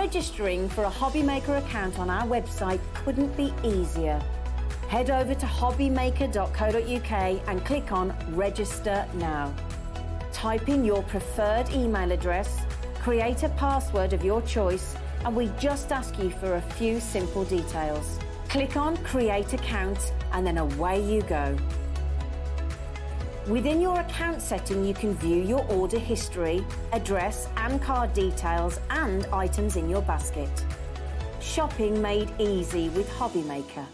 Registering for a Hobbymaker account on our website couldn't be easier. Head over to hobbymaker.co.uk and click on Register Now. Type in your preferred email address, create a password of your choice, and we just ask you for a few simple details. Click on Create Account and then away you go. Within your account setting, you can view your order history, address and card details and items in your basket. Shopping made easy with Hobbymaker.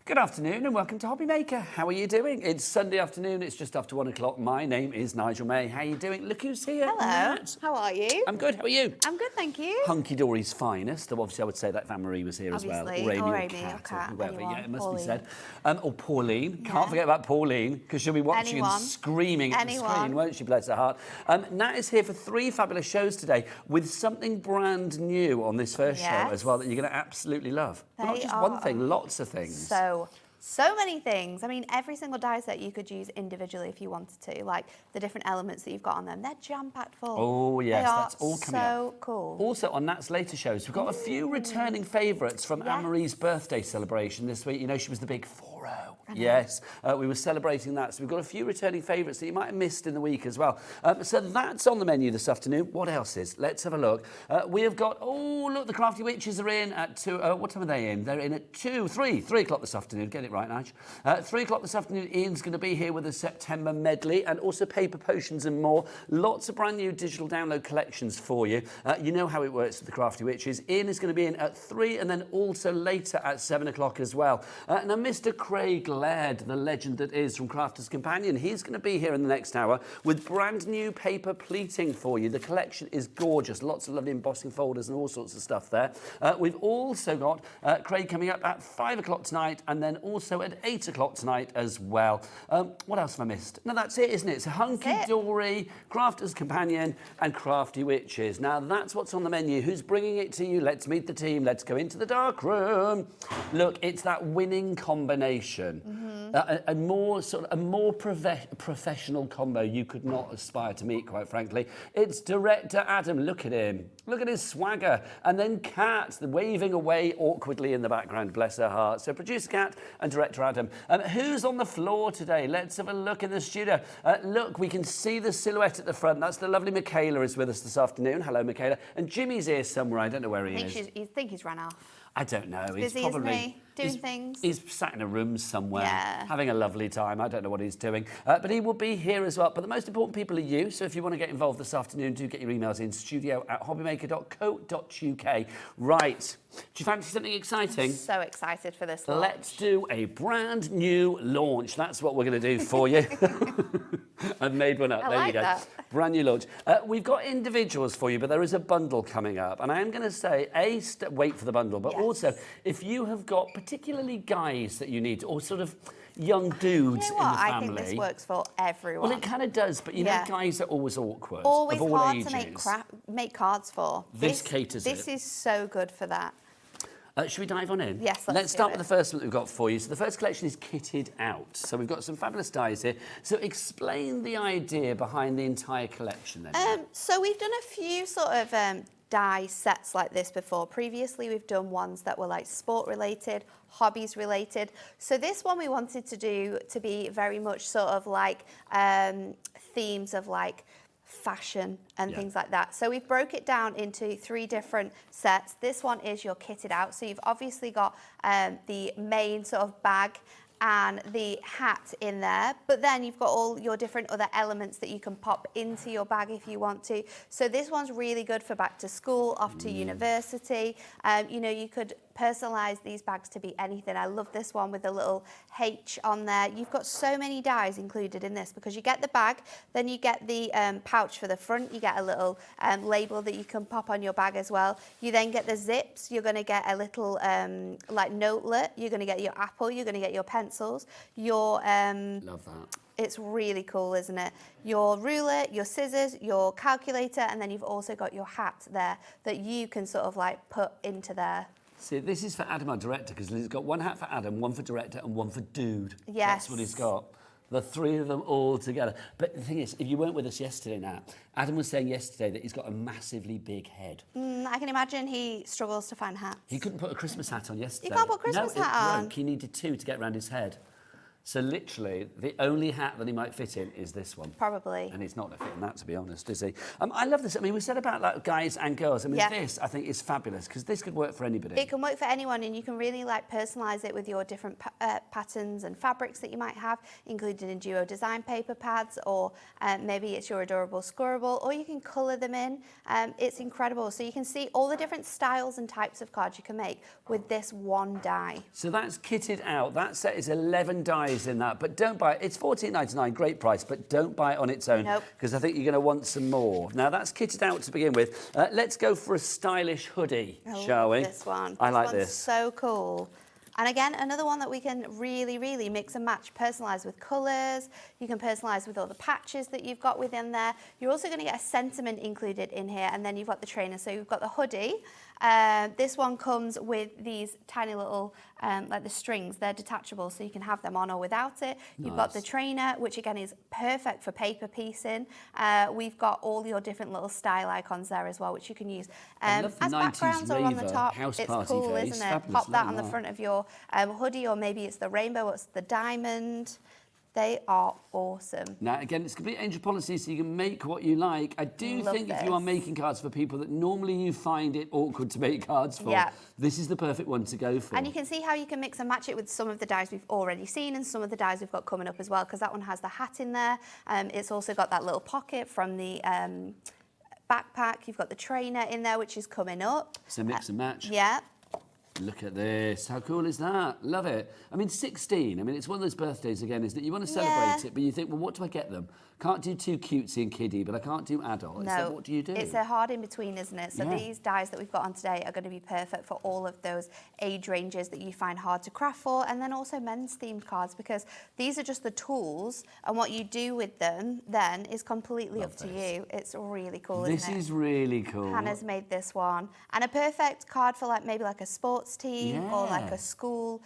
Good afternoon and welcome to Hobbymaker. How are you doing? It's Sunday afternoon, it's just after 1 o'clock. My name is Nigel May. How are you doing? Look who's here. Hello. Matt. How are you? I'm good, how are you? I'm good, thank you. Hunkydory's finest, though obviously I would say that if Anne-Marie was here Obviously. as well. Or Amy Or or Amy Kat, or Kat, whoever. anyone. Yeah, it must Pauline. be said. Or Pauline. Yeah. Can't forget about Pauline, because she'll be watching Anyone. and screaming at the Anyone. screen, won't she, bless her heart. Nat is here for 3 fabulous shows today with something brand new on this first show as well that you're going to absolutely love. But not They just one are thing, lots of things. So many things. I mean, every single die set you could use individually if you wanted to, like the different elements that you've got on them. They're jam-packed full. Oh, yes, they are that's all coming up. so cool. Also, on Nat's later shows, we've got a few returning favourites from Anne-Marie's birthday celebration this week. You know, she was the big 4-0. Yes, we were celebrating that. So we've got a few returning favourites that you might have missed in the week as well. So that's on the menu this afternoon. What else is? Let's have a look. We have got, oh, look, the Crafty Witches are in at 2. What time are they in? They're in at 3 o'clock this afternoon. Get it right, Nige. 3 o'clock this afternoon, Ian's going to be here with the September Medley and also paper potions and more. Lots of brand new digital download collections for you. You know how it works with the Crafty Witches. Ian is going to be in at 3 and then also later at 7 o'clock as well. Now, Mr. Craig Laird, the legend that is from Crafter's Companion, he's going to be here in the next hour with brand new paper pleating for you. The collection is gorgeous. Lots of lovely embossing folders and all sorts of stuff there. We've also got Craig coming up at 5 o'clock tonight and then also at 8 o'clock tonight as well. What else have I missed? No, that's it, isn't it? It's Hunkydory, Crafter's Companion and Crafty Witches. Now, that's what's on the menu. Who's bringing it to you? Let's meet the team. Let's go into the dark room. Look, it's that winning combination. A more professional combo you could not aspire to meet, quite frankly. It's director Adam. Look at him. Look at his swagger. And then Kat, waving away awkwardly in the background, bless her heart. So producer Kat and director Adam. Who's on the floor today? Let's have a look in the studio. Look, we can see the silhouette at the front. That's the lovely Michaela is with us this afternoon. Hello, Michaela. And Jimmy's here somewhere. I don't know where he is. I think he's run off. I don't know. He's busy, isn't he? Doing things. He's sat in a room somewhere, Yeah. having a lovely time. I don't know what he's doing. But he will be here as well. But the most important people are you. So if you want to get involved this afternoon, do get your emails in studio@hobbymaker.co.uk. Right. Do you fancy something exciting? I'm so excited for this launch. Let's do a brand new launch. That's what we're going to do for you. I've made one up. I there like you go. that. Brand new launch. We've got individuals for you, but there is a bundle coming up. And I am going to say, wait for the bundle, but also, if you have got particularly guys that you need, or sort of young dudes You know what? in the family. I think this works for everyone. Well, it kind of does, but you know, guys are always awkward. Always of all hard ages. to make cards for. This caters This it. is so good for that. Should we dive on in? Yes, let's do start it. with the first one that we've got for you. So the first collection is kitted out. So we've got some fabulous dies here. So explain the idea behind the entire collection then. So we've done a few sort of die sets like this before. Previously, we've done ones that were like sport related, hobbies related. So this one we wanted to do to be very much sort of like themes of like fashion and things like that. So we've broke it down into 3 different sets. This one is your kitted out. So you've obviously got the main sort of bag and the hat in there, but then you've got all your different other elements that you can pop into your bag if you want to. So this one's really good for back to school, off to university. You know, you could personalize these bags to be anything. I love this one with a little H on there. You've got so many dies included in this because you get the bag, then you get the pouch for the front, you get a little label that you can pop on your bag as well. You then get the zips, you're going to get a little like notelet, you're going to get your apple, you're going to get your pencils, your Love that. it's really cool, isn't it? Your ruler, your scissors, your calculator, and then you've also got your hat there that you can sort of like put into there. See, this is for Adam, our director, because he's got one hat for Adam, one for director, and one for dude. Yes. That's what he's got. The three of them all together. But the thing is, if you weren't with us yesterday, Nat, Adam was saying yesterday that he's got a massively big head. I can imagine he struggles to find hats. He couldn't put a Christmas hat on yesterday. You can't put a Christmas hat it on? broke. He needed two to get around his head. So literally, the only hat that he might fit in is this one. Probably. And he's not going to fit in that, to be honest, is he? I love this. I mean, we said about like guys and girls. I mean, this, I think, is fabulous, because this could work for anybody. It can work for anyone, and you can really like personalise it with your different patterns and fabrics that you might have, included in duo design paper pads, or maybe it's your adorable scorable, or you can colour them in. It's incredible. So you can see all the different styles and types of cards you can make with this one die. So that's kitted out. That set is 11 dies in that, but don't buy it. It's $14.99, great price, but don't buy it on its own, because I think you're going to want some more. Now, that's kitted out to begin with. Let's go for a stylish hoodie, shall we? This one. I like this. this. So cool. And again, another one that we can really, really mix and match, personalise with colours. You can personalise with all the patches that you've got within there. You're also going to get a sentiment included in here, and then you've got the trainer. So you've got the hoodie. This one comes with these tiny little, like the strings. They're detachable, so you can have them on or without it. You've got the trainer, which again is perfect for paper piecing. We've got all your different little style icons there as well, which you can use love the as 90s backgrounds or on the raver top. house It's party cool, face. isn't it? Fabulous, Pop that love on the that. front of your hoodie, or maybe it's the rainbow, it's the diamond. They are awesome. Now, again, it's complete angel policy, so you can make what you like. I do think if you are making cards for people that normally you find it awkward to make cards for, this is the perfect one to go for. And you can see how you can mix and match it with some of the dies we've already seen and some of the dies we've got coming up as well, because that one has the hat in there. It's also got that little pocket from the backpack. You've got the trainer in there, which is coming up. So mix and match. Yeah. Look at this. How cool is that? Love it. I mean, 16. I mean, it's one of those birthdays again, isn't it? You want to celebrate it, but you think, well, what do I get them? Can't do too cutesy and kiddie, but I can't do adult. No. So what do you do? It's a hard in between, isn't it? So these dies that we've got on today are going to be perfect for all of those age ranges that you find hard to craft for, and then also men's themed cards, because these are just the tools, and what you do with them then is completely up to you. It's really cool, isn't it? This is really cool. Hannah's made this one, and a perfect card for like maybe like a sports team or like a school,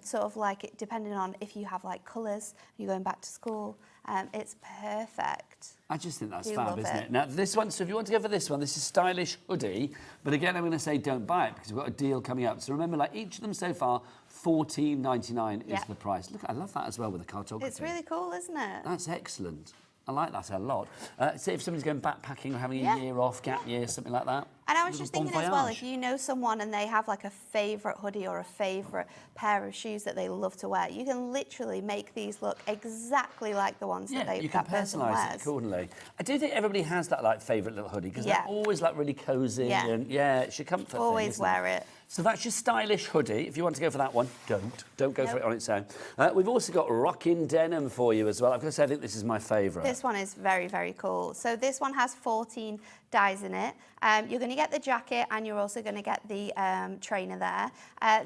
sort of like it, depending on if you have like colours, you're going back to school. It's perfect. I just think that's Do fab, love isn't it. it? Now, this one, so if you want to go for this one, this is stylish hoodie. But again, I'm going to say don't buy it because we've got a deal coming up. So remember, like each of them so far, $14.99 is the price. Look, I love that as well with the cartography. It's really cool, isn't it? That's excellent. I like that a lot. Say if somebody's going backpacking or having a year off, gap year, something like that. And I was Little just thinking bon as well, voyage. if you know someone and they have like a favourite hoodie or a favourite pair of shoes that they love to wear, you can literally make these look exactly like the ones that you can that person personalise wears. it accordingly. I do think everybody has that like favourite little hoodie because they're always like really cosy and it's your comfort Always thing, wear it. So that's your stylish hoodie. If you want to go for that one, don't go for it on its own. We've also got rockin' denim for you as well. I've got to say, I think this is my favourite. This one is very, very cool. So this one has 14 dies in it. You're going to get the jacket and you're also going to get the trainer there.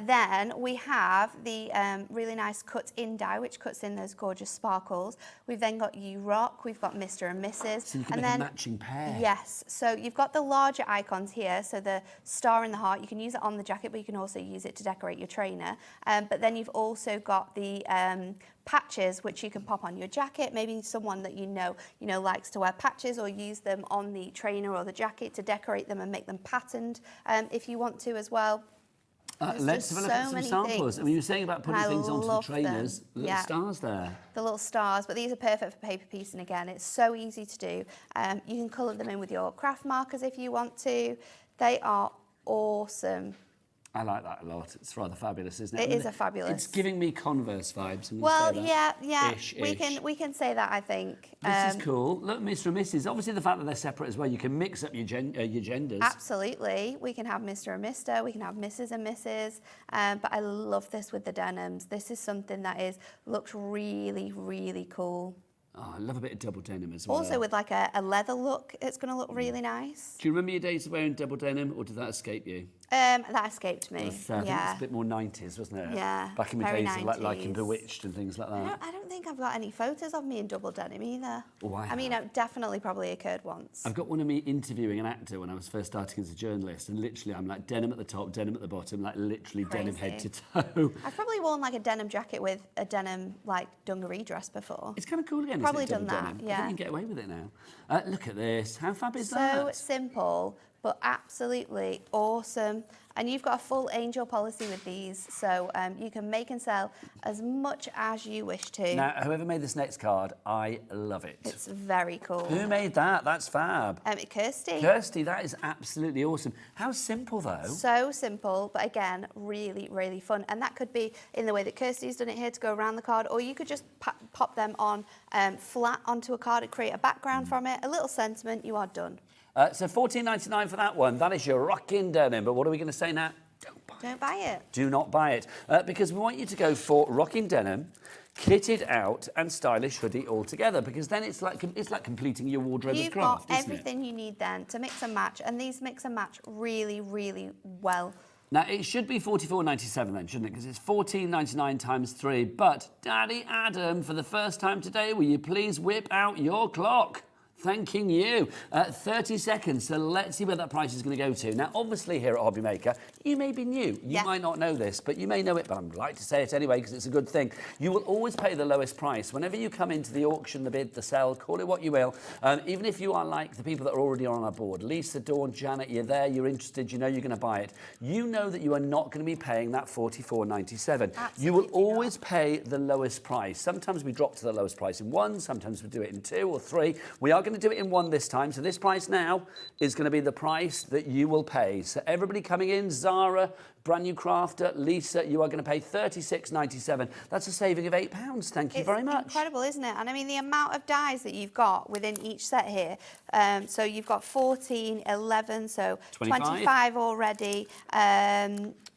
Then we have the really nice cut-in die, which cuts in those gorgeous sparkles. We've then got You Rock, we've got Mr. and Mrs. So you can make a matching pair. Yes, so you've got the larger icons here, so the star and the heart, you can use it on the jacket, but you can also use it to decorate your trainer. But then you've also got the patches, which you can pop on your jacket. Maybe someone that you know likes to wear patches, or use them on the trainer or the jacket to decorate them and make them patterned if you want to as well. Let's have a look at some samples. I mean, you were saying about putting things onto the trainers, the little stars there. The little stars, but these are perfect for paper piecing again. It's so easy to do. You can colour them in with your craft markers if you want to. They are awesome. I like that a lot. It's rather fabulous, isn't it? It is a fabulous. It's giving me Converse vibes. I'm gonna Well, say that. yeah. Ish. We can say that, I think. This is cool. Look, Mr. and Mrs. Obviously, the fact that they're separate as well, you can mix up your genders. Absolutely. We can have Mr. and Mr. We can have Mrs. and Mrs. But I love this with the denims. This is something that looks really, really cool. Oh, I love a bit of double denim as well. Also with like a leather look, it's going to look really nice. Do you remember your days of wearing double denim, or did that escape you? That escaped me. I think it's a bit more 90s, wasn't it? Yeah, Back in my very days, like in 90s. Bewitched and things like that. I don't think I've got any photos of me in double denim either. Oh, I mean, it definitely probably occurred once. I've got one of me interviewing an actor when I was first starting as a journalist, and literally I'm like denim at the top, denim at the bottom, like literally denim head to toe. I've probably worn like a denim jacket with a denim like dungaree dress before. It's kind of cool again. Probably isn't it, done double that, denim? yeah. I think you can get away with it now. Look at this. How fab is So that? simple, but absolutely awesome. And you've got a full angel policy with these, so you can make and sell as much as you wish to. Now, whoever made this next card, I love it. It's very cool. Who made that? That's fab. Kirsty. Kirsty, that is absolutely awesome. How simple, though. So simple, but again, really, really fun. And that could be in the way that Kirsty's done it here to go around the card, or you could just pop them on flat onto a card and create a background from it, a little sentiment, you are done. So $14.99 for that one. That is your rocking denim. But what are we going to say now? Don't buy it. Do not buy it. Because we want you to go for rocking denim, kitted out and stylish hoodie all together, because then it's like completing your wardrobe of craft, You've got isn't everything you need then to mix and match, and these mix and match really, really well. Now, it should be $44.97 then, shouldn't it? Because it's $14.99 times 3. But, Daddy Adam, for the first time today, will you please whip out your clock? Thanking you. 30 seconds, so let's see where that price is going to go to. Now, obviously, here at Hobby Maker, you may be new. You might not know this, but you may know it, but I'd like to say it anyway because it's a good thing. You will always pay the lowest price. Whenever you come into the auction, the bid, the sale, call it what you will, even if you are like the people that are already on our board, Lisa, Dawn, Janet, you're there, you're interested, you know you're going to buy it. You know that you are not going to be paying that $44.97. You will always pay the lowest price. Sometimes we drop to the lowest price in 1, sometimes we do it in 2 or 3. We are going to do it in 1 this time, so this price now is going to be the price that you will pay. So everybody coming in, Zara, brand new crafter, Lisa, you are going to pay $36.97. That's a saving of £8. Thank you very much. Incredible, isn't it? And I mean, the amount of dies that you've got within each set here. So you've got 14, 11, so 25 already.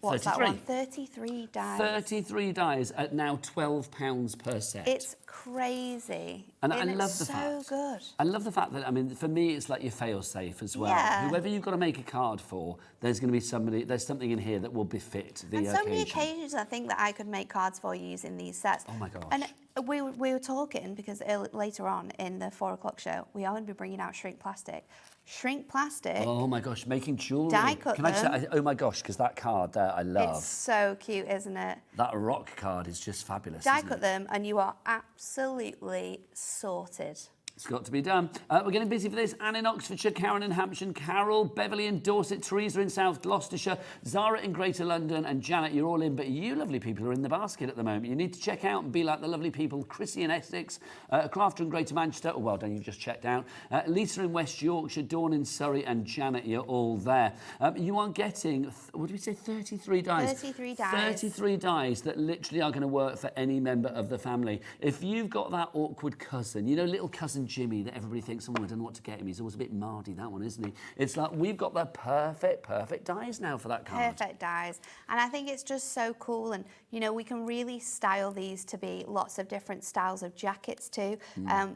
What's 33. That one? 33 dies. 33 dies at now £12 per set. It's crazy. And I love the fact. So good. I love the fact that, I mean, for me, it's like your fail-safe as well. Yeah. Whoever you've got to make a card for, there's going to be there's something in here that will befit the occasion. And so many occasions, I think, that I could make cards for using these sets. Oh, my gosh. And we were talking, because later on in the 4 o'clock show, we are going to be bringing out shrink plastic. Shrink plastic. Oh my gosh, making jewellery. Die cut Can I say, oh my gosh, because that card there I love. It's so cute, isn't it? That rock card is just fabulous. Die cut them and you are absolutely sorted. It's got to be done. We're getting busy for this. Anne in Oxfordshire, Karen in Hampshire, Carol, Beverly in Dorset, Teresa in South Gloucestershire, Zara in Greater London, and Janet, you're all in, but you lovely people are in the basket at the moment. You need to check out and be like the lovely people, Chrissy in Essex, Crafter in Greater Manchester, oh, well done, you've just checked out, Lisa in West Yorkshire, Dawn in Surrey, and Janet, you're all there. You are getting, what did we say, 33 dies? 33 dies. 33 dies that literally are going to work for any member of the family. If you've got that awkward cousin, you know, little cousin Jimmy that everybody thinks, oh, I don't know what to get him. He's always a bit mardy, that one, isn't he? It's like we've got the perfect dies now for that card. Perfect dies. And I think it's just so cool. And, you know, we can really style these to be lots of different styles of jackets too.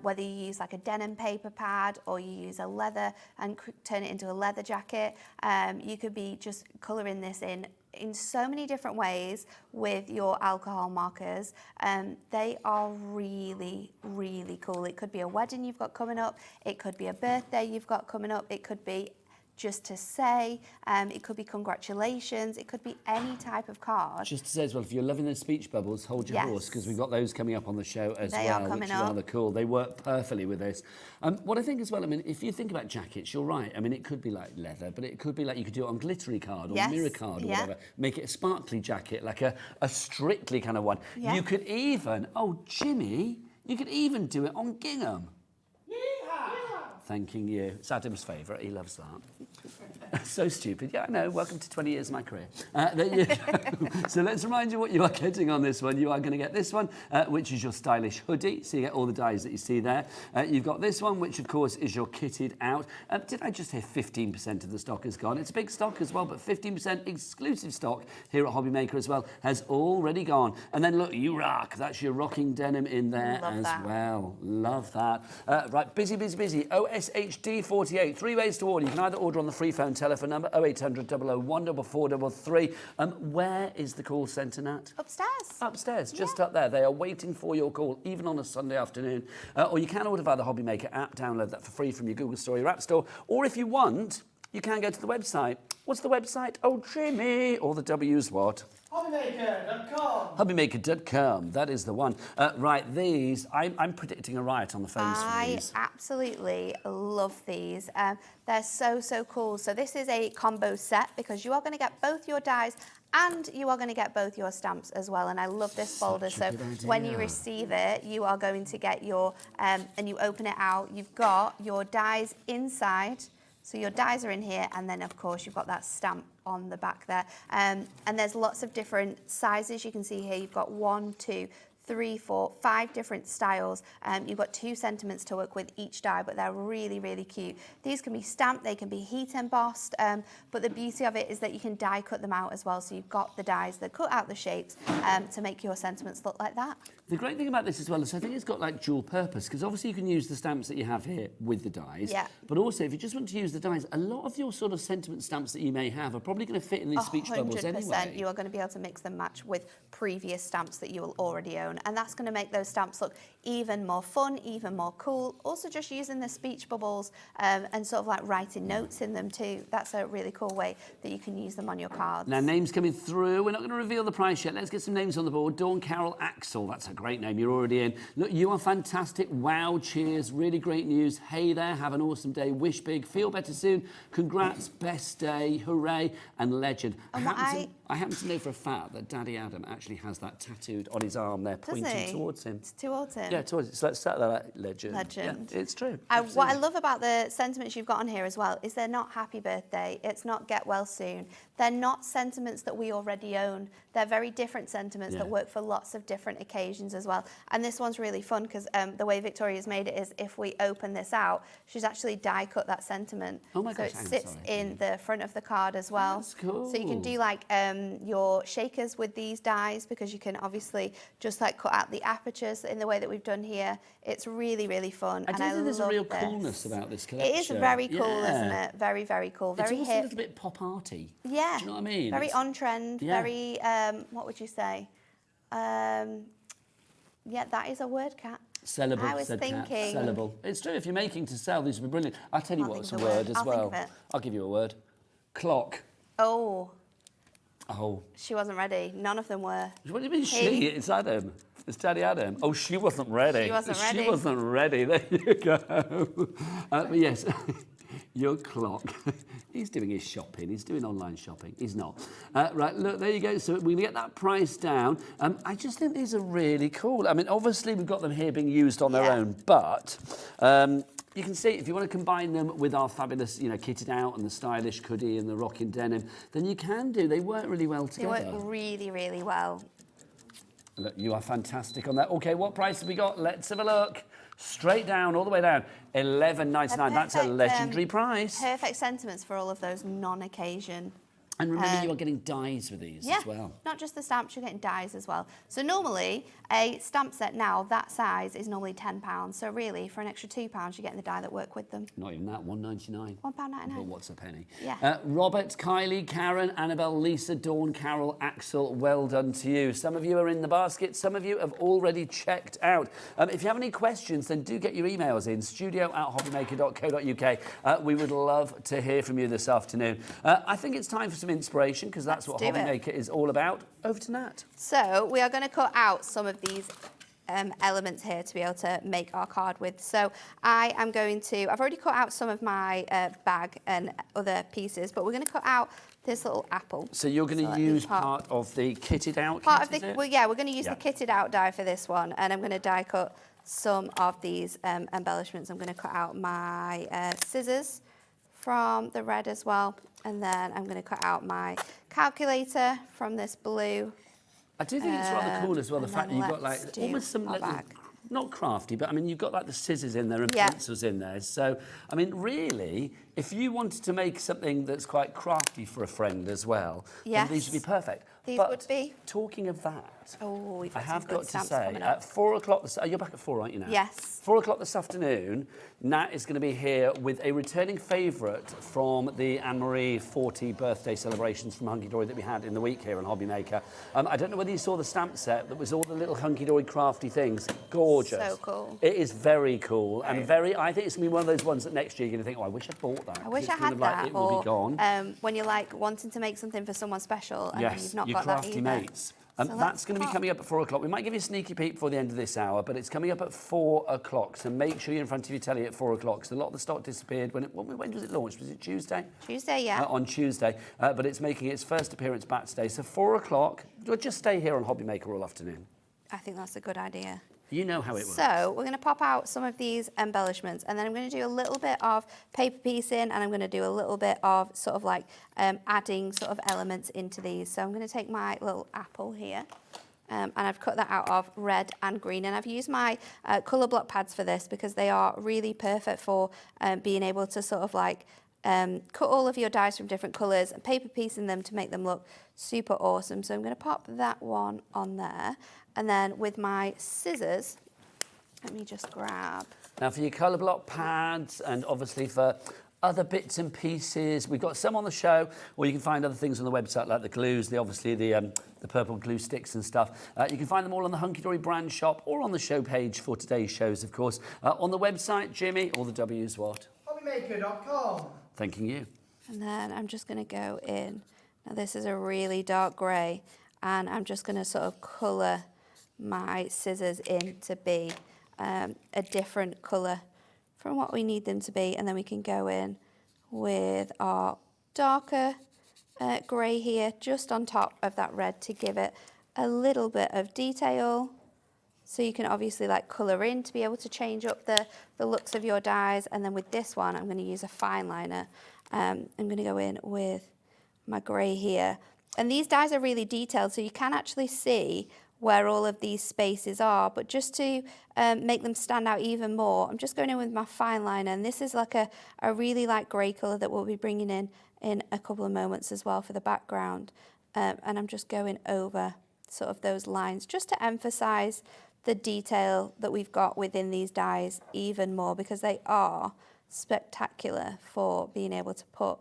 Whether you use like a denim paper pad or you use a leather and turn it into a leather jacket. You could be just colouring this in so many different ways with your alcohol markers. They are really, really cool. It could be a wedding you've got coming up. It could be a birthday you've got coming up. It could be just to say, it could be congratulations, it could be any type of card. Just to say as well, if you're loving the speech bubbles, hold your horse, because we've got those coming up on the show as well, which are rather cool. They work perfectly with this. What I think as well, I mean, if you think about jackets, you're right. I mean, it could be like leather, but it could be like you could do it on glittery card or mirror card or whatever. Make it a sparkly jacket, like a Strictly kind of one. You could even, oh, Jimmy, you could even do it on gingham. Thanking you. It's Adam's favourite. He loves that. So stupid. Yeah, I know. Welcome to 20 years of my career. There you go. So let's remind you what you are getting on this one. You are going to get this one, which is your stylish hoodie. So you get all the dies that you see there. You've got this one, which of course is your kitted out. Did I just hear 15% of the stock is gone? It's a big stock as well, but 15% exclusive stock here at Hobby Maker as well has already gone. And then look, you rock. That's your rocking denim in there well. Love that. Right, busy. OSHD 48. 3 ways to order. You can either order on the free phone telephone number 0800 001 4433. Where is the call centre, Nat? Upstairs, just up there. They are waiting for your call, even on a Sunday afternoon. Or you can order via the Hobby Maker app. Download that for free from your Google Store or App Store. Or if you want, you can go to the website. What's the website? Oh, Jimmy. All the W's what? Hobbymaker.com. Hobbymaker.com, that is the one. Right, these, I'm predicting a riot on the phones for these. I absolutely love these. They're so cool. So this is a combo set because you are going to get both your dies and you are going to get both your stamps as well. And I love this folder. So when you receive it, you are going to get your, and you open it out, you've got your dies inside. So your dies are in here, and then of course you've got that stamp on the back there. And there's lots of different sizes. You can see here you've got 1, 2, 3, 4, 5 different styles. You've got 2 sentiments to work with each die, but they're really cute. These can be stamped, they can be heat embossed, but the beauty of it is that you can die cut them out as well. So you've got the dies that cut out the shapes to make your sentiments look like that. The great thing about this as well is I think it's got like dual purpose, because obviously you can use the stamps that you have here with the dies, but also if you just want to use the dies, a lot of your sort of sentiment stamps that you may have are probably going to fit in these speech bubbles anyway. You are going to be able to mix and match with previous stamps that you will already own, and that's going to make those stamps look even more fun, even more cool. Also just using the speech bubbles and sort of like writing notes in them too. That's a really cool way that you can use them on your cards. Now, names coming through. We're not going to reveal the price yet. Let's get some names on the board. Dawn Carol Axel. That's a great name. You're already in. Look, you are fantastic. Wow, cheers. Really great news. Hey there. Have an awesome day. Wish big. Feel better soon. Congrats. Best day. Hooray. And legend. And I happen to know for a fact that Daddy Adam actually has that tattooed on his arm there, pointing towards him. It's towards him. Yeah, towards it. So let's start that legend. Legend. Yeah, it's true. What I love about the sentiments you've got on here as well is they're not happy birthday. It's not get well soon. They're not sentiments that we already own. They're very different sentiments that work for lots of different occasions as well. And this one's really fun because the way Victoria's made it is if we open this out, she's actually die cut that sentiment. Oh my gosh, so it sits in the front of the card as well. That's cool. So you can do like your shakers with these dies because you can obviously just like cut out the apertures in the way that we've done here. It's really fun. I do think there's a real coolness about this collection. It is very cool, isn't it? Very cool. Very it's also hip. a little bit pop arty. Yeah. Do you know what I mean? Very on trend. Very what would you say? Yeah, that is a word, Kat. Sellable, I was said thinking. Kat. Sellable. It's true. If you're making to sell, these would be brilliant. I'll tell you what's a word as well. I'll give you a word. Clock. Oh. Oh. She wasn't ready. None of them were. What do you mean she? It's Adam. It's Daddy Adam. Oh, she wasn't ready. She wasn't ready. She wasn't ready. There you go. But yes, your clock. He's doing his shopping. He's doing online shopping. He's not. Right, look, there you go. So we're going to get that price down. I just think these are really cool. I mean, obviously, we've got them here being used on their own, but you can see if you want to combine them with our fabulous, kitted out and the stylish hoodie and the rocking denim, then you can do. They work really well together. They work really well. Look, you are fantastic on that. Okay, what price have we got? Let's have a look. Straight down, all the way down. $11.99. That's a legendary price. Perfect sentiments for all of those non-occasion. And remember, you are getting dies with these as well. Not just the stamps, you're getting dies as well. So normally, a stamp set now, that size, is normally £10. So really, for an extra £2, you're getting the die that work with them. Not even that, £1.99. £1.99. Well, what's a penny? Yeah. Robert, Kylie, Karen, Annabelle, Lisa, Dawn, Carol, Axel, well done to you. Some of you are in the basket. Some of you have already checked out. If you have any questions, then do get your emails in, studio@hobbymaker.co.uk. We would love to hear from you this afternoon. I think it's time for some inspiration, because that's what Hobby Maker is all about. Over to Nat. So we are going to cut out some of these elements here to be able to make our card with. So I've already cut out some of my bag and other pieces, but we're going to cut out this little apple. So you're going to use part of the kitted out? We're going to use the kitted out die for this one, and I'm going to die cut some of these embellishments. I'm going to cut out my scissors from the red as well. And then I'm going to cut out my calculator from this blue. I do think it's rather cool as well, the and fact that then you've got like let's do almost some our little, bag. not crafty, but I mean, you've got like the scissors in there and Yeah. pencils in there. So, I mean, really, if you wanted to make something that's quite crafty for a friend as well, then these would be Yes. perfect. These but would be. talking of that, Oh, we've I got some have good got to stamps say, coming up. at 4 o'clock, you're back at 4, aren't you now? Yes. 4 o'clock this afternoon, Nat is going to be here with a returning favourite from the Anne-Marie 40 birthday celebrations from Hunkydory that we had in the week here on Hobby Maker. I don't know whether you saw the stamp set that was all the little Hunkydory crafty things. Gorgeous. So cool. It is very cool and I think it's going to be one of those ones that next year you're going to think, oh, I wish I bought that. I wish It's I kind had of like, that. it will be gone. When you're like wanting to make something for someone special and then Yes, you've not your got that crafty either. mates. So That's let's going to be pop. coming up at 4 o'clock. We might give you a sneaky peek before the end of this hour, but it's coming up at 4 o'clock. So make sure you're in front of your telly at 4 o'clock. So a lot of the stock disappeared. When was it launched? Was it Tuesday? Tuesday, yeah. On Tuesday. But it's making its first appearance back today. So 4 o'clock. We'll just stay here on Hobby Maker all afternoon. I think that's a good idea. You know how it works. So we're going to pop out some of these embellishments, and then I'm going to do a little bit of paper piecing, and I'm going to do a little bit of sort of like adding sort of elements into these. So I'm going to take my little apple here. And I've cut that out of red and green, and I've used my colour block pads for this because they are really perfect for being able to sort of like cut all of your dies from different colours and paper piecing them to make them look super awesome. So I'm going to pop that one on there, and then with my scissors, let me just grab. Now for your colour block pads and obviously for other bits and pieces, we've got some on the show, or you can find other things on the website like the glues, the purple glue sticks and stuff. You can find them all on the Hunkydory brand shop or on the show page for today's shows, of course. On the website, Jimmy, all the W's what? Hobbymaker.com. Thanking you. And then I'm just going to go in. Now this is a really dark grey, and I'm just going to sort of colour my scissors in to be a different colour from what we need them to be, and then we can go in with our darker grey here just on top of that red to give it a little bit of detail. So you can obviously like colour in to be able to change up the looks of your dies. And then with this one, I'm going to use a fine liner. I'm going to go in with my grey here. And these dies are really detailed, so you can actually see where all of these spaces are, but just to make them stand out even more, I'm just going in with my fine liner, and this is like a really light grey colour that we'll be bringing in a couple of moments as well for the background, and I'm just going over sort of those lines just to emphasise the detail that we've got within these dies even more, because they are spectacular for being able to put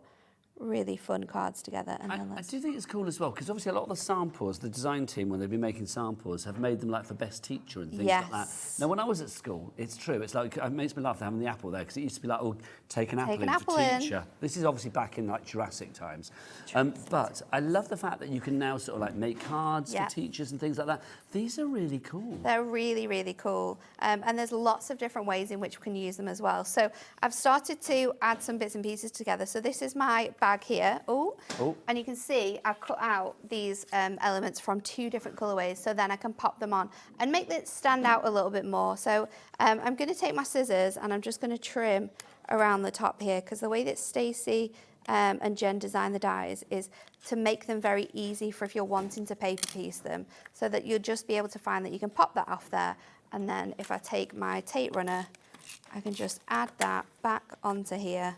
really fun cards together. And then I do think it's cool as well, because obviously a lot of the samples, the design team, when they've been making samples, have made them like for best teacher and things like that. Now, when I was at school, it's true, it's like, it makes me laugh having the apple there, because it used to be like, oh, take an apple in for teacher. This is obviously back in like Jurassic times. But I love the fact that you can now sort of like make cards for teachers and things like that. These are really cool. They're really, really cool. And there's lots of different ways in which we can use them as well. So I've started to add some bits and pieces together. So this is my bag here. And you can see I've cut out these elements from 2 different colorways, so then I can pop them on and make it stand out a little bit more. So I'm going to take my scissors and I'm just going to trim around the top here, because the way that Stacey and Jen design the dies is to make them very easy for if you're wanting to paper piece them, so that you'll just be able to find that you can pop that off there, and then if I take my tape runner, I can just add that back onto here,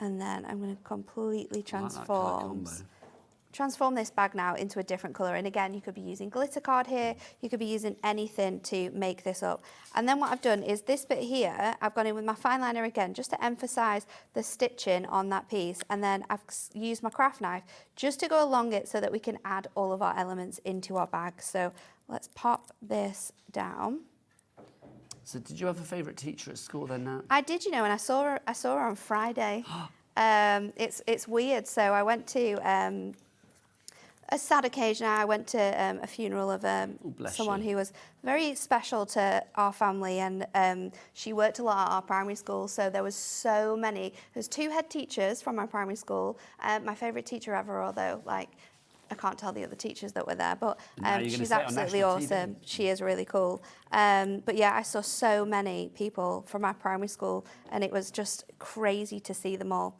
and then I'm going to completely transform this bag now into a different colour. And again, you could be using glitter card here, you could be using anything to make this up. And then what I've done is this bit here, I've gone in with my fine liner again, just to emphasise the stitching on that piece. And then I've used my craft knife just to go along it so that we can add all of our elements into our bag. So let's pop this down. So did you have a favourite teacher at school then, Nat? I did, you know, and I saw her on Friday. It's weird. So I went to a sad occasion. I went to a funeral of someone who was very special to our family, and she worked a lot at our primary school. So there was so many. There's 2 head teachers from my primary school. My favourite teacher ever, although like I can't tell the other teachers that were there, but Now you're gonna she's say it on absolutely national TV. awesome. She is really cool. But yeah, I saw so many people from our primary school, and it was just crazy to see them all.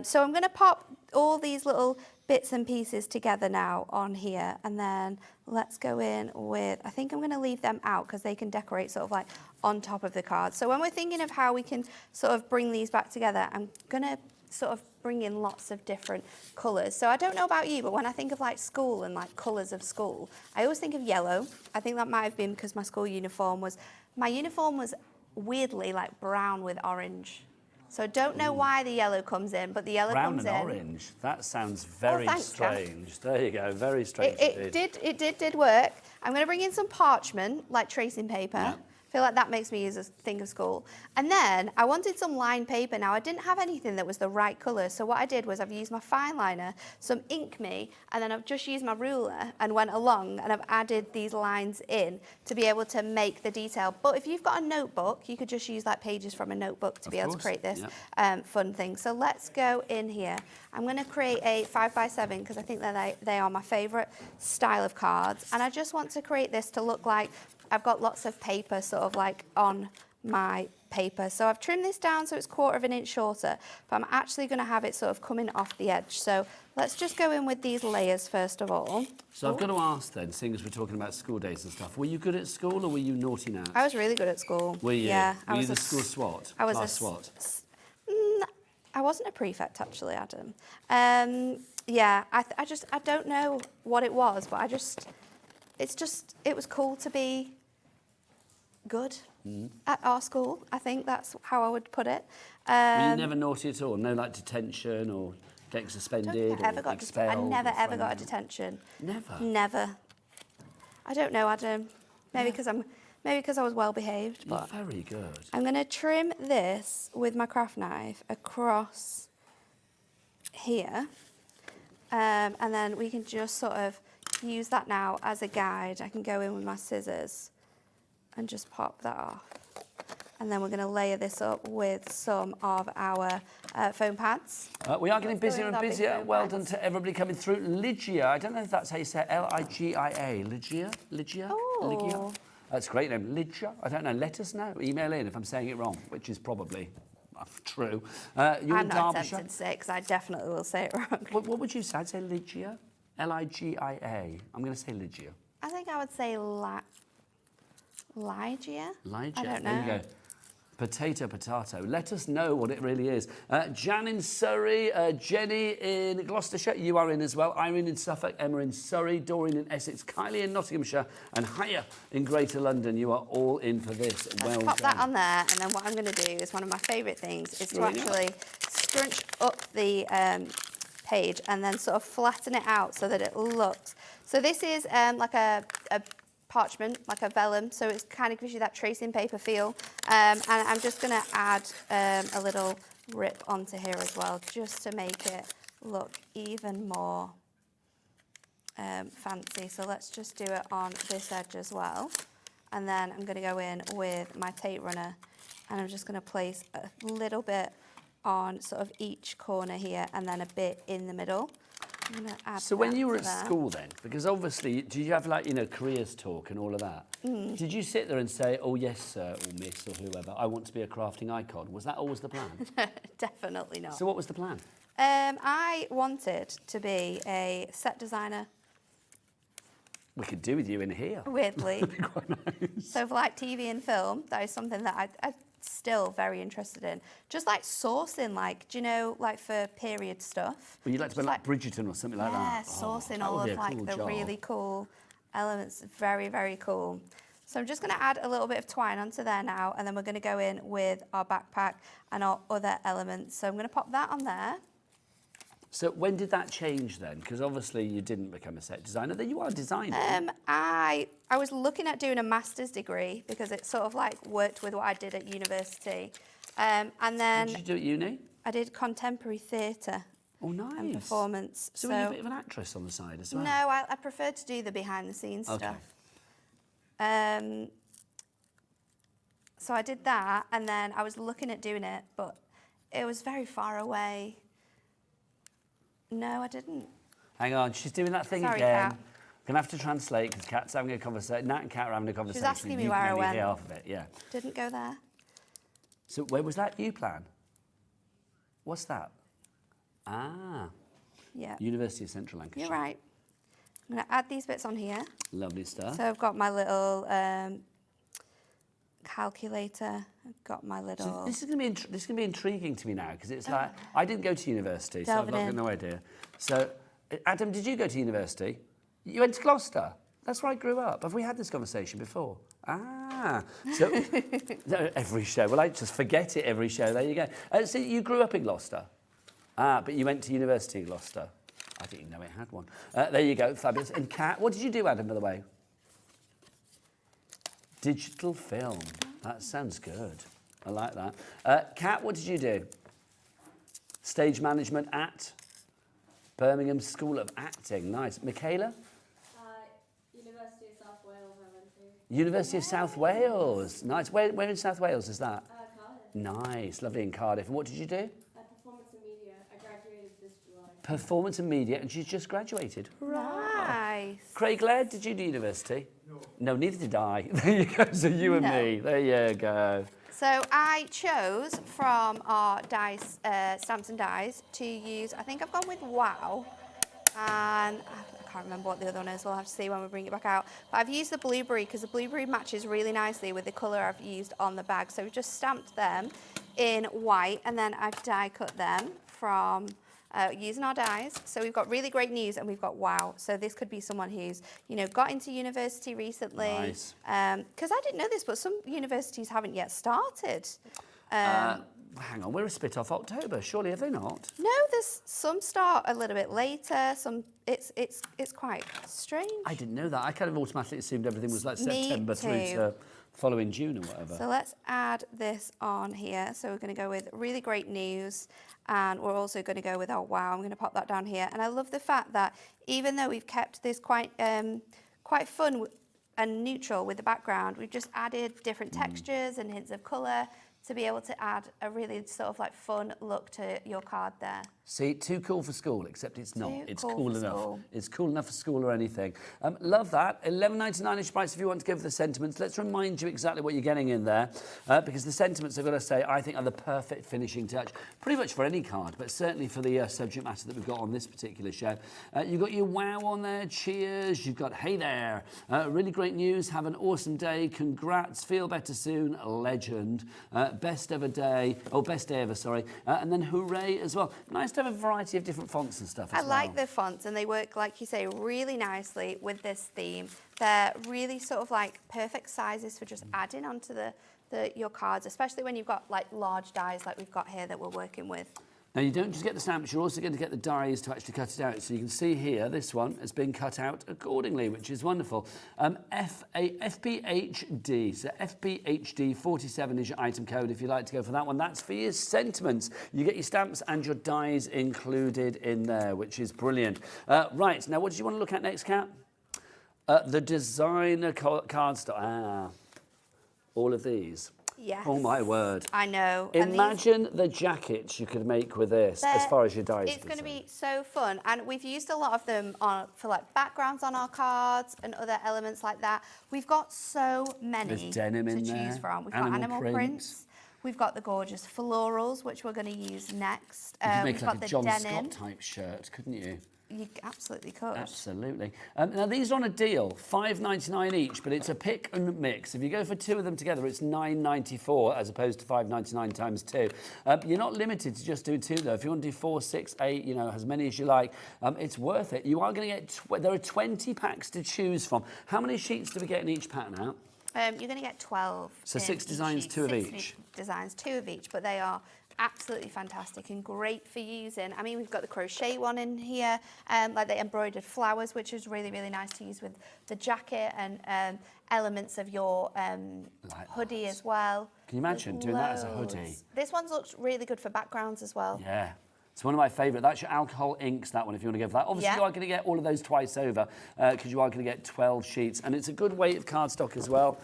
So I'm going to pop all these little bits and pieces together now on here, and then let's go in with, I think I'm going to leave them out because they can decorate sort of like on top of the cards. So when we're thinking of how we can sort of bring these back together, I'm going to sort of bring in lots of different colours. So I don't know about you, but when I think of like school and like colours of school, I always think of yellow. I think that might have been because my school uniform was weirdly like brown with orange. So I don't know why the yellow comes in, but the yellow Brown comes and in. orange. That sounds very thanks, Gav. strange. There you go. Very strange. It did work. I'm going to bring in some parchment, like tracing paper. Yeah. I feel like that makes me think of school. And then I wanted some lined paper. Now, I didn't have anything that was the right colour, so what I did was I've used my fine liner, some Ink Me, and then I've just used my ruler and went along and I've added these lines in to be able to make the detail. But if you've got a notebook, you could just use like pages from a notebook to be able to create this fun thing. So let's go in here. I'm going to create a 5x7 because I think that they are my favourite style of cards. And I just want to create this to look like I've got lots of paper sort of like on my paper. So I've trimmed this down so it's 1/4 inch shorter, but I'm actually going to have it sort of coming off the edge. So let's just go in with these layers first of all. So I've got to ask then, seeing as we're talking about school days and stuff, were you good at school or were you naughty now? I was really good at school. Were you? Yeah. Were you the school SWAT? I was Class a SWAT? I wasn't a prefect actually, Adam. Yeah, I don't know what it was, but it was cool to be good at our school. I think that's how I would put it. Were you never naughty at all? No, like detention or getting suspended or expelled? I never ever got a detention. Never? Never. I don't know, Adam. Maybe because I was well behaved. You're But very good. I'm going to trim this with my craft knife across here. And then we can just sort of use that now as a guide. I can go in with my scissors and just pop that off. And then we're going to layer this up with some of our foam pads. We are getting busier with and our big busier. foam Well pads. done to everybody coming through. Lygia, I don't know if that's how you say it, Ligia? Lygia? Oh. Lygia? That's a great name. Lygia? I don't know. Let us know. Email in if I'm saying it wrong, which is probably true. You're I'm in not Derbyshire. tempted to say it because I definitely will say it wrong. What would you say? I'd say Lygia. Ligia. I'm going to say Lygia. I think I would say Lygia. Lygia. I don't know. There you go. Potato. Let us know what it really is. Jan in Surrey, Jenny in Gloucestershire, you are in as well. Irene in Suffolk, Emma in Surrey, Doreen in Essex, Kylie in Nottinghamshire, and Haya in Greater London. You are all in for this. Well Pop done. that on there, and then what I'm going to do is one of my favourite things is to actually scrunch up the page and then sort of flatten it out so that it looks. So this is like a parchment, like a vellum, so it kind of gives you that tracing paper feel. And I'm just going to add a little rip onto here as well, just to make it look even more fancy. So let's just do it on this edge as well. And then I'm going to go in with my tape runner, and I'm just going to place a little bit on sort of each corner here, and then a bit in the middle. I'm going to add So when that you were to at there. school then, because obviously, did you have like, careers talk and all of that? Did you sit there and say, oh yes, sir, or miss, or whoever, I want to be a crafting icon? Was that always the plan? Definitely not. So what was the plan? I wanted to be a set designer, We could do with you in here. weirdly. Quite nice. So for like TV and film, that is something that I'm still very interested in. Just like sourcing, like, do you know, like for period stuff. Well, you'd like to be Just like Bridgerton or something like Yeah, that. sourcing that all would be of a like cool the job. really cool elements. Very, very cool. So I'm just going to add a little bit of twine onto there now, and then we're going to go in with our backpack and our other elements. So I'm going to pop that on there. So when did that change then? Because obviously you didn't become a set designer. Then you are designing. I was looking at doing a master's degree because it sort of like worked with what I did at university. And then What did you do at uni? I did contemporary theatre Oh, nice. and performance. So were you a bit of an actress on the side as well? No, I preferred to do the behind the scenes Okay. stuff. So I did that, and then I was looking at doing it, but it was very far away. No, I didn't. Hang on, she's doing that thing Sorry, again. Kat. Gonna have to translate because Kat's having a conversation. Nat and Kat are having a conversation. asking me You where can I only went. hear half of it, yeah. Didn't go there. So where was that you plan? What's that? Ah, Yeah. University of Central Lancashire. You're right. I'm going to add these bits on here. Lovely stuff. So I've got my little calculator. I've got my little... So this is going to be intriguing to me now because it's like I didn't go to university, so I've Delving got in. no idea. So, Adam, did you go to university? You went to Gloucester. That's where I grew up. Have we had this conversation before? Ah, so no, every show. Well, I just forget it every show. There you go. So you grew up in Gloucester. Ah, but you went to university in Gloucester. I didn't even know it had one. There you go, fabulous. And Kat, what did you do, Adam, by the way? Digital film. That sounds good. I like that. Kat, what did you do? Stage management at Birmingham School of Acting. Nice. Michaela? University of South Wales I went to. University of South Wales. Nice. Where in South Wales is that? Cardiff. Nice. Lovely in Cardiff. And what did you do? Performance and media. I graduated this July. Performance and media, and she's just graduated. Nice. Craig Laird, did you do university? No. No, neither did I. There you go. So you and me. There you go. So I chose from our dies, stamps and dies to use, I think I've gone with Wow. And I can't remember what the other one is. We'll have to see when we bring it back out. But I've used the blueberry because the blueberry matches really nicely with the colour I've used on the bag. So we've just stamped them in white and then I've die cut them from using our dies. So we've got really great news and we've got Wow. So this could be someone who's, you know, got into university recently. Nice. Because I didn't know this, but some universities haven't yet started. Hang on, we're a spit off October. Surely have they not? No, there's some start a little bit later. Some it's quite strange. I didn't know that. I kind of automatically assumed everything was like Me September through too. to following June or whatever. So let's add this on here. So we're going to go with really great news, and we're also going to go with our Wow. I'm going to pop that down here, and I love the fact that even though we've kept this quite fun and neutral with the background, we've just added different textures and hints of colour to be able to add a really sort of like fun look to your card there. See, too cool for school, except it's not. Too It's cool cool for enough. school. It's cool enough for school or anything. Love that. $11.99ish price if you want to go for the sentiments. Let's remind you exactly what you're getting in there, because the sentiments, I've got to say, I think are the perfect finishing touch, pretty much for any card, but certainly for the subject matter that we've got on this particular show. You've got your Wow on there, cheers. You've got hey there, really great news, have an awesome day, congrats, feel better soon, legend, best ever day, best day ever, sorry, and then hooray as well. Nice to have a variety of different fonts and stuff as I well. like the fonts, and they work, like you say, really nicely with this theme. They're really sort of like perfect sizes for just adding onto your cards, especially when you've got like large dies like we've got here that we're working with. Now, you don't just get the stamps, you're also going to get the dies to actually cut it out. So you can see here, this one has been cut out accordingly, which is wonderful. FPHD, so FPHD 47 is your item code if you'd like to go for that one. That's for your sentiments. You get your stamps and your dies included in there, which is brilliant. Right, now what did you want to look at next, Kat? The designer cardstock. All of these. Yes. Oh my word. I know. Imagine the jackets you could make with this as far as your dies are It's going to concerned. be so fun, and we've used a lot of them for like backgrounds on our cards and other elements like that. We've got so many There's denim to in choose there, from. We've got animal animal prints. prints. We've got the gorgeous florals, which we're going to use next. You could We've make got like a the John denim. Scott type shirt, couldn't you? You absolutely could. Absolutely. Now, these are on a deal, $5.99 each, but it's a pick and mix. If you go for two of them together, it's $9.94 as opposed to $5.99 times two. You're not limited to just do two, though. If you want to do 4, 6, 8, you know, as many as you like, it's worth it. You are going to get, there are 20 packs to choose from. How many sheets do we get in each pack now? You're going to get 12. So in 6 each designs, sheet. 2 of 6 each. Designs, 2 of each, but they are absolutely fantastic and great for using. I mean, we've got the crochet one in here, like the embroidered flowers, which is really, really nice to use with the jacket and elements of your hoodie as well. Can you imagine There's doing that as a loads. hoodie? This one looks really good for backgrounds as well. Yeah. It's one of my favourite. That's your alcohol inks, that one, if you want to go for that. Obviously, Yeah. you are going to get all of those twice over because you are going to get 12 sheets. And it's a good weight of cardstock as well.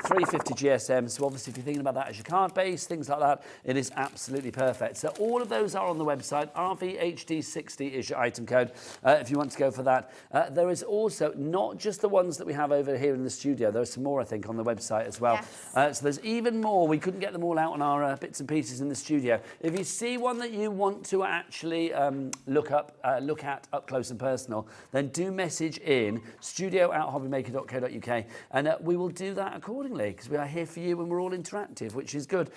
350 GSM. So obviously, if you're thinking about that as your card base, things like that, it is absolutely perfect. So all of those are on the website. RVHD60 is your item code if you want to go for that. There is also not just the ones that we have over here in the studio. There are some more, I think, on the website as well. Yes. So there's even more. We couldn't get them all out on our bits and pieces in the studio. If you see one that you want to actually look at up close and personal, then do message in studio@hobbymaker.co.uk, and we will do that accordingly, because we are here for you and we're all interactive, which is good.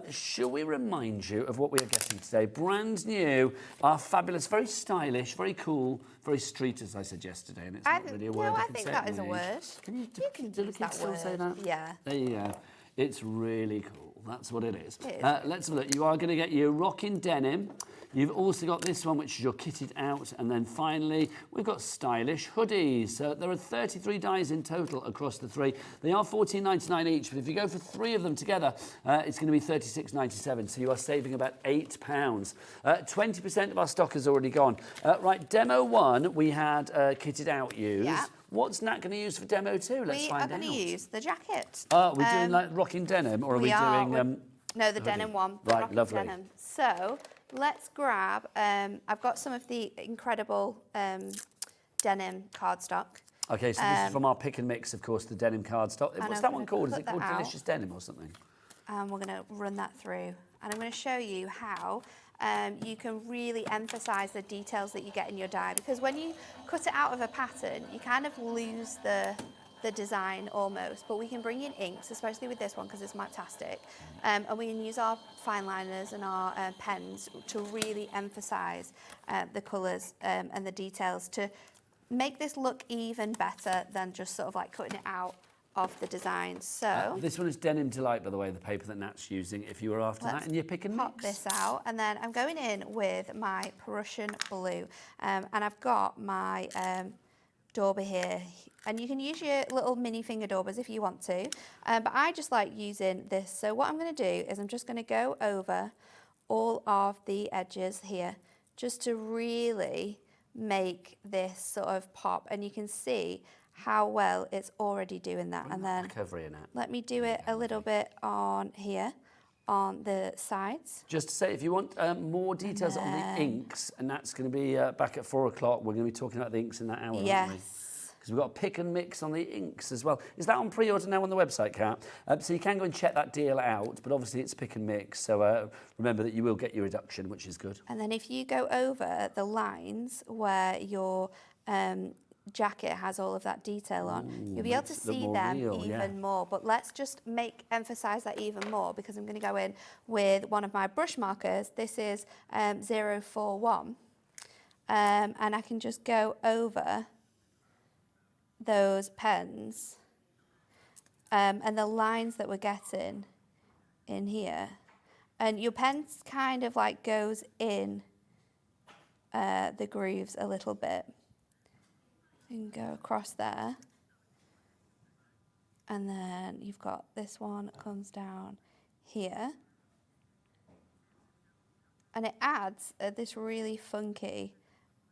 Shall we remind you of what we are getting today? Brand new, are fabulous, very stylish, very cool, very street, as I said yesterday, and it's not really a word. No, I can think say that at is a my age. word. Can you, You can do the use kids that still say word. that? Yeah. There you go. It's really cool. That's what it is. It is. Let's have a look. You are going to get your rocking denim. You've also got this one, which is your kitted out. And then finally, we've got stylish hoodies. There are 33 dyes in total across the three. They are $14.99 each, but if you go for 3 of them together, it's going to be $36.97. So you are saving about £8. 20% of our stock has already gone. Right, demo 1, we had kitted out use. Yeah. What's Nat going to use for demo 2? Let's We find are out. going to use the jacket. We're doing like rocking denim, or are we doing... No, the denim one. the Right, rocket lovely. Denim. So let's grab, I've got some of the incredible denim cardstock. Okay, so this is from our pick and mix, of course, the denim cardstock. What's I'm that one gonna called? Is put it called that out. Delicious Denim or something? And we're going to run that through. And I'm going to show you how you can really emphasize the details that you get in your die, because when you cut it out of a pattern, you kind of lose the design almost, but we can bring in inks, especially with this one because it's fantastic, and we can use our fine liners and our pens to really emphasize the colors and the details to make this look even better than just sort of like cutting it out of the design. So this one is Denim Delight, by the way, the paper that Nat's using, if you were after that, and you pick and pop mix. this out, and then I'm going in with my Prussian blue, and I've got my dauber here, and you can use your little mini finger daubers if you want to, but I just like using this. So what I'm going to do is I'm just going to go over all of the edges here just to really make this sort of pop, and you can see how well it's already doing that. And then let me do it a little bit on here on the sides. Just to say, if you want more details on the inks, and that's going to be back at 4 o'clock, we're going to be talking about the inks in that hour, aren't we? Yes. Because we've got a pick and mix on the inks as well. Is that on pre-order now on the website, Kat? So you can go and check that deal out, but obviously it's pick and mix, so remember that you will get your reduction, which is good. And then if you go over the lines where your jacket has all of that detail on, you'll be able to see them even more. But let's just emphasize that even more, because I'm going to go in with one of my brush markers. This is 041, and I can just go over those pens and the lines that we're getting in here, and your pen kind of like goes in the grooves a little bit. You can go across there, and then you've got this one that comes down here, and it adds this really funky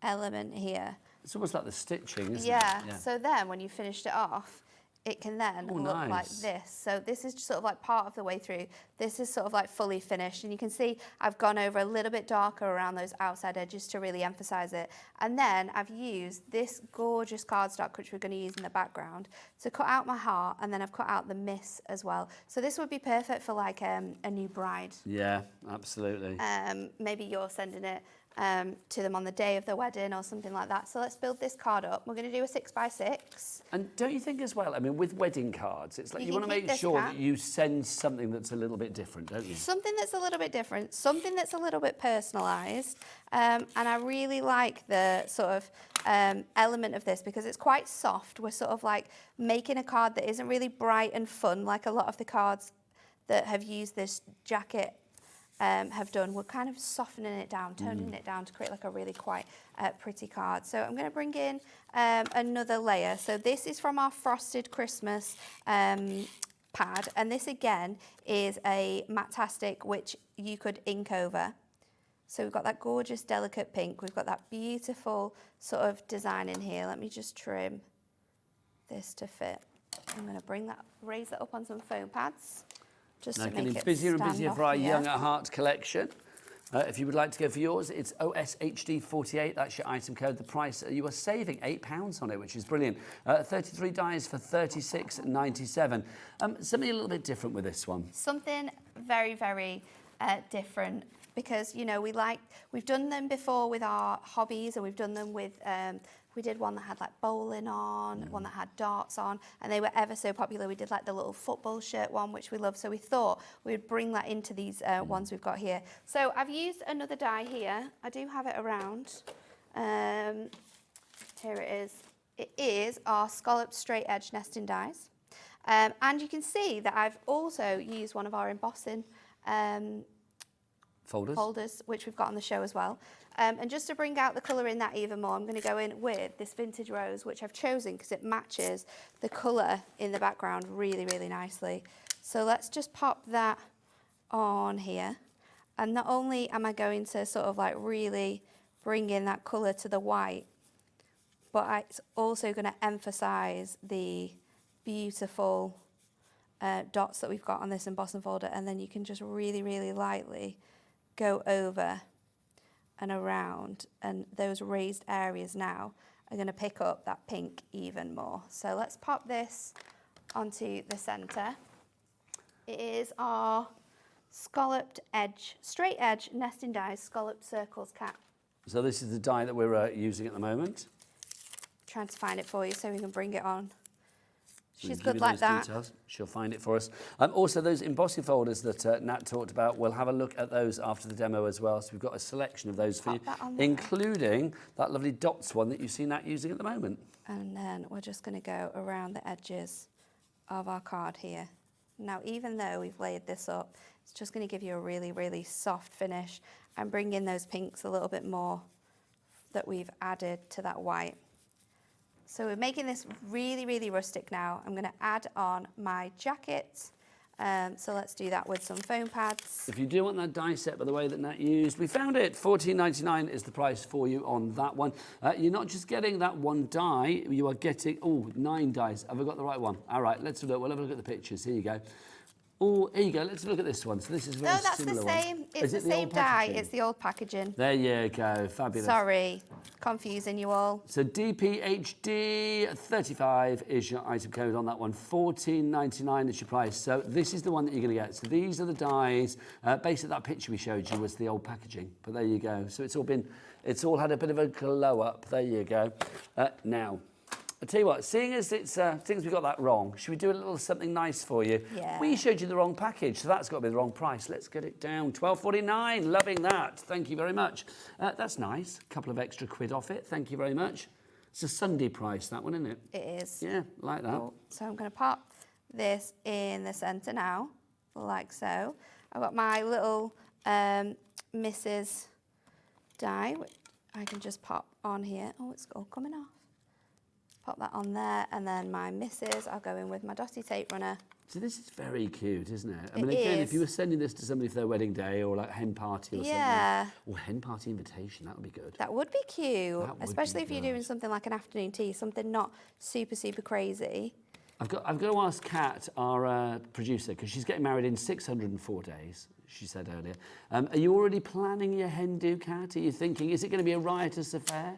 element here. It's almost like the stitching, isn't it? Yeah, so then when you finished it off, it can then look like this. So this is sort of like part of the way through. This is sort of like fully finished, and you can see I've gone over a little bit darker around those outside edges to really emphasize it. And then I've used this gorgeous cardstock, which we're going to use in the background, to cut out my heart, and then I've cut out the miss as well. So this would be perfect for like a new bride. Yeah, absolutely. Maybe you're sending it to them on the day of the wedding or something like that. So let's build this card up. We're going to do a 6x6. And don't you think as well, I mean, with wedding cards, it's like you want to make sure that you send something that's a little bit different, don't you? Something that's a little bit different, something that's a little bit personalised. And I really like the sort of element of this, because it's quite soft. We're sort of like making a card that isn't really bright and fun like a lot of the cards that have used this jacket have done. We're kind of softening it down, toning it down to create like a really quite pretty card. So I'm going to bring in another layer. So this is from our Frosted Christmas pad, and this again is a Matastic, which you could ink over. So we've got that gorgeous delicate pink, we've got that beautiful sort of design in here. Let me just trim this to fit. I'm going to raise that up on some foam pads, just Now to make getting it busier and stand busier off for our here. Young at Heart collection. If you would like to go for yours, it's OSHD48. That's your item code. The price, you are saving £8 on it, which is brilliant. 33 dies for £36.97. Something a little bit different with this one. Something very, very different, because, you know, we've done them before with our hobbies, and we've done them with, we did one that had like bowling on, one that had darts on, and they were ever so popular. We did like the little football shirt one, which we love. So we thought we would bring that into these ones we've got here. So I've used another die here. I do have it around. Here it is. It is our scalloped straight edge nesting dies. And you can see that I've also used one of our embossing folders, which we've got on the show as well. And just to bring out the colour in that even more, I'm going to go in with this vintage rose, which I've chosen because it matches the colour in the background really, really nicely. So let's just pop that on here. And not only am I going to sort of like really bring in that colour to the white, but it's also going to emphasise the beautiful dots that we've got on this embossing folder. And then you can just really, really lightly go over and around, and those raised areas now are going to pick up that pink even more. So let's pop this onto the centre. It is our scalloped edge, straight edge nesting dies, scalloped circles cat. So this is the die that we're using at the moment. Trying to find it for you so we can bring it on. We'll She's give good you like those that. details. She'll find it for us. Also, those embossing folders that Nat talked about, we'll have a look at those after the demo as well. So we've got a selection of those for you, Pop that on there. including that lovely dots one that you see Nat using at the moment. And then we're just going to go around the edges of our card here. Now, even though we've laid this up, it's just going to give you a really, really soft finish and bring in those pinks a little bit more that we've added to that white. So we're making this really, really rustic now. I'm going to add on my jacket. So let's do that with some foam pads. If you do want that die set, by the way, that Nat used, we found it. $14.99 is the price for you on that one. You're not just getting that one die, you are getting, 9 dies. Have I got the right one? All right, let's have a look. We'll have a look at the pictures. Here you go. Oh, here you go. Let's look at this one. So this is a very No, that's similar the one. same. Is It's it the same old die. packaging? It's the old packaging. There you go. Fabulous. Sorry, confusing you all. So DPHD 35 is your item code on that one. $14.99 is your price. So this is the one that you're going to get. So these are the dies. Basically, that picture we showed you was the old packaging. But there you go. So it's all had a bit of a glow up. There you go. Now, I tell you what, seeing as we got that wrong, should we do a little something nice for you? Yeah. We showed you the wrong package, so that's got to be the wrong price. Let's get it down. $12.49. Loving that. Thank you very much. That's nice. A couple of extra quid off it. Thank you very much. It's a Sunday price, that one, isn't it? It is. Yeah, like that. Cool. So I'm going to pop this in the centre now, like so. I've got my little Mrs. die, which I can just pop on here. Oh, it's all coming off. Pop that on there, and then my misses, I'll go in with my dotty tape runner. So this is very cute, isn't it? I It mean, again, is. if you were sending this to somebody for their wedding day or like hen party or Yeah. something. Or hen party invitation, that would be good. That would be cute, That would especially be if you're good. doing something like an afternoon tea, something not super, super crazy. I've got to ask Kat, our producer, because she's getting married in 604 days, she said earlier. Are you already planning your hen do, Kat? Are you thinking, is it going to be a riotous affair?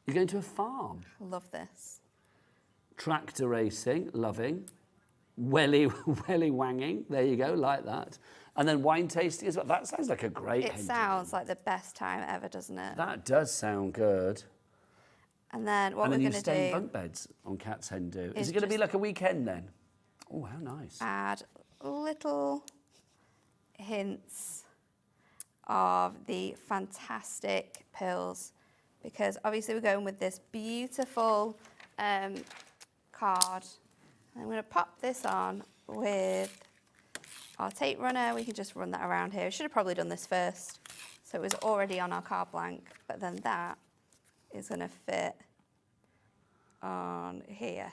You're going to a farm. Love this. Tractor racing, loving. Welly wanging, there you go, like that. And then wine tasting as well. That sounds like a great It hen do. sounds like the best time ever, doesn't it? That does sound good. And then what And we're then you going stay to in do bunk beds on Cat's hen do. Is is it going to be just- like a weekend then? Oh, how nice. add little hints of the fantastic pearls, because obviously we're going with this beautiful card. I'm going to pop this on with our tape runner. We can just run that around here. I should have probably done this first, so it was already on our card blank, but then that is going to fit on here.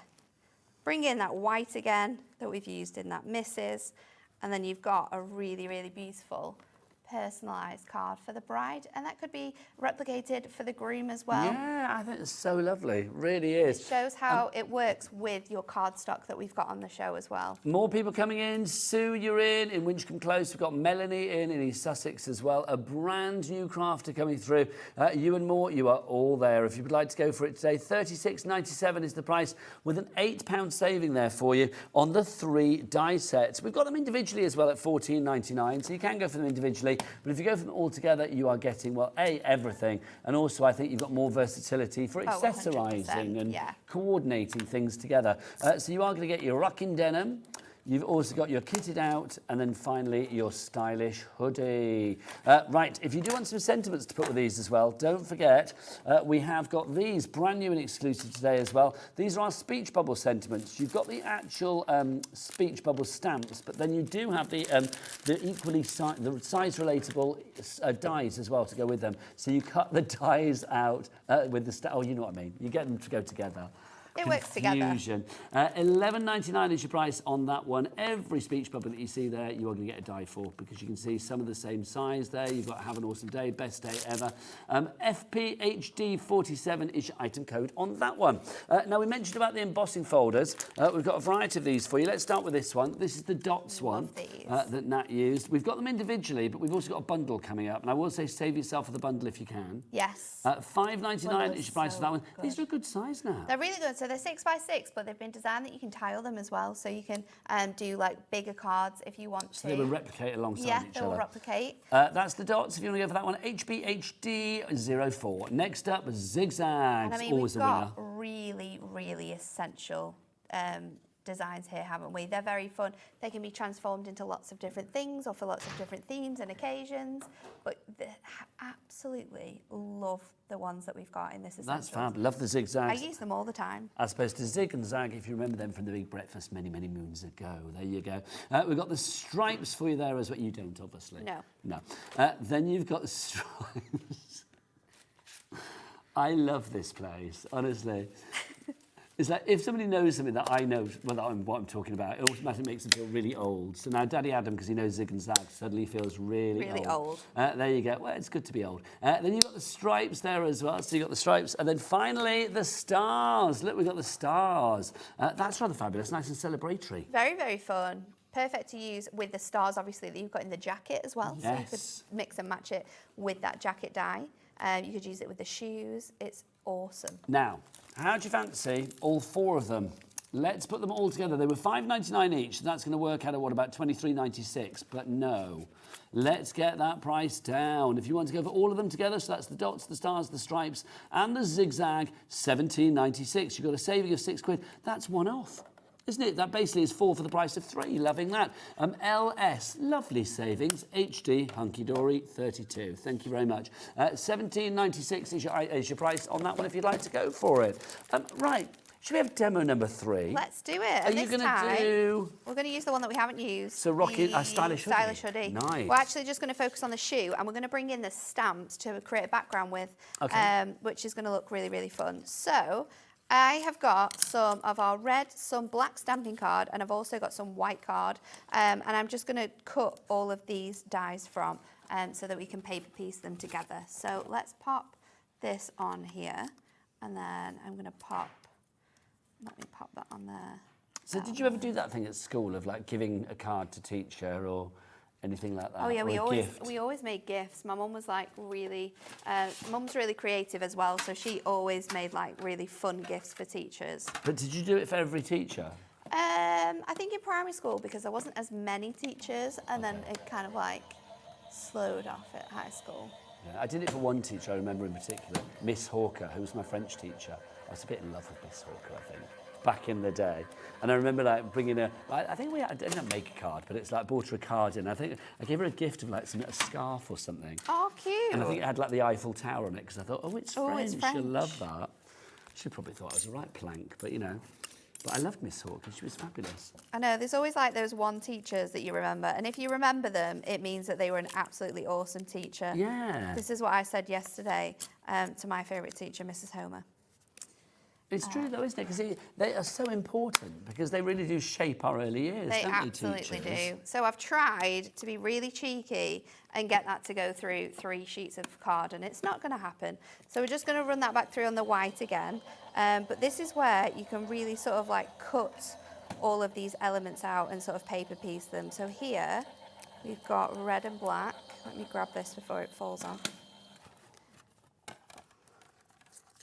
Bring in that white again that we've used in that misses, and then you've got a really, really beautiful personalised card for the bride, and that could be replicated for the groom as well. Yeah, Yeah, I think it's so lovely. Really is. It shows how it works with your cardstock that we've got on the show as well. More people coming in. Sue, you're in Winchcombe Close. We've got Melanie in East Sussex as well. A brand new crafter coming through. You and more, you are all there. If you would like to go for it today, £36.97 is the price, with an £8 saving there for you on the 3 die sets. We've got them individually as well at £14.99, so you can go for them individually. But if you go for them all together, you are getting, well, A, everything, and also I think you've got more versatility for accessorising and coordinating things together. So you are going to get your rocking denim. You've also got your kitted out, and then finally your stylish hoodie. Right, if you do want some sentiments to put with these as well, don't forget we have got these brand new and exclusive today as well. These are our speech bubble sentiments. You've got the actual speech bubble stamps, but then you do have the equally the size relatable dies as well to go with them. So you cut the dies out with the oh, you know what I mean. You get them to go together. It works together. £11.99 is your price on that one. Every speech bubble that you see there, you are going to get a die for, because you can see some of the same size there. You've got Have an Awesome Day, Best Day Ever. FPHD47 is your item code on that one. Now, we mentioned about the embossing folders. We've got a variety of these for you. Let's start with this one. This is the dots one that Nat used. We've got them individually, but we've also got a bundle coming up. And I will say save yourself for the bundle if you can. Yes. £5.99 is your price for that one. Good. These are a good size now. They're really good. So they're 6 by 6, but they've been designed that you can tile them as well. So you can do like bigger cards if you want to. So they will replicate alongside each other. Yeah, they will replicate. That's the dots. If you want to go for that one, HBHD04. Next up, zigzags. And I mean, Always we've a winner. got really, really essential designs here, haven't we? They're very fun. They can be transformed into lots of different things or for lots of different themes and occasions. But absolutely love the ones that we've got in this essential. That's fab. Love the zigzags. I use them all the time. As opposed to zig and zag, if you remember them from the Big Breakfast many, many moons ago. There you go. We've got the stripes for you there as well. You don't, obviously. No. No. Then you've got the stripes. I love this place, honestly. It's like if somebody knows something that I know what I'm talking about, it automatically makes them feel really old. So now Daddy Adam, because he knows zig and zag, suddenly feels really old. There you go. Well, it's good to be old. Then you've got the stripes there as well. So you've got the stripes. And then finally, the stars. Look, we've got the stars. That's rather fabulous. Nice and celebratory. Very, very fun. Perfect to use with the stars, obviously, that you've got in the jacket as well. Yes. So you could mix and match it with that jacket die. You could use it with the shoes. It's awesome. Now, how do you fancy all 4 of them? Let's put them all together. They were £5.99 each, so that's going to work out at, what, about £23.96? But no, let's get that price down. If you want to go for all of them together, so that's the dots, the stars, the stripes, and the zigzag, £17.96. You've got a saving of £6. That's one off. Isn't it? That basically is 4 for the price of 3. Loving that. LS, lovely savings. HD, Hunkydory, 32. Thank you very much. £17.96 is your price on that one if you'd like to go for it. Right. Should we have demo number 3? Let's do it. Are you going to do... We're going to use the one that we haven't used. So rocking a stylish hoodie. Stylish hoodie. Nice. We're actually just going to focus on the shoe, and we're going to bring in the stamps to create a background with, which is going to look really, really fun. So I have got some of our red, some black stamping card, and I've also got some white card. And I'm just going to cut all of these dies from so that we can paper piece them together. So let's pop this on here, and then I'm going to let me pop that on there. So did you ever do that thing at school of like giving a card to teacher or anything like that? Oh yeah, or we gift? always made gifts. My mum was like really, mum's really creative as well, so she always made like really fun gifts for teachers. But did you do it for every teacher? I think in primary school, because there wasn't as many teachers, and then it kind of like slowed off at high school. Yeah, I did it for one teacher I remember in particular, Miss Hawker, who was my French teacher. I was a bit in love with Miss Hawker, I think, back in the day. And I remember like bringing her, I think I didn't make a card, but it's like bought her a card in. I think I gave her a gift of like a scarf or something. Oh, cute. And I think it had like the Eiffel Tower on it, because I thought, oh, it's French, she'll love that. She probably thought I was a right plank, but you know. But I loved Miss Hawker, she was fabulous. I know, there's always like those one teachers that you remember, and if you remember them, it means that they were an absolutely awesome teacher. Yeah. This is what I said yesterday to my favourite teacher, Mrs. Homer. It's true though, isn't it? Because they are so important because they really do shape our early years, They don't absolutely they, teachers? do. So I've tried to be really cheeky and get that to go through 3 sheets of card, and it's not going to happen. So we're just going to run that back through on the white again. But this is where you can really sort of like cut all of these elements out and sort of paper piece them. So here we've got red and black. Let me grab this before it falls off.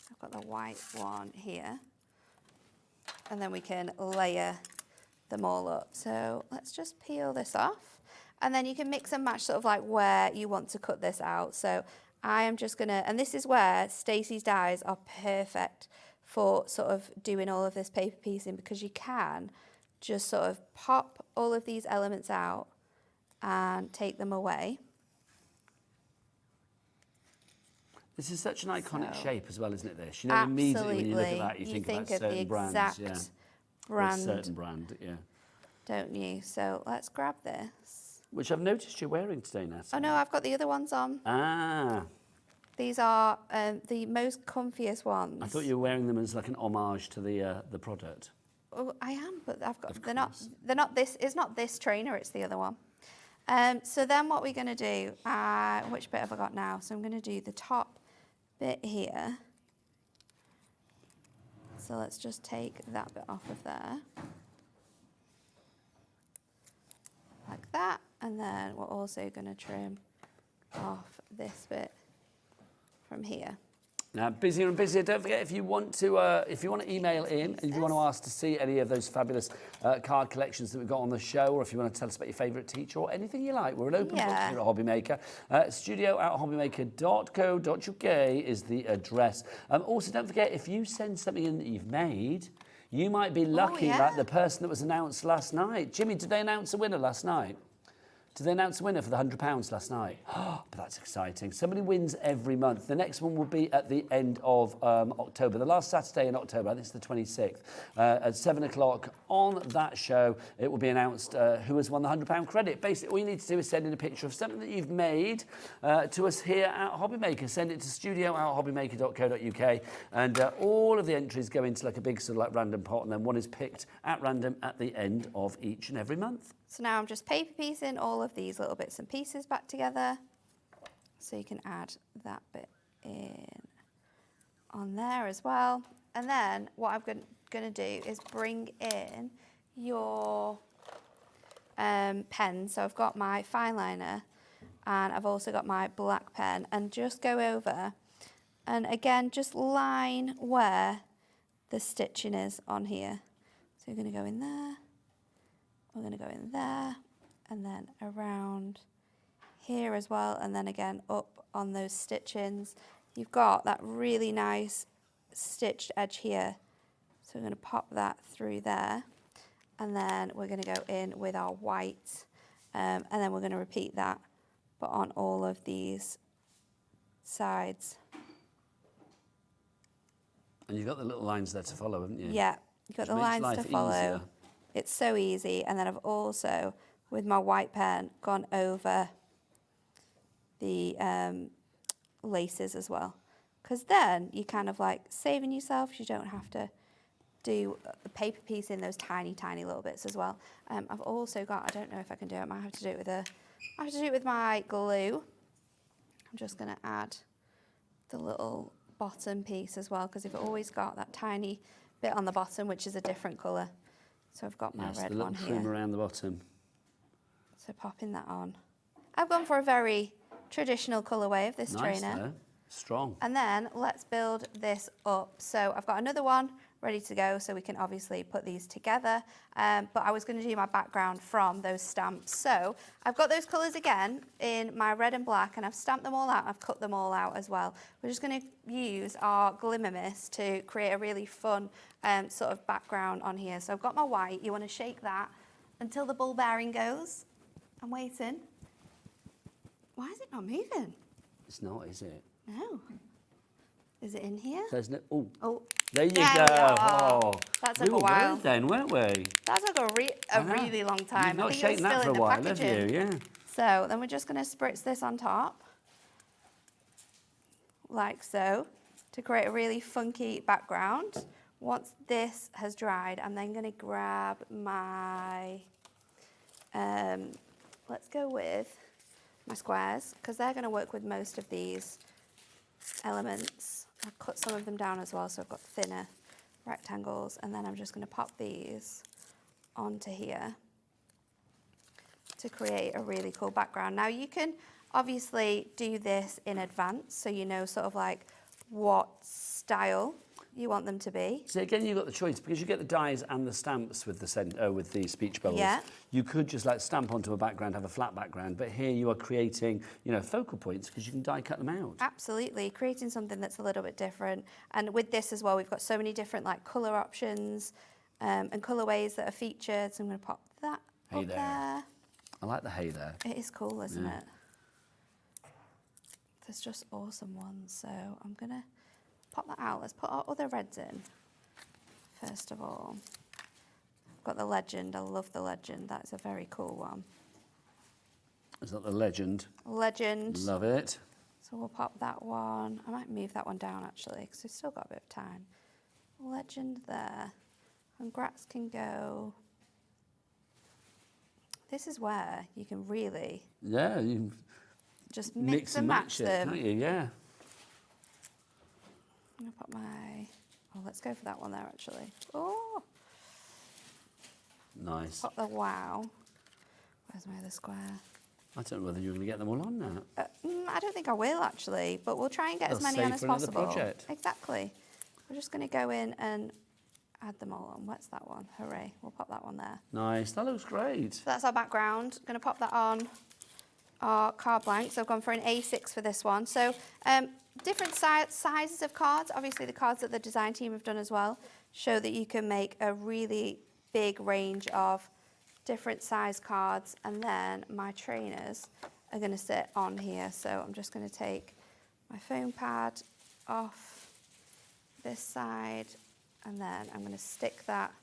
I've got the white one here. And then we can layer them all up. So let's just peel this off. And then you can mix and match sort of like where you want to cut this out. So I am just gonna, and this is where Stacey's dies are perfect for sort of doing all of this paper piecing, because you can just sort of pop all of these elements out and take them away. This is such an iconic So- shape as well, isn't it, this? You know, immediately when you look at that, you think about of the certain brands. exact Yeah. brand, A certain brand, yeah. don't you? So let's grab this. Which I've noticed you're wearing today, Natalie. Oh no, I've got the other ones on. Ah, These are the most comfiest ones. I thought you were wearing them as like an homage to the product. Oh, I am, but I've got. Of They're course. not this. It's not this trainer. It's the other one. So then what we're going to do? Which bit have I got now? So I'm going to do the top bit here. So let's just take that bit off of there, like that, and then we're also going to trim off this bit from here. Now, busier and busier. Don't forget, if you want to email in and if you want to ask to see any of those fabulous card collections that we've got on the show, or if you want to tell us about your favourite teacher or anything you like, we're an open book Yeah. here at Hobbymaker. studio@hobbymaker.co.uk is the address. Also, don't forget, if you send something in that you've made, you might be lucky, yeah. like the person that was announced last night. Jimmy, did they announce a winner last night? Did they announce a winner for the £100 last night? But that's exciting. Somebody wins every month. The next one will be at the end of October. The last Saturday in October, I think it's the 26th, at 7 o'clock on that show, it will be announced who has won the £100 credit. Basically, all you need to do is send in a picture of something that you've made to us here at Hobbymaker. Send it to studio@hobbymaker.co.uk, and all of the entries go into like a big sort of like random pot, and then one is picked at random at the end of each and every month. So now I'm just paper piecing all of these little bits and pieces back together. So you can add that bit in on there as well. And then what I'm going to do is bring in your pen. So I've got my fine liner and I've also got my black pen, and just go over and again just line where the stitching is on here. So you're going to go in there. We're going to go in there and then around here as well, and then again up on those stitchings. You've got that really nice stitched edge here, so we're going to pop that through there, and then we're going to go in with our white, and then we're going to repeat that but on all of these sides. And you've got the little lines there to follow, haven't you? Yeah, you've got Which the makes lines to life follow. easier. It's so easy. And then I've also, with my white pen, gone over the laces as well. Because then you kind of like saving yourself. You don't have to do the paper piece in those tiny, tiny little bits as well. I've also got, I don't know if I can do it. I might have to do it with my glue. I'm just going to add the little bottom piece as well, because I've always got that tiny bit on the bottom, which is a different colour. So I've got my Yes, red the little one trim here. around the bottom. So popping that on. I've gone for a very traditional colourway of this Nice, trainer. though. Strong. And then let's build this up. So I've got another one ready to go, so we can obviously put these together. But I was going to do my background from those stamps. So I've got those colours again in my red and black, and I've stamped them all out. I've cut them all out as well. We're just going to use our Glimmer Mist to create a really fun sort of background on here. So I've got my white. You want to shake that until the ball bearing goes. I'm waiting. Why is it not moving? It's not, is it? No. Is it in here? There's no. Oh, Oh, there you there go. we are. Oh, That took we a were while. worried then, weren't we? that took a Uh-huh. really long time. You've not I think shaken it was that still for in a the while, packaging. have you? Yeah. So then we're just going to spritz this on top, like so, to create a really funky background. once this has dried, I'm then going to grab my, let's go with my squares, because they're going to work with most of these elements. I'll cut some of them down as well, so I've got thinner rectangles, and then I'm just going to pop these onto here to create a really cool background. Now you can obviously do this in advance, so you know sort of like what style you want them to be. So again, you've got the choice, because you get the dies and the stamps with the speech bubbles. Yeah. You could just like stamp onto a background, have a flat background, but here you are creating, you know, focal points, because you can die cut them out. Absolutely, creating something that's a little bit different. And with this as well, we've got so many different like colour options and colourways that are featured. So I'm going to pop that Hey up there. there. I like the hay there. It is cool, isn't Yeah. it? There's just awesome ones. So I'm going to pop that out. Let's put our other reds in. First of all, I've got the legend. I love the legend. That's a very cool one. Is that the legend? Legend. Love it. So we'll pop that one. I might move that one down actually, because we've still got a bit of time. Legend there. Congrats can go. This is where you can really Yeah, you just mix and match it, them. can't you? Yeah. I'm going to put my... Oh, let's go for that one there, actually. Oh! Nice. Pop the wow. Where's my other square? I don't know whether you're going to get them all on now. I don't think I will, actually, but we'll try and get as They'll many save on as for another possible. project. Exactly. We're just going to go in and add them all on. Where's that one? Hooray. We'll pop that one there. Nice. That looks great. So that's our background. Going to pop that on our card blank. So I've gone for an A6 for this one. So different sizes of cards. Obviously the cards that the design team have done as well show that you can make a really big range of different size cards. And then my trainers are going to sit on here. So I'm just going to take my foam pad off this side, and then I'm going to stick that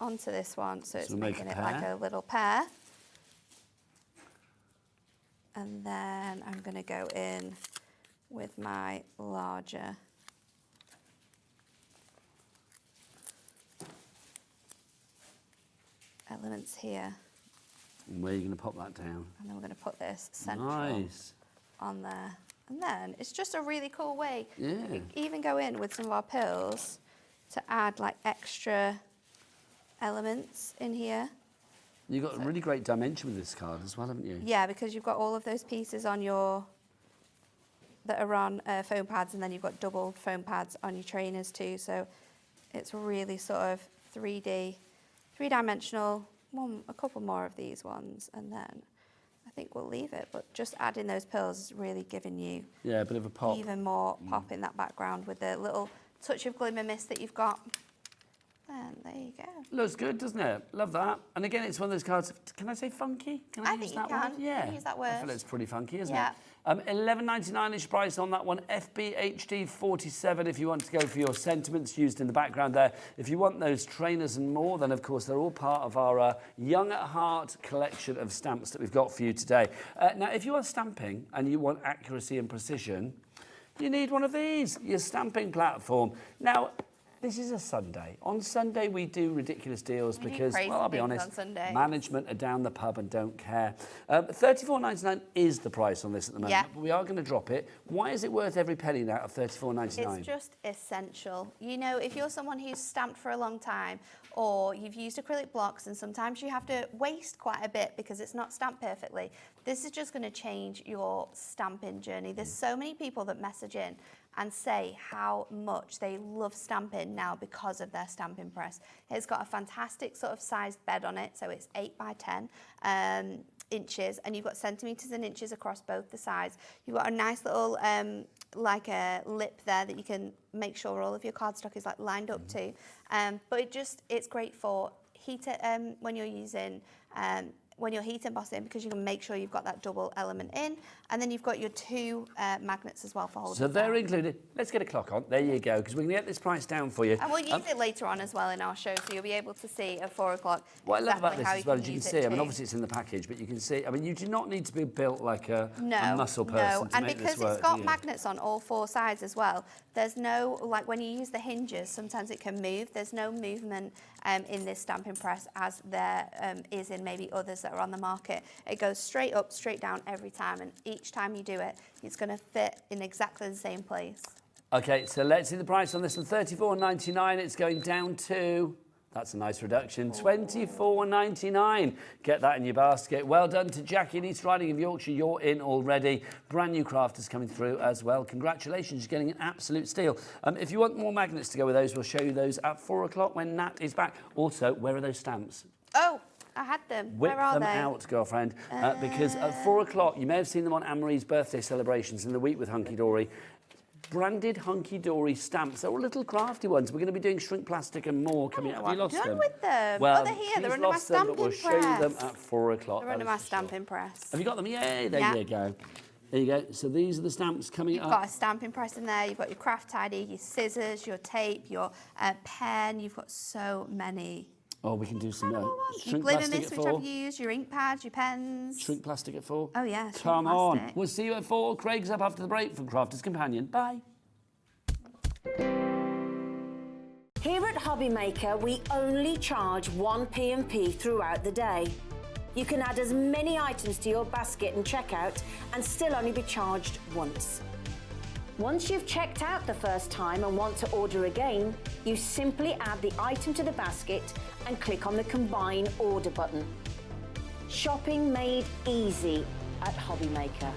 onto this one, so it's we'll make making a it like pair. a little pair. And then I'm going to go in with my larger elements here. And where are you going to pop that down? And then we're going to put this central Nice. on there. And then it's just a really cool way. Yeah. You can even go in with some of our pills to add like extra elements in here. You've got a really great dimension with this card as well, haven't you? Yeah, because you've got all of those pieces on your that are on foam pads, and then you've got double foam pads on your trainers too. So it's really sort of 3D, three-dimensional. A couple more of these ones, and then I think we'll leave it. But just adding those pills is really giving you Yeah, a bit of a pop. even more pop in that background with the little touch of glimmer mist that you've got. And there you go. Looks good, doesn't it? Love that. And again, it's one of those cards. Can I say funky? Can I, I use think you that can. word? You Yeah. can use that I word. feel it's pretty funky, isn't Yeah. it? $11.99-ish price on that one. FBHD 47 if you want to go for your sentiments used in the background there. If you want those trainers and more, then of course they're all part of our Young at Heart collection of stamps that we've got for you today. Now, if you are stamping and you want accuracy and precision, you need one of these, your stamping platform. Now, this is a Sunday. On Sunday, we do ridiculous deals We do because, crazy well, I'll be things honest, on Sunday. management are down the pub and don't care. $34.99 is the price on this at the moment, Yeah. but we are going to drop it. Why is it worth every penny now of $34.99? It's just essential. You know, if you're someone who's stamped for a long time, or you've used acrylic blocks and sometimes you have to waste quite a bit because it's not stamped perfectly, this is just going to change your stamping journey. There's so many people that message in and say how much they love stamping now because of their stamping press. It's got a fantastic sort of sized bed on it, so it's 8 by 10 inches, and you've got centimetres and inches across both the sides. You've got a nice little like a lip there that you can make sure all of your cardstock is like lined up to. But it's great for heat when you're using when you're heat embossing, because you can make sure you've got that double element in, and then you've got your 2 magnets as well for holding. So they're included. Let's get a clock on. There you go, because we can get this price down for you. And we'll use it later on as well in our show, so you'll be able to see at 4 o'clock. What I love about this how as well, as you can use see, it I mean, too. obviously it's in the package, but you can see, I mean, you do not need to be built like a muscle person No, to and make because this work, it's got do you? magnets on all 4 sides as well, there's no, like when you use the hinges, sometimes it can move. There's no movement in this stamping press as there is in maybe others that are on the market. It goes straight up, straight down every time, and each time you do it, it's going to fit in exactly the same place. Okay, so let's see the price on this one. $34.99. It's going down to, that's a nice reduction, $24.99. Get that in your basket. Well done to Jackie in East Riding of Yorkshire. You're in already. Brand new crafters coming through as well. Congratulations, you're getting an absolute steal. If you want more magnets to go with those, we'll show you those at 4 o'clock when Nat is back. Also, where are those stamps? Oh, I had them. Whip Where are them they? out, girlfriend, because at 4 o'clock, you may have seen them on Anne-Marie's birthday celebrations in the week with Hunkydory. Branded Hunkydory stamps. They're all little crafty ones. We're going to be doing shrink plastic and more coming up. Have you lost done them? with them. Well, Oh, they're here. she's They're under my lost them, but stamping we'll show you them press. at 4 o'clock. They're under that my is for sure. stamping press. Have you got them? Yay, there Yeah. you go. There you go. So these are the stamps coming You've up. got a stamping press in there, you've got your craft tidy, your scissors, your tape, your pen, you've got so many. Oh, we can do some Your shrink glitter plastic mist, at which 4. I've used, your ink pads, your pens. Shrink plastic at 4. Oh, yeah, shrink Come on. plastic. We'll see you at 4. Craig's up after the break from Crafter's Companion. Bye. Here at Hobbymaker, we only charge 1 P&P throughout the day. You can add as many items to your basket and checkout and still only be charged once. Once you've checked out the first time and want to order again, you simply add the item to the basket and click on the Combine Order button. Shopping made easy at Hobbymaker.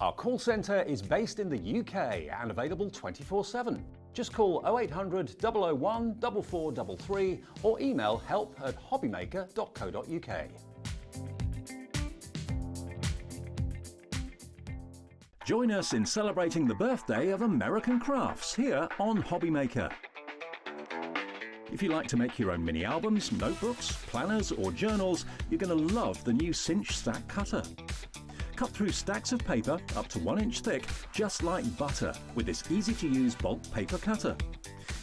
Our call centre is based in the UK and available 24/7. Just call 0800 001 4433 or email help@hobbymaker.co.uk. Join us in celebrating the birthday of American crafts here on Hobbymaker. If you like to make your own mini albums, notebooks, planners or journals, you're going to love the new Cinch Stack Cutter. Cut through stacks of paper up to 1 inch thick, just like butter, with this easy-to-use bulk paper cutter.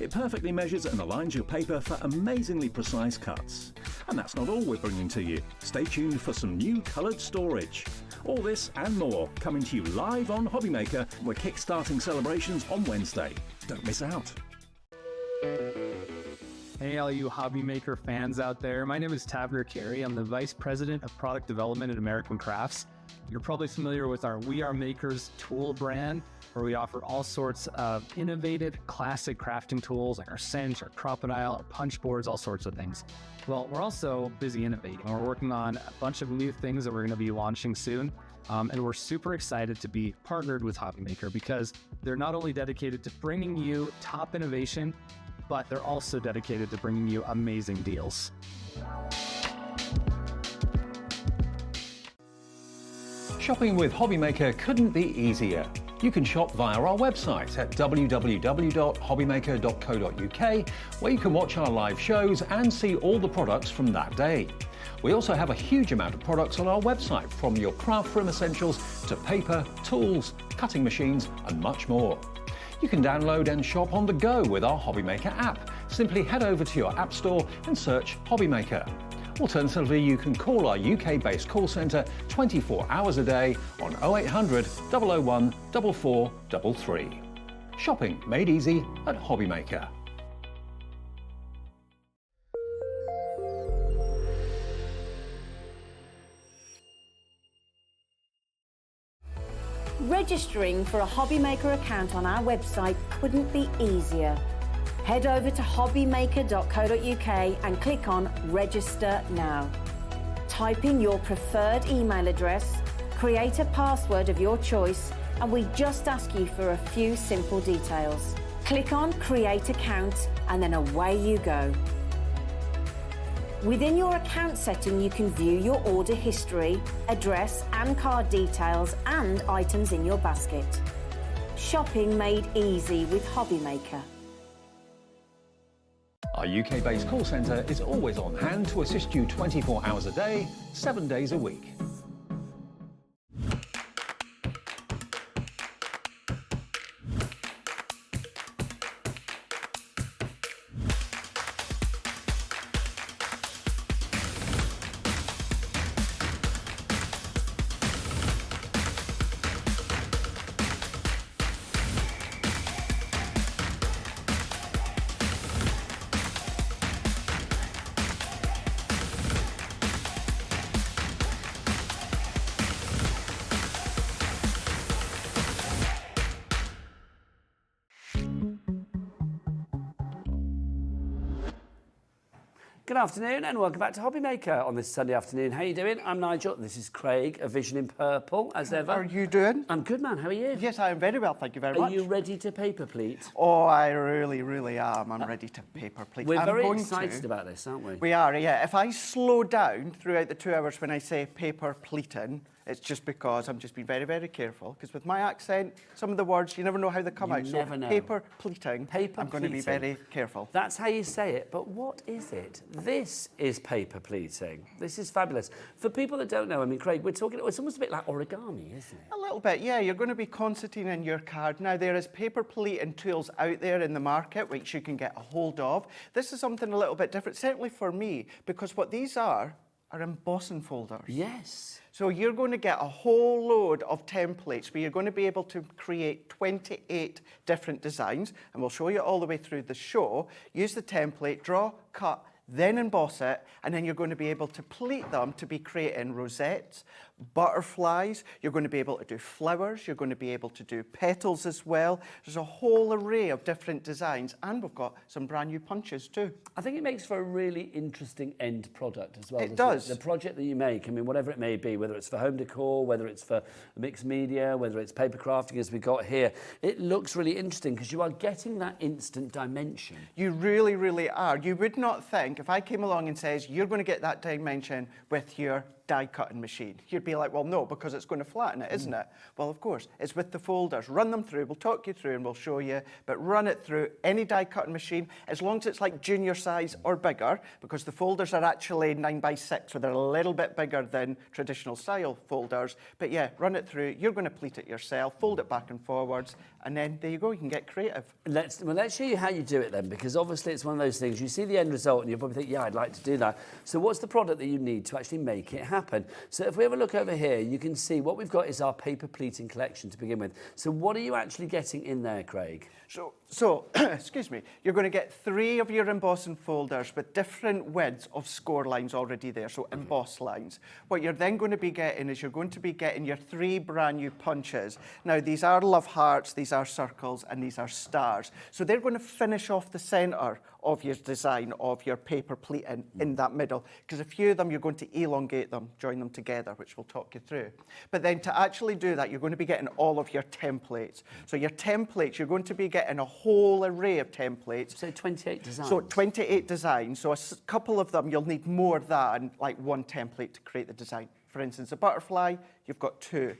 It perfectly measures and aligns your paper for amazingly precise cuts. And that's not all we're bringing to you. Stay tuned for some new coloured storage. All this and more coming to you live on Hobbymaker. We're kick-starting celebrations on Wednesday. Don't miss out. Hey, all you Hobbymaker fans out there. My name is Tavner Carey. I'm the Vice President of Product Development at American Crafts. You're probably familiar with our We Are Makers tool brand, where we offer all sorts of innovative, classic crafting tools like our cinch, our crocodile, our punch boards, all sorts of things. Well, we're also busy innovating. We're working on a bunch of new things that we're going to be launching soon. And we're super excited to be partnered with Hobbymaker because they're not only dedicated to bringing you top innovation, but they're also dedicated to bringing you amazing deals. Shopping with Hobbymaker couldn't be easier. You can shop via our website at www.hobbymaker.co.uk, where you can watch our live shows and see all the products from that day. We also have a huge amount of products on our website, from your craft room essentials to paper, tools, cutting machines and much more. You can download and shop on the go with our Hobbymaker app. Simply head over to your app store and search Hobbymaker. Alternatively, you can call our UK-based call centre 24 hours a day on 0800 001 4433. Shopping made easy at Hobbymaker. Registering for a Hobbymaker account on our website couldn't be easier. Head over to hobbymaker.co.uk and click on Register Now. Type in your preferred email address, create a password of your choice, and we just ask you for a few simple details. Click on Create Account and then away you go. Within your account setting, you can view your order history, address and card details, and items in your basket. Shopping made easy with Hobbymaker. Our UK-based call centre is always on hand to assist you 24 hours a day, 7 days a week. Good afternoon and welcome back to Hobbymaker on this Sunday afternoon. How are you doing? I'm Nigel. This is Craig, a vision in purple, as ever. How are you doing? I'm good, man. How are you? Yes, I am very well, thank you very much. Are you ready to paper pleat? Oh, I really, really am. I'm ready to paper pleat. We're I'm very going excited to. about this, aren't we? We are, yeah. If I slow down throughout the 2 hours when I say paper pleating, it's just because I'm just being very, very careful. Because with my accent, some of the words, you never know how they come out. never know. Paper pleating, Paper I'm going to be pleating. very careful. That's how you say it, but what is it? This is paper pleating. This is fabulous. For people that don't know, I mean, Craig, we're talking, it's almost a bit like origami, isn't it? A little bit, yeah. You're going to be concertinaing your card. Now, there is paper pleating tools out there in the market which you can get a hold of. This is something a little bit different, certainly for me, because what these are embossing folders. Yes. So you're going to get a whole load of templates where you're going to be able to create 28 different designs, and we'll show you all the way through the show. Use the template, draw, cut, then emboss it, and then you're going to be able to pleat them to be creating rosettes, butterflies, you're going to be able to do flowers, you're going to be able to do petals as well. There's a whole array of different designs, and we've got some brand new punches too. I think it makes for a really interesting end product as well. It does. The project that you make, I mean, whatever it may be, whether it's for home decor, whether it's for mixed media, whether it's paper crafting as we got here, it looks really interesting because you are getting that instant dimension. You really, really are. You would not think, if I came along and says, you're going to get that dimension with your die cutting machine, you'd be like, well, no, because it's going to flatten it, isn't it? Well, of course, it's with the folders. Run them through, we'll talk you through and we'll show you, but run it through any die cutting machine, as long as it's like junior size or bigger, because the folders are actually 9x6, so they're a little bit bigger than traditional style folders. But yeah, run it through, you're going to pleat it yourself, fold it back and forwards, and then there you go, you can get creative. Let's show you how you do it then, because obviously it's one of those things, you see the end result and you probably think, yeah, I'd like to do that. So what's the product that you need to actually make it happen? So if we have a look over here, you can see what we've got is our paper pleating collection to begin with. So what are you actually getting in there, Craig? So excuse me, you're going to get 3 of your embossing folders with different widths of score lines already there, so emboss lines. What you're then going to be getting is you're going to be getting your 3 brand new punches. Now, these are love hearts, these are circles, and these are stars. So they're going to finish off the centre of your design of your paper pleating in that middle, because a few of them you're going to elongate them, join them together, which we'll talk you through. But then to actually do that, you're going to be getting all of your templates. So your templates, you're going to be getting a whole array of templates. So 28 designs. So 28 designs. So a couple of them, you'll need more than like 1 template to create the design. For instance, a butterfly, you've got 2.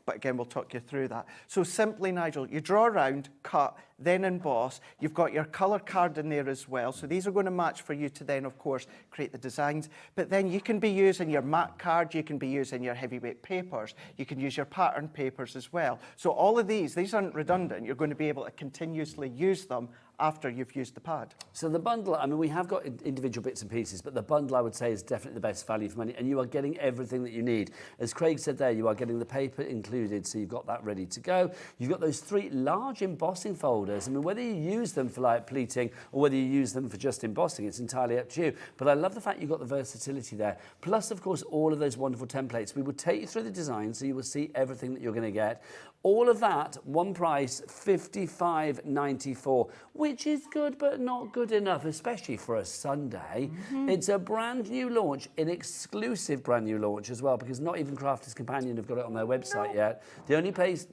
But again, we'll talk you through that. So simply, Nigel, you draw around, cut, then emboss. You've got your colour card in there as well. So these are going to match for you to then, of course, create the designs. But then you can be using your matte card, you can be using your heavyweight papers, you can use your pattern papers as well. So all of these aren't redundant. You're going to be able to continuously use them after you've used the pad. So the bundle, I mean, we have got individual bits and pieces, but the bundle, I would say, is definitely the best value for money, and you are getting everything that you need. As Craig said there, you are getting the paper included, so you've got that ready to go. You've got those 3 large embossing folders. I mean, whether you use them for like pleating or whether you use them for just embossing, it's entirely up to you. But I love the fact you've got the versatility there. Plus, of course, all of those wonderful templates. We will take you through the design, so you will see everything that you're going to get. All of that, one price, $55.94, which is good but not good enough, especially for a Sunday. It's a brand new launch, an exclusive brand new launch as well, because not even Crafter's Companion have got it on their website yet. The only place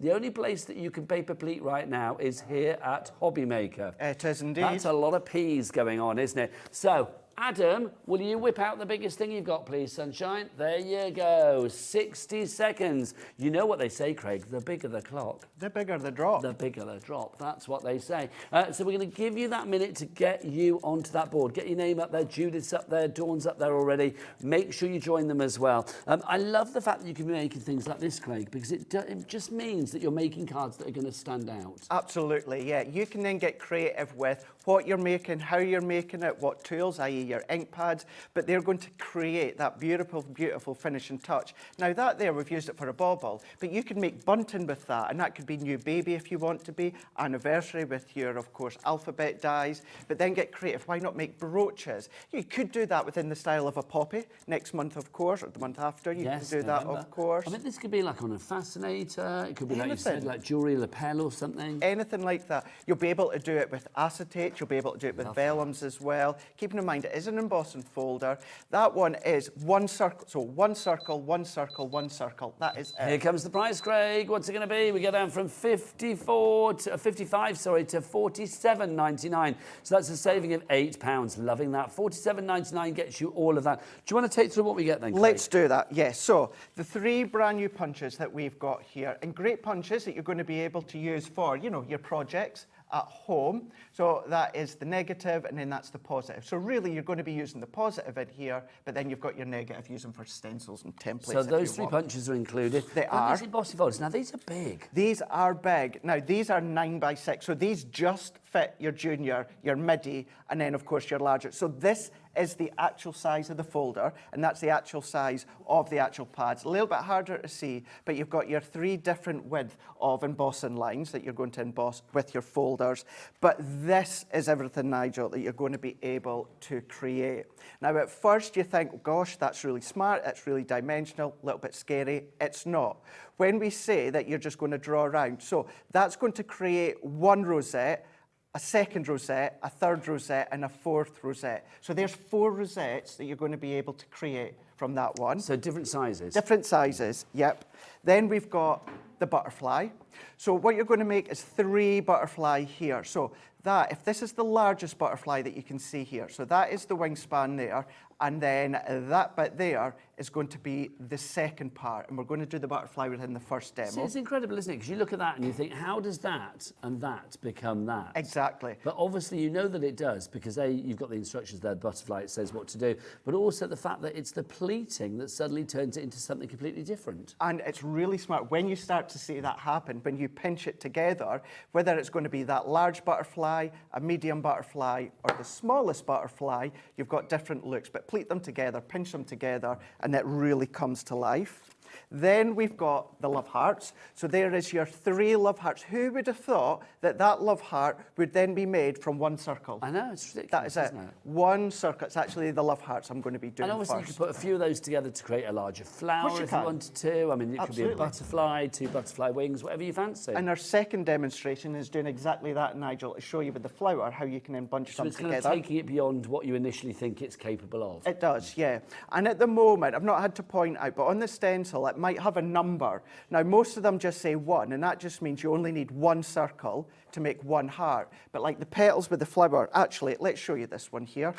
that you can paper pleat right now is here at Hobbymaker. It is indeed. That's a lot of P's going on, isn't it? So Adam, will you whip out the biggest thing you've got, please, Sunshine? There you go. 60 seconds. You know what they say, Craig, the bigger the clock, The bigger the drop. the bigger the drop. That's what they say. So we're going to give you that minute to get you onto that board. Get your name up there. Judith's up there. Dawn's up there already. Make sure you join them as well. I love the fact that you can be making things like this, Craig, because it just means that you're making cards that are going to stand out. Absolutely, yeah. You can then get creative with what you're making, how you're making it, what tools, i.e. your ink pads, but they're going to create that beautiful, beautiful finishing touch. Now that there, we've used it for a bauble, but you can make bunting with that, and that could be new baby if you want to be, anniversary with your, of course, alphabet dies, but then get creative. Why not make brooches? You could do that within the style of a poppy. Next month, of course, or the month after, you can do that, of course. I mean, this could be like on a fascinator. It could be, like you said, like jewellery lapel or something. Anything like that. You'll be able to do it with acetate. You'll be able to do it with vellums as well. Keeping in mind, it is an embossing folder. That one is one circle. So one circle, one circle, one circle. That is it. Here comes the price, Craig. What's it going to be? We get down from 55, to 47.99. So that's a saving of £8. Loving that. 47.99 gets you all of that. Do you want to take through what we get then, Craig? Let's do that, yes. So the 3 brand new punches that we've got here, and great punches that you're going to be able to use for, you know, your projects at home. So that is the negative, and then that's the positive. So really, you're going to be using the positive in here, but then you've got your negative using for stencils and templates. So those 3 punches are included. They are. These embossing folders. Now, these are big. These are big. Now, these are 9 by 6. So these just fit your junior, your midi, and then, of course, your larger. So this is the actual size of the folder, and that's the actual size of the actual pads. A little bit harder to see, but you've got your 3 different width of embossing lines that you're going to emboss with your folders. But this is everything, Nigel, that you're going to be able to create. Now, at first you think, gosh, that's really smart, it's really dimensional, a little bit scary. It's not. When we say that you're just going to draw around, so that's going to create 1 rosette, a second rosette, a third rosette, and a 4th rosette. So there's 4 rosettes that you're going to be able to create from that one. So different sizes. Different sizes, yep. Then we've got the butterfly. So what you're going to make is 3 butterfly here. So that, if this is the largest butterfly that you can see here, so that is the wingspan there, and then that bit there is going to be the second part, and we're going to do the butterfly within the first demo. See, it's incredible, isn't it? Because you look at that and you think, how does that and that become that? Exactly. But obviously you know that it does, because A, you've got the instructions there, the butterfly, it says what to do, but also the fact that it's the pleating that suddenly turns it into something completely different. And it's really smart when you start to see that happen, when you pinch it together, whether it's going to be that large butterfly, a medium butterfly, or the smallest butterfly, you've got different looks. But pleat them together, pinch them together, and it really comes to life. Then we've got the love hearts. So there is your 3 love hearts. Who would have thought that that love heart would then be made from 1 circle? I know, it's ridiculous, That is it. isn't it? 1 circle. It's actually the love hearts I'm going to be doing And obviously first. you could put a few of those together to create a larger flower you if you can. wanted to. I mean, it could be a Absolutely. butterfly, 2 butterfly wings, whatever you fancy. And our second demonstration is doing exactly that, Nigel, to show you with the flower how you can then bunch so them it's kind together. of taking it beyond what you initially think it's capable of. It does, yeah. And at the moment, I've not had to point out, but on the stencil, it might have a number. Now, most of them just say 1, and that just means you only need 1 circle to make 1 heart. But like the petals with the flower, actually, let's show you this one here.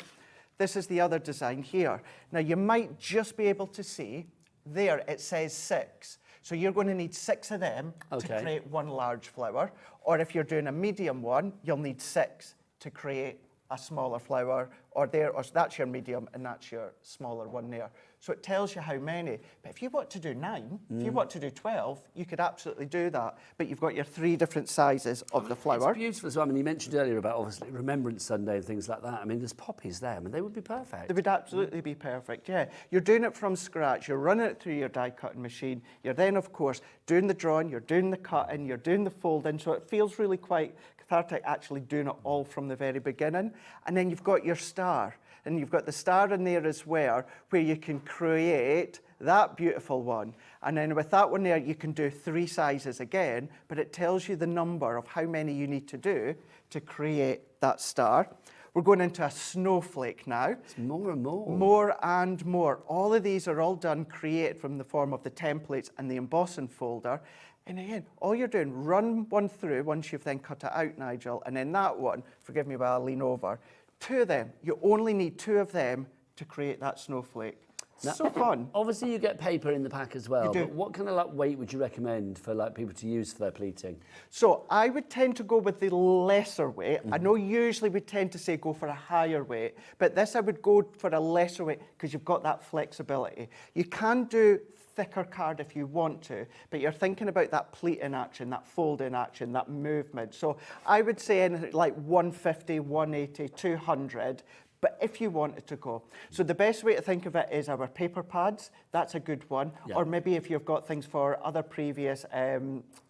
This is the other design here. Now, you might just be able to see, there it says 6. So you're going to need 6 of them to create 1 large flower. Or if you're doing a medium one, you'll need 6 to create a smaller flower, or that's your medium and that's your smaller one there. So it tells you how many. But if you want to do 9, if you want to do 12, you could absolutely do that. But you've got your 3 different sizes of the flower. It's beautiful as well. I mean, you mentioned earlier about, obviously, Remembrance Sunday and things like that. I mean, there's poppies there. I mean, they would be perfect. They would absolutely be perfect, yeah. You're doing it from scratch. You're running it through your die-cutting machine. You're then, of course, doing the drawing, you're doing the cutting, you're doing the folding. So it feels really quite cathartic actually doing it all from the very beginning. And then you've got your star. And you've got the star in there as well, where you can create that beautiful one. And then with that one there, you can do 3 sizes again, but it tells you the number of how many you need to do to create that star. We're going into a snowflake now. It's more and more. More and more. All of these are all done, created from the form of the templates and the embossing folder. And again, all you're doing, run one through once you've then cut it out, Nigel, and then that one, forgive me while I lean over, 2 of them. You only need 2 of them to create that snowflake. So fun. Obviously, you get paper in the pack as well. You do. But what kind of like weight would you recommend for like people to use for their pleating? So I would tend to go with the lesser weight. I know usually we tend to say go for a higher weight, but this I would go for a lesser weight because you've got that flexibility. You can do thicker card if you want to, but you're thinking about that pleating action, that folding action, that movement. So I would say anything like 150, 180, 200, but if you wanted to go. So the best way to think of it is our paper pads. That's a good one. Yeah. Or maybe if you've got things for other previous,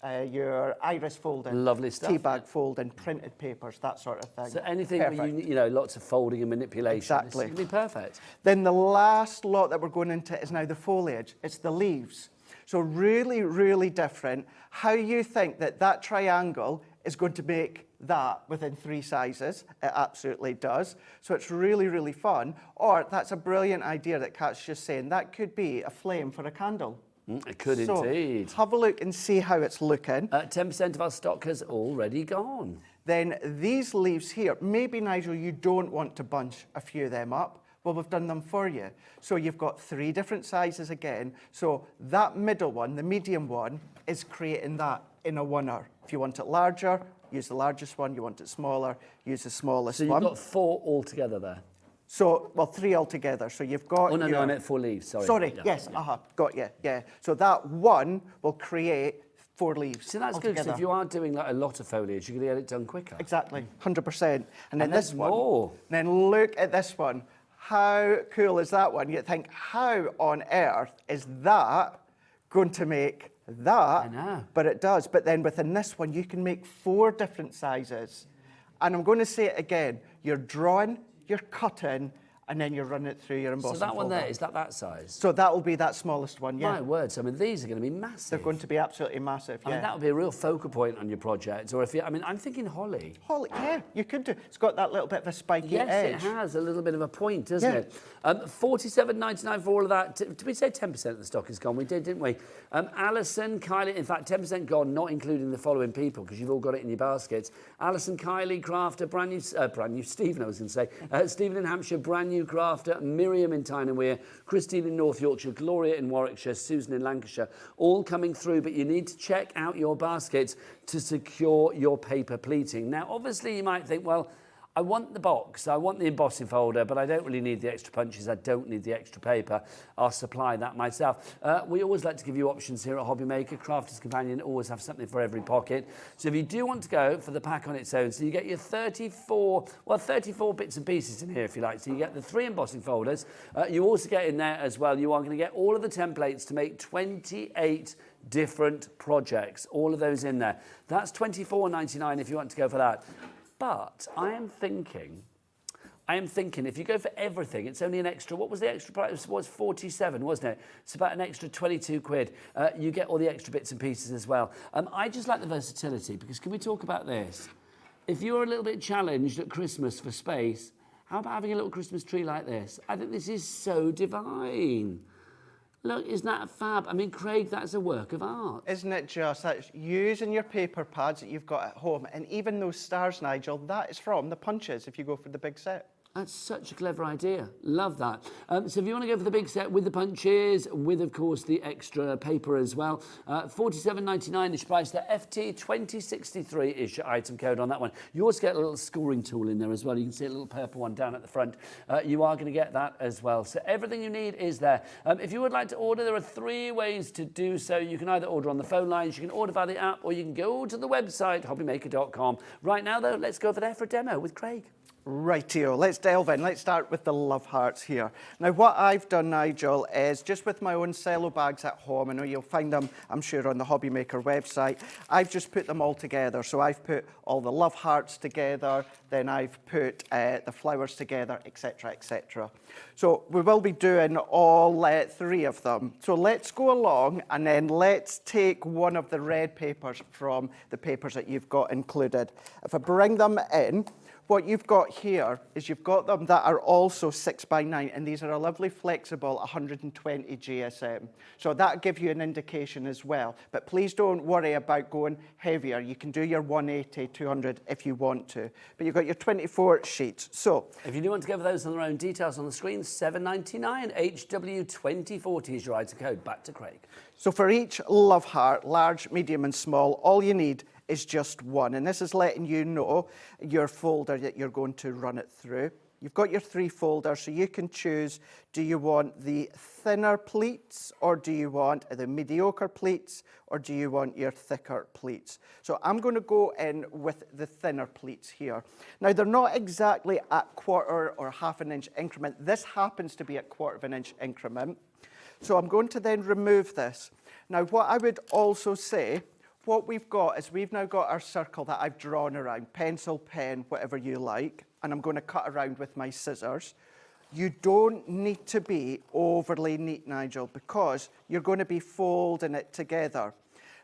your iris folding. Lovely stuff. Tea bag folding, printed papers, that sort of thing. So anything where you know, lots of folding and manipulation. Exactly. This would be perfect. Then the last lot that we're going into is now the foliage. It's the leaves. So really, really different. How you think that that triangle is going to make that within 3 sizes. It absolutely does. So it's really, really fun. Or that's a brilliant idea that Kat's just saying. That could be a flame for a candle. It could indeed. Have a look and see how it's looking. 10% of our stock has already gone. Then these leaves here, maybe, Nigel, you don't want to bunch a few of them up. Well, we've done them for you. So you've got 3 different sizes again. So that middle one, the medium one, is creating that in a oneer. If you want it larger, use the largest one. You want it smaller, use the smallest So one. you've got 4 altogether there. So, well, 3 altogether. So you've got Oh, no, your... no, I meant 4 leaves, sorry. Sorry, Yeah, yes, yeah. got you, yeah. So that one will create 4 leaves. So that's good, altogether. because if you are doing like a lot of foliage, you're going to get it done quicker. Exactly, 100%. And then there's this one. more. Then look at this one. How cool is that one? You think, how on earth is that going to make that? I know. But it does. But then within this one, you can make 4 different sizes. And I'm going to say it again. You're drawing, you're cutting, and then you run it through your embossing So that one there, folder. is that size? So that will be that smallest one, yeah. My words, I mean, these are going to be massive. They're going to be absolutely massive, I yeah. mean, that would be a real focal point on your project. Or if you, I mean, I'm thinking holly. Holly, yeah, you could do. It's got that little bit of a spiky Yes, edge. it has a little bit of a point, doesn't Yeah. it? $47.99 for all of that. Did we say 10% of the stock is gone? We did, didn't we? Alison, Kylie, in fact, 10% gone, not including the following people, because you've all got it in your baskets. Alison, Kylie, Crafter, brand new Stephen, I was going to say. Stephen in Hampshire, brand new Crafter. Miriam in Tyne and Wear, Christine in North Yorkshire, Gloria in Warwickshire, Susan in Lancashire, all coming through, but you need to check out your baskets to secure your paper pleating. Now, obviously, you might think, well, I want the box, I want the embossing folder, but I don't really need the extra punches, I don't need the extra paper. I'll supply that myself. We always like to give you options here at Hobby Maker. Crafter's Companion always have something for every pocket. So if you do want to go for the pack on its own, so you get your 34 bits and pieces in here if you like. So you get the 3 embossing folders. You also get in there as well, you are going to get all of the templates to make 28 different projects, all of those in there. That's $24.99 if you want to go for that. But I am thinking, if you go for everything, it's only an extra, what was the extra price? It was 47, wasn't it? It's about an extra 22 quid. You get all the extra bits and pieces as well. I just like the versatility, because can we talk about this? If you're a little bit challenged at Christmas for space, how about having a little Christmas tree like this? I think this is so divine. Look, isn't that fab? I mean, Craig, that's a work of art. Isn't it just? That's using your paper pads that you've got at home. And even those stars, Nigel, that is from the punches if you go for the big set. That's such a clever idea. Love that. So if you want to go for the big set with the punches, with, of course, the extra paper as well, $47.99 is your price there. FT2063 is your item code on that one. You also get a little scoring tool in there as well. You can see a little purple one down at the front. You are going to get that as well. So everything you need is there. If you would like to order, there are 3 ways to do so. You can either order on the phone lines, you can order via the app, or you can go to the website, hobbymaker.com. Right now, though, let's go over there for a demo with Craig. Rightio, let's delve in. Let's start with the love hearts here. Now, what I've done, Nigel, is just with my own cello bags at home, I know you'll find them, I'm sure, on the Hobby Maker website, I've just put them all together. So I've put all the love hearts together, then I've put the flowers together, etc., etc. So we will be doing all 3 of them. So let's go along, and then let's take one of the red papers from the papers that you've got included. If I bring them in, what you've got here is you've got them that are also 6x9, and these are a lovely flexible 120 GSM. So that'll give you an indication as well. But please don't worry about going heavier. You can do your 180, 200 if you want to. But you've got your 24 sheets. So if you do want to go over those on their own, details on the screen, $7.99, HW2040 is your item code. Back to Craig. So for each love heart, large, medium and small, all you need is just one. And this is letting you know your folder that you're going to run it through. You've got your 3 folders, so you can choose, do you want the thinner pleats, or do you want the mediocre pleats, or do you want your thicker pleats? So I'm going to go in with the thinner pleats here. Now, they're not exactly at 1/4 or 1/2 inch increment. This happens to be at 1/4 inch increment. So I'm going to then remove this. Now, what I would also say, what we've got is we've now got our circle that I've drawn around, pencil, pen, whatever you like, and I'm going to cut around with my scissors. You don't need to be overly neat, Nigel, because you're going to be folding it together.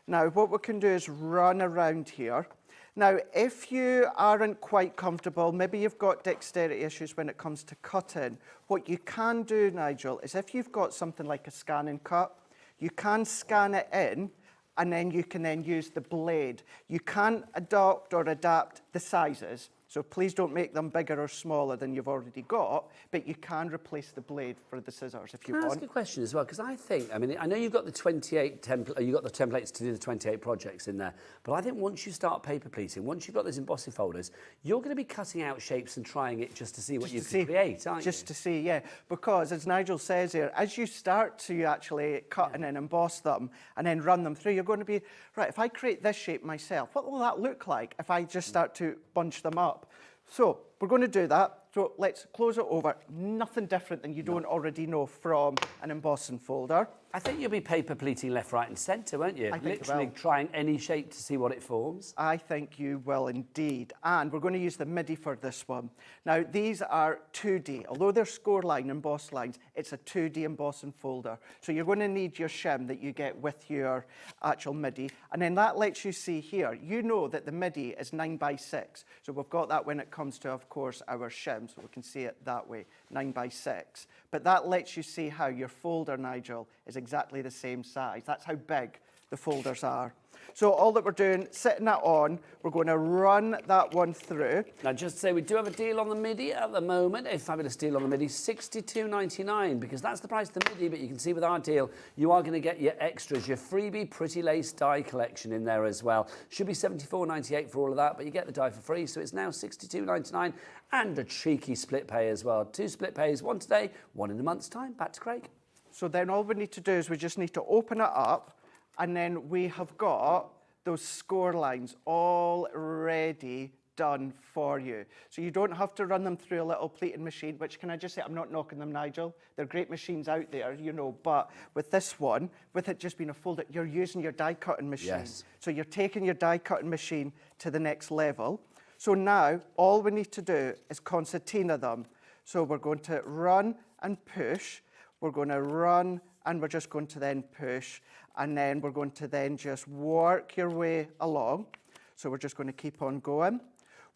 Now, what we can do is run around here. Now, if you aren't quite comfortable, maybe you've got dexterity issues when it comes to cutting, what you can do, Nigel, is if you've got something like a scan and cut, you can scan it in, and then you can then use the blade. You can adopt or adapt the sizes, so please don't make them bigger or smaller than you've already got, but you can replace the blade for the scissors if you Can I want. ask a question as well? Because I think, I mean, I know you've got the 28 you've got the templates to do the 28 projects in there, but I think once you start paper pleating, once you've got those embossing folders, you're going to be cutting out shapes and trying it just to see what you can create, aren't you? Just to see, yeah. Because as Nigel says here, as you start to actually cut and then emboss them and then run them through, you're going to be, right, if I create this shape myself, what will that look like if I just start to bunch them up? So we're going to do that. So let's close it over. Nothing different than you don't already know from an embossing folder. I think you'll be paper pleating left, right and centre, won't you? I think Literally I will. trying any shape to see what it forms. I think you will indeed. And we're going to use the MIDI for this one. Now, these are 2D. Although they're score line embossed lines, it's a 2D embossing folder. So you're going to need your shim that you get with your actual MIDI. And then that lets you see here, you know that the MIDI is 9x6. So we've got that when it comes to, of course, our shim. So we can see it that way, 9x6. But that lets you see how your folder, Nigel, is exactly the same size. That's how big the folders are. So all that we're doing, setting that on, we're going to run that one through. Now, just to say, we do have a deal on the MIDI at the moment, a fabulous deal on the MIDI, $62.99, because that's the price of the MIDI, but you can see with our deal, you are going to get your extras, your freebie Pretty Lace die collection in there as well. Should be $74.98 for all of that, but you get the die for free, so it's now $62.99, and a cheeky split pay as well. 2 split pays, one today, one in a month's time. Back to Craig. So then all we need to do is we just need to open it up, and then we have got those score lines already done for you. So you don't have to run them through a little pleating machine, which, can I just say, I'm not knocking them, Nigel. They're great machines out there, you know, but with this one, with it just being a folder, you're using your die cutting machine. Yes. So you're taking your die cutting machine to the next level. So now all we need to do is concertina them. So we're going to run and push. We're going to run and we're just going to then push, and then we're going to then just work your way along. So we're just going to keep on going.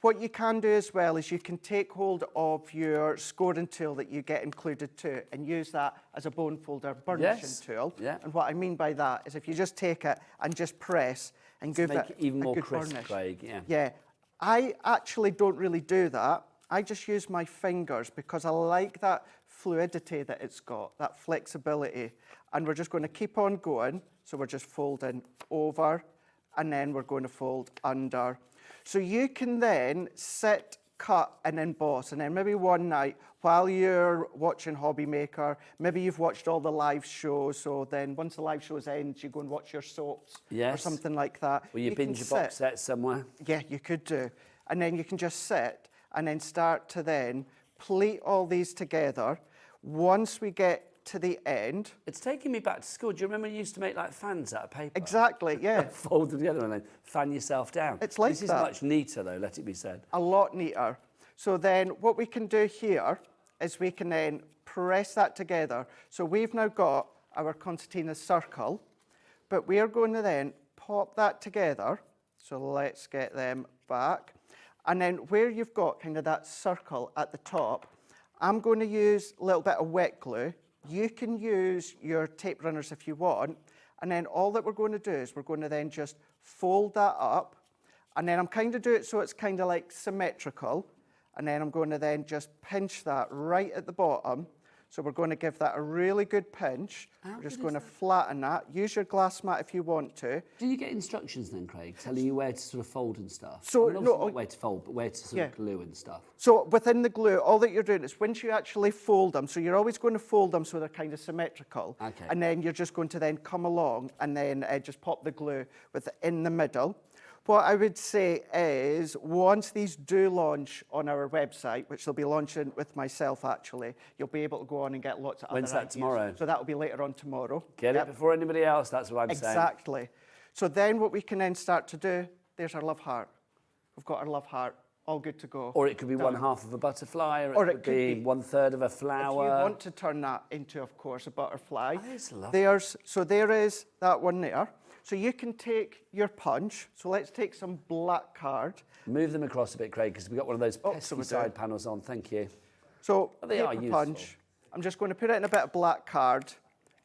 What you can do as well is you can take hold of your scoring tool that you get included too and use that as a bone folder burnishing tool. Yeah. And what I mean by that is if you just take it and just press and give Make it it even a more good crisp, burnish. Craig, yeah. Yeah. I actually don't really do that. I just use my fingers because I like that fluidity that it's got, that flexibility. And we're just going to keep on going. So we're just folding over, and then we're going to fold under. So you can then sit, cut, and emboss. And then maybe one night while you're watching Hobby Maker, maybe you've watched all the live shows. So then once the live shows end, you go and watch your soaps or something like that. Or you binge a box set somewhere. Yeah, you could do. And then you can just sit and then start to then pleat all these together. Once we get to the end. It's taking me back to school. Do you remember you used to make like fans out of paper? Exactly, yeah. Fold them together and then fan yourself down. It's like this is that. much neater though, let it be said. A lot neater. So then what we can do here is we can then press that together. So we've now got our concertina circle, but we are going to then pop that together. So let's get them back. And then where you've got kind of that circle at the top, I'm going to use a little bit of wet glue. You can use your tape runners if you want. And then all that we're going to do is we're going to then just fold that up. And then I'm kind of doing it so it's kind of like symmetrical. And then I'm going to then just pinch that right at the bottom. So we're going to give that a really good pinch. We're just going to flatten that. Use your glass mat if you want to. Do you get instructions then, Craig, telling you where to sort of fold and stuff? So, I mean, not where to fold, but where to sort of glue and stuff. So within the glue, all that you're doing is once you actually fold them, so you're always going to fold them so they're kind of symmetrical. Okay. And then you're just going to then come along and then just pop the glue in the middle. What I would say is once these do launch on our website, which they'll be launching with myself actually, you'll be able to go on and get lots of When's other that, ideas. tomorrow? So that will be later on tomorrow. Get it before anybody else, that's what I'm saying. Exactly. So then what we can then start to do, there's our love heart. We've got our love heart, all good to go. Or it could be one half of a butterfly, or it could be 1/3 of a flower. If you want to turn that into, of course, a butterfly, That's lovely. so there is that one there. So you can take your punch. So let's take some black card. Move them across a bit, Craig, because we've got one of those so pesky we do. side panels on. Thank you. So They are paper useful. punch. I'm just going to put it in a bit of black card.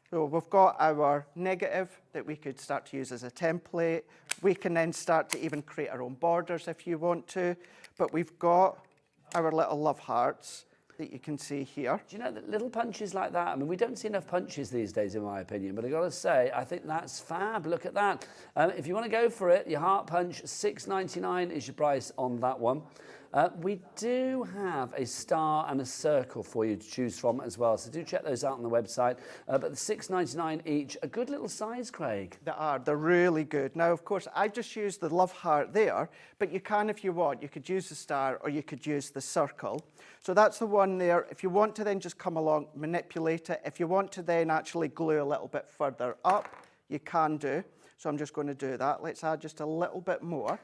So we've got our negative that we could start to use as a template. We can then start to even create our own borders if you want to. But we've got our little love hearts that you can see here. Do you know that little punches like that? I mean, we don't see enough punches these days, in my opinion. But I got to say, I think that's fab. Look at that. If you want to go for it, your heart punch, $6.99 is your price on that one. We do have a star and a circle for you to choose from as well. So do check those out on the website. But the $6.99 each, a good little size, Craig. They're really good. Now, of course, I just used the love heart there, but you can, if you want, you could use the star or you could use the circle. So that's the one there. If you want to then just come along, manipulate it. If you want to then actually glue a little bit further up, you can do. So I'm just going to do that. Let's add just a little bit more.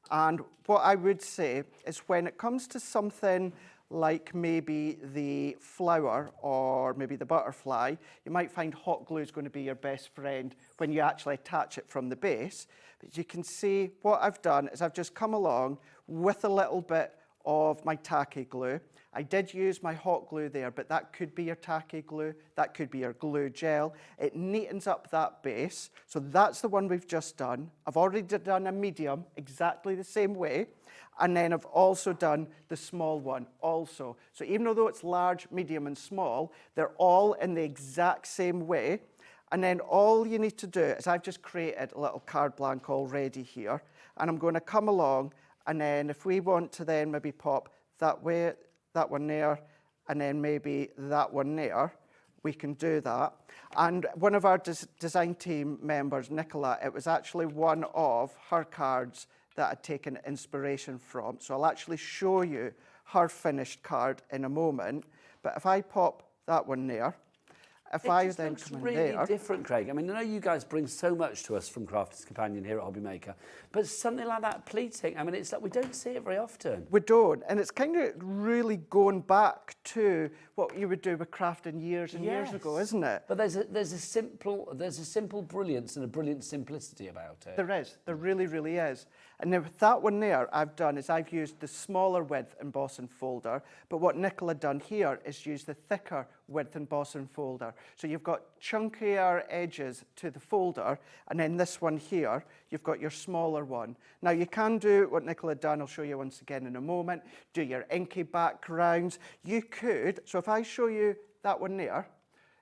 And what I would say is when it comes to something like maybe the flower or maybe the butterfly, you might find hot glue is going to be your best friend when you actually attach it from the base. But you can see what I've done is I've just come along with a little bit of my tacky glue. I did use my hot glue there, but that could be your tacky glue, that could be your glue gel. It neatens up that base. So that's the one we've just done. I've already done a medium exactly the same way. And then I've also done the small one also. So even though it's large, medium, and small, they're all in the exact same way. And then all you need to do is I've just created a little card blank already here. And I'm going to come along, and then if we want to then maybe pop that way, that one there, and then maybe that one there, we can do that. And one of our design team members, Nicola, it was actually one of her cards that I'd taken inspiration from. So I'll actually show you her finished card in a moment. But if I pop that one there, if I then come in really there... different, Craig. I mean, I know you guys bring so much to us from Crafter's Companion here at Hobby Maker, but something like that pleating, I mean, it's like we don't see it very often. We don't, and it's kind of really going back to what you would do with crafting years and years ago, isn't it? But there's a simple brilliance and a brilliant simplicity about it. There really, really is. And then with that one there, I've done is I've used the smaller width embossing folder, but what Nicola done here is use the thicker width embossing folder. So you've got chunkier edges to the folder, and then this one here, you've got your smaller one. Now you can do what Nicola done, I'll show you once again in a moment, do your inky backgrounds. You could, so if I show you that one there,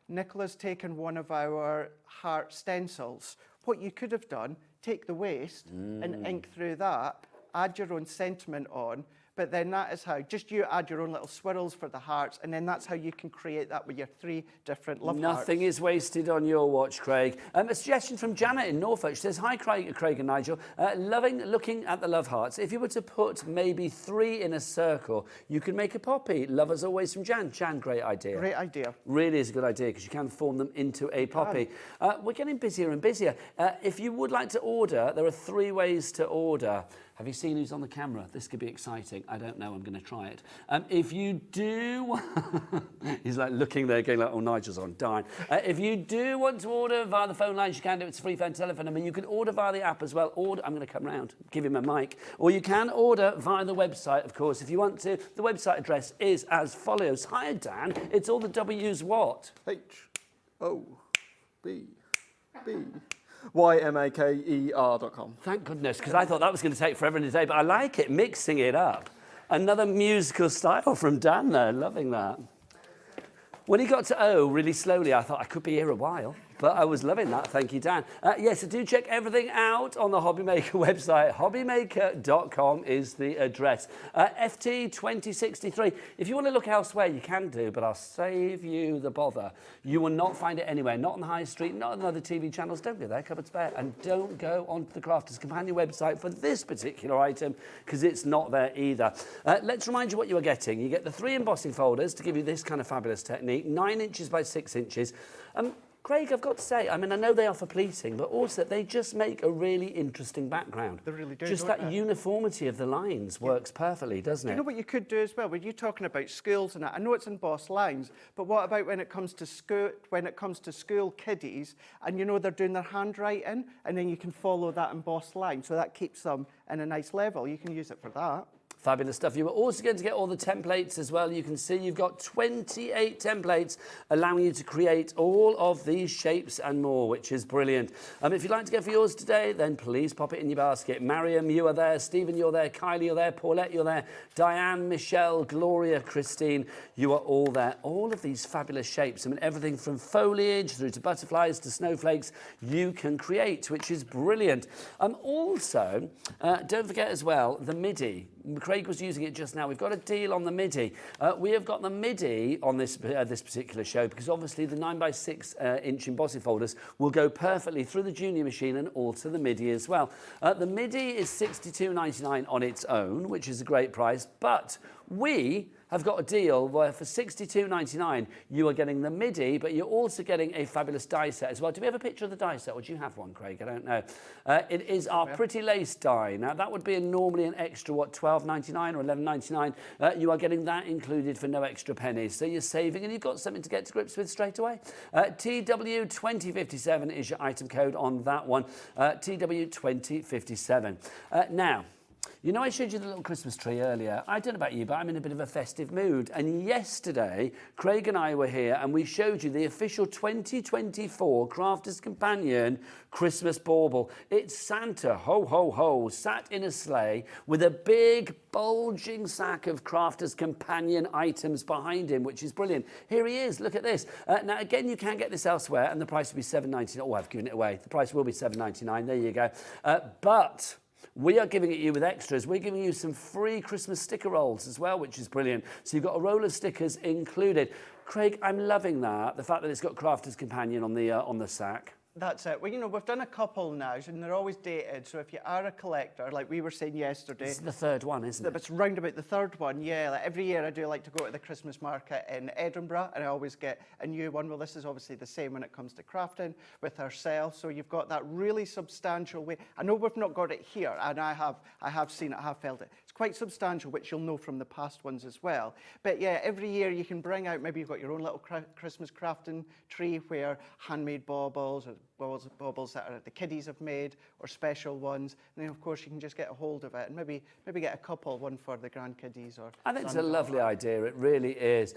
Nicola's taken one of our heart stencils. What you could have done, take the waste and ink through that, add your own sentiment on, but then that is how, just you add your own little swirls for the hearts, and then that's how you can create that with your 3 different love hearts. Nothing is wasted on your watch, Craig. A suggestion from Janet in Norfolk. She says, hi, Craig and Nigel. Loving looking at the love hearts. If you were to put maybe 3 in a circle, you could make a poppy. Love as always from Jan. Jan, great idea. Great idea. Really is a good idea because you can form them into a poppy. We're getting busier and busier. If you would like to order, there are 3 ways to order. Have you seen who's on the camera? This could be exciting. I don't know. I'm going to try it. If you do... He's like looking there going like, oh, Nigel's on, darn. If you do want to order via the phone lines, you can do it. It's a free phone telephone number. You can order via the app as well. Order... I'm going to come round, give him a mic. Or you can order via the website, of course, if you want to. The website address is as follows. Hi, Dan. It's all the W's what? HOBBYMAKER.com. Thank goodness, because I thought that was going to take forever in a day, but I like it, mixing it up. Another musical style from Dan there, loving that. When he got to O really slowly, I thought I could be here a while, but I was loving that. Thank you, Dan. Yes, so do check everything out on the Hobby Maker website. Hobbymaker.com is the address. FT 2063. If you want to look elsewhere, you can do, but I'll save you the bother. You will not find it anywhere, not on the high street, not on other TV channels. Don't go there, cupboard's bare. And don't go onto the Crafters Companion website for this particular item, because it's not there either. Let's remind you what you are getting. You get the 3 embossing folders to give you this kind of fabulous technique, 9 inches by 6 inches. Craig, I've got to say, I mean, I know they offer pleating, but also they just make a really interesting background. They really do. Just that uniformity of the lines works perfectly, doesn't it? You know what you could do as well? When you're talking about schools and that, I know it's embossed lines, but what about when it comes to school kiddies, and you know they're doing their handwriting, and then you can follow that embossed line, so that keeps them in a nice level. You can use it for that. Fabulous stuff. You are also going to get all the templates as well. You can see you've got 28 templates allowing you to create all of these shapes and more, which is brilliant. If you'd like to go for yours today, then please pop it in your basket. Mariam, you are there. Stephen, you're there. Kylie, you're there. Paulette, you're there. Diane, Michelle, Gloria, Christine, you are all there. All of these fabulous shapes. I mean, everything from foliage through to butterflies to snowflakes you can create, which is brilliant. Also, don't forget as well, the MIDI. Craig was using it just now. We've got a deal on the MIDI. We have got the MIDI on this particular show because obviously the 9x6 inch embossing folders will go perfectly through the junior machine and also the MIDI as well. The MIDI is $62.99 on its own, which is a great price, but we have got a deal where for $62.99 you are getting the MIDI, but you're also getting a fabulous die set as well. Do we have a picture of the die set, or do you have one, Craig? I don't know. It is our Pretty Lace die. Now, that would be normally an extra, what, $12.99 or $11.99. You are getting that included for no extra pennies. So you're saving, and you've got something to get to grips with straight away. TW2057 is your item code on that one. TW2057. Now, you know, I showed you the little Christmas tree earlier. I don't know about you, but I'm in a bit of a festive mood. And yesterday, Craig and I were here and we showed you the official 2024 Crafters Companion Christmas bauble. It's Santa, ho, ho, ho, sat in a sleigh with a big bulging sack of Crafters Companion items behind him, which is brilliant. Here he is, look at this. Now, again, you can get this elsewhere and the price will be $7.99. Oh, I've given it away. The price will be $7.99. There you go. But we are giving it you with extras. We're giving you some free Christmas sticker rolls as well, which is brilliant. So you've got a roll of stickers included. Craig, I'm loving that, the fact that it's got Crafters Companion on the sack. That's it. Well, you know, we've done a couple now, and they're always dated. So if you are a collector, like we were saying yesterday... This is the third one, isn't it? It's round about the third one, yeah. Like every year I do like to go to the Christmas market in Edinburgh, and I always get a new one. Well, this is obviously the same when it comes to crafting with ourselves. So you've got that really substantial weight. I know we've not got it here, and I have seen it, I have felt it. It's quite substantial, which you'll know from the past ones as well. But yeah, every year you can bring out, maybe you've got your own little Christmas crafting tree where handmade baubles or baubles that the kiddies have made or special ones, and then of course you can just get a hold of it and maybe get a couple, one for the grandkiddies or... I think it's a lovely idea, it really is.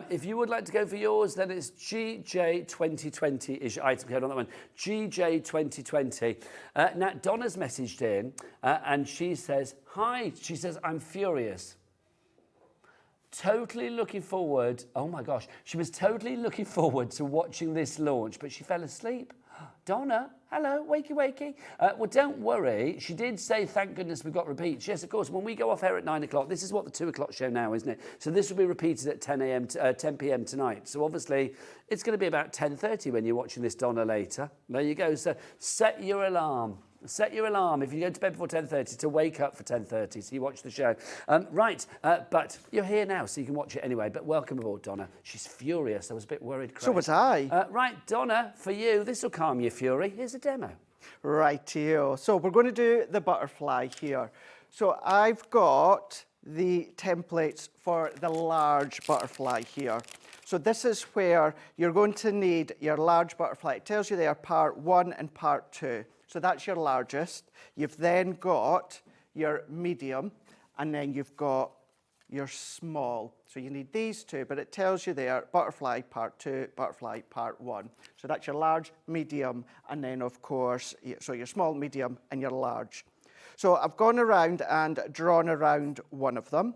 If you would like to go for yours, then it's GJ2020 is your item code on that one. GJ2020. Now Donna's messaged in and she says, hi, she says, I'm furious. Totally looking forward, oh my gosh, she was totally looking forward to watching this launch, but she fell asleep. Donna, hello, wakey, wakey. Well, don't worry. She did say, thank goodness we've got repeats. Yes, of course, when we go off air at 9 o'clock, this is what the 2 o'clock show now, isn't it? So this will be repeated at 10 p.m. tonight. So obviously, it's going to be about 10:30 when you're watching this, Donna, later. There you go. So set your alarm. Set your alarm if you go to bed before 10:30 to wake up for 10:30 so you watch the show. But you're here now so you can watch it anyway. But welcome aboard, Donna. She's furious. I was a bit worried, Craig. So was I. Right, Donna, for you, this will calm your fury. Here's a demo. Rightio. So we're going to do the butterfly here. So I've got the templates for the large butterfly here. So this is where you're going to need your large butterfly. It tells you there part 1 and part 2. So that's your largest. You've then got your medium, and then you've got your small. So you need these two, but it tells you there butterfly part 2, butterfly part 1. So that's your large, medium, and then of course, so your small, medium, and your large. So I've gone around and drawn around one of them,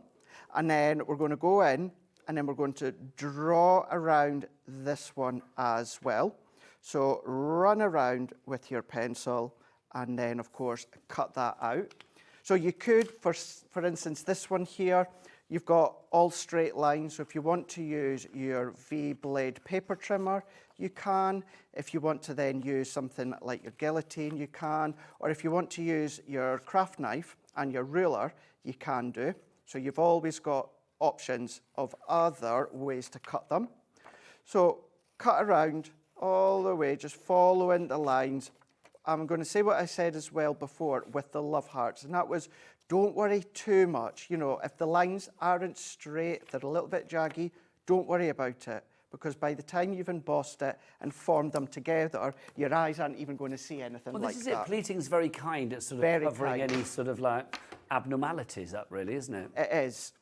and then we're going to go in, and then we're going to draw around this one as well. So run around with your pencil, and then of course cut that out. So you could, for instance, this one here, you've got all straight lines. So if you want to use your V-blade paper trimmer, you can. If you want to then use something like your guillotine, you can. Or if you want to use your craft knife and your ruler, you can do. So you've always got options of other ways to cut them. So cut around all the way, just following the lines. I'm going to say what I said as well before with the love hearts, and that was, don't worry too much. You know, if the lines aren't straight, they're a little bit jaggy, don't worry about it, because by the time you've embossed it and formed them together, your eyes aren't even going to see anything like that. Well, this is it. Pleating's very kind at sort of covering any sort of like abnormalities up, really, isn't it? It is.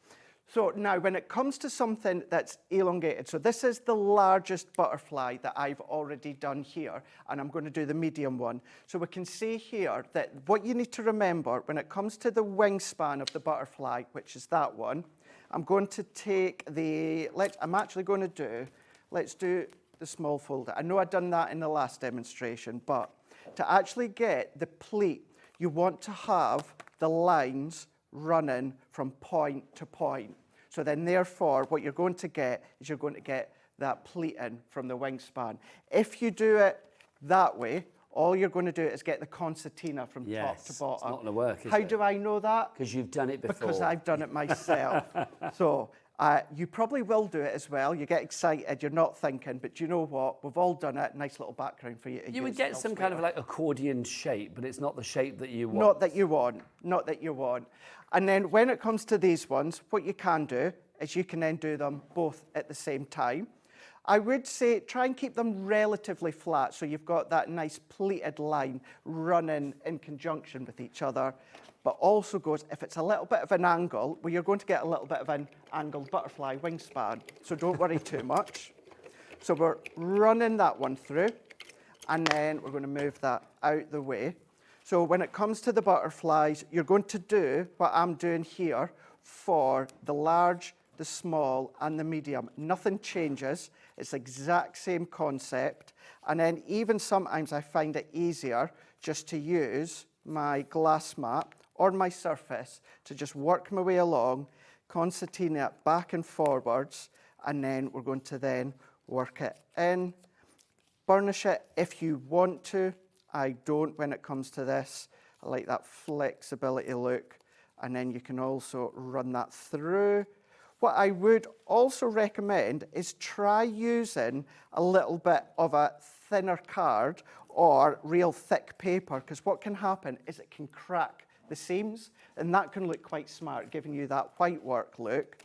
So now when it comes to something that's elongated, so this is the largest butterfly that I've already done here, and I'm going to do the medium one. So we can see here that what you need to remember when it comes to the wingspan of the butterfly, which is that one, I'm going to take the, let's do the small folder. I know I've done that in the last demonstration, but to actually get the pleat, you want to have the lines running from point to point. So then therefore what you're going to get is you're going to get that pleating from the wingspan. If you do it that way, all you're going to do is get the concertina from top to bottom. It's not going to work, is it? How do I know that? Because you've done it before. Because I've done it myself. So you probably will do it as well. You get excited, you're not thinking, but do you know what? We've all done it. Nice little background for you to use. You would get some kind of like accordion shape, but it's not the shape that you want. Not that you want. Not that you want. And then when it comes to these ones, what you can do is you can then do them both at the same time. I would say try and keep them relatively flat so you've got that nice pleated line running in conjunction with each other. But also goes, if it's a little bit of an angle, well, you're going to get a little bit of an angled butterfly wingspan. So don't worry too much. So we're running that one through, and then we're going to move that out the way. So when it comes to the butterflies, you're going to do what I'm doing here for the large, the small, and the medium. Nothing changes. It's the exact same concept. And then even sometimes I find it easier just to use my glass mat or my surface to just work my way along, concertina it back and forwards, and then we're going to then work it in. Burnish it if you want to. I don't when it comes to this. I like that flexibility look. And then you can also run that through. What I would also recommend is try using a little bit of a thinner card or real thick paper, because what can happen is it can crack the seams, and that can look quite smart, giving you that white work look.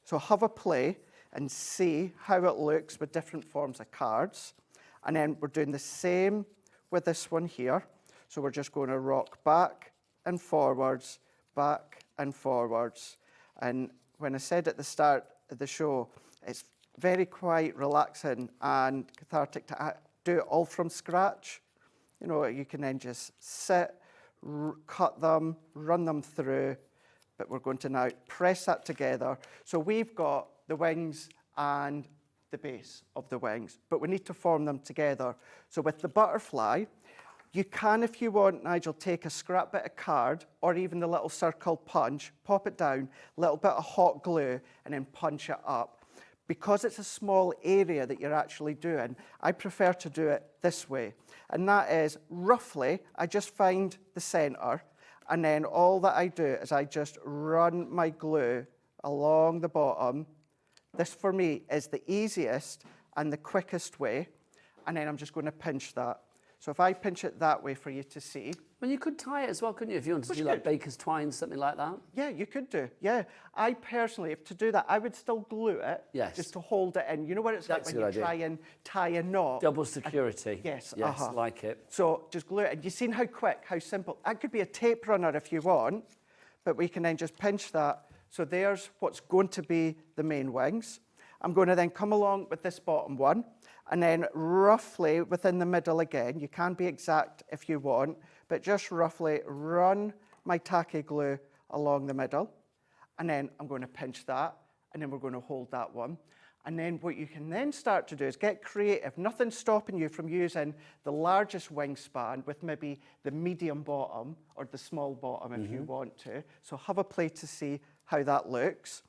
So have a play and see how it looks with different forms of cards. And then we're doing the same with this one here. So we're just going to rock back and forwards, back and forwards. And when I said at the start of the show, it's very quite relaxing and cathartic to do it all from scratch. You know, you can then just sit, cut them, run them through, but we're going to now press that together. So we've got the wings and the base of the wings, but we need to form them together. So with the butterfly, you can, if you want, Nigel, take a scrap bit of card or even the little circle punch, pop it down, a little bit of hot glue, and then punch it up. Because it's a small area that you're actually doing, I prefer to do it this way. And that is, roughly, I just find the center, and then all that I do is I just run my glue along the bottom. This, for me, is the easiest and the quickest way. And then I'm just going to pinch that. So if I pinch it that way for you to see. Well, you could tie it as well, couldn't you? If you wanted to do like baker's twine, something like that. Yeah, you could do. Yeah. I personally, if to do that, I would still glue it. Yes. Just to hold it in. You know what it's That's like a when good you idea. try and tie a knot? Double security. Yes. Yes, like it. So just glue it. And you've seen how quick, how simple. That could be a tape runner if you want, but we can then just pinch that. So there's what's going to be the main wings. I'm going to then come along with this bottom one, and then roughly within the middle again, you can be exact if you want, but just roughly run my tacky glue along the middle, and then I'm going to pinch that, and then we're going to hold that one. And then what you can then start to do is get creative. Nothing's stopping you from using the largest wingspan with maybe the medium bottom or the small bottom if you want to. So have a play to see how that looks.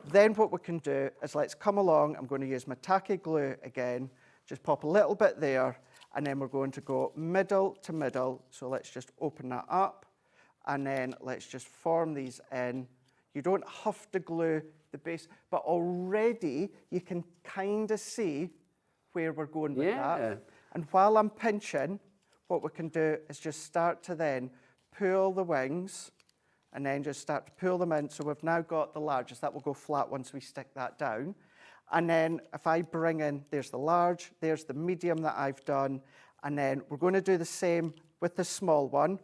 Then what we can do is let's come along. I'm going to use my tacky glue again. Just pop a little bit there, and then we're going to go middle to middle. So let's just open that up, and then let's just form these in. You don't have to glue the base, but already you can kind of see where we're going with that. And while I'm pinching, what we can do is just start to then pull the wings, and then just start to pull them in. So we've now got the largest. That will go flat once we stick that down. And then if I bring in, there's the large, there's the medium that I've done, and then we're going to do the same with the small one.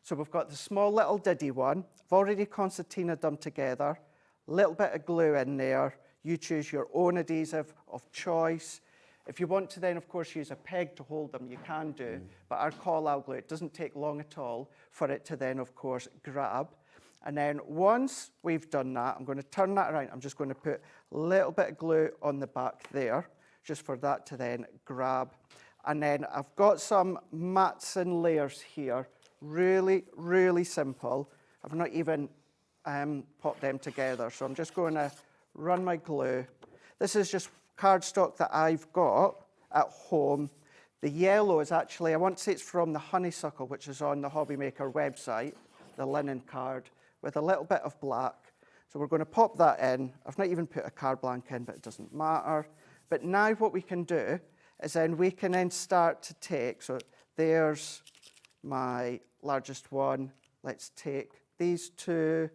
So we've got the small little diddy one. I've already concertinaed them together. A little bit of glue in there. You choose your own adhesive of choice. If you want to then, of course, use a peg to hold them, you can do. But our call-out glue, it doesn't take long at all for it to then, of course, grab. And then once we've done that, I'm going to turn that around. I'm just going to put a little bit of glue on the back there, just for that to then grab. And then I've got some mats and layers here. Really, really simple. I've not even popped them together. So I'm just going to run my glue. This is just cardstock that I've got at home. The yellow is actually, I want to say it's from the honeysuckle, which is on the Hobby Maker website, the linen card, with a little bit of black. So we're going to pop that in. I've not even put a card blank in, but it doesn't matter. But now what we can do is then we can then start to take, so there's my largest one. Let's take these two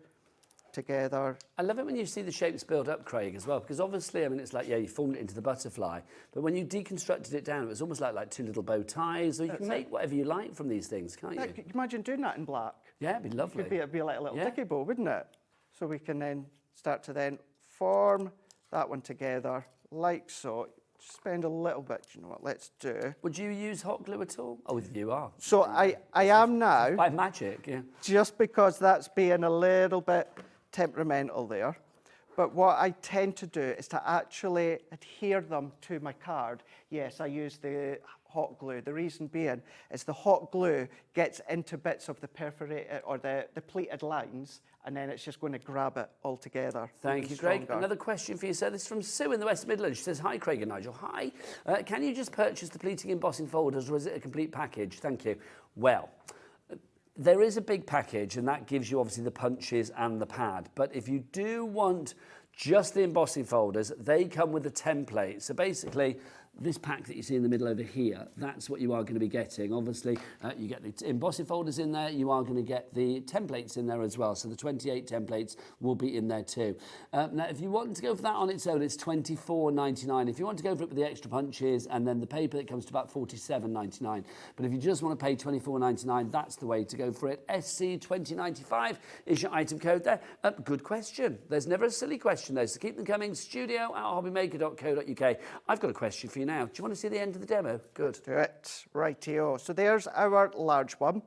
together. I love it when you see the shapes build up, Craig, as well, because obviously, I mean, it's like, yeah, you formed it into the butterfly, but when you deconstructed it down, it was almost like two little bow ties, or you can make whatever you like from these things, can't you? Can you imagine doing that in black? Yeah, it'd be lovely. It'd be like a little dicky bow, wouldn't it? So we can then start to then form that one together, like so. Spend a little bit, you know what, let's do. Would you use hot glue at all? Oh, you are. So I am now. By magic, yeah. Just because that's being a little bit temperamental there. But what I tend to do is to actually adhere them to my card. Yes, I use the hot glue. The reason being is the hot glue gets into bits of the perforated or the pleated lines, and then it's just going to grab it all together. Thank you, Craig. Another question for you, sir. This is from Sue in the West Midlands. She says, hi, Craig and Nigel. Hi. Can you just purchase the pleating embossing folders, or is it a complete package? Thank you. Well, there is a big package, and that gives you obviously the punches and the pad. But if you do want just the embossing folders, they come with a template. So basically, this pack that you see in the middle over here, that's what you are going to be getting. Obviously, you get the embossing folders in there. You are going to get the templates in there as well. So the 28 templates will be in there too. Now, if you want to go for that on its own, it's $24.99. If you want to go for it with the extra punches and then the paper, it comes to about $47.99. But if you just want to pay $24.99, that's the way to go for it. SC2095 is your item code there. Good question. There's never a silly question though, so keep them coming. studio@hobbymaker.co.uk. I've got a question for you now. Do you want to see the end of the demo? Good. Do it. Rightio. So there's our large one.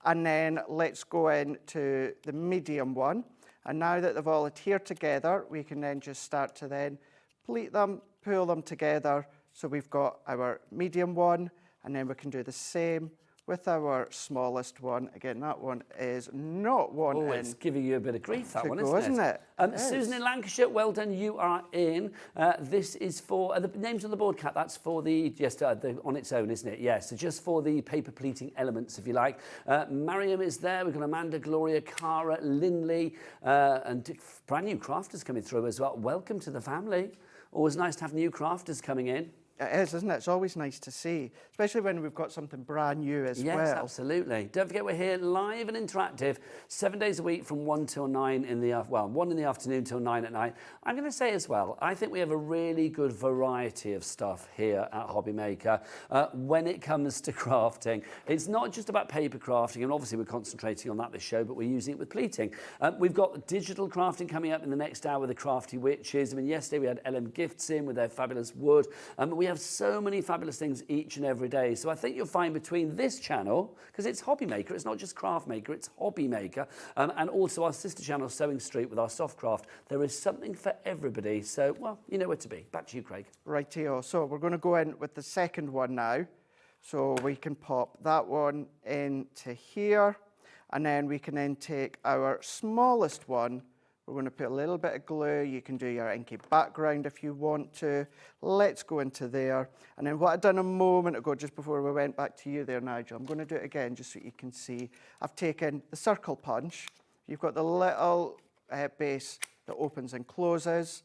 And then let's go into the medium one. And now that they've all adhered together, we can then just start to then pleat them, pull them together. So we've got our medium one, and then we can do the same with our smallest one. Again, that one is not one in. Oh, it's giving you a bit of grief, that one, isn't it? Susan in Lancashire, well done, you are in. This is for, the names on the board, Kat, that's for the, on its own, isn't it? Yes, so just for the paper pleating elements, if you like. Mariam is there, we've got Amanda, Gloria, Cara, Lindley, and brand new crafters coming through as well. Welcome to the family. Always nice to have new crafters coming in. It is, isn't it? It's always nice to see, especially when we've got something brand new as well. Yes, absolutely. Don't forget we're here live and interactive 7 days a week from 1 till 9 in the, 1 in the afternoon till 9 at night. I'm going to say as well, I think we have a really good variety of stuff here at Hobby Maker when it comes to crafting. It's not just about paper crafting, and obviously we're concentrating on that this show, but we're using it with pleating. We've got digital crafting coming up in the next hour with the Crafty Witches. I mean, yesterday we had LM Gifts in with their fabulous wood. We have so many fabulous things each and every day. So I think you'll find between this channel, because it's Hobby Maker, it's not just Craft Maker, it's Hobby Maker, and also our sister channel, Sewing Street, with our soft craft, there is something for everybody. So, well, you know where to be. Back to you, Craig. Rightio. So we're going to go in with the second one now. So we can pop that one into here, and then we can then take our smallest one. We're going to put a little bit of glue. You can do your inky background if you want to. Let's go into there. And then what I'd done a moment ago, just before we went back to you there, Nigel, I'm going to do it again just so you can see. I've taken the circle punch. You've got the little base that opens and closes.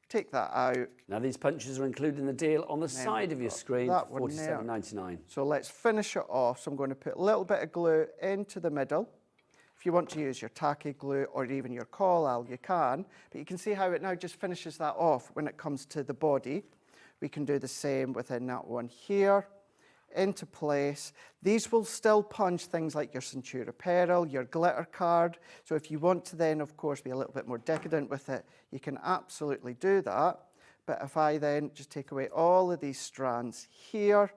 Take that out. Now these punches are included in the deal on the side of your screen, $47.99. So let's finish it off. So I'm going to put a little bit of glue into the middle. If you want to use your tacky glue or even your collal, you can. But you can see how it now just finishes that off when it comes to the body. We can do the same within that one here. Into place. These will still punch things like your Centura Peril, your glitter card. So if you want to then, of course, be a little bit more decadent with it, you can absolutely do that. But if I then just take away all of these strands here,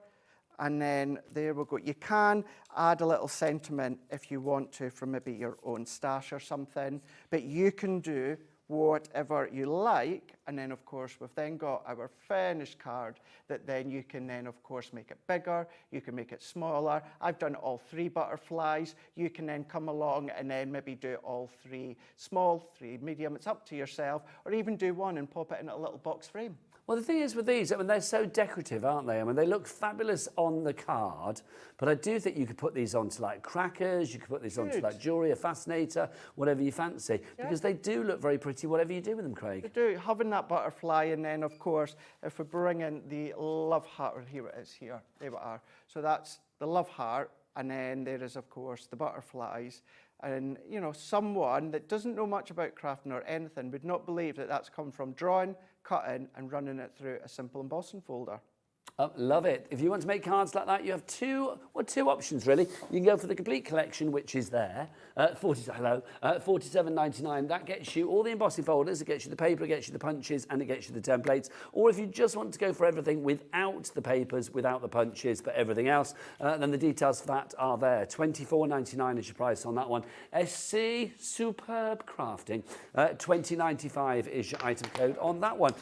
and then there we go. You can add a little sentiment if you want to from maybe your own stash or something, but you can do whatever you like. And then, of course, we've then got our finished card that then you can then, of course, make it bigger. You can make it smaller. I've done all 3 butterflies. You can then come along and then maybe do all 3 small, 3 medium. It's up to yourself. Or even do one and pop it in a little box frame. Well, the thing is with these, I mean, they're so decorative, aren't they? I mean, they look fabulous on the card, but I do think you could put these onto like crackers, you could put these onto like jewellery, a fascinator, whatever you fancy, because they do look very pretty, whatever you do with them, Craig. They do, having that butterfly, and then, of course, if we bring in the love heart, or here it is here, there we are. So that's the love heart, and then there is, of course, the butterflies. And, you know, someone that doesn't know much about crafting or anything would not believe that that's come from drawing, cutting and running it through a simple embossing folder. Love it. If you want to make cards like that, you have two options, really. You can go for the complete collection, which is there, $47.99. That gets you all the embossing folders, it gets you the paper, it gets you the punches, and it gets you the templates. Or if you just want to go for everything without the papers, without the punches, but everything else, then the details for that are there. $24.99 is your price on that one. SC Superb Crafting. $20.95 is your item code on that one.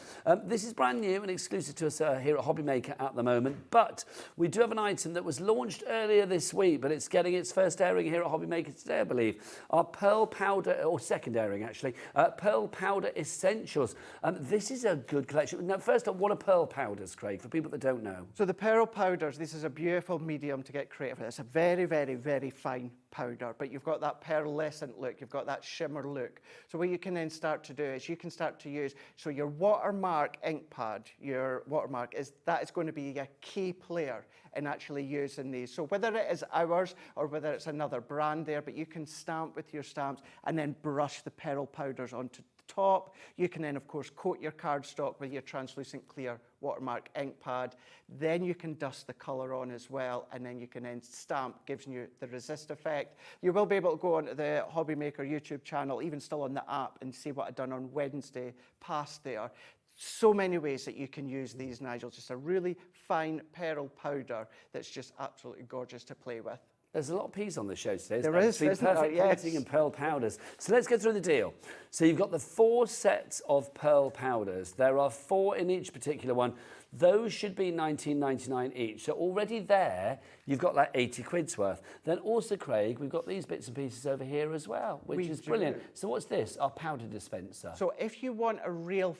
This is brand new and exclusive to us here at Hobby Maker at the moment, but we do have an item that was launched earlier this week, but it's getting its first airing here at Hobby Maker today, I believe. Our Pearl Powder, or second airing actually, Pearl Powder Essentials. This is a good collection. Now, first up, what are pearl powders, Craig, for people that don't know? So the pearl powders, this is a beautiful medium to get creative with. It's a very, very, very fine powder, but you've got that pearlescent look, you've got that shimmer look. So what you can then start to do is you can start to use, so your watermark ink pad, your watermark, is going to be a key player in actually using these. So whether it is ours or whether it's another brand there, but you can stamp with your stamps and then brush the pearl powders onto the top. You can then, of course, coat your cardstock with your translucent clear watermark ink pad. Then you can dust the colour on as well, and then you can then stamp, gives you the resist effect. You will be able to go onto the Hobby Maker YouTube channel, even still on the app, and see what I've done on Wednesday past there. So many ways that you can use these, Nigel. Just a really fine pearl powder that's just absolutely gorgeous to play with. There's a lot of peas on the show today. There is, isn't there? Perfect pleating and pearl powders. So let's go through the deal. So you've got the 4 sets of pearl powders. There are 4 in each particular one. Those should be $19.99 each. So already there, you've got like 80 quid's worth. Then also, Craig, we've got these bits and pieces over here as well, which is brilliant. So what's this? Our powder dispenser. So if you want a real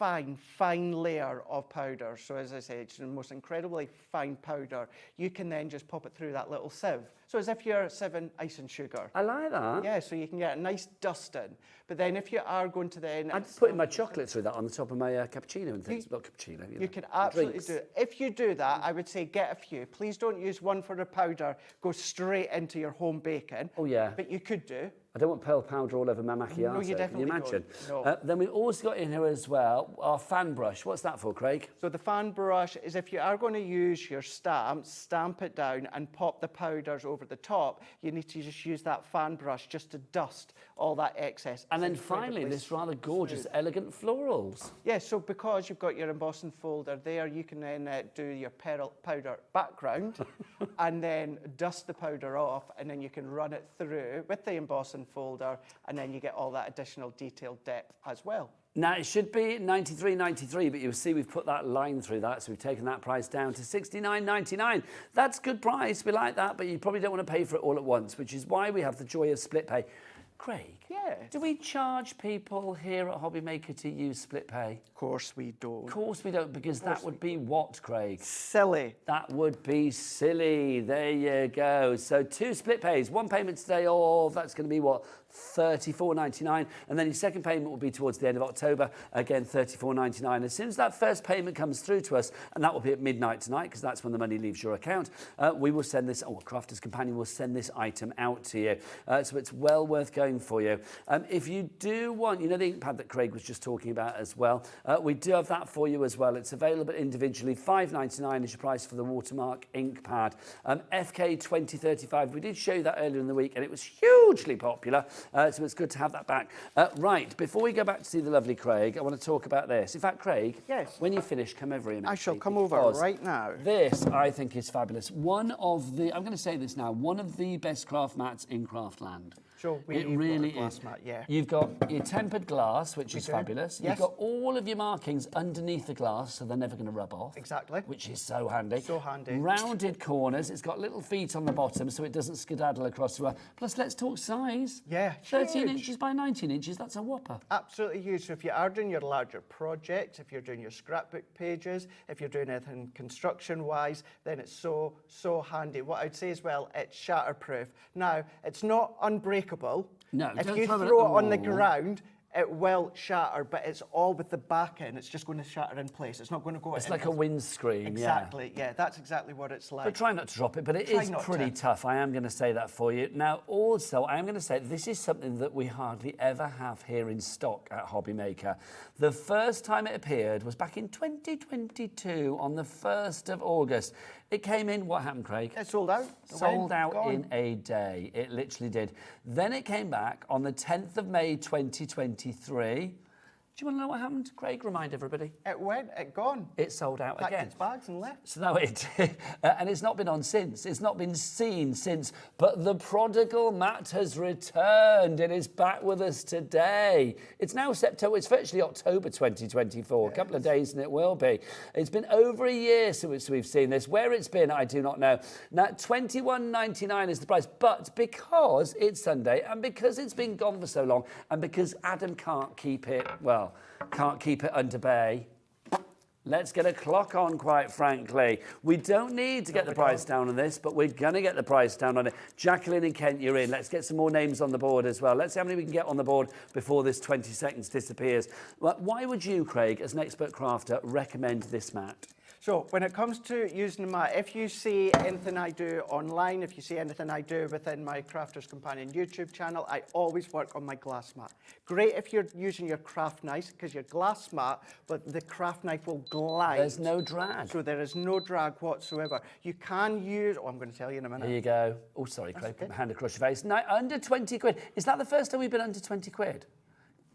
fine layer of powder. So as I say, it's the most incredibly fine powder. You can then just pop it through that little sieve. So as if you're sieving ice and sugar. I like that. Yeah, so you can get a nice dust in. But then if you are going to then... I'm putting my chocolate through that on the top of my cappuccino and things. Not cappuccino, You can absolutely drinks. do it. If you do that, I would say get a few. Please don't use one for the powder, go straight into your home baking. Oh, yeah. But you could do. I don't want pearl powder all over my macchiato. No, you definitely Can you imagine? don't. No. Then we've also got in here as well our fan brush. What's that for, Craig? So the fan brush is if you are going to use your stamp, stamp it down and pop the powders over the top, you need to just use that fan brush just to dust all that excess. And then It's finally, incredibly this rather gorgeous, smooth. elegant florals. Yeah, so because you've got your embossing folder there, you can then do your powder background and then dust the powder off, and then you can run it through with the embossing folder, and then you get all that additional detailed depth as well. Now, it should be $93.93, but you'll see we've put that line through that, so we've taken that price down to $69.99. That's a good price, we like that, but you probably don't want to pay for it all at once, which is why we have the joy of split pay. Craig, Yeah. do we charge people here at Hobbymaker to use split pay? Of course we don't. Of course we don't, because that would be what, Craig? Silly. That would be silly. There you go. So 2 split pays, 1 payment today of, that's going to be what, $34.99, and then your second payment will be towards the end of October, again $34.99. As soon as that first payment comes through to us, and that will be at midnight tonight, because that's when the money leaves your account, we will send this, Crafter's Companion will send this item out to you. So it's well worth going for you. If you do want, you know the ink pad that Craig was just talking about as well, we do have that for you as well. It's available individually. $5.99 is your price for the watermark ink pad. FK 2035, we did show you that earlier in the week, and it was hugely popular. So it's good to have that back. Right, before we go back to see the lovely Craig, I want to talk about this. In fact, Craig, Yes. when you finish, come over here. I shall mate, come over because right now. This, I think, is fabulous. One of the, I'm going to say this now, one of the best craft mats in Craftland. Sure, it really is. Glass mat, yeah. You've got your tempered glass, which is do. fabulous. Yes. You've got all of your markings underneath the glass, so they're never going to rub off. Exactly. Which is so handy. So handy. Rounded corners. It's got little feet on the bottom, so it doesn't skedaddle across the row. Plus, let's talk size. Yeah, 13 huge. inches by 19 inches. That's a whopper. Absolutely huge. So if you are doing your larger projects, if you're doing your scrapbook pages, if you're doing anything construction-wise, then it's so, so handy. What I'd say as well, it's shatterproof. Now, it's not unbreakable. No, if don't you throw it at throw the it on the wall. ground, it will shatter, but it's all with the back end. It's just going to shatter in place. It's not going to go... It's like a windscreen, Exactly, yeah. That's exactly what it's like. But try not to drop it, but it Try is not pretty to. tough. I am going to say that for you. Now, also, I am going to say this is something that we hardly ever have here in stock at Hobbymaker. The first time it appeared was back in 2022 on the 1st of August. It came in, what happened, Craig? It sold out. It Sold went, out gone. in a day. It literally did. Then it came back on the 10th of May 2023. Do you want to know what happened, Craig? Remind everybody. It went, it gone. It sold out Packed again. its bags and left. So no, it did. And it's not been on since. It's not been seen since. But the prodigal mat has returned. It is back with us today. It's now September. It's virtually October 2024. A couple of days and it will be. It's been over a year since we've seen this. Where it's been, I do not know. Now, $21.99 is the price. But because it's Sunday and because it's been gone for so long and because Adam can't keep it, well, can't keep it under bay, let's get a clock on, quite frankly. We don't need to get the price down on this, but we're going to get the price down on it. Jacqueline and Kent, you're in. Let's get some more names on the board as well. Let's see how many we can get on the board before this 20 seconds disappears. Well, why would you, Craig, as an expert crafter, recommend this mat? So when it comes to using the mat, if you see anything I do online, if you see anything I do within my Crafter's Companion YouTube channel, I always work on my glass mat. Great if you're using your craft knife, because your glass mat, but the craft knife will glide. There's no drag. So there is no drag whatsoever. You can use, I'm going to tell you in a minute. There you go. Oh, sorry, Craig, put my hand across your face. No, under 20 quid. Is that the first time we've been under 20 quid?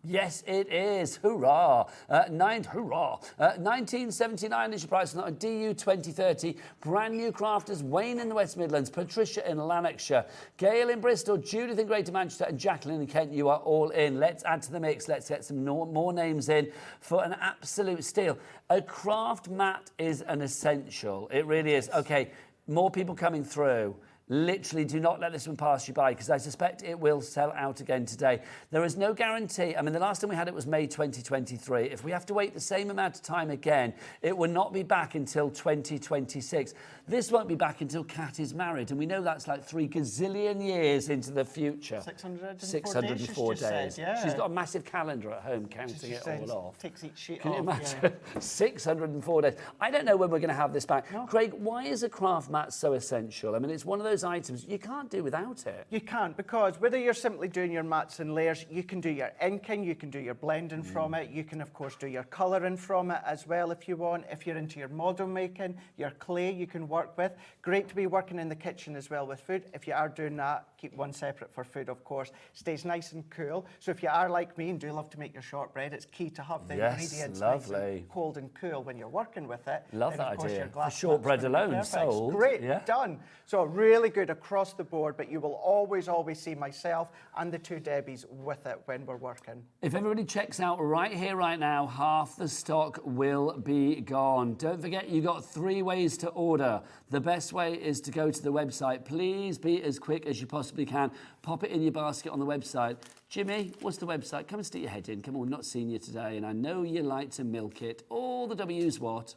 Yes, it is. Hurrah. Hurrah. 1979 is your price on a DU 2030. Brand new crafters. Wayne in the West Midlands. Patricia in Lanarkshire. Gail in Bristol. Judith in Greater Manchester. And Jacqueline in Kent. You are all in. Let's add to the mix. Let's get some more names in for an absolute steal. A craft mat is an essential. It really is. Okay, more people coming through. Literally, do not let this one pass you by, because I suspect it will sell out again today. There is no guarantee. I mean, the last time we had it was May 2023. If we have to wait the same amount of time again, it will not be back until 2026. This won't be back until Kat is married, and we know that's like 3 gazillion years into the future. 604 days. yeah. She's got a massive calendar at home counting it all off. Takes each sheet Can off. you imagine? 604 days. I don't know when we're going to have this back. No. Craig, why is a craft mat so essential? I mean, it's one of those items you can't do without it. You can't, because whether you're simply doing your mats and layers, you can do your inking, you can do your blending from it, you can of course do your colouring from it as well if you want. If you're into your model making, your clay you can work with. Great to be working in the kitchen as well with food. If you are doing that, keep one separate for food, of course. Stays nice and cool. So if you are like me and do love to make your shortbread, it's key to have the ingredients nice and cold and cool when you're working with it. Love that of course, idea. your glass For shortbread mats alone, perfect. sold. Great, yeah. done. So really good across the board, but you will always see myself and the 2 Debbies with it when we're working. If everybody checks out right here, right now, half the stock will be gone. Don't forget, you got 3 ways to order. The best way is to go to the website. Please be as quick as you possibly can. Pop it in your basket on the website. Jimmy, what's the website? Come and stick your head in. Come on, we've not seen you today, and I know you like to milk it. All the W's what?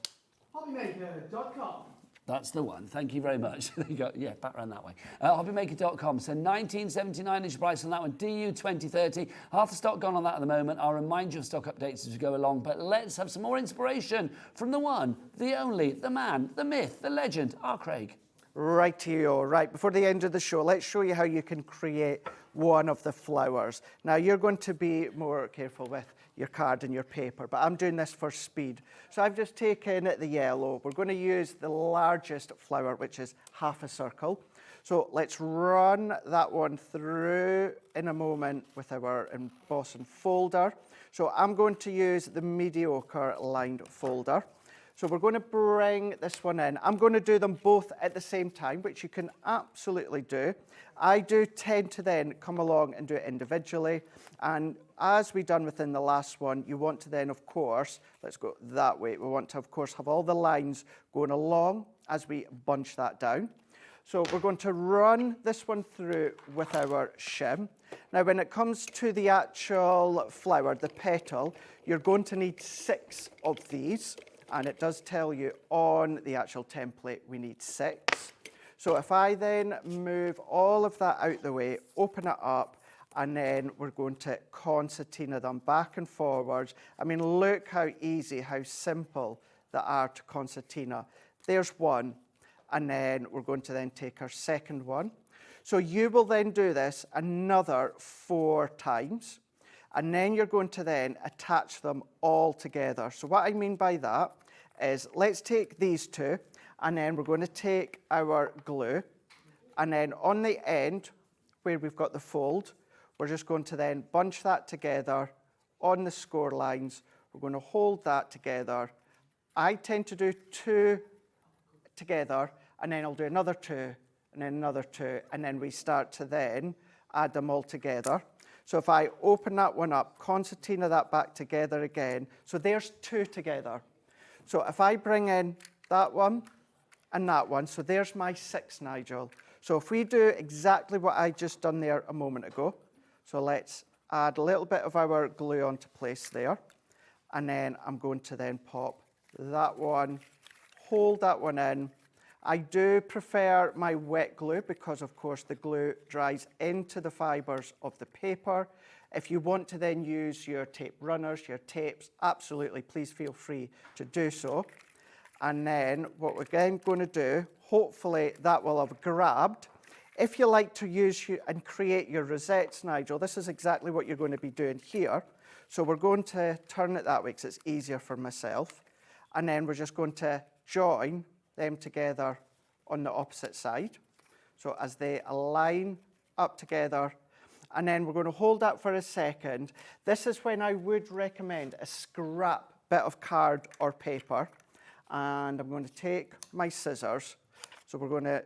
Hobbymaker.com. That's the one. Thank you very much. There you go. Yeah, back around that way. Hobbymaker.com. So 1979 is your price on that one. DU 2030. Half the stock gone on that at the moment. I'll remind you of stock updates as we go along. But let's have some more inspiration from the one, the only, the man, the myth, the legend, our Craig. Right to you. Right, before the end of the show, let's show you how you can create one of the flowers. Now, you're going to be more careful with your card and your paper, but I'm doing this for speed. So I've just taken the yellow. We're going to use the largest flower, which is half a circle. So let's run that one through in a moment with our embossing folder. So I'm going to use the mediocre lined folder. So we're going to bring this one in. I'm going to do them both at the same time, which you can absolutely do. I do tend to then come along and do it individually. And as we done within the last one, you want to then, of course, let's go that way. We want to, of course, have all the lines going along as we bunch that down. So we're going to run this one through with our shim. Now, when it comes to the actual flower, the petal, you're going to need 6 of these. And it does tell you on the actual template we need 6. So if I then move all of that out the way, open it up, and then we're going to concertina them back and forwards. I mean, look how easy, how simple they are to concertina. There's one, and then we're going to then take our second one. So you will then do this another 4 times. And then you're going to then attach them all together. So what I mean by that is, let's take these 2, and then we're going to take our glue, and then on the end where we've got the fold, we're just going to then bunch that together on the score lines. We're going to hold that together. I tend to do 2 together, and then I'll do another 2, and then another 2, and then we start to then add them all together. So if I open that one up, concertina that back together again, so there's 2 together. So if I bring in that one and that one, so there's my 6, Nigel. So if we do exactly what I just done there a moment ago, so let's add a little bit of our glue onto place there, and then I'm going to then pop that one, hold that one in. I do prefer my wet glue because, of course, the glue dries into the fibres of the paper. If you want to then use your tape runners, your tapes, absolutely, please feel free to do so. And then what we're then going to do, hopefully that will have grabbed. If you like to use and create your rosettes, Nigel, this is exactly what you're going to be doing here. So we're going to turn it that way because it's easier for myself. And then we're just going to join them together on the opposite side. So as they align up together, and then we're going to hold that for a second. This is when I would recommend a scrap bit of card or paper. And I'm going to take my scissors. So we're going to,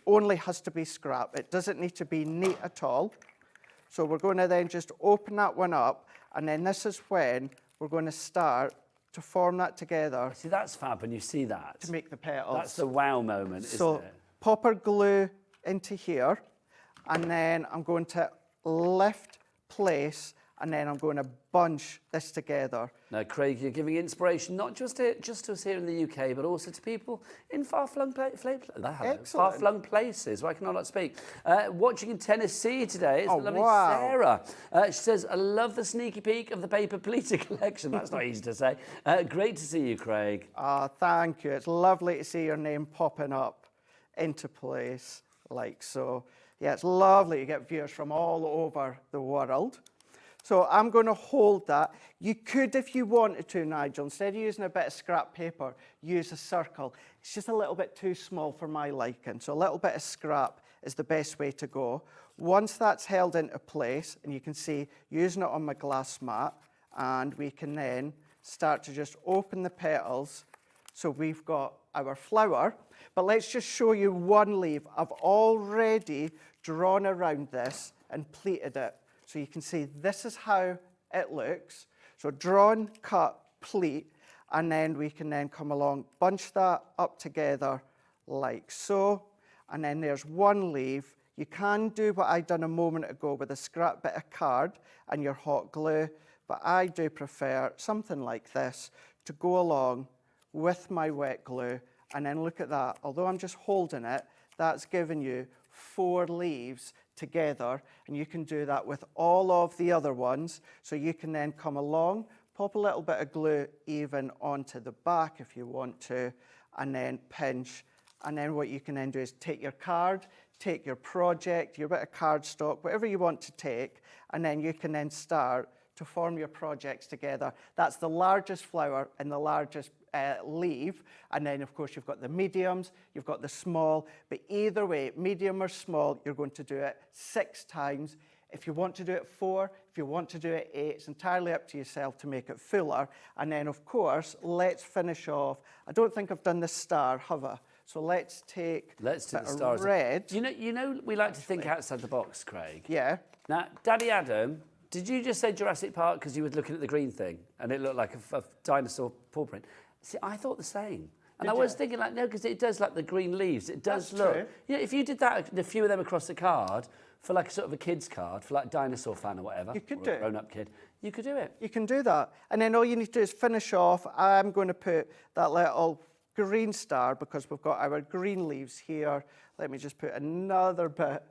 only has to be scrap. It doesn't need to be neat at all. So we're going to then just open that one up. And then this is when we're going to start to form that together. See, that's fab when you see that. To make the petals. That's the wow moment, isn't it? pop our glue into here, and then I'm going to lift, place, and then I'm going to bunch this together. Now, Craig, you're giving inspiration not just to us here in the UK, but also to people in far-flung places. Why can I not speak? Watching in Tennessee today is the lovely Sarah. She says, I love the sneaky peek of the paper pleated collection. That's not easy to say. Great to see you, Craig. Thank you. It's lovely to see your name popping up into place like so. Yeah, it's lovely to get viewers from all over the world. So I'm going to hold that. You could, if you wanted to, Nigel, instead of using a bit of scrap paper, use a circle. It's just a little bit too small for my liking. So a little bit of scrap is the best way to go. Once that's held into place, and you can see using it on my glass mat, and we can then start to just open the petals. So we've got our flower, but let's just show you one leaf. I've already drawn around this and pleated it. So you can see this is how it looks. So drawn, cut, pleat, and then we can then come along, bunch that up together like so. And then there's one leaf. You can do what I done a moment ago with a scrap bit of card and your hot glue, but I do prefer something like this to go along with my wet glue. And then look at that. Although I'm just holding it, that's giving you 4 leaves together, and you can do that with all of the other ones. So you can then come along, pop a little bit of glue even onto the back if you want to, and then pinch. And then what you can then do is take your card, take your project, your bit of cardstock, whatever you want to take, and then you can then start to form your projects together. That's the largest flower and the largest leaf, and then of course you've got the mediums, you've got the small, but either way, medium or small, you're going to do it 6 times. If you want to do it 4, if you want to do it 8, it's entirely up to yourself to make it fuller. And then of course, let's finish off. I don't think I've done the star, have I? So let's take do the stars. red. You know, we like to think outside the box, Craig. Yeah. Now, Daddy Adam, did you just say Jurassic Park because you were looking at the green thing and it looked like a dinosaur paw print? See, I thought the same. And I was thinking, like, no, because it does, like, the green leaves. It does look. True. Yeah, if you did that, a few of them across the card, for, like, sort of a kid's card, for, like, dinosaur fan or whatever, you could do a grown-up kid, you could do it. You can do that. And then all you need to do is finish off. I'm going to put that little green star because we've got our green leaves here. Let me just put another bit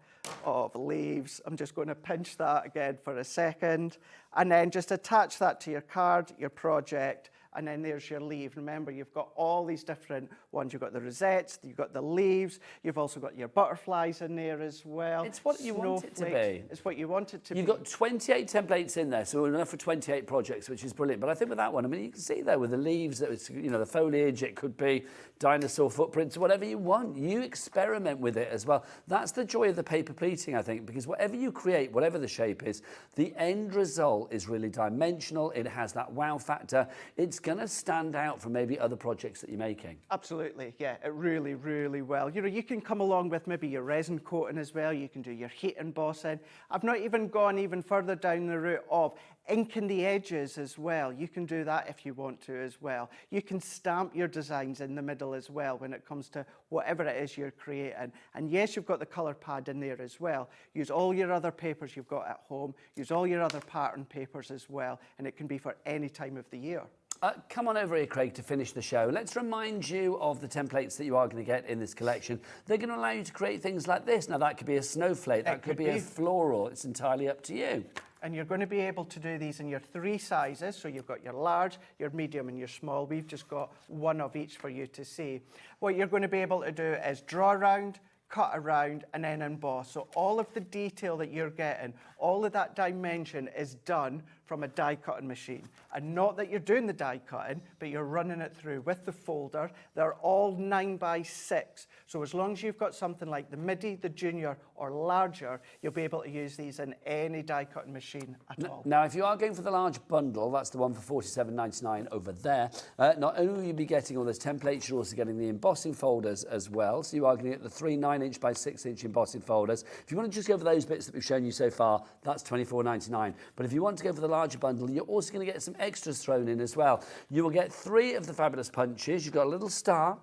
of leaves. I'm just going to pinch that again for a second. And then just attach that to your card, your project, and then there's your leaf. Remember, you've got all these different ones. You've got the rosettes, you've got the leaves, you've also got your butterflies in there as well. It's what you want it to be. It's what you want it to be. You've got 28 templates in there, so enough for 28 projects, which is brilliant. But I think with that one, I mean, you can see there with the leaves, that it's, you know, the foliage, it could be dinosaur footprints, whatever you want. You experiment with it as well. That's the joy of the paper pleating, I think, because whatever you create, whatever the shape is, the end result is really dimensional. It has that wow factor. It's going to stand out from maybe other projects that you're making. Absolutely, yeah, it really, really well. You know, you can come along with maybe your resin coating as well. You can do your heat embossing. I've not even gone even further down the route of inking the edges as well. You can do that if you want to as well. You can stamp your designs in the middle as well when it comes to whatever it is you're creating. And yes, you've got the colour pad in there as well. Use all your other papers you've got at home. Use all your other pattern papers as well. And it can be for any time of the year. Come on over here, Craig, to finish the show. Let's remind you of the templates that you are going to get in this collection. They're going to allow you to create things like this. Now, that could be a snowflake, that could be a floral. It's entirely up to you. And you're going to be able to do these in your 3 sizes. So you've got your large, your medium, and your small. We've just got one of each for you to see. What you're going to be able to do is draw around, cut around, and then emboss. So all of the detail that you're getting, all of that dimension is done from a die cutting machine. And not that you're doing the die cutting, but you're running it through with the folder. They're all 9x6. So as long as you've got something like the midi, the junior, or larger, you'll be able to use these in any die cutting machine at all. Now, if you are going for the large bundle, that's the one for $47.99 over there. Not only will you be getting all those templates, you're also getting the embossing folders as well. So you are going to get the 3 9-inch by 6-inch embossing folders. If you want to just go for those bits that we've shown you so far, that's $24.99. But if you want to go for the larger bundle, you're also going to get some extras thrown in as well. You will get 3 of the fabulous punches. You've got a little star,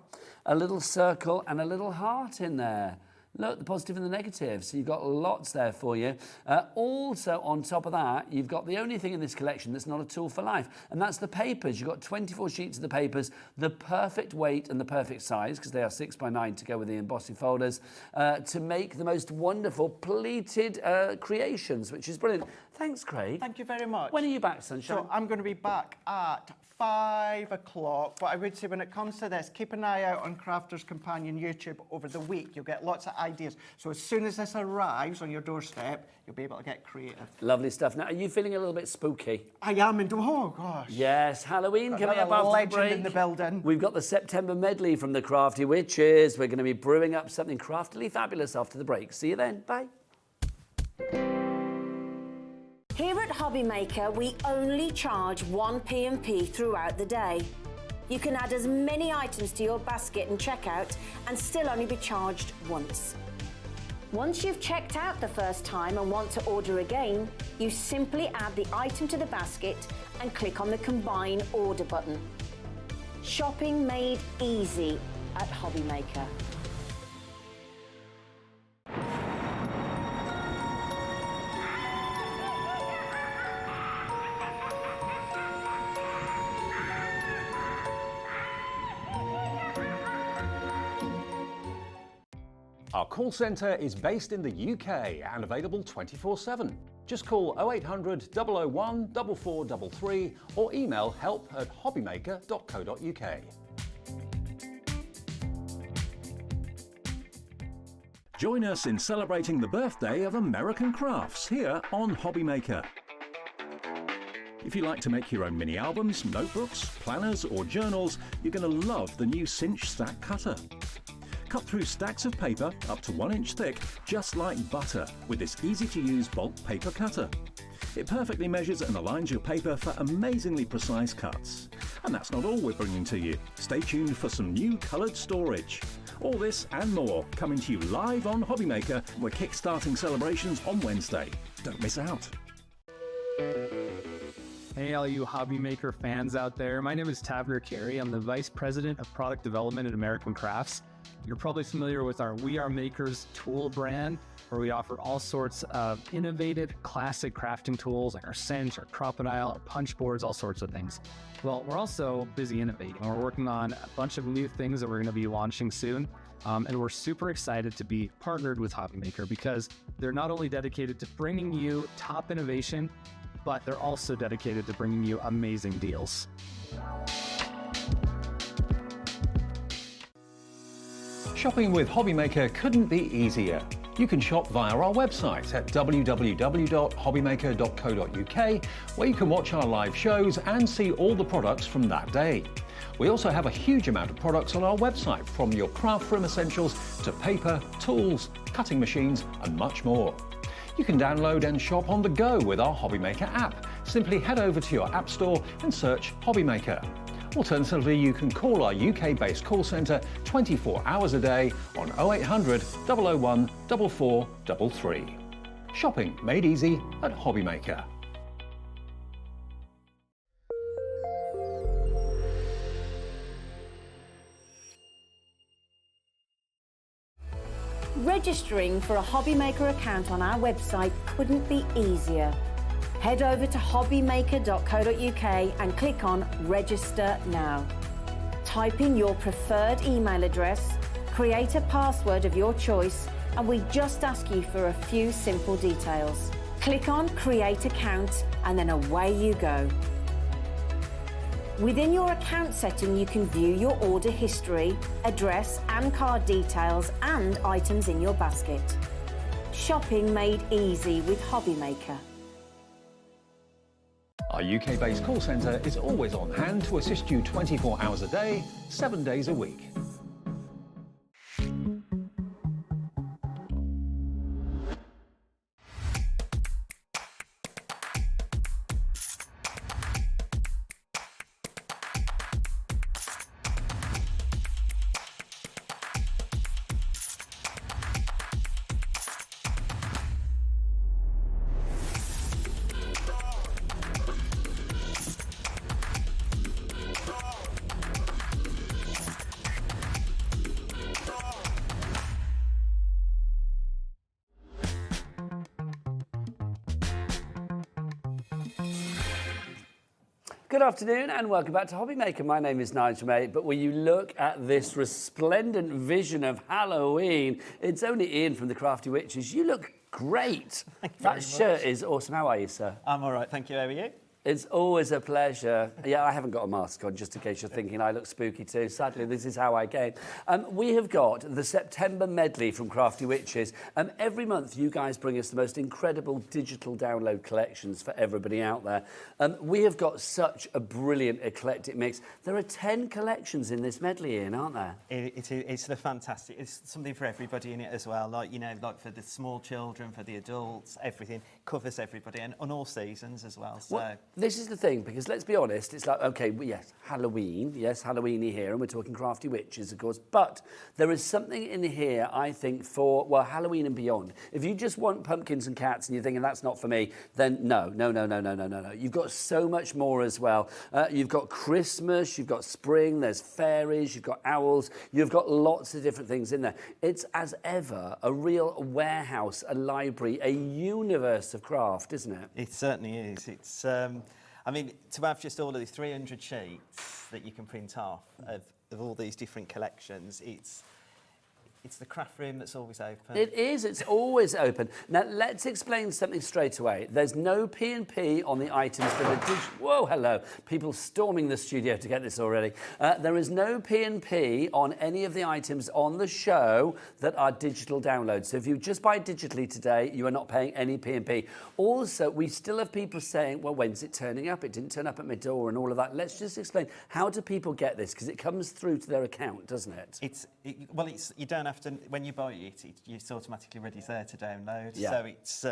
a little circle, and a little heart in there. Look, the positive and the negative. So you've got lots there for you. Also, on top of that, you've got the only thing in this collection that's not a tool for life, and that's the papers. You've got 24 sheets of the papers, the perfect weight and the perfect size, because they are 6 by 9 to go with the embossing folders, to make the most wonderful pleated creations, which is brilliant. Thanks, Craig. Thank you very much. When are you back, Sunshine? So I'm going to be back at 5 o'clock. But I would say when it comes to this, keep an eye out on Crafter's Companion YouTube over the week. You'll get lots of ideas. So as soon as this arrives on your doorstep, you'll be able to get creative. Lovely stuff. Now, are you feeling a little bit spooky? I am, and oh gosh. Yes, Halloween coming up Another after the legend break. in the building. We've got the September Medley from the Crafty Witches. We're going to be brewing up something craftily fabulous after the break. See you then. Bye. Here at Hobbymaker, we only charge 1 P&P throughout the day. You can add as many items to your basket and checkout and still only be charged once. Once you've checked out the first time and want to order again, you simply add the item to the basket and click on the Combine Order button. Shopping made easy at Hobbymaker. Our call centre is based in the UK and available 24/7. Just call 0800 001 4433 or email help@hobbymaker.co.uk. Join us in celebrating the birthday of American crafts here on Hobbymaker. If you like to make your own mini albums, notebooks, planners or journals, you're going to love the new Cinch Stack Cutter. Cut through stacks of paper up to 1 inch thick, just like butter, with this easy-to-use bulk paper cutter. It perfectly measures and aligns your paper for amazingly precise cuts. And that's not all we're bringing to you. Stay tuned for some new coloured storage. All this and more coming to you live on Hobbymaker. We're kick-starting celebrations on Wednesday. Don't miss out. Hey, all you Hobbymaker fans out there. My name is Tavner Carey. I'm the Vice President of Product Development at American Crafts. You're probably familiar with our We Are Makers tool brand, where we offer all sorts of innovative, classic crafting tools like our cinch, our crocodile, our punch boards, all sorts of things. Well, we're also busy innovating. We're working on a bunch of new things that we're going to be launching soon. And we're super excited to be partnered with Hobbymaker because they're not only dedicated to bringing you top innovation, but they're also dedicated to bringing you amazing deals. Shopping with Hobbymaker couldn't be easier. You can shop via our website at www.hobbymaker.co.uk, where you can watch our live shows and see all the products from that day. We also have a huge amount of products on our website, from your craft room essentials to paper, tools, cutting machines and much more. You can download and shop on the go with our Hobbymaker app. Simply head over to your app store and search Hobbymaker. Alternatively, you can call our UK-based call centre 24 hours a day on 0800 001 4433. Shopping made easy at Hobbymaker. Registering for a Hobbymaker account on our website couldn't be easier. Head over to hobbymaker.co.uk and click on Register Now. Type in your preferred email address, create a password of your choice, and we just ask you for a few simple details. Click on Create Account and then away you go. Within your account setting, you can view your order history, address and card details, and items in your basket. Shopping made easy with Hobbymaker. Our UK-based call centre is always on hand to assist you 24 hours a day, 7 days a week. Good afternoon and welcome back to Hobby Maker. My name is Nigel, mate, but when you look at this resplendent vision of Halloween, it's only Ian from the Crafty Witches. You look great. That shirt is awesome. How are you, sir? I'm all right, thank you. How are you? It's always a pleasure. Yeah, I haven't got a mask on, just in case you're thinking I look spooky too. Sadly, this is how I came. We have got the September Medley from Crafty Witches. Every month, you guys bring us the most incredible digital download collections for everybody out there. We have got such a brilliant eclectic mix. There are 10 collections in this medley, Ian, aren't there? It's the fantastic. It's something for everybody in it as well. Like, you know, like for the small children, for the adults, everything. Covers everybody and on all seasons as well. So. Well, this is the thing, because let's be honest, it's like, okay, yes, Halloween, yes, Halloweeny here, and we're talking Crafty Witches, of course, but there is something in here, I think, for, well, Halloween and beyond. If you just want pumpkins and cats and you're thinking that's not for me, then no. You've got so much more as well. You've got Christmas, you've got spring, there's fairies, you've got owls, you've got lots of different things in there. It's, as ever, a real warehouse, a library, a universe of craft, isn't it? It certainly is. It's, I mean, to have just all of these 300 sheets that you can print off of all these different collections, it's the craft room that's always open. It is, it's always open. Now, let's explain something straight away. There's no P&P on the items for the Whoa, hello. People storming the studio to get this already. There is no P&P on any of the items on the show that are digital downloads. So if you just buy digitally today, you are not paying any P&P. Also, we still have people saying, well, when's it turning up? It didn't turn up at my door and all of that. Let's just explain, how do people get this? Because it comes through to their account, doesn't it? You don't have to, when you buy it's automatically ready there to download. Yeah. So it's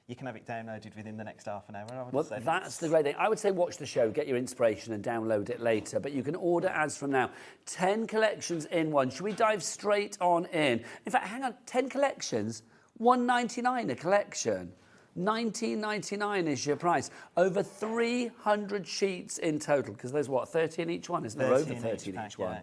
you can have it downloaded within the next half an hour. I would say that's the great thing. I would say watch the show, get your inspiration and download it later, but you can order as from now. 10 collections in one. Should we dive straight on in? In fact, hang on, 10 collections, $1.99 a collection. $19.99 is your price. Over 300 sheets in total, because there's what, 30 in each one, isn't there? Over 30 in each one. Yeah.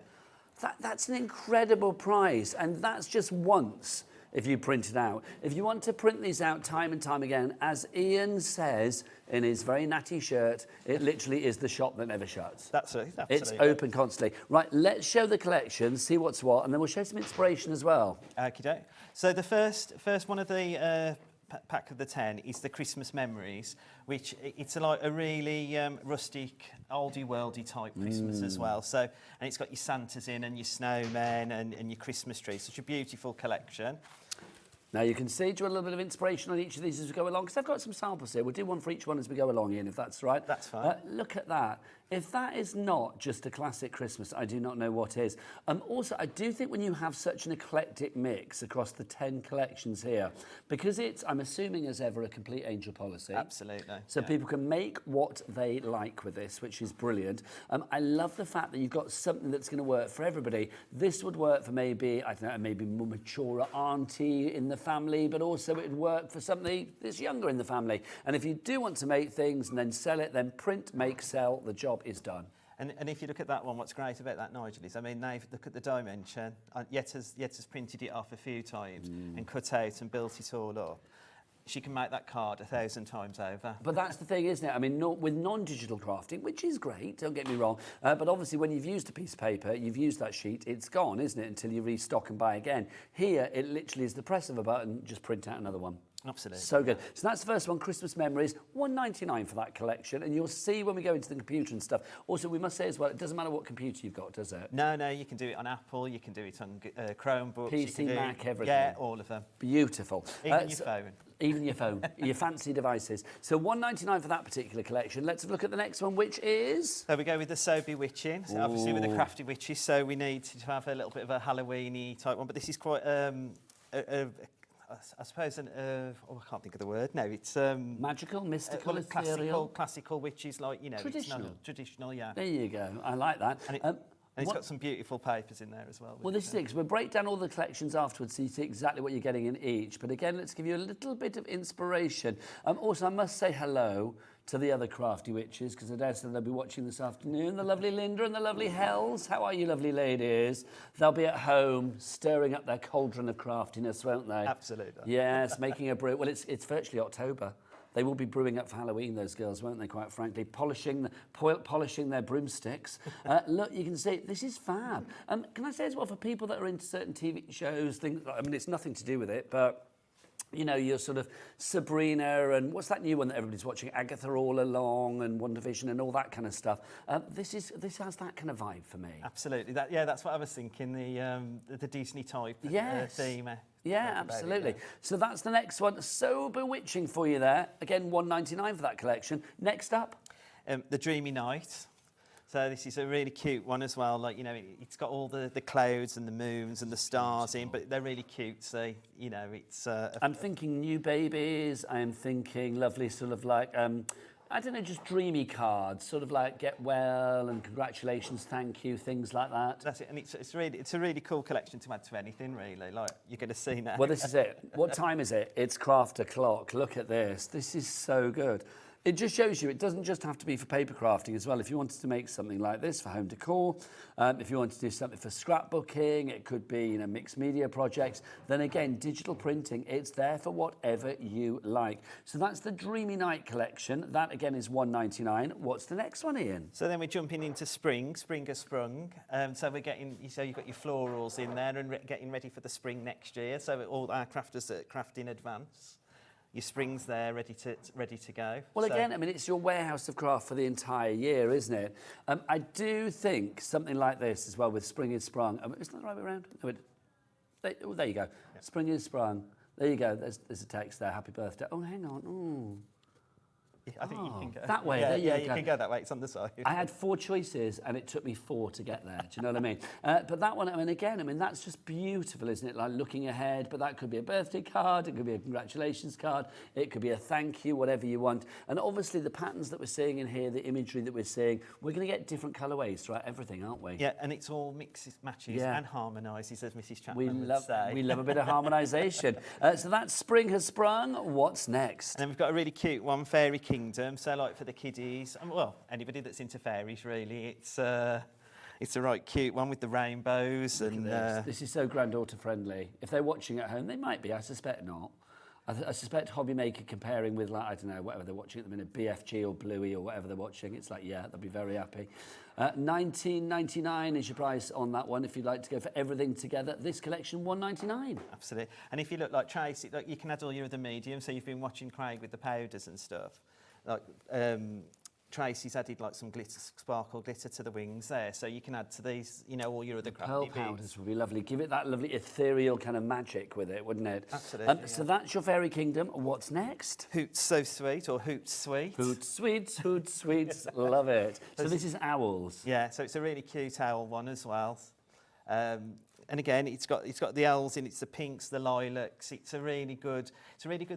That's an incredible price, and that's just once if you print it out. If you want to print these out time and time again, as Ian says in his very natty shirt, it literally is the shop that never shuts. That's it. It's open constantly. Right, let's show the collection, see what's what, and then we'll show some inspiration as well. Okey-doke. So the first one of the pack of the 10 is the Christmas Memories, which it's like a really rustic, oldie worldy type Christmas as well. So, and it's got your Santas in and your snowmen and your Christmas trees. Such a beautiful collection. Now you can see, do you want a little bit of inspiration on each of these as we go along? Because I've got some samples here. We'll do one for each one as we go along, Ian, if that's right. That's fine. Look at that. If that is not just a classic Christmas, I do not know what is. Also, I do think when you have such an eclectic mix across the 10 collections here, because it's, I'm assuming as ever, a complete angel policy. Absolutely. So people can make what they like with this, which is brilliant. I love the fact that you've got something that's going to work for everybody. This would work for maybe, I don't know, maybe more mature auntie in the family, but also it would work for somebody that's younger in the family. And if you do want to make things and then sell it, then print, make, sell, the job is done. And if you look at that one, what's great about that, Nigel, is, I mean, look at the dimension. Yet has printed it off a few times and cut out and built it all up. She can make that card 1,000 times over. But that's the thing, isn't it? I mean, with non-digital crafting, which is great, don't get me wrong, but obviously when you've used a piece of paper, you've used that sheet, it's gone, isn't it, until you restock and buy again. Here, it literally is the press of a button, just print out another one. Absolutely. So good. So that's the first one, Christmas Memories, $1.99 for that collection, and you'll see when we go into the computer and stuff. Also, we must say as well, it doesn't matter what computer you've got, does it? No, you can do it on Apple, you can do it on Chromebooks. PC, Mac, everything. Yeah, all of them. Beautiful. Even your phone. Even your phone, your fancy devices. So $1.99 for that particular collection. Let's have a look at the next one, which is... So we go with the Soapy Witching, so obviously with the Crafty Witches, so we need to have a little bit of a Halloween-y type one, but this is quite, I suppose, I can't think of the word. No, it's... magical, mystical, ethereal. Classical witches, like, you know... Traditional. Traditional, yeah. There you go. I like that. And it's got some beautiful papers in there as well. Well, this is it, because we'll break down all the collections afterwards so you see exactly what you're getting in each. But again, let's give you a little bit of inspiration. Also, I must say hello to the other Crafty Witches, because I dare say they'll be watching this afternoon. The lovely Linda and the lovely Hells. How are you, lovely ladies? They'll be at home stirring up their cauldron of craftiness, won't they? Absolutely. Yes, making a brew. Well, it's virtually October. They will be brewing up for Halloween, those girls, won't they, quite frankly, polishing their broomsticks. Look, you can see, this is fab. Can I say as well, for people that are into certain TV shows, things, I mean, it's nothing to do with it, but you know, you're sort of Sabrina and what's that new one that everybody's watching? Agatha All Along and WandaVision and all that kind of stuff. This has that kind of vibe for me. Absolutely. That's what I was thinking. The Disney type theme. Yeah, absolutely. So that's the next one. So bewitching for you there. Again, $1.99 for that collection. Next up, the Dreamy Night. So this is a really cute one as well. Like, you know, it's got all the clouds and the moons and the stars in, but they're really cute. So, you know, it's... I'm thinking new babies. I'm thinking lovely sort of like, I don't know, just dreamy cards, sort of like get well and congratulations, thank you, things like that. That's it. And it's a really cool collection to add to anything, really. Like, you're going to see now. Well, this is it. What time is it? It's craft o'clock. Look at this. This is so good. It just shows you it doesn't just have to be for paper crafting as well. If you wanted to make something like this for home decor, if you wanted to do something for scrapbooking, it could be, you know, mixed media projects, then again, digital printing, it's there for whatever you like. So that's the Dreamy Night collection. That again is $1.99. What's the next one, Ian? So then we're jumping into spring. Spring has sprung. So we're getting, so you've got your florals in there and getting ready for the spring next year. So all our crafters that craft in advance. Your spring's there, ready to go. Well, again, I mean, it's your warehouse of craft for the entire year, isn't it? I do think something like this as well with Spring is Sprung. Isn't that the right way around? No, there you go. Yeah. Spring is Sprung. There you go. There's a text there. Happy birthday. Oh, hang on. Ooh. I think you can go that way. Yeah, you can go that way. It's on the side. I had 4 choices, and it took me 4 to get there. Do you know what I mean? But that one, I mean, again, I mean, that's just beautiful, isn't it? Like looking ahead. But that could be a birthday card. It could be a congratulations card. It could be a thank you, whatever you want. And obviously, the patterns that we're seeing in here, the imagery that we're seeing, we're going to get different colourways throughout everything, aren't we? Yeah, and it's all mixes, matches, and harmonises, as Mrs. Chapman would say. We love a bit of harmonisation. So that Spring has sprung. What's next? And then we've got a really cute one, Fairy Kingdom. So like for the kiddies, well, anybody that's into fairies, really, it's a right cute one with the rainbows. And this is so granddaughter friendly. If they're watching at home, they might be. I suspect not. I suspect Hobby Maker comparing with, like, I don't know, whatever they're watching at the minute, BFG or Bluey or whatever they're watching. It's like, yeah, they'll be very happy. $19.99 is your price on that one if you'd like to go for everything together. This collection, $1.99. Absolutely. And if you look like Tracy, like, you can add all your other mediums. So you've been watching Craig with the powders and stuff. Like Tracy's added like some glitter, sparkle glitter to the wings there, so you can add to these, you know, all your other crafty pearl powders would be lovely. Give it that lovely ethereal kind of magic with it, wouldn't it? Absolutely. So that's your Fairy Kingdom. What's next? Hoots So Sweet, or Hoots Sweet. Hoots Sweets, Hoots Sweets. Love it. So this is owls. Yeah, so it's a really cute owl one as well. And again, it's got the owls in. It's the pinks, the lilacs. It's a really good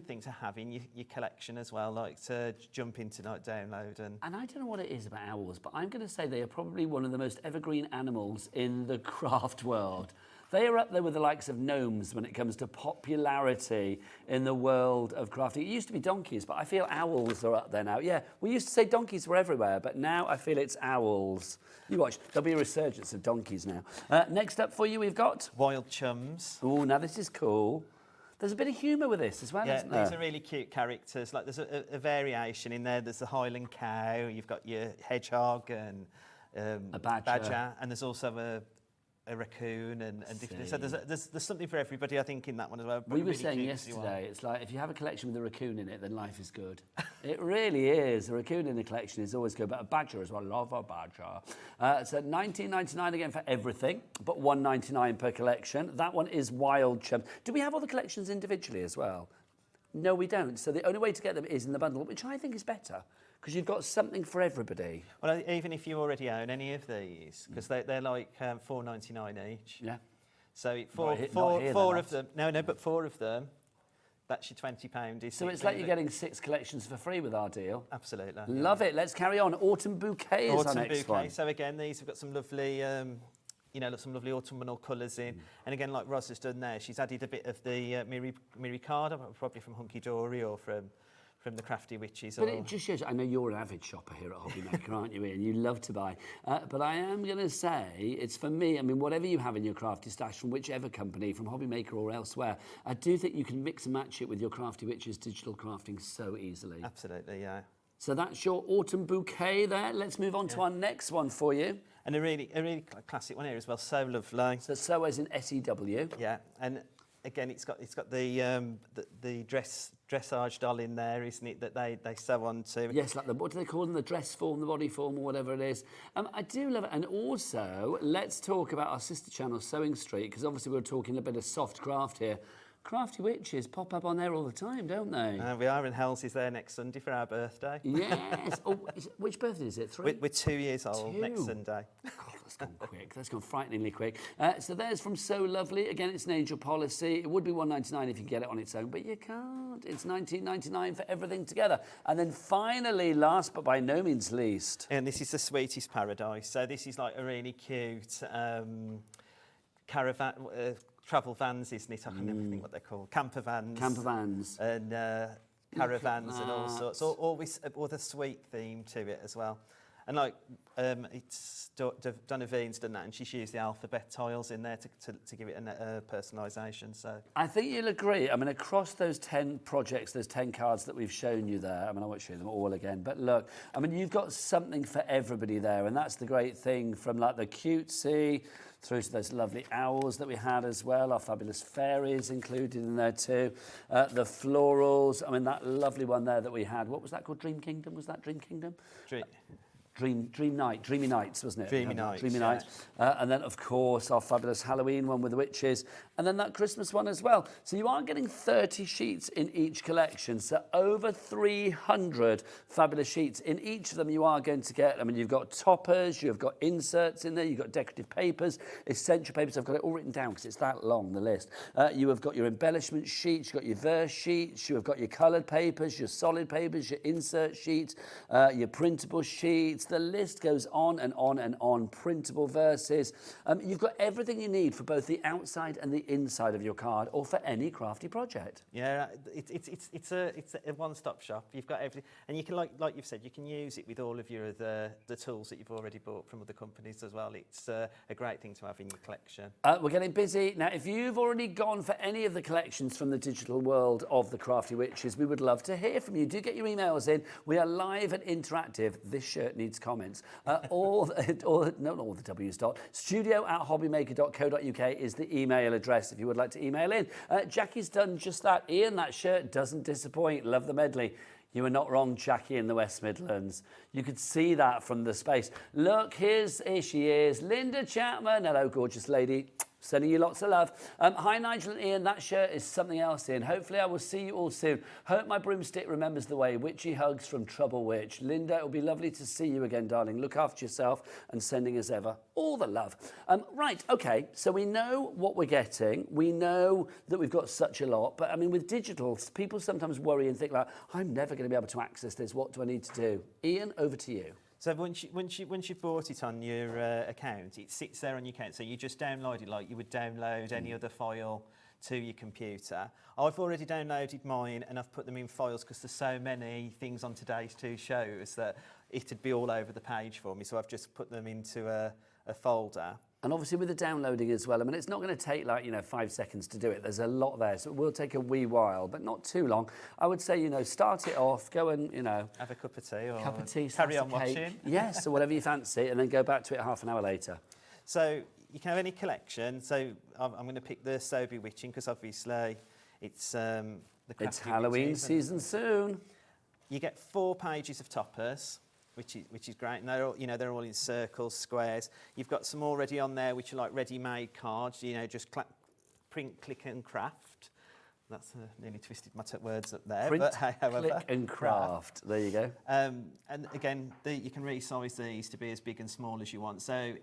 thing to have in your collection as well. Like to jump into, like, download and I don't know what it is about owls, but I'm going to say they are probably one of the most evergreen animals in the craft world. They are up there with the likes of gnomes when it comes to popularity in the world of crafting. It used to be donkeys, but I feel owls are up there now. Yeah, we used to say donkeys were everywhere, but now I feel it's owls. You watch, there'll be a resurgence of donkeys now. Next up for you, we've got Wild Chums. Oh, now this is cool. There's a bit of humour with this as well, isn't there? These are really cute characters. Like, there's a variation in there. There's the Highland cow. You've got your hedgehog and a badger, and there's also a raccoon and different. So there's something for everybody, I think, in that one as well. We were saying yesterday, it's like if you have a collection with a raccoon in it, then life is good. It really is. A raccoon in the collection is always good, but a badger as well. Love a badger. So $19.99 again for everything, but $1.99 per collection. That one is Wild Chums. Do we have all the collections individually as well? No, we don't. So the only way to get them is in the bundle, which I think is better, because you've got something for everybody. Well, even if you already own any of these, because they're like $4.99 each. Yeah. So four of them. No, but 4 of them. That's your £20. So it's like you're getting 6 collections for free with our deal. Absolutely. Love it. Let's carry on. Autumn Bouquet is our next one. So again, these have got some lovely, some lovely autumnal colours in. And again, like Ros has done there, she's added a bit of the Miri card, probably from Hunkydory or from from the Crafty Witches. But it just shows, I know you're an avid shopper here at Hobby Maker, aren't you, Ian? You love to buy. But I am going to say, it's for me, I mean, whatever you have in your crafty stash from whichever company, from Hobby Maker or elsewhere, I do think you can mix and match it with your Crafty Witches digital crafting so easily. Absolutely, yeah. So that's your autumn bouquet there. Let's move on to our next one for you. And a really classic one here as well, So Lovely. So So as in SEW. Yeah, and again, it's got the dressage doll in there, isn't it? That they sew onto. Yes, like what do they call them? The dress form, the body form, or whatever it is. I do love it. And also, let's talk about our sister channel, Sewing Street, because obviously we're talking a bit of soft craft here. Crafty Witches pop up on there all the time, don't they? We are, and Hell's is there next Sunday for our birthday. Yes. Which birthday is it? 3? We're 2 years old next Sunday. God, that's gone quick. That's gone frighteningly quick. So there's from So Lovely. Again, it's an Angel policy. It would be $1.99 if you get it on its own, but you can't. It's $19.99 for everything together. And then finally, last but by no means least. And this is the Sweetest Paradise. So this is like a really cute caravan... travel vans, isn't it? I can never think what they're called. Camper vans. Camper vans. And caravans and all sorts. All with a sweet theme to it as well. And like, it's Donna Veen's done that, and she's used the alphabet tiles in there to give it a personalisation. So I think you'll agree. I mean, across those 10 projects, those 10 cards that we've shown you there, I mean, I won't show you them all again, but look, I mean, you've got something for everybody there, and that's the great thing, from like the cutesy through to those lovely owls that we had as well, our fabulous fairies included in there too, the florals, I mean, that lovely one there that we had, what was that called? Dream Kingdom? Was that Dream Kingdom? Dreamy Nights, wasn't it? Dreamy Nights. Dreamy Nights. And then, of course, our fabulous Halloween one with the witches, and then that Christmas one as well. So you are getting 30 sheets in each collection, so over 300 fabulous sheets. In each of them, you are going to get, I mean, you've got toppers, you've got inserts in there, you've got decorative papers, essential papers. I've got it all written down because it's that long, the list. You have got your embellishment sheets, you've got your verse sheets, you have got your coloured papers, your solid papers, your insert sheets, your printable sheets. The list goes on and on and on. Printable verses. You've got everything you need for both the outside and the inside of your card, or for any crafty project. Yeah, it's a one-stop shop. You've got everything, and you can like you've said, you can use it with all of your the tools that you've already bought from other companies as well. It's a great thing to have in your collection. We're getting busy now. If you've already gone for any of the collections from the digital world of the Crafty Witches, we would love to hear from you. Do get your emails in. We are live and interactive. This shirt needs comments. Not all the W's. studio@hobbymaker.co.uk is the email address if you would like to email in. Jackie's done just that. Ian, that shirt doesn't disappoint. Love the medley. You were not wrong, Jackie, in the West Midlands. You could see that from the space. Look, here she is, Linda Chapman. Hello, gorgeous lady. Sending you lots of love. Hi, Nigel and Ian. That shirt is something else, Ian. Hopefully, I will see you all soon. Hope my broomstick remembers the way. Witchy hugs from Trouble Witch. Linda, it'll be lovely to see you again, darling. Look after yourself, and sending as ever all the love. Right, okay, so we know what we're getting. We know that we've got such a lot. But, I mean, with digital, people sometimes worry and think, like, I'm never going to be able to access this. What do I need to do? Ian, over to you. So once you've bought it on your account, it sits there on your account. So you just download it like you would download any other file to your computer. I've already downloaded mine, and I've put them in files because there's so many things on today's 2 shows that it'd be all over the page for me. So I've just put them into a folder. And obviously with the downloading as well, I mean, it's not going to take 5 seconds to do it. There's a lot there, so it will take a wee while, but not too long. I would say, start it off, go and, have a cup of tea or carry on watching. Yes, or whatever you fancy, and then go back to it half an hour later. So you can have any collection. So I'm going to pick the So Bewitching because obviously it's it's Halloween season soon. You get 4 pages of toppers, which is great. And they're all in circles, squares. You've got some already on there which are like ready-made cards. Just print, click, and craft. That's nearly twisted my words up there. Print, but however, click, and craft. There you go. And again, you can resize these to be as big and small as you want. So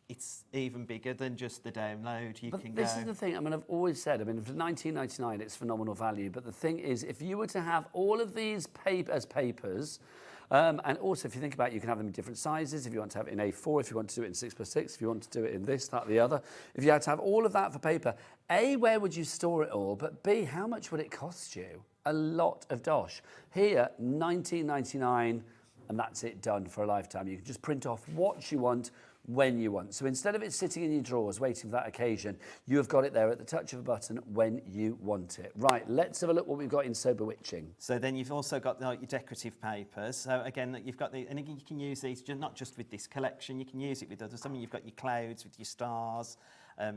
it's even bigger than just the download. This is the thing. I mean, I've always said, for $19.99, it's phenomenal value. But the thing is, if you were to have all of these papers, and also, if you think about it, you can have them in different sizes. If you want to have it in A4, if you want to do it in 6x6, if you want to do it in this, that, the other. If you had to have all of that for paper, A, where would you store it all? But B, how much would it cost you? a lot of dosh. Here, $19.99, and that's it, done for a lifetime. You can just print off what you want when you want. So instead of it sitting in your drawers waiting for that occasion, you have got it there at the touch of a button when you want it. Right, let's have a look what we've got in Sober Witching. So then you've also got your decorative papers. So again, you've got and again, you can use these not just with this collection, you can use it with others. I mean, you've got your clouds with your stars,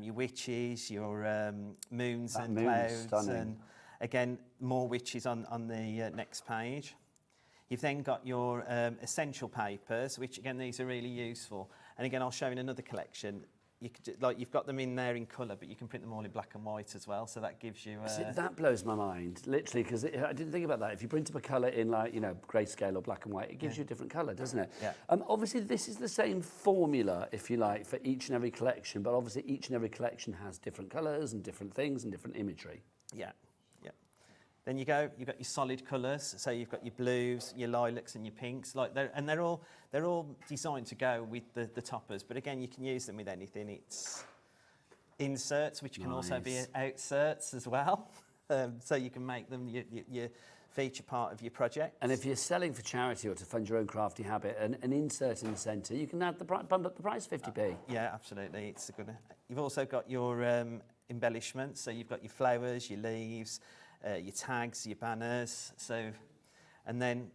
your witches, your moons and clouds. Stunning. And again, more witches on the next page. You've then got your essential papers, which again, these are really useful. And again, I'll show in another collection. You could, you've got them in there in colour, but you can print them all in black and white as well. So that gives you. See, that blows my mind, literally, because I didn't think about that. If you print up a colour in grayscale or black and white, it gives you a different colour, doesn't it? Yeah. Obviously, this is the same formula, if you like, for each and every collection, but obviously each and every collection has different colours and different things and different imagery. Yeah. Then you've got your solid colours, so you've got your blues, your lilacs and your pinks, they're all designed to go with the toppers, but again, you can use them with anything. It's inserts, which can also be outserts as well, so you can make them your feature part of your project. And if you're selling for charity or to fund your own crafty habit, an insert in the centre, you can add bump up the price 50p. Yeah, absolutely, it's a good. You've also got your embellishments, so you've got your flowers, your leaves, your tags, your banners, and then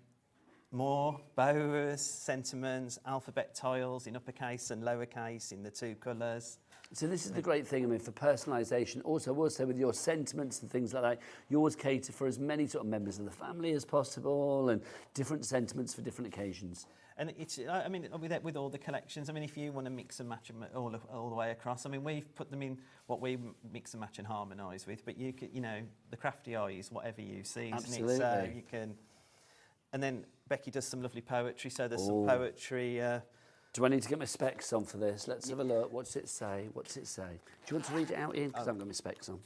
more bows, sentiments, alphabet tiles in uppercase and lowercase in the two colours. So this is the great thing, I mean, for personalisation. Also, I will say with your sentiments and things like that, you always cater for as many sort of members of the family as possible and different sentiments for different occasions. And it's, I mean, with all the collections, I mean, if you want to mix and match them all the way across, I mean, we've put them in what we mix and match and harmonise with, but you could, the crafty eye is whatever you see, Absolutely. isn't it? So you can, and then Becky does some lovely poetry, so there's some poetry. Do I need to get my specs on for this? Let's have a look. What's it say? Do you want to read it out, Ian? Because I haven't got my specs on.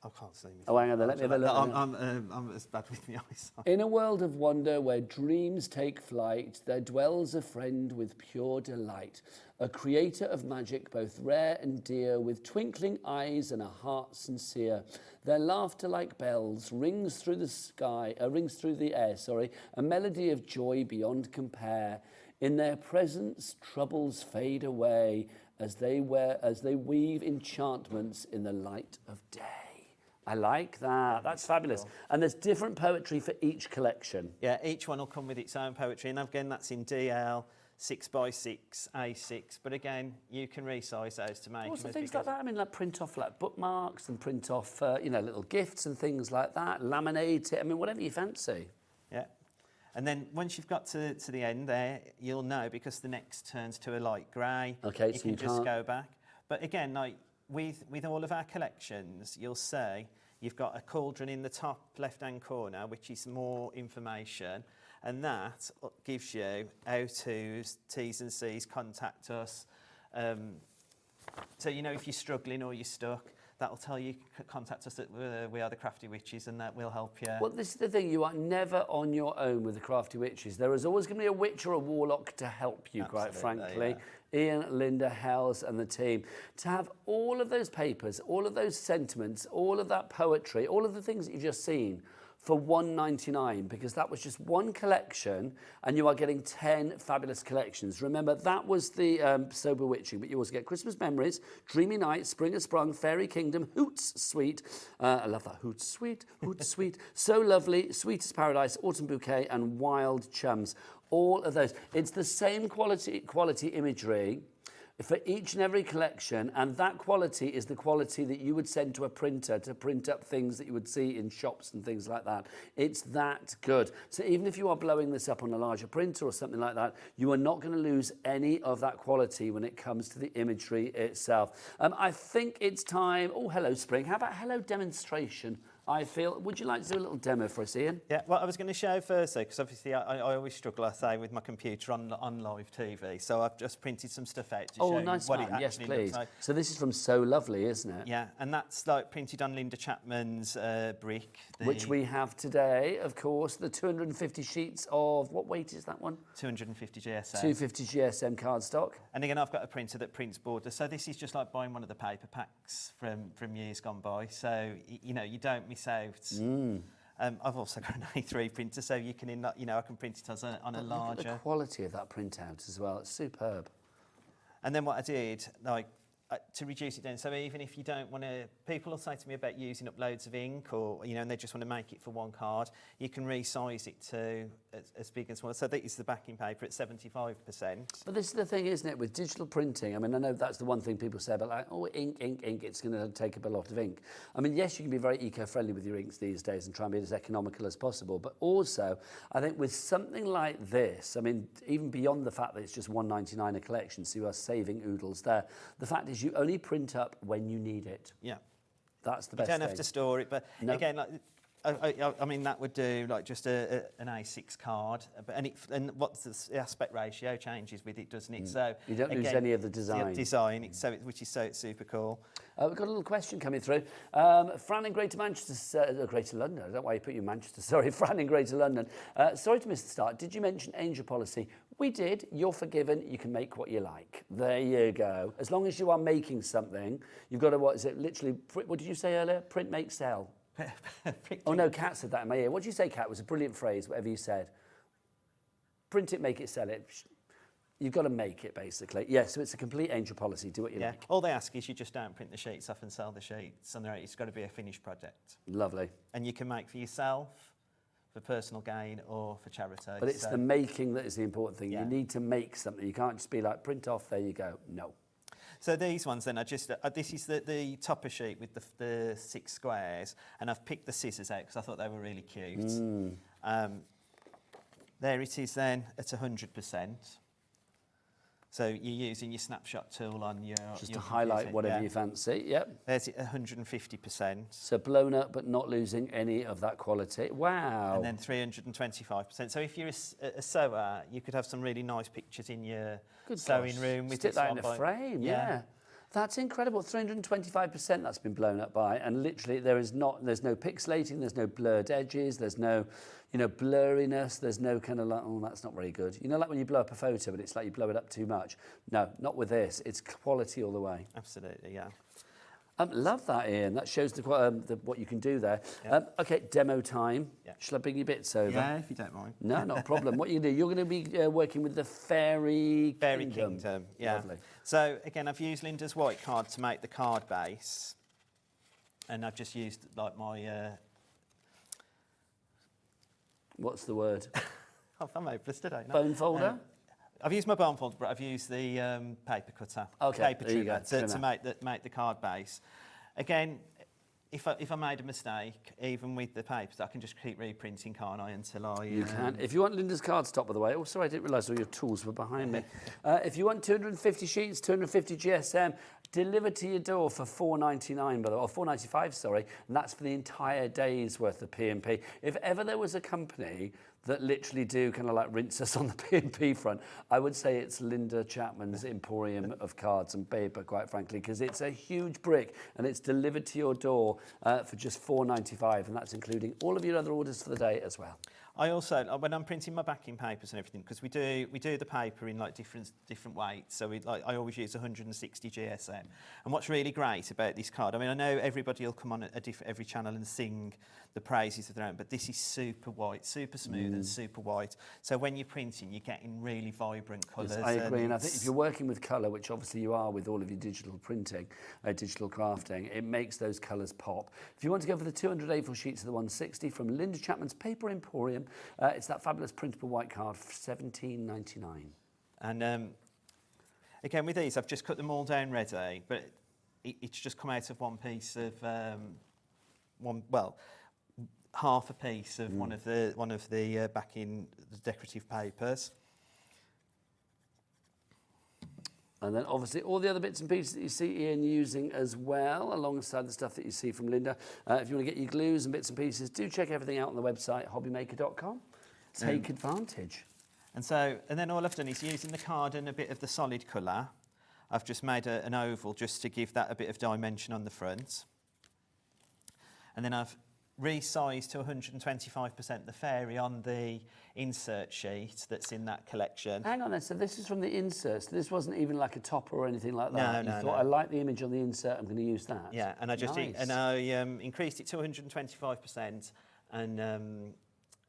I can't see anything. Oh, hang on then, let me have a look. I'm as bad with my eyes. In a world of wonder where dreams take flight, there dwells a friend with pure delight, a creator of magic both rare and dear, with twinkling eyes and a heart sincere. Their laughter like bells rings through the air, a melody of joy beyond compare. In their presence, troubles fade away as they weave enchantments in the light of day. I like that. That's fabulous. And there's different poetry for each collection. Yeah, each one will come with its own poetry. And again, that's in DL, 6x6, A6. But again, you can resize those to make Also them things like that. I mean, like print off like bookmarks and print off, little gifts and things like that. Laminate it. I mean, whatever you fancy. Yeah. And then once you've got to the end there, you'll know because the next turns to a light grey. Okay, you so can you just can't... go back. But again, with all of our collections, you'll see you've got a cauldron in the top left-hand corner, which is more information, and that gives you how-tos, T's and C's, contact us. So, if you're struggling or you're stuck, that'll tell you, contact us at We Are the Crafty Witches, and that will help you. Well, this is the thing, you are never on your own with the Crafty Witches. There is always going to be a witch or a warlock to help you, quite frankly. Yeah. Ian, Linda, Hels and the team. To have all of those papers, all of those sentiments, all of that poetry, all of the things that you've just seen for $1.99, because that was just one collection and you are getting 10 fabulous collections. Remember, that was the Sober Witching, but you also get Christmas Memories, Dreamy Night, Spring Has Sprung, Fairy Kingdom, Hoots Sweet, I love that, Hoots Sweet, So Lovely, Sweet as Paradise, Autumn Bouquet and Wild Chums. All of those. It's the same quality imagery for each and every collection, and that quality is the quality that you would send to a printer to print up things that you would see in shops and things like that. It's that good. So even if you are blowing this up on a larger printer or something like that, you are not going to lose any of that quality when it comes to the imagery itself. I think it's time. Oh, hello, Spring. How about hello demonstration? I feel. Would you like to do a little demo for us, Ian? Yeah, well, I was going to show first, though, because obviously I always struggle, I say, with my computer on live TV. So I've just printed some stuff out to show nice what one. it Yes, actually please. looks like. So this is from So Lovely, isn't it? Yeah, and that's printed on Linda Chapman's brick. Which we have today, of course, the 250 sheets of, what weight is that one? 250 GSM. 250 GSM cardstock. And again, I've got a printer that prints borders. So this is just like buying one of the paper packs from years gone by. So, you don't miss out. I've also got an A3 printer, so you can, I can print it as on a Look at larger. the quality of that printout as well. It's superb. And then what I did, to reduce it down, so even if you don't want to, people will say to me about using up loads of ink or, and they just want to make it for one card, you can resize it to as big as well. So that is the backing paper at 75%. But this is the thing, isn't it, with digital printing? I mean, I know that's the one thing people say about ink, it's going to take up a lot of ink. I mean, yes, you can be very eco-friendly with your inks these days and try and be as economical as possible, but also, I think with something like this, I mean, even beyond the fact that it's just $1.99 a collection, so you are saving oodles there, the fact is you only print up when you need it. Yeah. That's the best You don't thing. have to store it, but again, I mean, that would do just an A6 card, and what the aspect ratio changes with it, doesn't it? So you don't lose any of the design. Which is super cool. We've got a little question coming through. Fran in Greater Manchester, Greater London. I don't know why you put you in Manchester. Sorry, Fran in Greater London. Sorry to miss the start. Did you mention angel policy? We did. You're forgiven. You can make what you like. There you go. As long as you are making something, you've got to, what is it? Literally, what did you say earlier? Print, make, sell. Oh no, Kat said that in my ear. What did you say, Kat? It was a brilliant phrase, whatever you said. Print it, make it, sell it. You've got to make it, basically. Yeah, so it's a complete angel policy. Do what you like. All they ask is you just don't print the sheets off and sell the sheets. And it's got to be a finished project. Lovely. And you can make for yourself, for personal gain, or for charity. But it's the making that is the important thing. Yeah. You need to make something. You can't just be like, print off, there you go. No. So these ones then, this is the topper sheet with the 6 squares, and I've picked the scissors out because I thought they were really cute. There it is then at 100%. So you're using your snapshot tool on your... Just to highlight whatever you fancy, yep. There's it 150%. So blown up but not losing any of that quality. Wow. And then 325%. So if you're a sewer, you could have some really nice pictures in your sewing room. With Stick that in a frame, yeah. That's incredible. 325% that's been blown up by, and literally there's no pixelating, there's no blurred edges, there's no, blurriness, there's no kind of like, oh, that's not very good. Like when you blow up a photo, but it's like you blow it up too much. No, not with this. It's quality all the way. Absolutely, yeah. Love that, Ian. That shows what you can do there. Yeah. Okay, demo time. Yeah. Shall I bring your bits over? Yeah, if you don't mind. No, not a problem. What you do, you're going to be working with the Fairy Kingdom. Yeah. Lovely. So again, I've used Linda's white card to make the card base, and I've just used like my. What's the word? I'm hopeless today. No. Bone folder. I've used my bone folder, but I've used the paper cutter, paper trimmer to make the card base. Again, if I made a mistake, even with the papers, I can just keep reprinting, can't I, until I... You can. If you want Linda's card top, by the way, oh, sorry, I didn't realise all your tools were behind me. If you want 250 sheets, 250 GSM, delivered to your door for $4.99, by the way, or $4.95, sorry, and that's for the entire day's worth of P&P. If ever there was a company that literally do kind of like rinse us on the P&P front, I would say it's Linda Chapman's Emporium of Cards and Paper, quite frankly, because it's a huge brick and it's delivered to your door for just $4.95, and that's including all of your other orders for the day as well. I also, when I'm printing my backing papers and everything, because we do the paper in like different weights, so I always use 160 GSM. And what's really great about this card, I mean, I know everybody will come on every channel and sing the praises of their own, but this is super white, super smooth and super white. So when you're printing, you're getting really vibrant colours. Yes, I agree, and I think if you're working with colour, which obviously you are with all of your digital printing, digital crafting, it makes those colours pop. If you want to go for the 200 A4 sheets of the 160 from Linda Chapman's Paper Emporium, it's that fabulous printable white card for $17.99. And again, with these, I've just cut them all down ready, but it's just come out of one piece of half a piece of one of the backing decorative papers. And then obviously all the other bits and pieces that you see Ian using as well, alongside the stuff that you see from Linda. If you want to get your glues and bits and pieces, do check everything out on the website, hobbymaker.com. Take advantage. And then all I've done is using the card and a bit of the solid colour. I've just made an oval just to give that a bit of dimension on the front. And then I've resized to 125% the fairy on the insert sheet that's in that collection. Hang on then, so this is from the insert, so this wasn't even like a topper or anything like that? No, you thought, I like the image on the insert, I'm going to use that? Yeah, and I just nice. increased it to 125%, and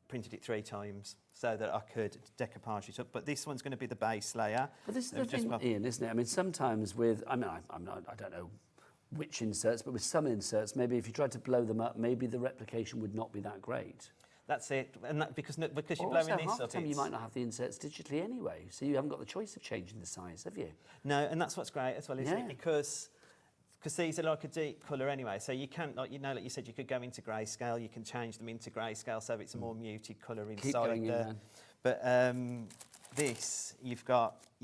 printed it 3 times so that I could decoupage it up. But this one's going to be the base layer. But this is the thing, Ian, isn't it? I mean, sometimes with, I don't know which inserts, but with some inserts, maybe if you tried to blow them up, maybe the replication would not be that great. That's it, and that, because you're Or blowing also, this half the up. time you might not have the inserts digitally anyway, so you haven't got the choice of changing the size, have you? No, and that's what's great as well, isn't Yeah. it? Because these are like a deep colour anyway, so you can, like you said, you could go into grayscale, you can change them into grayscale so it's a more muted colour inside. Keep going in, man. But this, you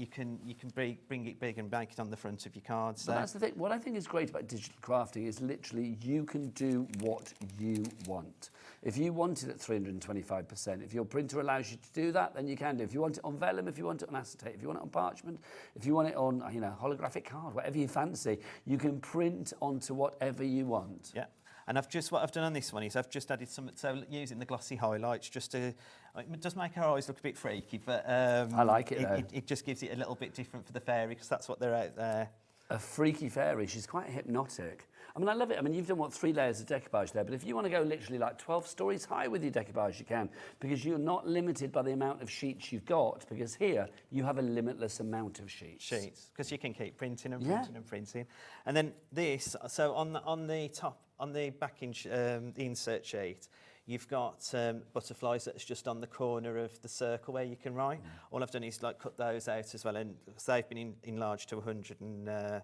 can bring it big and make it on the front of your card. So. But that's the thing. What I think is great about digital crafting is literally you can do what you want. If you want it at 325%, if your printer allows you to do that, then you can do. If you want it on vellum, if you want it on acetate, if you want it on parchment, if you want it on holographic card, whatever you fancy, you can print onto whatever you want. Yeah. And what I've done on this one is I've just added some, so using the glossy highlights just to, it does make our eyes look a bit freaky, but I like it though. It just gives it a little bit different for the fairy because that's what they're out there. A freaky fairy, she's quite hypnotic. I mean, I love it. I mean, you've done, 3 layers of decoupage there, but if you want to go literally like 12 stories high with your decoupage, you can, because you're not limited by the amount of sheets you've got, because here you have a limitless amount of sheets. Because you can keep printing and printing and printing. And then this, so on the top, on the backing, the insert sheet, you've got butterflies that's just on the corner of the circle where you can write. All I've done is like cut those out as well, and they've been enlarged to 100 and...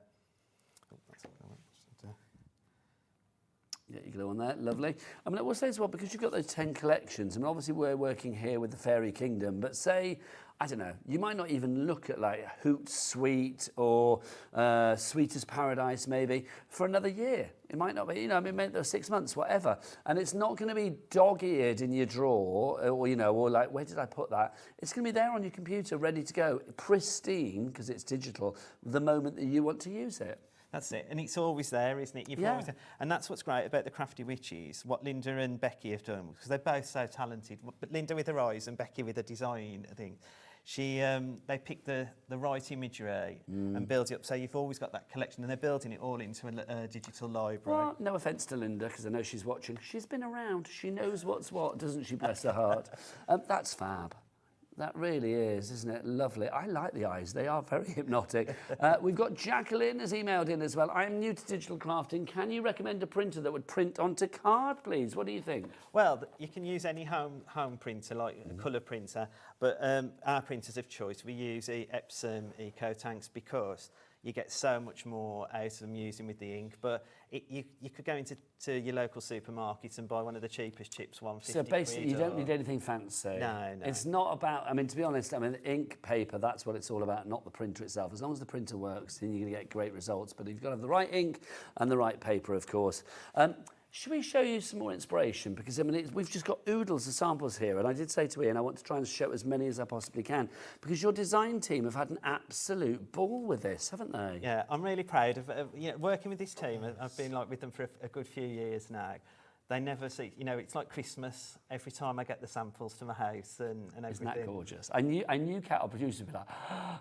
Yeah, you glue on there, lovely. I mean, I will say as well, because you've got those 10 collections, I mean, obviously we're working here with the Fairy Kingdom, but say, I don't know, you might not even look at like Hoot Sweet or Sweet as Paradise maybe for another year. It might not be, I mean, maybe 6 months, whatever. And it's not going to be dog-eared in your drawer or like, where did I put that? It's going to be there on your computer, ready to go, pristine, because it's digital, the moment that you want to use it. That's it, and it's always there, isn't it? Always, and that's what's great about the Crafty Witches, what Linda and Becky have done, because they're both so talented. But Linda with her eyes and Becky with the design thing. They picked the right imagery and built it up, so you've always got that collection, and they're building it all into a digital library. Well, no offence to Linda, because I know she's watching. She's been around. She knows what's what, doesn't she? Bless her heart. That's fab. That really is, isn't it? Lovely. I like the eyes. They are very hypnotic. We've got Jacqueline has emailed in as well. I am new to digital crafting. Can you recommend a printer that would print onto card, please? What do you think? Well, you can use any home printer, like a colour printer, but our printers of choice, we use Epsom EcoTanks because you get so much more out of them using with the ink. But you could go into your local supermarket and buy one of the cheapest chips, 150 So basically, you don't need anything fancy. No. It's not about, I mean, to be honest, I mean, ink, paper, that's what it's all about, not the printer itself. As long as the printer works, then you're going to get great results. But you've got to have the right ink and the right paper, of course. Should we show you some more inspiration? Because, I mean, we've just got oodles of samples here. And I did say to Ian, I want to try and show as many as I possibly can. Because your design team have had an absolute ball with this, haven't they? Yeah, I'm really proud of working with this team. I've been with them for a good few years now. They never see, it's like Christmas every time I get the samples to my house and everything. Isn't that gorgeous? I knew Kat, our producer, would be like,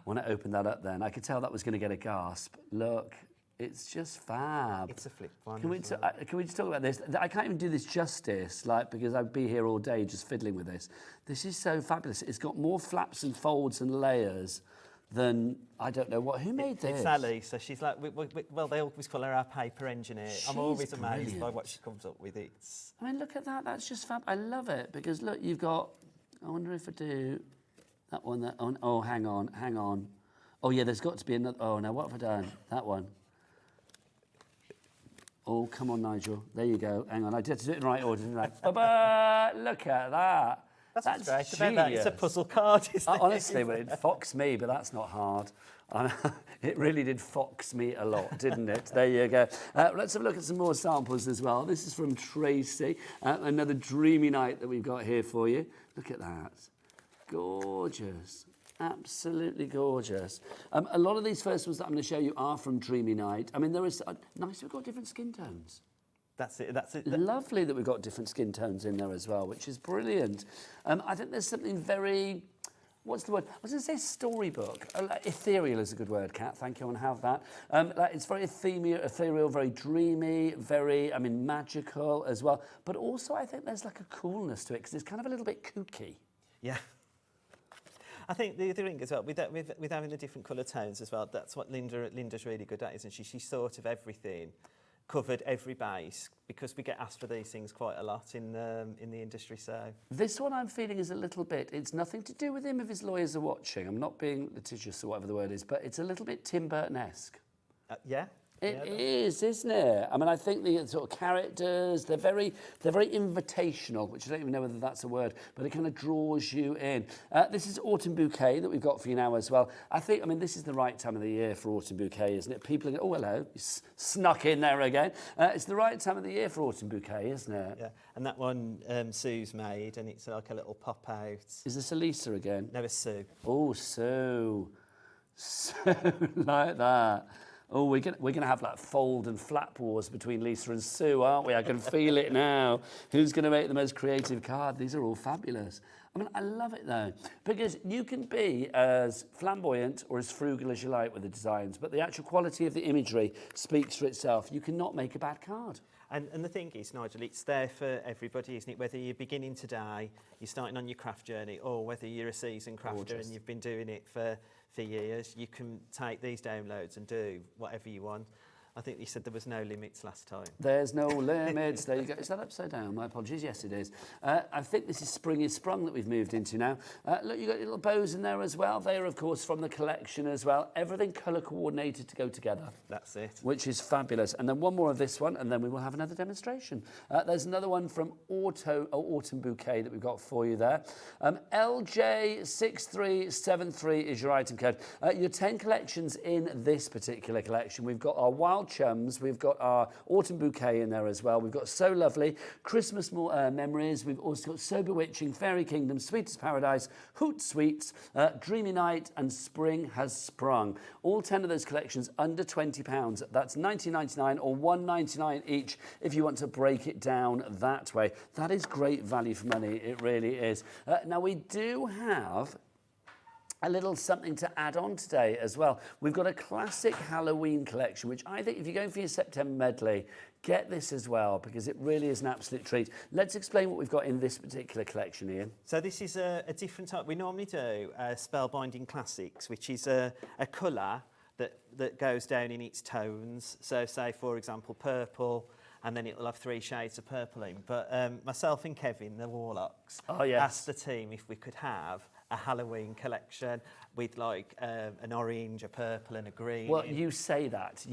when I opened that up then, I could tell that was going to get a gasp. Look. It's just fab. It's a flip one. Can we just talk about this? I can't even do this justice, because I'd be here all day just fiddling with this. This is so fabulous. It's got more flaps and folds and layers than, I don't know what. Who made this? It's Ali. So she's like, well, they always call her our paper engineer. I'm always amazed by what she comes up with. I mean, look at that. That's just fab. I love it because look, you've got. I wonder if I do that one. That one. Oh, hang on. Oh yeah, there's got to be another. Oh no, what have I done? That one. Oh, come on, Nigel. There you go. Hang on. I did to do it in the right order, didn't I? Look at that. That's great about that. It's a puzzle card, isn't it? Honestly, well, it foxed me, but that's not hard. It really did fox me a lot, didn't it? There you go. Let's have a look at some more samples as well. This is from Tracy. Another dreamy night that we've got here for you. Look at that. Gorgeous. Absolutely gorgeous. A lot of these first ones that I'm going to show you are from Dreamy Night. I mean, there is nice. We've got different skin tones. That's it. Lovely that we've got different skin tones in there as well, which is brilliant. I think there's something very, what's the word? I was going to say storybook. Ethereal is a good word, Kat. Thank you. I want to have that. It's very ethereal, very dreamy, very, magical as well. But also, I think there's like a coolness to it because it's kind of a little bit kooky. Yeah. I think the ring as well, with having the different colour tones as well, that's what Linda's really good at, isn't she? She's thought of everything, covered every base, because we get asked for these things quite a lot in the industry. So this one I'm feeling is a little bit, it's nothing to do with him if his lawyers are watching. I'm not being litigious or whatever the word is, but it's a little bit Tim Burton-esque. Yeah. It is, isn't it? I think the sort of characters, they're very invitational, which I don't even know whether that's a word, but it kind of draws you in. This is Autumn Bouquet that we've got for you now as well. I think, this is the right time of the year for Autumn Bouquet, isn't it? People are going, oh, hello, you snuck in there again. It's the right time of the year for Autumn Bouquet, isn't it? Yeah, and that one Sue's made, and it's like a little pop out. Is this Elisa again? No, it's Sue. Oh, Sue. Sue, like that. Oh, we're gonna have like fold and flap wars between Lisa and Sue, aren't we? I can feel it now. Who's going to make the most creative card? These are all fabulous. I love it though, because you can be as flamboyant or as frugal as you like with the designs, but the actual quality of the imagery speaks for itself. You cannot make a bad card. And the thing is, Nigel, it's there for everybody, isn't it? Whether you're beginning today, you're starting on your craft journey, or whether you're a seasoned crafter and you've been doing it for years, you can take these downloads and do whatever you want. I think you said there was no limits last time. There's no limits. There you go. Is that upside down? My apologies. Yes, it is. I think this is Spring is Sprung that we've moved into now. Look, you've got little bows in there as well. They are, of course, from the collection as well. Everything colour coordinated to go together. That's it. Which is fabulous. And then one more of this one, and then we will have another demonstration. There's another one from Autumn Bouquet that we've got for you there. LJ6373 is your item code. Your 10 collections in this particular collection. We've got our Wild Chums, we've got our Autumn Bouquet in there as well. We've got So Lovely, Christmas Memories. We've also got So Bewitching, Fairy Kingdom, Sweet as Paradise, Hoot Sweets, Dreamy Night, and Spring Has Sprung. All 10 of those collections under £20. That's $19.99 or $1.99 each if you want to break it down that way. That is great value for money. It really is. Now we do have a little something to add on today as well. We've got a classic Halloween collection, which I think if you're going for your September medley, get this as well, because it really is an absolute treat. Let's explain what we've got in this particular collection, Ian. So this is a different type. We normally do spellbinding classics, which is a colour that goes down in its tones. So say, for example, purple, and then it'll have 3 shades of purple in. But myself and Kevin, the Warlocks, asked the team if we could have a Halloween collection with like an orange, a purple and a green. Well, you say that.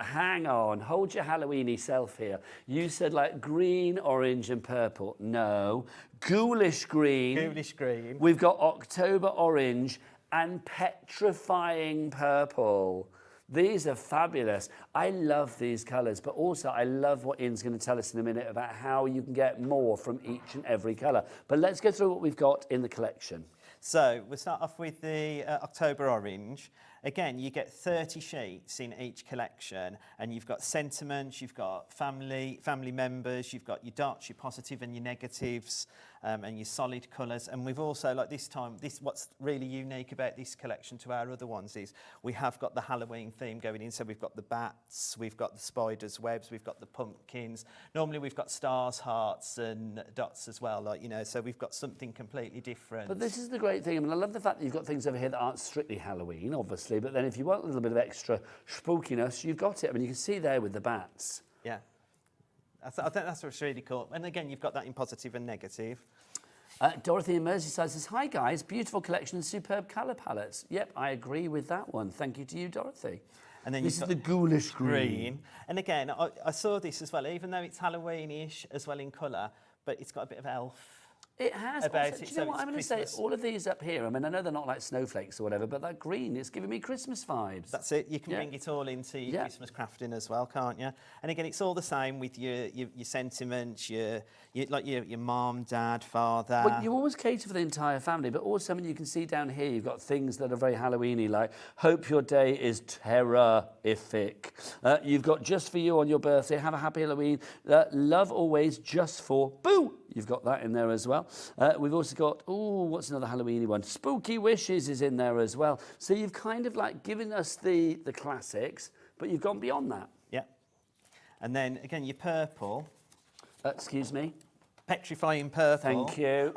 Hang on, hold your Halloweeny self here. You said like green, orange and purple. No, ghoulish green. Ghoulish green. We've got October orange and petrifying purple. These are fabulous. I love these colours, but also I love what Ian's going to tell us in a minute about how you can get more from each and every colour. But let's go through what we've got in the collection. So we'll start off with the October orange. Again, you get 30 sheets in each collection, and you've got sentiments, you've got family members, you've got your dots, your positive and your negatives, and your solid colours. And we've also, like this time, what's really unique about this collection to our other ones is we have got the Halloween theme going in. So we've got the bats, we've got the spiders' webs, we've got the pumpkins. Normally we've got stars, hearts and dots as well, so we've got something completely different. But this is the great thing. I love the fact that you've got things over here that aren't strictly Halloween, obviously, but then if you want a little bit of extra spookiness, you've got it. You can see there with the bats. Yeah. I think that's what's really cool. And again, you've got that in positive and negative. Dorothy in Merseyside says, hi guys, beautiful collection and superb colour palettes. Yep, I agree with that one. Thank you to you, Dorothy. And then this is the ghoulish green. And again, I saw this as well, even though it's Halloween-ish as well in colour, but it's got a bit of elf. It has. About also, it, do you know what I'm going to say? Christmas. All of these up here, I know they're not like snowflakes or whatever, but that green is giving me Christmas vibes. That's it. You can bring it all into your Christmas crafting as well, can't you? And again, it's all the same with your sentiments, your mom, dad, father. Well, you always cater for the entire family, but also you can see down here you've got things that are very Halloweeny, like hope your day is terrorific. You've got just for you on your birthday, have a happy Halloween. Love always just for boo you've got that in there as well. We've also got, oh, what's another Halloweeny one? Spooky Wishes is in there as well. So you've kind of like given us the classics, but you've gone beyond that. Yeah. And then again, your purple. Excuse me? Petrifying purple. Thank you.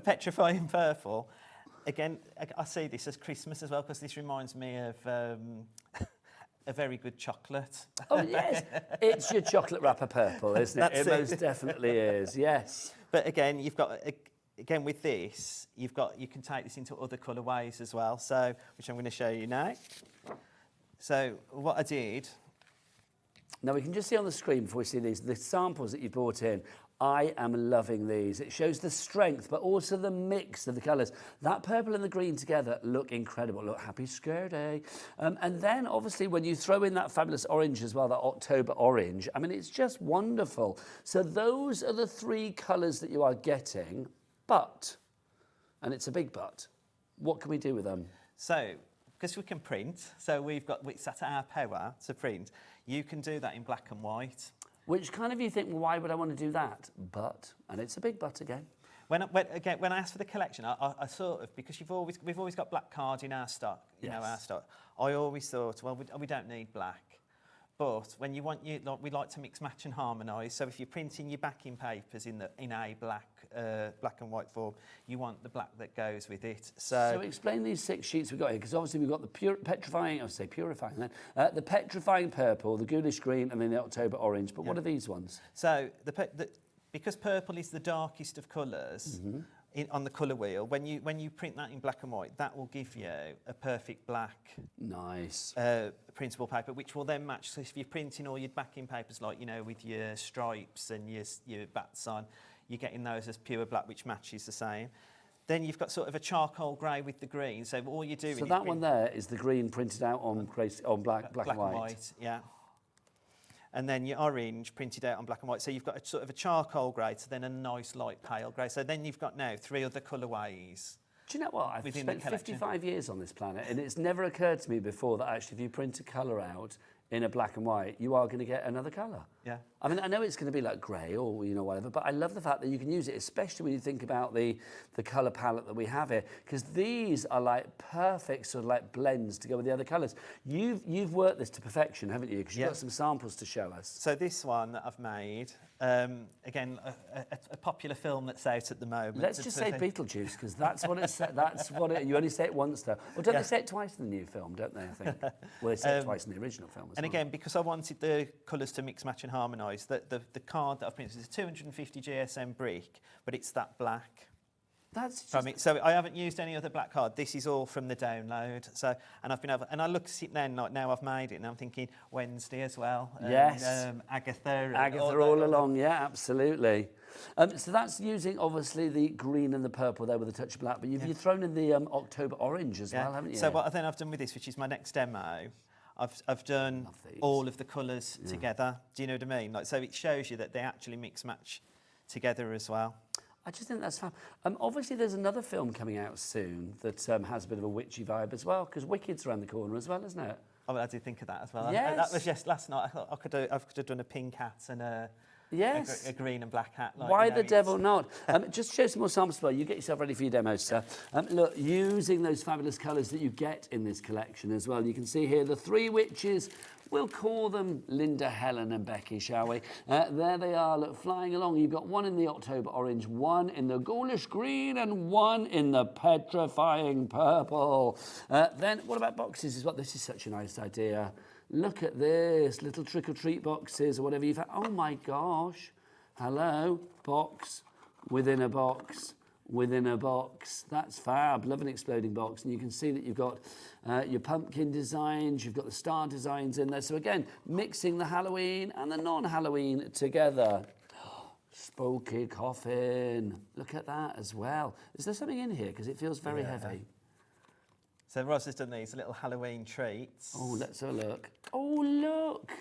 Petrifying purple. Again, I see this as Christmas as well, because this reminds me of a very good chocolate. Oh, yes. It's your chocolate wrapper purple, isn't it? That's It most definitely is, yes. But again, you've got, again with this, you can take this into other colourways as well, so, which I'm going to show you now. So what I did... Now we can just see on the screen before we see these, the samples that you brought in. I am loving these. It shows the strength, but also the mix of the colours. That purple and the green together look incredible. Look, happy skirt, eh? And then, obviously, when you throw in that fabulous orange as well, that October orange, I mean, it's just wonderful. So those are the three colours that you are getting, but, and it's a big but, what can we do with them? So, because we can print, so it's at our power to print, you can do that in black and white. Which kind of you think, well, why would I want to do that? But, and it's a big but again. When I asked for the collection, I sort of, because we've always got black cards in our stock, you know, our stock. I always thought, well, we don't need black. But when we like to mix, match and harmonise. So if you're printing your backing papers in a black and white form, you want the black that goes with it. So explain these 6 sheets we've got here, because obviously we've got the purifying then, the petrifying purple, the ghoulish green, and then the October orange. But what are these ones? So because purple is the darkest of colours, on the colour wheel, when you print that in black and white, that will give you a perfect black printable paper, which will then match. So if you're printing all your backing papers, like, you know, with your stripes and your bats on, you're getting those as pure black, which matches the same. Then you've got sort of a charcoal grey with the green. So all you're doing. So that one there is the green printed out on black and white. Yeah. And then your orange printed out on black and white. So you've got a sort of a charcoal grey, so then a nice light pale grey. So then you've got now 3 other colourways. Do you know what? I've spent 55 years on this planet, and it's never occurred to me before that actually if you print a colour out in a black and white, you are going to get another colour. Yeah. I mean, I know it's going to be like grey or, you know, whatever, but I love the fact that you can use it, especially when you think about the colour palette that we have here, because these are like perfect sort of like blends to go with the other colours. You've worked this to perfection, haven't you? Because you've got some samples to show us. So this one that I've made, again, a popular film that's out at the moment. Let's just say Beetlejuice, because that's what it's. That's what it. You only say it once, though. Or don't they say it twice in the new film? Don't they? I think. Well, they say it twice in the original film as well. And again, because I wanted the colours to mix, match, and harmonise, the card that I've printed is a 250 GSM brick, but it's that black. That's so I haven't used any other black card. This is all from the download. So, and I've been able, and I look at it then, like now I've made it, and I'm thinking Wednesday as well. Yes. Agatha. Agatha all along, yeah, absolutely. So that's using obviously the green and the purple there with a touch of black, but you've thrown in the October orange as well, haven't you? So what then I've done with this, which is my next demo, I've done all of the colours together. Do you know what I mean? Like, so it shows you that they actually mix match together as well. I just think that's fun. Obviously, there's another film coming out soon that has a bit of a witchy vibe as well, because Wicked's around the corner as well, isn't it? Oh, well, I did think of that as well. Yes. That was just last night. I thought I could have done a pink hat and a green and black hat. Like, why the devil not? Just show some more samples as well. You get yourself ready for your demos, sir. Look, using those fabulous colours that you get in this collection as well. You can see here the 3 witches. We'll call them Linda, Helen and Becky, shall we? There they are, look, flying along. You've got one in the October orange, one in the ghoulish green and one in the petrifying purple. Then what about boxes as well? This is such a nice idea. Look at this, little trick-or-treat boxes or whatever you've had. Oh my gosh. Hello, box within a box. Within a box. That's fab. Love an exploding box. And you can see that you've got your pumpkin designs, you've got the star designs in there. So again, mixing the Halloween and the non-Halloween together. Spooky coffin. Look at that as well. Is there something in here? Because it feels very heavy. So Ross has done these little Halloween treats. Oh, let's have a look. Oh, look.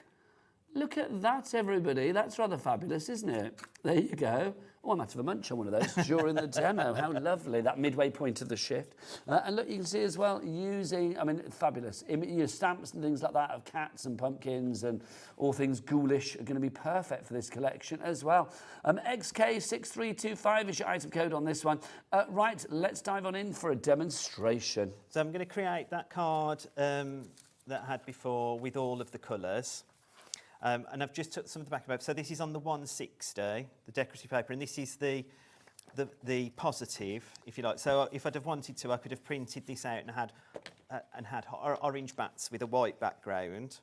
Look at that, everybody. That's rather fabulous, isn't it? There you go. Oh, I might have a munch on one of those during the demo. How lovely, that midway point of the shift. And look, you can see as well, using, I mean, fabulous. Your stamps and things like that of cats and pumpkins and all things ghoulish are going to be perfect for this collection as well. XK6325 is your item code on this one. Right, let's dive on in for a demonstration. So I'm going to create that card that I had before with all of the colours. And I've just took some of the back paper. So this is on the 160, the decorative paper, and this is the positive, if you like. So if I'd have wanted to, I could have printed this out and had orange bats with a white background.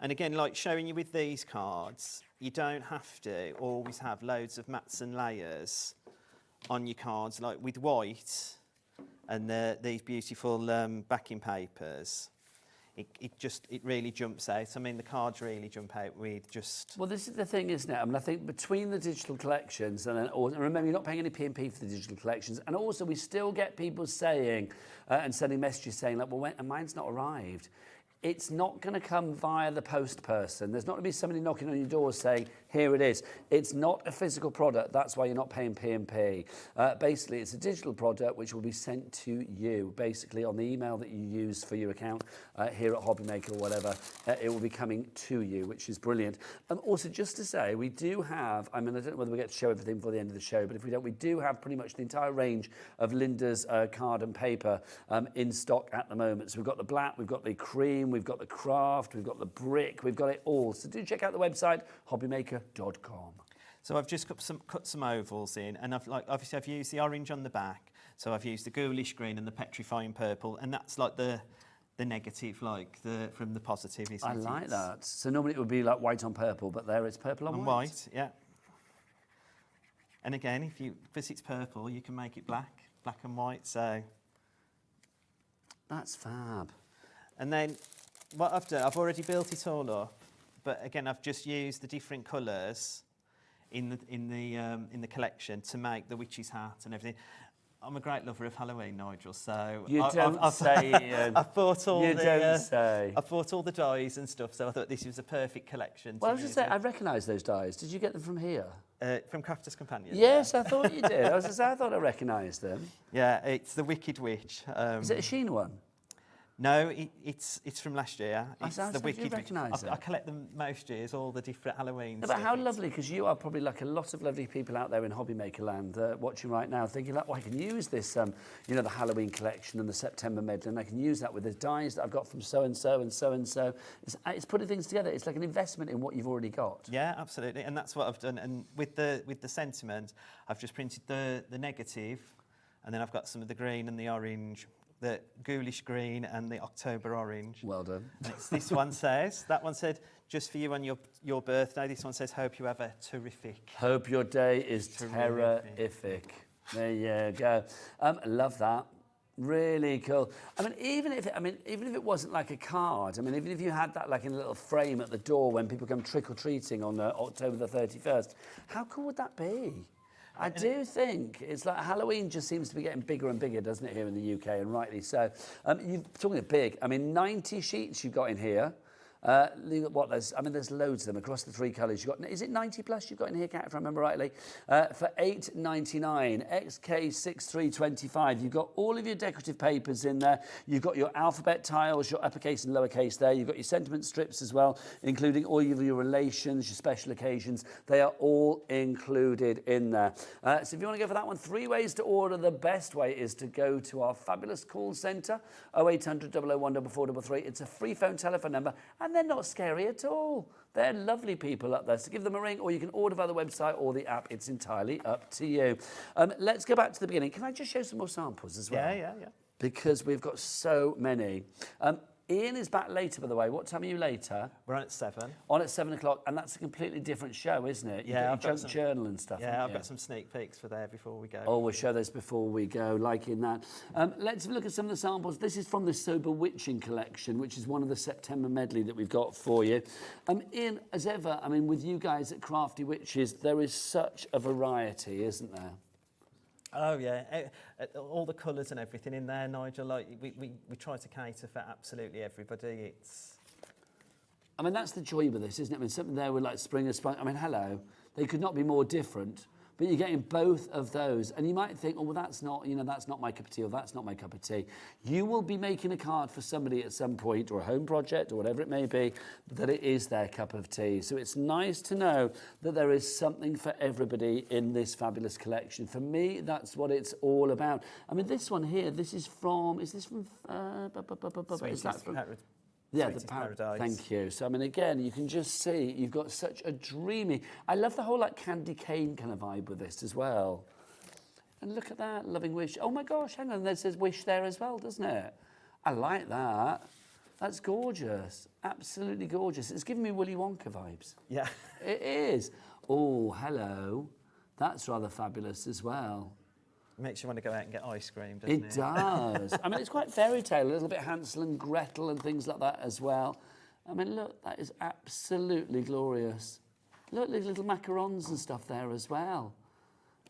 And again, like showing you with these cards, you don't have to always have loads of mats and layers on your cards, like with white and these beautiful backing papers. It really jumps out. I mean, the cards really jump out with just... Well, this is the thing, isn't it? I mean, I think between the digital collections, and remember, you're not paying any P&P for the digital collections, and also we still get people saying and sending messages saying, like, well, mine's not arrived. It's not going to come via the post person. There's not going to be somebody knocking on your door saying, here it is. It's not a physical product. That's why you're not paying P&P. Basically, it's a digital product which will be sent to you, basically on the email that you use for your account here at Hobbymaker or whatever. It will be coming to you, which is brilliant. Also, just to say, we do have, I mean, I don't know whether we get to show everything before the end of the show, but if we don't, we do have pretty much the entire range of Linda's card and paper in stock at the moment. So we've got the black, we've got the cream, we've got the craft, we've got the brick, we've got it all. So do check out the website, hobbymaker.com. So I've just cut some ovals in, and obviously I've used the orange on the back, so I've used the ghoulish green and the petrifying purple, and that's like the negative, like from the positive, isn't it? I like that. So normally it would be like white on purple, but there it's purple on white. Yeah. And again, because it's purple, you can make it black and white. So that's fab. And then what I've done, I've already built it all up, but again, I've just used the different colours in the collection to make the witch's hat and everything. I'm a great lover of Halloween, Nigel. So I've bought all the dyes and stuff. So I thought this was a perfect collection. Well, I was just saying, I recognise those dyes. Did you get them from here? From Crafter's Companion. Yes, I thought you did. I thought I recognised them. Yeah, it's the Wicked Witch. Is it a Sheen one? No, it's from last year. It's the Wicked Witch. I collect them most years, all the different Halloween. But how lovely, because you are probably like a lot of lovely people out there in Hobbymaker land watching right now, thinking like, well, I can use this, the Halloween collection and the September Medley, and I can use that with the dyes that I've got from so and so and so and so. It's putting things together. It's like an investment in what you've already got. Yeah, absolutely, and that's what I've done. And with the sentiment, I've just printed the negative, and then I've got some of the green and the orange. The ghoulish green and the October orange. Well done. This one says, that one said, just for you on your birthday. This one says, hope you have a terrific. Hope your day is terrific. There you go. Love that. Really cool. I mean, even if it wasn't like a card, I mean, even if you had that like in a little frame at the door when people come trick-or-treating on October the 31st, how cool would that be? I do think it's like Halloween just seems to be getting bigger and bigger, doesn't it, here in the UK, and rightly so. You're talking of big. I mean, 90 sheets you've got in here. There's loads of them across the three colours. You've got, is it 90 plus you've got in here, Kat, if I remember rightly? For $8.99, XK6325. You've got all of your decorative papers in there. You've got your alphabet tiles, your uppercase and lowercase there. You've got your sentiment strips as well, including all of your relations, your special occasions. They are all included in there. So if you want to go for that one, 3 ways to order. The best way is to go to our fabulous call centre, 0800 001 4433. It's a free phone telephone number. And they're not scary at all. They're lovely people up there. So give them a ring, or you can order via the website or the app. It's entirely up to you. Let's go back to the beginning. Can I just show some more samples as well? Yeah. Because we've got so many. Ian is back later, by the way. What time are you later? We're on at 7. On at 7 o'clock, and that's a completely different show, isn't it? Yeah, I've got journal and stuff. Yeah, I've got some sneak peeks for there before we go. Oh, we'll show those before we go, liking that. Let's have a look at some of the samples. This is from the Sober Witching collection, which is one of the September Medley that we've got for you. Ian, as ever, I mean, with you guys at Crafty Witches, there is such a variety, isn't there? Oh yeah, all the colours and everything in there, Nigel. Like we try to cater for absolutely everybody. I mean, that's the joy with this, isn't it? I mean, something there with like spring and spunk. I mean, hello, they could not be more different, but you're getting both of those. And you might think, oh, well, that's not, you know, that's not my cup of tea, or that's not my cup of tea. You will be making a card for somebody at some point, or a home project, or whatever it may be, that it is their cup of tea. So it's nice to know that there is something for everybody in this fabulous collection. For me, that's what it's all about. I mean, this one here, this is from, is this from, is that from? Yeah, the Paradise. Thank you. So, I mean, again, you can just see you've got such a dreamy... I love the whole, like, candy cane kind of vibe with this as well. And look at that, loving wish. Oh, my gosh, hang on, there says wish there as well, doesn't it? I like that. That's gorgeous. Absolutely gorgeous. It's giving me Willy Wonka vibes. Yeah. It is. Oh, hello. That's rather fabulous as well. Makes you want to go out and get ice cream, doesn't it? It does. I mean, it's quite fairy tale, a little bit Hansel and Gretel and things like that as well. I mean, look, that is absolutely glorious. Look, these little macarons and stuff there as well.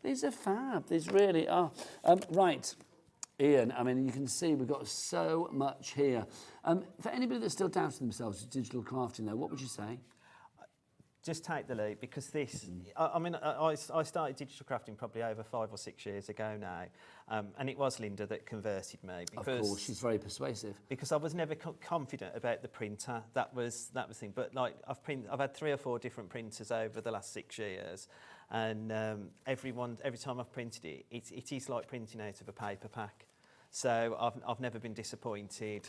These are fab. These really are. Right, Ian, I mean, you can see we've got so much here. For anybody that's still doubting themselves with digital crafting, though, what would you say? Just take the leap, because this, I mean, I started digital crafting probably over 5 or 6 years ago now, and it was Linda that converted me. Because, of course, she's very persuasive. Because I was never confident about the printer. That was the thing. But like I've had 3 or 4 different printers over the last 6 years, and every time I've printed it, it is like printing out of a paper pack. So I've never been disappointed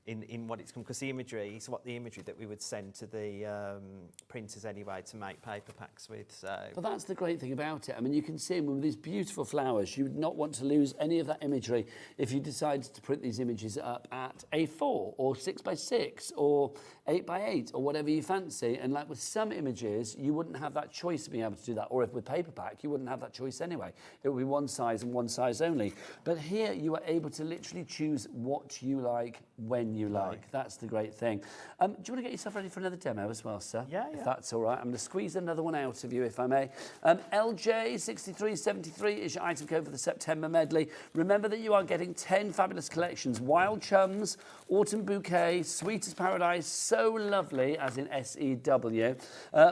in what it's come, because the imagery is the imagery that we would send to the printers anyway to make paper packs with. So. But that's the great thing about it. I mean, you can see with these beautiful flowers, you would not want to lose any of that imagery if you decided to print these images up at A4 or 6x6 or 8x8 or whatever you fancy. And like with some images, you wouldn't have that choice of being able to do that. Or if with paper pack, you wouldn't have that choice anyway. It would be one size and one size only. But here you are able to literally choose what you like when you like. That's the great thing. Do you want to get yourself ready for another demo as well, sir? Yeah. If that's all right. I'm going to squeeze another one out of you, if I may. LJ6373 is your item code for the September Medley. Remember that you are getting 10 fabulous collections. Wild Chums, Autumn Bouquet, Sweet as Paradise, So Lovely, as in S-E-W.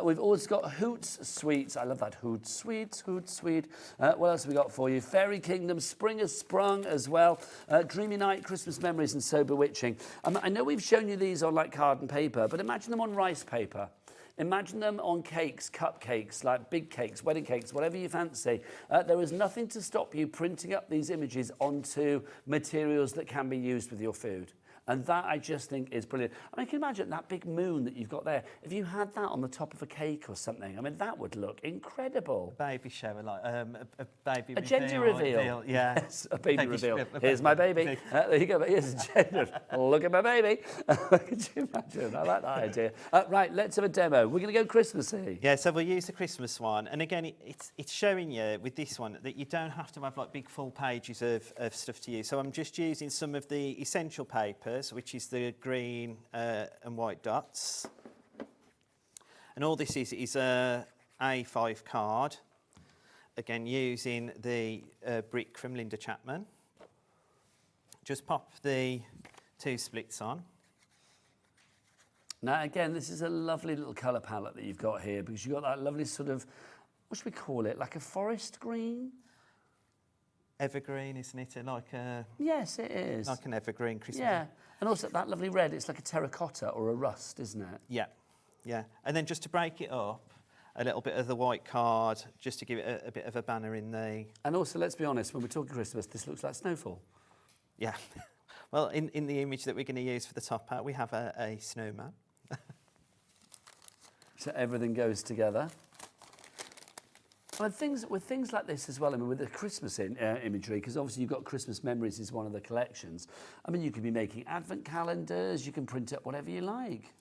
We've also got Hoots Sweets. I love that. Hoots Sweets, Hoots Sweet. What else have we got for you? Fairy Kingdom, Spring Has Sprung as well. Dreamy Night, Christmas Memories and So Bewitching. I know we've shown you these on like card and paper, but imagine them on rice paper. Imagine them on cakes, cupcakes, like big cakes, wedding cakes, whatever you fancy. There is nothing to stop you printing up these images onto materials that can be used with your food. And that, I just think, is brilliant. I mean, can you imagine that big moon that you've got there? If you had that on the top of a cake or something, I mean, that would look incredible. A baby shower, like a baby reveal. A gender reveal. Yeah. Yes, a baby reveal. Here's my baby. There you go. Here's a gender. Look at my baby. Could you imagine? I like that idea. Right, let's have a demo. We're going to go Christmassy. Yeah, so we'll use the Christmas one. And again, it's showing you with this one that you don't have to have like big full pages of stuff to use. So I'm just using some of the essential papers, which is the green and white dots. And all this is a A5 card. Again, using the brick from Linda Chapman. Just pop the 2 splits on. Now, again, this is a lovely little colour palette that you've got here, because you've got that lovely sort of, what should we call it, like a forest green? Evergreen, isn't it? Like a... Yes, it is. Like an evergreen Christmas. Yeah, and also that lovely red, it's like a terracotta or a rust, isn't it? Yeah, yeah. And then just to break it up, a little bit of the white card, just to give it a bit of a banner in the... And also, let's be honest, when we're talking Christmas, this looks like snowfall. Yeah. Well, in the image that we're going to use for the top hat, we have a snowman. So everything goes together. And with things like this as well, I mean, with the Christmas imagery, because obviously you've got Christmas Memories is one of the collections. I mean, you could be making advent calendars, you can print up whatever you like.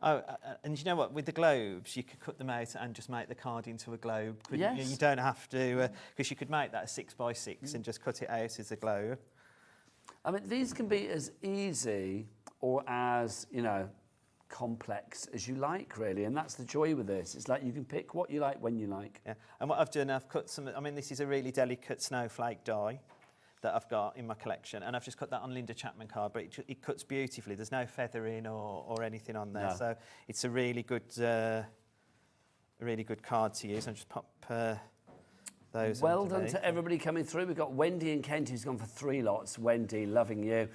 Oh, and you know what? With the globes, you could cut them out and just make the card into a globe. Yes. You don't have to, because you could make that a 6x6 and just cut it out as a globe. I mean, these can be as easy or as, you know, complex as you like, really, and that's the joy with this. It's like you can pick what you like when you like. Yeah, and what I've done, I've cut some, I mean, this is a really delicate snowflake die, that I've got in my collection, and I've just cut that on Linda Chapman card, but it cuts beautifully. There's no feathering or anything on there, so it's a really good card to use. I'll just pop those. Well done to everybody coming through. We've got Wendy in Kent who's gone for 3 lots. Wendy, loving you.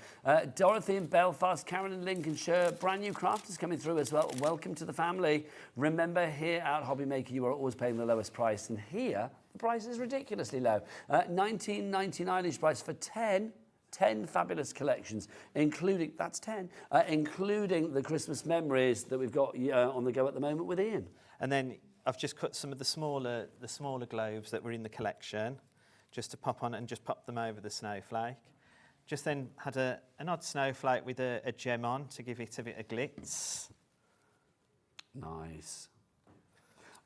Dorothy in Belfast, Karen in Lincolnshire, brand new crafters coming through as well. Welcome to the family. Remember, here at Hobby Maker, you are always paying the lowest price, and here the price is ridiculously low. $19.99 each price for 10 fabulous collections, including, that's 10, including the Christmas memories that we've got on the go at the moment with Ian. And then I've just cut some of the smaller globes that were in the collection, just to pop on and just pop them over the snowflake. Just then had an odd snowflake with a gem on to give it a bit of glitz. Nice.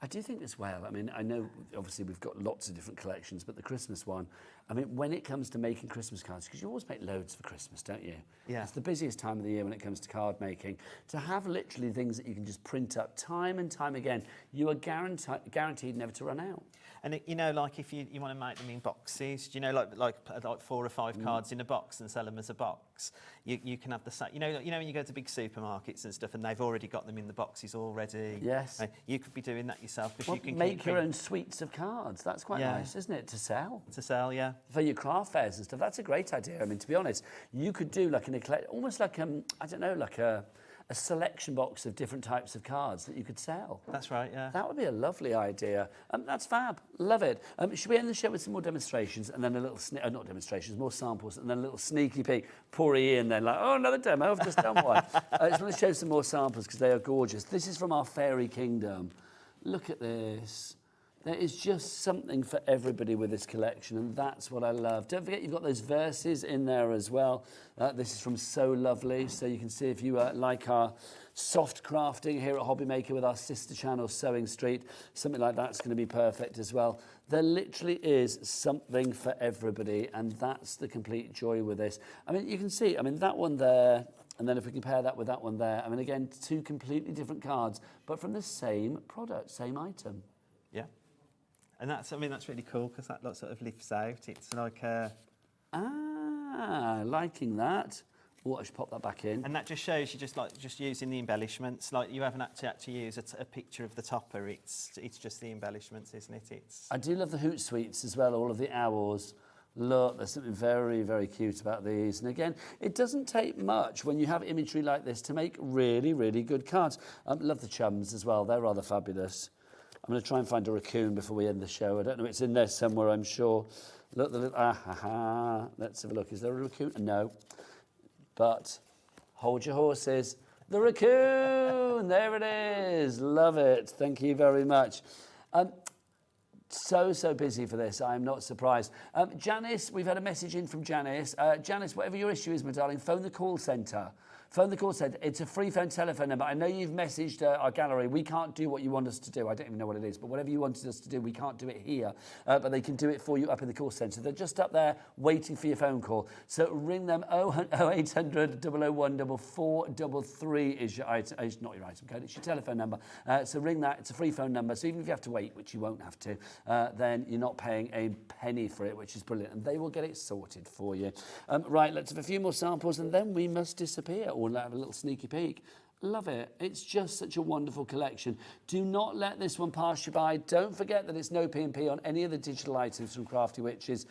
I do think as well, I mean, I know obviously we've got lots of different collections, but the Christmas one, I mean, when it comes to making Christmas cards, because you always make loads for Christmas, don't you? Yeah. It's the busiest time of the year when it comes to card making. To have literally things that you can just print up time and time again, you are guaranteed never to run out. And you know, like if you want to make them in boxes, you know, like 4 or 5 cards in a box and sell them as a box. You can have the same. You know when you go to big supermarkets and stuff, and they've already got them in the boxes already. Yes. You could be doing that yourself because Well, you can make your own suites of cards. That's quite nice, isn't it, to sell? To sell, yeah. For your craft fairs and stuff, that's a great idea. I mean, to be honest, you could do like almost like I don't know, like a selection box of different types of cards that you could sell. That's right, yeah. That would be a lovely idea. That's fab. Love it. Should we end the show with some more demonstrations and then a little, not demonstrations, more samples, and then a little sneaky peek? Poor Ian then, like, oh, another demo, I've just done one. I just want to show some more samples because they are gorgeous. This is from our fairy kingdom. Look at this. There is just something for everybody with this collection, and that's what I love. Don't forget you've got those verses in there as well. This is from So Lovely, so you can see if you like our soft crafting here at Hobby Maker with our sister channel, Sewing Street, something like that's going to be perfect as well. There literally is something for everybody, and that's the complete joy with this. I mean, you can see, I mean, that one there, and then if we compare that with that one there, I mean, again, 2 completely different cards, but from the same product, same item. Yeah. And that's really cool because that sort of lifts out. It's like liking that. Oh, I should pop that back in. And that just shows you just using the embellishments. Like you haven't had to actually use a picture of the topper. It's just the embellishments, isn't it? I do love the Hootsuites as well. All of the owls. Look, there's something very, very cute about these. And again, it doesn't take much when you have imagery like this to make really, really good cards. Love the chums as well. They're rather fabulous. I'm going to try and find a raccoon before we end the show. I don't know, it's in there somewhere, I'm sure. Look, let's have a look. Is there a raccoon? No. But hold your horses. The raccoon, there it is. Love it. Thank you very much. So busy for this. I'm not surprised. Janice, we've had a message in from Janice. Janice, whatever your issue is, my darling, phone the call centre. Phone the call centre. It's a free phone telephone number. I know you've messaged our gallery. We can't do what you want us to do. I don't even know what it is, but whatever you wanted us to do, we can't do it here. But they can do it for you up in the call centre. They're just up there waiting for your phone call. So ring them. 0800 001 4433 is your item. It's not your item code. It's your telephone number. So ring that. It's a free phone number. So even if you have to wait, which you won't have to, then you're not paying a penny for it, which is brilliant. And they will get it sorted for you. Right, let's have a few more samples and then we must disappear. Or have a little sneaky peek. Love it. It's just such a wonderful collection. Do not let this one pass you by. Don't forget that it's no P&P on any of the digital items from Crafty Witches.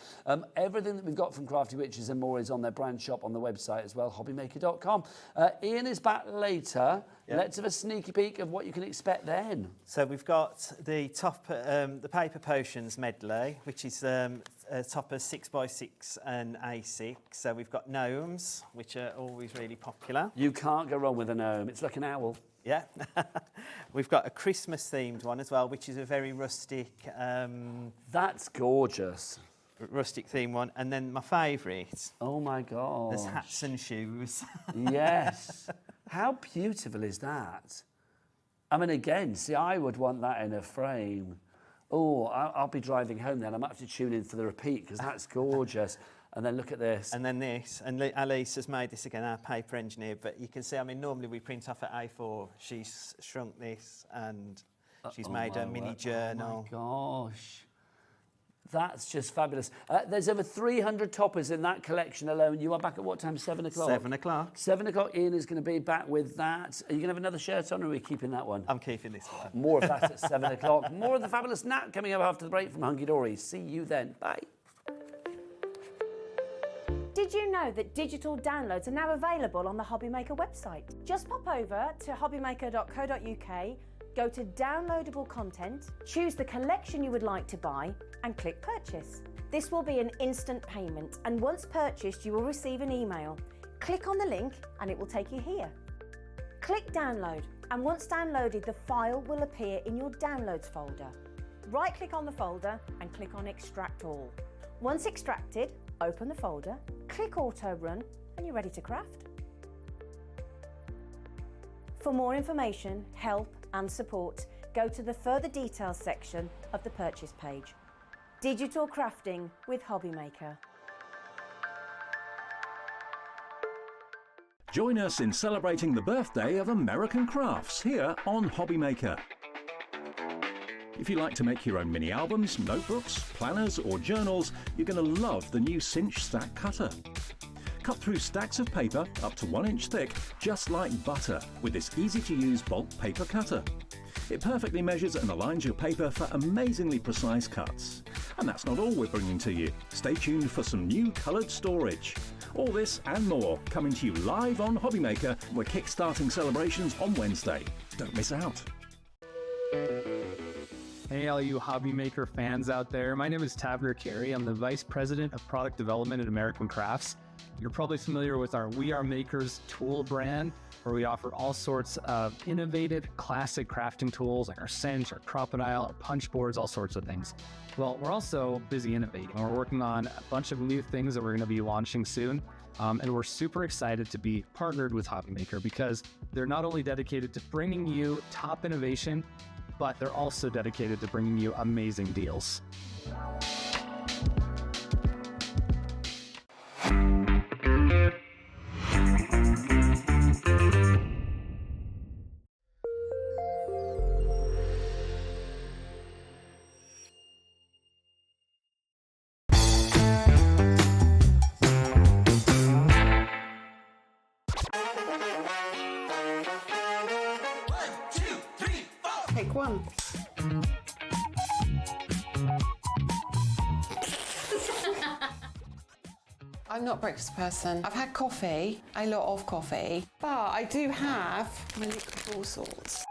Everything that we've got from Crafty Witches and more is on their brand shop on the website as well, hobbymaker.com. Ian is back later. Yep. Let's have a sneaky peek of what you can expect then. So we've got the the Paper Potions medley, which is a topper 6x6 and A6. So we've got gnomes, which are always really popular. You can't go wrong with a gnome. It's like an owl. Yeah. We've got a Christmas themed one as well, which is a very rustic. That's gorgeous. Rustic theme one. And then my favourite. Oh my God. There's hats and shoes. Yes. How beautiful is that? I mean, again, see, I would want that in a frame. Oh, I'll be driving home then. I might have to tune in for the repeat because that's gorgeous. And then look at this. And then this. And Alice has made this again, our paper engineer. But you can see, I mean, normally we print off at A4. She's shrunk this and she's made a mini journal. Oh my gosh. That's just fabulous. There's over 300 toppers in that collection alone. You are back at what time? 7 o'clock? 7 o'clock. 7 o'clock. Ian is going to be back with that. Are you going to have another shirt on, or are we keeping that one? I'm keeping this one. More of that at 7 o'clock. More of the fabulous Nat coming up after the break from Hunkydory. See you then. Bye. Did you know that digital downloads are now available on the Hobbymaker website? Just pop over to hobbymaker.co.uk, go to downloadable content, choose the collection you would like to buy, and click purchase. This will be an instant payment, and once purchased, you will receive an email. Click on the link and it will take you here. Click download, and once downloaded, the file will appear in your downloads folder. Right-click on the folder and click on extract all. Once extracted, open the folder, click auto run, and you're ready to craft. For more information, help and support, go to the further details section of the purchase page. Digital crafting with Hobbymaker. Join us in celebrating the birthday of American crafts here on Hobbymaker. If you like to make your own mini albums, notebooks, planners or journals, you're going to love the new cinch stack cutter. Cut through stacks of paper up to 1 inch thick, just like butter, with this easy-to-use bulk paper cutter. It perfectly measures and aligns your paper for amazingly precise cuts. And that's not all we're bringing to you. Stay tuned for some new coloured storage. All this and more coming to you live on Hobbymaker. We're kick-starting celebrations on Wednesday. Don't miss out. Hey, all you Hobbymaker fans out there. My name is Tavner Carey. I'm the Vice President of Product Development at American Crafts. You're probably familiar with our We Are Makers tool brand, where we offer all sorts of innovative, classic crafting tools like our cinch, our crocodile, our punch boards, all sorts of things. Well, we're also busy innovating. We're working on a bunch of new things that we're going to be launching soon. And we're super excited to be partnered with Hobbymaker because they're not only dedicated to bringing you top innovation, but they're also dedicated to bringing you amazing deals. Pick one. I'm not a breakfast person. I've had coffee, a lot of coffee, but I do have my liquid of all sorts.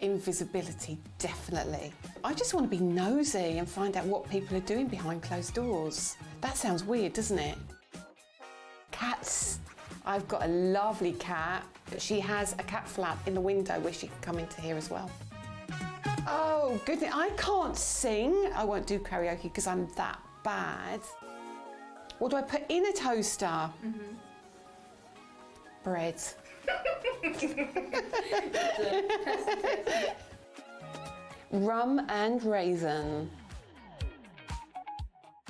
Invisibility, definitely. I just want to be nosy and find out what people are doing behind closed doors. That sounds weird, doesn't it? Cats. I've got a lovely cat. She has a cat flap in the window where she can come into here as well. Oh, goodness, I can't sing. I won't do karaoke because I'm that bad. What do I put in a toaster? Bread. Rum and raisin.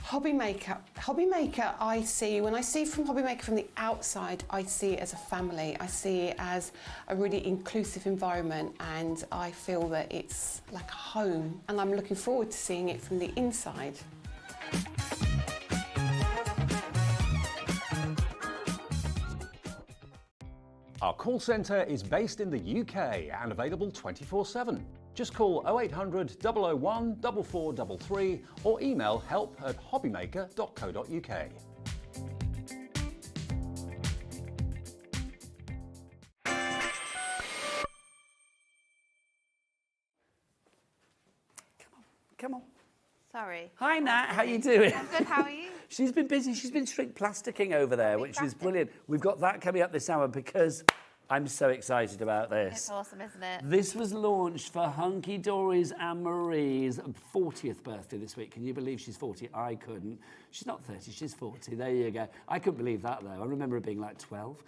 Hobbymaker, I see, when I see from Hobbymaker from the outside, I see it as a family. I see it as a really inclusive environment, and I feel that it's like a home, and I'm looking forward to seeing it from the inside. Our call centre is based in the UK and available 24/7. Just call 0800 001 4433 or email help@hobbymaker.co.uk. Come on. Sorry. Hi, Nat. How you doing? I'm good. How are you? She's been busy. She's been shrink plasticking over there, which is brilliant. We've got that coming up this hour because I'm so excited about this. It's awesome, isn't it? This was launched for Hunkydory's and Marie's 40th birthday this week. Can you believe she's 40? I couldn't. She's not 30, she's 40. There you go. I couldn't believe that, though. I remember her being like 12.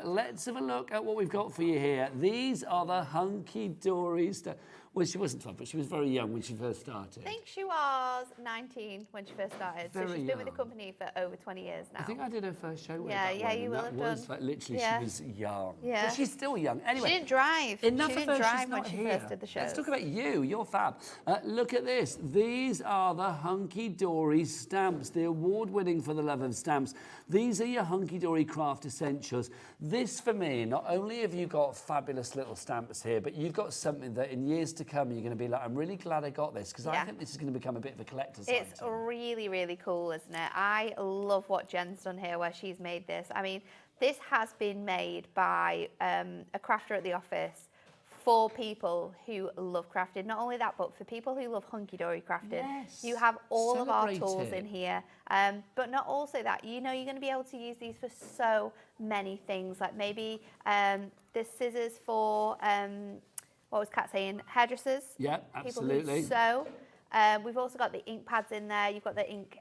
Let's have a look at what we've got for you here. These are the Hunkydory stuff. Well, she wasn't 12, but she was very young when she first started. I think she was 19 when she first started. So Very she's been with the young. company for over 20 years now. I think I did her first show with Yeah, her. yeah, you will have was, done. like, literally, Yeah. she was young. Yeah. But she's still young. Anyway. She didn't drive. Enough She of didn't her, drive she's when not she here. first did the shows. Let's talk about you. You're fab. Look at this. These are the Hunkydory stamps, the award-winning For the Love of Stamps. These are your Hunkydory craft essentials. This, for me, not only have you got fabulous little stamps here, but you've got something that in years to come, you're going to be like, I'm really glad I got this, because I Yeah. think this is going to become a bit of a collector's It's item. really, really cool, isn't it? I love what Jen's done here, where she's made this. I mean, this has been made by a crafter at the office for people who love crafting. Not only that, but for people who love hunky-dory crafting. Yes. You have all of our Celebrate tools it. in here. But not also that, you know, you're going to be able to use these for so many things, like maybe the scissors for, what was Kat saying, hairdressers? Yeah, absolutely. People who sew. We've also got the ink pads in there. You've got the ink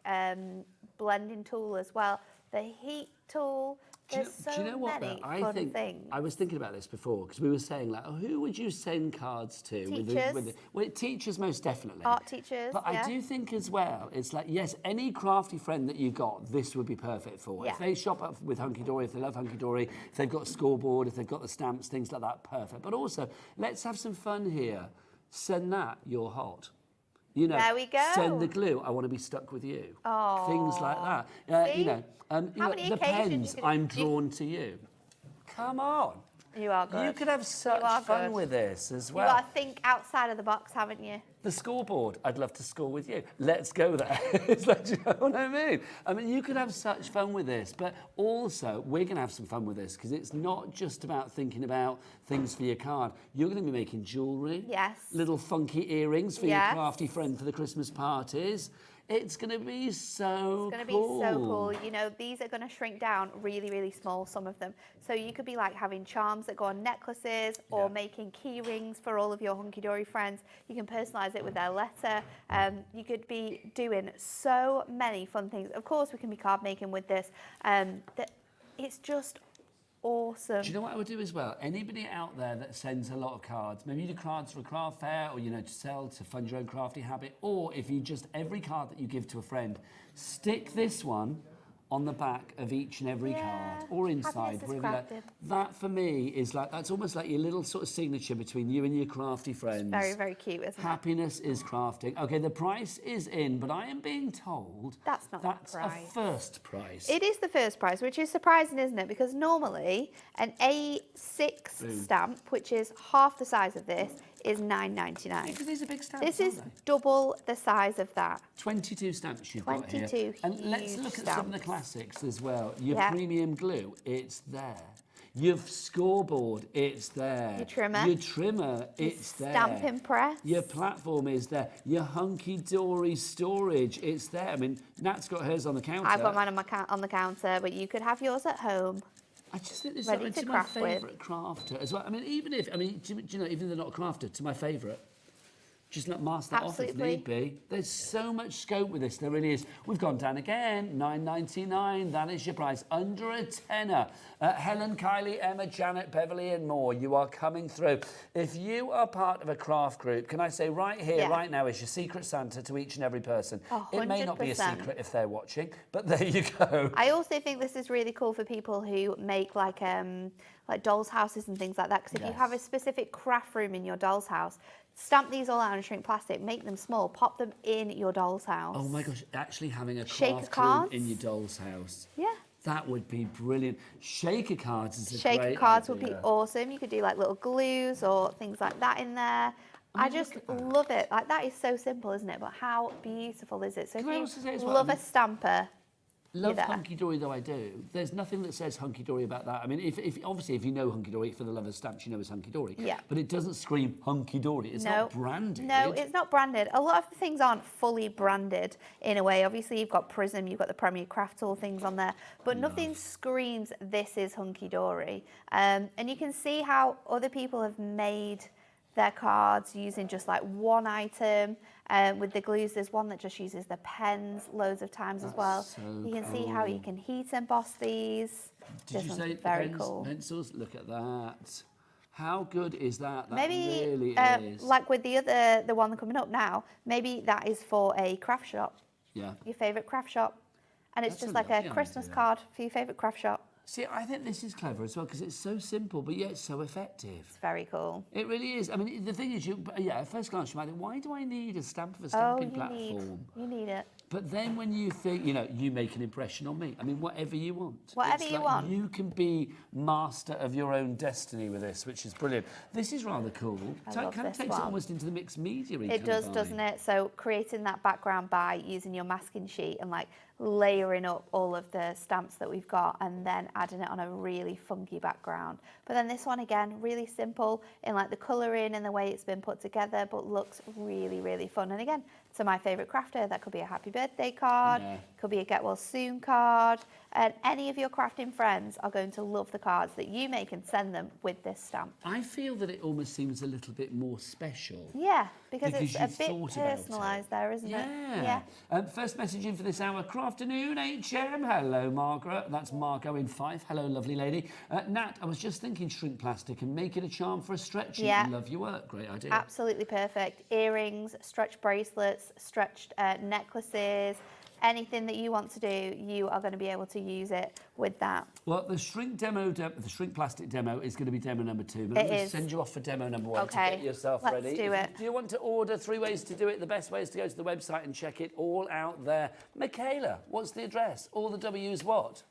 blending tool as well. The heat tool. There's so do you know what, many though? I fun think things. I was thinking about this before because we were saying, like, oh, who would you send cards to? Teachers. Well, teachers most definitely. Art teachers, But yeah. I do think as well, it's like, yes, any crafty friend that you got, this would be perfect for. Yeah. If they shop up with Hunkydory, if they love Hunkydory, if they've got a scoreboard, if they've got the stamps, things like that, perfect. But also, let's have some fun here. Send that, you're hot. You know, There we go. Send the glue, I want to be stuck with you. Oh. Things like that. See? You know, How many the occasions pens, you could- I'm drawn to you. Come on. You are good. You could have such are fun good. with this as You've well. got to think outside of the box, haven't you? The scoreboard, I'd love to score with you. Let's go there. It's like, do you know what I mean? I mean, you could have such fun with this, but also we're going to have some fun with this because it's not just about thinking about things for your card. You're going to be making jewellery. Yes. Little funky earrings for Yes. your crafty friend for the Christmas parties. It's going to be so It's going to cool. be so cool. You know, these are going to shrink down really, really small, some of them. So you could be like having charms that go on necklaces or making key rings for all of your hunky-dory friends. You can personalise it with their letter. You could be doing so many fun things. Of course, we can be card making with this. It's just awesome. Do you know what I would do as well? Anybody out there that sends a lot of cards, maybe you do cards for a craft fair or, you know, to sell, to fund your own crafty habit, or if you just, every card that you give to a friend, stick this one on the back of each and every card or inside, Happiness is wherever you like. crafted. That for me is like, that's almost like your little sort of signature between you and your crafty friends. Very, very cute, isn't it? Happiness is crafting. Okay, the price is in, but I am being told That's not the that's a price. first price. It is the first prize, which is surprising, isn't it? Because normally an A6 stamp, which is half the size of this, is $9.99. Because these are big stamps, This is aren't they? double the size of that. 22 stamps you've got here. 22 And let's huge look at some of the stamps. classics as well. Your Yeah. premium glue, it's there. Your scoreboard, it's there. Your trimmer. Your trimmer, it's there. Stamping press. Your platform is there. Your hunky-dory storage, it's there. I mean, Nat's got hers on the counter. I've got mine on the counter, but you could have yours at home. I just think this ready is to my craft with. favourite crafter as well. I mean, even if, do you know, even if they're not a crafter, to my favourite. Just let mask that off if Absolutely. need be. There's so much scope with this, there really is. We've gone down again, $9.99, that is your price, under a tenner. Helen, Kylie, Emma, Janet, Beverly and more, you are coming through. If you are part of a craft group, can I say right here, right now is your secret Santa to each and every person. It may not be a 100%. secret if they're watching, but there you go. I also think this is really cool for people who make like dolls' houses and things like that. Because if you have a specific craft room in your doll's house, stamp these all out in shrink plastic, make them small, pop them in your doll's house. Oh my gosh, actually having a Shaker craft room cards. in your doll's house. Yeah. That would be brilliant. Shaker cards is a Shaker great cards would be idea. awesome. You could do like little glues or things like that in there. I just love it. Like, that is so simple, isn't it? But how beautiful is it? So Can I if also say you as well, love I a mean, stamper, Love you're there. Hunky-Dory though I do. There's nothing that says Hunky-Dory about that. I mean, if obviously if you know Hunky-Dory for the love of stamps, you know it's Hunky-Dory. Yeah. But it doesn't scream Hunky-Dory. It's not branded. No, it's not branded. A lot of the things aren't fully branded in a way. Obviously, you've got Prism, you've got the Premier Craft Tool things on there, but nothing screams, this is Hunky-Dory. And you can see how other people have made their cards using just like one item. With the glues, there's one that just uses the pens loads of times as well. so You can see how you can heat emboss these. Did This you one's say very pens, cool. pencils? Look at that. How good is that? That Maybe, really is. like with the one coming up now, maybe that is for a craft shop. Yeah. Your favourite craft shop. And it's That's just a like a lovely Christmas idea. card for your favourite craft shop. See, I think this is clever as well because it's so simple, but yet so effective. It's very cool. It really is. I mean, the thing is, at first glance, you might think, why do I need a stamp of a stamping platform? You need it. But then when you think, you make an impression on me. I mean, whatever you want. Whatever It's you like want. You can be master of your own destiny with this, which is brilliant. This is rather cool. I love kind of this takes one. it almost into the mixed media. It does, doesn't it? So creating that background by using your masking sheet and like layering up all of the stamps that we've got and then adding it on a really funky background. But then this one again, really simple in like the colouring and the way it's been put together, but looks really, really fun. And again, to my favourite crafter, that could be a happy birthday card, could be a get well soon card, and any of your crafting friends are going to love the cards that you make and send them with this stamp. I feel that it almost seems a little bit more special. Yeah, because it's a you've bit thought about it. personalised there, isn't it? Yeah. First message in for this hour. Crafternoon, HM. Hello, Margaret. That's Margot in Fife. Hello, lovely lady. Nat, I was just thinking shrink plastic and make it a charm for a stretchy. Yeah. Love your work. Great idea. Absolutely perfect. Earrings, stretched bracelets, stretched necklaces, anything that you want to do, you are going to be able to use it with that. Well, the shrink plastic demo is going to be demo number 2. But I'm going to send you off for demo number 1 to get yourself ready. Let's do it. Do you want to order 3 ways to do it? The best way is to go to the website and check it all out there. Michaela, what's the address? All the W's what?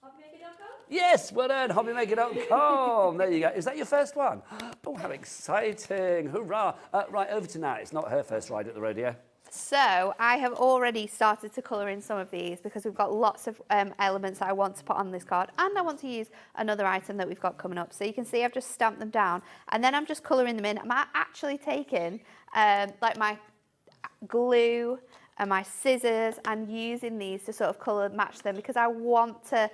Hobbymaker.com? Yes, well done, hobbymaker.com. There you go. Is that your first one? Oh, how exciting. Hurrah. Right, over to Nat. It's not her first ride at the rodeo. So I have already started to colour in some of these because we've got lots of elements that I want to put on this card, and I want to use another item that we've got coming up. So you can see I've just stamped them down and then I'm just colouring them in. I'm actually taking like my glue and my scissors and using these to sort of colour match them because I want to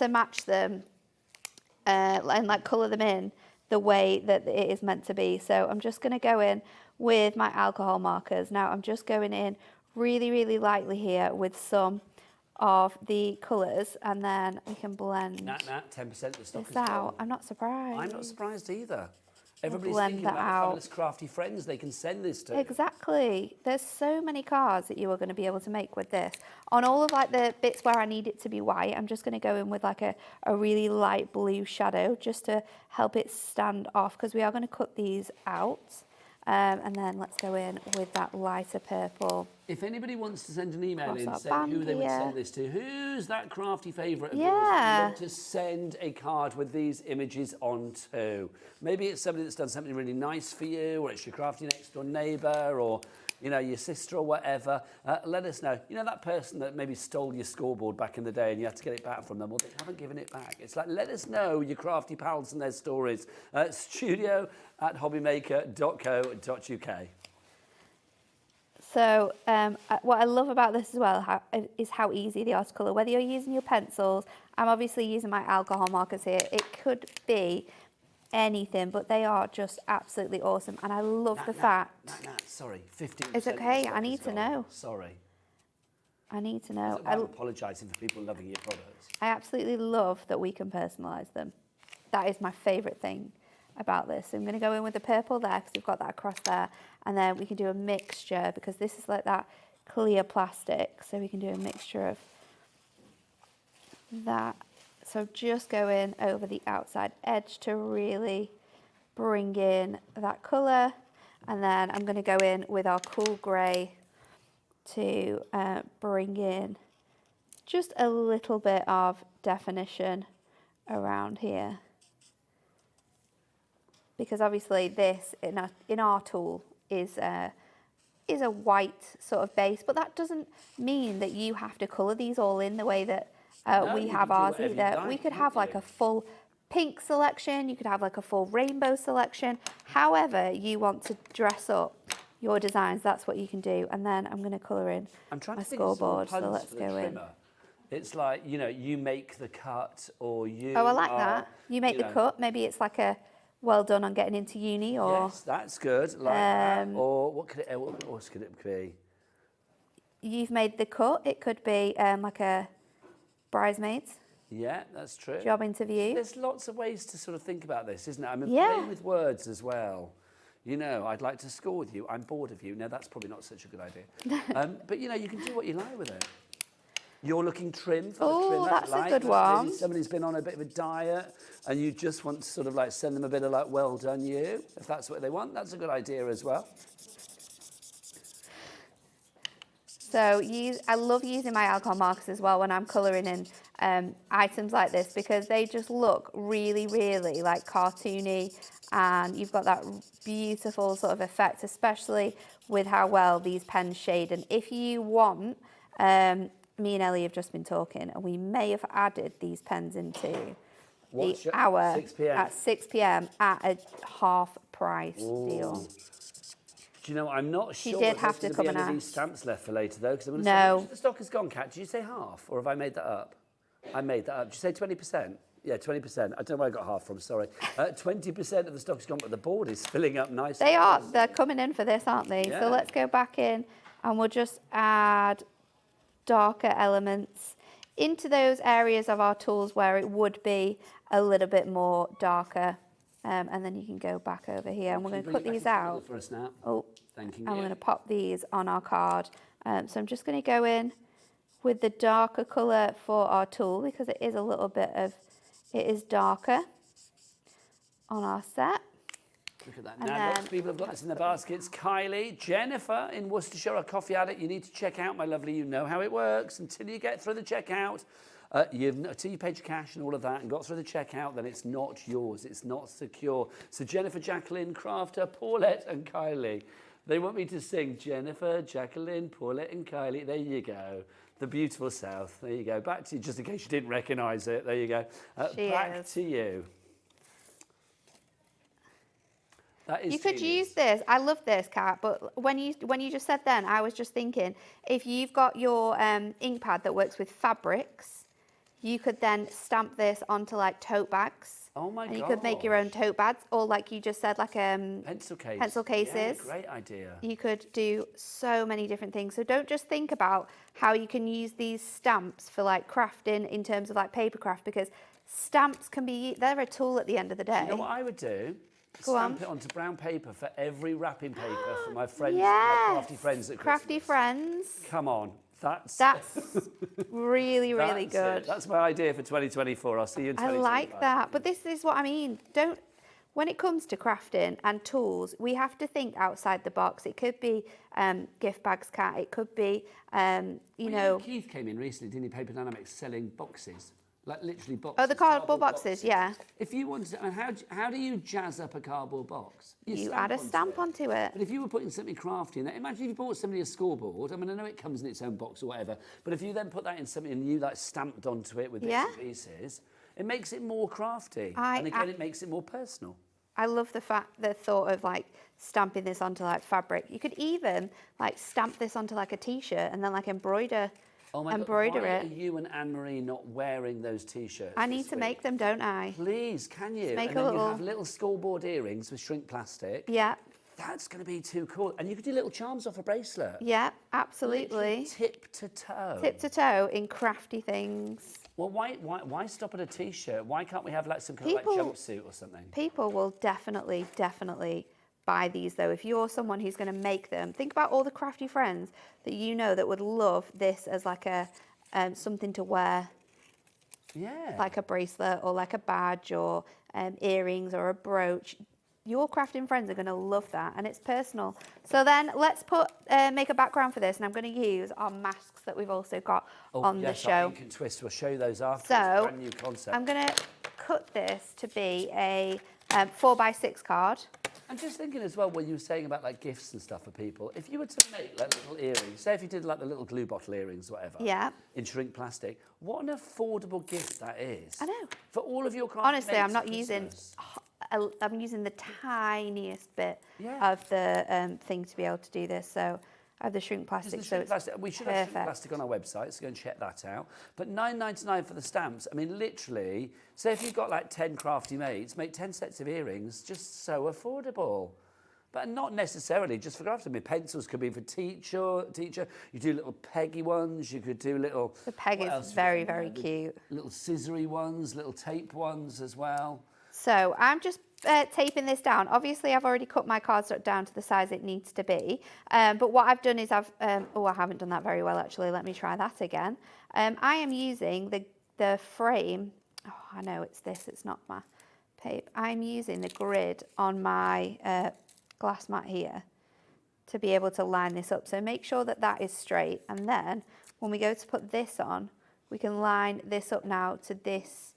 match them and like colour them in the way that it is meant to be. So I'm just going to go in with my alcohol markers. Now I'm just going in really, really lightly here with some of the colours, and then we can blend 10% of the stock this is out. gone. I'm not surprised. I'm not surprised either. Everybody's blend thinking that about the out. fabulous crafty friends they can send this to. Exactly. There's so many cards that you are going to be able to make with this. On all of like the bits where I need it to be white, I'm just going to go in with like a really light blue shadow just to help it stand off, because we are going to cut these out. And then let's go in with that lighter purple. If anybody wants to send an email in Cross saying our who band they would here. send this to, who's that crafty favourite of Yeah. yours that you want to send a card with these images onto? Maybe it's somebody that's done something really nice for you, or it's your crafty next door neighbour, or your sister or whatever. Let us know. That person that maybe stole your scoreboard back in the day and you had to get it back from them, well, they haven't given it back. It's like, let us know your crafty pals and their stories. studio@hobbymaker.co.uk. So what I love about this as well is how easy they are to colour. Whether you're using your pencils, I'm obviously using my alcohol markers here. It could be anything, but they are just absolutely awesome. And I love the fact... Sorry, 15%. It's okay, I need to know. Sorry. I need to know. I'm apologising for people loving your products. I absolutely love that we can personalise them. That is my favourite thing about this. So I'm going to go in with the purple there because we've got that across there, and then we can do a mixture because this is like that clear plastic, so we can do a mixture of that. So just go in over the outside edge to really bring in that colour, and then I'm going to go in with our cool grey to bring in just a little bit of definition around here. Because obviously this in our tool is a white sort of base, but that doesn't mean that you have to colour these all in the way that we have ours either. We could have like a full pink selection, you could have like a full rainbow selection. However you want to dress up your designs, that's what you can do. And then I'm going to colour in my scoreboard, so let's go in. It's like, you make the cut, or you Oh, I like that. You make the cut, maybe it's like a well done on getting into uni, or... Yes, that's good, like that. Or what else could it be? You've made the cut, it could be like a bridesmaids. Yeah, that's true. job interview. There's lots of ways to sort of think about this, isn't it? I mean, Yeah. playing with words as well. You know, I'd like to score with you. I'm bored of you. No, that's probably not such a good idea. But, you know, you can do what you like with it. You're looking trim for the trim. That's a like. good one. Maybe somebody's been on a bit of a diet and you just want to sort of like send them a bit of like, well done you. If that's what they want, that's a good idea as well. So I love using my alcohol markers as well when I'm colouring in items like this, because they just look really, really like cartoony, and you've got that beautiful sort of effect, especially with how well these pens shade. And if you want, me and Ellie have just been talking, and we may have added these pens into the hour 6 p.m. at 6 p.m. at a half price deal. Do you know, I'm not sure did if have there's to gonna come be and any of these ask. stamps left for later, though, because I'm going to No. say, how much of the stock has gone, Kat? Did you say half, or have I made that up? I made that up. Did you say 20%? Yeah, 20%. I don't know where I got half from, sorry. 20% of the stock has gone, but the board is filling up nicely. They are. They're coming in for this, aren't they? Yeah. So let's go back in and we'll just add darker elements into those areas of our tools where it would be a little bit more darker. And then you can go back over here, and we're going to put these out. For us now. Oh, Thanking and we're you. going to pop these on our card. So I'm just going to go in with the darker colour for our tool, because it is a little bit of, it is darker on our set. Look at that. And Now, then- lots of people have got this in their baskets. Kylie, Jennifer in Worcestershire, a coffee addict. You need to check out, my lovely. You know how it works. Until you get through the checkout, until you paid your cash and all of that and got through the checkout, then it's not yours. It's not secure. So Jennifer, Jacqueline, Crafter, Paulette and Kylie. They want me to sing Jennifer, Jacqueline, Paulette and Kylie. There you go. The beautiful South. There you go. Back to you, just in case you didn't recognise it. There you go. Back to you. That is You could genius. use this. I love this, Kat, but when you just said then, I was just thinking, if you've got your ink pad that works with fabrics, you could then stamp this onto like tote bags. Oh my god. And you could make your own tote bags, or like you just said, like pencil case. pencil cases. Yeah, great idea. You could do so many different things. So don't just think about how you can use these stamps for like crafting in terms of like paper craft, because stamps can be, they're a tool at the end of the day. You know what I would do? Go on. Stamp it onto brown paper for every wrapping paper for my friends, my Yes. crafty friends at Crafty Christmas. friends. Come on, that's Really, really that's good. it. That's my idea for 2024. I'll see you in I 2025. like that. But this is what I mean. When it comes to crafting and tools, we have to think outside the box. It could be gift bags, Kat. It could be, you know. Keith came in recently, didn't he? Paper Dynamics selling boxes. Like literally boxes. Oh, the cardboard boxes, yeah. If you wanted to, I mean, how do you jazz up a cardboard box? You add a stamp onto it. But if you were putting something crafty in there, imagine if you bought somebody a scoreboard. I mean, I know it comes in its own box or whatever, but if you then put that in something and you like stamped onto it with bits and pieces, it makes it more crafty. And again, it makes it more personal. I love the thought of like stamping this onto like fabric. You could even like stamp this onto like a t-shirt and then like embroider Oh my God, why are you and Anne-Marie not wearing those T-shirts? I need to make them, don't I? Please, can you? Make and a then little... you have little scoreboard earrings with shrink plastic. Yeah. That's going to be too cool. And you could do little charms off a bracelet. Yeah, absolutely. Literally tip to toe. Tip to toe in crafty things. Well, why stop at a T-shirt? Why can't we have like some kind of like jumpsuit or something? People will definitely buy these though. If you're someone who's going to make them, think about all the crafty friends that you know that would love this as like a something to wear. Yeah. Like a bracelet or like a badge or earrings or a brooch. Your crafting friends are going to love that, and it's personal. So then let's make a background for this, and I'm going to use our masks that we've also got on the show. Ink and twist. We'll show you those after. So it's a brand new concept. I'm going to cut this to be a 4x6 card. I'm just thinking as well, what you were saying about like gifts and stuff for people. If you were to make like little earrings, say if you did like the little glue bottle earrings, whatever. Yeah. In shrink plastic, what an affordable gift that is. I know. For all of your crafty Honestly, mates I'm not at using. Christmas. I'm using the tiniest bit of the thing to be able to do this. So I have the shrink plastic. So it's we should have shrink plastic on our website, so go and check that out. But $9.99 for the stamps. I mean, literally, say if you've got like 10 crafty mates, make 10 sets of earrings, just so affordable. but not necessarily just for crafting. I mean, pencils could be for teacher. You do little peggy ones. You could do little. The peg is very, very cute. Little scissory ones, little tape ones as well. So I'm just taping this down. Obviously, I've already cut my cardstock down to the size it needs to be. But what I've done is I haven't done that very well, actually. Let me try that again. I am using the frame. Oh, I know it's this. It's not my paper. I'm using the grid on my glass mat here to be able to line this up. So make sure that that is straight. And then when we go to put this on, we can line this up now to this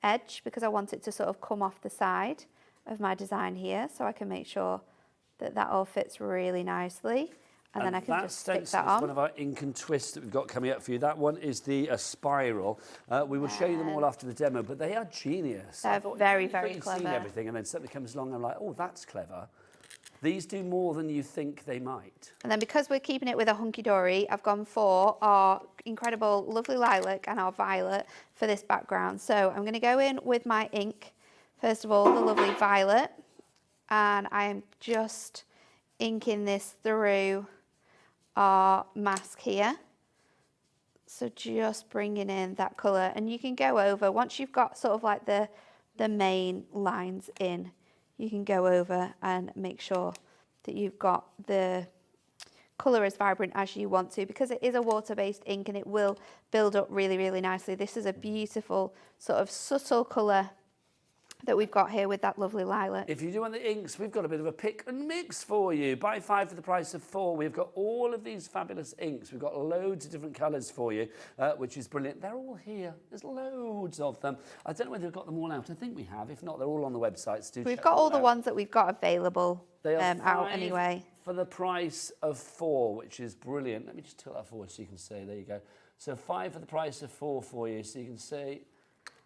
edge because I want it to sort of come off the side of my design here, so I can make sure that that all fits really nicely, and then I can just stick that on. One of our ink and twists that we've got coming up for you. That one is the spiral. We will show you them all after the demo, but they are genius. They're very, very clever. Seen everything, and then something comes along and I'm like, oh, that's clever. These do more than you think they might. And then because we're keeping it with a Hunkydory, I've gone for our incredible lovely lilac and our violet for this background. So I'm going to go in with my ink. First of all, the lovely violet. And I am just inking this through our mask here. So just bringing in that colour. And you can go over, once you've got sort of like the main lines in, you can go over and make sure that you've got the colour as vibrant as you want to, because it is a water-based ink and it will build up really, really nicely. This is a beautiful sort of subtle colour that we've got here with that lovely lilac. If you do want the inks, we've got a bit of a pick and mix for you. Buy 5 for the price of 4. We've got all of these fabulous inks. We've got loads of different colours for you, which is brilliant. They're all here. There's loads of them. I don't know whether we've got them all out. I think we have. If not, they're all on the websites. We've got all the ones that we've got available out anyway. For the price of 4, which is brilliant. Let me just tilt that forward so you can see. There you go. So 5 for the price of 4 for you, so you can see.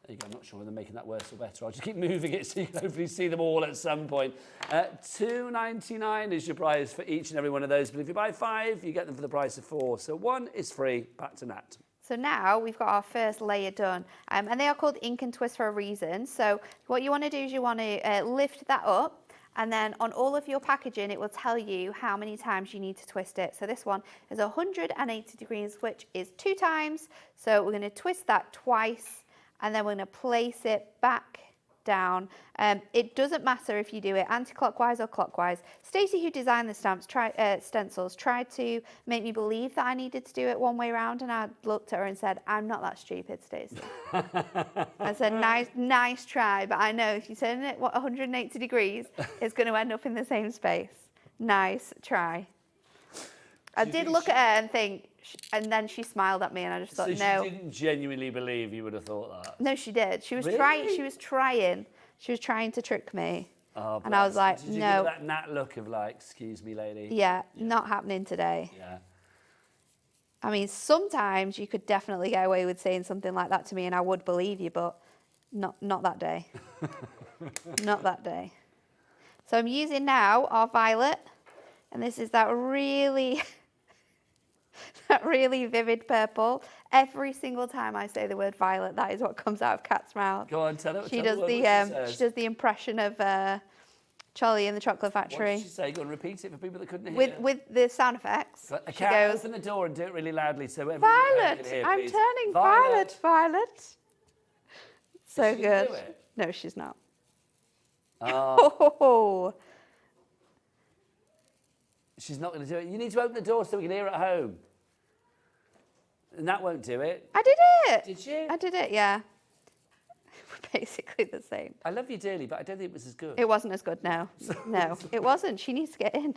There you go. I'm not sure whether they're making that worse or better. I'll just keep moving it so you can hopefully see them all at some point. $2.99 is your price for each and every one of those. But if you buy 5, you get them for the price of 4. So 1 is free. Back to Nat. So now we've got our first layer done. And they are called ink and twist for a reason. So what you want to do is you want to lift that up. And then on all of your packaging, it will tell you how many times you need to twist it. So this one is 180 degrees, which is 2 times. So we're going to twist that twice. And then we're going to place it back down. It doesn't matter if you do it anti-clockwise or clockwise. Stacey, who designed the stencils, tried to make me believe that I needed to do it one way around, and I looked at her and said, "I'm not that stupid, Stacey." I said, nice try, but I know if you turn it 180 degrees, it's going to end up in the same space. Nice try. I did look at her and think, and then she smiled at me, and I just thought, no. So she didn't genuinely believe you would have thought that? No, she did. She was really? trying. She was trying to trick me. Oh, and I was like, did you no. give that Nat look of like, excuse me, lady? Yeah, not happening today. Yeah. I mean, sometimes you could definitely get away with saying something like that to me, and I would believe you, but not that day. Not that day. So I'm using now our violet, and this is that really vivid purple. Every single time I say the word violet, that is what comes out of Kat's mouth. Go on, tell her. She does the impression of Charlie in the Chocolate Factory. What did she say? Go and repeat it for people that couldn't hear. With the sound effects. But she goes, open the door and do it really loudly so everyone Violet, can hear, I'm please. turning violet. So Is she good. do it? No, she's not. Oh. She's not going to do it. You need to open the door so we can hear at home. And that won't do it. I did it. Did you? I did it, yeah. We're basically the same. I love you dearly, but I don't think it was as good. It wasn't as good, no. No, it wasn't. She needs to get in.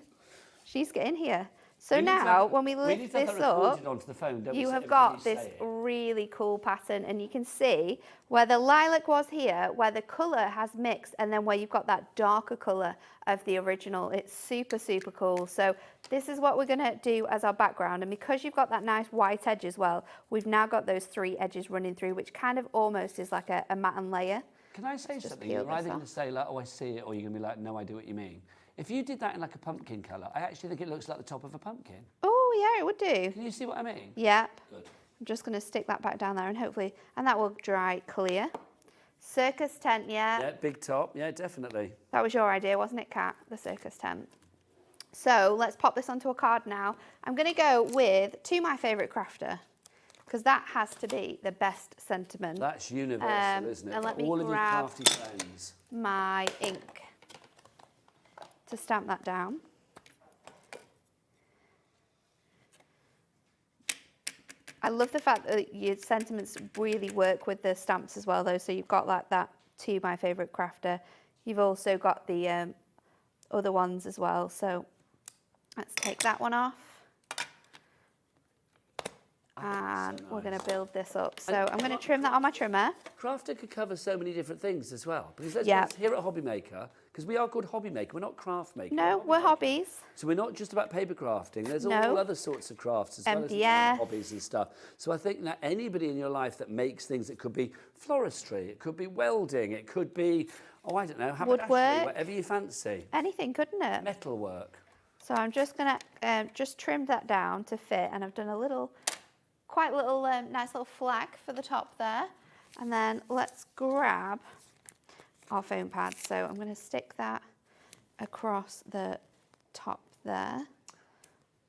She needs to get in here. So now, when we lift this up, onto the phone, you have got this really cool pattern, and you can see where the lilac was here, where the colour has mixed, and then where you've got that darker colour of the original. It's super, super cool. So this is what we're going to do as our background, and because you've got that nice white edge as well, we've now got those 3 edges running through, which kind of almost is like a matte and layer. Can I say something? You're either going to say, like, oh, I see it, or you're going to be like, no, I do what you mean. If you did that in like a pumpkin colour, I actually think it looks like the top of a pumpkin. Oh, yeah, it would do. Can you see what I mean? Yep. Good. I'm just going to stick that back down there and hopefully, and that will dry clear. Circus tent, yeah. Yeah, big top, yeah, definitely. That was your idea, wasn't it, Kat? The circus tent. So let's pop this onto a card now. I'm going to go with To My Favourite Crafter, because that has to be the best sentiment. That's universal, isn't it? And let me all of your grab crafty friends. my ink to stamp that down. I love the fact that your sentiments really work with the stamps as well, though. So you've got like that To My Favourite Crafter. You've also got the other ones as well. So let's take that one off. And we're going to build this up. So I'm going to trim that on my trimmer. Crafter could cover so many different things as well. Because let's be Yeah. honest, here at Hobby Maker, because we are called Hobby Maker, we're not craft maker. No, we're hobbies. So we're not just about paper crafting. There's No. all other sorts of crafts as well as MDF. hobbies and stuff. So I think that anybody in your life that makes things, it could be floristry, it could be welding, it could be, oh, I don't know, haberdashery, Woodwork. whatever you fancy. Anything, couldn't it? Metalwork. So I'm just going to just trim that down to fit. And I've done a little, quite little, nice little flag for the top there. And then let's grab our foam pad. So I'm going to stick that across the top there.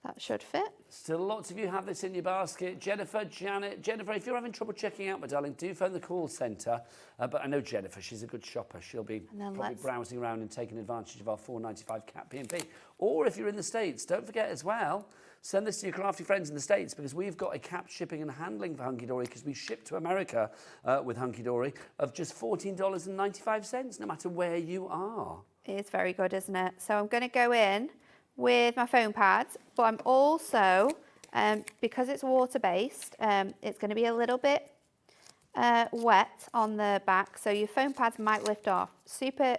That should fit. Still lots of you have this in your basket. Jennifer, Janet. Jennifer, if you're having trouble checking out, my darling, do phone the call centre. But I know Jennifer, she's a good shopper. She'll be probably browsing around and taking advantage of our $4.95 Cat P&P. Or if you're in the States, don't forget as well, send this to your crafty friends in the States, because we've got a capped shipping and handling for Hunkydory, because we ship to America with Hunkydory of just $14.95, no matter where you are. It is very good, isn't it? So I'm going to go in with my foam pads, but I'm also, because it's water-based, it's going to be a little bit wet on the back, so your foam pads might lift off. Super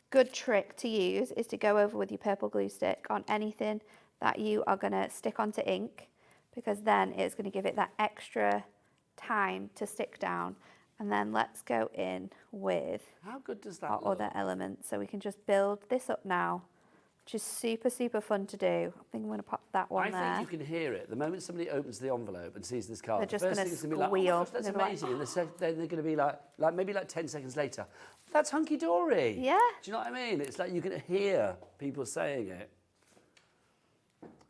good trick to use is to go over with your purple glue stick on anything that you are going to stick onto ink, because then it's going to give it that extra time to stick down. And then let's go in with How good does that our look? other elements. So we can just build this up now, which is super, super fun to do. I think I'm going to pop that one there. I think you can hear it. The moment somebody opens the envelope and sees this card, They're just the first gonna thing is going to be like, oh my squeal. gosh, that's They're gonna be amazing. And they're going to be like maybe like 10 seconds later, that's Hunkydory. Yeah. Do you know what I mean? It's like you can hear people saying it.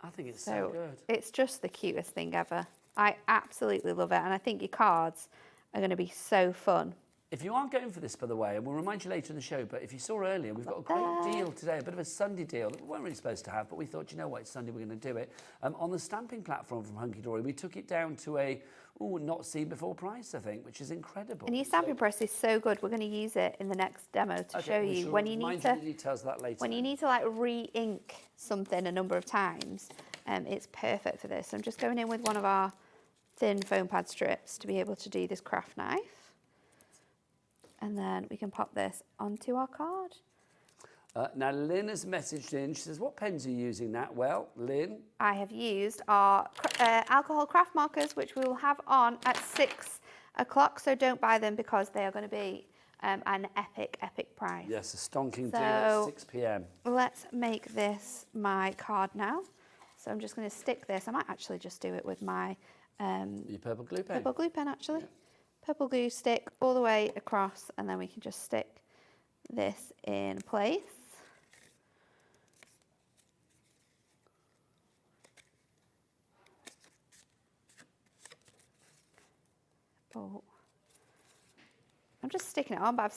I think it's so good. It's just the cutest thing ever. I absolutely love it. And I think your cards are going to be so fun. If you aren't going for this, by the way, and we'll remind you later in the show, but if you saw earlier, we've got a great deal today, a bit of a Sunday deal that we weren't really supposed to have, but we thought, you know what, it's Sunday, we're going to do it. On the stamping platform from Hunkydory, we took it down to a not seen before price, I think, which is incredible. And your stamping press is so good. We're going to use it in the next demo to show we you shall when you remind need to the details of that later. when you need to like re-ink something a number of times. It's perfect for this. I'm just going in with one of our thin foam pad strips to be able to do this craft knife. And then we can pop this onto our card. Now, Lynn has messaged in. She says, what pens are you using, Nat? Well, Lynn? I have used our alcohol craft markers, which we will have on at 6 o'clock. So don't buy them because they are going to be an epic, epic price. Yes, a stonking deal at 6 p.m. Let's make this my card now. So I'm just going to stick this. I might actually just do it with my your purple glue pen. Purple glue pen, actually. Yeah. Purple glue stick all the way across, and then we can just stick this in place. Oh. I'm just sticking it on, but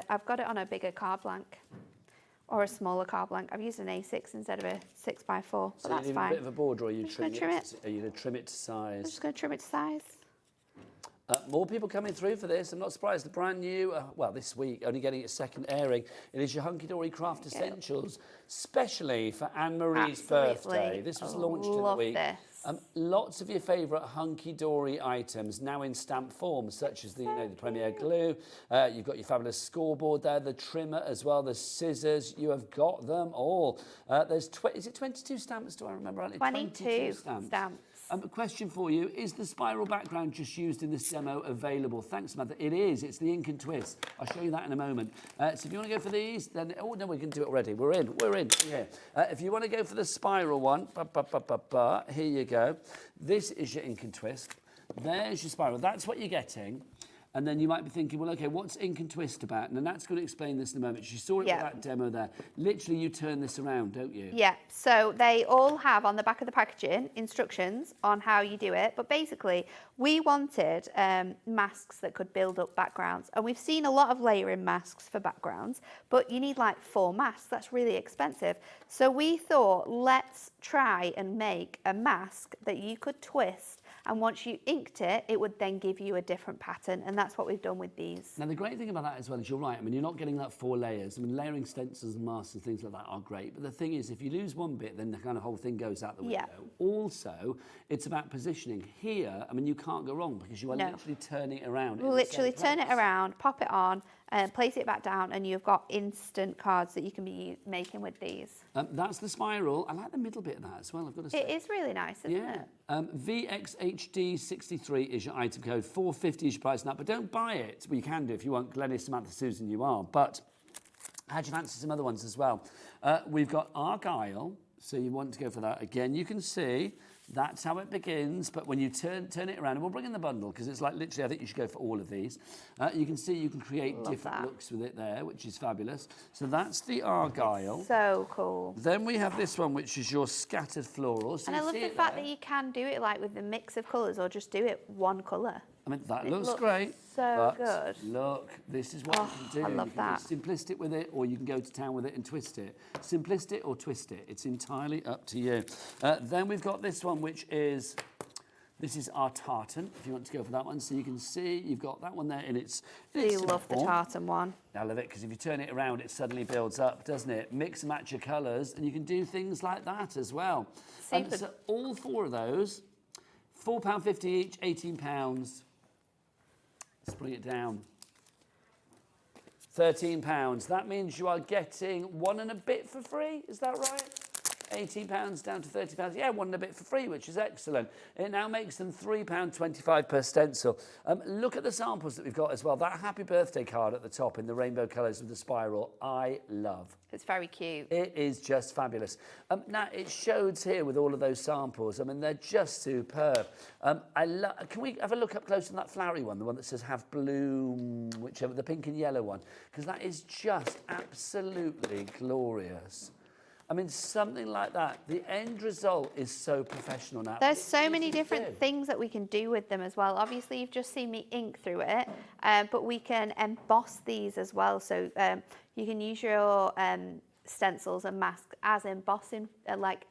I've got it on a bigger card blank or a smaller card blank. I've used an A6 instead of a 6x4, so but that's you fine. a bit of a border, or are you trim it? Are you going to trim it to size? I'm just going to trim it to size. More people coming through for this. I'm not surprised. The brand new, well, this week, only getting its second airing. It is your Hunkydory Craft Essentials, specially for Anne-Marie's birthday. This was launched in the week. This. Lots of your favourite Hunkydory items now in stamp form, such as the, the Premier Glue. You've got your fabulous scoreboard there, the trimmer as well, the scissors. You have got them all. There's is it 22 stamps? Do I remember rightly? 22 stamps. A question for you, is the spiral background just used in this demo available? Thanks, Samantha. It is. It's the ink and twist. I'll show you that in a moment. So if you want to go for these, then... Oh, no, we can do it already. We're in. Yeah. If you want to go for the spiral one, here you go. This is your ink and twist. There's your spiral. That's what you're getting. And then you might be thinking, well, okay, what's ink and twist about? And Nat's going to explain this in a moment. She saw it Yeah. with that demo there. Literally, you turn this around, don't you? Yeah, so they all have on the back of the packaging instructions on how you do it. But basically, we wanted masks that could build up backgrounds. And we've seen a lot of layering masks for backgrounds, but you need like 4 masks. That's really expensive. So we thought, let's try and make a mask that you could twist. And once you inked it, it would then give you a different pattern. And that's what we've done with these. Now, the great thing about that as well is you're right. I mean, you're not getting that 4 layers. I mean, layering stencils and masks and things like that are great. But the thing is, if you lose one bit, then the kind of whole thing goes out the window. Also, it's about positioning. Here, I mean, you can't go wrong because you are literally turning it around. We'll literally turn it around, pop it on, and place it back down, and you've got instant cards that you can be making with these. That's the spiral. I like the middle bit of that as well, I've got to say. It is really nice, isn't it? VXHD63 is your item code, $4.50 is your price now, but don't buy it. Well, you can do if you want. Glenys, Samantha, Susan, you are. But how do you fancy some other ones as well? We've got Argyle, so you want to go for that. Again, you can see that's how it begins, but when you turn it around, and we'll bring in the bundle because it's like literally, I think you should go for all of these. You can see you can create different looks with it there, which is fabulous. So that's the Argyle. So cool. Then we have this one, which is your scattered florals. So and I love the fact that you can do it like with the mix of colours or just do it one colour. I mean, that looks great. So good. Look, this is what you can do. I love that. You can simplistic with it, or you can go to town with it and twist it. Simplistic or twist it. It's entirely up to you. Then we've got this one, which is, this is our tartan, if you want to go for that one. So you can see you've got that one there in its You love the tartan one. I love it because if you turn it around, it suddenly builds up, doesn't it? Mix and match your colours, and you can do things like that as well. So all 4 of those, £4.50 each, £18. Let's bring it down. £13. That means you are getting 1 and a bit for free. Is that right? £18 down to £30. Yeah, 1 and a bit for free, which is excellent. It now makes them £3.25 per stencil. Look at the samples that we've got as well. That happy birthday card at the top in the rainbow colours with the spiral, I love. It's very cute. It is just fabulous. Now, it shows here with all of those samples. I mean, they're just superb. Can we have a look up close on that flowery one, the one that says have bloom, whichever, the pink and yellow one? Because that is just absolutely glorious. I mean, something like that. The end result is so professional now. There's so many different things that we can do with them as well. Obviously, you've just seen me ink through it, but we can emboss these as well. So you can use your stencils and masks as embossing, like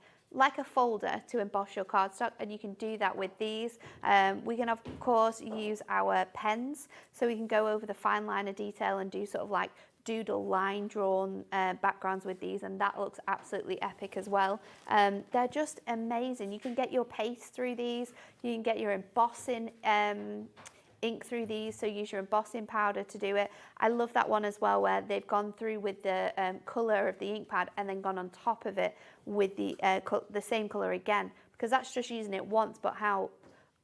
a folder to emboss your cardstock, and you can do that with these. We can, of course, use our pens, so we can go over the fine line of detail and do sort of like doodle line drawn backgrounds with these, and that looks absolutely epic as well. They're just amazing. You can get your paste through these, you can get your embossing ink through these, so use your embossing powder to do it. I love that one as well, where they've gone through with the colour of the ink pad and then gone on top of it with the same colour again, because that's just using it once, but how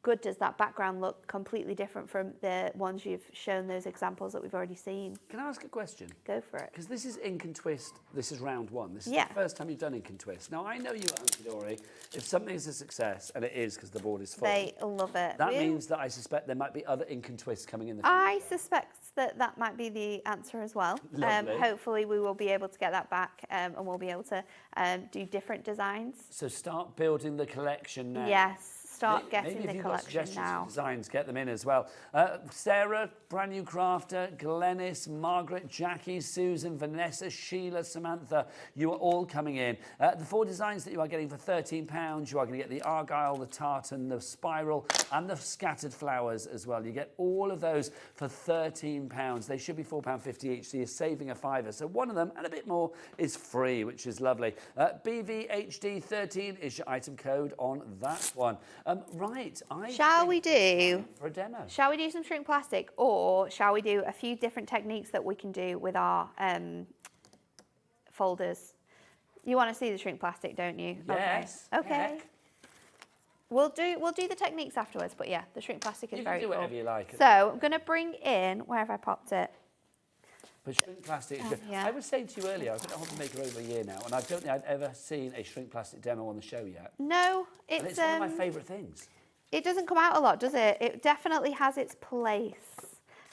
good does that background look? Completely different from the ones you've shown, those examples that we've already seen. Can I ask a question? Go for it. Because this is ink and twist. This is round 1. This is the first time you've done ink and twist. Now, I know you at Hunkydory. If something is a success, and it is because the board is full, they love it. That means that I suspect there might be other ink and twists coming in the future. I suspect that might be the answer as well. Hopefully we will be able to get that back, and we'll be able to do different designs. So start building the collection now. Yes. Start getting Maybe the if you've collection got suggestions now. for designs, get them in as well. Sarah, brand new crafter, Glenys, Margaret, Jackie, Susan, Vanessa, Sheila, Samantha, you are all coming in. The 4 designs that you are getting for £13, you are going to get the Argyle, the tartan, the spiral, and the scattered flowers as well. You get all of those for £13. They should be £4.50 each, so you're saving a £5. So one of them, and a bit more, is free, which is lovely. BVHD13 is your item code on that one. Shall we do for a demo? Shall we do some shrink plastic, or shall we do a few different techniques that we can do with our folders? You want to see the shrink plastic, don't you? Yes. Okay. Heck. We'll do the techniques afterwards, but yeah, the shrink plastic is very cool. You can do whatever you like. So I'm going to bring in, where have I popped it? But shrink plastic is good. Yeah. I was saying to you earlier, I've been a hobby maker over a year now, and I don't think I've ever seen a shrink plastic demo on the show yet. No, and it's one of my favourite things. It doesn't come out a lot, does it? It definitely has its place.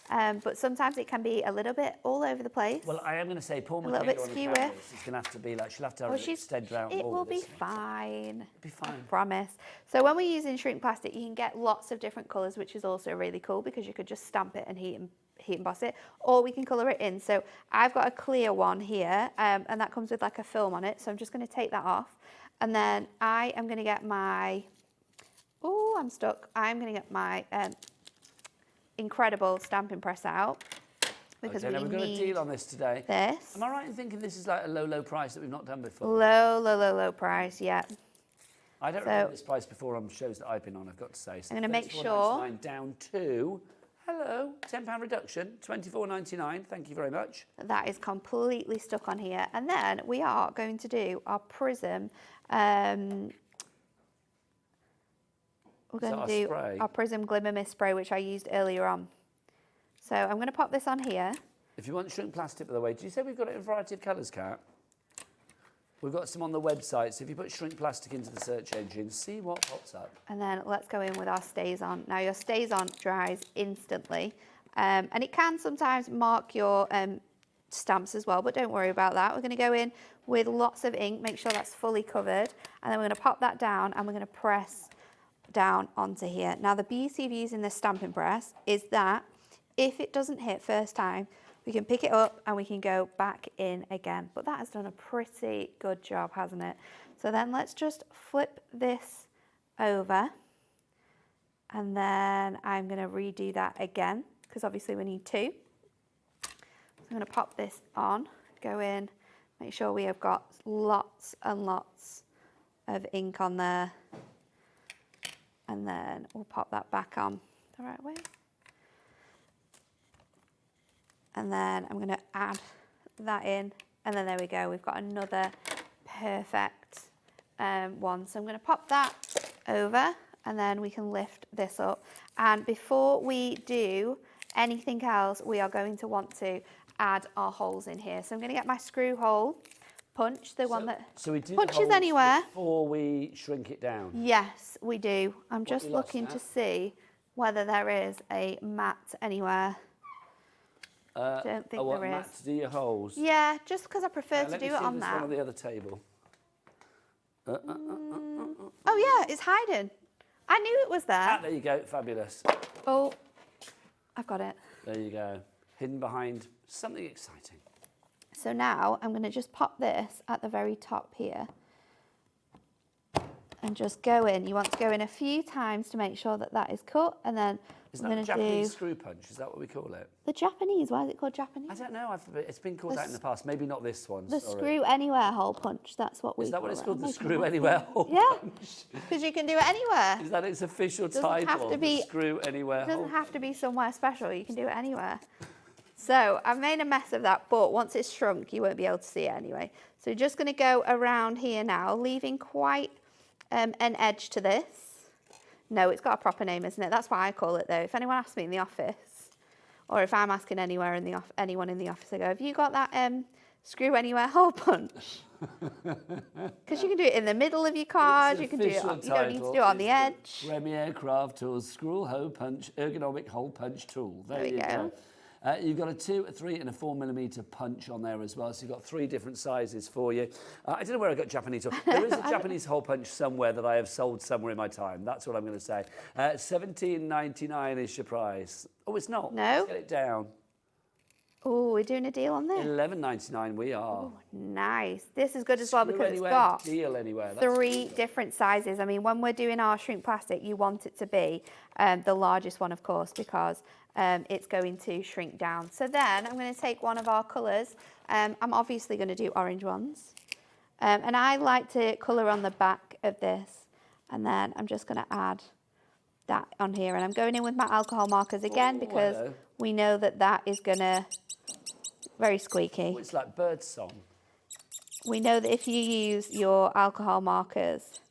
but sometimes it can be a little bit all over the place. Well, I am going to say, poor little Michaela bit on the skew cameras with. is going to have to be like, she'll have to have Well, an extended out it wall will with be this one. fine. It'll be fine. I promise. So when we're using shrink plastic, you can get lots of different colours, which is also really cool because you could just stamp it and heat emboss it, or we can colour it in. So I've got a clear one here, and that comes with like a film on it. So I'm just going to take that off, and then I am going to get my, oh, I'm stuck. I'm going to get my incredible stamping press out. Because okay, now we've got a deal on this today. This. Am I right in thinking this is like a low price that we've not done before? Low price, yeah. I don't remember this price before on shows that I've been on, I've got to say. So I'm going to make sure. $34.99 down to, hello, £10 reduction, $24.99. Thank you very much. That is completely stuck on here. And then we are going to do our prism. We're going to do spray? our prism glimmer mist spray, which I used earlier on. So I'm going to pop this on here. If you want shrink plastic, by the way, did you say we've got it in a variety of colours, Kat? We've got some on the website, so if you put shrink plastic into the search engine, see what pops up. And then let's go in with our stays on. Now your stays on dries instantly, and it can sometimes mark your stamps as well, but don't worry about that. We're going to go in with lots of ink, make sure that's fully covered, and then we're going to pop that down and we're going to press down onto here. Now the beauty of using this stamping press is that if it doesn't hit first time, we can pick it up and we can go back in again. But that has done a pretty good job, hasn't it? So then let's just flip this over. And then I'm going to redo that again, because obviously we need two. So I'm going to pop this on, go in, make sure we have got lots and lots of ink on there. And then we'll pop that back on the right way. And then I'm going to add that in, and then there we go. We've got another perfect one. So I'm going to pop that over, and then we can lift this up. And before we do anything else, we are going to want to add our holes in here. So I'm going to get my screw hole punch, the one that punches anywhere. Before we shrink it down? Yes, we do. I'm just looking to see whether there is a mat anywhere. Don't think there is. Mat to do your holes? Yeah, just because I prefer to do it on that. One on the other table. Oh yeah, it's hiding. I knew it was there. There you go, fabulous. Oh, I've got it. There you go, hidden behind something exciting. So now I'm going to just pop this at the very top here. And just go in. You want to go in a few times to make sure that that is cut, and then Is that the Japanese screw punch? Is that what we call it? The Japanese? Why is it called Japanese? I don't know. It's been called that in the past. Maybe not this one. The sorry. screw anywhere hole punch. That's what we. Is that what it's called? The I'm screw anywhere hole Yeah, punch? because you can do it anywhere. Is that its official Doesn't title? have to be- The screw anywhere It hole. doesn't have to be somewhere special. You can do it anywhere. So I've made a mess of that, but once it's shrunk, you won't be able to see it anyway. So you're just going to go around here now, leaving quite an edge to this. No, it's got a proper name, isn't it? That's why I call it, though. If anyone asks me in the office, or if I'm asking anywhere in the anyone in the office, I go, have you got that screw anywhere hole punch? Because you can do it in the middle of your card, you can do it on, you don't need to do it on the edge. Premier Craft Tools Screw Hole Punch Ergonomic Hole Punch Tool. There we you go. You've got a 2, a 3 and a 4mm punch on there as well, so you've got 3 different sizes for you. I don't know where I got Japanese. There is a Japanese hole punch somewhere that I have sold somewhere in my time. That's what I'm going to say. $17.99 is your price. Oh, it's not. No. Let's get it down. Oh, we're doing a deal on this. $11.99 we are. Oh, nice. This is good as well Screw because anywhere, it's got deal anywhere. That's 3 different sizes. I mean, when we're doing our shrink plastic, you want it to be the largest one, of course, because it's going to shrink down. So then I'm going to take one of our colours. I'm obviously going to do orange ones. And I like to colour on the back of this. And then I'm just going to add that on here. And I'm going in with my alcohol markers again because hello. we know that that is going to... Very squeaky. Oh, it's like bird song. We know that if you use your alcohol markers,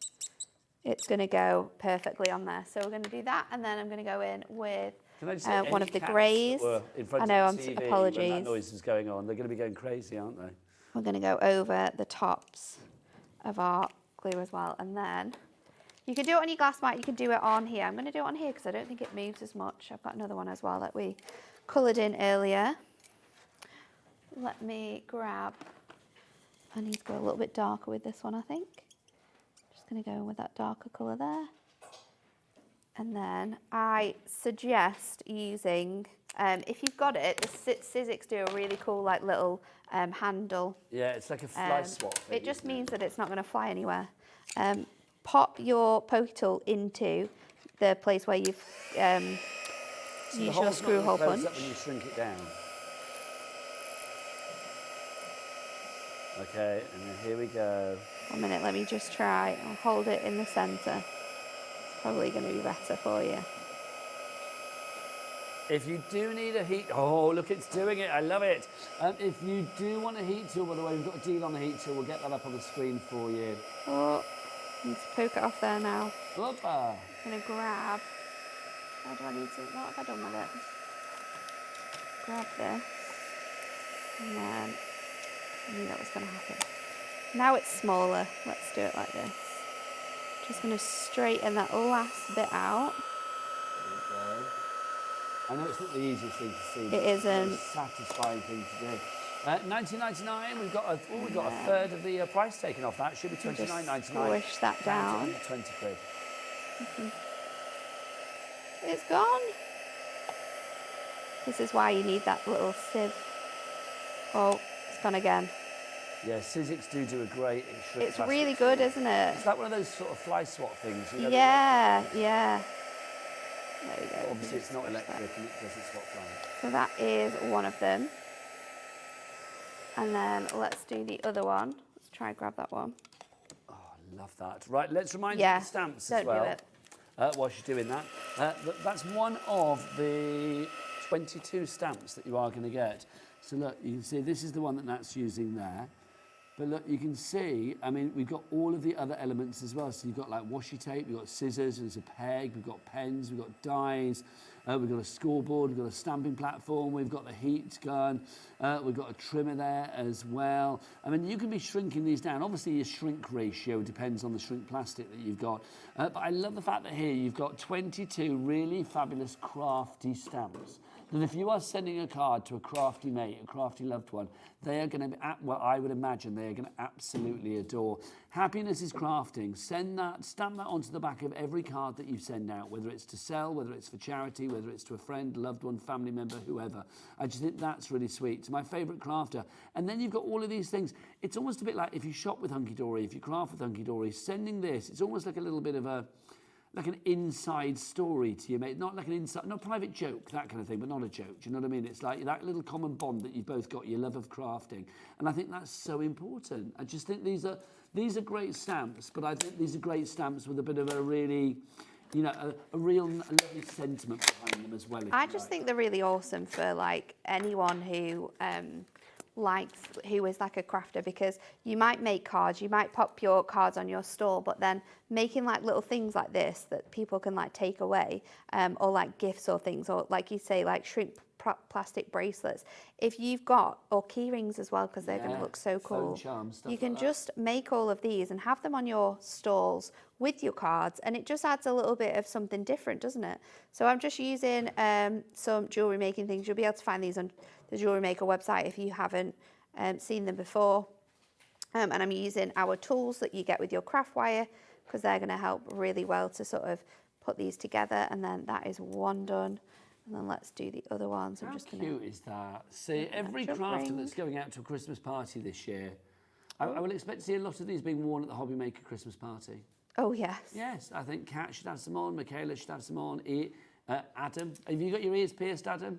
it's going to go perfectly on there. So we're going to do that, and then I'm going to go in with one of the greys. I know, apologies. When that noise is going on, they're going to be going crazy, aren't they? We're going to go over the tops of our glue as well, and then you can do it on your glass mat. You can do it on here. I'm going to do it on here because I don't think it moves as much. I've got another one as well that we coloured in earlier. Let me grab, I need to go a little bit darker with this one, I think. Just going to go in with that darker colour there. And then I suggest using, if you've got it, the Sizzix do a really cool like little handle. Yeah, it's like a fly swat thing, It just isn't means that it's not going to fly anywhere. Pop your pokey tool into the place where you've used your screw hole punch. Up when you shrink it down. Okay, and then here we go. 1 minute, let me just try. I'll hold it in the centre. It's probably going to be better for you. If you do need a heat, oh look, it's doing it, I love it. If you do want a heat tool, by the way, we've got a deal on the heat tool, we'll get that up on the screen for you. Oh, I need to poke it off there now. Hoppa. I'm going to grab, how do I need to, what have I done with it? Grab this, and then I knew that was going to happen. Now it's smaller, let's do it like this. Just going to straighten that last bit out. Okay. I know it's not the easiest thing to see. It isn't. It's a satisfying thing to do. $19.99. We've got a third of the price taken off that. Should be $29.99. Squish that down. 20 quid. It's gone. This is why you need that little sieve. Oh, it's gone again. Yeah, Sizzix do a great shrink. It's really good, isn't it? It's like one of those sort of fly swat things. You know, yeah. There we go. Obviously, it's not electric and it doesn't swap flying. So that is one of them. And then let's do the other one. Let's try and grab that one. Oh, I love that. Right, let's remind you of the stamps as well. Don't do it. While she's doing that. That's one of the 22 stamps that you are going to get. So look, you can see this is the one that Nat's using there. But look, you can see, I mean, we've got all of the other elements as well. So you've got like washi tape, we've got scissors, there's a peg, we've got pens, we've got dies, we've got a scoreboard, we've got a stamping platform, we've got the heat gun, we've got a trimmer there as well. I mean, you can be shrinking these down. Obviously, your shrink ratio depends on the shrink plastic that you've got. But I love the fact that here you've got 22 really fabulous crafty stamps. That if you are sending a card to a crafty mate, a crafty loved one, they are going to be, well, I would imagine they are going to absolutely adore. Happiness is crafting. Send that, stamp that onto the back of every card that you send out, whether it's to sell, whether it's for charity, whether it's to a friend, loved one, family member, whoever. I just think that's really sweet. It's my favourite crafter. And then you've got all of these things. It's almost a bit like if you shop with Hunkydory, if you craft with Hunkydory, sending this, it's almost like a little bit of a, like an inside story to your mate, not like an inside, not a private joke, that kind of thing, but not a joke. Do you know what I mean? It's like that little common bond that you've both got, your love of crafting. And I think that's so important. I just think these are great stamps, but I think these are great stamps with a bit of a really, you know, a real lovely sentiment behind them as well. I just think they're really awesome for like anyone who who is like a crafter, because you might make cards, you might pop your cards on your store, but then making like little things like this that people can like take away, or like gifts or things, or like you say, like shrink plastic bracelets. If you've got, or key rings as well, because they're going to look so cool. Charms, stuff you can like that. just make all of these and have them on your stalls with your cards, and it just adds a little bit of something different, doesn't it? So I'm just using some jewellery making things. You'll be able to find these on the Jewellery Maker website if you haven't seen them before. And I'm using our tools that you get with your craft wire, because they're going to help really well to sort of put these together. And then that is one done. And then let's do the other ones. How cute is that? See, every jump crafter ring. that's going out to a Christmas party this year, I will expect to see a lot of these being worn at the Hobby Maker Christmas party. Oh, yes. Yes, I think Kat should have some on, Michaela should have some on, Adam. Have you got your ears pierced, Adam?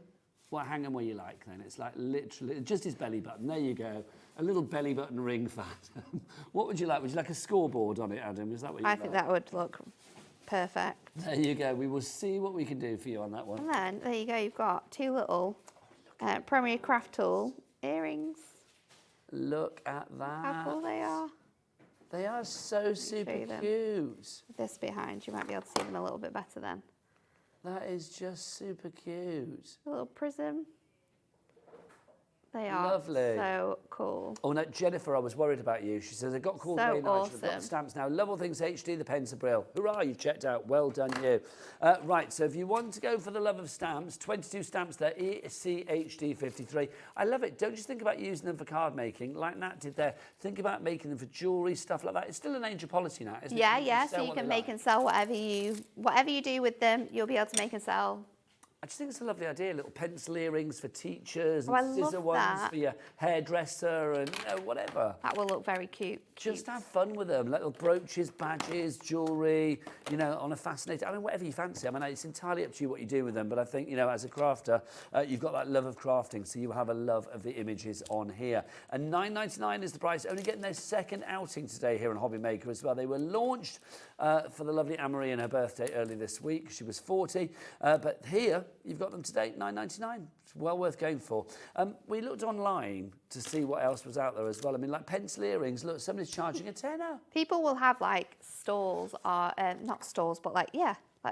Well, hang them where you like then. It's like literally, just his belly button. There you go. A little belly button ring for Adam. What would you like? Would you like a scoreboard on it, Adam? Is that what you I like? think that would look perfect. There you go. We will see what we can do for you on that one. And then, there you go. You've got two little Premier Craft Tool earrings. Look at that. How cool they are. They are so super cute. With this behind, you might be able to see them a little bit better then. That is just super cute. A little prism. They are Lovely. so cool. Oh no, Jennifer, I was worried about you. She says, I got called So away, Nigel. I've got awesome. the stamps now. Love all things HD, the pens are brill. Hurrah, you've checked out. Well done, you. Right, so if you want to go for the love of stamps, 22 stamps there, ECHD 53. I love it. Don't just think about using them for card making, like Nat did there. Think about making them for jewellery, stuff like that. It's still an age of policy now, isn't it? Yeah, You yeah. sell So you what can they make like. and sell whatever you do with them. You'll be able to make and sell. I just think it's a lovely idea. Little pencil earrings for teachers and Oh, I love scissor ones that. for your hairdresser and whatever. That will look very cute. Just have fun with them. Little brooches, badges, jewellery, on a fascinating... I mean, whatever you fancy. I mean, it's entirely up to you what you do with them. But I think, as a crafter, you've got that love of crafting, so you have a love of the images on here. And $9.99 is the price. Only getting their second outing today here on Hobby Maker as well. They were launched for the lovely Anne-Marie and her birthday early this week. She was 40. But here, you've got them today, $9.99. It's well worth going for. We looked online to see what else was out there as well. I mean, like pencil earrings. Look, somebody's charging a tenner. People will have like stalls, or not stalls, but like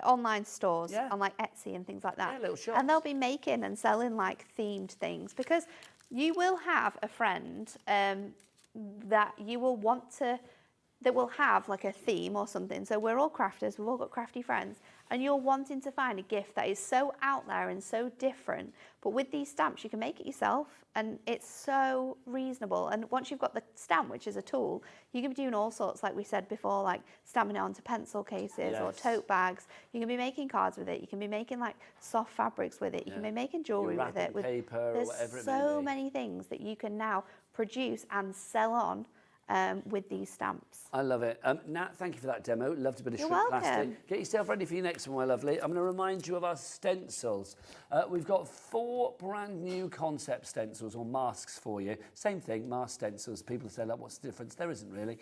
online stores on like Etsy and things like that. Yeah, little shops. And they'll be making and selling like themed things, because you will have a friend that you will want to, that will have like a theme or something. So we're all crafters, we've all got crafty friends, and you're wanting to find a gift that is so out there and so different. But with these stamps, you can make it yourself, and it's so reasonable. And once you've got the stamp, which is a tool, you can be doing all sorts, like we said before, like stamping it onto pencil cases or tote bags. You can be making cards with it. You can be making like soft fabrics with it. You can be making jewellery with it. Paper or whatever it may be. There's so many things that you can now produce and sell on with these stamps. I love it. Nat, thank you for that demo. Loved a bit of You're shrink welcome. plastic. Get yourself ready for your next one, my lovely. I'm going to remind you of our stencils. We've got 4 brand new concept stencils or masks for you. Same thing, mask stencils. People say, like, what's the difference? There isn't really.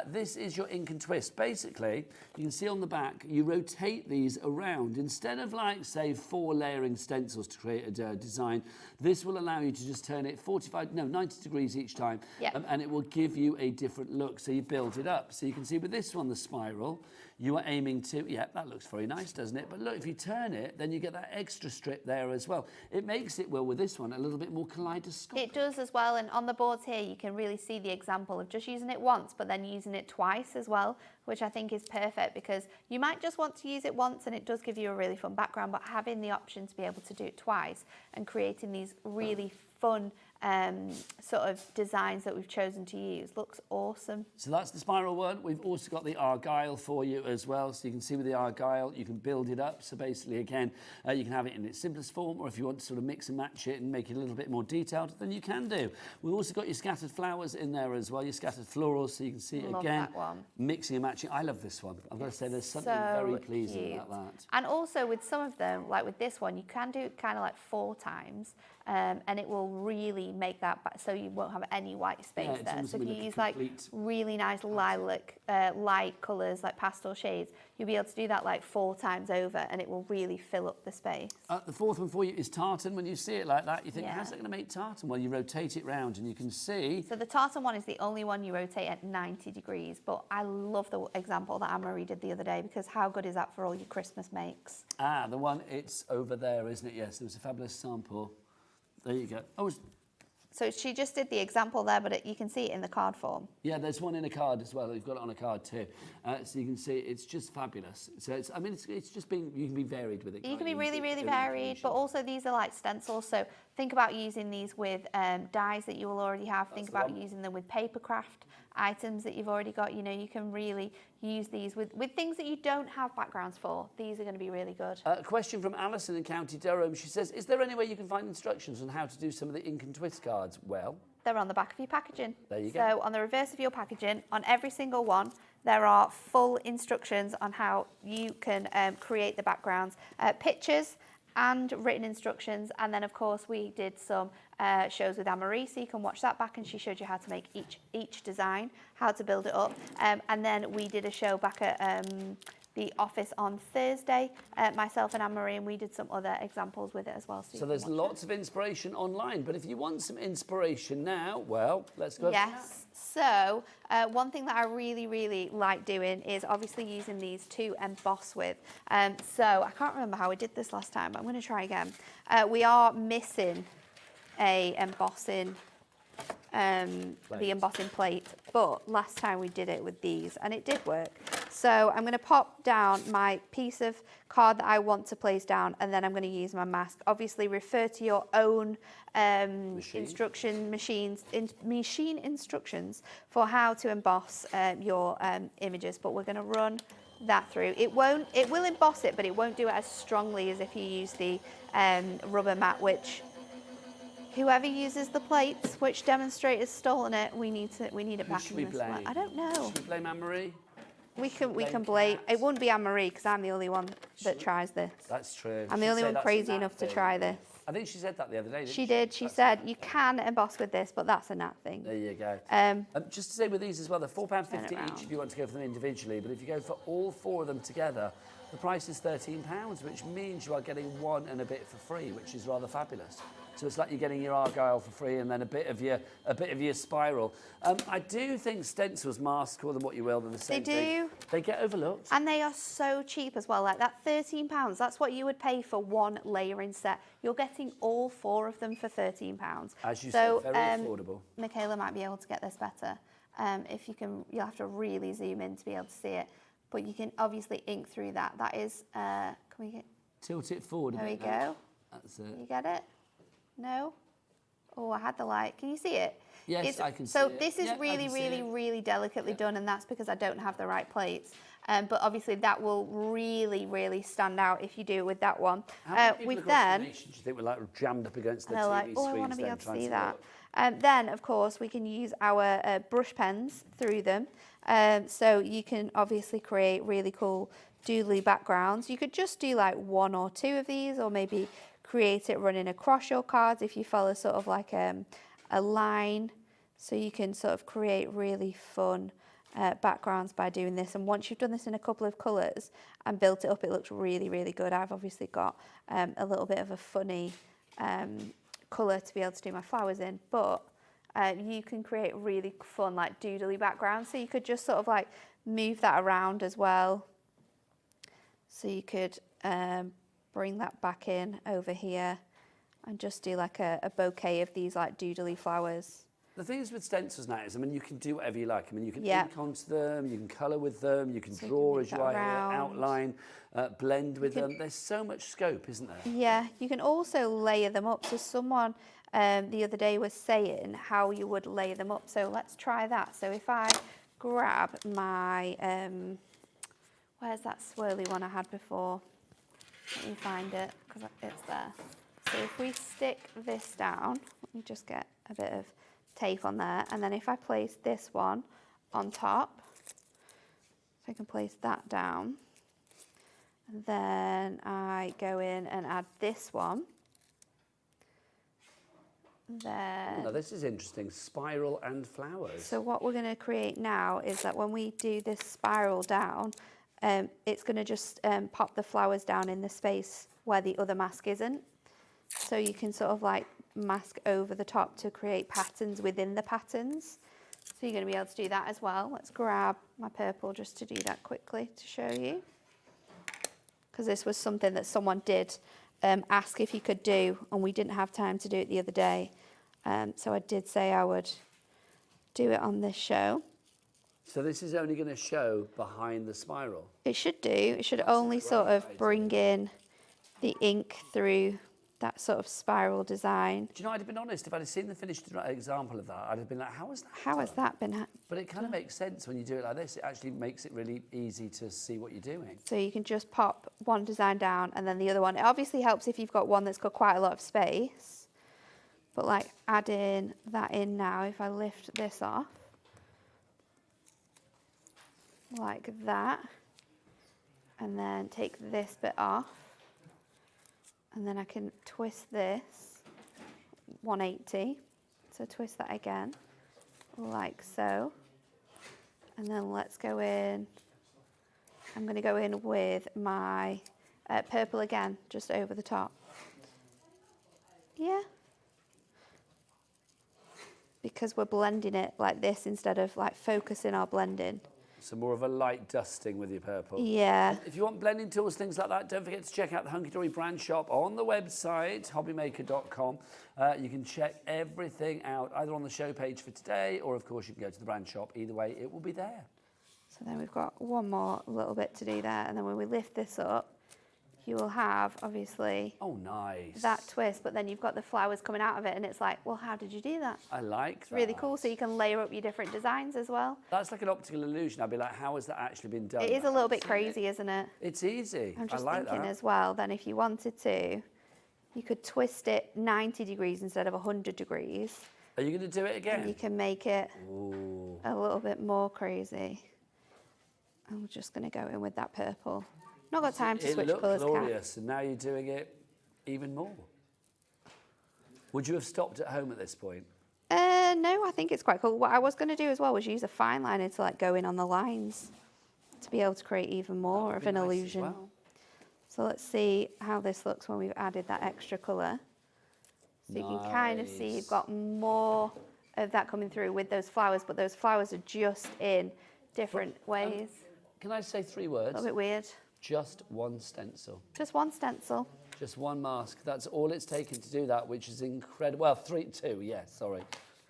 This is your ink and twist. Basically, you can see on the back, you rotate these around. Instead of like, say, 4 layering stencils to create a design, this will allow you to just turn it 90 degrees each time. Yeah. And it will give you a different look. So you build it up. So you can see with this one, the spiral, you are aiming to, that looks very nice, doesn't it? But look, if you turn it, then you get that extra strip there as well. It makes it, well, with this one, a little bit more kaleidoscopic. It does as well, and on the boards here, you can really see the example of just using it once, but then using it twice as well, which I think is perfect, because you might just want to use it once and it does give you a really fun background, but having the option to be able to do it twice and creating these really fun sort of designs that we've chosen to use looks awesome. So that's the spiral one. We've also got the argyle for you as well. So you can see with the argyle, you can build it up. So basically, again, you can have it in its simplest form, or if you want to sort of mix and match it and make it a little bit more detailed, then you can do. We've also got your scattered flowers in there as well, your scattered florals, so you can see Love again, that one. mixing and matching. I love this one. I've got to say, there's something So very pleasing cute. about that. And also with some of them, like with this one, you can do it kind of like 4 times, and it will really make that so you won't have any white space it's there. almost So if you like a use like complete- really nice lilac, light colours, like pastel shades, you'll be able to do that like 4 times over, and it will really fill up the space. The fourth one for you is tartan. When you see it like that, you think, Yeah. how's that going to make tartan? Well, you rotate it round and you can see. So the tartan one is the only one you rotate at 90 degrees, but I love the example that Anne-Marie did the other day, because how good is that for all your Christmas makes? The one, it's over there, isn't it? Yes, there was a fabulous sample. There you go. Oh, So she just did the example there, but you can see it in the card form. yeah, there's one in a card as well. You've got it on a card too. So you can see it's just fabulous. So it's, I mean, it's just being, you can be varied with it. You can't can be really, It's really really varied, but also these are like stencils. So think about using these with dies that you will already have. Think about using them with paper craft items that you've already got. You know, you can really use these with things that you don't have backgrounds for. These are going to be really good. A question from Alison in County Durham. She says, is there any way you can find instructions on how to do some of the ink and twist cards? Well, They're on the back of your packaging. There you go. So on the reverse of your packaging, on every single one, there are full instructions on how you can create the backgrounds, pictures and written instructions. And then, of course, we did some shows with Anne-Marie, so you can watch that back, and she showed you how to make each design, how to build it up. And then we did a show back at the office on Thursday, myself and Anne-Marie, and we did some other examples with it as well. so there's lots of inspiration online, but if you want some inspiration now, well, let's go. Yes. So one thing that I really, really like doing is obviously using these to emboss with. So I can't remember how we did this last time, but I'm going to try again. We are missing a embossing, the embossing plate, but last time we did it with these and it did work. So I'm going to pop down my piece of card that I want to place down, and then I'm going to use my mask. Obviously refer to your own machine instructions for how to emboss your images, but we're going to run that through. It will emboss it, but it won't do it as strongly as if you use the rubber mat, which whoever uses the plates, which demonstrator's stolen it, we need it back in this one. I don't know. Should we blame Anne-Marie? We can blame. It wouldn't be Anne-Marie because I'm the only one that tries this. That's true. I'm the only one crazy enough to try this. I think she said that the other day, didn't she? She did. She said you can emboss with this, but that's a Nat thing. There you go. Just to say with these as well, they're £4.50 each if you want to go for them individually, but if you go for all 4 of them together, the price is £13, which means you are getting 1 and a bit for free, which is rather fabulous. So it's like you're getting your Argyle for free and then a bit of your spiral. I do think stencils, masks, call them what you will, they're the same thing. They do. They get overlooked. And they are so cheap as well. Like that £13, that's what you would pay for 1 layering set. You're getting all 4 of them for £13. As you said, very affordable. Michaela might be able to get this better. If you can, you'll have to really zoom in to be able to see it. But you can obviously ink through that. That is, can we get... Tilt it forward a bit. There we go. That's it. You get it? No? Oh, I had the light. Can you see it? Yes, I can see so it. this is Yep, really delicately done, and that's because I don't have the right plates. But obviously that will really stand out if you do it with that one. How many people We've across then... the nation do you think were like jammed up against the TV like, oh, I screens want to be then able to trying see to that. look? Then, of course, we can use our brush pens through them. So you can obviously create really cool doodly backgrounds. You could just do like 1 or 2 of these, or maybe create it running across your cards if you follow sort of like a line. So you can sort of create really fun backgrounds by doing this. And once you've done this in a couple of colours and built it up, it looks really good. I've obviously got a little bit of a funny colour to be able to do my flowers in, but you can create really fun like doodly backgrounds. So you could just sort of like move that around as well. So you could bring that back in over here and just do like a bouquet of these like doodly flowers. The thing is with stencils now is, I mean, you can do whatever you like. I mean, you can ink onto them, you can colour with them, you can draw as you are here, outline, blend with them. There's so much scope, isn't there? Yeah, you can also layer them up. So someone the other day was saying how you would layer them up. So let's try that. So if I grab my, where's that swirly one I had before? Let me find it, because it's there. So if we stick this down, let me just get a bit of tape on there, and then if I place this one on top, so I can place that down, and then I go in and add this one. Then, now this is interesting, spiral and flowers. So what we're going to create now is that when we do this spiral down, it's going to just pop the flowers down in the space where the other mask isn't. So you can sort of like mask over the top to create patterns within the patterns. So you're going to be able to do that as well. Let's grab my purple just to do that quickly to show you. Because this was something that someone did ask if you could do, and we didn't have time to do it the other day. So I did say I would do it on this show. So this is only going to show behind the spiral? It should do. It should only sort of bring in the ink through that sort of spiral design. Do you know, I'd have been honest, if I'd have seen the finished example of that, I'd have been like, how has that How has that been? But it kind of makes sense when you do it like this. It actually makes it really easy to see what you're doing. So you can just pop one design down and then the other one. It obviously helps if you've got one that's got quite a lot of space. But like adding that in now, if I lift this off, like that, and then take this bit off, and then I can twist this 180, so twist that again, like so, and then let's go in, I'm going to go in with my purple again, just over the top. Yeah. Because we're blending it like this instead of like focusing our blending. So more of a light dusting with your purple. Yeah. If you want blending tools, things like that, don't forget to check out the Hunkydory brand shop on the website, hobbymaker.com. You can check everything out either on the show page for today, or of course you can go to the brand shop. Either way, it will be there. So then we've got one more little bit to do there, and then when we lift this up, you will have, obviously, nice, that twist, but then you've got the flowers coming out of it, and it's like, well, how did you do that? I like It's really cool, so you can layer up your different designs as well. That's like an optical illusion. I'd be like, how has that actually been done? It is a little bit crazy, isn't it? It's easy. I'm just I like thinking that. as well, then if you wanted to, you could twist it 90 degrees instead of 100 degrees. Are you going to do it again? And you can make it Ooh. a little bit more crazy. I'm just going to go in with that purple. Not got time to switch colours, It looked glorious, and now you're doing it even more. Would you have stopped at home at this point? No, I think it's quite cool. What I was going to do as well was use a fine liner to like go in on the lines to be able to create even more of an illusion. Well. So let's see how this looks when we've added that extra colour. So you can kind of see you've got more of that coming through with those flowers, but those flowers are just in different ways. Can I say 3 words? A little bit weird. Just one stencil. Just one stencil. Just one mask. That's all it's taken to do that, which is incredible. Well, 2, yeah, sorry.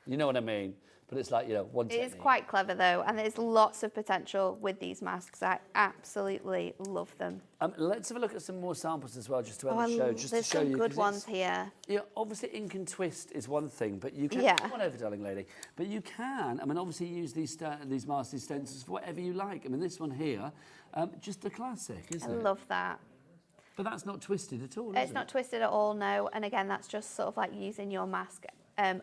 You know what I mean? But it's like, one technique. It is quite clever though, and there's lots of potential with these masks. I absolutely love them. Let's have a look at some more samples as well, just to end the show. Just there's to show some you, good ones here. Obviously ink and twist is one thing, but you can, come on over, darling lady. But you can, obviously use these masks, these stencils for whatever you like. this one here, just a classic, isn't it? I love that. But that's not twisted at all, is it? It's not twisted at all, no. And again, that's just sort of like using your mask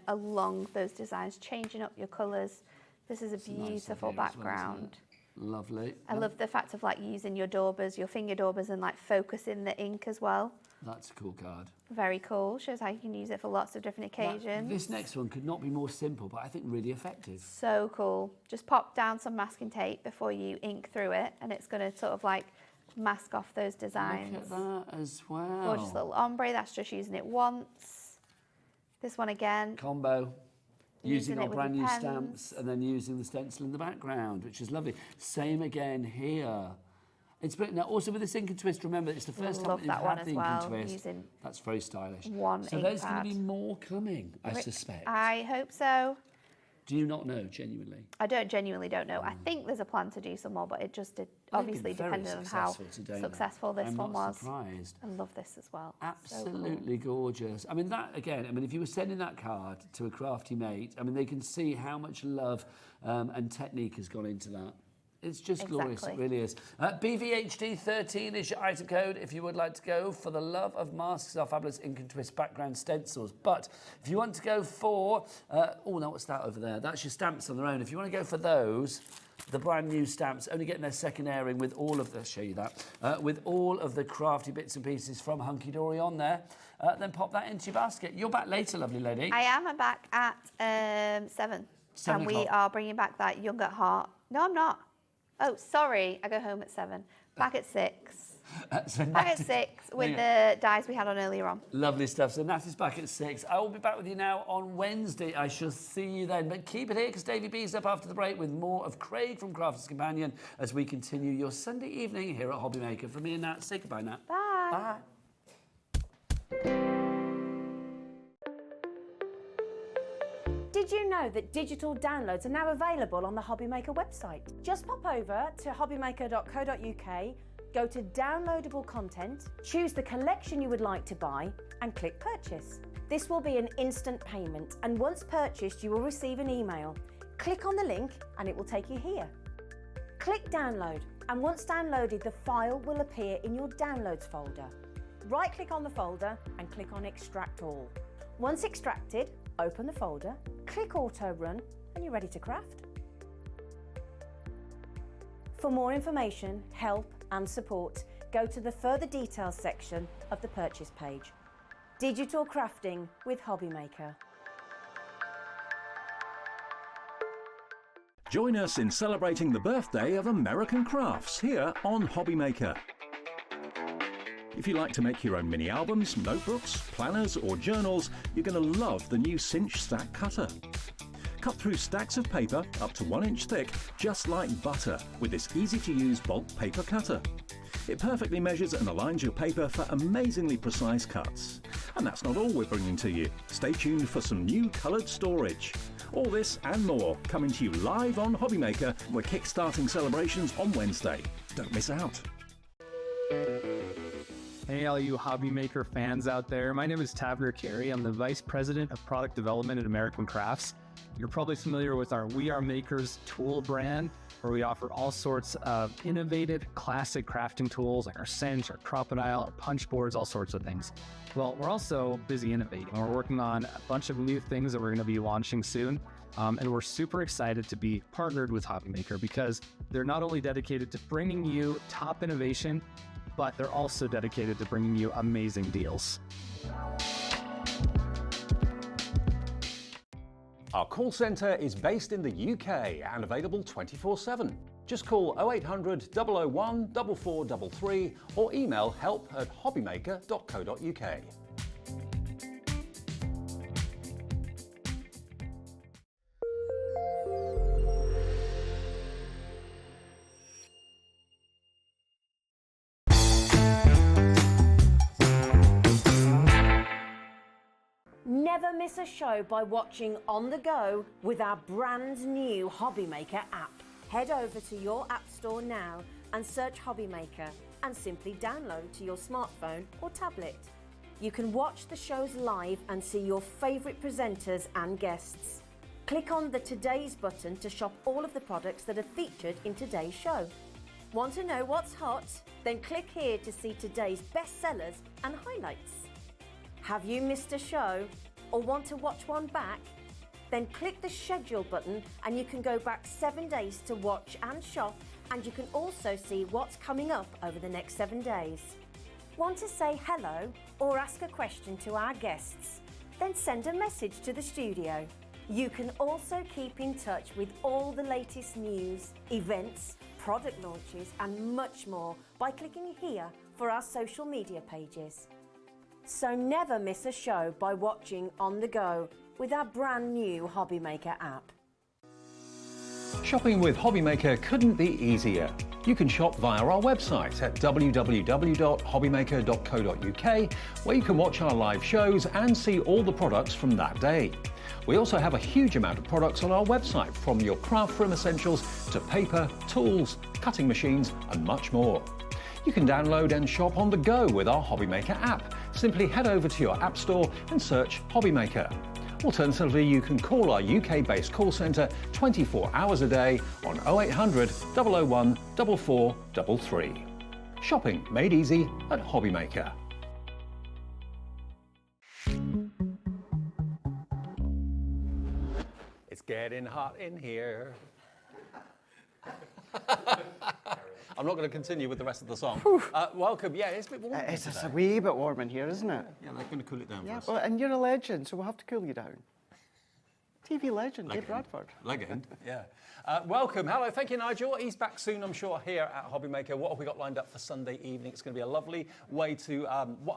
along those designs, changing up your colours. This is a beautiful background. Lovely. I love the fact of like using your daubers, your finger daubers, and like focusing the ink as well. That's a cool card. Very cool. Shows how you can use it for lots of different occasions. This next one could not be more simple, but I think really effective. So cool. Just pop down some masking tape before you ink through it, and it's going to sort of like mask off those designs. Look at that as well. Gorgeous little ombre. That's just using it once. This one again. Combo. Using our it with brand your new pens. stamps and then using the stencil in the background, which is lovely. Same again here. It's brilliant. Now, also with this ink and twist, remember, it's the first time you've had the ink and twist. Using That's very stylish. one so ink there's going pad. to be more coming, I suspect. I hope so. Do you not know, genuinely? I genuinely don't know. I think there's a plan to do some more, but it just obviously depended on how successful this one was. Surprised. I love this as well. Absolutely gorgeous. That again, if you were sending that card to a crafty mate, they can see how much love and technique has gone into that. It's just glorious, it really is. BVHD13 is your item code if you would like to go for the love of masks, our fabulous ink and twist background stencils. But if you want to go for, oh no, what's that over there? That's your stamps on their own. If you want to go for those, the brand new stamps, only getting their second airing with all of the, I'll show you that, with all of the crafty bits and pieces from Hunkydory on there, then pop that into your basket. You're back later, lovely lady. I am. I'm back at 7. And we are bringing back that Young at Heart. No, I'm not. Oh, sorry. I go home at 7. Back at 6. Back at 6 with the dies we had on earlier on. Lovely stuff. So Nat is back at 6. I will be back with you now on Wednesday. I shall see you then. But keep it here because Davey B's up after the break with more of Craig from Crafter's Companion as we continue your Sunday evening here at Hobby Maker. For me and Nat, say goodbye, Nat. Bye. Bye. Did you know that digital downloads are now available on the Hobby Maker website? Just pop over to hobbymaker.co.uk, go to downloadable content, choose the collection you would like to buy and click purchase. This will be an instant payment and once purchased you will receive an email. Click on the link and it will take you here. Click download and once downloaded the file will appear in your downloads folder. Right click on the folder and click on extract all. Once extracted, open the folder, click auto run and you're ready to craft. For more information, help and support, go to the further details section of the purchase page. Digital crafting with Hobby Maker. Join us in celebrating the birthday of American crafts here on Hobby Maker. If you like to make your own mini albums, notebooks, planners or journals, you're going to love the new cinch stack cutter. Cut through stacks of paper up to 1 inch thick, just like butter, with this easy-to-use bulk paper cutter. It perfectly measures and aligns your paper for amazingly precise cuts. And that's not all we're bringing to you. Stay tuned for some new coloured storage. All this and more coming to you live on Hobbymaker. We're kick-starting celebrations on Wednesday. Don't miss out. Hey, all you hobby maker fans out there. My name is Tavener Carey. I'm the Vice President of Product Development at American Crafts. You're probably familiar with our We Are Makers tool brand, where we offer all sorts of innovative, classic crafting tools like our cinch, our crocodile, our punch boards, all sorts of things. Well, we're also busy innovating. We're working on a bunch of new things that we're going to be launching soon. And we're super excited to be partnered with Hobbymaker because they're not only dedicated to bringing you top innovation, but they're also dedicated to bringing you amazing deals. Our call centre is based in the UK and available 24/7. Just call 0800 001 4433 or email help@hobbymaker.co.uk. Never miss a show by watching on the go with our brand new Hobbymaker app. Head over to your app store now and search Hobbymaker and simply download to your smartphone or tablet. You can watch the shows live and see your favourite presenters and guests. Click on the Today's button to shop all of the products that are featured in today's show. Want to know what's hot? Then click here to see today's bestsellers and highlights. Have you missed a show or want to watch one back? Then click the schedule button and you can go back 7 days to watch and shop, and you can also see what's coming up over the next 7 days. Want to say hello or ask a question to our guests? Then send a message to the studio. You can also keep in touch with all the latest news, events, product launches and much more by clicking here for our social media pages. So never miss a show by watching on the go with our brand new Hobbymaker app. Shopping with Hobbymaker couldn't be easier. You can shop via our website at www.hobbymaker.co.uk, where you can watch our live shows and see all the products from that day. We also have a huge amount of products on our website, from your craft room essentials to paper, tools, cutting machines and much more. You can download and shop on the go with our Hobbymaker app. Simply head over to your app store and search Hobbymaker. Alternatively, you can call our UK-based call centre 24 hours a day on 0800 001 4433. Shopping made easy at Hobbymaker. It's getting hot in here. I'm not going to continue with the rest of the song. Welcome. Yeah, it's a bit warm. It's a wee bit warm in here, isn't it? Yeah, they're going to cool it down for us. Well, and you're a legend, so we'll have to cool you down. TV legend, Dave Bradford. Legend, yeah. Welcome. Hello. Thank you, Nigel. He's back soon, I'm sure, here at Hobbymaker. What have we got lined up for Sunday evening? It's going to be a lovely way to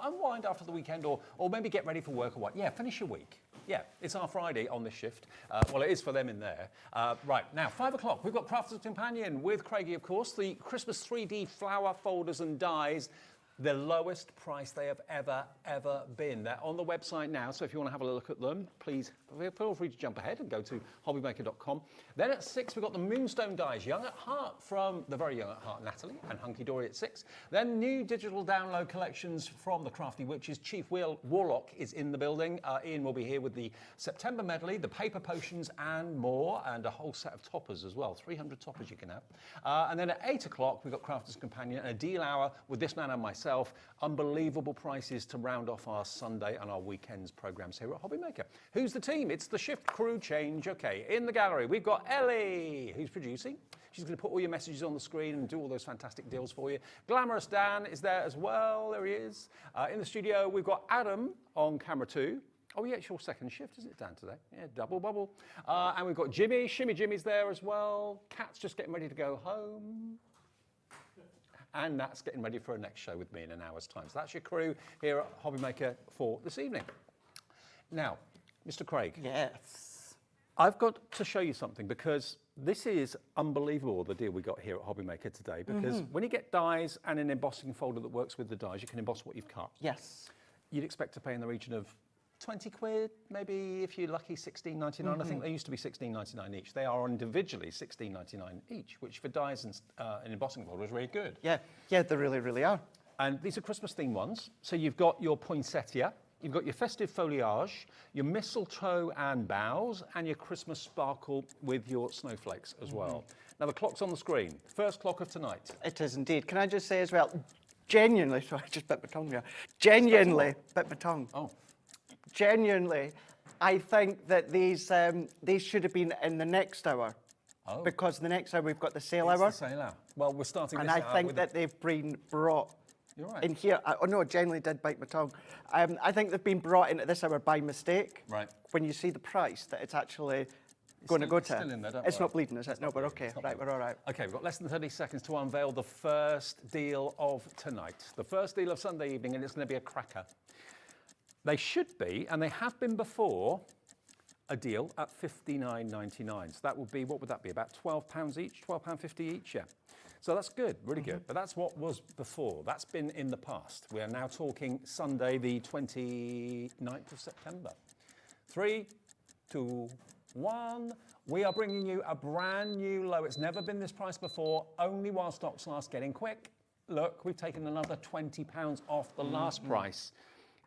unwind after the weekend, or maybe get ready for work or what. Yeah, finish your week. Yeah, it's our Friday on this shift. Well, it is for them in there. Right, now, 5 o'clock, we've got Crafter's Companion with Craigie, of course, the Christmas 3D flower folders and dies. The lowest price they have ever been. They're on the website now, so if you want to have a look at them, please feel free to jump ahead and go to hobbymaker.com. Then at 6, we've got the Moonstone dies, Young at Heart, from the very Young at Heart Natalie, and Hunkydory at 6. Then new digital download collections from the Crafty Witches. Chief Warlock is in the building. Ian will be here with the September Medley, the paper potions and more, and a whole set of toppers as well. 300 toppers you can have. And then at 8 o'clock, we've got Crafter's Companion, a deal hour with this man and myself. Unbelievable prices to round off our Sunday and our weekends programs here at Hobbymaker. Who's the team? It's the shift crew change. Okay, in the gallery, we've got Ellie, who's producing. She's going to put all your messages on the screen and do all those fantastic deals for you. Glamorous Dan is there as well. There he is. In the studio, we've got Adam on camera 2. Oh, yeah, it's your second shift, isn't it, Dan, today? Yeah, double bubble. And we've got Jimmy. Shimmy Jimmy's there as well. Kat's just getting ready to go home. And Nat's getting ready for a next show with me in an hour's time. So that's your crew here at Hobbymaker for this evening. Now, Mr. Craig. Yes. I've got to show you something because this is unbelievable, the deal we got here at Hobby Maker today, because when you get dies and an embossing folder that works with the dies, you can emboss what you've cut. Yes. You'd expect to pay in the region of 20 quid, maybe if you're lucky, 16.99. I think they used to be 16.99 each. They are individually 16.99 each, which for dies and an embossing folder is really good. Yeah, yeah, they really, really are. And these are Christmas themed ones. So you've got your poinsettia, you've got your festive foliage, your mistletoe and boughs, and your Christmas sparkle with your snowflakes as well. Now the clock's on the screen. First clock of tonight. It is indeed. Can I just say as well, genuinely, sorry, I just bit my tongue there. Genuinely, bit my tongue. Oh. Genuinely, I think that these should have been in the next hour. Oh. Because the next hour we've got the sale It's hour. the sale hour. Well, we're starting And this I hour think with that they've been brought You're right. in here. Oh no, I genuinely did bite my tongue. I think they've been brought into this hour by mistake. Right. When you see the price that it's actually going to still- go it's to. still in there, don't It's worry. not bleeding, is it? No, we're okay. Right, we're all right. Okay, we've got less than 30 seconds to unveil the first deal of tonight. The first deal of Sunday evening, and it's going to be a cracker. They should be, and they have been before, a deal at £59.99. So that would be, what would that be, about £12 each, £12.50 each, yeah. So that's good, really good. But that's what was before. That's been in the past. We are now talking Sunday, the 29th of September. 3, 2, 1. We are bringing you a brand new low. It's never been this price before, only while stocks last. Getting quick. Look, we've taken another £20 off the last price,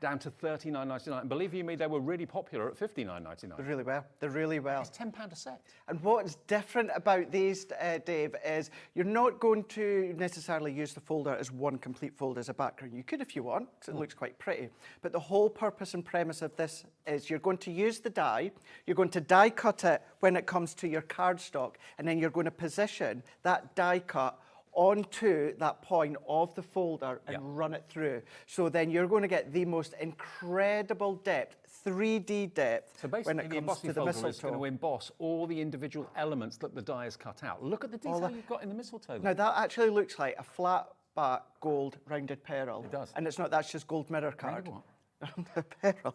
down to £39.99. And believe you me, they were really popular at £59.99. They really well. They really well. It's £10 a set. And what's different about these, Dave, is you're not going to necessarily use the folder as one complete folder as a background. You could if you want, 'cause it looks quite pretty. But the whole purpose and premise of this is you're going to use the die, you're going to die cut it when it comes to your cardstock, and then you're going to position that die cut onto that point of the folder and run it through. So then you're going to get the most incredible depth, 3D depth, So basically, when it the comes embossing to the folder is going mistletoe. to emboss all the individual elements that the die has cut out. Look at the detail you've got in the mistletoe. Now that actually looks like a flat back gold rounded pearl. It does. And it's not, that's just gold mirror card. Rounded Pearl.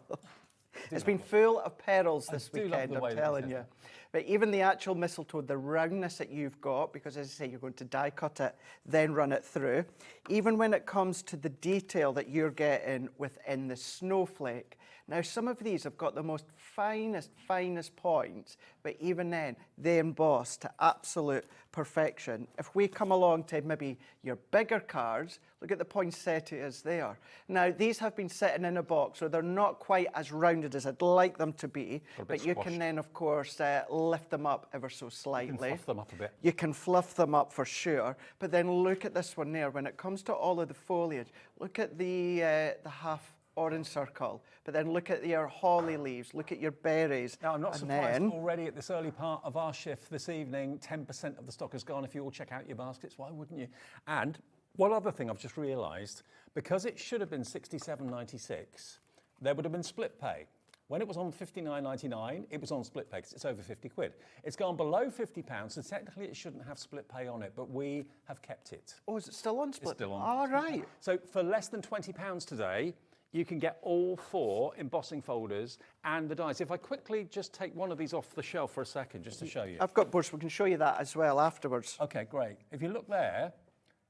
It's been full of pearls this do love weekend, the way I'm that telling it you. is. But even the actual mistletoe, the roundness that you've got, because as I say, you're going to die cut it, then run it through. Even when it comes to the detail that you're getting within the snowflake. Now, some of these have got the most finest points, but even then, they emboss to absolute perfection. If we come along to maybe your bigger cards, look at the poinsettias there. Now, these have been sitting in a box, so they're not quite as rounded as I'd like them to be, but you can then, of course, lift them up ever so slightly. You can fluff them up a bit. You can fluff them up for sure, but then look at this one there. When it comes to all of the foliage, look at the half orange circle, but then look at your holly leaves, look at your berries. Now, I'm not and surprised then, already at this early part of our shift this evening, 10% of the stock is gone. If you all check out your baskets, why wouldn't you? And one other thing I've just realised, because it should have been £67.96, there would have been split pay. When it was on £59.99, it was on split pay because it's over 50 quid. It's gone below £50, so technically it shouldn't have split pay on it, but we have kept it. oh, is it still on split? It's still on. All right. So for less than £20 today, you can get all 4 embossing folders and the dies. If I quickly just take one of these off the shelf for a second, just to show you. I've got boards, we can show you that as well afterwards. Okay, great. If you look there,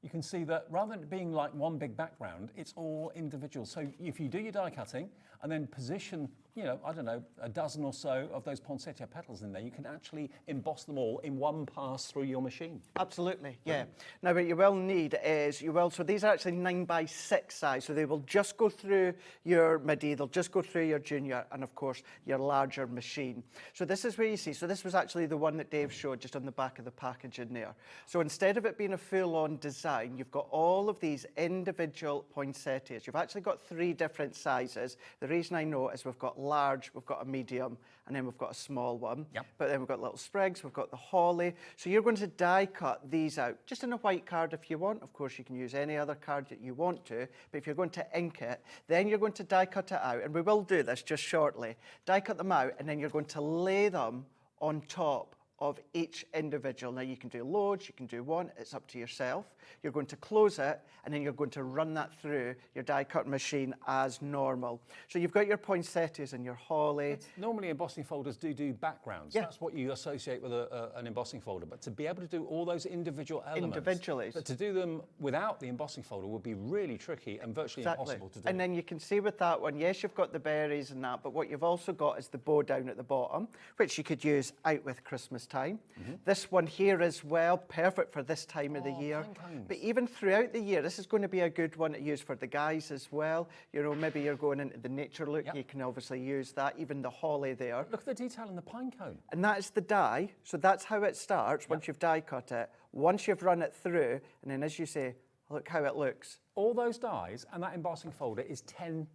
you can see that rather than it being like one big background, it's all individual. So if you do your die cutting and then position, you know, I don't know, a dozen or so of those poinsettia petals in there, you can actually emboss them all in one pass through your machine. Absolutely, yeah. Now, what you will need is, so these are actually 9x6 size, so they will just go through your midi, they'll just go through your junior, and of course, your larger machine. So this is where you see, so this was actually the one that Dave showed just on the back of the package in there. So instead of it being a full-on design, you've got all of these individual poinsettias. You've actually got 3 different sizes. The reason I know is we've got large, we've got a medium, and then we've got a small one. Yep. But then we've got little sprigs, we've got the holly. So you're going to die cut these out, just in a white card if you want. Of course, you can use any other card that you want to, but if you're going to ink it, then you're going to die cut it out, and we will do this just shortly. Die cut them out, and then you're going to lay them on top of each individual. Now you can do loads, you can do one, it's up to yourself. You're going to close it and then you're going to run that through your die cut machine as normal. So you've got your poinsettias and your holly. Normally embossing folders do backgrounds. Yeah. That's what you associate with an embossing folder. But to be able to do all those individual elements, individually, but to do them without the embossing folder would be really tricky and virtually impossible to do. And then you can see with that one, yes, you've got the berries and that, but what you've also got is the bow down at the bottom, which you could use out with Christmas time. This one here as well, perfect for this time of the year. But even throughout the year, this is going to be a good one to use for the guys as well. You know, maybe you're going into the nature look, you can obviously use that, even the holly there. Look at the detail in the pine cone. And that is the die, so that's how it starts once you've die cut it. Once you've run it through, and then as you say, look how it looks. All those dies and that embossing folder is £10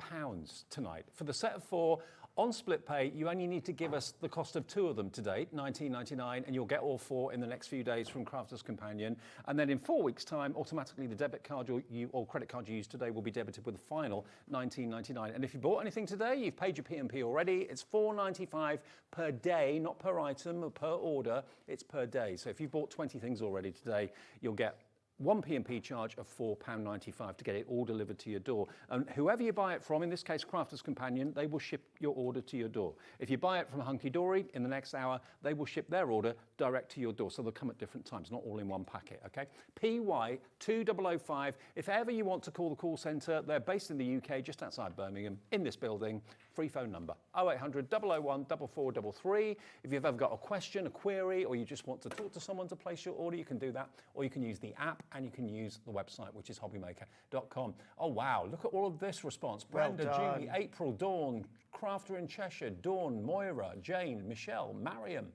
tonight. For the set of 4, on split pay, you only need to give us the cost of 2 of them today, $19.99, and you'll get all 4 in the next few days from Crafter's Companion. And then in 4 weeks' time, automatically the debit card or credit card you use today will be debited with the final $19.99. And if you bought anything today, you've paid your P&P already. It's $4.95 per day, not per item or per order. It's per day. So if you bought 20 things already today, you'll get one P&P charge of £4.95 to get it all delivered to your door. And whoever you buy it from, in this case Crafter's Companion, they will ship your order to your door. If you buy it from Hunkydory, in the next hour, they will ship their order direct to your door. So they'll come at different times, not all in one packet, okay? PY2005. If ever you want to call the call centre, they're based in the UK, just outside Birmingham, in this building. Free phone number, 0800 001 4433. If you've ever got a question, a query, or you just want to talk to someone to place your order, you can do that. Or you can use the app and you can use the website, which is hobbymaker.com. Oh, wow, look at all of this response. Brenda, Julie, April, Dawn, Crafter in Cheshire, Dawn, Moira, Jane, Michelle, Mariam.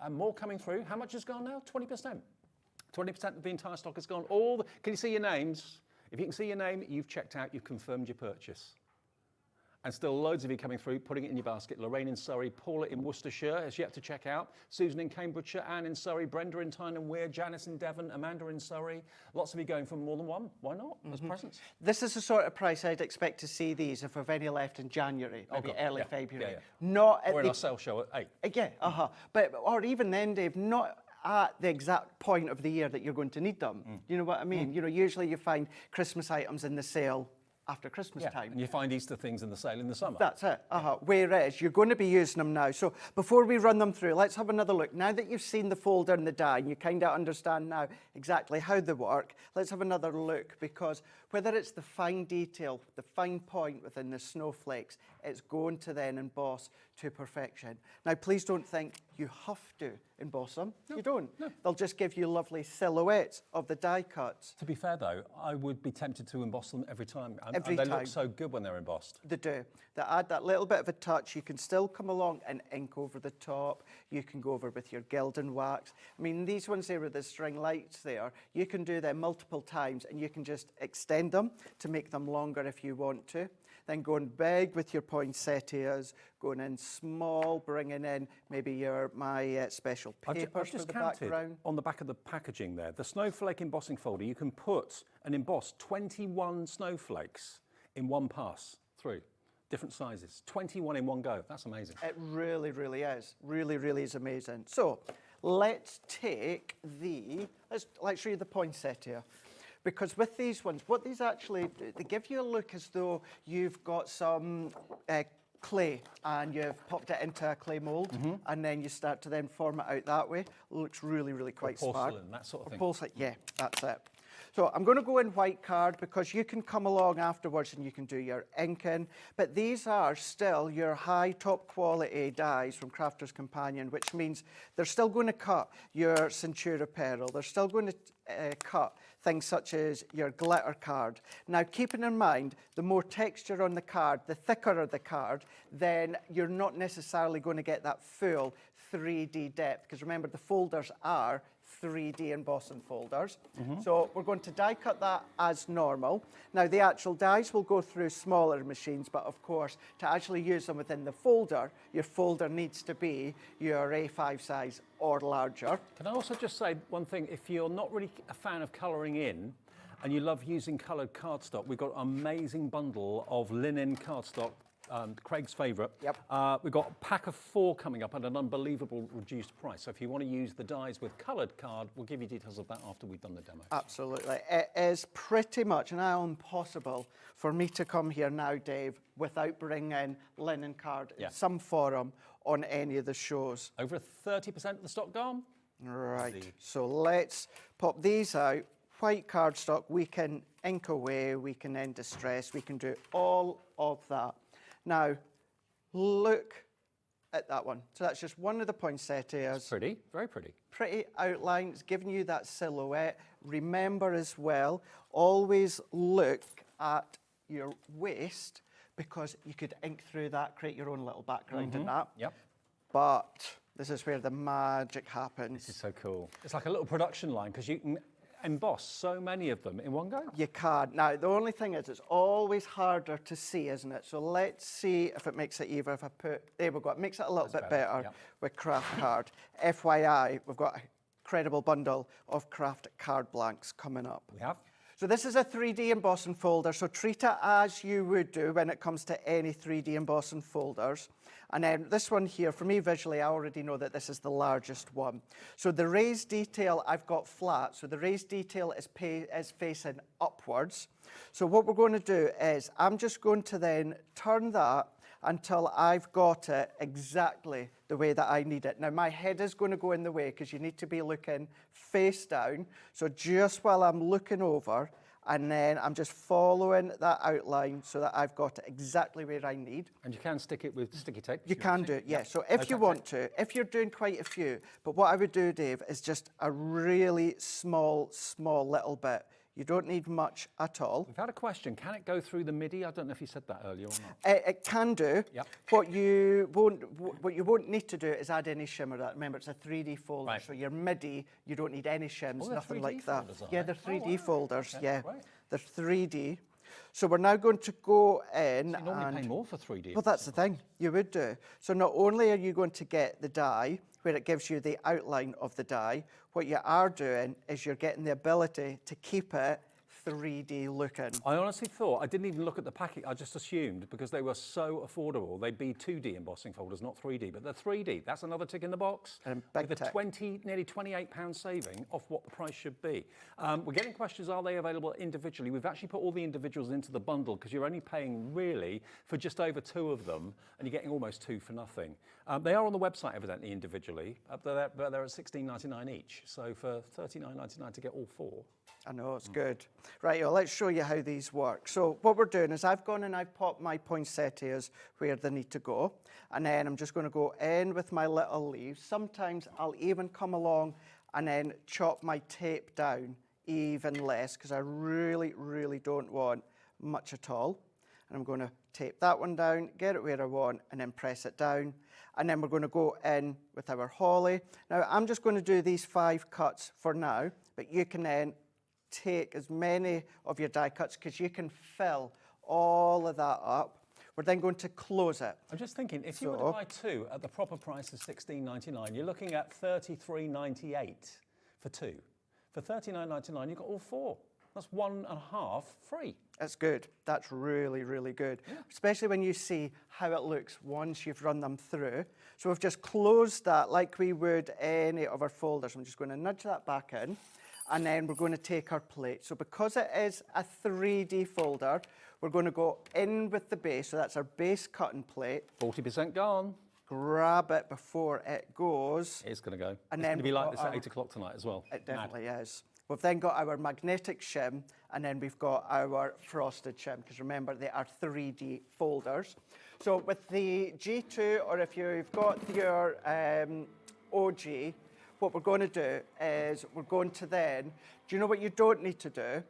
And more coming through. How much has gone now? 20%. 20% of the entire stock has gone. Can you see your names? If you can see your name, you've checked out, you've confirmed your purchase. And still loads of you coming through, putting it in your basket. Lorraine in Surrey, Paula in Worcestershire has yet to check out. Susan in Cambridgeshire, Anne in Surrey, Brenda in Tyne and Wear, Janice in Devon, Amanda in Surrey. Lots of you going for more than one. Why not? As presents. This is the sort of price I'd expect to see these if we've any left in January, maybe early February. Not at We're in our sale show at 8. But or even then, Dave, not at the exact point of the year that you're going to need them. You know what I mean? You know, usually you find Christmas items in the sale after Christmas time. And you find Easter things in the sale in the summer. That's it. Whereas you're going to be using them now. So before we run them through, let's have another look. Now that you've seen the folder and the die, and you kind of understand now exactly how they work, let's have another look, because whether it's the fine detail, the fine point within the snowflakes, it's going to then emboss to perfection. Now, please don't think you have to emboss them. No, you don't. No. They'll just give you lovely silhouettes of the die cuts. To be fair, though, I would be tempted to emboss them every time. Every they time. Look so good when they're embossed. They do. They add that little bit of a touch. You can still come along and ink over the top. You can go over with your gilding wax. I mean, these ones there with the string lights there, you can do them multiple times and you can just extend them to make them longer if you want to. Then going big with your poinsettias, going in small, bringing in maybe my special papers for the background. On the back of the packaging there, the snowflake embossing folder, you can put and emboss 21 snowflakes in one pass through. Different sizes, 21 in one go. That's amazing. It really, really is. Really, really is amazing. So let's take let's show you the poinsettia. Because with these ones, what these actually do, they give you a look as though you've got some clay and you've popped it into a clay mould and then you start to then form it out that way. It looks really, really quite smart. Porcelain, that sort of thing. Porcelain, yeah, that's it. So I'm going to go in white card because you can come along afterwards and you can do your inking. But these are still your high top quality dies from Crafter's Companion, which means they're still going to cut your Centura Pearl. They're still going to cut things such as your glitter card. Now, keeping in mind, the more texture on the card, the thicker the card, then you're not necessarily going to get that full 3D depth. Because remember, the folders are 3D embossing folders. So we're going to die cut that as normal. Now the actual dies will go through smaller machines, but of course to actually use them within the folder, your folder needs to be your A5 size or larger. Can I also just say one thing? If you're not really a fan of colouring in and you love using coloured cardstock, we've got an amazing bundle of linen cardstock Craig's favourite. Yep. We've got a pack of 4 coming up at an unbelievable reduced price. So if you want to use the dies with coloured card, we'll give you details of that after we've done the demo. Absolutely. It is pretty much now impossible for me to come here now, Dave, without bringing linen card in some form on any of the shows. Over 30% of the stock gone? Right. So let's pop these out. White cardstock, we can ink away, we can end distress, we can do all of that. Now, look at that one. So that's just one of the poinsettias. It's pretty, very pretty. Pretty outlines, giving you that silhouette. Remember as well, always look at your waist because you could ink through that, create your own little background in that. Yep. But this is where the magic happens. This is so cool. It's like a little production line because you can emboss so many of them in one go. You can. Now, the only thing is it's always harder to see, isn't it? So let's see if it makes it even. If I put, there we go, it makes it a little bit better with craft card. FYI, we've got a credible bundle of craft card blanks coming up. We have. So this is a 3D embossing folder, so treat it as you would do when it comes to any 3D embossing folders. And then this one here, for me visually, I already know that this is the largest one. So the raised detail I've got flat, so the raised detail is facing upwards. So what we're going to do is I'm just going to then turn that until I've got it exactly the way that I need it. Now, my head is going to go in the way because you need to be looking face down. So just while I'm looking over, and then I'm just following that outline so that I've got it exactly where I need. And you can stick it with sticky tape. You can do it, yeah. So if you want to, if you're doing quite a few, but what I would do, Dave, is just a really small little bit. You don't need much at all. We've had a question. Can it go through the MIDI? I don't know if you said that earlier or not. It can do. Yep. What you won't need to do is add any shimmer. That remember, it's a 3D folder, Right. so your MIDI, you don't need any shims, Oh, they're nothing 3D like that. folders, are Yeah, they? they're 3D wow. folders. Okay, Yeah, great. they're 3D. So we're now going to go in. So you normally and pay more for 3D. Well, that's the thing. You would do. So not only are you going to get the die, where it gives you the outline of the die, what you are doing is you're getting the ability to keep it 3D looking. I honestly thought, I didn't even look at the packet, I just assumed because they were so affordable, they'd be 2D embossing folders, not 3D, but they're 3D. That's another tick in the box. And a big with a tick. nearly £28 saving off what the price should be. We're getting questions, are they available individually? We've actually put all the individuals into the bundle because you're only paying really for just over 2 of them and you're getting almost 2 for nothing. They are on the website evidently individually, but they're at $16.99 each. So for $39.99 to get all 4. I know, it's good. Right, well, let's show you how these work. So what we're doing is I've gone and I've popped my poinsettias where they need to go. And then I'm just going to go in with my little leaves. Sometimes I'll even come along and then chop my tape down even less because I really, really don't want much at all. And I'm going to tape that one down, get it where I want, and then press it down. And then we're going to go in with our holly. Now, I'm just going to do these 5 cuts for now, but you can then take as many of your die cuts because you can fill all of that up. We're then going to close it. I'm just thinking, if you were to buy 2 at the proper price of $16.99, you're looking at $33.98 for 2. For $39.99, you've got all 4. That's 1.5 free. That's good. That's really, really good. Yeah. Especially when you see how it looks once you've run them through. So we've just closed that like we would any of our folders. I'm just going to nudge that back in. And then we're going to take our plate. So because it is a 3D folder, we're going to go in with the base. So that's our base cutting plate. 40% gone. Grab it before it goes. It's going to go. And it's then going to be like this at 8 o'clock tonight as well. It definitely is. We've then got our magnetic shim, and then we've got our frosted shim, because remember, they are 3D folders. So with the G2, or if you've got your OG, what we're going to do is we're going to then, do you know what you don't need to do?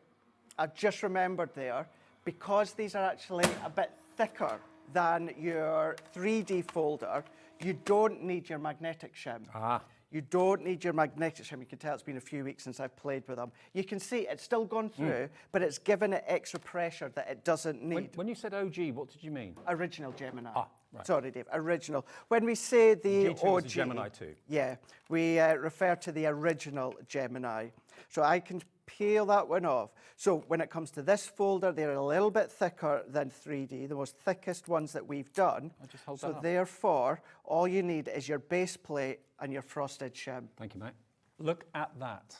I've just remembered there, because these are actually a bit thicker than your 3D folder, you don't need your magnetic shim. Ah. You don't need your magnetic shim. You can tell it's been a few weeks since I've played with them. You can see it's still gone through, but it's given it extra pressure that it doesn't need. When you said OG, what did you mean? Original Gemini. Ah, right. Sorry, Dave, original. When we say the G2 OG, was a Gemini 2. Yeah, we refer to the original Gemini. So I can peel that one off. So when it comes to this folder, they're a little bit thicker than 3D, the most thickest ones that we've done. I'll just hold so that up. therefore, all you need is your base plate and your frosted shim. Thank you, mate. Look at that.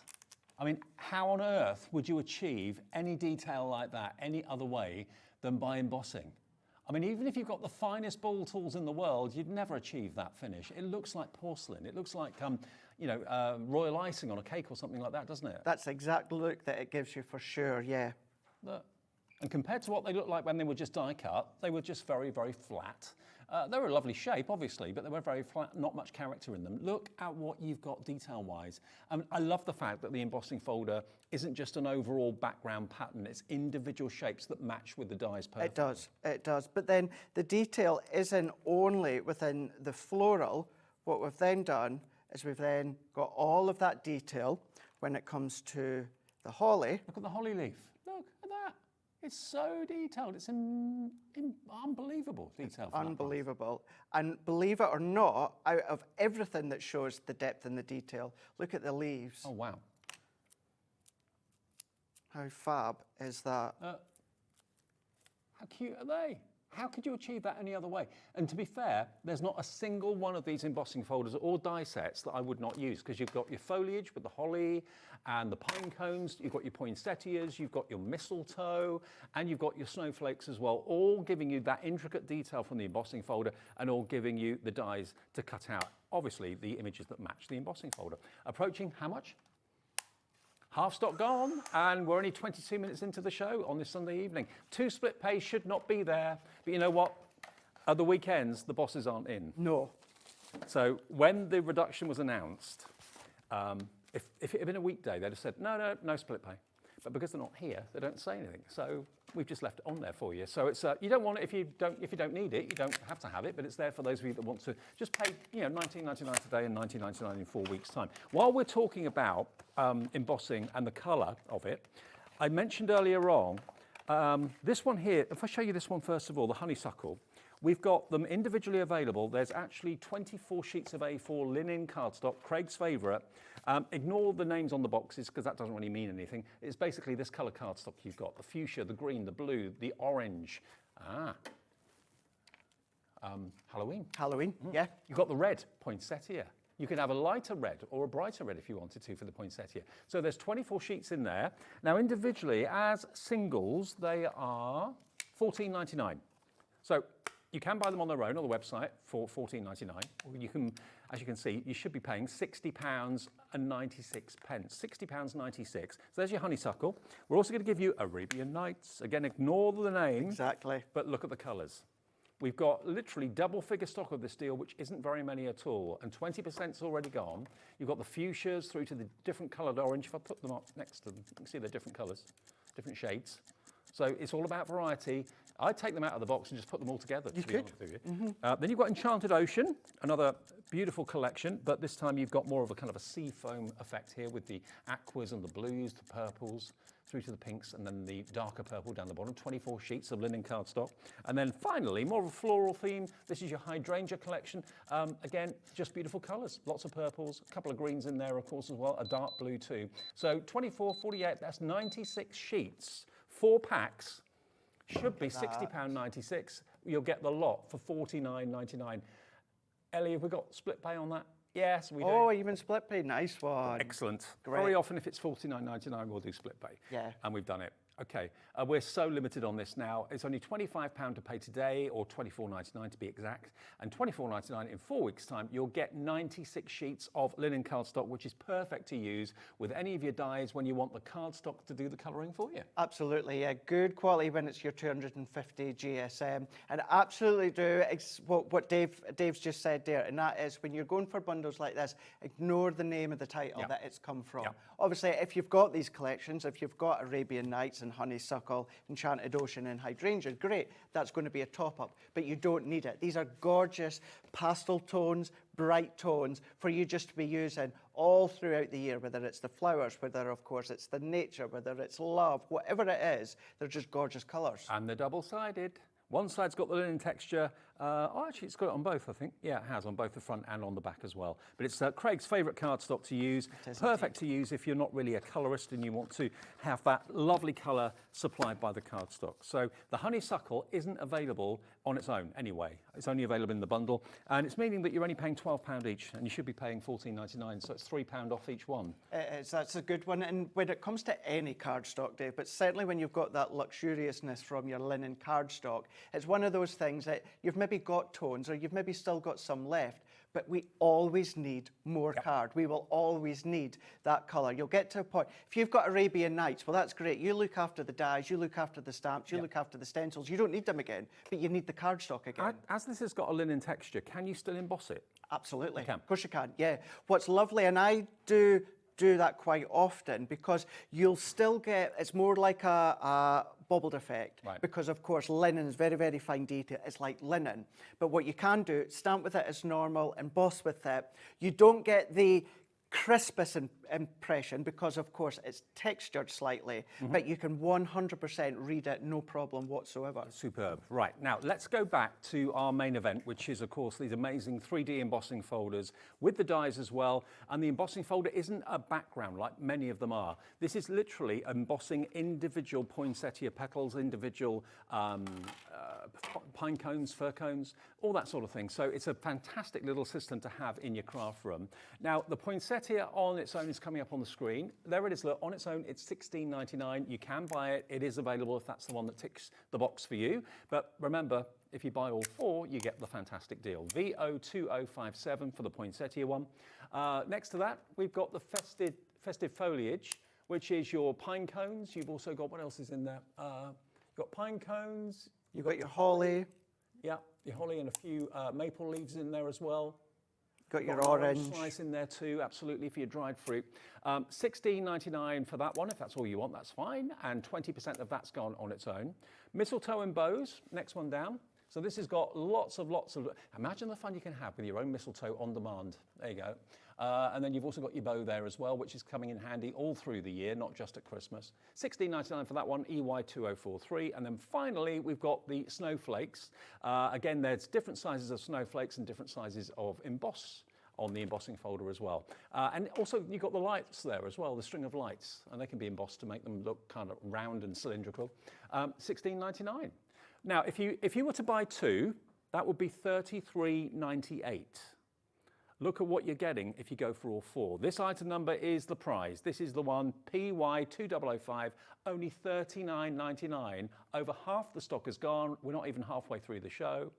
I mean, how on earth would you achieve any detail like that any other way than by embossing? I mean, even if you've got the finest ball tools in the world, you'd never achieve that finish. It looks like porcelain. It looks like, royal icing on a cake or something like that, doesn't it? That's the exact look that it gives you for sure, yeah. Look. And compared to what they looked like when they were just die cut, they were just very, very flat. They were a lovely shape, obviously, but they were very flat, not much character in them. Look at what you've got detail-wise. I love the fact that the embossing folder isn't just an overall background pattern, it's individual shapes that match with the dies perfectly. It does. But then the detail isn't only within the floral. What we've then done is we've then got all of that detail when it comes to the holly. Look at the holly leaf. Look at that. It's so detailed. It's unbelievable detail. Unbelievable. And believe it or not, out of everything that shows the depth and the detail, look at the leaves. Oh, wow. How fab is that? How cute are they? How could you achieve that any other way? And to be fair, there's not a single one of these embossing folders or die sets that I would not use, because you've got your foliage with the holly and the pine cones, you've got your poinsettias, you've got your mistletoe, and you've got your snowflakes as well, all giving you that intricate detail from the embossing folder and all giving you the dies to cut out, obviously, the images that match the embossing folder. Approaching how much? Half stock gone, and we're only 22 minutes into the show on this Sunday evening. 2 split pay should not be there, but you know what? At the weekends, the bosses aren't in. No. So when the reduction was announced, if it had been a weekday, they'd have said, no split pay. But because they're not here, they don't say anything. So we've just left it on there for you. So it's you don't want it if you don't need it. You don't have to have it, but it's there for those of you that want to just pay, $19.99 today and $19.99 in 4 weeks' time. While we're talking about embossing and the colour of it, I mentioned earlier on this one here. If I show you this one first of all, the honeysuckle. We've got them individually available. There's actually 24 sheets of A4 linen cardstock, Craig's favourite. Ignore the names on the boxes because that doesn't really mean anything. It's basically this colour cardstock you've got, the fuchsia, the green, the blue, the orange. Halloween. Halloween, yeah. You've got the red, poinsettia. You can have a lighter red or a brighter red if you wanted to for the poinsettia. So there's 24 sheets in there. Now individually, as singles, they are £14.99. So you can buy them on their own on the website for £14.99. Or you can, as you can see, you should be paying £60.96. £60.96. So there's your honeysuckle. We're also going to give you Arabian Nights. Again, ignore the names. Exactly. But look at the colours. We've got literally double figure stock of this deal, which isn't very many at all, and 20%'s already gone. You've got the fuchsias through to the different coloured orange. If I put them up next to them, you can see they're different colours, different shades. So it's all about variety. I'd take them out of the box and just put them all together. You could. Then you've got Enchanted Ocean, another beautiful collection, but this time you've got more of a kind of a sea foam effect here with the aquas and the blues, the purples, through to the pinks, and then the darker purple down the bottom. 24 sheets of linen cardstock. And then finally, more of a floral theme. This is your hydrangea collection. Again, just beautiful colours. Lots of purples, a couple of greens in there, of course, as well. A dark blue too. So 24, 48, that's 96 sheets. 4 packs. Should be £60.96. You'll get the lot for £49.99. Ellie, have we got split pay on that? Yes, we do. Oh, even split pay. Nice one. Excellent. Great. Very often, if it's £49.99, we'll do split pay. Yeah. And we've done it. Okay, we're so limited on this now. It's only £25 to pay today, or £24.99 to be exact, and £24.99 in 4 weeks' time. You'll get 96 sheets of linen cardstock, which is perfect to use with any of your dies when you want the cardstock to do the colouring for you. Absolutely, yeah. Good quality when it's your 250 GSM, and absolutely do what Dave's just said there, and that is when you're going for bundles like this, ignore the name of the title that it's come from. Obviously, if you've got these collections, if you've got Arabian Nights and Honeysuckle, Enchanted Ocean and Hydrangea, great, that's going to be a top-up, but you don't need it. These are gorgeous pastel tones, bright tones for you just to be using all throughout the year, whether it's the flowers, whether, of course, it's the nature, whether it's love, whatever it is, they're just gorgeous colours. And they're double-sided. One side's got the linen texture. Oh, actually, it's got it on both, I think. Yeah, it has, on both the front and on the back as well. But it's Craig's favourite cardstock to use. Perfect to use if you're not really a colourist and you want to have that lovely colour supplied by the cardstock. So the honeysuckle isn't available on its own anyway. It's only available in the bundle. And it's meaning that you're only paying £12 each, and you should be paying $14.99, so it's £3 off each one. That's a good one. And when it comes to any cardstock, Dave, but certainly when you've got that luxuriousness from your linen cardstock, it's one of those things that you've maybe got tones or you've maybe still got some left, but we always need more card. We will always need that colour. You'll get to a point, if you've got Arabian Nights, well, that's great. You look after the dyes, you look after the stamps, you look after the stencils. You don't need them again, but you need the cardstock again. As this has got a linen texture, can you still emboss it? Absolutely. You can. Of course you can, yeah. What's lovely, and I do that quite often, because you'll still get, it's more like a bobbled effect, because of course linen is very, very fine detail. It's like linen. But what you can do, stamp with it as normal, emboss with it. You don't get the crispest impression because of course it's textured slightly, but you can 100% read it, no problem whatsoever. Superb. Right, now let's go back to our main event, which is of course these amazing 3D embossing folders with the dies as well. And the embossing folder isn't a background like many of them are. This is literally embossing individual poinsettia petals, individual pine cones, fir cones, all that sort of thing. So it's a fantastic little system to have in your craft room. Now the poinsettia on its own is coming up on the screen. There it is, look, on its own it's $16.99. You can buy it, it is available if that's the one that ticks the box for you. But remember, if you buy all four, you get the fantastic deal. VO2057 for the poinsettia one. Next to that, we've got the festive foliage, which is your pine cones. You've also got, what else is in there? You've got pine cones. You've got your holly. Yeah, your holly and a few maple leaves in there as well. Got your orange slice in there too, absolutely, for your dried fruit. $16.99 for that one. If that's all you want, that's fine. And 20% of that's gone on its own. Mistletoe and bows, next one down. So this has got lots of, imagine the fun you can have with your own mistletoe on demand. There you go. And then you've also got your bow there as well, which is coming in handy all through the year, not just at Christmas. $16.99 for that one, EY2043. And then finally, we've got the snowflakes. Again, there's different sizes of snowflakes and different sizes of emboss on the embossing folder as well. And also you've got the lights there as well, the string of lights, and they can be embossed to make them look kind of round and cylindrical. $16.99. Now, if you were to buy two, that would be $33.98. Look at what you're getting if you go for all four. This item number is the prize. This is the one, PY2005, only $39.99. Over half the stock is gone. We're not even halfway through the show.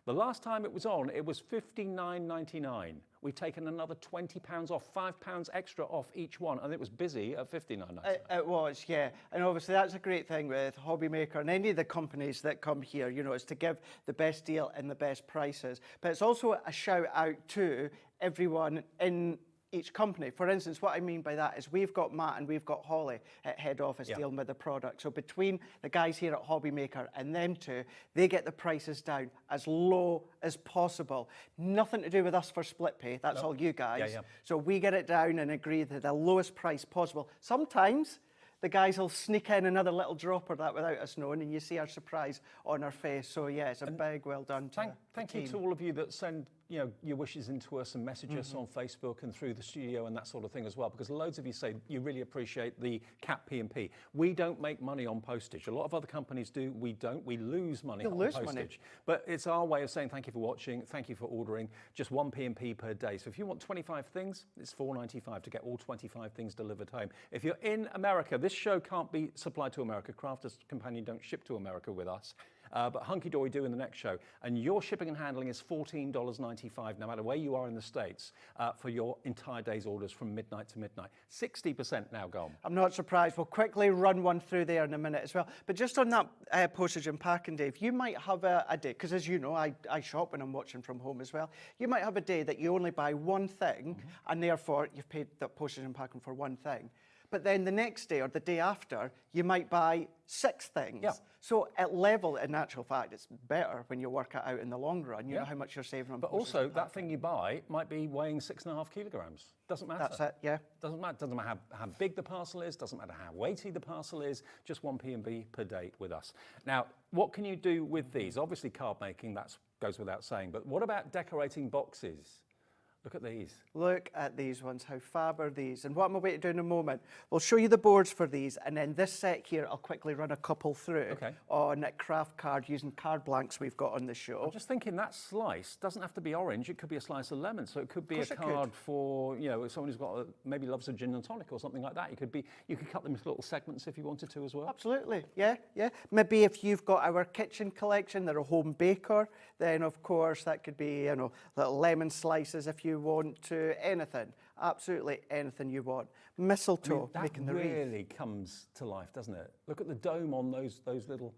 The last time it was on, it was $59.99. We've taken another £20 off, £5 extra off each one, and it was busy at $59.99. It was, yeah. And obviously that's a great thing with Hobby Maker and any of the companies that come here, you know, is to give the best deal and the best prices. But it's also a shout out to everyone in each company. For instance, what I mean by that is we've got Matt and we've got Holly at head office dealing with the product. So between the guys here at Hobby Maker and them two, they get the prices down as low as possible. Nothing to do with us for split pay. That's all you guys. So we get it down and agree to the lowest price possible. Sometimes the guys will sneak in another little drop or that without us knowing, and you see our surprise on our face. So yeah, it's a big well done to Thank you to all of you that send your wishes into us and message us on Facebook and through the studio and that sort of thing as well, because loads of you say you really appreciate the CAP P&P. We don't make money on postage. A lot of other companies do. We don't. We lose money on postage. But it's our way of saying thank you for watching, thank you for ordering. Just one P&P per day. So if you want 25 things, it's $4.95 to get all 25 things delivered home. If you're in America, this show can't be supplied to America. Crafters Companion don't ship to America with us. But Hunkydory do in the next show. And your shipping and handling is $14.95, no matter where you are in the States, for your entire day's orders from midnight to midnight. 60% now gone. I'm not surprised. We'll quickly run one through there in a minute as well. But just on that postage and packing, Dave, you might have a day, because as you know, I shop when I'm watching from home as well. You might have a day that you only buy one thing, and therefore you've paid the postage and packing for one thing. but then the next day or the day after, you might buy 6 things. Yeah. So at level, in actual fact, it's better when you work it out in the long run. You know how much you're saving on But postage also, and that thing you buy might be weighing 6.5 kilograms. Doesn't matter. That's it, yeah. Doesn't matter. Doesn't matter how big the parcel is. Doesn't matter how weighty the parcel is. Just 1 P&B per day with us. Now, what can you do with these? Obviously, card making, that goes without saying. But what about decorating boxes? Look at these. Look at these ones, how fab are these? And what I'm about to do in a moment, we'll show you the boards for these, and then this set here, I'll quickly run a couple through on craft card using card blanks we've got on the show. I'm just thinking that slice doesn't have to be orange, it could be a slice of lemon, so it could be a card for, you know, someone who's got maybe loves a gin and tonic or something like that. You could cut them into little segments if you wanted to as well. Absolutely, yeah. Maybe if you've got our kitchen collection, they're a home baker, then of course that could be, you know, little lemon slices if you want to, anything, absolutely anything you want. Mistletoe, making the wreath. That really comes to life, doesn't it? Look at the dome on those little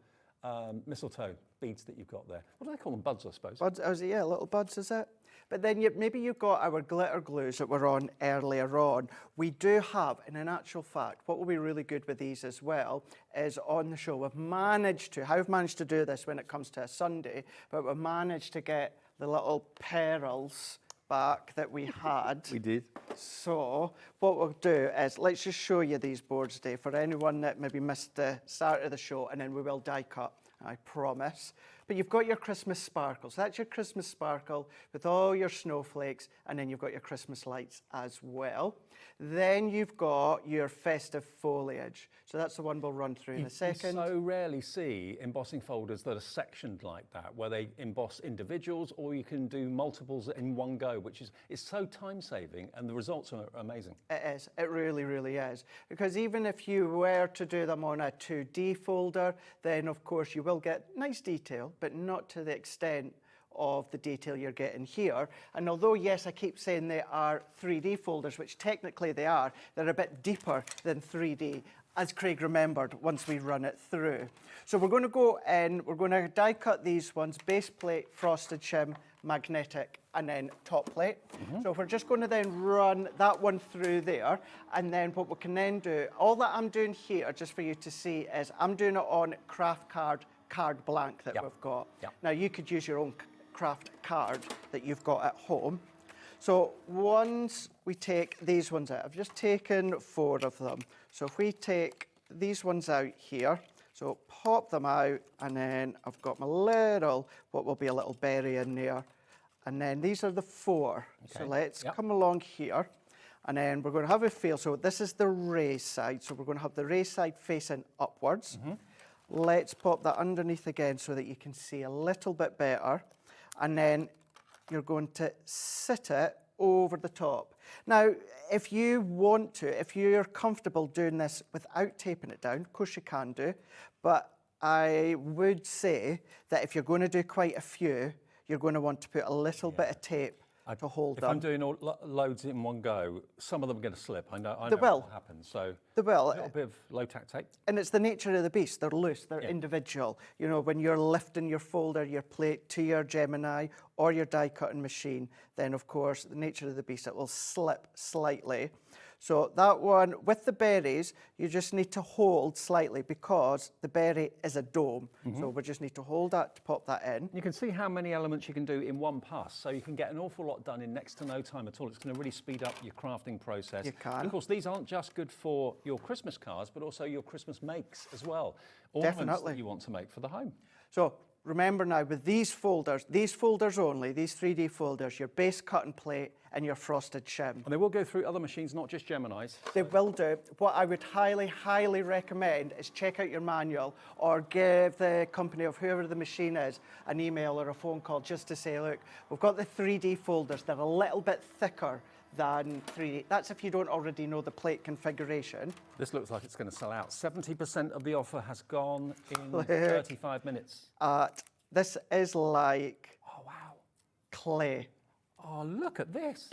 mistletoe beads that you've got there. What do they call them? Buds, I suppose. Buds, yeah, little buds, is it? But then maybe you've got our glitter glues that were on earlier on. We do have, and in actual fact, what will be really good with these as well is on the show, I've managed to do this when it comes to a Sunday, but we've managed to get the little pearls back that we had. We did. So what we'll do is, let's just show you these boards today for anyone that maybe missed the start of the show, and then we will die cut, I promise. But you've got your Christmas sparkles. That's your Christmas sparkle with all your snowflakes, and then you've got your Christmas lights as well. Then you've got your festive foliage. So that's the one we'll run through in a second. You so rarely see embossing folders that are sectioned like that, where they emboss individuals, or you can do multiples in one go, which is so time-saving, and the results are amazing. It is. It really, really is. Because even if you were to do them on a 2D folder, then of course you will get nice detail, but not to the extent of the detail you're getting here. And although, yes, I keep saying they are 3D folders, which technically they are, they're a bit deeper than 3D, as Craig remembered once we run it through. So we're going to go in, we're going to die cut these ones, base plate, frosted shim, magnetic, and then top plate. So we're just going to then run that one through there, and then what we can then do, all that I'm doing here, just for you to see, is I'm doing it on craft card blank that we've got. Now you could use your own craft card that you've got at home. So once we take these ones out, I've just taken 4 of them. So if we take these ones out here, so pop them out, and then I've got my little, what will be a little berry in there. And then these are the 4. So let's come along here, and then we're going to have a feel. So this is the raised side. So we're going to have the raised side facing upwards. Let's pop that underneath again so that you can see a little bit better. And then you're going to sit it over the top. Now, if you want to, if you're comfortable doing this without taping it down, of course you can do, but I would say that if you're going to do quite a few, you're going to want to put a little bit of tape to hold them. If I'm doing loads in one go, some of them are going to slip. I know They will. what will happen. So They will. a little bit of low-tack tape. And it's the nature of the beast. They're loose, they're individual. You know, when you're lifting your folder, your plate to your Gemini or your die cutting machine, then of course, the nature of the beast, it will slip slightly. So that one, with the berries, you just need to hold slightly because the berry is a dome. So we just need to hold that to pop that in. You can see how many elements you can do in one pass, so you can get an awful lot done in next to no time at all. It's going to really speed up your crafting process. You can. And of course, these aren't just good for your Christmas cards, but also your Christmas makes as well. Ornaments that you want to make for the home. So remember now, with these folders only, these 3D folders, your base cut and plate and your frosted shim. And they will go through other machines, not just Geminis. They will do. What I would highly, highly recommend is check out your manual or give the company of whoever the machine is an email or a phone call just to say, look, we've got the 3D folders. They're a little bit thicker than 3D. That's if you don't already know the plate configuration. This looks like it's going to sell out. 70% of the offer has gone in 35 minutes. This is like wow, clay. Oh, look at this.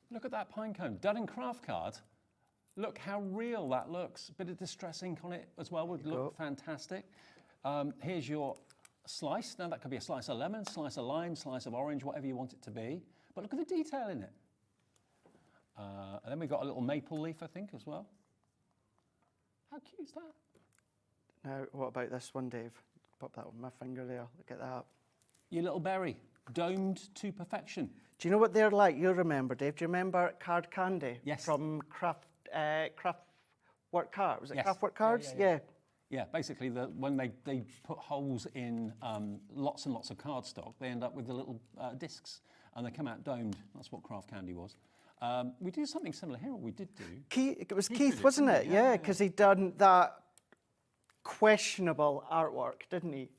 Look at that pine cone. Done in craft card. Look how real that looks. Bit of distress ink on it as well would look fantastic. Here's your slice. Now that could be a slice of lemon, slice of lime, slice of orange, whatever you want it to be. But look at the detail in it. And then we've got a little maple leaf, I think, as well. How cute is that? Now, what about this one, Dave? Pop that on my finger there. Look at that. Your little berry, domed to perfection. Do you know what they're like? You remember, Dave? Do you remember card candy? Yes. From Craft Work Cards? Was it Yes. Craft Work Cards? Yeah. Yeah, basically, when they put holes in lots and lots of cardstock, they end up with the little discs, and they come out domed. That's what craft candy was. We do something similar here, or we did do. It was Keith, wasn't it? Yeah, because he'd done that questionable artwork, didn't he,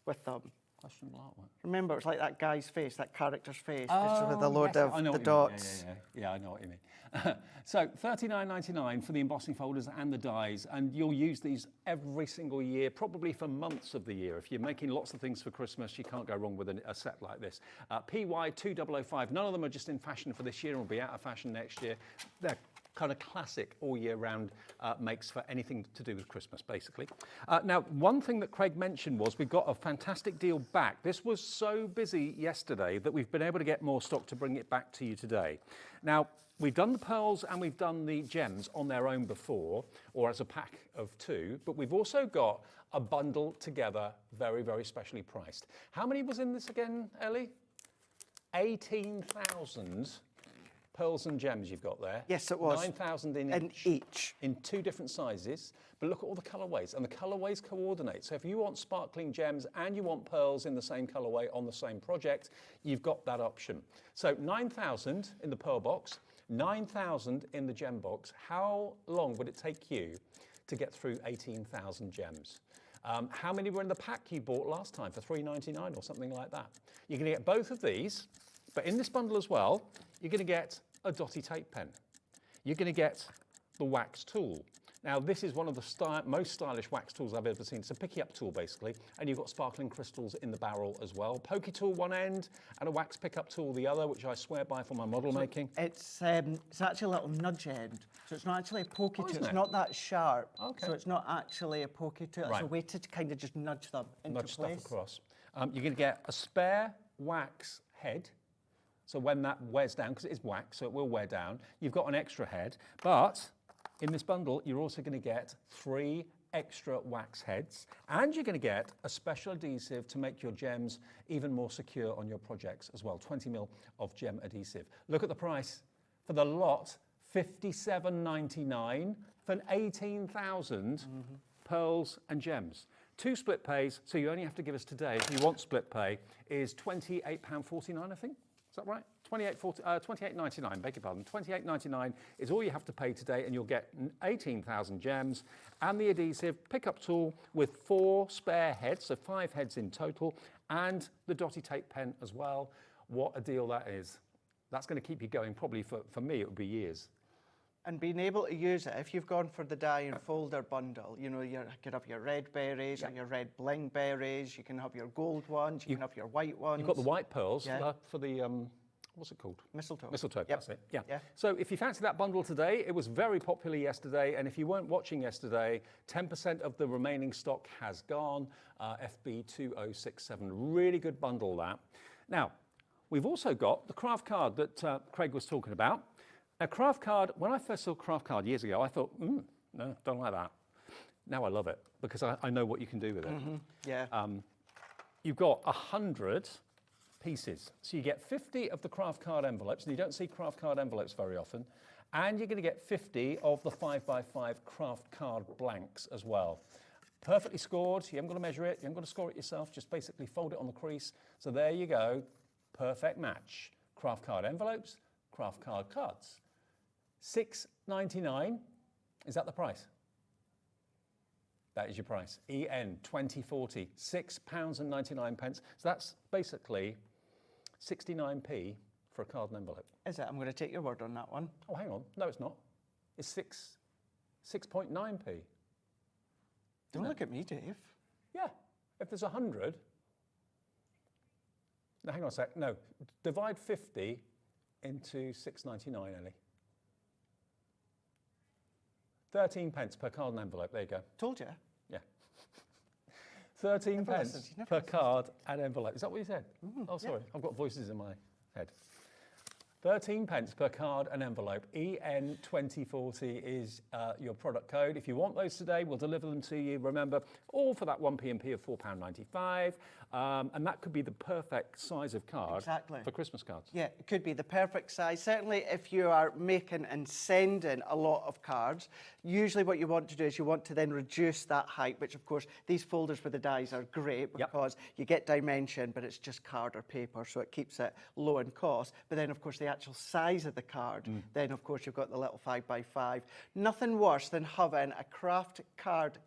with them? Questionable artwork. Remember, it was like that guy's face, that character's face, Oh, with a load yes, of I know the what you mean. dots. Yeah, I know what you mean. So $39.99 for the embossing folders and the dies, and you'll use these every single year, probably for months of the year. If you're making lots of things for Christmas, you can't go wrong with a set like this. PY2005, none of them are just in fashion for this year and will be out of fashion next year. They're kind of classic all year round makes for anything to do with Christmas, basically. Now, one thing that Craig mentioned was we've got a fantastic deal back. This was so busy yesterday that we've been able to get more stock to bring it back to you today. Now, we've done the pearls and we've done the gems on their own before, or as a pack of 2, but we've also got a bundle together, very, very specially priced. How many was in this again, Ellie? 18,000 pearls and gems you've got there. Yes, it was. 9,000 in each. In 2 different sizes. But look at all the colourways, and the colourways coordinate. So if you want sparkling gems and you want pearls in the same colourway on the same project, you've got that option. So 9,000 in the pearl box, 9,000 in the gem box. How long would it take you to get through 18,000 gems? How many were in the pack you bought last time for $3.99 or something like that? You're going to get both of these, but in this bundle as well, you're going to get a dotty tape pen. You're going to get the wax tool. Now, this is one of the most stylish wax tools I've ever seen. It's a picky-up tool, basically, and you've got sparkling crystals in the barrel as well. Pokey tool one end, and a wax pickup tool the other, which I swear by for my model making. It's actually a little nudge end, so it's not actually a pokey tool. Isn't It's it? not that sharp, Okay. so it's not actually a pokey tool. It's Right. a way to kind of just nudge them into Nudge place. stuff across. You're going to get a spare wax head. So when that wears down, because it is wax, so it will wear down, you've got an extra head. But in this bundle, you're also going to get 3 extra wax heads, and you're going to get a special adhesive to make your gems even more secure on your projects as well. 20ml of gem adhesive. Look at the price for the lot, $57.99 for 18,000 pearls and gems. 2 split pays, so you only have to give us today, if you want split pay, is £28.49, I think. Is that right? $28.99, beg your pardon. $28.99 is all you have to pay today, and you'll get 18,000 gems and the adhesive pickup tool with 4 spare heads, so 5 heads in total, and the dotty tape pen as well. What a deal that is. That's going to keep you going, probably for me, it would be years. And being able to use it, if you've gone for the die and folder bundle, you know, you could have your red berries or your red bling berries, you can have your gold ones, you can have your white ones. You've got the white pearls for the, what's it called? Mistletoe. Mistletoe, Yep. that's it, yeah. So if you fancy that bundle today, it was very popular yesterday, and if you weren't watching yesterday, 10% of the remaining stock has gone, FB2067, really good bundle that. Now, we've also got the craft card that Craig was talking about. Now, craft card, when I first saw craft card years ago, I thought, no, don't like that. Now I love it, because I know what you can do with it. Yeah. You've got 100 pieces. So you get 50 of the craft card envelopes, and you don't see craft card envelopes very often, and you're going to get 50 of the 5x5 craft card blanks as well. Perfectly scored, you haven't got to measure it, you haven't got to score it yourself, just basically fold it on the crease. So there you go, perfect match. Craft card envelopes, craft card cards. $6.99, is that the price? That is your price. EN 2040, £6.99. So that's basically 69p for a card and envelope. Is it? I'm going to take your word on that one. Oh, hang on. No, it's not. It's 6.9p. Don't look at me, Dave. Yeah. If there's 100. Now, hang on a sec. No. Divide 50 into 6.99, Ellie. 13 pence per card and envelope. There you go. Told you. Yeah. 13 pence per card and envelope. Is that what you said? Oh, sorry. I've got voices in my head. 13 pence per card and envelope. EN2040 is your product code. If you want those today, we'll deliver them to you. Remember, all for that 1p&p of £4.95. And that could be the perfect size of card for Christmas cards. Yeah, it could be the perfect size. Certainly if you are making and sending a lot of cards, usually what you want to do is you want to then reduce that height, which of course these folders with the dies are great because you get dimension, but it's just card or paper, so it keeps it low in cost. But then of course the actual size of the card, then of course you've got the little 5x5. Nothing worse than having a craft card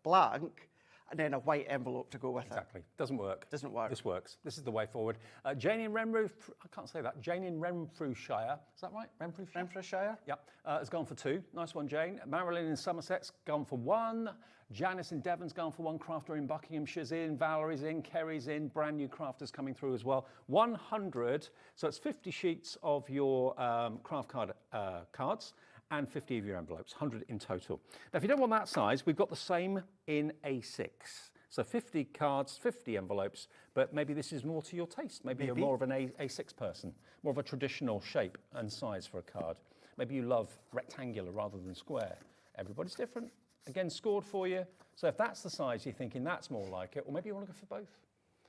blank and then a white envelope to go with it. Exactly. Doesn't work. Doesn't work. This works. This is the way forward. Jane in Renfrewshire, I can't say that. Jane in Renfrewshire, is that right? Renfrewshire? Yep. Has gone for 2. Nice one, Jane. Marilyn in Somerset's gone for 1. Janice in Devon's gone for 1. Crafter in Buckinghamshire's in. Valerie's in. Kerry's in. Brand new crafters coming through as well. 100. So it's 50 sheets of your craft card cards and 50 of your envelopes, 100 in total. Now, if you don't want that size, we've got the same in A6. So 50 cards, 50 envelopes, but maybe this is more to your taste. Maybe you're more of an A6 person, more of a traditional shape and size for a card. Maybe you love rectangular rather than square. Everybody's different. Again, scored for you. So if that's the size you're thinking that's more like it, or maybe you want to go for both.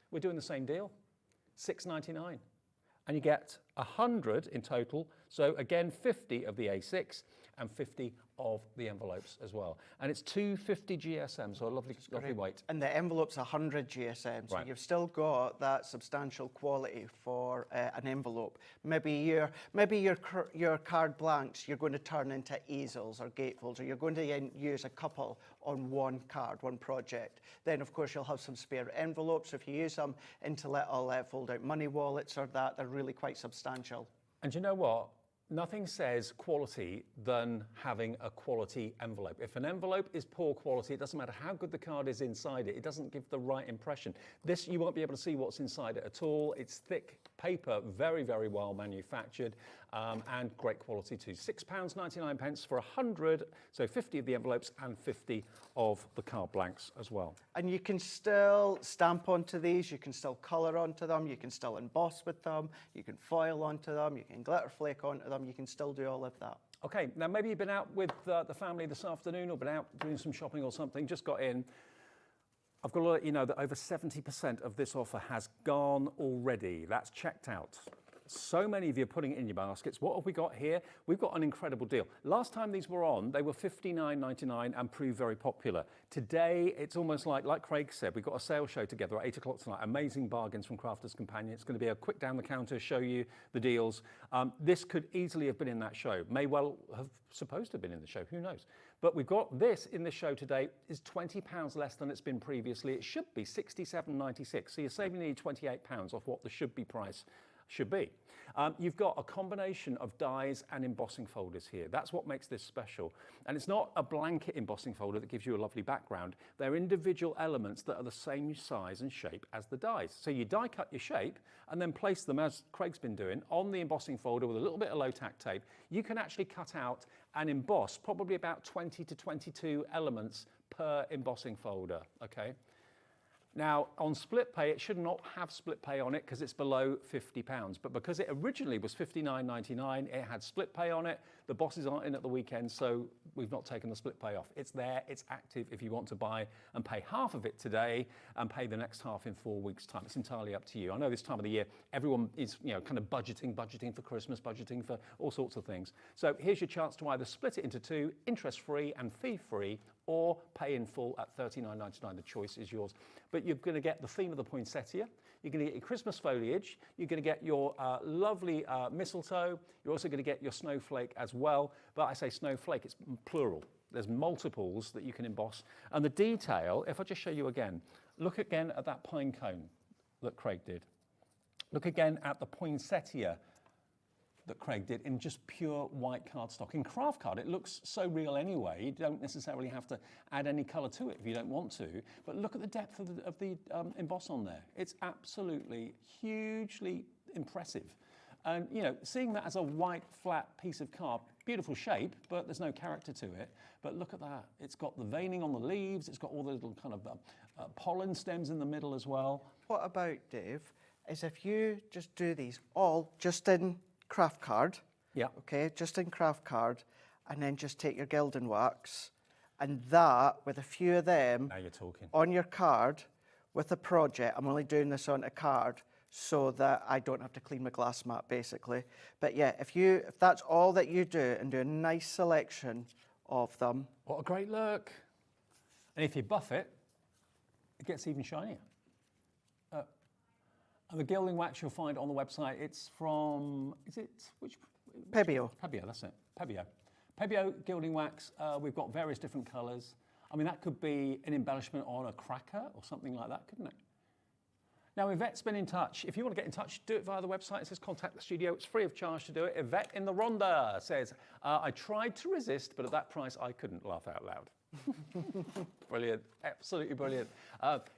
We're doing the same deal, $6.99. And you get 100 in total. So again, 50 of the A6 and 50 of the envelopes as well. And it's 250 GSM, so a lovely weight. And the envelope's 100 GSM, so you've still got that substantial quality for an envelope. Maybe your card blanks you're going to turn into easels or gatefolds, or you're going to use a couple on one card, one project. Then of course you'll have some spare envelopes. So if you use them into little fold-out money wallets or that, they're really quite substantial. And you know what? Nothing says quality than having a quality envelope. If an envelope is poor quality, it doesn't matter how good the card is inside it, it doesn't give the right impression. This, you won't be able to see what's inside it at all. It's thick paper, very, very well manufactured, and great quality too. £6.99 for 100, so 50 of the envelopes and 50 of the card blanks as well. And you can still stamp onto these, you can still colour onto them, you can still emboss with them, you can foil onto them, you can glitter flake onto them, you can still do all of that. Okay, now maybe you've been out with the family this afternoon or been out doing some shopping or something, just got in. I've got to let you know that over 70% of this offer has gone already. That's checked out. So many of you are putting it in your baskets. What have we got here? We've got an incredible deal. Last time these were on, they were $59.99 and proved very popular. Today, it's almost like Craig said, we've got a sale show together at 8 o'clock tonight. Amazing bargains from Crafter's Companion. It's going to be a quick down the counter, show you the deals. This could easily have been in that show. May well have supposed to have been in the show. Who knows? But we've got this in the show today. Is £20 less than it's been previously. It should be $67.96. So you're saving nearly £28 off what the should-be price should be. You've got a combination of dies and embossing folders here. That's what makes this special. And it's not a blanket embossing folder that gives you a lovely background. They're individual elements that are the same size and shape as the dies. So you die cut your shape and then place them, as Craig's been doing, on the embossing folder with a little bit of low-tack tape. You can actually cut out and emboss probably about 20 to 22 elements per embossing folder, okay? Now, on split pay, it should not have split pay on it because it's below £50. But because it originally was $59.99, it had split pay on it. The bosses aren't in at the weekend, so we've not taken the split pay off. It's there, it's active if you want to buy and pay half of it today and pay the next half in 4 weeks' time. It's entirely up to you. I know this time of the year, everyone is kind of budgeting for Christmas, budgeting for all sorts of things. So here's your chance to either split it into 2, interest-free and fee-free, or pay in full at $39.99. The choice is yours. But you're going to get the theme of the poinsettia. You're going to get your Christmas foliage. You're going to get your lovely mistletoe. You're also going to get your snowflake as well. But I say snowflake, it's plural. There's multiples that you can emboss. And the detail, if I just show you again, look again at that pine cone that Craig did. Look again at the poinsettia that Craig did in just pure white cardstock. In craft card, it looks so real anyway. You don't necessarily have to add any colour to it if you don't want to. But look at the depth of the emboss on there. It's absolutely hugely impressive. And seeing that as a white flat piece of card, beautiful shape, but there's no character to it. But look at that. It's got the veining on the leaves. It's got all the little kind of pollen stems in the middle as well. What about, Dave, is if you just do these all just in craft card. Yeah. Okay, just in craft card, and then just take your gilding wax, and that, with a few of them Now you're talking. on your card with a project. I'm only doing this on a card so that I don't have to clean my glass mat, basically. But yeah, if that's all that you do, and do a nice selection of them. What a great look. And if you buff it, it gets even shinier. And the gilding wax you'll find on the website, it's from, which? Pebeo. Pebeo, that's it, Pebeo. Pebeo gilding wax, we've got various different colours. I mean, that could be an embellishment on a cracker or something like that, couldn't it? Now, Yvette's been in touch. If you want to get in touch, do it via the website. It says contact the studio. It's free of charge to do it. Yvette in the Rhondda says, I tried to resist, but at that price, I couldn't laugh out loud. Brilliant, absolutely brilliant.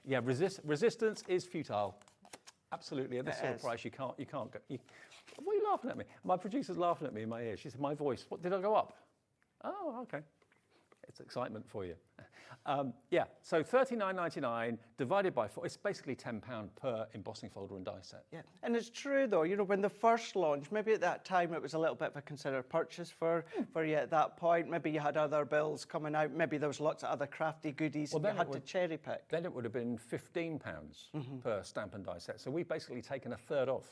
Yeah, resistance is futile. Absolutely, at this sort of price, you can't go. What are you laughing at me? My producer's laughing at me in my ear. She said, my voice, what, did I go up? Oh, okay. It's excitement for you. Yeah, so $39.99 divided by 4, it's basically £10 per embossing folder and die set. Yeah, and it's true though, you know, when the first launch, maybe at that time it was a little bit of a considered purchase for you at that point. Maybe you had other bills coming out, maybe there was lots of other crafty goodies and you had to cherry pick. Then it would have been £15 per stamp and die set. So we've basically taken a third off.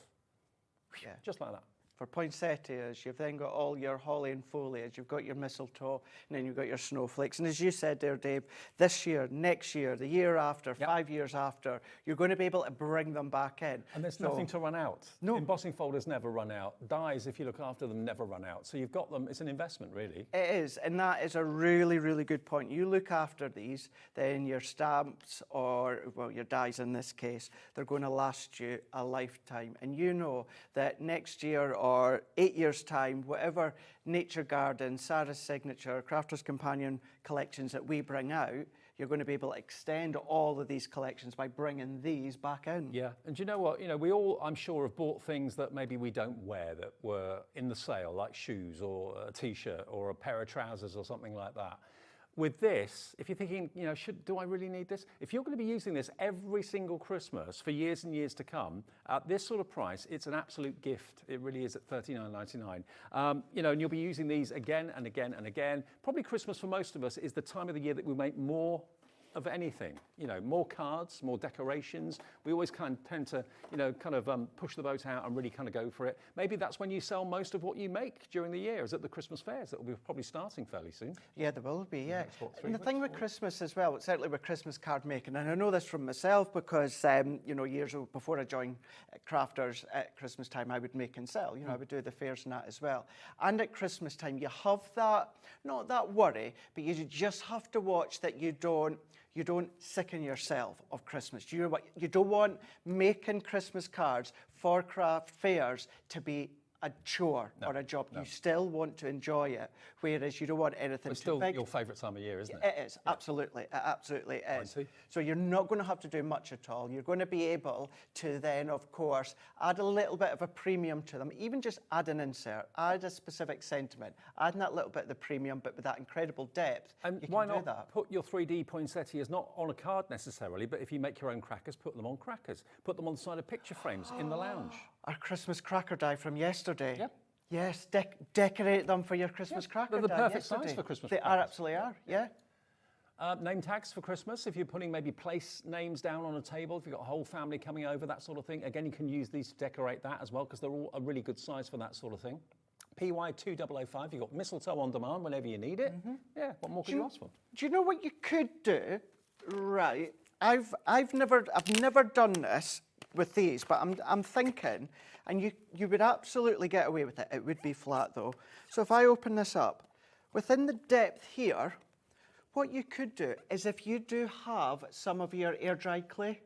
Yeah. Just like that. For poinsettias, you've then got all your holly and foliage, you've got your mistletoe, and then you've got your snowflakes. And as you said there, Dave, this year, next year, the year after, 5 years after, you're going to be able to bring them back in. And there's nothing to run out. No. Embossing folders never run out. Dies, if you look after them, never run out. So you've got them, it's an investment, really. It is, and that is a really, really good point. You look after these, then your stamps, or, well, your dies in this case, they're going to last you a lifetime. And you know that next year, or 8 years' time, whatever Nature Garden, Sarah's Signature, Crafter's Companion collections that we bring out, you're going to be able to extend all of these collections by bringing these back in. Yeah, and do you know what? You know, we all, I'm sure, have bought things that maybe we don't wear that were in the sale, like shoes or a t-shirt or a pair of trousers or something like that. With this, if you're thinking, you know, do I really need this? If you're going to be using this every single Christmas for years and years to come, at this sort of price, it's an absolute gift. It really is at $39.99. You know, and you'll be using these again and again and again. Probably Christmas for most of us is the time of the year that we make more of anything, you know, more cards, more decorations. We always tend to, you know, push the boat out and really kind of go for it. Maybe that's when you sell most of what you make during the year, is at the Christmas fairs that will be probably starting fairly soon. Yeah, there will be, yeah. And the thing with Christmas as well, certainly with Christmas card making, and I know this from myself because, you know, years before I joined Crafters at Christmas time, I would make and sell, you know, I would do the fairs and that as well. And at Christmas time, you have that, not that worry, but you just have to watch that you don't sicken yourself of Christmas. You know what? You don't want making Christmas cards for craft fairs to be a chore or a job. You still want to enjoy it, whereas you don't want anything It's still too big. your favourite time of year, isn't it? It is, absolutely. It absolutely is. So you're not going to have to do much at all. You're going to be able to then, of course, add a little bit of a premium to them, even just add an insert, add a specific sentiment, adding that little bit of the premium, but with that incredible depth. And you why can not do that. put your 3D poinsettias not on a card necessarily, but if you make your own crackers, put them on crackers. Put them on the side of picture frames in the lounge. Our Christmas cracker die from yesterday. Yep. Yes, decorate them for your Christmas cracker They're the die perfect yesterday. size for Christmas They crackers. absolutely are, yeah. Name tags for Christmas, if you're putting maybe place names down on a table, if you've got a whole family coming over, that sort of thing. Again, you can use these to decorate that as well, because they're all a really good size for that sort of thing. PY2005, you've got mistletoe on demand whenever you need it. Yeah, what more can you ask for? Do you know what you could do? Right, I've never done this with these, but I'm thinking, and you would absolutely get away with it. It would be flat though. So if I open this up, within the depth here, what you could do is, if you do have some of your air dried clay,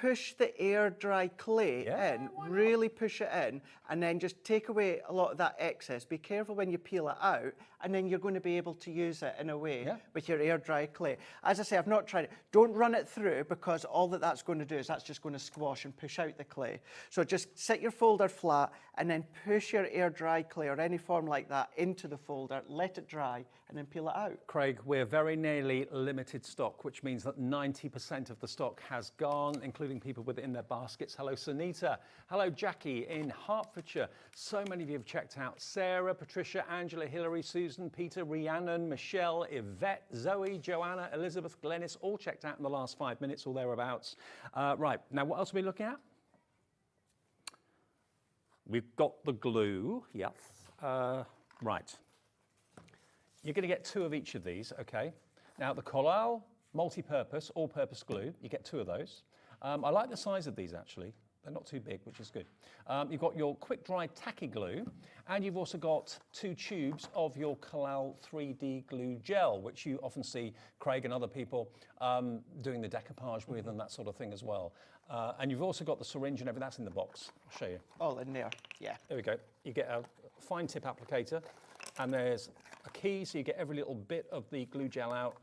push the air dry clay in, really push it in, and then just take away a lot of that excess. Be careful when you peel it out, and then you're going to be able to use it in a way with your air dry clay. As I say, I've not tried it. Don't run it through, because all that's going to do is that's just going to squash and push out the clay. So just set your folder flat and then push your air dry clay or any form like that into the folder, let it dry, and then peel it out. Craig, we're very nearly limited stock, which means that 90% of the stock has gone, including including people with it in their baskets. Hello, Sunita. Hello, Jackie in Hertfordshire. So many of you have checked out. Sarah, Patricia, Angela, Hilary, Susan, Peter, Rhiannon, Michelle, Yvette, Zoe, Joanna, Elizabeth, Glennis, all checked out in the last 5 minutes or thereabouts. Right, now what else are we looking at? We've got the glue, yep. Right. You're going to get 2 of each of these, okay? Now, the Collal multi-purpose, all-purpose glue, you get 2 of those. I like the size of these, actually. They're not too big, which is good. You've got your quick-dry tacky glue, and you've also got 2 tubes of your Collal 3D glue gel, which you often see Craig and other people doing the decoupage with and that sort of thing as well. And you've also got the syringe and everything. That's in the box. I'll show you. All in there, yeah. There we go. You get a fine tip applicator, and there's a key, so you get every little bit of the glue gel out,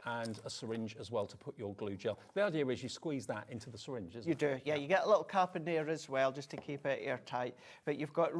and a syringe as well to put your glue gel. The idea is you squeeze that into the syringe, isn't it? You do, yeah. You get a little cap in there as well, just to keep it airtight. But you've got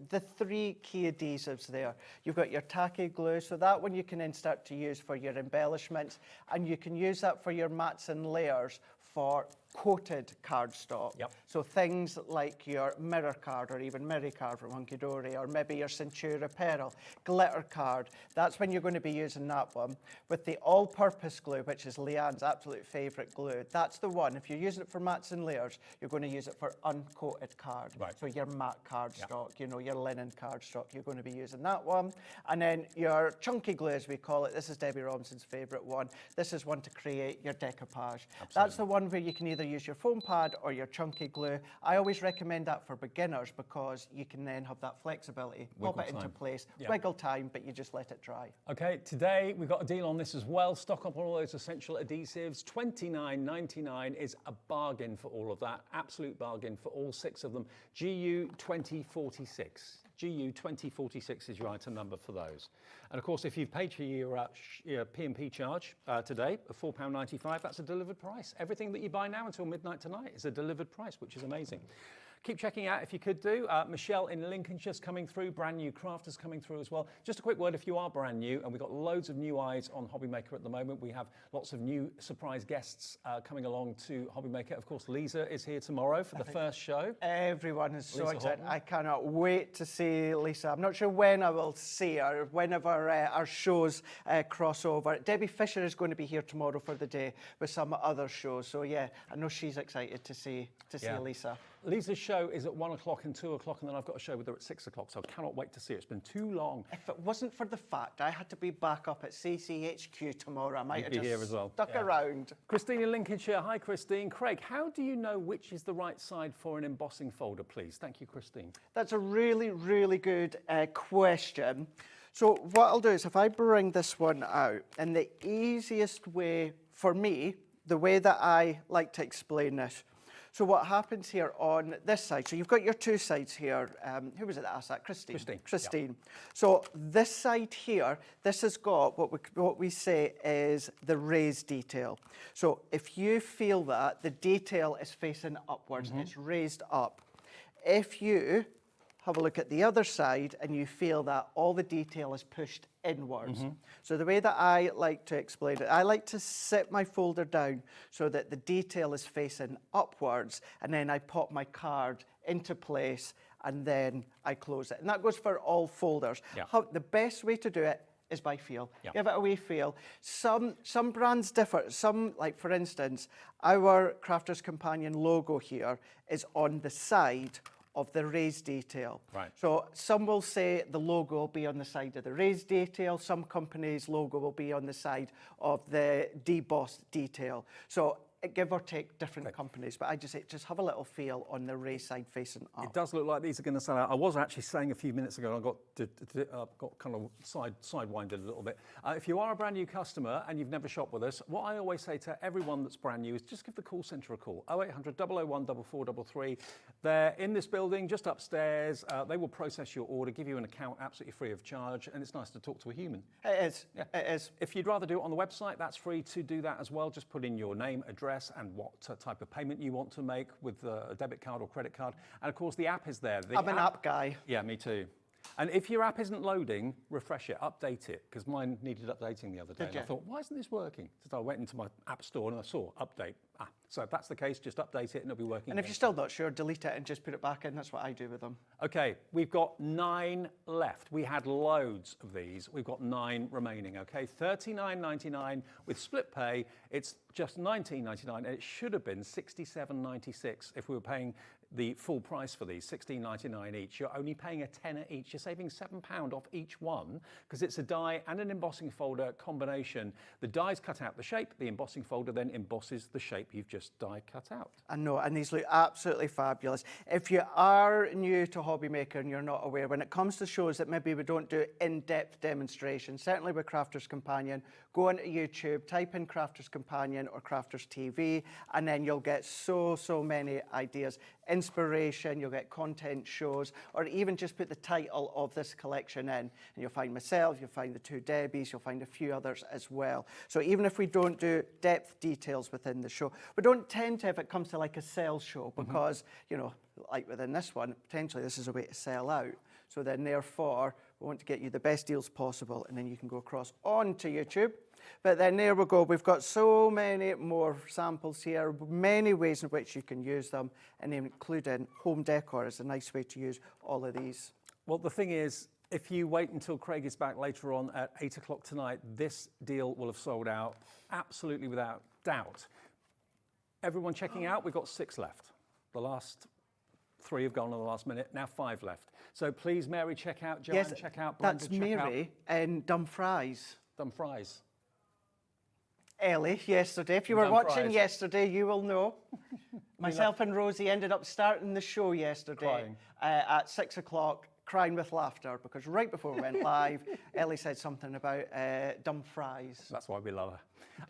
the 3 key adhesives there. You've got your tacky glue, so that one you can then start to use for your embellishments, and you can use that for your mats and layers for coated cardstock. Yep. So things like your mirror card or even Mirror card from Hunkydory, or maybe your Centura Pearl, glitter card, that's when you're going to be using that one. With the all-purpose glue, which is Leanne's absolute favourite glue, that's the one. If you're using it for mats and layers, you're going to use it for uncoated card. Right. So your matte cardstock, you know, your linen cardstock, you're going to be using that one. And then your chunky glue, as we call it, this is Debbie Robinson's favourite one. This is one to create your decoupage. Absolutely. That's the one where you can either use your foam pad or your chunky glue. I always recommend that for beginners because you can then have that flexibility, pop it into place, wiggle time, but you just let it dry. Okay, today we've got a deal on this as well. Stock up on all those essential adhesives. $29.99 is a bargain for all of that. Absolute bargain for all 6 of them. GU 2046. GU 2046 is your item number for those. And of course, if you've paid for your P&P charge today of £4.95, that's a delivered price. Everything that you buy now until midnight tonight is a delivered price, which is amazing. Keep checking out if you could do. Michelle in Lincolnshire's coming through, brand new crafters coming through as well. Just a quick word, if you are brand new, and we've got loads of new eyes on Hobby Maker at the moment. We have lots of new surprise guests coming along to Hobby Maker. Of course, Lisa is here tomorrow for the first show. Everyone is so Lisa excited. Horton. I cannot wait to see Lisa. I'm not sure when I will see her, whenever our shows cross over. Debbie Fisher is going to be here tomorrow for the day with some other shows. So yeah, I know she's excited to see Lisa. Lisa's show is at 1 o'clock and 2 o'clock, and then I've got a show with her at 6 o'clock, so I cannot wait to see her. It's been too long. If it wasn't for the fact I had to be back up at CCHQ tomorrow, I might have be just here as well. stuck around. Christine in Lincolnshire. Hi, Christine. Craig, how do you know which is the right side for an embossing folder, please? Thank you, Christine. That's a really, really good question. So what I'll do is if I bring this one out, and the easiest way for me, the way that I like to explain this, so what happens here on this side, so you've got your 2 sides here. Who was it that asked that? Christine. Christine. Yeah. So this side here, this has got what we say is the raised detail. So if you feel that the detail is facing upwards, it's raised up. If you have a look at the other side and you feel that all the detail is pushed inwards. So the way that I like to explain it, I like to sit my folder down so that the detail is facing upwards, and then I pop my card into place and then I close it. And that goes for all folders. Yeah. The best way to do it is by feel. Give it a wee feel. Some brands differ. Some, like for instance, our Crafter's Companion logo here is on the side of the raised detail. Right. So some will say the logo will be on the side of the raised detail. Some companies' logo will be on the side of the debossed detail. So give or take different companies, but I just say just have a little feel on the raised side facing up. It does look like these are going to sell out. I was actually saying a few minutes ago, and I got kind of sidewinded a little bit. If you are a brand new customer and you've never shopped with us, what I always say to everyone that's brand new is just give the call centre a call. 0800 001 4433. They're in this building, just upstairs. They will process your order, give you an account absolutely free of charge, and it's nice to talk to a human. It is. Yeah. It is. If you'd rather do it on the website, that's free to do that as well. Just put in your name, address, and what type of payment you want to make with a debit card or credit card. And of course, the app is there. I'm an app guy. Yeah, me too. And if your app isn't loading, refresh it, update it, because mine needed updating the other day. And I thought, why isn't this working? So I went into my app store and I saw update, So if that's the case, just update it and it'll be working. And if you're still not sure, delete it and just put it back in. That's what I do with them. Okay, we've got 9 left. We had loads of these. We've got 9 remaining, okay? $39.99 with split pay. It's just $19.99 and it should have been $67.96 if we were paying the full price for these, $16.99 each. You're only paying a tenner each. You're saving £7 off each one because it's a die and an embossing folder combination. The dies cut out the shape, the embossing folder then embosses the shape you've just die cut out. I know, and these look absolutely fabulous. If you are new to Hobby Maker and you're not aware, when it comes to shows that maybe we don't do in-depth demonstrations, certainly with Crafter's Companion, go onto YouTube, type in Crafter's Companion or Crafter's TV, and then you'll get so many ideas. Inspiration, you'll get content shows, or even just put the title of this collection in, and you'll find myself, you'll find the 2 Debbies, you'll find a few others as well. So even if we don't do depth details within the show, we don't tend to if it comes to like a sales show, because, you know, like within this one, potentially this is a way to sell out. So then therefore, we want to get you the best deals possible, and then you can go across onto YouTube. But then there we go, we've got so many more samples here, many ways in which you can use them, and including home decor is a nice way to use all of these. Well, the thing is, if you wait until Craig is back later on at 8 o'clock tonight, this deal will have sold out absolutely without doubt. Everyone checking out, we've got 6 left. The last 3 have gone on the last minute, now 5 left. So please, Mary, check out, Joanne, Yes, check out, Brenda, that's check Mary and Dumfries. Dumfries. Ellie, yesterday. If you were Dumfries. watching yesterday, you will know. Myself and Rosie ended up starting the show yesterday at 6 o'clock, crying with laughter, because right before we went live, Ellie said something about Dumfries. That's why we love her.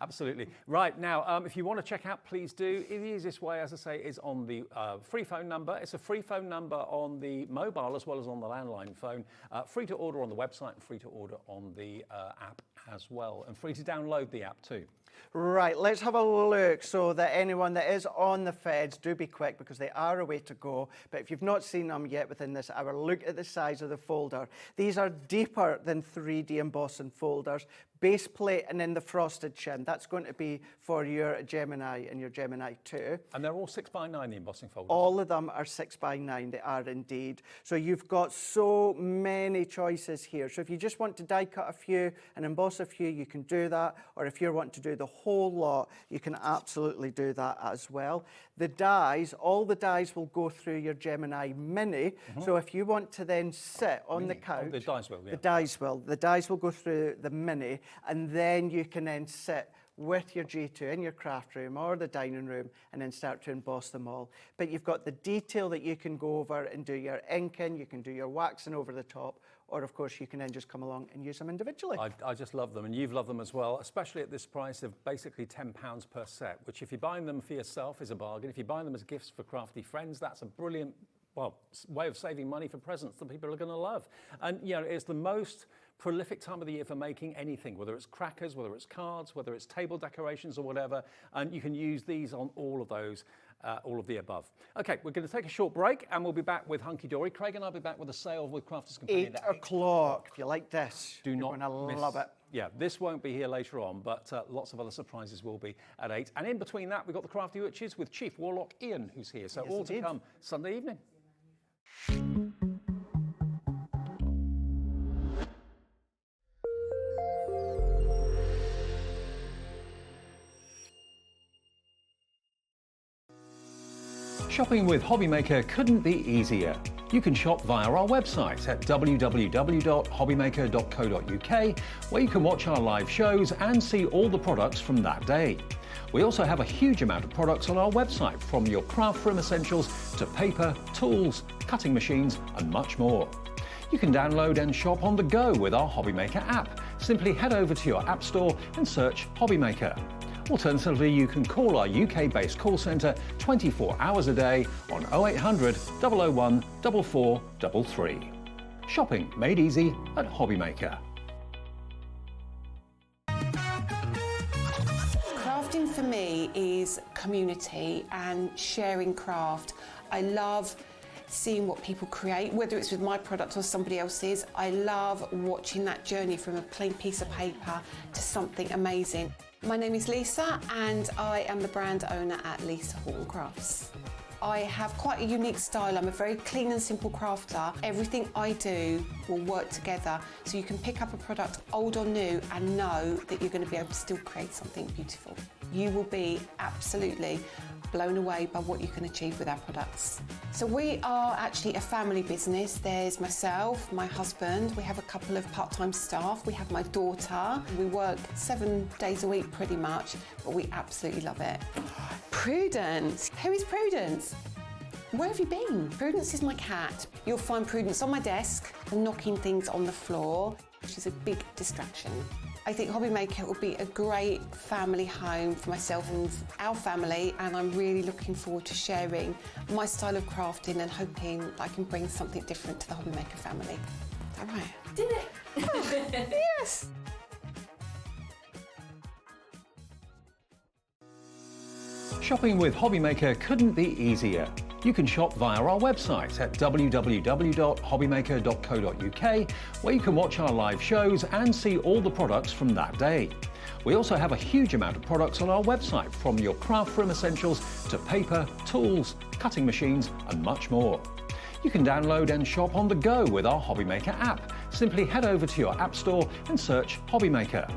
Absolutely. Right, now, if you want to check out, please do. The easiest way, as I say, is on the free phone number. It's a free phone number on the mobile as well as on the landline phone. Free to order on the website and free to order on the app as well. And free to download the app too. Right, let's have a look so that anyone that is on the feds, do be quick because they are a way to go. But if you've not seen them yet within this hour, look at the size of the folder. These are deeper than 3D embossing folders. Base plate and then the frosted shim. That's going to be for your Gemini and your Gemini 2. And they're all 6x9, the embossing folders. All of them are 6x9, they are indeed. So you've got so many choices here. So if you just want to die cut a few and emboss a few, you can do that. Or if you're wanting to do the whole lot, you can absolutely do that as well. The dies, all the dies will go through your Gemini Mini. So if you want to then sit on the couch, the dies will, yeah. The dies will go through the Mini, and then you can then sit with your G2 in your craft room or the dining room and then start to emboss them all. But you've got the detail that you can go over and do your inking, you can do your waxing over the top, or of course you can then just come along and use them individually. I just love them, and you've loved them as well, especially at this price of basically £10 per set, which if you're buying them for yourself is a bargain. If you're buying them as gifts for crafty friends, that's a brilliant, well, way of saving money for presents that people are going to love. And, you know, it's the most prolific time of the year for making anything, whether it's crackers, whether it's cards, whether it's table decorations or whatever, and you can use these on all of those, all of the above. Okay, we're going to take a short break and we'll be back with Hunkydory. Craig and I'll be back with a sale with Crafter's Companion. 8 o'clock. If you like this, do not going to love it. Yeah, this won't be here later on, but lots of other surprises will be at 8. And in between that, we've got the Crafty Witches with Chief Warlock Ian, who's here. So yes, all indeed. to come Sunday evening. Shopping with Hobbymaker couldn't be easier. You can shop via our website at www.hobbymaker.co.uk, where you can watch our live shows and see all the products from that day. We also have a huge amount of products on our website, from your craft room essentials to paper, tools, cutting machines and much more. You can download and shop on the go with our Hobbymaker app. Simply head over to your app store and search Hobbymaker. Alternatively, you can call our UK-based call centre 24 hours a day on 0800 001 4433. Shopping made easy at Hobbymaker. Crafting for me is community and sharing craft. I love seeing what people create, whether it's with my product or somebody else's. I love watching that journey from a plain piece of paper to something amazing. My name is Lisa and I am the brand owner at Lisa Horton Crafts. I have quite a unique style. I'm a very clean and simple crafter. Everything I do will work together, so you can pick up a product old or new and know that you're going to be able to still create something beautiful. You will be absolutely blown away by what you can achieve with our products. So we are actually a family business. There's myself, my husband, we have a couple of part-time staff, we have my daughter. We work 7 days a week pretty much, but we absolutely love it. Prudence. Who is Prudence? Where have you been? Prudence is my cat. You'll find Prudence on my desk, knocking things on the floor. She's a big distraction. I think Hobbymaker will be a great family home for myself and our family, and I'm really looking forward to sharing my style of crafting and hoping I can bring something different to the Hobbymaker family. All right. Did it? Yes. Shopping with Hobbymaker couldn't be easier. You can shop via our website at www.hobbymaker.co.uk, where you can watch our live shows and see all the products from that day. We also have a huge amount of products on our website, from your craft room essentials to paper, tools, cutting machines and much more. You can download and shop on the go with our Hobbymaker app. Simply head over to your app store and search Hobbymaker.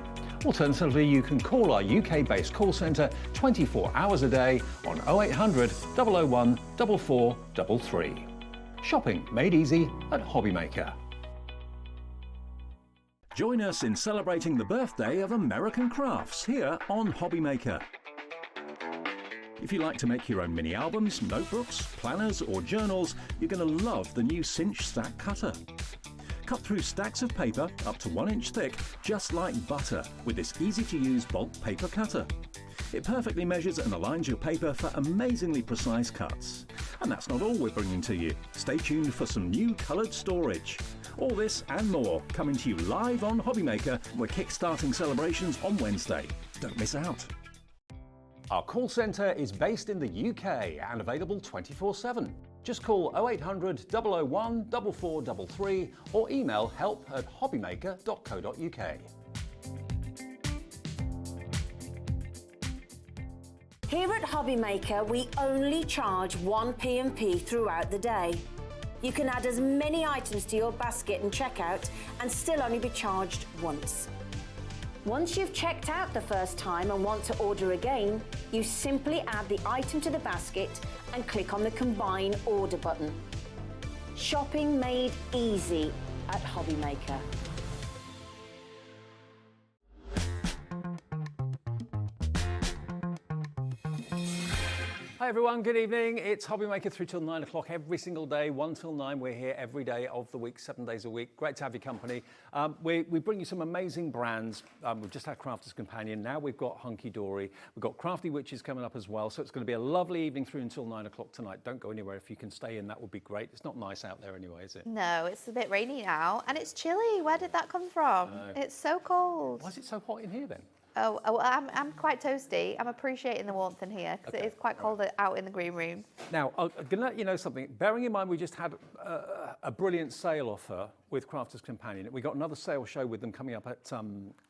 Alternatively, you can call our UK-based call centre 24 hours a day on 0800 001 4433. Shopping made easy at Hobbymaker. Join us in celebrating the birthday of American crafts here on Hobbymaker. If you like to make your own mini albums, notebooks, planners or journals, you're going to love the new cinch stack cutter. Cut through stacks of paper up to 1 inch thick, just like butter, with this easy-to-use bulk paper cutter. It perfectly measures and aligns your paper for amazingly precise cuts. And that's not all we're bringing to you. Stay tuned for some new coloured storage. All this and more coming to you live on Hobbymaker. We're kick-starting celebrations on Wednesday. Don't miss out. Our call centre is based in the UK and available 24/7. Just call 0800 001 4433 or email help@hobbymaker.co.uk. Here at Hobbymaker, we only charge 1 P&P throughout the day. You can add as many items to your basket and checkout and still only be charged once. Once you've checked out the first time and want to order again, you simply add the item to the basket and click on the Combine Order button. Shopping made easy at Hobbymaker. Hi everyone, good evening. It's Hobbymaker through till 9 o'clock every single day, 1 till 9. We're here every day of the week, 7 days a week. Great to have your company. We bring you some amazing brands. We've just had Crafter's Companion. Now we've got Hunkydory. We've got Crafty Witches coming up as well. So it's going to be a lovely evening through until 9 o'clock tonight. Don't go anywhere. If you can stay in, that would be great. It's not nice out there anyway, is it? No, it's a bit rainy now and it's chilly. Where did that come from? It's so cold. Why is it so hot in here then? Oh, I'm quite toasty. I'm appreciating the warmth in here because it is quite cold out in the green room. Now, I'm going to let you know something. Bearing in mind we just had a brilliant sale offer with Crafter's Companion. We got another sale show with them coming up at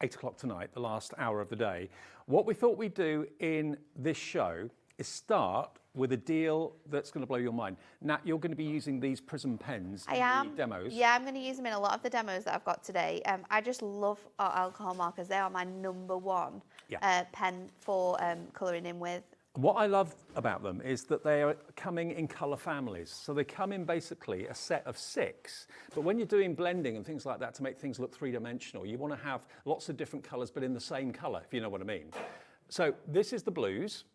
8 o'clock tonight, the last hour of the day. What we thought we'd do in this show is start with a deal that's going to blow your mind. Nat, you're going to be using these Prism pens in the demos. Yeah, I'm going to use them in a lot of the demos that I've got today. I just love our alcohol markers. They are my #1 pen for colouring in with. What I love about them is that they are coming in colour families. So they come in basically a set of 6. But when you're doing blending and things like that to make things look three-dimensional, you want to have lots of different colours but in the same colour, if you know what I mean. So this is the blues.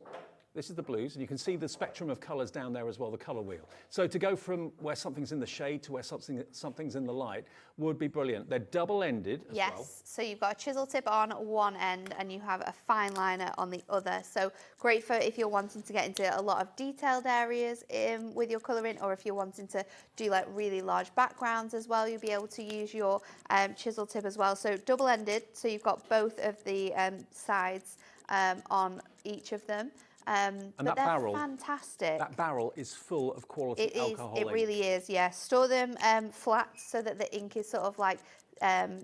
This is the blues, and you can see the spectrum of colours down there as well, the colour wheel. So to go from where something's in the shade to where something's in the light would be brilliant. They're double-ended as well. Yes, so you've got a chisel tip on one end and you have a fine liner on the other. So great for if you're wanting to get into a lot of detailed areas with your colouring, or if you're wanting to do like really large backgrounds as well, you'll be able to use your chisel tip as well. So double-ended, so you've got both of the sides on each of them. And but that they're barrel, fantastic. that barrel is full of quality alcohol. It really is, yeah. Store them flat so that the ink is sort of like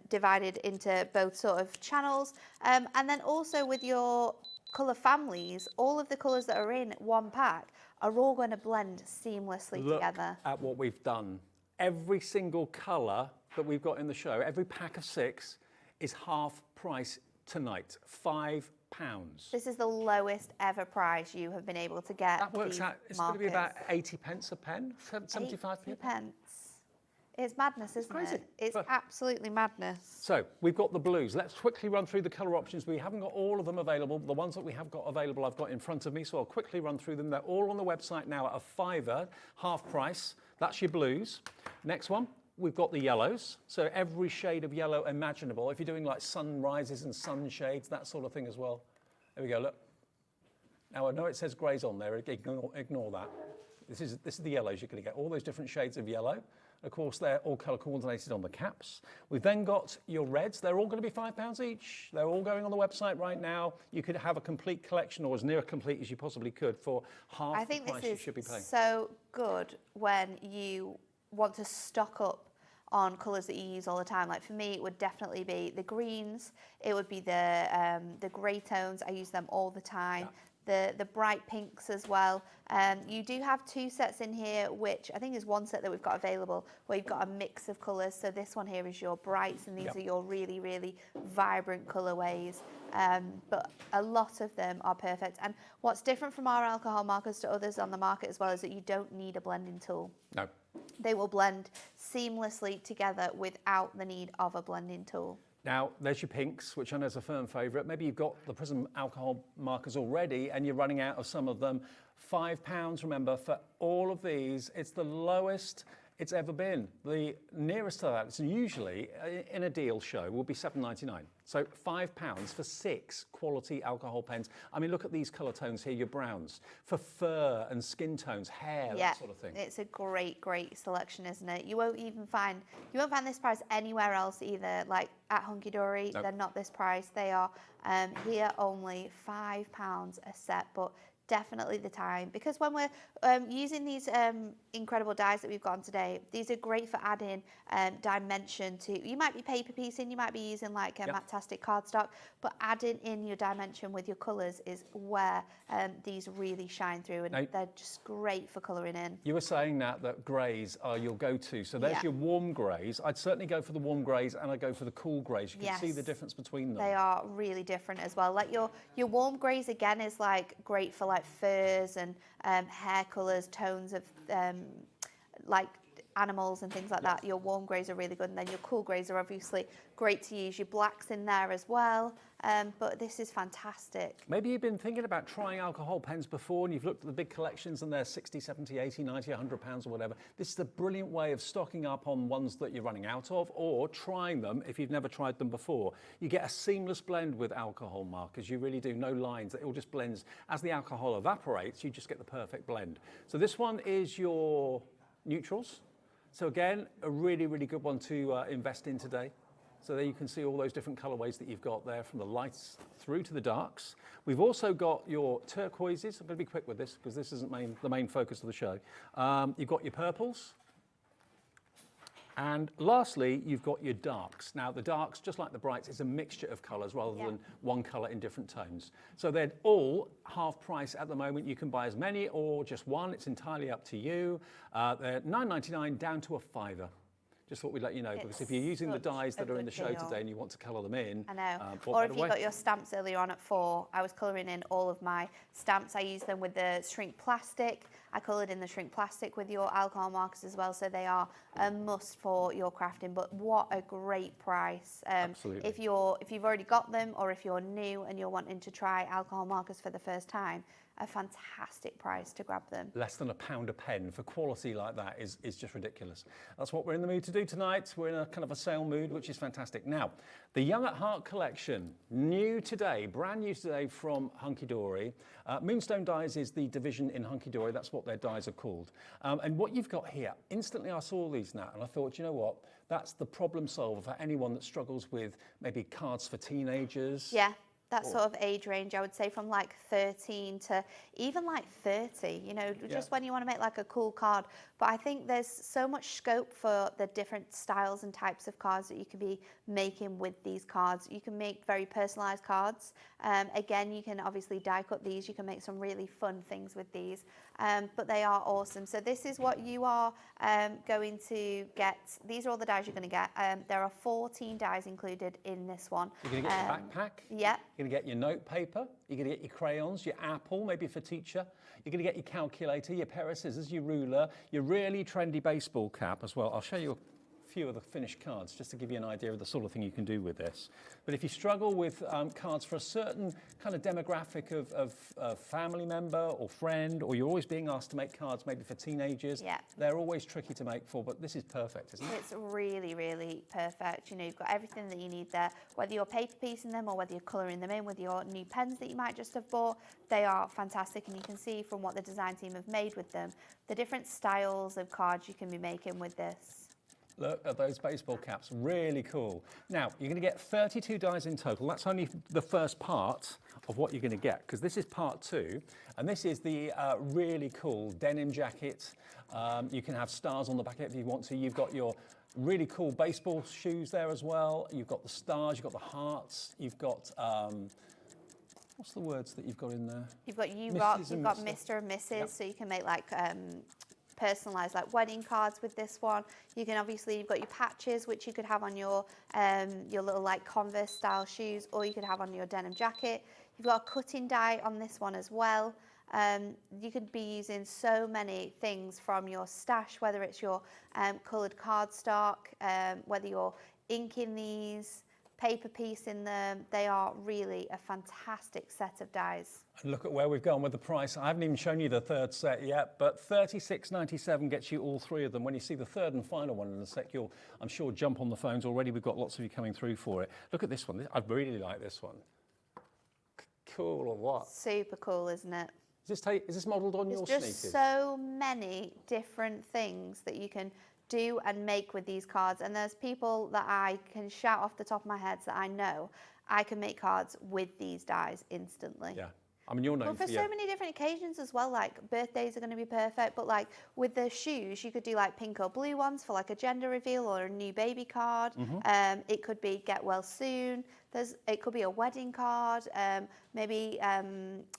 divided into both sort of channels. And then also with your colour families, all of the colours that are in one pack are all going to blend seamlessly together. Look at what we've done. Every single colour that we've got in the show, every pack of 6 is half price tonight, £5. This is the lowest ever price you have been able to get. That works out, it's going to be about 80 pence a pen, 75p. It's madness, isn't it? It's absolutely madness. So we've got the blues. Let's quickly run through the colour options. We haven't got all of them available. The ones that we have got available I've got in front of me, so I'll quickly run through them. They're all on the website now at a £5, half price. That's your blues. Next one, we've got the yellows. So every shade of yellow imaginable. If you're doing like sunrises and sunshades, that sort of thing as well. There we go, look. Now I know it says greys on there, ignore that. This is the yellows you're going to get, all those different shades of yellow. Of course, they're all colour coordinated on the caps. We've then got your reds. They're all going to be £5 each. They're all going on the website right now. You could have a complete collection, or as near complete as you possibly could, for half the price you should be paying. I think this is so good when you want to stock up on colours that you use all the time. Like for me, it would definitely be the greens. It would be the grey tones. I use them all the time. Yeah. The bright pinks as well. You do have 2 sets in here, which I think is one set that we've got available, where you've got a mix of colours. So this one here is your brights, and these are your really, really vibrant colourways. But a lot of them are perfect. And what's different from our alcohol markers to others on the market as well is that you don't need a blending tool. No. They will blend seamlessly together without the need of a blending tool. Now, there's your pinks, which I know is a firm favourite. Maybe you've got the Prism alcohol markers already and you're running out of some of them. £5, remember, for all of these. It's the lowest it's ever been. The nearest to that, it's usually in a deal show, will be £7.99. So £5 for 6 quality alcohol pens. I mean, look at these colour tones here, your browns, for fur and skin tones, hair, that sort of thing. It's a great, great selection, isn't it? You won't find this price anywhere else either. Like at Hunkydory, they're not this price. They are here only £5 a set, but definitely the time, because when we're using these incredible dyes that we've got on today, these are great for adding dimension to. You might be paper piecing, you might be using like a matte-tastic cardstock, but adding in your dimension with your colours is where these really shine through, and they're just great for colouring in. You were saying that greys are your go-to, so there's your warm greys. I'd certainly go for the warm greys, and I'd go for the cool greys. You can see the difference between them. They are really different as well. Like your warm greys again is like great for like furs and hair colours, tones of like animals and things like that. Your warm greys are really good, and then your cool greys are obviously great to use. Your blacks in there as well, but this is fantastic. Maybe you've been thinking about trying alcohol pens before and you've looked at the big collections and they're 60, 70, 80, 90, £100 or whatever. This is a brilliant way of stocking up on ones that you're running out of, or trying them if you've never tried them before. You get a seamless blend with alcohol markers. You really do. No lines. It all just blends. As the alcohol evaporates, you just get the perfect blend. So this one is your neutrals. So again, a really, really good one to invest in today. So there you can see all those different colorways that you've got there, from the lights through to the darks. We've also got your turquoises. I'm going to be quick with this because this isn't the main focus of the show. You've got your purples. And lastly, you've got your darks. Now, the darks, just like the brights, is a mixture of colours rather than one colour in different tones. So they're all half price at the moment. You can buy as many or just one. It's entirely up to you. They're £9.99 down to a £5. Just thought we'd let you know, because if you're using the dyes that are in the show today and you want to colour them in, I know. Or if you got your stamps earlier on at 4, I was colouring in all of my stamps. I use them with the shrink plastic. I coloured in the shrink plastic with your alcohol markers as well, so they are a must for your crafting. But what a great price! Absolutely. If you've already got them, or if you're new and you're wanting to try alcohol markers for the first time, a fantastic price to grab them. Less than £1 a pen for quality like that is just ridiculous. That's what we're in the mood to do tonight. We're in a kind of a sale mood, which is fantastic. Now, the Young at Heart collection, new today, brand new today from Hunkydory. Moonstone Dyes is the division in Hunkydory. That's what their dyes are called. And what you've got here, instantly I saw these now and I thought, you know what? That's the problem solver for anyone that struggles with maybe cards for teenagers. Yeah. that sort of age range, I would say from like 13 to even like 30, you know, just when you want to make like a cool card. But I think there's so much scope for the different styles and types of cards that you can be making with these cards. You can make very personalized cards. Again, you can obviously die cut these. You can make some really fun things with these, but they are awesome. So this is what you are going to get. These are all the dies you're going to get. There are 14 dies included in this one. You're going to get your backpack. Yeah. You're going to get your note paper. You're going to get your crayons, your apple, maybe for teacher. You're going to get your calculator, your pair of scissors, your ruler, your really trendy baseball cap as well. I'll show you a few of the finished cards just to give you an idea of the sort of thing you can do with this. But if you struggle with cards for a certain kind of demographic of family member or friend, or you're always being asked to make cards maybe for teenagers, they're always tricky to make for, but this is perfect, isn't it? It's really, really perfect. You know, you've got everything that you need there, whether you're paper piecing them or whether you're colouring them in with your new pens that you might just have bought. They are fantastic, and you can see from what the design team have made with them, the different styles of cards you can be making with this. Look at those baseball caps, really cool. Now, you're going to get 32 dies in total. That's only the first part of what you're going to get, because this is part 2, and this is the really cool denim jacket. You can have stars on the back if you want to. You've got your really cool baseball shoes there as well. You've got the stars, you've got the hearts, you've got... what's the words that you've got in there? You've got you rock, you've got Mr. and Mrs. So you can make like personalised like wedding cards with this one. You can obviously, you've got your patches, which you could have on your little like Converse style shoes, or you could have on your denim jacket. You've got a cutting die on this one as well. You could be using so many things from your stash, whether it's your coloured cardstock, whether you're inking these, paper piecing them. They are really a fantastic set of dies. And look at where we've gone with the price. I haven't even shown you the third set yet, but $36.97 gets you all 3 of them. When you see the third and final one in a sec, you'll, I'm sure, jump on the phones already. We've got lots of you coming through for it. Look at this one. I really like this one. Cool or what? Super cool, isn't it? Is this modelled on your There's sneakers? just so many different things that you can do and make with these cards, and there's people that I can shout off the top of my head that I know I can make cards with these dies instantly. Yeah. I mean, you're known for so many different occasions as well, like birthdays are going to be perfect, but like with the shoes, you could do like pink or blue ones for like a gender reveal or a new baby card. It could be get well soon. It could be a wedding card, maybe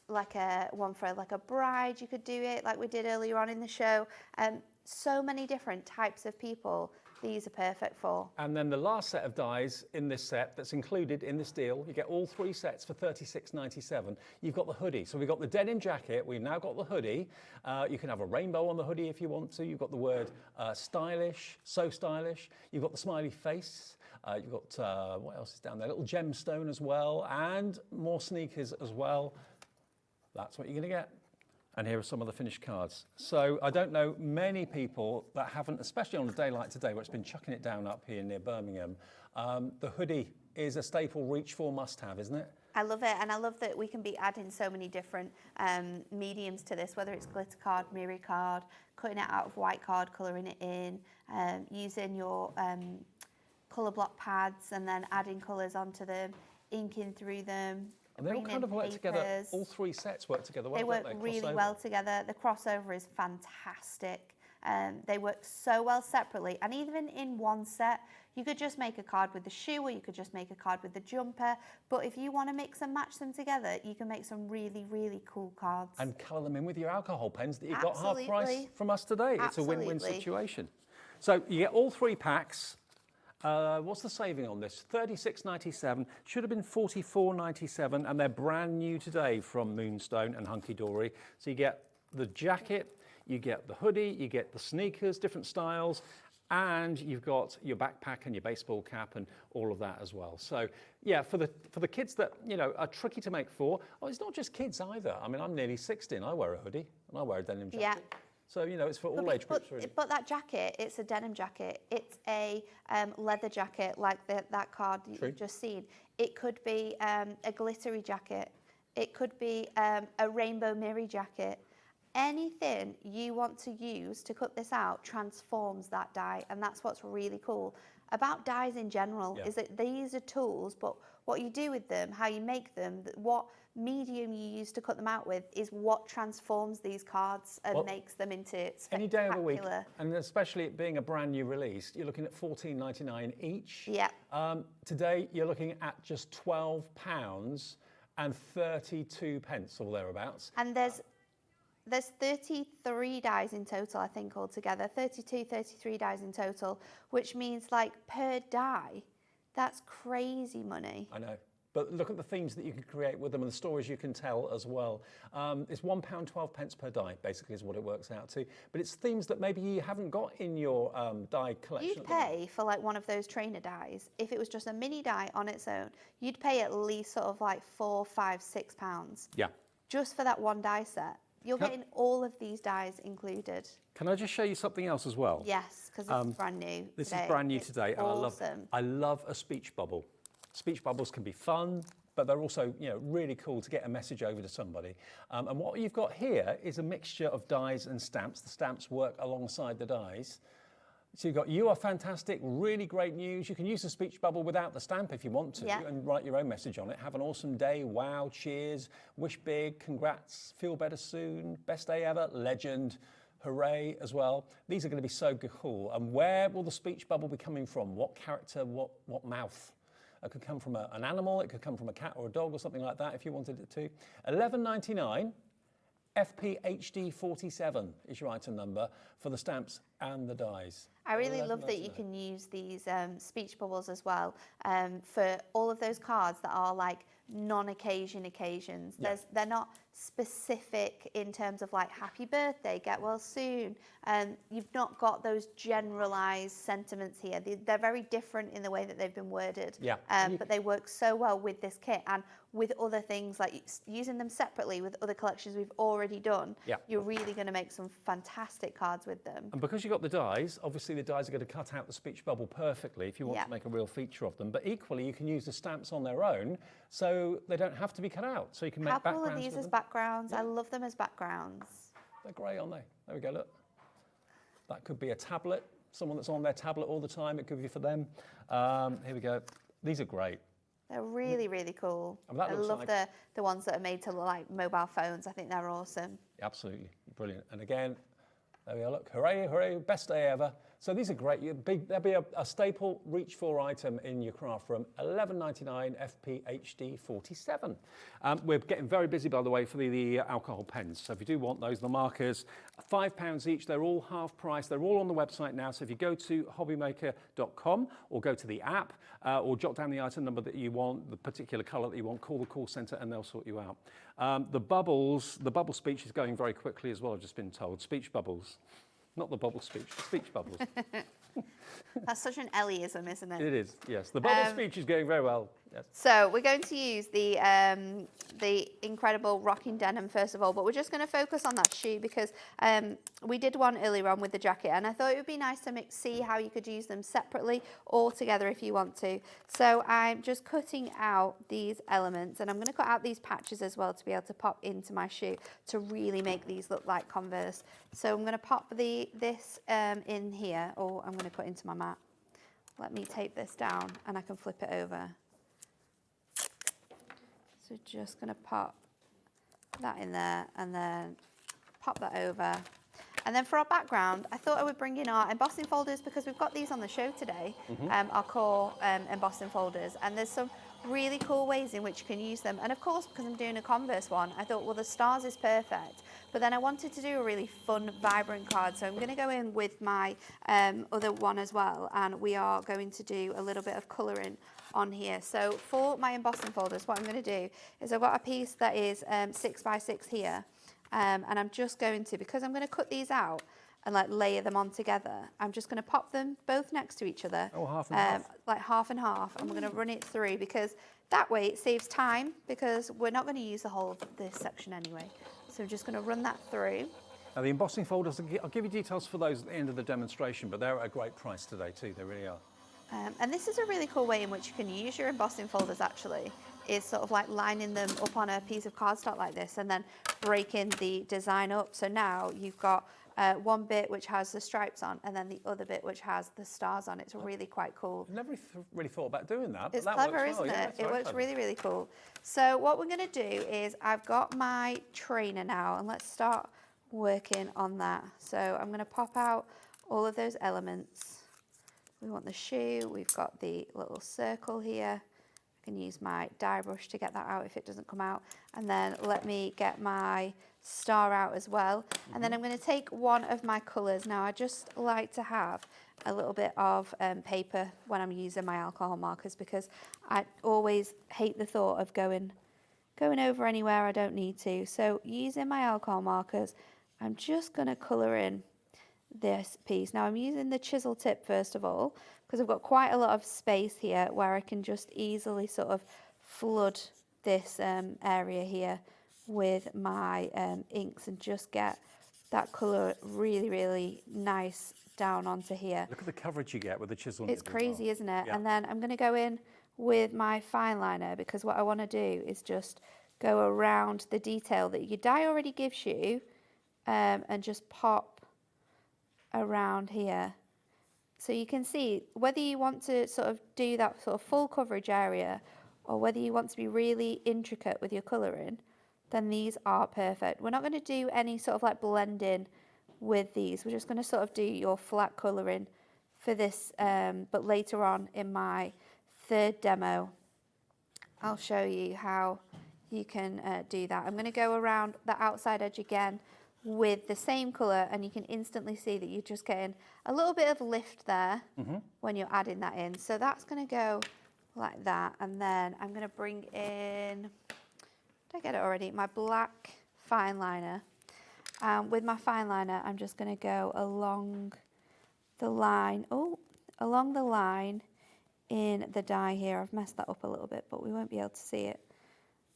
like a one for like a bride. You could do it like we did earlier on in the show. So many different types of people these are perfect for. And then the last set of dies in this set that's included in this deal, you get all 3 sets for $36.97. You've got the hoodie. So we've got the denim jacket, we've now got the hoodie. You can have a rainbow on the hoodie if you want to. You've got the word stylish, so stylish. You've got the smiley face. You've got, what else is down there? A little gemstone as well, and more sneakers as well. That's what you're going to get. And here are some of the finished cards. So I don't know many people that haven't, especially on a day like today where it's been chucking it down up here near Birmingham. The hoodie is a staple reach for must-have, isn't it? I love it, and I love that we can be adding so many different mediums to this, whether it's glitter card, mirror card, cutting it out of white card, colouring it in, using your colour block pads and then adding colours onto them, inking through them. And they all kind of work together, all 3 sets work together well, They work don't they? really well together. The crossover is fantastic. They work so well separately, and even in one set, you could just make a card with the shoe, or you could just make a card with the jumper. But if you want to mix and match them together, you can make some really, really cool cards. And colour them in with your alcohol pens that you've got half price from us today. It's a win-win situation. So you get all 3 packs. What's the saving on this? $36.97, should have been $44.97, and they're brand new today from Moonstone and Hunkydory. So you get the jacket, you get the hoodie, you get the sneakers, different styles, and you've got your backpack and your baseball cap and all of that as well. So yeah, for the kids that, you know, are tricky to make for, oh, it's not just kids either. I mean, I'm nearly 60 and I wear a hoodie and I wear a denim jacket. Yeah. So, you know, it's for all age groups, really. But that jacket, it's a denim jacket. It's a leather jacket like that card you've just seen. It could be a glittery jacket. It could be a rainbow mirror jacket. anything you want to use to cut this out transforms that die, and that's what's really cool about dies in general, is that these are tools, but what you do with them, how you make them, what medium you use to cut them out with is what transforms these cards and makes them into spectacular. Any day of the week, and especially it being a brand new release, you're looking at $14.99 each. Yeah. Today you're looking at just £12 and 32 pence or thereabouts. And there's 33 dies in total, I think, altogether. 33 dies in total, which means like per die, that's crazy money. I know. But look at the themes that you can create with them and the stories you can tell as well. It's £1.12 per die, basically, is what it works out to. But it's themes that maybe you haven't got in your die collection. You'd pay for like one of those trainer dies. If it was just a mini die on its own, you'd pay at least sort of like £4, £5, £6. Yeah. Just for that one die set. You're getting all of these dies included. Can I just show you something else as well? Yes, because this is brand new. This is brand new today, Awesome. and I love a speech bubble. Speech bubbles can be fun, but they're also, really cool to get a message over to somebody. And what you've got here is a mixture of dies and stamps. The stamps work alongside the dies. So you've got, you are fantastic, really great news. You can use the speech bubble without the stamp if you want to, and write your own message on it. Have an awesome day, wow, cheers, wish big, congrats, feel better soon, best day ever, legend, hooray as well. These are going to be so cool. And where will the speech bubble be coming from? What character, what mouth? It could come from an animal, it could come from a cat or a dog or something like that if you wanted it to. $11.99. FPHD 47 is your item number for the stamps and the dies. I really love that you can use these speech bubbles as well for all of those cards that are like non-occasion occasions. They're not specific in terms of like happy birthday, get well soon. You've not got those generalized sentiments here. They're very different in the way that they've been worded. But they work so well with this kit and with other things, like using them separately with other collections we've already done. You're really going to make some fantastic cards with them. And because you've got the dies, obviously the dies are going to cut out the speech bubble perfectly if you want to make a real feature of them. But equally, you can use the stamps on their own, so they don't have to be cut out. So you can make backgrounds. How cool are these as backgrounds? I love them as backgrounds. They're great, aren't they? There we go, look. That could be a tablet, someone that's on their tablet all the time. It could be for them. Here we go. These are great. They're really, really cool. I love like the ones that are made to look like mobile phones. I think they're awesome. Absolutely, brilliant. And again, there we go, look, hooray, hooray, best day ever. So these are great. There'll be a staple reach for item in your craft room. $11.99 FPHD 47. We're getting very busy, by the way, for the alcohol pens. So if you do want those, the markers, £5 each. They're all half price. They're all on the website now. So if you go to hobbymaker.com or go to the app or jot down the item number that you want, the particular colour that you want, call the call centre and they'll sort you out. The bubble speech is going very quickly as well, I've just been told. Speech bubbles. Not the bubble speech, the speech bubbles. That's such an Ellieism, isn't it? It is, yes. The bubble speech is going very well. Yes. So we're going to use the incredible rocking denim first of all, but we're just going to focus on that shoe because we did one earlier on with the jacket, and I thought it would be nice to see how you could use them separately or together if you want to. So I'm just cutting out these elements, and I'm going to cut out these patches as well to be able to pop into my shoe to really make these look like Converse. So I'm going to pop this in here, or I'm going to cut into my mat. Let me tape this down and I can flip it over. So just going to pop that in there and then pop that over. And then for our background, I thought I would bring in our embossing folders because we've got these on the show today, our core embossing folders. And there's some really cool ways in which you can use them. And of course, because I'm doing a Converse one, I thought, well, the stars is perfect. But then I wanted to do a really fun, vibrant card. So I'm going to go in with my other one as well. And we are going to do a little bit of colouring on here. So for my embossing folders, what I'm going to do is I've got a piece that is 6x6 here. And I'm just going to, because I'm going to cut these out and like layer them on together, I'm just going to pop them both next to each other. Oh, half and half. Like half and half. And we're going to run it through because that way it saves time because we're not going to use the whole of this section anyway. So I'm just going to run that through. Now the embossing folders, I'll give you details for those at the end of the demonstration, but they're at a great price today too, they really are. And this is a really cool way in which you can use your embossing folders actually. is sort of like lining them up on a piece of cardstock like this and then breaking the design up. So now you've got one bit which has the stripes on and then the other bit which has the stars on. It's really quite cool. I've never really thought about doing that. But It's that clever, works well. isn't Yeah, it? that's It very works clever. really, really cool. So what we're going to do is I've got my trainer now, and let's start working on that. So I'm going to pop out all of those elements. We want the shoe, we've got the little circle here. I can use my dye brush to get that out if it doesn't come out. And then let me get my star out as well. And then I'm going to take one of my colours. Now I just like to have a little bit of paper when I'm using my alcohol markers, because I always hate the thought of going over anywhere I don't need to. So using my alcohol markers, I'm just going to colour in this piece. Now I'm using the chisel tip first of all, because I've got quite a lot of space here where I can just easily sort of flood this area here with my inks and just get that colour really, really nice down onto here. Look at the coverage you get with the chisel. It's crazy, isn't it? Yeah. And then I'm going to go in with my fine liner, because what I want to do is just go around the detail that your dye already gives you and just pop around here. So you can see whether you want to sort of do that sort of full coverage area or whether you want to be really intricate with your colouring, then these are perfect. We're not going to do any sort of like blending with these. We're just going to sort of do your flat colouring for this, but later on in my third demo, I'll show you how you can do that. I'm going to go around the outside edge again with the same colour, and you can instantly see that you're just getting a little bit of lift there when you're adding that in. So that's going to go like that, and then I'm going to bring in, did I get it already? My black fine liner. With my fine liner, I'm just going to go along the line, along the line in the dye here. I've messed that up a little bit, but we won't be able to see it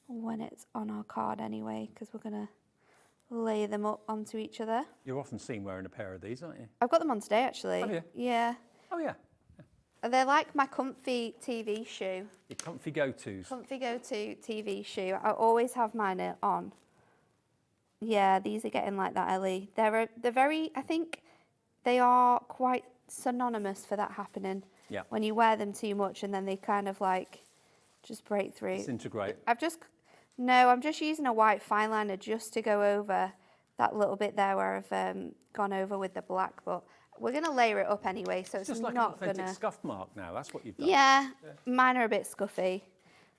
when it's on our card anyway, because we're going to lay them up onto each other. You're often seen wearing a pair of these, aren't you? I've got them on today, actually. Have you? Yeah. Oh, yeah. They're like my comfy TV shoe. Your comfy go-tos. Comfy go-to TV shoe. I always have mine on. Yeah, these are getting like that, Ellie. They're very, I think they are quite synonymous for that happening. Yeah. When you wear them too much and then they kind of like just break through. Disintegrate. No, I'm just using a white fine liner just to go over that little bit there where I've gone over with the black, but we're going to layer it up anyway, so it's just like not an authentic going to... scuff mark now, that's what you've done. Yeah, mine are a bit scuffy.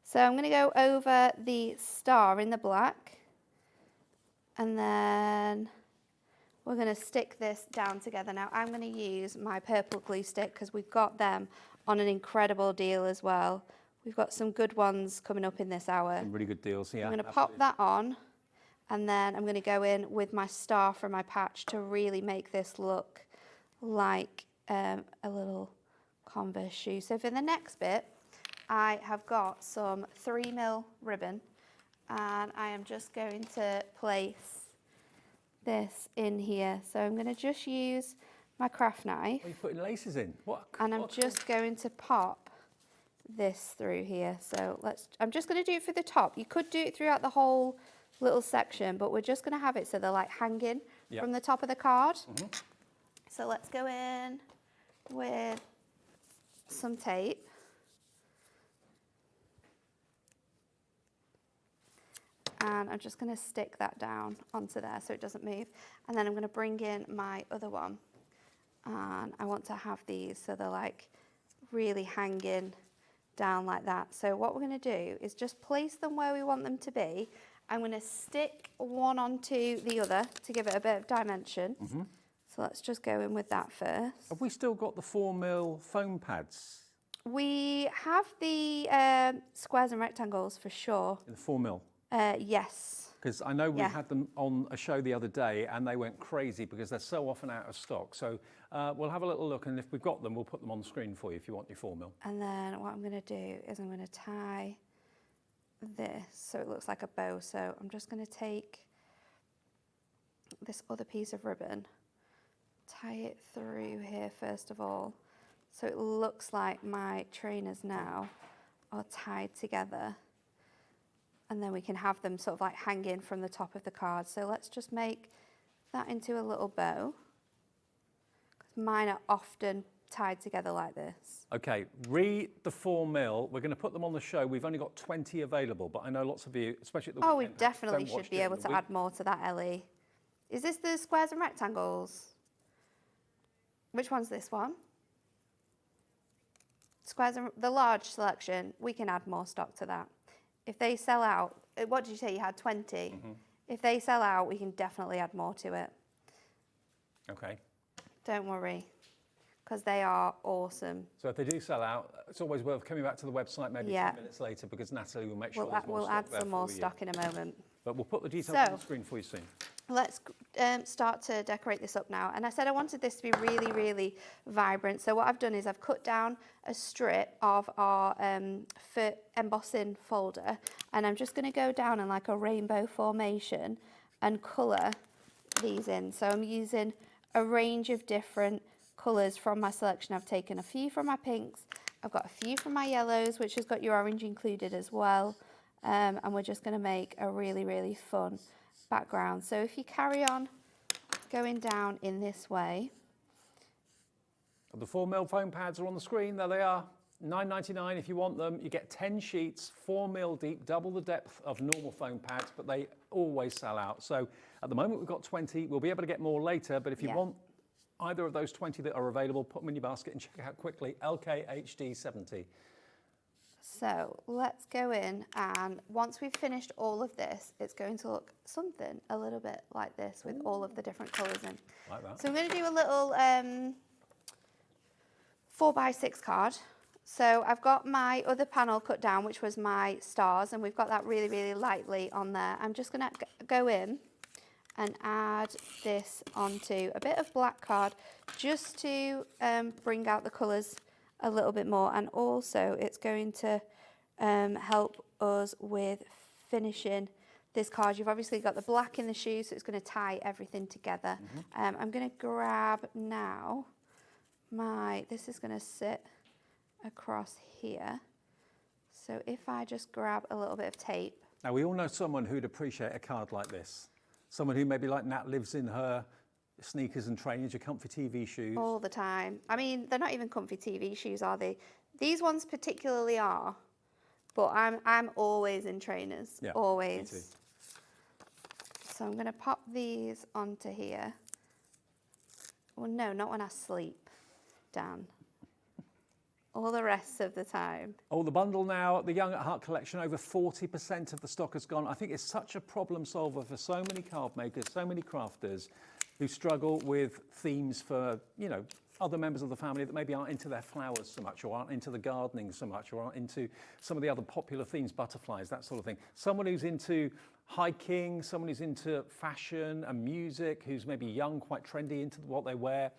So I'm going to go over the star in the black, and then we're going to stick this down together. Now I'm going to use my purple glue stick because we've got them on an incredible deal as well. We've got some good ones coming up in this hour. Some really good deals, yeah. I'm going to pop that on, and then I'm going to go in with my star from my patch to really make this look like a little Converse shoe. So for the next bit, I have got some 3mm ribbon, and I am just going to place this in here. So I'm going to just use my craft knife. Are you putting laces in? What? And I'm just going to pop this through here. So I'm just going to do it for the top. You could do it throughout the whole little section, but we're just going to have it so they're like hanging from the top of the card. So let's go in with some tape. And I'm just going to stick that down onto there so it doesn't move. And then I'm going to bring in my other one. And I want to have these so they're like really hanging down like that. So what we're going to do is just place them where we want them to be. I'm going to stick one onto the other to give it a bit of dimension. So let's just go in with that first. Have we still got the 4mm foam pads? We have the squares and rectangles for sure. In the 4mm? Yes. Because I know we had them on a show the other day and they went crazy because they're so often out of stock. So we'll have a little look, and if we've got them, we'll put them on the screen for you if you want your 4mm. And then what I'm going to do is I'm going to tie this so it looks like a bow. So I'm just going to take this other piece of ribbon, tie it through here first of all, so it looks like my trainers now are tied together. and then we can have them sort of like hanging from the top of the card. So let's just make that into a little bow. 'Cause mine are often tied together like this. Okay, read the 4 mil. We're going to put them on the show. We've only got 20 available, but I know lots of you, especially at the Oh, we weekend, definitely don't watch should be during able the to week. add more to that, Ellie. Is this the squares and rectangles? Which one's this one? Squares and the large selection, we can add more stock to that. If they sell out, what did you say you had 20? Mm-hmm. If they sell out, we can definitely add more to it. Okay. Don't worry, because they are awesome. So if they do sell out, it's always worth coming back to the website maybe 10 minutes later, because Natalie will make sure there's more We'll stock add there some more for you. stock in a moment. But we'll put the details So- on the screen for you soon. Let's start to decorate this up now. And I said I wanted this to be really, really vibrant. So what I've done is I've cut down a strip of our embossing folder, and I'm just going to go down in like a rainbow formation and colour these in. So I'm using a range of different colours from my selection. I've taken a few from my pinks, I've got a few from my yellows, which has got your orange included as well. And we're just going to make a really, really fun background. So if you carry on going down in this way. The 4 mil foam pads are on the screen. There they are. $9.99 if you want them. You get 10 sheets, 4 mil deep, double the depth of normal foam pads, but they always sell out. So at the moment we've got 20. We'll be able to get more later, but if you want either of those 20 that are available, put them in your basket and check out quickly. LKHD70. So let's go in, and once we've finished all of this, it's going to look something a little bit like this with all of the different colours in. Like that. So I'm going to do a little 4x6 card. So I've got my other panel cut down, which was my stars, and we've got that really, really lightly on there. I'm just going to go in and add this onto a bit of black card just to bring out the colours a little bit more, and also it's going to help us with finishing this card. You've obviously got the black in the shoe, so it's going to tie everything together. I'm going to grab now this is going to sit across here. So if I just grab a little bit of tape. Now we all know someone who'd appreciate a card like this. Someone who maybe like Nat lives in her sneakers and trainers, your comfy TV shoes. All the time. I mean, they're not even comfy TV shoes, are they? These ones particularly are, but I'm always in trainers, always. Me too. So I'm going to pop these onto here. Well, no, not when I sleep, Dan. All the rest of the time. Oh, the bundle now, the Young at Heart collection, over 40% of the stock has gone. I think it's such a problem solver for so many card makers, so many crafters who struggle with themes for, you know, other members of the family that maybe aren't into their flowers so much, or aren't into the gardening so much, or aren't into some of the other popular themes, butterflies, that sort of thing. Someone who's into hiking, someone who's into fashion and music, who's maybe young, quite trendy into what they wear.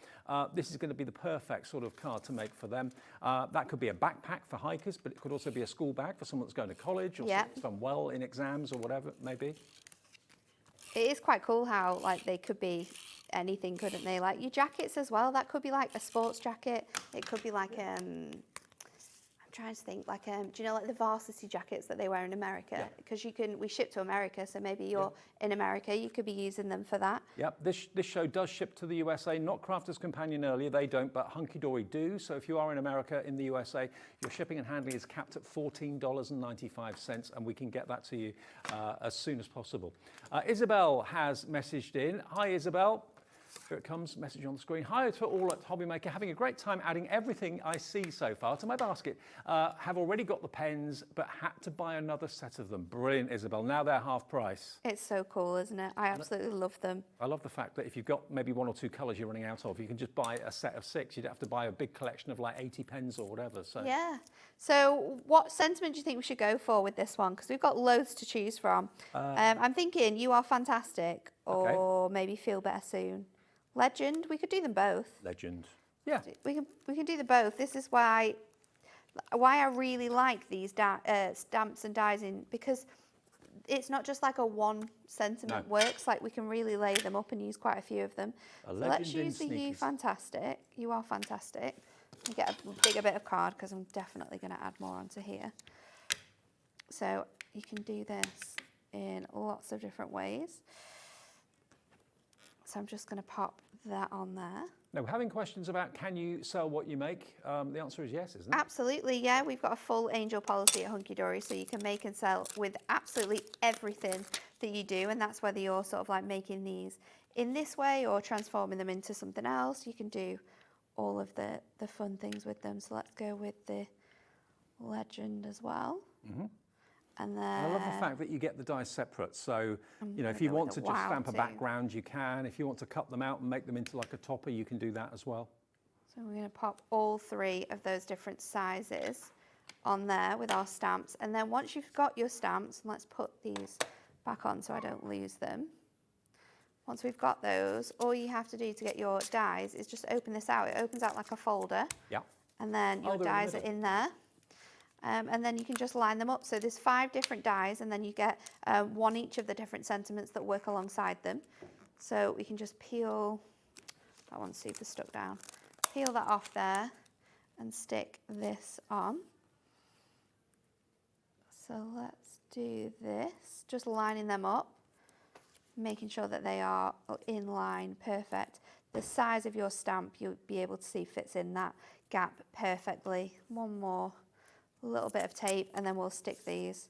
This is going to be the perfect sort of card to make for them. That could be a backpack for hikers, but it could also be a school bag for someone that's going to college, or someone that's done well in exams, or whatever it may be. It is quite cool how, like, they could be anything, couldn't they? Like your jackets as well. That could be like a sports jacket. It could be like I'm trying to think, like do you know, like the varsity jackets that they wear in America? Because we ship to America, so maybe you're in America, you could be using them for that. Yep, this show does ship to the USA, not Crafter's Companion earlier, they don't, but Hunkydory do. So if you are in America, in the USA, your shipping and handling is capped at $14.95, and we can get that to you as soon as possible. Isabel has messaged in. Hi, Isabel. Here it comes, message on the screen. Hi to all at Hobbymaker, having a great time adding everything I see so far to my basket. Have already got the pens, but had to buy another set of them. Brilliant, Isabel. Now they're half price. It's so cool, isn't it? I absolutely love them. I love the fact that if you've got maybe 1 or 2 colours you're running out of, you can just buy a set of 6. You don't have to buy a big collection of like 80 pens or whatever. So. Yeah. So what sentiment do you think we should go for with this one? Because we've got loads to choose from. I'm thinking You Are Fantastic, or maybe Feel Better Soon. Legend, we could do them both. Legend. Yeah. We can do them both. This is why I really like these stamps and dies in, because it's not just like a one sentiment works, like we can really lay them up and use quite a few of them. So let's use the You Are Fantastic. And get a bigger bit of card, because I'm definitely going to add more onto here. So you can do this in lots of different ways. So I'm just going to pop that on there. Now, we're having questions about can you sell what you make? The answer is yes, isn't it? Absolutely, yeah. We've got a full angel policy at Hunkydory, so you can make and sell with absolutely everything that you do, and that's whether you're sort of like making these in this way or transforming them into something else. You can do all of the fun things with them. So let's go with the legend as well. Mm-hmm. And then I love the fact that you get the dies separate. So, you know, if you want to just stamp a background, you can. If you want to cut them out and make them into like a topper, you can do that as well. So we're going to pop all 3 of those different sizes on there with our stamps. And then once you've got your stamps, and let's put these back on so I don't lose them. Once we've got those, all you have to do to get your dies is just open this out. It opens out like a folder. Yeah. And then your dies are in there. And then you can just line them up. So there's 5 different dies, and then you get 1 each of the different sentiments that work alongside them. So we can just peel, that one's super stuck down, peel that off there and stick this on. So let's do this, just lining them up, making sure that they are in line, perfect. The size of your stamp, you'll be able to see fits in that gap perfectly. One more little bit of tape, and then we'll stick these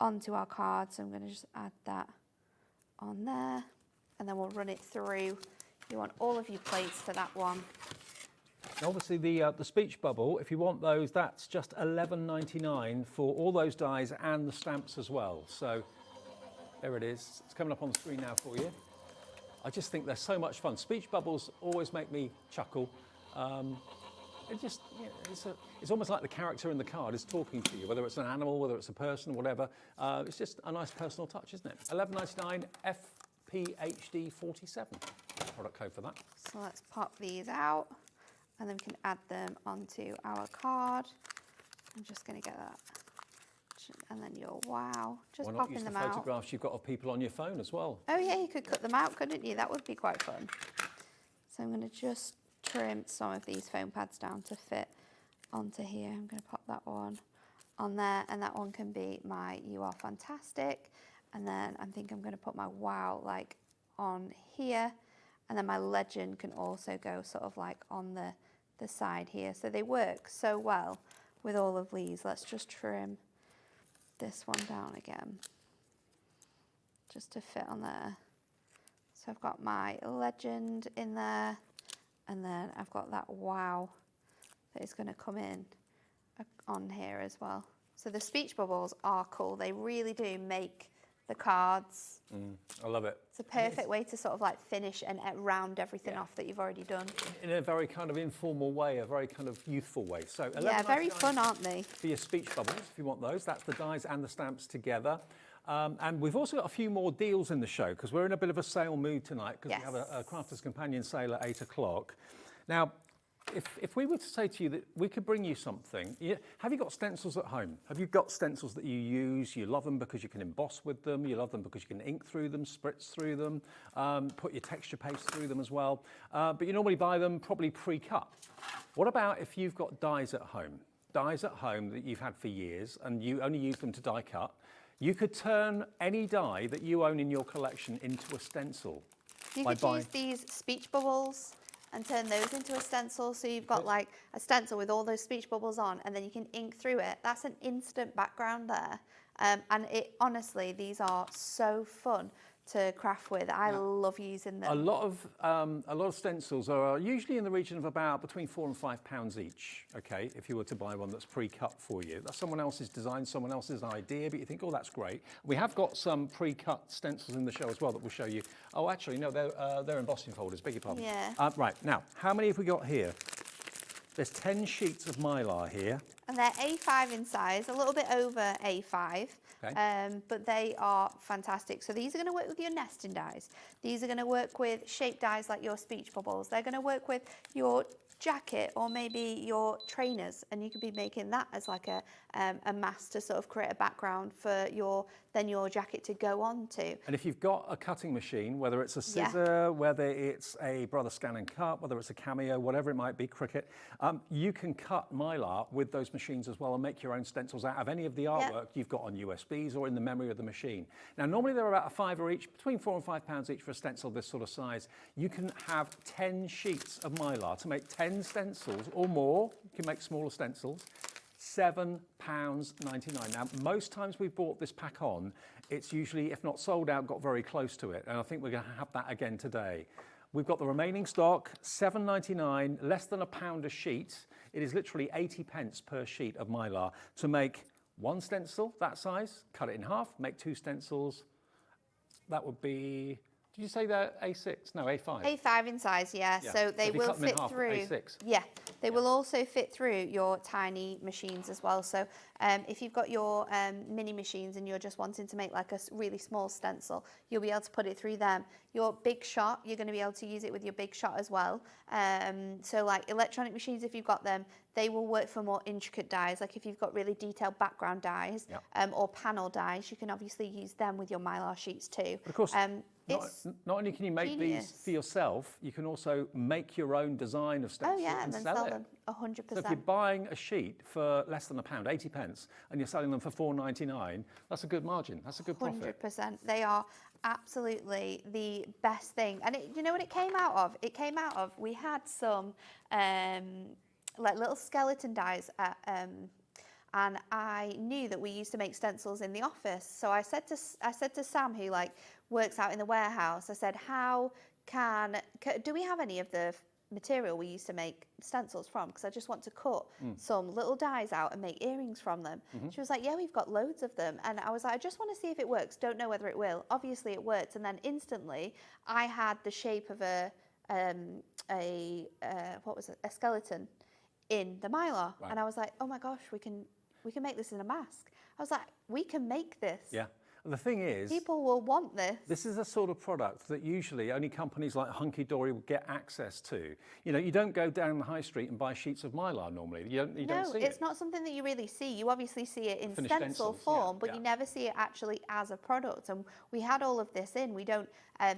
onto our card. So I'm going to just add that on there, and then we'll run it through. You want all of your plates for that one. Obviously, the speech bubble, if you want those, that's just $11.99 for all those dies and the stamps as well. So there it is. It's coming up on the screen now for you. I just think they're so much fun. Speech bubbles always make me chuckle. It just, you know, it's almost like the character in the card is talking to you, whether it's an animal, whether it's a person, whatever. It's just a nice personal touch, isn't it? $11.99 FPHD47. Product code for that. So let's pop these out, and then we can add them onto our card. I'm just going to get that. And then your wow, just popping them out. Why not use the photographs you've got of people on your phone as well? Oh yeah, you could cut them out, couldn't you? That would be quite fun. So I'm going to just trim some of these foam pads down to fit onto here. I'm going to pop that one on there, and that one can be my "You Are Fantastic," and then I think I'm going to put my wow like on here, and then my legend can also go sort of like on the side here. So they work so well with all of these. Let's just trim this one down again just to fit on there. So I've got my legend in there, and then I've got that wow that is going to come in on here as well. So the speech bubbles are cool. They really do make the cards. I love it. It's a perfect way to sort of like finish and round everything off that you've already done. In a very kind of informal way, a very kind of youthful way. So yeah, very fun, aren't they? For your speech bubbles, if you want those. That's the dies and the stamps together. And we've also got a few more deals in the show because we're in a bit of a sale mood tonight because we have a Crafter's Companion sale at 8 o'clock. Now, if we were to say to you that we could bring you something, have you got stencils at home? Have you got stencils that you use? You love them because you can emboss with them. You love them because you can ink through them, spritz through them, put your texture paste through them as well. But you normally buy them probably pre-cut. What about if you've got dies at home? Dies at home that you've had for years and you only use them to die cut. You could turn any die that you own in your collection into a stencil. You could use these speech bubbles and turn those into a stencil. So you've got like a stencil with all those speech bubbles on, and then you can ink through it. That's an instant background there. And honestly, these are so fun to craft with. I love using them. A lot of stencils are usually in the region of about between £4 and £5 each. Okay, if you were to buy one that's pre-cut for you, that's someone else's design, someone else's idea, but you think, oh, that's great. We have got some pre-cut stencils in the show as well that we'll show you. Oh, actually, no, they're embossing folders. Beg your pardon. Yeah. Right now, how many have we got here? There's 10 sheets of mylar here. And they're A5 in size, a little bit over A5, but they are fantastic. So these are going to work with your nesting dies. These are going to work with shaped dies like your speech bubbles. They're going to work with your jacket or maybe your trainers, and you could be making that as like a mask to sort of create a background for then your jacket to go on to. And if you've got a cutting machine, whether it's a scissor, whether it's a Brother Scan and Cut, whether it's a Cameo, whatever it might be, Cricut, you can cut mylar with those machines as well and make your own stencils out of any of the artwork you've got on USBs or in the memory of the machine. Now, normally they're about £5 each, between £4 and £5 each for a stencil this sort of size. You can have 10 sheets of mylar to make 10 stencils or more. You can make smaller stencils. £7.99. Now, most times we've bought this pack on, it's usually, if not sold out, got very close to it. And I think we're going to have that again today. We've got the remaining stock, £7.99, less than £1 a sheet. It is literally 80p per sheet of mylar to make one stencil that size, cut it in half, make 2 stencils. That would be, did you say they're A6? No, A5. A5 in size, yeah. So they will fit through. A6. Yeah, they will also fit through your tiny machines as well. So if you've got your mini machines and you're just wanting to make like a really small stencil, you'll be able to put it through them. Your big shot, you're going to be able to use it with your big shot as well. So like electronic machines, if you've got them, they will work for more intricate dies. Like if you've got really detailed background dies or panel dies, you can obviously use them with your mylar sheets too. But of course, not only can you make these for yourself, you can also make your own design of stencils and then sell them 100%. So if you're buying a sheet for less than £1, 80p, and you're selling them for £4.99, that's a good margin. That's a good profit. 100%. They are absolutely the best thing. And you know what it came out of? It came out of, we had some like little skeleton dies at, and I knew that we used to make stencils in the office. So I said to Sam, who like works out in the warehouse, I said, do we have any of the material we used to make stencils from? Because I just want to cut some little dies out and make earrings from them. She was like, yeah, we've got loads of them. And I was like, I just want to see if it works. Don't know whether it will. Obviously it worked. And then instantly I had the shape of a skeleton in the mylar. Right. And I was like, oh my gosh, we can make this in a mask. I was like, we can make this. Yeah. And the thing is, people will want this. This is a sort of product that usually only companies like Hunkydory will get access to. You know, you don't go down the high street and buy sheets of mylar normally. You don't see it. No, it's not something that you really see. You obviously see it in stencil form, but you never see it actually as a product. And we had all of this in. We don't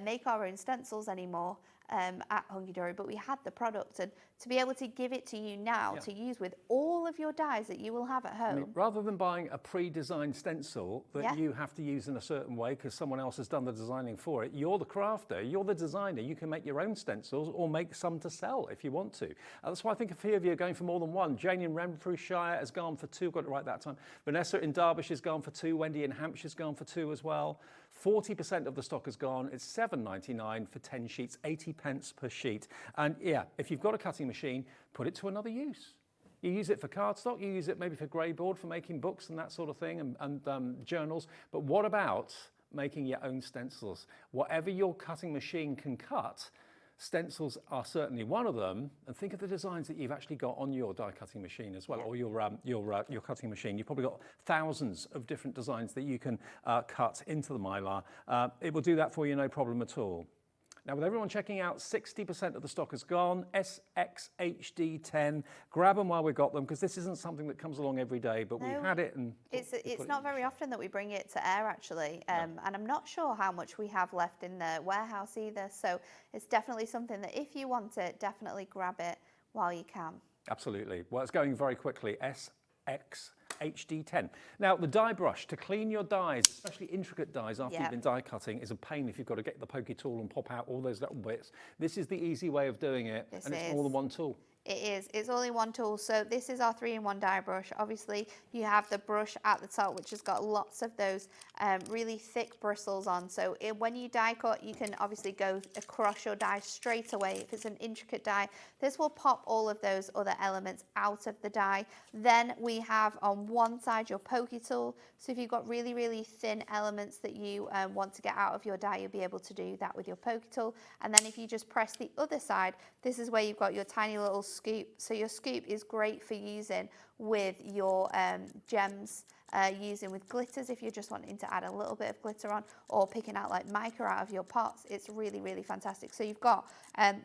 make our own stencils anymore at Hunkydory, but we had the product, and to be able to give it to you now to use with all of your dies that you will have at home. I mean, rather than buying a pre-designed stencil that you have to use in a certain way because someone else has done the designing for it, you're the crafter, you're the designer, you can make your own stencils or make some to sell if you want to. That's why I think a few of you are going for more than one. Jane in Renfrewshire has gone for 2, got it right that time. Vanessa in Derbyshire has gone for 2, Wendy in Hampshire's gone for 2 as well. 40% of the stock has gone. It's £7.99 for 10 sheets, 80p per sheet. And yeah, if you've got a cutting machine, put it to another use. You use it for cardstock, you use it maybe for grey board, for making books and that sort of thing, and journals. But what about making your own stencils? Whatever your cutting machine can cut, stencils are certainly one of them. And think of the designs that you've actually got on your die cutting machine as well, or your cutting machine. You've probably got thousands of different designs that you can cut into the mylar. It will do that for you, no problem at all. Now, with everyone checking out, 60% of the stock has gone. SXHD10. Grab them while we've got them, because this isn't something that comes along every day, but we had it. And it's not very often that we bring it to air, actually. And I'm not sure how much we have left in the warehouse either. So it's definitely something that if you want it, definitely grab it while you can. Absolutely. Well, it's going very quickly. SXHD10. Now, the die brush to clean your dies, especially intricate dies after you've been die cutting, is a pain if you've got to get the pokey tool and pop out all those little bits. This is the easy way of doing it, and it's more than one tool. It is. It's only one tool. So this is our 3-in-1 die brush. Obviously, you have the brush at the top, which has got lots of those really thick bristles on. So when you die cut, you can obviously go across your die straight away. If it's an intricate die, this will pop all of those other elements out of the die. Then we have on one side your pokey tool. So if you've got really, really thin elements that you want to get out of your die, you'll be able to do that with your pokey tool. And then if you just press the other side, this is where you've got your tiny little scoop. So your scoop is great for using with your gems using with glitters if you're just wanting to add a little bit of glitter on, or picking out like mica out of your pots. It's really, really fantastic. So you've got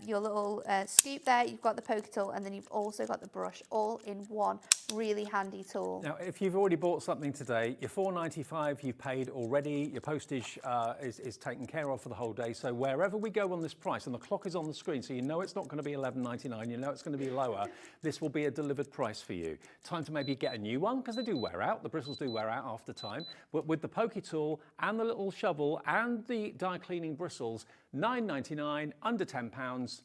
your little scoop there, you've got the poke tool, and then you've also got the brush, all in one really handy tool. Now, if you've already bought something today, your $4.95 you've paid already, your postage is taken care of for the whole day. So wherever we go on this price, and the clock is on the screen, so you know it's not going to be $11.99, you know it's going to be lower, this will be a delivered price for you. Time to maybe get a new one, because they do wear out, the bristles do wear out after time. But with the pokey tool and the little shovel and the die cleaning bristles, $9.99, under £10,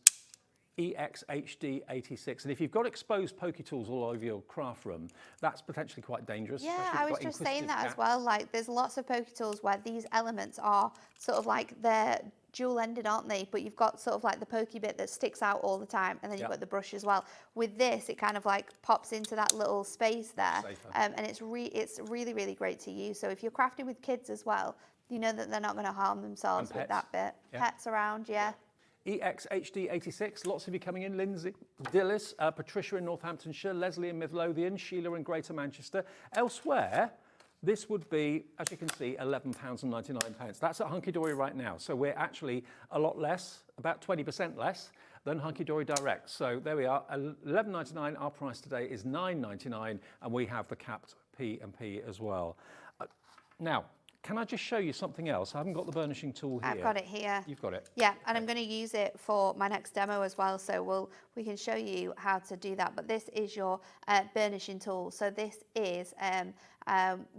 EXHD 86. And if you've got exposed pokey tools all over your craft room, that's potentially quite dangerous. Yeah, I was just saying that as well. Like, there's lots of pokey tools where these elements are sort of like they're dual-ended, aren't they? But you've got sort of like the pokey bit that sticks out all the time, and then you've got the brush as well. With this, it kind of like pops into that little space there, and it's really, really great to use. So if you're crafting with kids as well, you know that they're not going to harm themselves with that bit. Pets around, EXHD 86, lots of you coming in. Lindsay, Dillis, Patricia in Northamptonshire, Leslie in Midlothian, Sheila in Greater Manchester. Elsewhere, this would be, as you can see, £11.99. That's at Hunkydory right now. So we're actually a lot less, about 20% less than Hunkydory Direct. So there we are, £11.99. Our price today is £9.99, and we have the capped P&P as well. Now, can I just show you something else? I haven't got the burnishing tool here. I've got it here. You've got it? Yeah, and I'm going to use it for my next demo as well, so we can show you how to do that. But this is your burnishing tool. So this is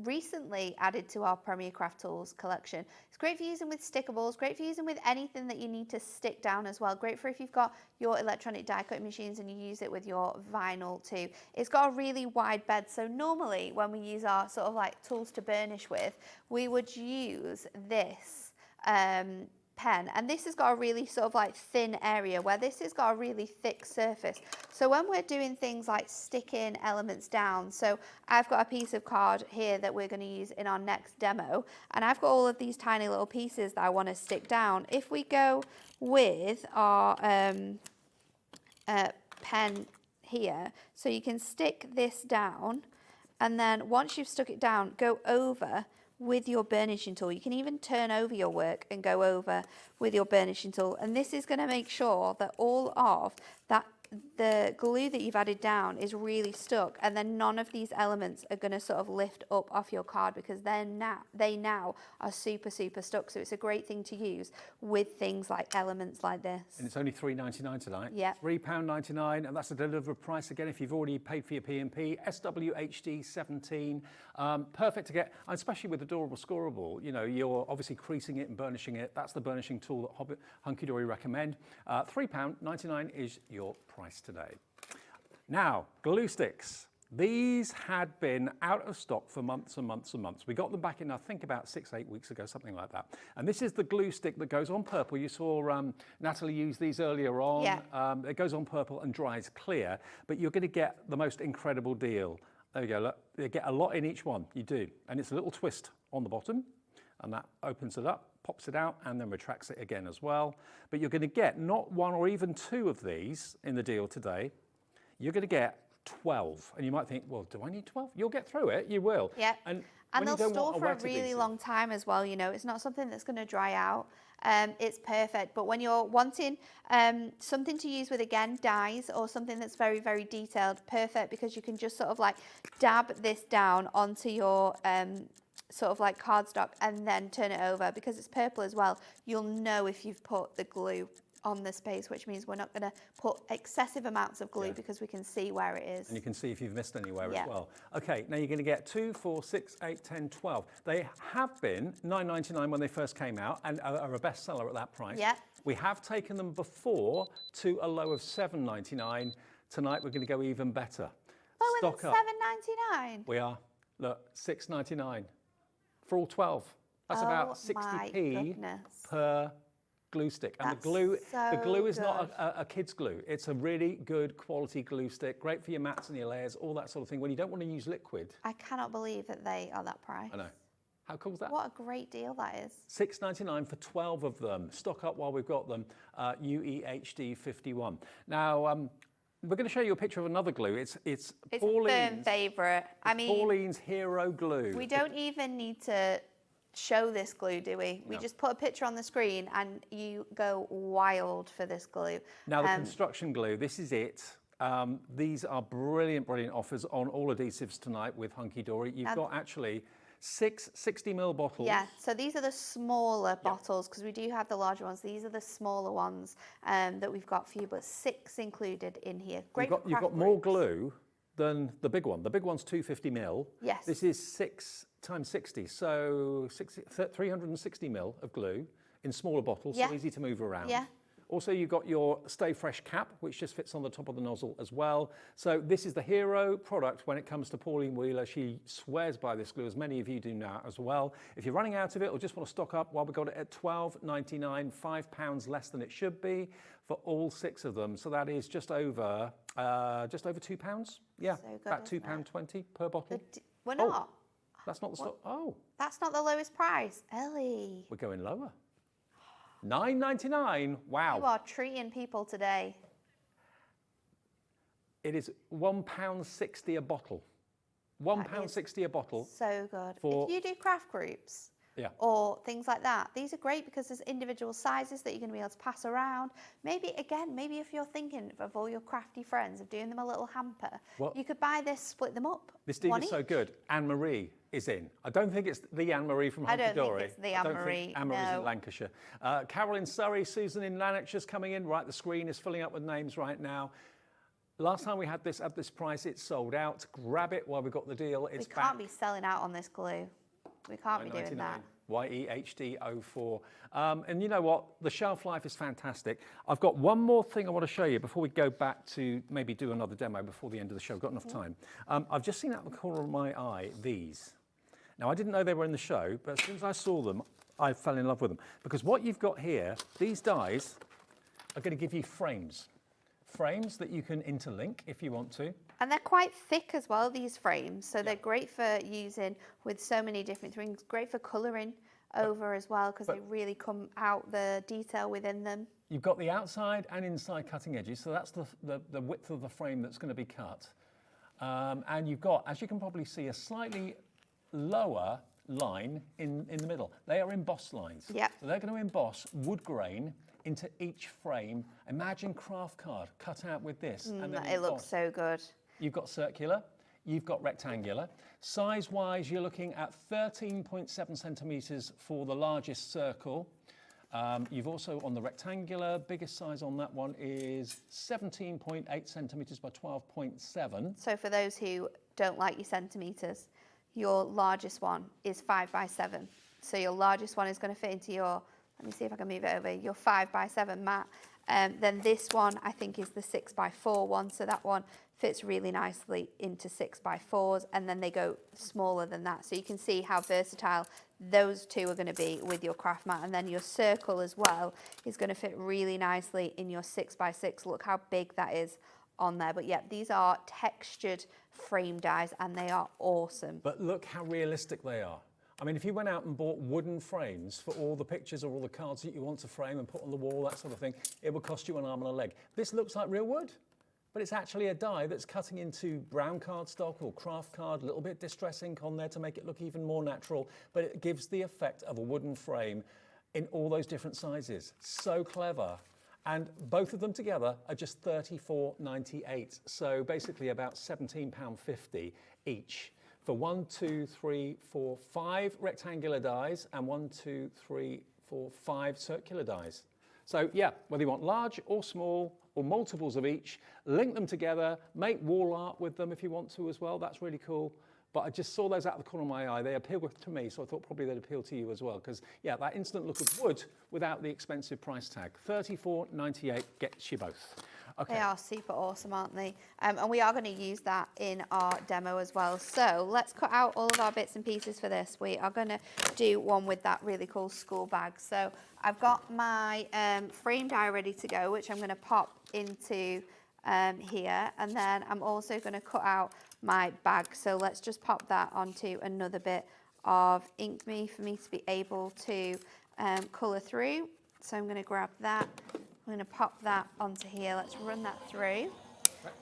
recently added to our Premier Craft Tools collection. It's great for using with stickables, great for using with anything that you need to stick down as well. Great for if you've got your electronic die cutting machines and you use it with your vinyl too. It's got a really wide bed, so normally when we use our sort of like tools to burnish with, we would use this pen, and this has got a really sort of like thin area, where this has got a really thick surface. So when we're doing things like sticking elements down, so I've got a piece of card here that we're going to use in our next demo, and I've got all of these tiny little pieces that I want to stick down. If we go with our pen here, so you can stick this down, and then once you've stuck it down, go over with your burnishing tool. You can even turn over your work and go over with your burnishing tool, and this is going to make sure that all of that the glue that you've added down is really stuck, and then none of these elements are going to sort of lift up off your card, because they now are super stuck. So it's a great thing to use with things like elements like this. And it's only £3.99 tonight. Yeah, £3.99, and that's a delivered price again if you've already paid for your P&P. SWHD 17, perfect to get, especially with the durable scorable. You know, you're obviously creasing it and burnishing it. That's the burnishing tool that Hunkydory recommend. £3.99 is your price today. Now, glue sticks. These had been out of stock for months and months and months. We got them back in, I think, about 6-8 weeks ago, something like that. And this is the glue stick that goes on purple. You saw Natalie use these earlier on. Yeah. It goes on purple and dries clear, but you're going to get the most incredible deal. There you go, look, you get a lot in each one, you do. And it's a little twist on the bottom, and that opens it up, pops it out, and then retracts it again as well. But you're going to get not one or even two of these in the deal today. You're going to get 12. And you might think, well, do I need 12? You'll get through it, you will. Yeah. And they'll store for a really long time as well, you know. It's not something that's going to dry out. It's perfect. But when you're wanting something to use with, again, dies, or something that's very, very detailed, perfect, because you can just sort of like dab this down onto your sort of like cardstock and then turn it over. Because it's purple as well, you'll know if you've put the glue on the space, which means we're not going to put excessive amounts of glue, because we can see where it is. And you can see if you've missed anywhere as well. Okay, now you're going to get 2, 4, 6, 8, 10, 12. They have been $9.99 when they first came out, and are a bestseller at that price. Yeah. We have taken them before to a low of $7.99. Tonight we're going to go even better. Lower than $7.99? We are. Look, $6.99 for all 12. That's about 60p per glue stick. And the glue is not a kid's glue. It's a really good quality glue stick, great for your mats and your layers, all that sort of thing, when you don't want to use liquid. I cannot believe that they are that price. I know. How cool is that? What a great deal that is. $6.99 for 12 of them. Stock up while we've got them. UEHD 51. Now, We're going to show you a picture of another glue. It's It's a firm favourite. I mean, Pauline's Hero Glue. we don't even need to show this glue, do we? We just put a picture on the screen and you go wild for this glue. Now, the construction glue, this is it. These are brilliant, brilliant offers on all adhesives tonight with Hunkydory. You've got actually 6 60ml bottles. Yeah, so these are the smaller bottles because we do have the larger ones. These are the smaller ones that we've got for you, but 6 included in here. Great. You've got more glue than the big one. The big one's 250ml. Yes. This is 6 times 60, so 360ml of glue in smaller bottles, so easy to move around. Yeah. Also, you've got your Stay Fresh cap, which just fits on the top of the nozzle as well. So this is the hero product when it comes to Pauline Wheeler. She swears by this glue, as many of you do now as well. If you're running out of it or just want to stock up, well, we've got it at £12.99, £5 less than it should be for all 6 of them. So that is just over £2. Yeah, So good, about isn't it? £2.20 per bottle. We're not. That's not the stock. Oh, That's not the lowest price. Ellie, we're going lower. £9.99. Wow. you are treating people today. It is £1.60 a bottle. £1.60 a bottle. So good. For- If you do craft groups or things like that, these are great because there's individual sizes that you're going to be able to pass around. Maybe if you're thinking of all your crafty friends of doing them a little hamper, you could buy this, split them up. This deal is so good. Anne-Marie is in. I don't think it's the Anne-Marie from Hunkydory. I don't think it's the Anne-Marie, Anne-Marie's no. in Lancashire. Carol in Surrey, Susan in Lanarkshire's coming in. Right, the screen is filling up with names right now. Last time we had this at this price, it's sold out. Grab it while we've got the deal. It's We can't be selling out on this glue. We can't be doing that. YEHD04. And you know what? The shelf life is fantastic. I've got one more thing I want to show you before we go back to maybe do another demo before the end of the show. Got enough time. I've just seen out the corner of my eye these. Now, I didn't know they were in the show, but as soon as I saw them, I fell in love with them. Because what you've got here, these dies are going to give you frames. Frames that you can interlink if you want to. And they're quite thick as well, these frames. So they're great for using with so many different things. Great for colouring over as well because they really come out the detail within them. You've got the outside and inside cutting edges. So that's the width of the frame that's going to be cut. And you've got, as you can probably see, a slightly lower line in the middle. They are embossed lines. Yep. So they're going to emboss wood grain into each frame. Imagine craft card cut out with this. And then It looks so good. You've got circular, you've got rectangular. Size-wise, you're looking at 13.7 centimetres for the largest circle. You've also, on the rectangular, biggest size on that one is 17.8 centimetres by 12.7. So for those who don't like your centimetres, your largest one is 5 by 7. So your largest one is going to fit into your, let me see if I can move it over, your 5 by 7 mat. Then this one, I think, is the 6 by 4 one. So that one fits really nicely into 6 by 4s, and then they go smaller than that. So you can see how versatile those two are going to be with your craft mat. And then your circle as well is going to fit really nicely in your 6 by 6. Look how big that is on there. But yeah, these are textured frame dies and they are awesome. But look how realistic they are. I mean, if you went out and bought wooden frames for all the pictures or all the cards that you want to frame and put on the wall, that sort of thing, it would cost you an arm and a leg. This looks like real wood, but it's actually a die that's cutting into brown cardstock or craft card, a little bit distress ink on there to make it look even more natural, but it gives the effect of a wooden frame in all those different sizes. So clever. And both of them together are just $34.98. So basically about £17.50 each. For 1, 2, 3, 4, 5 rectangular dies and 1, 2, 3, 4, 5 circular dies. So yeah, whether you want large or small or multiples of each, link them together, make wall art with them if you want to as well. That's really cool. But I just saw those out of the corner of my eye. They appeal to me, so I thought probably they'd appeal to you as well. Because yeah, that instant look of wood without the expensive price tag. $34.98 gets you both. Okay. They are super awesome, aren't they? And we are going to use that in our demo as well. So let's cut out all of our bits and pieces for this. We are going to do one with that really cool school bag. So I've got my frame die ready to go, which I'm going to pop into here. And then I'm also going to cut out my bag. So let's just pop that onto another bit of ink for me to be able to colour through. So I'm going to grab that. I'm going to pop that onto here. Let's run that through.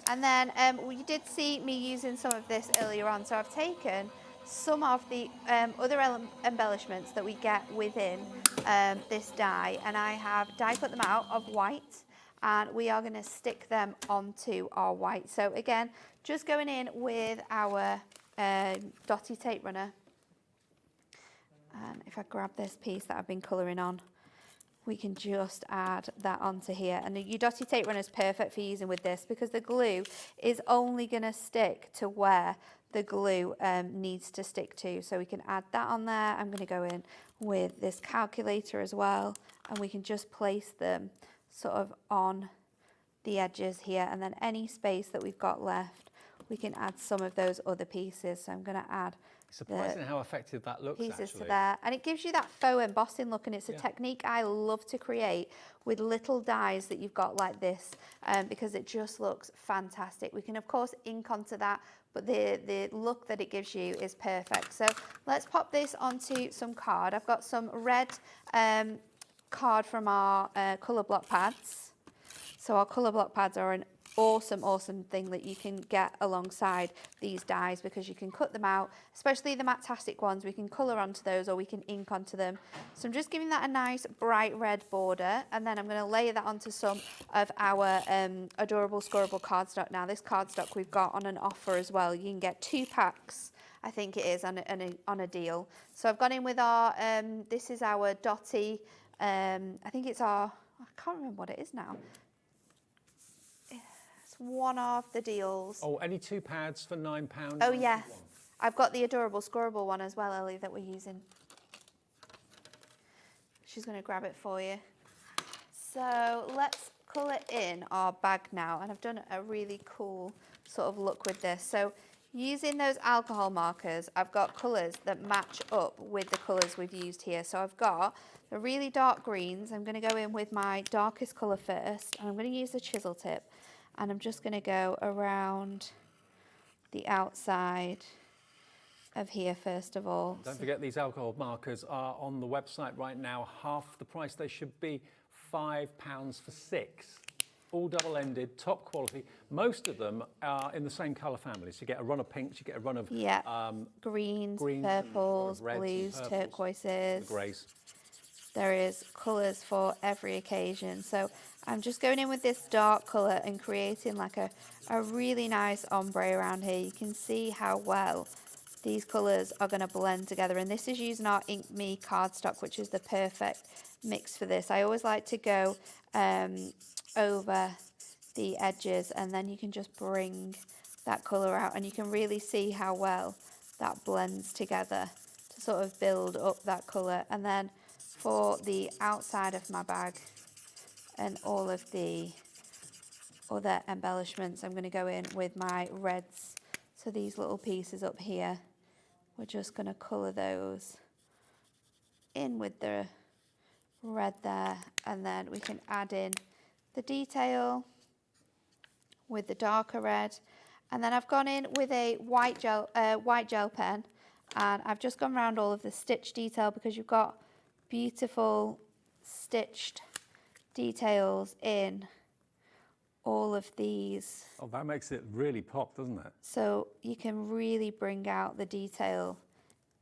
And then you did see me using some of this earlier on. So I've taken some of the other embellishments that we get within this die, and I have die cut them out of white, and we are going to stick them onto our white. So again, just going in with our dotty tape runner. And if I grab this piece that I've been colouring on, we can just add that onto here. And your dotty tape runner is perfect for using with this because the glue is only going to stick to where the glue needs to stick to. So we can add that on there. I'm going to go in with this calculator as well, and we can just place them sort of on the edges here, and then any space that we've got left, we can add some of those other pieces. So I'm going to add surprising how effective that looks, pieces actually. to there, and it gives you that faux embossing look, and it's a technique I love to create with little dies that you've got like this, because it just looks fantastic. We can of course ink onto that, but the look that it gives you is perfect. So let's pop this onto some card. I've got some red card from our colour block pads. So our colour block pads are an awesome thing that you can get alongside these dies, because you can cut them out, especially the Matastic ones. We can colour onto those, or we can ink onto them. So I'm just giving that a nice bright red border, and then I'm going to layer that onto some of our adorable scoreable cardstock. Now this cardstock we've got on an offer as well. You can get 2 packs, I think it is, on a deal. So I've gone in with our this is our dotty, I think it's our, I can't remember what it is now. One of the deals. Oh, any 2 pads for £9? Oh yeah, I've got the adorable scoreable one as well, Ellie, that we're using. She's going to grab it for you. So let's colour in our bag now, and I've done a really cool sort of look with this. So using those alcohol markers, I've got colours that match up with the colours we've used here. So I've got the really dark greens. I'm going to go in with my darkest colour first, and I'm going to use the chisel tip. And I'm just going to go around the outside of here first of all. Don't forget, these alcohol markers are on the website right now, half the price. They should be £5 for 6. All double-ended, top quality. Most of them are in the same colour family. So you get a run of pinks, you get a run of greens, purples, reds, blues, turquoises. Greys. There is colours for every occasion. So I'm just going in with this dark colour and creating like a really nice ombre around here. You can see how well these colours are going to blend together. And this is using our Ink Me cardstock, which is the perfect mix for this. I always like to go over the edges, and then you can just bring that colour out, and you can really see how well that blends together to sort of build up that colour. And then for the outside of my bag and all of the other embellishments, I'm going to go in with my reds. So these little pieces up here, we're just going to colour those in with the red there, and then we can add in the detail with the darker red. And then I've gone in with a white gel pen, and I've just gone around all of the stitch detail, because you've got beautiful stitched details in all of these. Oh, that makes it really pop, doesn't it? So you can really bring out the detail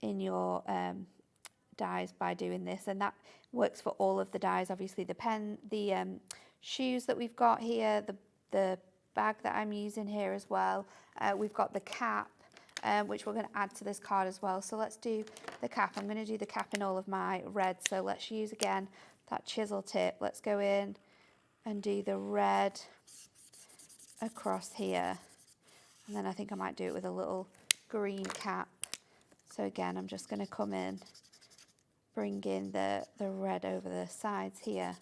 in your dies by doing this, and that works for all of the dies. Obviously the shoes that we've got here, the bag that I'm using here as well. We've got the cap, which we're going to add to this card as well. So let's do the cap. I'm going to do the cap in all of my red. So let's use again that chisel tip. Let's go in and do the red across here. And then I think I might do it with a little green cap. So again, I'm just going to come in, bring in the red over the sides here.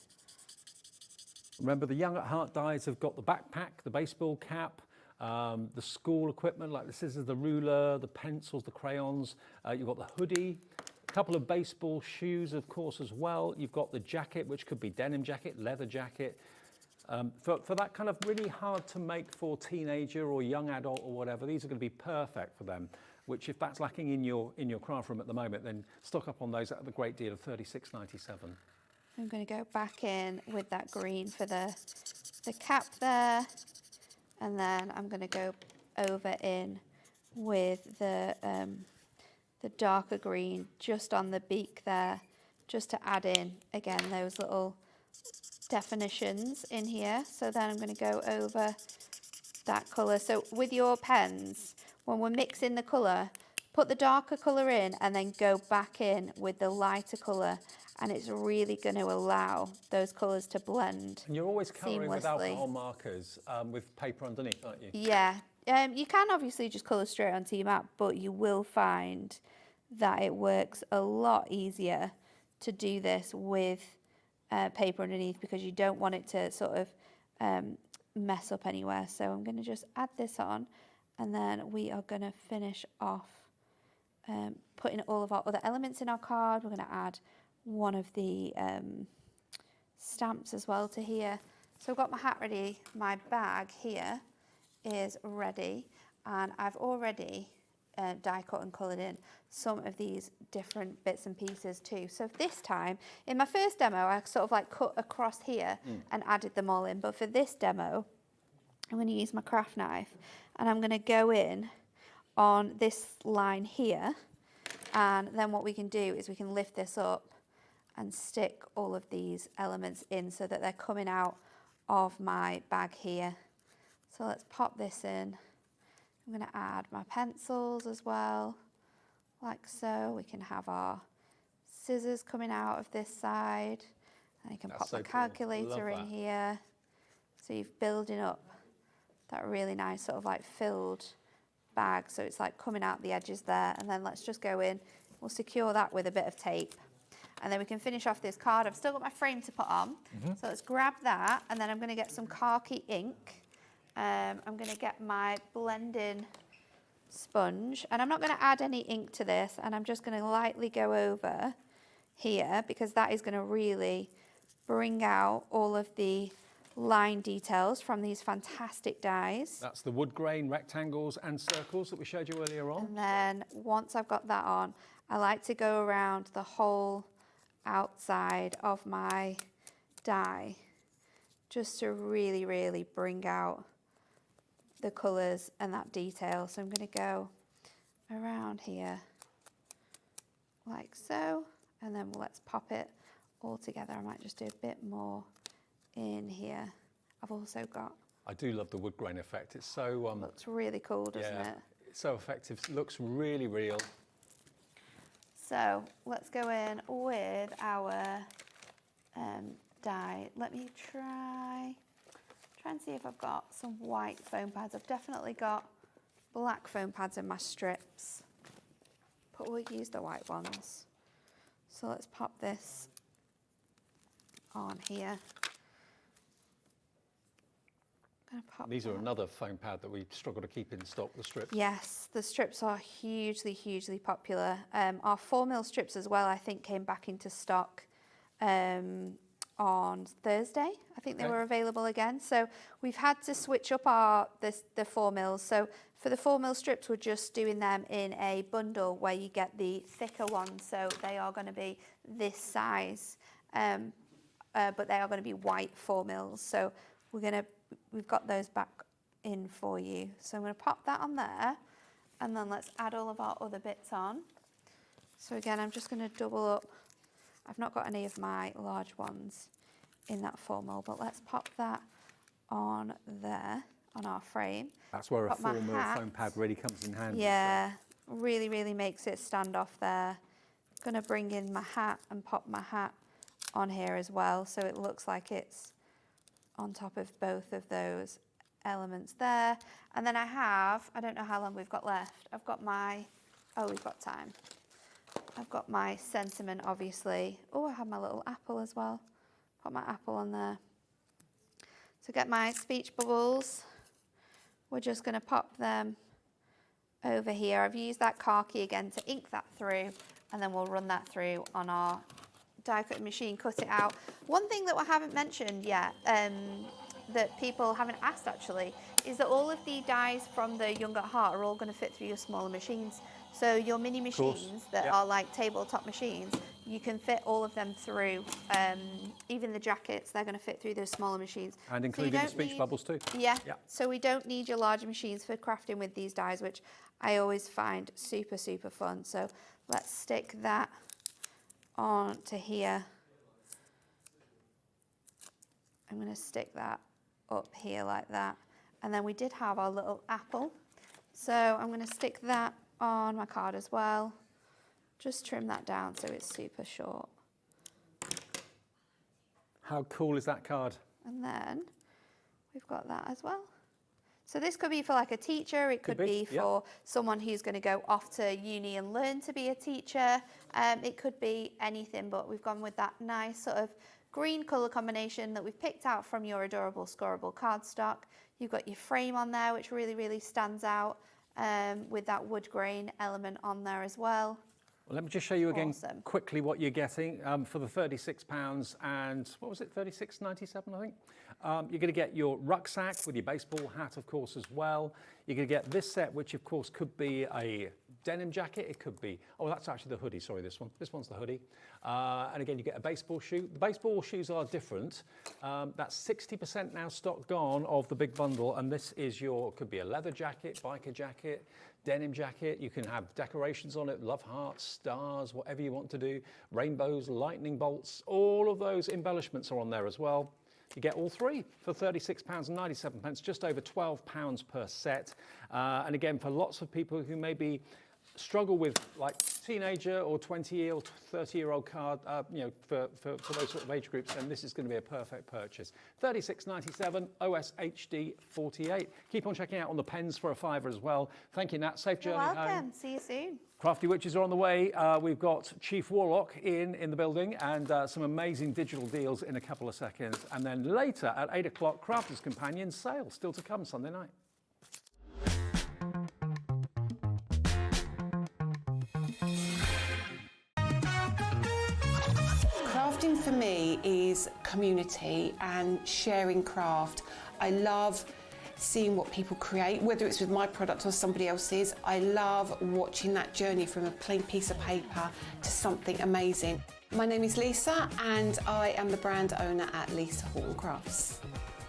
Remember, the Young at Heart dies have got the backpack, the baseball cap, the school equipment like the scissors, the ruler, the pencils, the crayons. You've got the hoodie, a couple of baseball shoes, of course, as well. You've got the jacket, which could be denim jacket, leather jacket. For that kind of really hard to make for teenager or young adult or whatever, these are going to be perfect for them. Which, if that's lacking in your craft room at the moment, then stock up on those at a great deal of $36.97. I'm going to go back in with that green for the cap there, And then I'm going to go over in with the darker green just on the beak there, just to add in, again, those little definitions in here. So then I'm going to go over that colour. So with your pens, when we're mixing the colour, put the darker colour in and then go back in with the lighter colour, and it's really going to allow those colours to blend. And you're always colouring with seamlessly. alcohol markers with paper underneath, aren't you? Yeah. You can obviously just colour straight onto your map, but you will find that it works a lot easier to do this with paper underneath, because you don't want it to sort of mess up anywhere. So I'm going to just add this on, and then we are going to finish off putting all of our other elements in our card. We're going to add one of the stamps as well to here. So I've got my hat ready, my bag here is ready, and I've already die cut and coloured in some of these different bits and pieces too. So this time, in my first demo, I sort of like cut across here and added them all in, but for this demo, I'm going to use my craft knife, and I'm going to go in on this line here, and then what we can do is we can lift this up and stick all of these elements in so that they're coming out of my bag here. So let's pop this in. I'm going to add my pencils as well, like so. We can have our scissors coming out of this side. And you can pop the calculator in here. So you're building up that really nice sort of like filled bag. So it's like coming out the edges there. And then let's just go in. We'll secure that with a bit of tape. And then we can finish off this card. I've still got my frame to put on. So let's grab that. And then I'm going to get some khaki ink. I'm going to get my blending sponge, and I'm not going to add any ink to this, and I'm just going to lightly go over here, because that is going to really bring out all of the line details from these fantastic dies. That's the wood grain rectangles and circles that we showed you earlier on. And then once I've got that on, I like to go around the whole outside of my die just to really, really bring out the colours and that detail. So I'm going to go around here like so, and then let's pop it all together. I might just do a bit more in here. I've also got, I do love the wood grain effect. It's so looks really cool, doesn't it? It's so effective. It looks really real. So let's go in with our die. Let me try and see if I've got some white foam pads. I've definitely got black foam pads in my strips, but we'll use the white ones. So let's pop this on here. These are another foam pad that we struggle to keep in stock, the strips. Yes, the strips are hugely, hugely popular. Our 4mm strips as well, I think, came back into stock on Thursday. I think they were available again. So we've had to switch up the 4mm. So for the 4mm strips, we're just doing them in a bundle where you get the thicker ones. So they are going to be this size, but they are going to be white 4mm. So we've got those back in for you. So I'm going to pop that on there, and then let's add all of our other bits on. So again, I'm just going to double up. I've not got any of my large ones in that 4mm, but let's pop that on there, on our frame. That's where a 4mm foam pad really comes in handy. Yeah, really, really makes it stand off there. I'm going to bring in my hat and pop my hat on here as well, so it looks like it's on top of both of those elements there. And then I don't know how long we've got left. I've got my, we've got time. I've got my sentiment, obviously. Oh, I have my little apple as well. Put my apple on there. So get my speech bubbles. We're just going to pop them over here. I've used that khaki again to ink that through, and then we'll run that through on our die cutting machine, cut it out. One thing that we haven't mentioned yet, that people haven't asked actually, is that all of the dies from the Young at Heart are all going to fit through your smaller machines. So your mini machines that are like tabletop machines, you can fit all of them through, even the jackets, they're going to fit through those smaller machines. And So including the speech bubbles too. Yeah, Yeah. so we don't need your larger machines for crafting with these dies, which I always find super, super fun. So let's stick that on to here. I'm going to stick that up here like that. And then we did have our little apple. So I'm going to stick that on my card as well. Just trim that down so it's super short. How cool is that card? And then we've got that as well. So this could be for like a teacher, it could be for someone who's going to go off to uni and learn to be a teacher. It could be anything, but we've gone with that nice sort of green colour combination that we've picked out from your adorable scoreable cardstock. You've got your frame on there, which really, really stands out with that wood grain element on there as well. Well, let me just show you again Awesome. quickly what you're getting for the £36 and what was it, $36.97 I think. You're going to get your rucksack with your baseball hat, of course, as well. You're going to get this set, which of course could be a denim jacket. It could be, oh, that's actually the hoodie. Sorry, this one. This one's the hoodie. And again, you get a baseball shoe. The baseball shoes are different. That's 60% now stock gone of the big bundle, and this is your, could be a leather jacket, biker jacket, denim jacket. You can have decorations on it, love hearts, stars, whatever you want to do, rainbows, lightning bolts, all of those embellishments are on there as well. You get all three for £36.97, just over £12 per set. And again, for lots of people who maybe struggle with like teenager or 20 or 30-year-old card, you know, for those sort of age groups, then this is going to be a perfect purchase. $36.97, OS HD 48. Keep on checking out on the pens for a £5 as well. Thank you, Nat. Safe journey home. You're welcome. See you soon. Crafty Witches are on the way. We've got Chief Warlock in the building, and some amazing digital deals in a couple of seconds. And then later at 8 o'clock, Crafters Companion sale still to come Sunday night. Crafting for me is community and sharing craft. I love seeing what people create, whether it's with my product or somebody else's. I love watching that journey from a plain piece of paper to something amazing. My name is Lisa and I am the brand owner at Lisa Horton Crafts.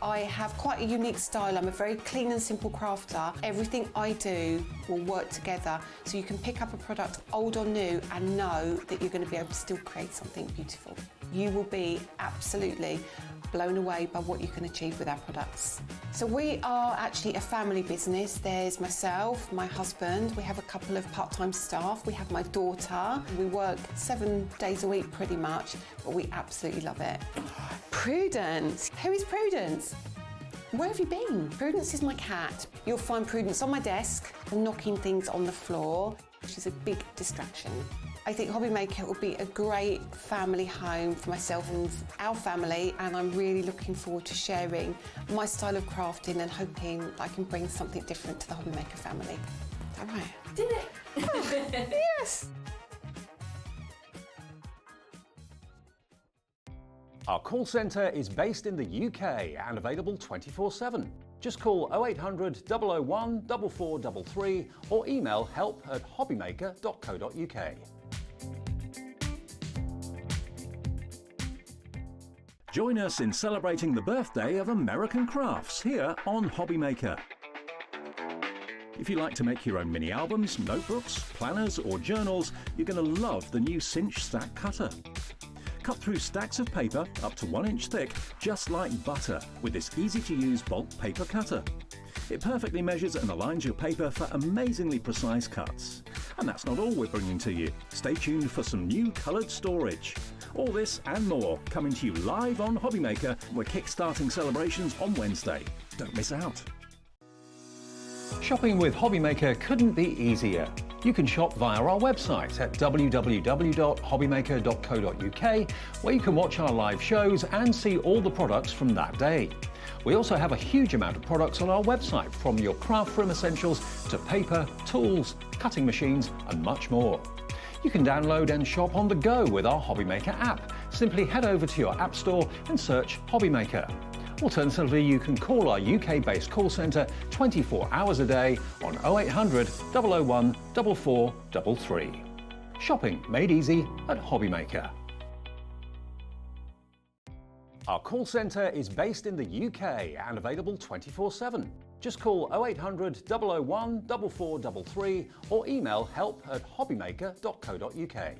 I have quite a unique style. I'm a very clean and simple crafter. Everything I do will work together, so you can pick up a product, old or new, and know that you're going to be able to still create something beautiful. You will be absolutely blown away by what you can achieve with our products. So we are actually a family business. There's myself, my husband, we have a couple of part-time staff, we have my daughter. We work 7 days a week pretty much, but we absolutely love it. Prudence. Who is Prudence? Where have you been? Prudence is my cat. You'll find Prudence on my desk, knocking things on the floor. She's a big distraction. I think Hobby Maker will be a great family home for myself and our family, and I'm really looking forward to sharing my style of crafting and hoping I can bring something different to the Hobby Maker family. All right. Did it? Yes! Our call centre is based in the UK and available 24/7. Just call 0800 001 4433 or email help@hobbymaker.co.uk. Join us in celebrating the birthday of American crafts here on Hobby Maker. If you like to make your own mini albums, notebooks, planners or journals, you're going to love the new Cinch Stack Cutter. Cut through stacks of paper up to 1 inch thick, just like butter, with this easy-to-use bulk paper cutter. It perfectly measures and aligns your paper for amazingly precise cuts. And that's not all we're bringing to you. Stay tuned for some new coloured storage. All this and more coming to you live on Hobby Maker. We're kick-starting celebrations on Wednesday. Don't miss out. Shopping with Hobby Maker couldn't be easier. You can shop via our website at www.hobbymaker.co.uk, where you can watch our live shows and see all the products from that day. We also have a huge amount of products on our website, from your craft room essentials to paper, tools, cutting machines and much more. You can download and shop on the go with our Hobby Maker app. Simply head over to your app store and search Hobby Maker. Alternatively, you can call our UK-based call centre 24 hours a day on 0800 001 4433. Shopping made easy at Hobbymaker. Our call centre is based in the UK and available 24/7. Just call 0800 001 4433 or email help@hobbymaker.co.uk.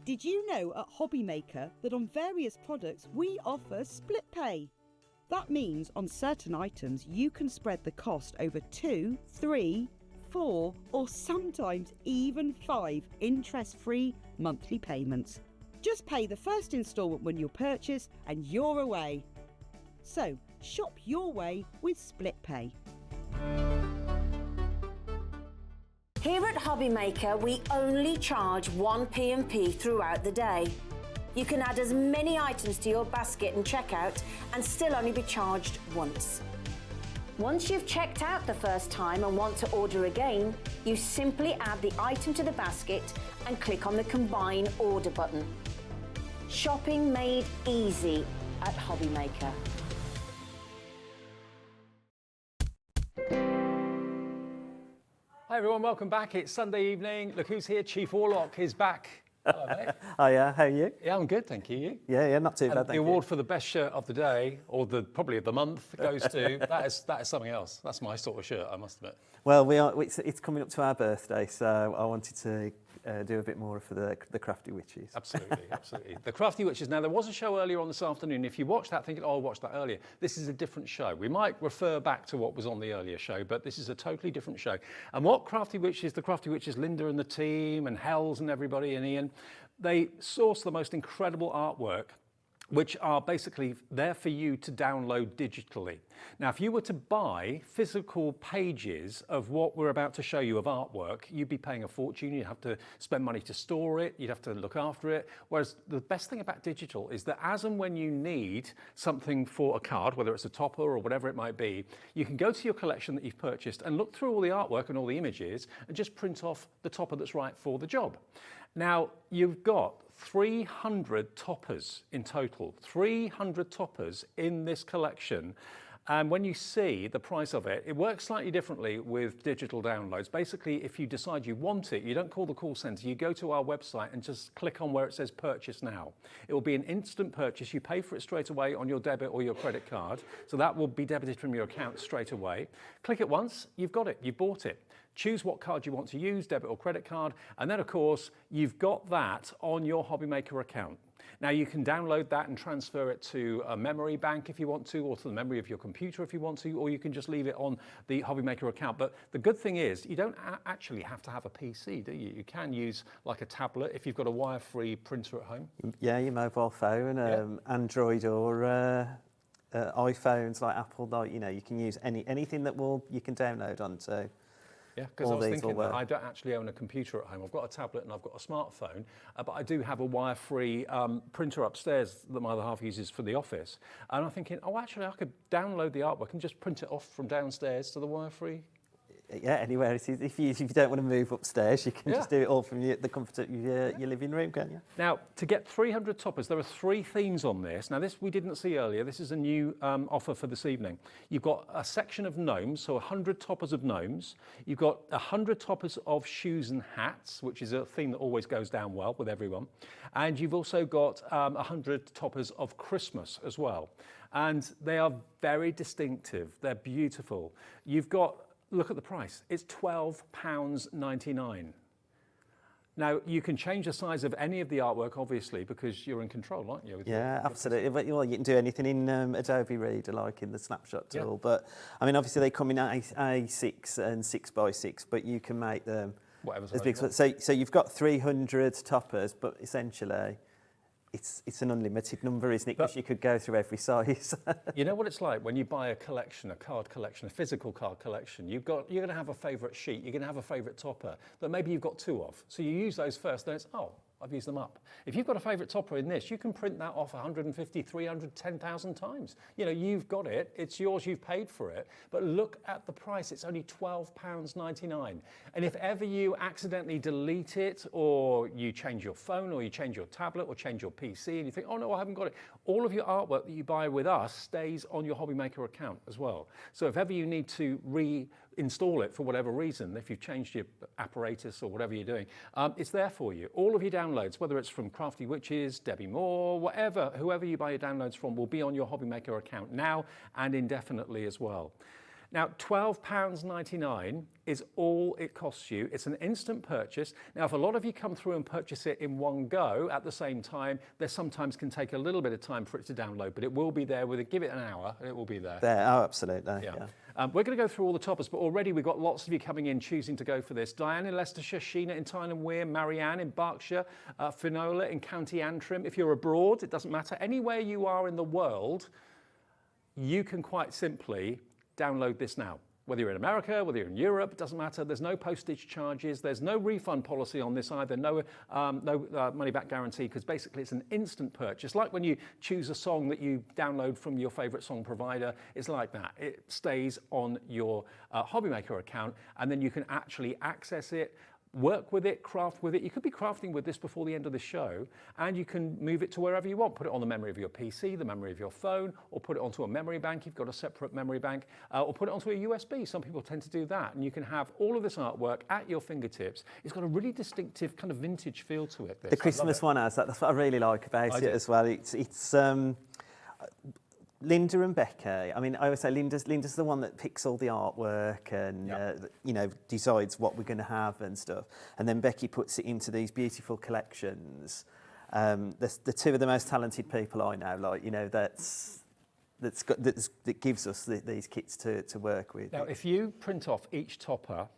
Did you know at Hobbymaker that on various products we offer split pay? That means on certain items you can spread the cost over 2, 3, 4 or sometimes even 5 interest-free monthly payments. Just pay the first instalment when you purchase and you're away. So shop your way with split pay. Here at Hobbymaker, we only charge 1 P&P throughout the day. You can add as many items to your basket and checkout and still only be charged once. Once you've checked out the first time and want to order again, you simply add the item to the basket and click on the Combine Order button. Shopping made easy at Hobbymaker. Hi everyone, welcome back. It's Sunday evening. Look who's here. Chief Warlock is back. Hello, mate. Oh yeah, how are you? Yeah, I'm good, thank you. You? Yeah, not too And bad. the award for the best shirt of the day, or probably of the month, goes to that is something else. That's my sort of shirt, I must admit. Well, it's coming up to our birthday, so I wanted to do a bit more for the Crafty Witches. Absolutely, absolutely. The Crafty Witches. Now, there was a show earlier on this afternoon. If you watched that thinking, oh, I watched that earlier, this is a different show. We might refer back to what was on the earlier show, but this is a totally different show. And what Crafty Witches, the Crafty Witches, Linda and the team, and Hells and everybody, and Ian, they source the most incredible artwork, which are basically there for you to download digitally. Now, if you were to buy physical pages of what we're about to show you of artwork, you'd be paying a fortune. You'd have to spend money to store it. You'd have to look after it. Whereas the best thing about digital is that as and when you need something for a card, whether it's a topper or whatever it might be, you can go to your collection that you've purchased and look through all the artwork and all the images and just print off the topper that's right for the job. Now, you've got 300 toppers in total, 300 toppers in this collection. And when you see the price of it, it works slightly differently with digital downloads. Basically, if you decide you want it, you don't call the call centre, you go to our website and just click on where it says purchase now. It will be an instant purchase. You pay for it straight away on your debit or your credit card. So that will be debited from your account straight away. Click it once, you've got it, you've bought it. Choose what card you want to use, debit or credit card, and then of course, you've got that on your Hobbymaker account. Now you can download that and transfer it to a memory bank if you want to, or to the memory of your computer if you want to, or you can just leave it on the Hobbymaker account. But the good thing is, you don't actually have to have a PC, do you? You can use like a tablet if you've got a wire-free printer at home. Yeah, your mobile phone, Android or iPhones like Apple, like, you know, you can use anything that you can download onto. Yeah, because I was thinking that I don't actually own a computer at home. I've got a tablet and I've got a smartphone, but I do have a wire-free printer upstairs that my other half uses for the office. And I'm thinking, oh, actually, I could download the artwork and just print it off from downstairs to the wire-free. Yeah, anywhere it is. If you don't want to move upstairs, you can just do it all from the comfort of your living room, can't you? Now, to get 300 toppers, there are 3 themes on this. Now, this we didn't see earlier. This is a new offer for this evening. You've got a section of gnomes, so 100 toppers of gnomes. You've got 100 toppers of shoes and hats, which is a theme that always goes down well with everyone. And you've also got 100 toppers of Christmas as well. And they are very distinctive. They're beautiful. You've got... Look at the price. It's £12.99. Now, you can change the size of any of the artwork, obviously, because you're in control, aren't you? Yeah, absolutely. Well, you can do anything in Adobe Reader, like in the snapshot tool. But, I mean, obviously they come in A6 and 6x6, but you can make them as big. So you've got 300 toppers, but essentially it's an unlimited number, isn't it? Because you could go through every size. You know what it's like when you buy a collection, a card collection, a physical card collection. You're going to have a favourite sheet. You're going to have a favourite topper that maybe you've got 2 of. So you use those first. Then it's I've used them up. If you've got a favourite topper in this, you can print that off 150, 300, 10,000 times. You know, you've got it. It's yours. You've paid for it. But look at the price. It's only £12.99. And if ever you accidentally delete it, or you change your phone, or you change your tablet, or change your PC, and you think, oh no, I haven't got it, all of your artwork that you buy with us stays on your HobbyMaker account as well. So if ever you need to reinstall it for whatever reason, if you've changed your apparatus or whatever you're doing, it's there for you. All of your downloads, whether it's from Crafty Witches, Debbie Moore, whatever, whoever you buy your downloads from, will be on your HobbyMaker account now and indefinitely as well. Now, £12.99 is all it costs you. It's an instant purchase. Now, if a lot of you come through and purchase it in one go at the same time, there sometimes can take a little bit of time for it to download, but it will be there. Give it an hour, and it will be there. Oh, absolutely. Yeah. We're going to go through all the toppers, but already we've got lots of you coming in choosing to go for this. Diane in Leicestershire, Sheena in Tyne and Wear, Marianne in Berkshire, Finola in County Antrim. If you're abroad, it doesn't matter. Anywhere you are in the world, you can quite simply download this now. Whether you're in America, whether you're in Europe, it doesn't matter. There's no postage charges. There's no refund policy on this either. No money-back guarantee, because basically it's an instant purchase. Like when you choose a song that you download from your favorite song provider, it's like that. It stays on your HobbyMaker account, and then you can actually access it, work with it, craft with it. You could be crafting with this before the end of the show, and you can move it to wherever you want. Put it on the memory of your PC, the memory of your phone, or put it onto a memory bank. You've got a separate memory bank, or put it onto a USB. Some people tend to do that, and you can have all of this artwork at your fingertips. It's got a really distinctive kind of vintage feel to it. The Christmas one has that. That's what I really like about it as well. It's Linda and Becky. I mean, I always say Linda's the one that picks all the artwork and you know, decides what we're going to have and stuff. And then Becky puts it into these beautiful collections. The 2 of the most talented people I know, like, you know, that gives us these kits to work with. Now, if you print off each topper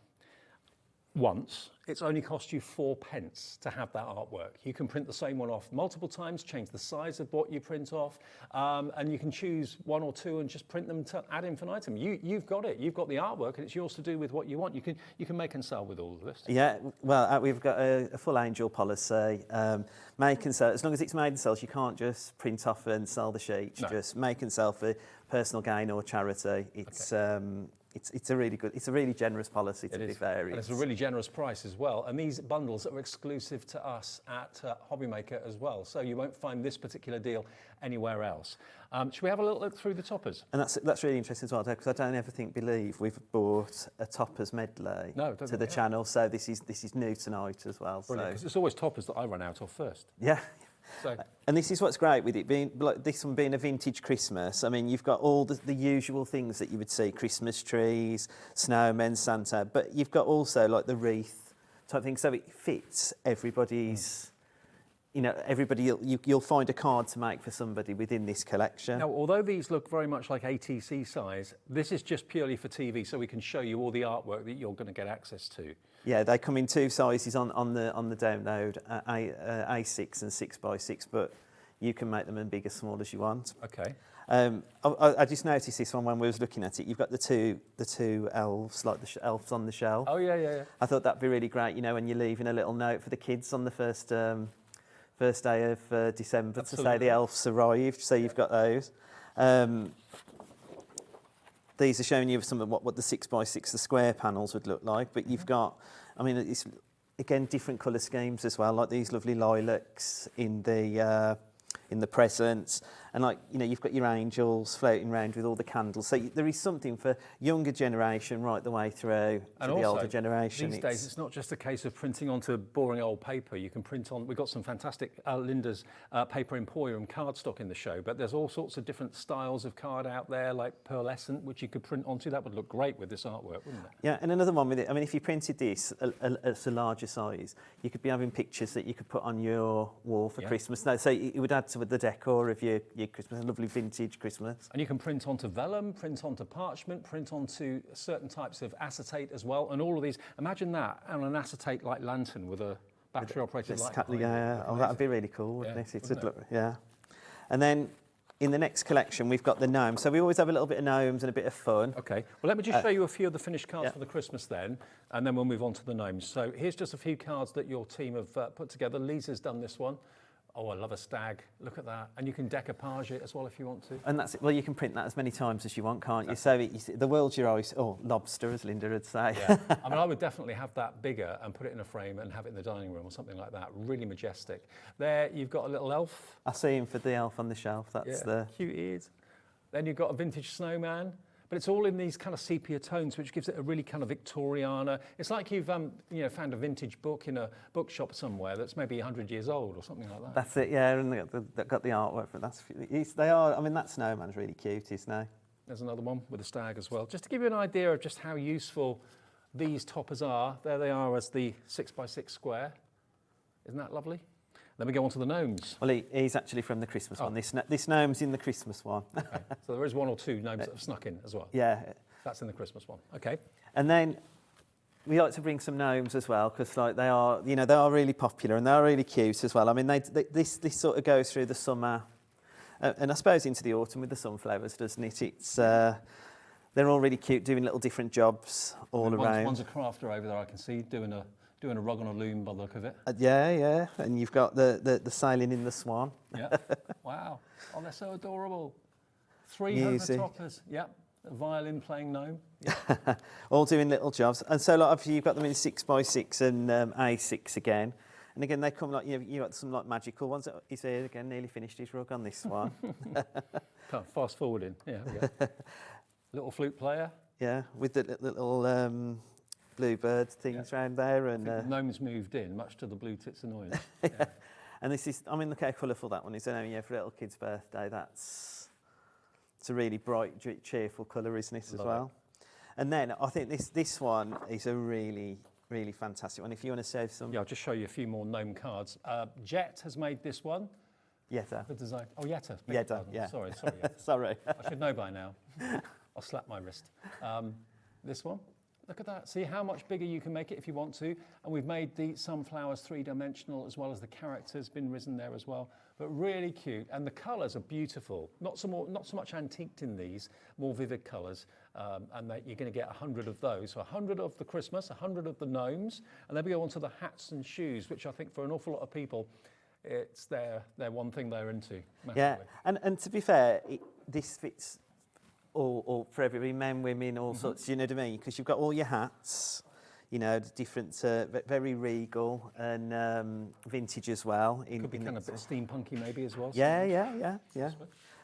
once, it's only cost you 4p to have that artwork. You can print the same one off multiple times, change the size of what you print off, and you can choose 1 or 2 and just print them ad infinitum. You've got it. You've got the artwork, and it's yours to do with what you want. You can make and sell with all of this. Yeah, well, we've got a full angel policy. Make and sell. As long as it's made and sells, you can't just print off and sell the sheets. No. Just make and sell for personal gain or charity. It's a really generous policy, to be fair. And it's a really generous price as well. And these bundles are exclusive to us at HobbyMaker as well. So you won't find this particular deal anywhere else. Should we have a little look through the toppers? And that's really interesting as well, because I don't believe we've bought a toppers medley to the channel. So this is new tonight as well. Brilliant, because it's always toppers that I run out of first. Yeah. So. And this is what's great with it being, like this one being a vintage Christmas. I mean, you've got all the usual things that you would see: Christmas trees, snowmen, Santa. But you've got also like the wreath type thing, so it fits everybody's. You know, you'll find a card to make for somebody within this collection. Now, although these look very much like ATC size, this is just purely for TV, so we can show you all the artwork that you're going to get access to. Yeah, they come in 2 sizes on the download, A6 and 6x6, but you can make them in big or small as you want. Okay. I just noticed this one when we was looking at it. You've got the two elves, like the elves on the shelf. Oh yeah. I thought that'd be really great. You know, when you're leaving a little note for the kids on the first day of December. Absolutely. To say the elves arrived. So you've got those. These are showing you some of what the 6x6, the square panels would look like. But you've got, I mean, it's again different colour schemes as well, like these lovely lilacs in the presents. And like, you know, you've got your angels floating around with all the candles. So there is something for younger generation right the way through to the older generation. These days, it's not just a case of printing onto boring old paper. You can print on, we've got some fantastic Linda's Paper Emporium cardstock in the show, but there's all sorts of different styles of card out there, like pearlescent, which you could print onto. That would look great with this artwork, wouldn't it? Yeah, and another one with it, I mean, if you printed this at a larger size, you could be having pictures that you could put on your wall for Christmas. No, so it would add to the decor of your Christmas, a lovely vintage Christmas. And you can print onto vellum, print onto parchment, print onto certain types of acetate as well, and all of these. Imagine that on an acetate-like lantern with a battery-operated light. Yeah, oh, that would be really cool, wouldn't it? Wouldn't it? Yeah. And then in the next collection, we've got the gnomes. So we always have a little bit of gnomes and a bit of fun. Okay, well, let me just show you a few of the finished cards for the Christmas then, and then we'll move on to the gnomes. So here's just a few cards that your team have put together. Lisa's done this one. Oh, I love a stag. Look at that. And you can decoupage it as well if you want to. And that's it. Well, you can print that as many times as you want, can't you? So the world's your oyster, or lobster, as Linda would say. Yeah. I mean, I would definitely have that bigger and put it in a frame and have it in the dining room or something like that. Really majestic. There, you've got a little elf. I see him for the elf on the shelf. That's the cute ears. Then you've got a vintage snowman. But it's all in these kind of sepia tones, which gives it a really kind of Victoriana. It's like you've you know, found a vintage book in a bookshop somewhere that's maybe 100 years old or something like that. That's it, yeah, and they've got the artwork for it. They are, I mean, that snowman's really cute, isn't he? There's another one with a stag as well. Just to give you an idea of just how useful these toppers are, there they are as the 6x6 square. Isn't that lovely? Then we go on to the gnomes. Well, he's actually from the Christmas one. This gnome's in the Christmas one. Okay. So there is one or two gnomes that have snuck in as well. Yeah. That's in the Christmas one. Okay. And then we like to bring some gnomes as well, because like they are, you know, they are really popular and they are really cute as well. I mean, this sort of goes through the summer and I suppose into the autumn with the sunflowers, doesn't it? It's they're all really cute, doing little different jobs all around. One's a crafter over there, I can see, doing a rug on a loom by the look of it. Yeah, and you've got the sailing in the swan. Yeah. Wow. Oh, they're so adorable. 300 toppers. Yep. A violin playing gnome. Yep. All doing little jobs. And so like, obviously you've got them in 6x6 and A6 again. And again, they come like, you got some like magical ones. He's here again, nearly finished his rug on this one. Fast forwarding. Yeah. Little flute player. Yeah, with the little bluebird things around there. And the gnomes moved in, much to the blue tits' annoyance. Yeah. And this is, I mean, look how colourful that one is. I know, for a little kid's birthday, it's a really bright, cheerful colour, isn't it, as well? And then I think this one is a really, really fantastic one. If you want to save some... Yeah, I'll just show you a few more gnome cards. Jet has made this one. Yetta. The design. Oh, Yetta. Yetta, yeah. Sorry. Yetta. Sorry. I should know by now. I'll slap my wrist. This one. Look at that. See how much bigger you can make it if you want to. And we've made the sunflowers three-dimensional as well as the characters been risen there as well. But really cute. And the colours are beautiful. Not so much antiqued in these, more vivid colours. And you're going to get 100 of those. So 100 of the Christmas, 100 of the gnomes. And then we go on to the hats and shoes, which I think for an awful lot of people, it's their one thing they're into. Massively. Yeah, and to be fair, this fits... All for everybody, men, women, all sorts, you know what I mean? Because you've got all your hats, you know, different, very regal and vintage as well. Could be kind of a bit steampunky maybe as well. Yeah.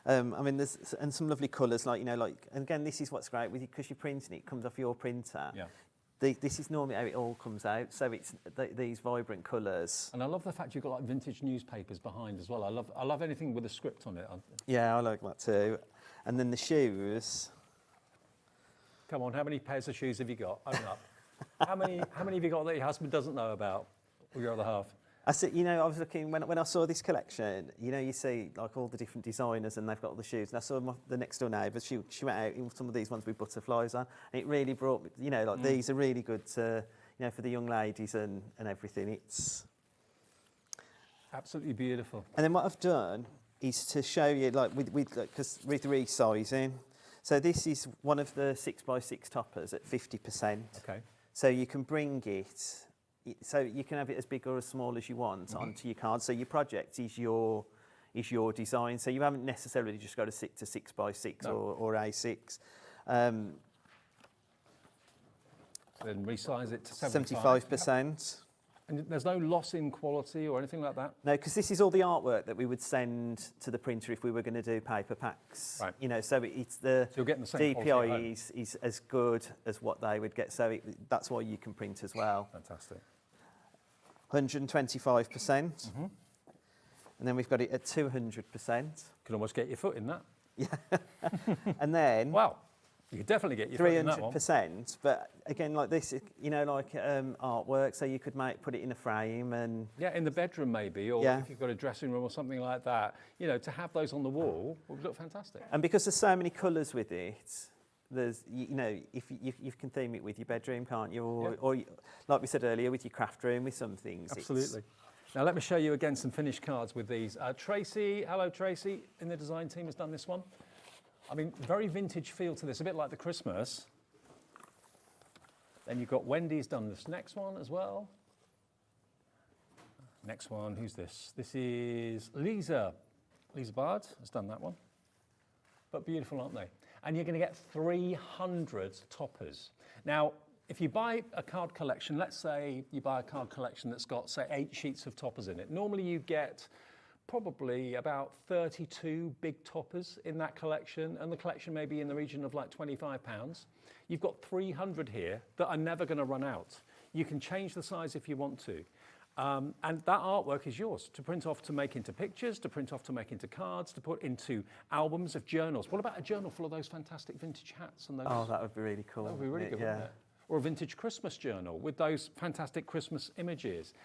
I mean, there's some lovely colours, like, you know, like, and again, this is what's great with it, because you're printing it comes off your printer. Yeah. This is normally how it all comes out, so it's these vibrant colours. And I love the fact you've got like vintage newspapers behind as well. I love anything with a script on it. Yeah, I like that too. And then the shoes. Come on, how many pairs of shoes have you got? Open up. How many have you got that your husband doesn't know about, or your other half? I said, you know, I was looking when I saw this collection. You know, you see like all the different designers, and they've got all the shoes. And I saw the next door neighbour. She went out in some of these ones with butterflies on, and it really brought me. You know, like these are really good to, you know, for the young ladies and everything. It's absolutely beautiful. And then what I've done is to show you, like, with resizing. So this is one of the 6x6 toppers at 50%. Okay. So you can bring it, so you can have it as big or as small as you want onto your card. So your project is your design. So you haven't necessarily just got to stick to 6x6 or A6. Then resize it to 75%. And there's no loss in quality or anything like that? No, because this is all the artwork that we would send to the printer if we were going to do paper packs. Right. You know, so it's the, So you're getting the same quality at home. DPI is as good as what they would get. So that's why you can print as well. Fantastic. 125%. And then we've got it at 200%. You can almost get your foot in that. Yeah. And then... Wow. You could definitely get your foot in that one. 300%, but again, like this, you know, like artwork, so you could put it in a frame and... Yeah, in the bedroom maybe, or Yeah. if you've got a dressing room or something like that, you know, to have those on the wall would look fantastic. And because there's so many colours with it, there's, you know, if you can theme it with your bedroom, can't you? Or like we said earlier, with your craft room, with some things. Absolutely. Now let me show you again some finished cards with these. Tracy, hello Tracy, in the design team has done this one. I mean, very vintage feel to this, a bit like the Christmas. Then you've got Wendy's done this next one as well. Next one, who's this? This is Lisa. Lisa Bard has done that one. But beautiful, aren't they? And you're going to get 300 toppers. Now, if you buy a card collection, let's say you buy a card collection that's got, say, 8 sheets of toppers in it. Normally you get probably about 32 big toppers in that collection, and the collection may be in the region of like £25. You've got 300 here that are never going to run out. You can change the size if you want to. And that artwork is yours to print off to make into pictures, to print off to make into cards, to put into albums of journals. What about a journal full of those fantastic vintage hats and those? Oh, that would be really cool. That would be really good, yeah. wouldn't it? Or a vintage Christmas journal with those fantastic Christmas images.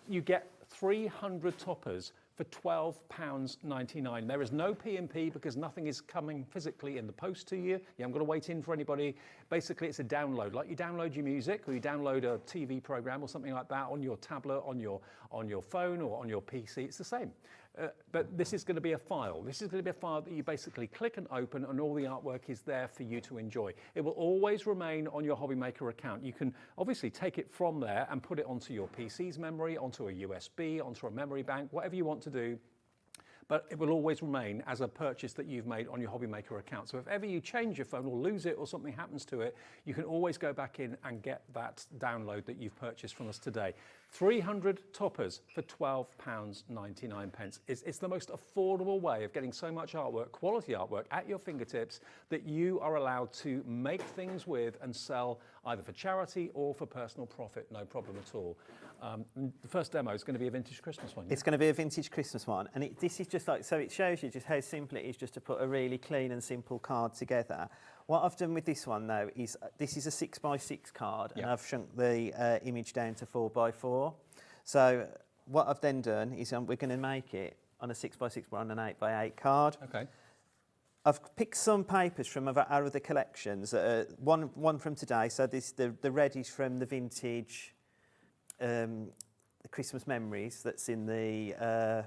You get 300 toppers for £12.99. There is no P&P because nothing is coming physically in the post to you. You haven't got to wait in for anybody. Basically, it's a download. Like you download your music or you download a TV program or something like that on your tablet, on your phone or on your PC. It's the same. But this is going to be a file. This is going to be a file that you basically click and open, and all the artwork is there for you to enjoy. It will always remain on your Hobby Maker account. You can obviously take it from there and put it onto your PC's memory, onto a USB, onto a memory bank, whatever you want to do. But it will always remain as a purchase that you've made on your Hobby Maker account. So if ever you change your phone or lose it or something happens to it, you can always go back in and get that download that you've purchased from us today. 300 toppers for £12.99. It's the most affordable way of getting so much artwork, quality artwork, at your fingertips that you are allowed to make things with and sell either for charity or for personal profit, no problem at all. The first demo is going to be a vintage Christmas one. Yeah? It's going to be a vintage Christmas one, and this is just like, so it shows you just how simple it is just to put a really clean and simple card together. What I've done with this one though is this is a 6x6 card, and I've shrunk the image down to 4x4. So what I've then done is we're going to make it on a 6x6 but on an 8x8 card. Okay. I've picked some papers from our other collections. One from today. So the red is from the vintage the Christmas Memories that's in the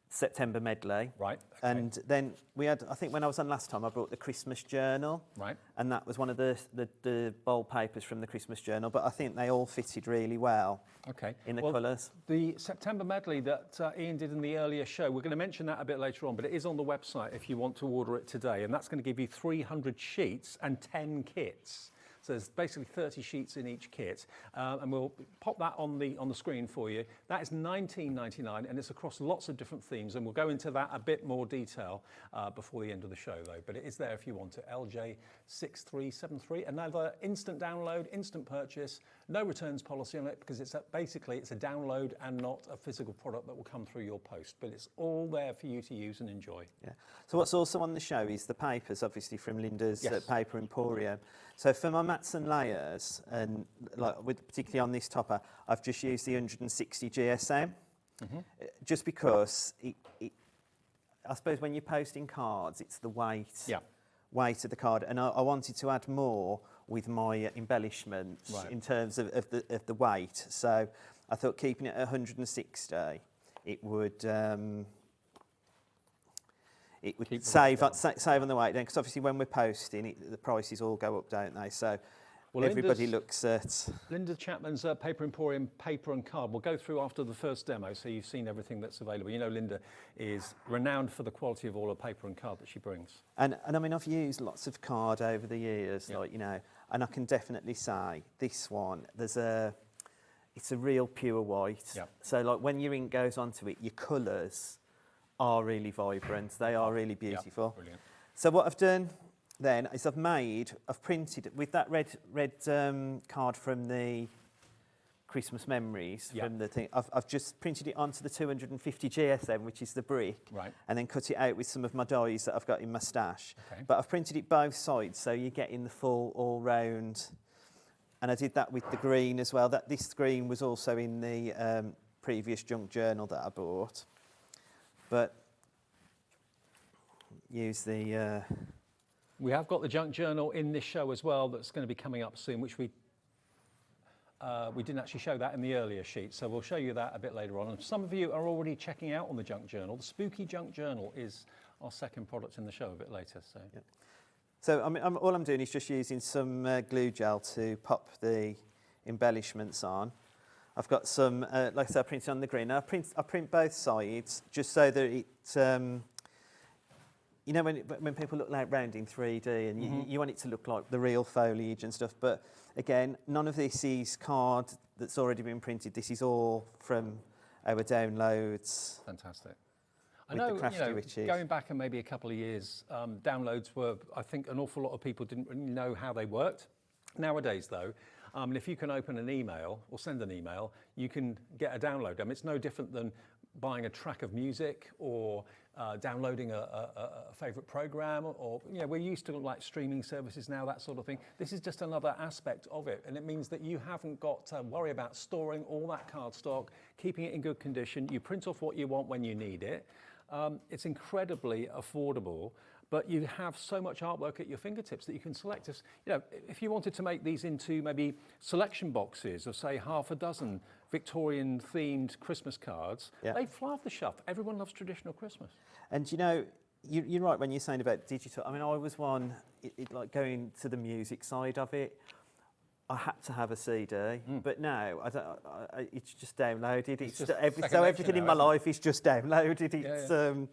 September Medley. Right. Okay. And then we had, I think when I was on last time, I brought the Christmas Journal. Right. And that was one of the bold papers from the Christmas Journal, but I think they all fitted really well. Okay. In the colours. The September Medley that Ian did in the earlier show, we're going to mention that a bit later on, but it is on the website if you want to order it today, and that's going to give you 300 sheets and 10 kits. So there's basically 30 sheets in each kit, and we'll pop that on the screen for you. That is $19.99, and it's across lots of different themes, and we'll go into that a bit more detail before the end of the show, though. But it is there if you want it. LJ6373, another instant download, instant purchase, no returns policy on it because it's basically it's a download and not a physical product that will come through your post. But it's all there for you to use and enjoy. Yeah. So what's also on the show is the papers, obviously from Linda's Paper Emporium. So for my mats and layers, and particularly on this topper, I've just used the 160 GSM, just because I suppose when you're posting cards, it's the weight of the card, and I wanted to add more with my embellishments in terms of the weight. So I thought keeping it at 160, it would save on the weight then, because obviously when we're posting, the prices all go up, don't they? So everybody looks at... Linda Chapman's Paper Emporium Paper and Card. We'll go through after the first demo, so you've seen everything that's available. You know Linda is renowned for the quality of all her paper and card that she brings. And I mean, I've used lots of card over the years, and I can definitely say this one, it's a real pure white. Yep. So like when your ink goes onto it, your colours are really vibrant. They are really beautiful. Brilliant. So what I've done then is I've printed with that red card from the Christmas memories from the thing. I've just printed it onto the 250 GSM, which is the brick, Right. and then cut it out with some of my dies that I've got in my stash. Okay. But I've printed it both sides, so you're getting the full all round. And I did that with the green as well. This green was also in the previous junk journal that I bought. But use the... We have got the junk journal in this show as well that's going to be coming up soon, which we didn't actually show that in the earlier sheet, so we'll show you that a bit later on. And some of you are already checking out on the junk journal. The spooky junk journal is our second product in the show a bit later. So, So all I'm doing is just using some glue gel to pop the embellishments on. I've got some, like I said, I printed on the green. Now I print both sides just so that it, you know, when people look like round in 3D and you want it to look like the real foliage and stuff. But again, none of this is card that's already been printed. This is all from our downloads. fantastic. I With know, the Crafty Witches. going back and maybe a couple of years, downloads were, I think, an awful lot of people didn't really know how they worked. Nowadays, though, if you can open an email or send an email, you can get a download. I mean, it's no different than buying a track of music or downloading a favourite program, or we're used to like streaming services now, that sort of thing. This is just another aspect of it, and it means that you haven't got to worry about storing all that cardstock, keeping it in good condition. You print off what you want when you need it. It's incredibly affordable, but you have so much artwork at your fingertips that you can select. If you wanted to make these into maybe selection boxes of, say, half a dozen Victorian-themed Christmas cards, they'd fly off the shelf. Everyone loves traditional Christmas. And you're right when you're saying about digital. I mean, I was one, like going to the music side of it, I had to have a CD, but now it's just downloaded. Everything in my life is just downloaded. It's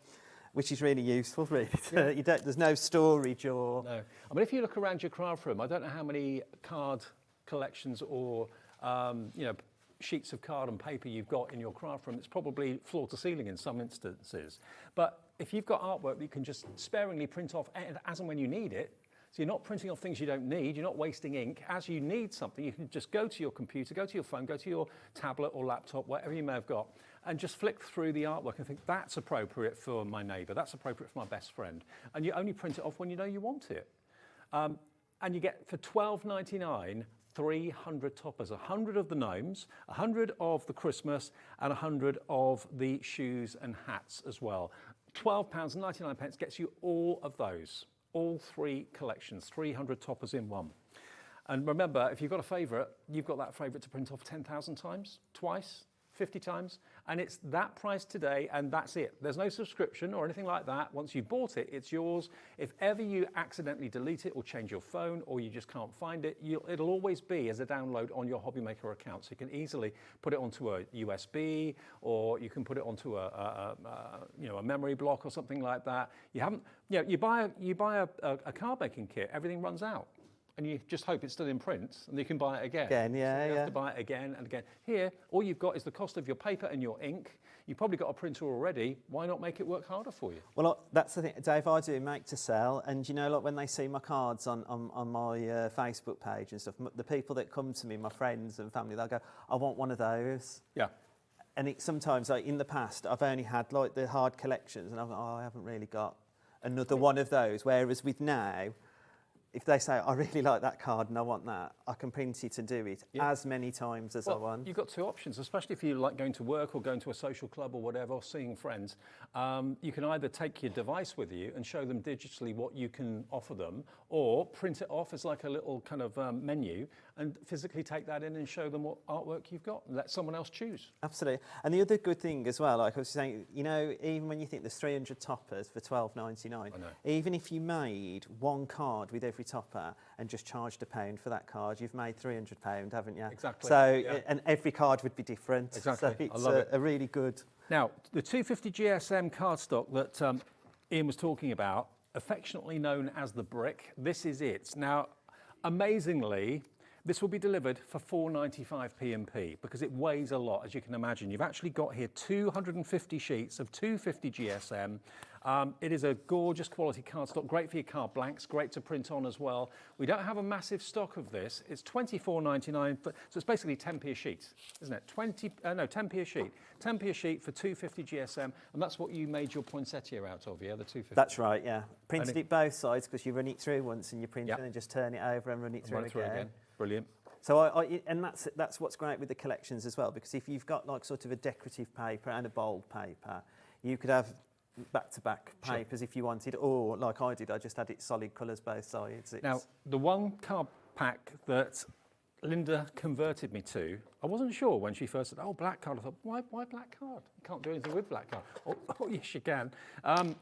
which is really useful, really. There's no storage or... No. I mean, if you look around your craft room, I don't know how many card collections or, sheets of card and paper you've got in your craft room. It's probably floor to ceiling in some instances. But if you've got artwork that you can just sparingly print off as and when you need it, so you're not printing off things you don't need, you're not wasting ink. As you need something, you can just go to your computer, go to your phone, go to your tablet or laptop, whatever you may have got, and just flick through the artwork and think, that's appropriate for my neighbour, that's appropriate for my best friend. And you only print it off when you know you want it. And you get, for $12.99, 300 toppers, 100 of the gnomes, 100 of the Christmas, and 100 of the shoes and hats as well. £12.99 gets you all of those. All three collections, 300 toppers in one. And remember, if you've got a favourite, you've got that favourite to print off 10,000 times, twice, 50 times, and it's that price today, and that's it. There's no subscription or anything like that. Once you've bought it, it's yours. If ever you accidentally delete it or change your phone or you just can't find it, it'll always be as a download on your Hobbymaker account. So you can easily put it onto a USB, or you can put it onto a memory block or something like that. You buy a card making kit, everything runs out. And you just hope it's still in print, and you can buy it again. You have to buy it again and again. Here, all you've got is the cost of your paper and your ink. You've probably got a printer already. Why not make it work harder for you? Well, that's the thing, Dave. I do make to sell, and when they see my cards on my Facebook page and stuff, the people that come to me, my friends and family, they'll go, "I want one of those." Yeah. And sometimes, like in the past, I've only had like the hard collections, and I've gone, I haven't really got another one of those. Whereas with now, if they say, I really like that card and I want that, I can print it and do it as many times as I want. You've got two options, especially if you like going to work or going to a social club or whatever, or seeing friends. You can either take your device with you and show them digitally what you can offer them, or print it off as like a little kind of menu and physically take that in and show them what artwork you've got and let someone else choose. Absolutely. And the other good thing as well, like I was saying, even when you think there's 300 toppers for $12.99, even if you made one card with every topper and just charged £1 for that card, you've made £300, haven't you? Exactly. So, and every card would be different. Exactly. So it's I love it. a really good. Now, the 250 GSM cardstock that Ian was talking about, affectionately known as the brick, this is it. Now, amazingly, This will be delivered for £4.95 P&P because it weighs a lot, as you can imagine. You've actually got here 250 sheets of 250 GSM. It is a gorgeous quality cardstock, great for your card blanks, great to print on as well. We don't have a massive stock of this. It's £24.99, so it's basically 10p a sheet, isn't it? 10p a sheet. 10p a sheet for 250 GSM, and that's what you made your poinsettia out of, yeah, the 250? That's right, yeah. Printed it both sides because you run it through once in your printer and just turn it over and run it through again. Brilliant. So and that's what's great with the collections as well, because if you've got like sort of a decorative paper and a bold paper, you could have back-to-back papers if you wanted, or like I did, I just had it solid colours both sides. Now, the one card pack that Linda converted me to, I wasn't sure when she first said, oh, black card. I thought, why black card? You can't do anything with black card. Oh yes, you can.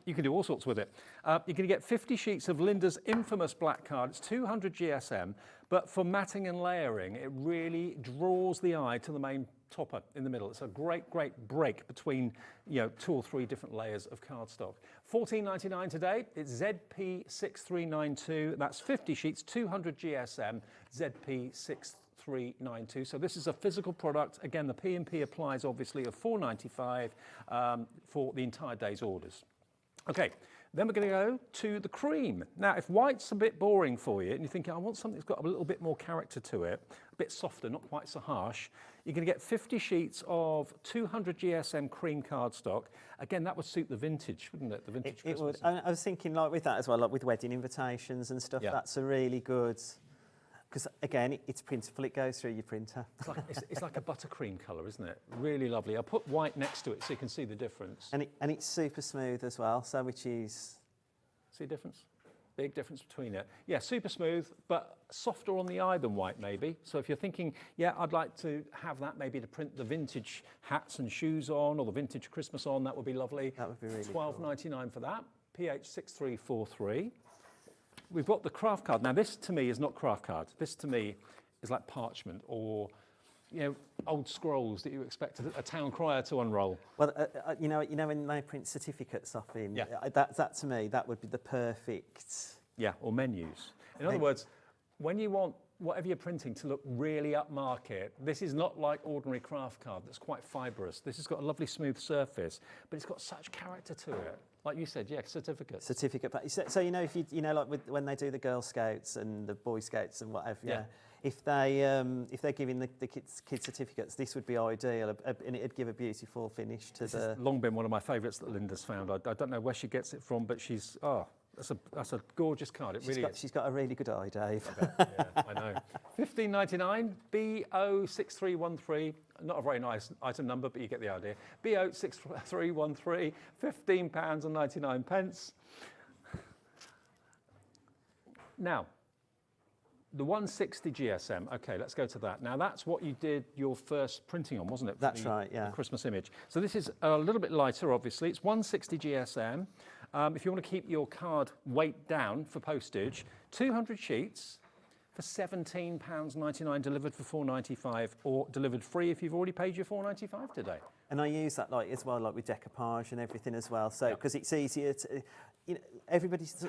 You can do all sorts with it. You're going to get 50 sheets of Linda's infamous black card. It's 200 GSM, but for matting and layering, it really draws the eye to the main topper in the middle. It's a great break between 2 or 3 different layers of cardstock. £14.99 today. It's ZP6392. That's 50 sheets, 200 GSM, ZP6392. So this is a physical product. Again, the P&P applies obviously of £4.95 for the entire day's orders. Okay, then we're going to go to the cream. Now, if white's a bit boring for you and you're thinking, I want something that's got a little bit more character to it, a bit softer, not quite so harsh, you're going to get 50 sheets of 200 GSM cream cardstock. Again, that would suit the vintage, wouldn't it? The vintage It Christmas. would. I was thinking like with that as well, like with wedding invitations and stuff, that's a really good, because again, it's printable, it goes through your printer. It's like a buttercream colour, isn't it? Really lovely. I'll put white next to it so you can see the difference. And it's super smooth as well, so which is... See a difference? Big difference between it. Yeah, super smooth, but softer on the eye than white maybe. So if you're thinking, yeah, I'd like to have that maybe to print the vintage hats and shoes on, or the vintage Christmas on, that would be lovely. That would be really £12.99 for that. PH6343. We've got the craft card. Now this to me is not craft card. This to me is like parchment or old scrolls that you expect a town crier to unroll. Well, you know when they print certificates off in, that to me, that would be the perfect... Yeah, or menus. In other words, when you want whatever you're printing to look really upmarket, this is not like ordinary craft card that's quite fibrous. This has got a lovely smooth surface, but it's got such character to it. Like you said, yeah, certificate. Certificate. So if like when they do the Girl Scouts and the Boy Scouts and whatever, if they're giving the kids certificates, this would be ideal, and it'd give a beautiful finish to this has long been one of my favourites that Linda's found. I don't know where she gets it from, but she's that's a gorgeous card. It really is. She's got a really good eye, Dave. Yeah, I know. £15.99 BO6313. Not a very nice item number, but you get the idea. BO6313. £15.99. Now, the 160 GSM, okay, let's go to that. Now, that's what you did your first printing on, wasn't it? That's right, yeah. The Christmas image. So this is a little bit lighter, obviously. It's 160 GSM. If you want to keep your card weight down for postage, 200 sheets for £17.99, delivered for £4.95, or delivered free if you've already paid your £4.95 today. And I use that as well, like with decoupage and everything as well. So because it's easier to,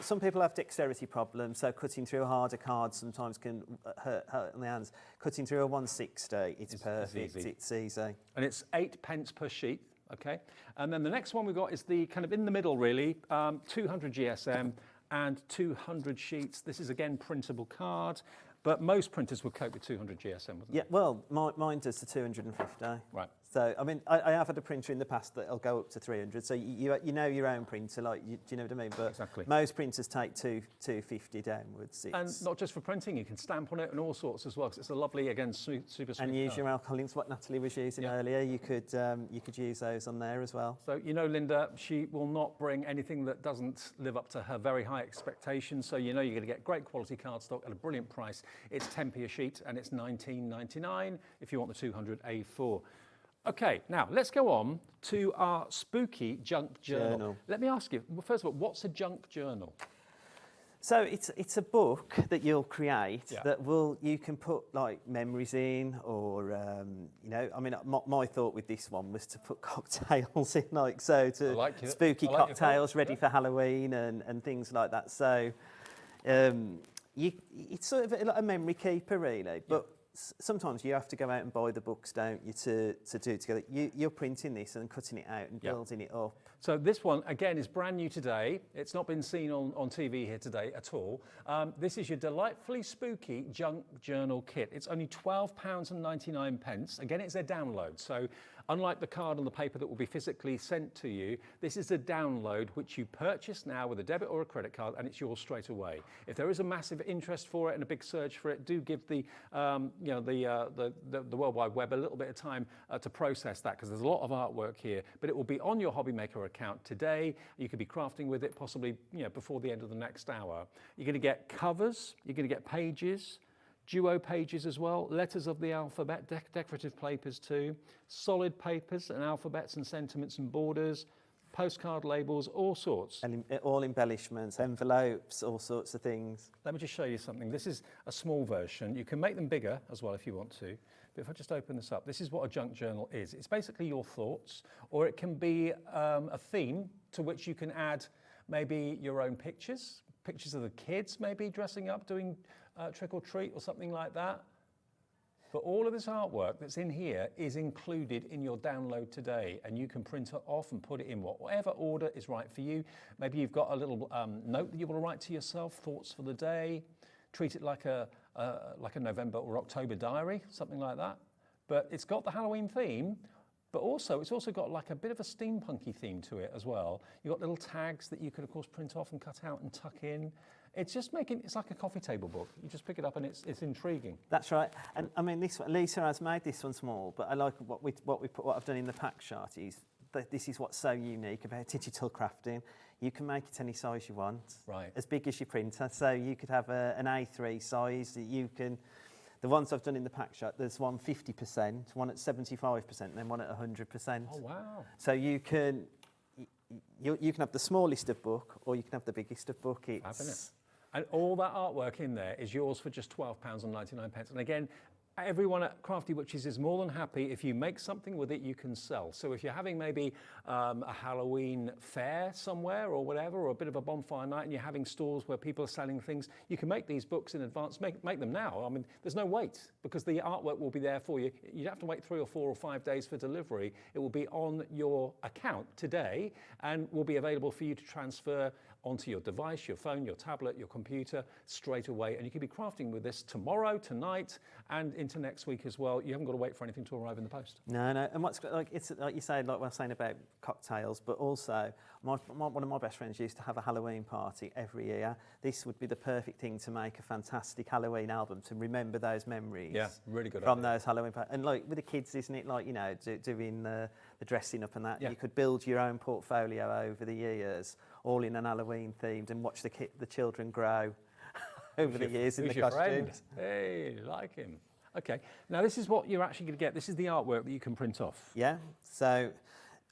some people have dexterity problems, so cutting through a harder card sometimes can hurt on the hands. Cutting through a 160, it's perfect. It's easy. And it's 8p per sheet. Okay, and then the next one we've got is the kind of in the middle, really, 200 GSM and 200 sheets. This is again printable card, but most printers would cope with 200 GSM, wouldn't they? Yeah, well, mine does the 250. Right. So, I mean, I have had a printer in the past that'll go up to 300. So you know your own printer, do you know what I mean? But exactly. Most printers take 250 downwards. And not just for printing, you can stamp on it and all sorts as well, because it's a lovely, again, super smooth and use card. your alcohol inks, what Natalie was using earlier. You could use those on there as well. So Linda, she will not bring anything that doesn't live up to her very high expectations. So you're going to get great quality cardstock at a brilliant price. It's 10p a sheet and it's £19.99 if you want the 200 A4. Okay, now let's go on to our spooky junk journal. Let me ask you, well, first of all, what's a junk journal? So it's a book that you'll create that you can put like memories in, or I mean, my thought with this one was to put cocktails in, spooky cocktails ready for Halloween and things like that. So it's sort of like a memory keeper, really. But sometimes you have to go out and buy the books, don't you, to do it together. You're printing this and cutting it out and building it up. So this one, again, is brand new today. It's not been seen on TV here today at all. This is your delightfully spooky junk journal kit. It's only £12.99. Again, it's a download. So unlike the card and the paper that will be physically sent to you, this is a download which you purchase now with a debit or a credit card, and it's yours straight away. If there is a massive interest for it and a big surge for it, do give the World Wide Web a little bit of time to process that, because there's a lot of artwork here. But it will be on your Hobby Maker account today. You could be crafting with it possibly before the end of the next hour. You're going to get covers. You're going to get pages. Duo pages as well, letters of the alphabet, decorative papers too, solid papers and alphabets and sentiments and borders, postcard labels, all sorts. And all embellishments, envelopes, all sorts of things. Let me just show you something. This is a small version. You can make them bigger as well if you want to. But if I just open this up, this is what a junk journal is. It's basically your thoughts, or it can be a theme to which you can add maybe your own pictures of the kids maybe dressing up, doing trick or treat or something like that. But all of this artwork that's in here is included in your download today, and you can print it off and put it in whatever order is right for you. Maybe you've got a little note that you want to write to yourself, thoughts for the day. Treat it like a November or October diary, something like that. But it's got the Halloween theme, but also it's also got like a bit of a steampunky theme to it as well. You've got little tags that you could of course print off and cut out and tuck in. It's just it's like a coffee table book. You just pick it up and it's intriguing. That's right. And I mean, this one, Lisa has made this one small, but I like what I've done in the pack shot is that this is what's so unique about digital crafting. You can make it any size you want, right? As big as your printer. So you could have an A3 size that you can. The ones I've done in the pack shot, there's one 50%, one at 75%, and then one at 100%. Oh wow! So you can have the smallest of book, or you can have the biggest of book. It's and all that artwork in there is yours for just £12.99. And again, everyone at Crafty Witches is more than happy if you make something with it you can sell. So if you're having maybe a Halloween fair somewhere or whatever, or a bit of a bonfire night, and you're having stores where people are selling things, you can make these books in advance, make them now. I mean, there's no wait, because the artwork will be there for you. You don't have to wait 3 or 4 or 5 days for delivery. It will be on your account today and will be available for you to transfer onto your device, your phone, your tablet, your computer straight away. And you can be crafting with this tomorrow, tonight, and into next week as well. You haven't got to wait for anything to arrive in the post. No. And what's like, it's like you say, like what I was saying about cocktails, but also one of my best friends used to have a Halloween party every year. This would be the perfect thing to make a fantastic Halloween album to remember those memories. Yeah, really good from idea. those Halloween parties. And like with the kids, isn't it? Like, doing the dressing up and that. Yeah. You could build your own portfolio over the years, all in an Halloween themed, and watch the children grow over the years in the costumes. Hey, like him. Okay, now this is what you're actually going to get. This is the artwork that you can print off. Yeah, so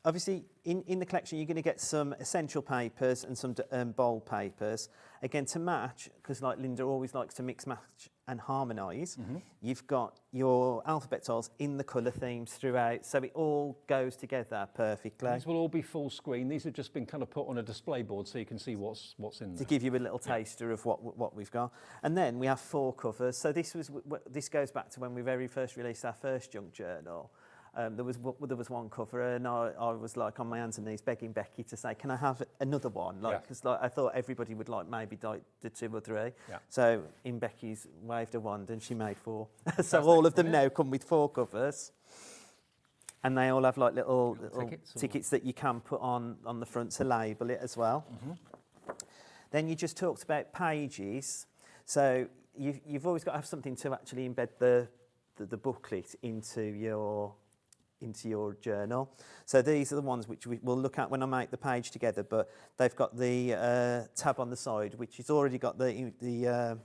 obviously in the collection you're going to get some essential papers and some bold papers. Again, to match, because like Linda always likes to mix, match and harmonise, you've got your alphabet tiles in the colour themes throughout, so it all goes together perfectly. These will all be full screen. These have just been kind of put on a display board so you can see what's in there. To give you a little taster of what we've got. And then we have 4 covers. So this goes back to when we very first released our first junk journal. There was one cover, and I was like on my hands and knees begging Becky to say, can I have another one? Because I thought everybody would like maybe the 2 or 3. Yeah. So in Becky's waved a wand and she made 4. So all of them now come with 4 covers. And they all have like little tickets that you can put on the front to label it as well. Then you just talked about pages. So you've always got to have something to actually embed the booklet into your journal. So these are the ones which we'll look at when I make the page together, but they've got the tab on the side, which has already got the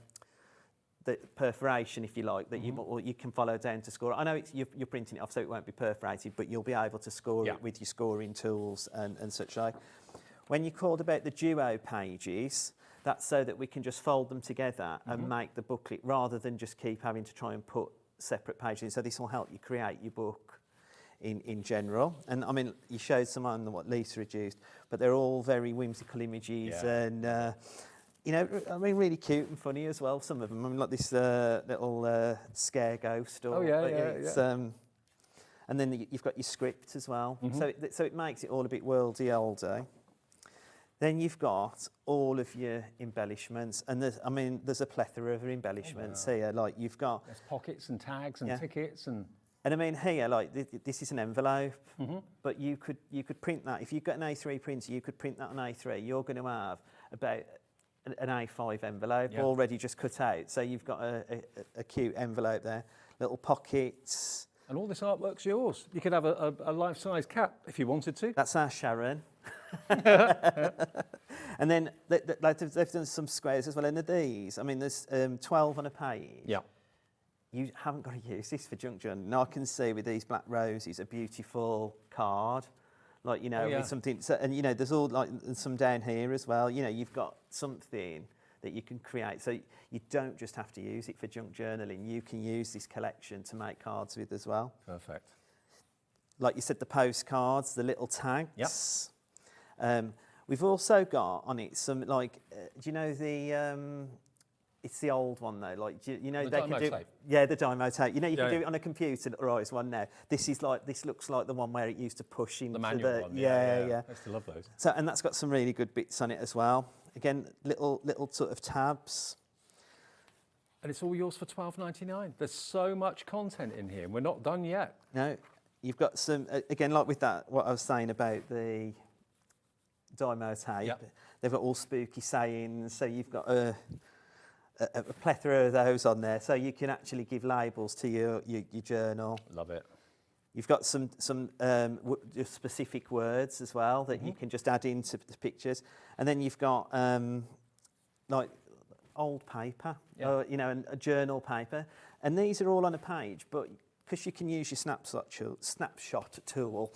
perforation, if you like, that you can follow down to score. I know you're printing it off, so it won't be perforated, but you'll be able to score it with your scoring tools and such like. When you called about the duo pages, that's so that we can just fold them together and make the booklet, rather than just keep having to try and put separate pages in. So this will help you create your book in general. And I mean, you showed some on what Lisa had used, but they're all very whimsical images, and you know, I mean, really cute and funny as well. Some of them, I mean, like this little scare ghost. Or, Oh, yeah, it's, and then you've got your script as well. So it makes it all a bit worldy-oldy. Then you've got all of your embellishments, and there's a plethora of embellishments here. Like you've got there's pockets and tags and tickets and. And I mean here, like this is an envelope, but you could print that. If you've got an A3 printer, you could print that on A3. You're going to have about an A5 envelope already just cut out. So you've got a cute envelope there, little pockets. And all this artwork's yours. You could have a life-size cat if you wanted to. That's our Sharon. And then they've done some squares as well. And these, I mean, there's 12 on a page. Yeah. You haven't got to use this for junk journal. Now I can see with these black roses a beautiful card, like, you know, with something. So, and, you know, there's all like some down here as well. You know, you've got something that you can create. So you don't just have to use it for junk journaling. You can use this collection to make cards with as well. Perfect. Like you said, the postcards, the little tags. Yep. We've also got on it some, like, do you know the... It's the old one though, like you know, they can do tape. Yeah, the Dymo tape. You know, you can do it on a computerised one now. This looks like the one where it used to push into the manual one. Yeah. I used to love those. So, and that's got some really good bits on it as well. Again, little sort of tabs. And it's all yours for $12.99. There's so much content in here, and we're not done yet. No, you've got some again, like with that, what I was saying about the Dymo tape. Yep. They've got all spooky sayings. So you've got a plethora of those on there, so you can actually give labels to your journal. Love it. You've got some specific words as well that you can just add into the pictures, and then you've got like old paper, or, you know, a journal paper, and these are all on a page, but because you can use your snapshot tool,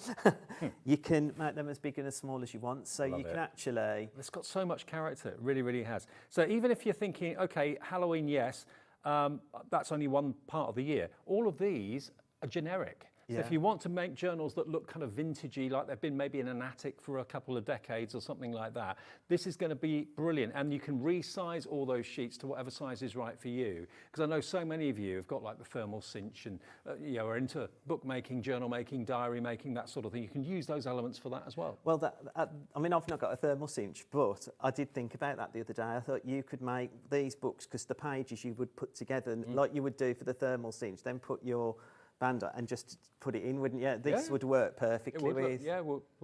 you can make them as big and as small as you want. So you can actually... It's got so much character, it really, really has. So even if you're thinking, okay, Halloween, yes, that's only one part of the year. All of these are generic. So if you want to make journals that look kind of vintagey, like they've been maybe in an attic for a couple of decades or something like that, this is going to be brilliant. And you can resize all those sheets to whatever size is right for you. Because I know so many of you have got like the thermal cinch and you know, are into bookmaking, journal making, diary making, that sort of thing. You can use those elements for that as well. Well, I mean, I've not got a thermal cinch, but I did think about that the other day. I thought you could make these books, because the pages you would put together, like you would do for the thermal cinch, then put your band and just put it in, wouldn't you? This would work perfectly with... Yeah,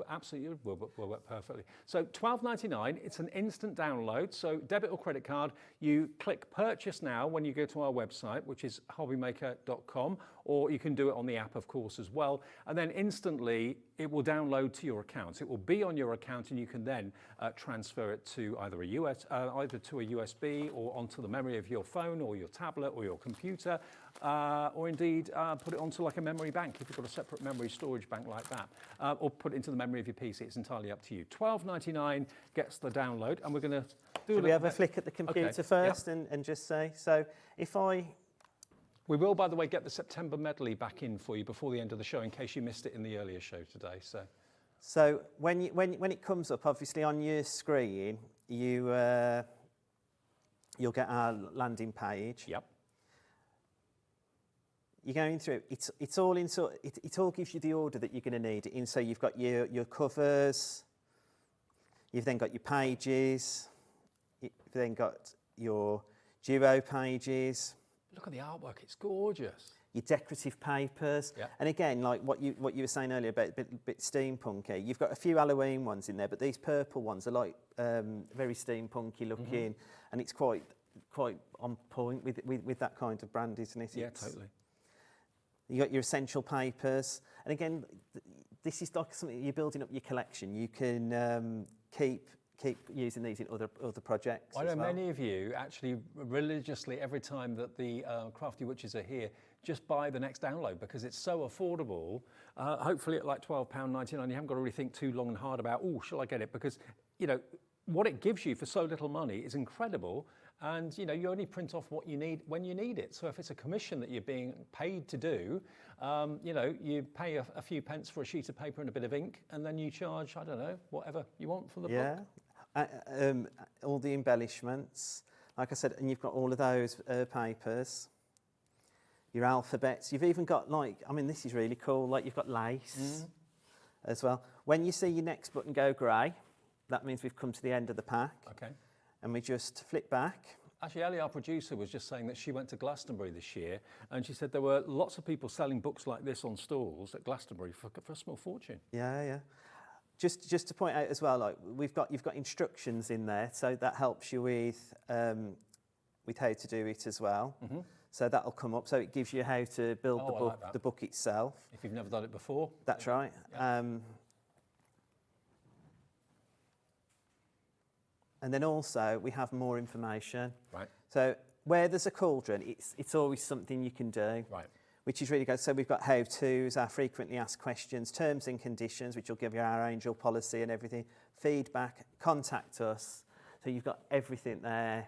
absolutely will work perfectly. So $12.99, it's an instant download. So debit or credit card, you click purchase now when you go to our website, which is hobbymaker.com, or you can do it on the app, of course, as well. And then instantly, it will download to your account. It will be on your account, and you can then transfer it to either either to a USB or onto the memory of your phone or your tablet or your computer, or indeed put it onto like a memory bank if you've got a separate memory storage bank like that, or put it into the memory of your PC. It's entirely up to you. $12.99 gets the download, and we're going to do. Should we have a flick at the computer first and just say, so if I... We will, by the way, get the September Medley back in for you before the end of the show, in case you missed it in the earlier show today. So when it comes up, obviously on your screen, you'll get our landing page. Yep. You're going through. It's all in. So it all gives you the order that you're going to need it in. So you've got your covers. You've then got your pages. You've then got your duo pages. Look at the artwork, it's gorgeous. Your decorative papers. Yeah. And again, like what you were saying earlier about a bit steampunky, you've got a few Halloween ones in there, but these purple ones are like very steampunky looking, and it's quite on point with that kind of brand, isn't it? Yeah, totally. You got your essential papers, and again, this is like something you're building up your collection. You can keep using these in other projects. I know many of you actually religiously, every time that the Crafty Witches are here, just buy the next download because it's so affordable. Hopefully at like £12.99, you haven't got to really think too long and hard about, oh, shall I get it? Because, you know, what it gives you for so little money is incredible. And, you know, you only print off what you need when you need it. So if it's a commission that you're being paid to do, you know, you pay a few pence for a sheet of paper and a bit of ink, and then you charge, I don't know, whatever you want for the book. all the embellishments. Like I said, and you've got all of those papers. Your alphabets. You've even got this is really cool. Like you've got lace as well. When you see your next button go grey, that means we've come to the end of the pack. Okay. And we just flip back. Actually, Ali, our producer, was just saying that she went to Glastonbury this year, and she said there were lots of people selling books like this on stalls at Glastonbury for a small fortune. Yeah. Just to point out as well, like you've got instructions in there, so that helps you with how to do it as well. So that'll come up. So it gives you how to build the book itself. If you've never done it before. That's right. Yeah. And then also we have more information. Right. So where there's a cauldron, it's always something you can do. Right. Which is really good. So we've got how-tos, our frequently asked questions, terms and conditions, which will give you our angel policy and everything, feedback, contact us. So you've got everything there.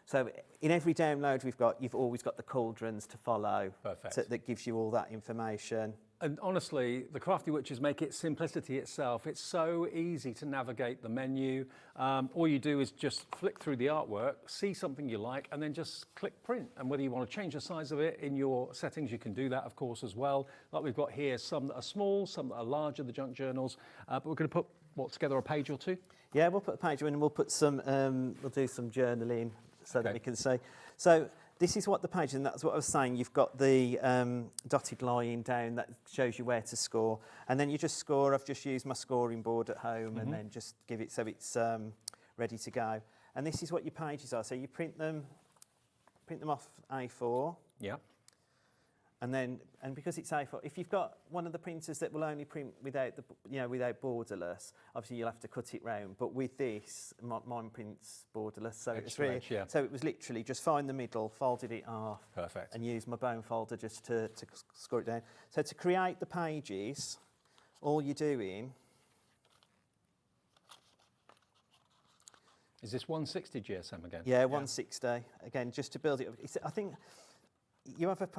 So in every download you've always got the cauldrons to follow. Perfect. So that gives you all that information. And honestly, the Crafty Witches make it simplicity itself. It's so easy to navigate the menu. All you do is just flick through the artwork, see something you like, and then just click print. And whether you want to change the size of it in your settings, you can do that, of course, as well. Like we've got here, some that are small, some that are larger, the junk journals. But we're going to put, together a page or two? Yeah, we'll put a page in and we'll put some, we'll do some journaling so that we can see. So this is what the page is, and that's what I was saying. You've got the dotted line down that shows you where to score, and then you just score. I've just used my scoring board at home, and then just give it so it's ready to go. And this is what your pages are. So you print them off A4. Yeah. And because it's A4, if you've got one of the printers that will only print without without borderless, obviously you'll have to cut it round. But with this, mine prints borderless, so it's really, so it was literally just find the middle, folded it half, perfect, and use my bone folder just to score it down. So to create the pages, all you're doing is this 160 GSM again? Yeah, 160 again, just to build it. I think. You have a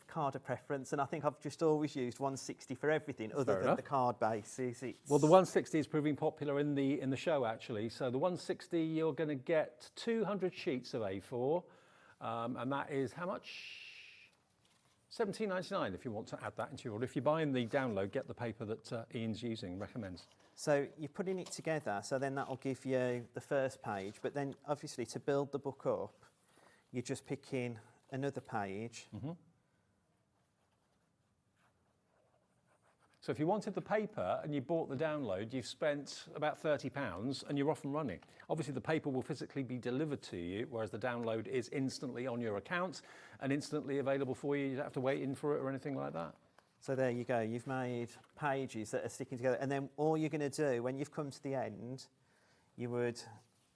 card of preference, and I think I've just always used 160 for everything other than the card bases. Well, the 160 is proving popular in the show, actually. So the 160, you're going to get 200 sheets of A4, and that is how much? £17.99 if you want to add that into your order. If you're buying the download, get the paper that Ian's using, recommends. So you're putting it together, so then that'll give you the first page, but then obviously to build the book up, you're just picking another page. So if you wanted the paper and you bought the download, you've spent about £30 and you're off and running. Obviously the paper will physically be delivered to you, whereas the download is instantly on your account and instantly available for you. You don't have to wait in for it or anything like that. So there you go, you've made pages that are sticking together, and then all you're going to do when you've come to the end, you would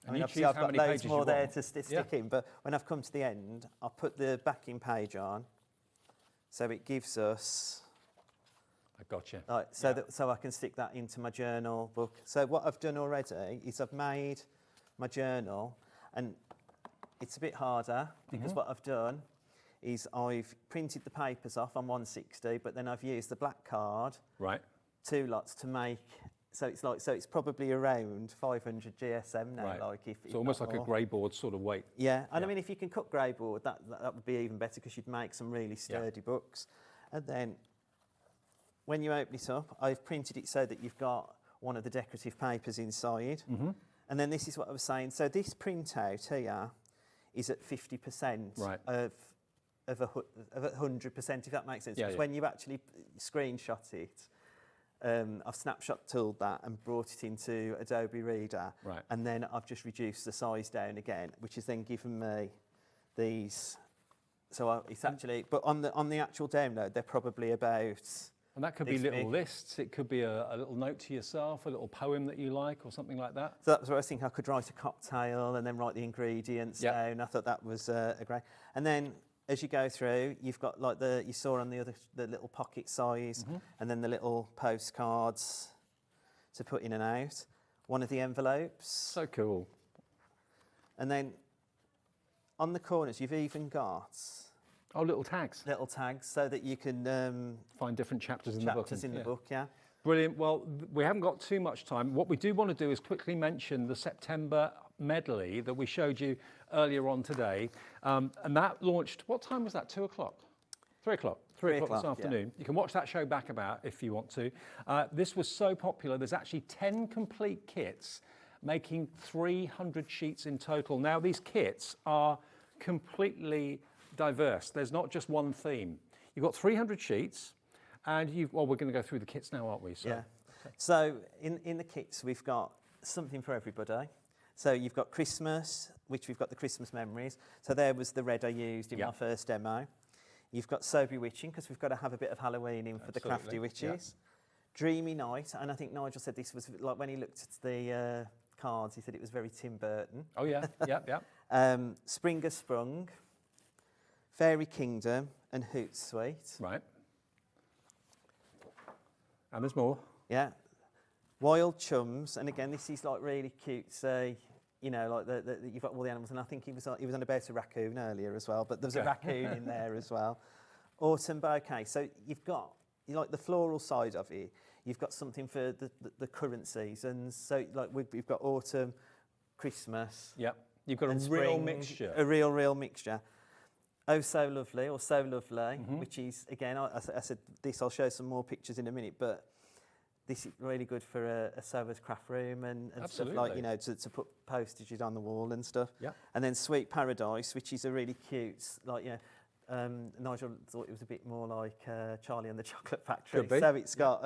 obviously I've got loads more there to stick in, but when I've come to the end, I'll put the backing page on, so it gives us. I gotcha. So I can stick that into my journal book. So what I've done already is I've made my journal, and it's a bit harder because what I've done is I've printed the papers off on 160, but then I've used the black card, two lots to make. So it's probably around 500 GSM now. So almost like a grey board sort of weight. Yeah, and I mean, if you can cut grey board, that would be even better because you'd make some really sturdy books. And then when you open it up, I've printed it so that you've got one of the decorative papers inside. And then this is what I was saying. So this printout here is at 50% of 100%, if that makes sense. Because when you actually screenshot it, I've snapshot tooled that and brought it into Adobe Reader, and then I've just reduced the size down again, which has then given me these. So it's actually, but on the actual download, they're probably about. And that could be little lists. It could be a little note to yourself, a little poem that you like, or something like that. So that was what I was thinking. I could write a cocktail and then write the ingredients down. I thought that was a great. And then, as you go through, you've got like you saw on the little pocket size, and then the little postcards to put in and out. One of the envelopes. So cool. And then on the corners, you've even got little tags. Little tags, so that you can find different chapters in the book. The book, yeah. Brilliant. Well, we haven't got too much time. What we do want to do is quickly mention the September Medley that we showed you earlier on today. And that launched, what time was that? 2 o'clock? 3 o'clock. 3 o'clock this afternoon. Yeah. You can watch that show back about if you want to. This was so popular, there's actually 10 complete kits making 300 sheets in total. Now, these kits are completely diverse. There's not just one theme. You've got 300 sheets. And well, we're going to go through the kits now, aren't we? So, yeah. Okay. So in the kits, we've got something for everybody. So you've got Christmas, which we've got the Christmas memories. So there was the red I used in my first demo. You've got Sober Witching, because we've got to have a bit of Halloween in for the Crafty Witches. Yeah. Dreamy Night, and I think Nigel said this was, like when he looked at the cards, he said it was very Tim Burton. Oh yeah, yeah. Springer Sprung, Fairy Kingdom, and Hootsuite. Right. And there's more. Yeah. Wild Chums, and again, this is like really cute. Say, you know, like you've got all the animals, and I think he was on about a raccoon earlier as well. But there's a raccoon in there as well. Autumn Bouquet. So you've got like the floral side of it. You've got something for the current seasons. So like we've got autumn, Christmas. Yep. You've got a real mixture. A real mixture. Oh So Lovely, or So Lovely, which is, again, I said this, I'll show some more pictures in a minute, but this is really good for a sewer's craft room and stuff like, you know, to put postages on the wall and stuff. Yeah. And then Sweet Paradise, which is a really cute, like, you know, Nigel thought it was a bit more like Charlie and the Chocolate Factory. So it's got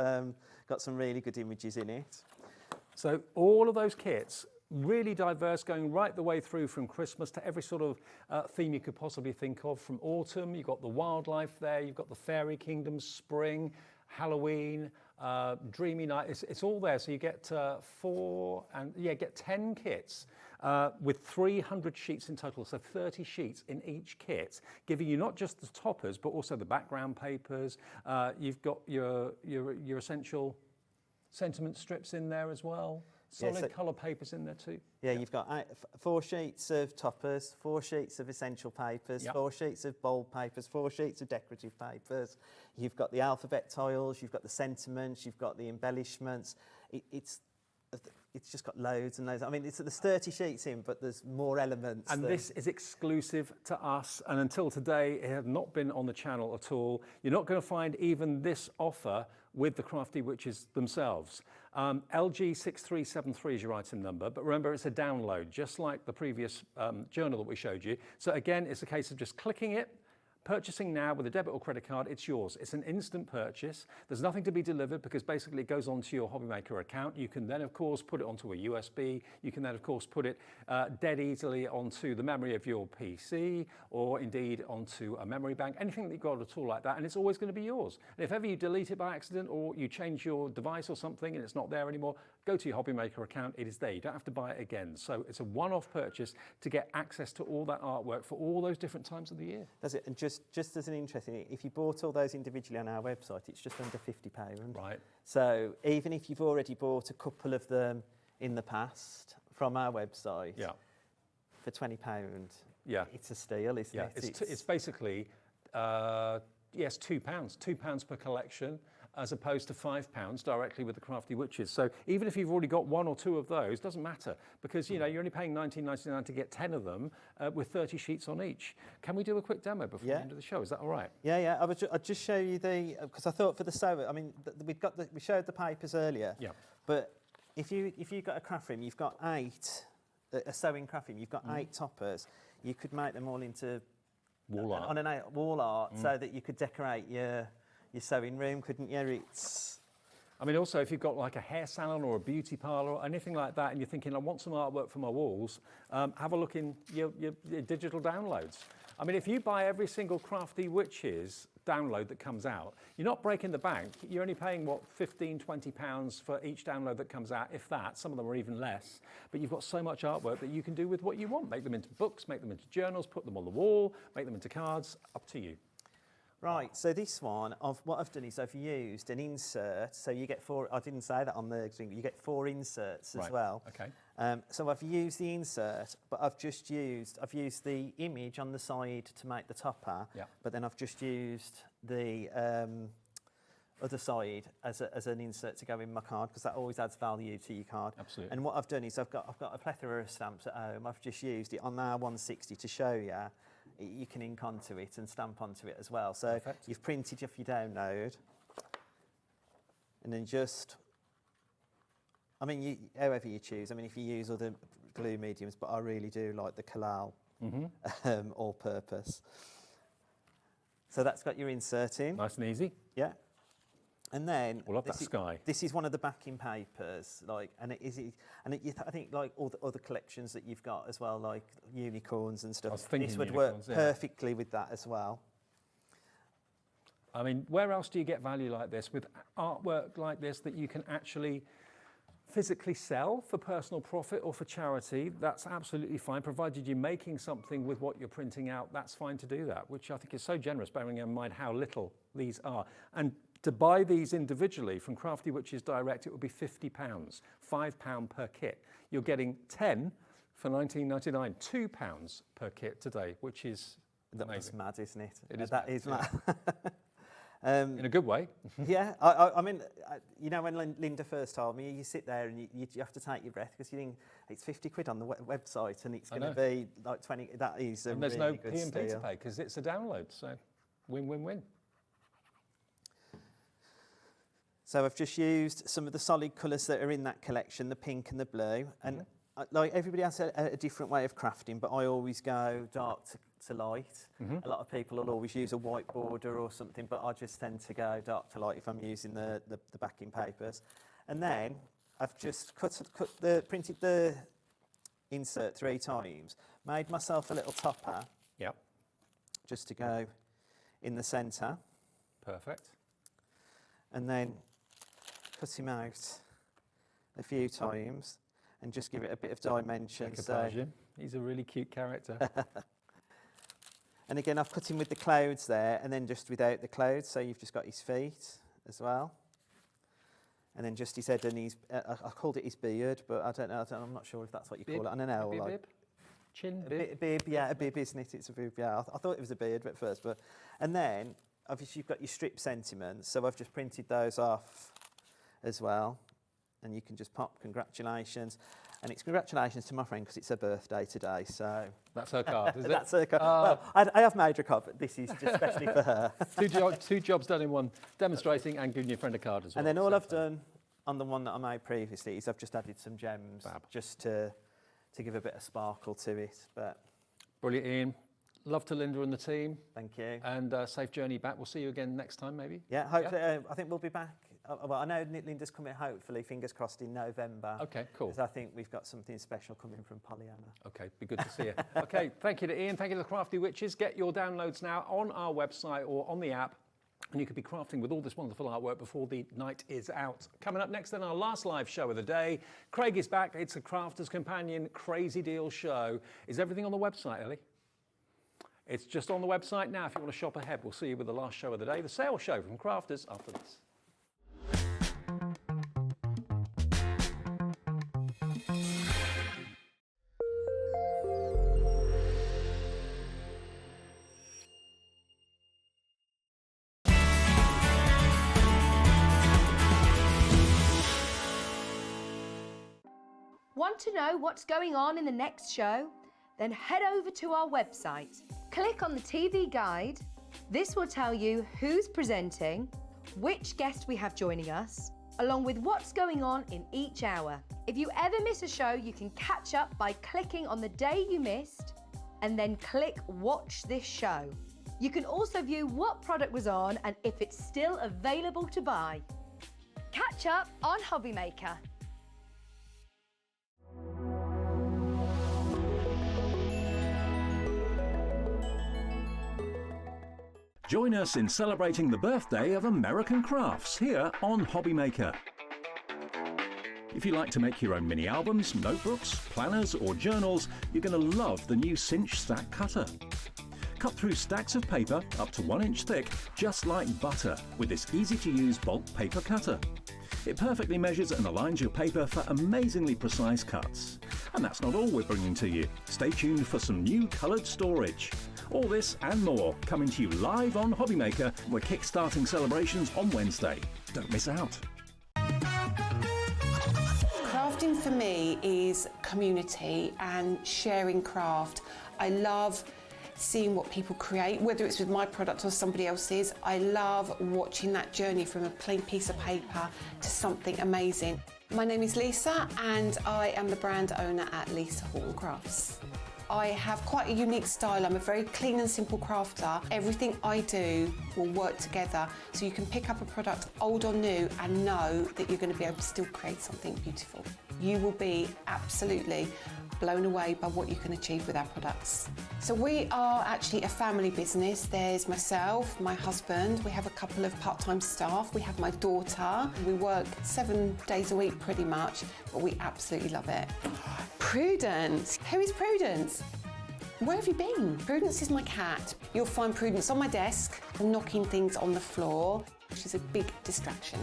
some really good images in it. So all of those kits, really diverse, going right the way through from Christmas to every sort of theme you could possibly think of. From autumn, you've got the wildlife there, you've got the fairy kingdom, spring, Halloween, dreamy night. It's all there. So you get 10 kits with 300 sheets in total. So 30 sheets in each kit, giving you not just the toppers, but also the background papers. You've got your essential sentiment strips in there as well. Solid colour papers in there too. Yeah, you've got 4 sheets of toppers, 4 sheets of essential papers, 4 sheets of bold papers, 4 sheets of decorative papers. You've got the alphabet tiles, you've got the sentiments, you've got the embellishments. It's just got loads and loads. I mean, there's 30 sheets in, but there's more elements. And this is exclusive to us. And until today, it has not been on the channel at all. You're not going to find even this offer with the Crafty Witches themselves. LG6373 is your item number, but remember it's a download, just like the previous journal that we showed you. So again, it's a case of just clicking it, purchasing now with a debit or credit card, it's yours. It's an instant purchase. There's nothing to be delivered because basically it goes onto your Hobbymaker account. You can then, of course, put it onto a USB. You can then, of course, put it dead easily onto the memory of your PC or indeed onto a memory bank, anything that you've got at all like that, and it's always going to be yours. And if ever you delete it by accident or you change your device or something and it's not there anymore, go to your Hobbymaker account, it is there. You don't have to buy it again. So it's a one-off purchase to get access to all that artwork for all those different times of the year. That's it. And just as an interesting, if you bought all those individually on our website, it's just under £50. Right. So even if you've already bought a couple of them in the past from our website, for £20, it's a steal, isn't it? It's basically, yes, £2 per collection, as opposed to £5 directly with the Crafty Witches. So even if you've already got 1 or 2 of those, doesn't matter, because you know you're only paying $19.99 to get 10 of them with 30 sheets on each. Can we do a quick demo before the end of the show? Is that all right? Yeah. I'll just show you the, because I thought for the sewer, I mean, we showed the papers earlier. Yeah. But if you've got a craft room, you've got 8, a sewing craft room, you've got 8 toppers. You could make them all into wall art. On an wall art, so that you could decorate your sewing room, couldn't you? I mean, also, if you've got like a hair salon or a beauty parlour or anything like that, and you're thinking, I want some artwork for my walls, have a look in your digital downloads. I mean, if you buy every single Crafty Witches download that comes out, you're not breaking the bank. You're only paying, what, £15, £20 for each download that comes out, if that. Some of them are even less. But you've got so much artwork that you can do with what you want. Make them into books, make them into journals, put them on the wall, make them into cards, up to you. Right, so this one, what I've done is I've used an insert, so you get 4, I didn't say that on the thing, you get 4 inserts as well. Okay. So I've used the insert, but I've used the image on the side to make the topper, but then I've just used the other side as an insert to go in my card, because that always adds value to your card. Absolutely. And what I've done is I've got a plethora of stamps at home. I've just used it on our 160 to show you can ink onto it and stamp onto it as well. So Perfect. you've printed off your download, and then just, I mean, however you choose. I mean, if you use other glue mediums, but I really do like the Collal all-purpose. So that's got your insert in. Nice and easy. Yeah. And then I love that sky. This is one of the backing papers, I think like all the other collections that you've got as well, like unicorns and stuff. I was thinking this would unicorns, work yeah. perfectly with that as well. I mean, where else do you get value like this, with artwork like this that you can actually physically sell for personal profit or for charity? That's absolutely fine, provided you're making something with what you're printing out. That's fine to do that, which I think is so generous, bearing in mind how little these are. And to buy these individually from Crafty Witches direct, it would be £50, £5 per kit. You're getting 10 for £19.99, £2 per kit today, which is amazing. That's mad, isn't it? It is That mad, is yeah. mad. In a good way. Yeah, I mean, you know, when Linda first told me, you sit there and you have to take your breath, because you think it's 50 quid on the website and it's going to be like 20. That is a And there's really no good P&P to steal. pay because it's a download, so win-win-win. So I've just used some of the solid colours that are in that collection, the pink and the blue, and like everybody has a different way of crafting, but I always go dark to light. A lot of people will always use a white border or something, but I just tend to go dark to light if I'm using the backing papers. And then I've just printed the insert 3 times, made myself a little topper. Yep. Just to go in the centre. Perfect. And then cut him out a few times and just give it a bit of dimension. So, he's a really cute character. and again, I've cut him with the clouds there, and then just without the clouds, so you've just got his feet as well. And then just his head and his, I called it his beard, but I'm not sure if that's what you call it. I don't know. Maybe a like, bib? Chin, a bib? bib, yeah, a bib, isn't it? It's a bib, yeah. I thought it was a beard at first, but, and then obviously you've got your strip sentiments, so I've just printed those off as well, and you can just pop congratulations, and it's congratulations to my friend because it's her birthday today, so that's her card, is it? That's her card. Well, I have made her card, but this is just especially for her. two jobs done in one, demonstrating and giving your friend a card as well. And then all I've done on the one that I made previously is I've just added some gems, just to give a bit of sparkle to it. But brilliant, Ian. Love to Linda and the team. Thank you. And safe journey back. We'll see you again next time, maybe. Yeah, hopefully. I think we'll be back. Well, I know Linda's coming, hopefully, fingers crossed, in November. Okay, cool. Because I think we've got something special coming from Pollyanna. Okay, be good to see you. Okay, thank you to Ian. Thank you to the Crafty Witches. Get your downloads now on our website or on the app. And you could be crafting with all this wonderful artwork before the night is out. Coming up next, then, our last live show of the day. Craig is back. It's a Crafter's Companion Crazy Deal show. Is everything on the website, Ellie? It's just on the website now. If you want to shop ahead, we'll see you with the last show of the day, the sales show from Crafters, after this. Want to know what's going on in the next show? Then head over to our website. Click on the TV guide. This will tell you who's presenting, which guest we have joining us, along with what's going on in each hour. If you ever miss a show, you can catch up by clicking on the day you missed and then click Watch This Show. You can also view what product was on and if it's still available to buy. Catch up on Hobby Maker. Join us in celebrating the birthday of American crafts here on Hobby Maker. If you like to make your own mini albums, notebooks, planners or journals, you're going to love the new Cinch Stack Cutter. Cut through stacks of paper up to 1 inch thick, just like butter, with this easy-to-use bulk paper cutter. It perfectly measures and aligns your paper for amazingly precise cuts. And that's not all we're bringing to you. Stay tuned for some new coloured storage. All this and more coming to you live on Hobbymaker. We're kick-starting celebrations on Wednesday. Don't miss out. Crafting for me is community and sharing craft. I love seeing what people create, whether it's with my product or somebody else's. I love watching that journey from a plain piece of paper to something amazing. My name is Lisa and I am the brand owner at Lisa Horton Crafts. I have quite a unique style. I'm a very clean and simple crafter. Everything I do will work together, so you can pick up a product, old or new, and know that you're going to be able to still create something beautiful. You will be absolutely blown away by what you can achieve with our products. So we are actually a family business. There's myself, my husband, we have a couple of part-time staff, we have my daughter. We work 7 days a week pretty much, but we absolutely love it. Prudence. Who is Prudence? Where have you been? Prudence is my cat. You'll find Prudence on my desk, knocking things on the floor. She's a big distraction.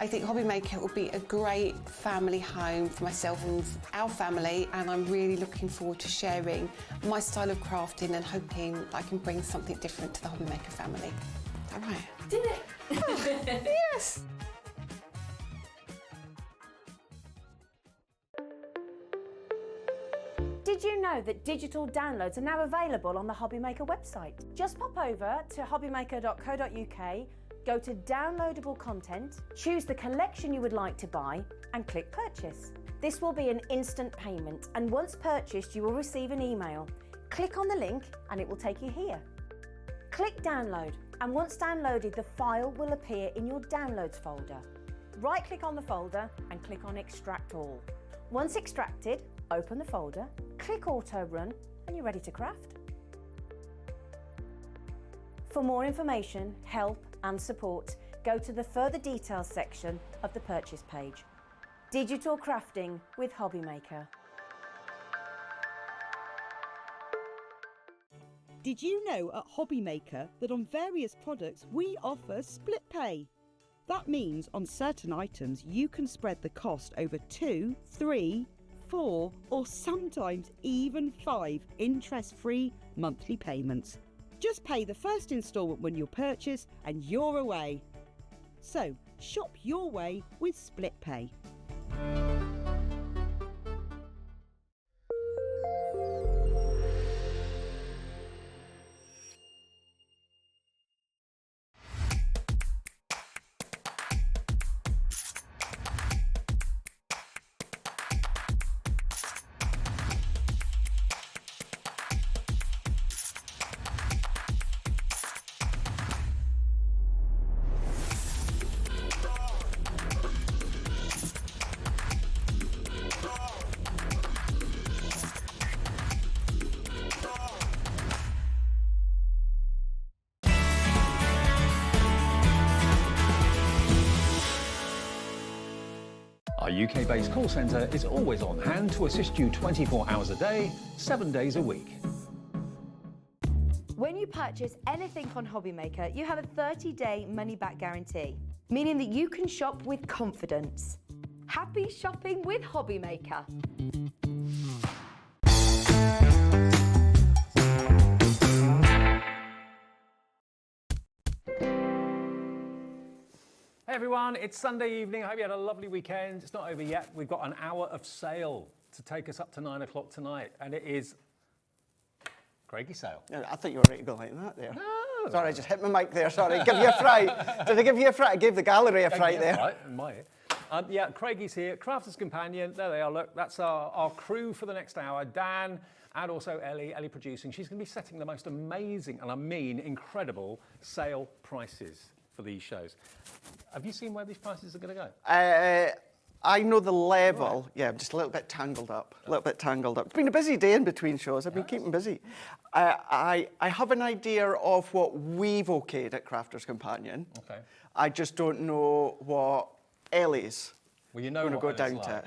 I think Hobbymaker will be a great family home for myself and our family, and I'm really looking forward to sharing my style of crafting and hoping I can bring something different to the Hobbymaker family. All right. Did it? Yes. Did you know that digital downloads are now available on the Hobbymaker website? Just pop over to hobbymaker.co.uk, go to downloadable content, choose the collection you would like to buy and click purchase. This will be an instant payment, and once purchased you will receive an email. Click on the link and it will take you here. Click download, and once downloaded the file will appear in your downloads folder. Right click on the folder and click on extract all. Once extracted, open the folder, click auto run and you're ready to craft. For more information, help and support, go to the further details section of the purchase page. Digital crafting with Hobbymaker. Did you know at Hobbymaker that on various products we offer split pay? That means on certain items you can spread the cost over 2, 3, 4 or sometimes even 5 interest-free monthly payments. Just pay the first instalment when you purchase and you're away. So shop your way with split pay. Our UK-based call centre is always on hand to assist you 24 hours a day, 7 days a week. When you purchase anything on Hobbymaker, you have a 30-day money-back guarantee, meaning that you can shop with confidence. Happy shopping with Hobbymaker. Hey everyone, it's Sunday evening. I hope you had a lovely weekend. It's not over yet. We've got an hour of sale to take us up to 9 o'clock tonight, and it is Craigie sale. I think you were ready to go like that there. No. Sorry, I just hit my mic there. Sorry, give you a fright. Did I give you a fright? I gave the gallery a fright there. Right, in my ear. Yeah, Craigie's here, Crafter's Companion. There they are, look. That's our crew for the next hour. Dan and also Ellie producing. She's going to be setting the most amazing, and I mean incredible, sale prices for these shows. Have you seen where these prices are going to go? I know the level. Right. Yeah, I'm just a little bit tangled up. It's been a busy day in between shows. I've been keeping busy. I have an idea of what we've okayed at Crafter's Companion. Okay. I just don't know what Ellie's going to go down like. to.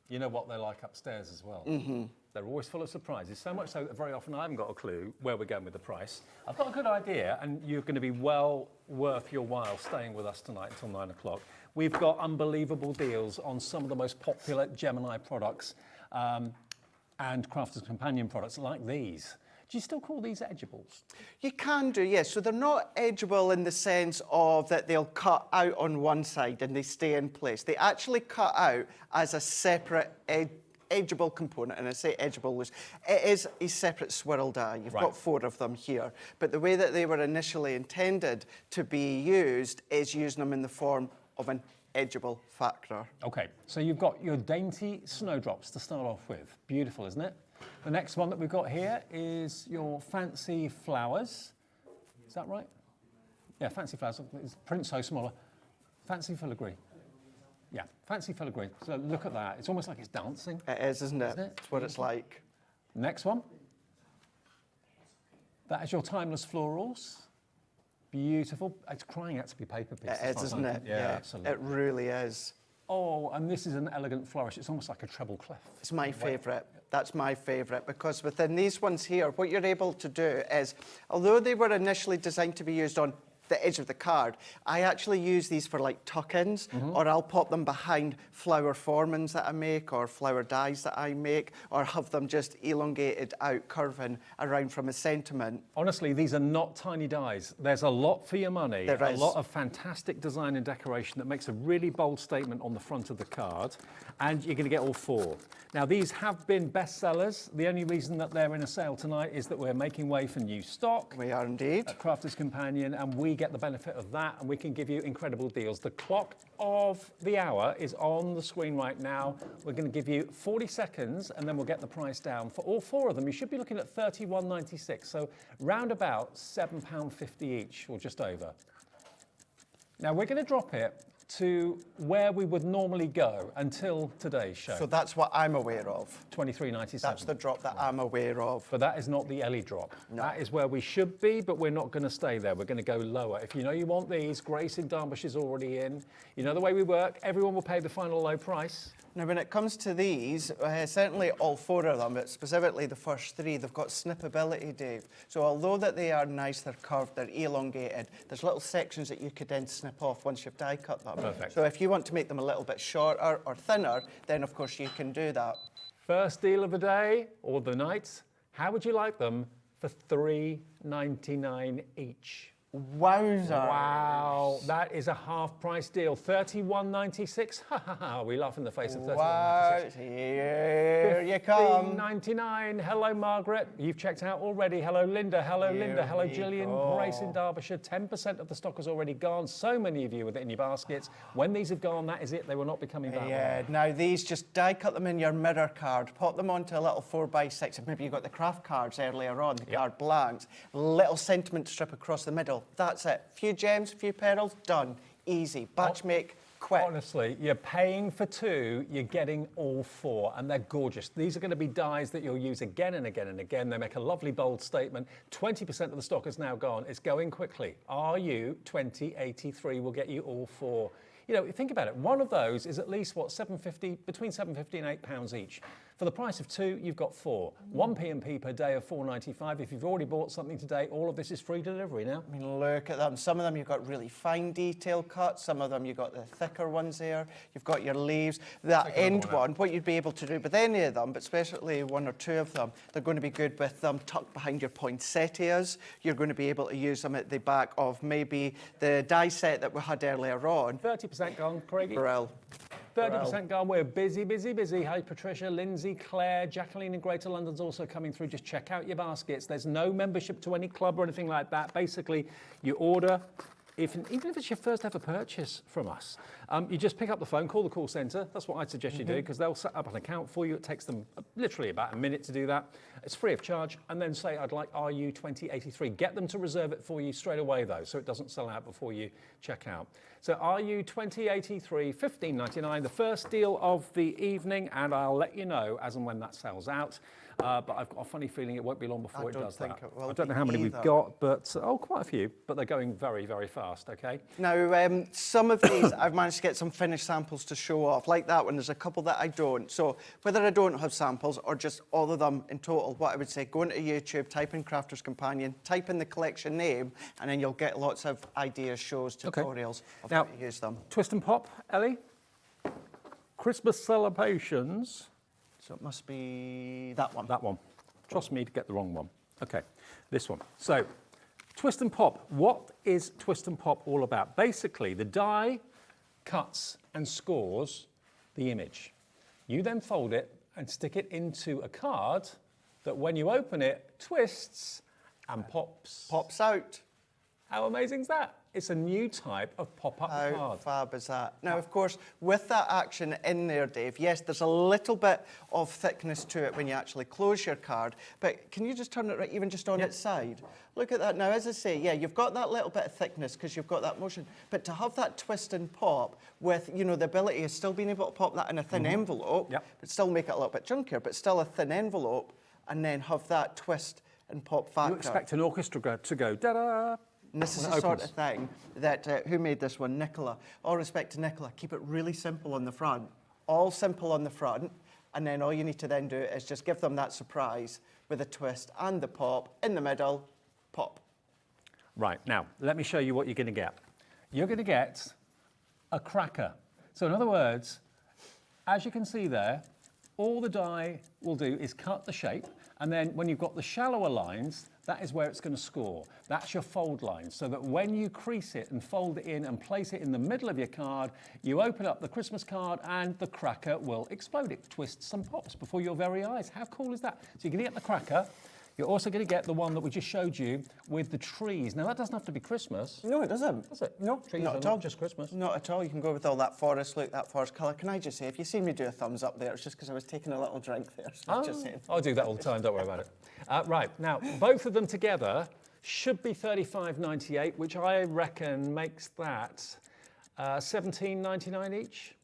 You know what they're like upstairs as well. Mm-hmm. They're always full of surprises, so much so that very often I haven't got a clue where we're going with the price. I've got a good idea, and you're going to be well worth your while staying with us tonight until 9 o'clock. We've got unbelievable deals on some of the most popular Gemini products and Crafter's Companion products like these. Do you still call these edgeables? You can do, yes. So they're not edgeable in the sense of that they'll cut out on one side and they stay in place. They actually cut out as a separate edgeable component, and I say edgeable, it is a separate swirl die. You've got 4 of them here, but the way that they were initially intended to be used is using them in the form of an edgeable factor. Okay, so you've got your dainty snowdrops to start off with. Beautiful, isn't it? The next one that we've got here is your fancy flowers. Is that right? Yeah, fancy flowers. It's print so smaller. Fancy filigree. Yeah, fancy filigree. So look at that. It's almost like it's dancing. It is, isn't it? It's what it's like. Next one. That is your timeless florals. Beautiful. It's crying out to be paper pieces. It is, isn't it? Yeah, absolutely. It really is. Oh, and this is an elegant flourish. It's almost like a treble clef. It's my favourite. That's my favourite, because within these ones here, what you're able to do is, although they were initially designed to be used on the edge of the card, I actually use these for like tuck-ins, or I'll pop them behind flower formings that I make, or flower dies that I make, or have them just elongated out, curving around from a sentiment. Honestly, these are not tiny dies. There's a lot for your money. There is. A lot of fantastic design and decoration that makes a really bold statement on the front of the card, and you're going to get all 4. Now, these have been bestsellers. The only reason that they're in a sale tonight is that we're making way for new stock. We are indeed. At Crafter's Companion, and we get the benefit of that, and we can give you incredible deals. The clock of the hour is on the screen right now. We're going to give you 40 seconds, and then we'll get the price down. For all 4 of them, you should be looking at £31.96, so round about £7.50 each, or just over. Now, we're going to drop it to where we would normally go until today's show. So that's what I'm aware of. £23.97. That's the drop that I'm aware of. But that is not the Ellie drop. No. That is where we should be, but we're not going to stay there. We're going to go lower. If you know you want these, Grace in Darmbush is already in. You know the way we work. Everyone will pay the final low price. Now, when it comes to these, certainly all 4 of them, but specifically the first 3, they've got snippability, Dave. So although that they are nice, they're curved, they're elongated, there's little sections that you could then snip off once you've die cut them. Perfect. So if you want to make them a little bit shorter or thinner, then of course you can do that. First deal of the day or the night. How would you like them for $3.99 each? Wowza. Wow, that is a half price deal. $31.96. Ha ha ha. We laugh in the face of $31.96. Wow, here you come. $15.99. Hello, Margaret. You've checked out already. Hello, Linda. Hello, Linda. Hello, Gillian. Grace in Derbyshire. 10% of the stock has already gone. So many of you with it in your baskets. When these have gone, that is it. They will not be coming back. Yeah, now these, just die cut them in your mirror card, pop them onto a little 4x6. If maybe you got the craft cards earlier on, the card blanks, little sentiment strip across the middle. That's it. Few gems, few pearls, done. Easy. Batch make, quick. Honestly, you're paying for 2, you're getting all 4, and they're gorgeous. These are going to be dies that you'll use again and again and again. They make a lovely, bold statement. 20% of the stock is now gone. It's going quickly. RU 2083 will get you all 4. You know, think about it. One of those is at least, what, $7.50, between £7.50 and £8 each. For the price of 2, you've got 4. 1 P&P per day of $4.95. If you've already bought something today, all of this is free delivery now. I mean, look at them. Some of them you've got really fine detail cuts. Some of them you've got the thicker ones there. You've got your leaves. That end one, what you'd be able to do with any of them, but especially 1 or 2 of them, they're going to be good with them tucked behind your poinsettias. You're going to be able to use them at the back of maybe the die set that we had earlier on. 30% gone, Craigie. Brill. 30% gone. We're busy, busy, busy. Hey, Patricia, Lindsay, Claire, Jacqueline in Greater London's also coming through. Just check out your baskets. There's no membership to any club or anything like that. Basically, you order, even if it's your first ever purchase from us, you just pick up the phone, call the call centre. That's what I'd suggest you do, because they'll set up an account for you. It takes them literally about a minute to do that. It's free of charge. And then say, I'd like RU 2083. Get them to reserve it for you straight away, though, so it doesn't sell out before you check out. So RU 2083, $15.99, the first deal of the evening, and I'll let you know as and when that sells out. But I've got a funny feeling it won't be long before it does that. I don't know how many we've got, but quite a few. But they're going very, very fast. Okay. Now, some of these I've managed to get some finished samples to show off. Like that one, there's a couple that I don't. So whether I don't have samples or just all of them in total, what I would say, go into YouTube, type in Crafter's Companion, type in the collection name, and then you'll get lots of ideas, shows, tutorials of how to use them. Twist and pop, Ellie. Christmas celebrations. So it must be that one. That one. Trust me to get the wrong one. Okay, this one. So, twist and pop. What is twist and pop all about? Basically, the die cuts and scores the image. You then fold it and stick it into a card that when you open it, twists and pops. Pops out. How amazing is that? It's a new type of pop-up card. How fab is that? Now, of course, with that action in there, Dave, yes, there's a little bit of thickness to it when you actually close your card, but can you just turn it right, even just on its side? Look at that. Now, as I say, yeah, you've got that little bit of thickness because you've got that motion, but to have that twist and pop with, you know, the ability of still being able to pop that in a thin envelope, but still make it a little bit chunkier, but still a thin envelope, and then have that twist and pop factor. You expect an orchestra to go da-da. And this is the sort of thing that, who made this one? Nicola. All respect to Nicola. Keep it really simple on the front. All simple on the front. And then all you need to then do is just give them that surprise with a twist and the pop in the middle, pop. Right, now, let me show you what you're going to get. You're going to get a cracker. So in other words, as you can see there, all the die will do is cut the shape, and then when you've got the shallower lines, that is where it's going to score. That's your fold line, so that when you crease it and fold it in and place it in the middle of your card, you open up the Christmas card and the cracker will explode. It twists and pops before your very eyes. How cool is that? So you're going to get the cracker. You're also going to get the one that we just showed you with the trees. Now, that doesn't have to be Christmas. No, it doesn't. Does it? No, trees not at all. Just Christmas. Not at all. You can go with all that forest look, that forest colour. Can I just say, if you see me do a thumbs up there, it's just because I was taking a little drink there. So just saying. I'll do that all the time, don't worry about it. Right, now, both of them together should be $35.98, which I reckon makes that $17.99 each.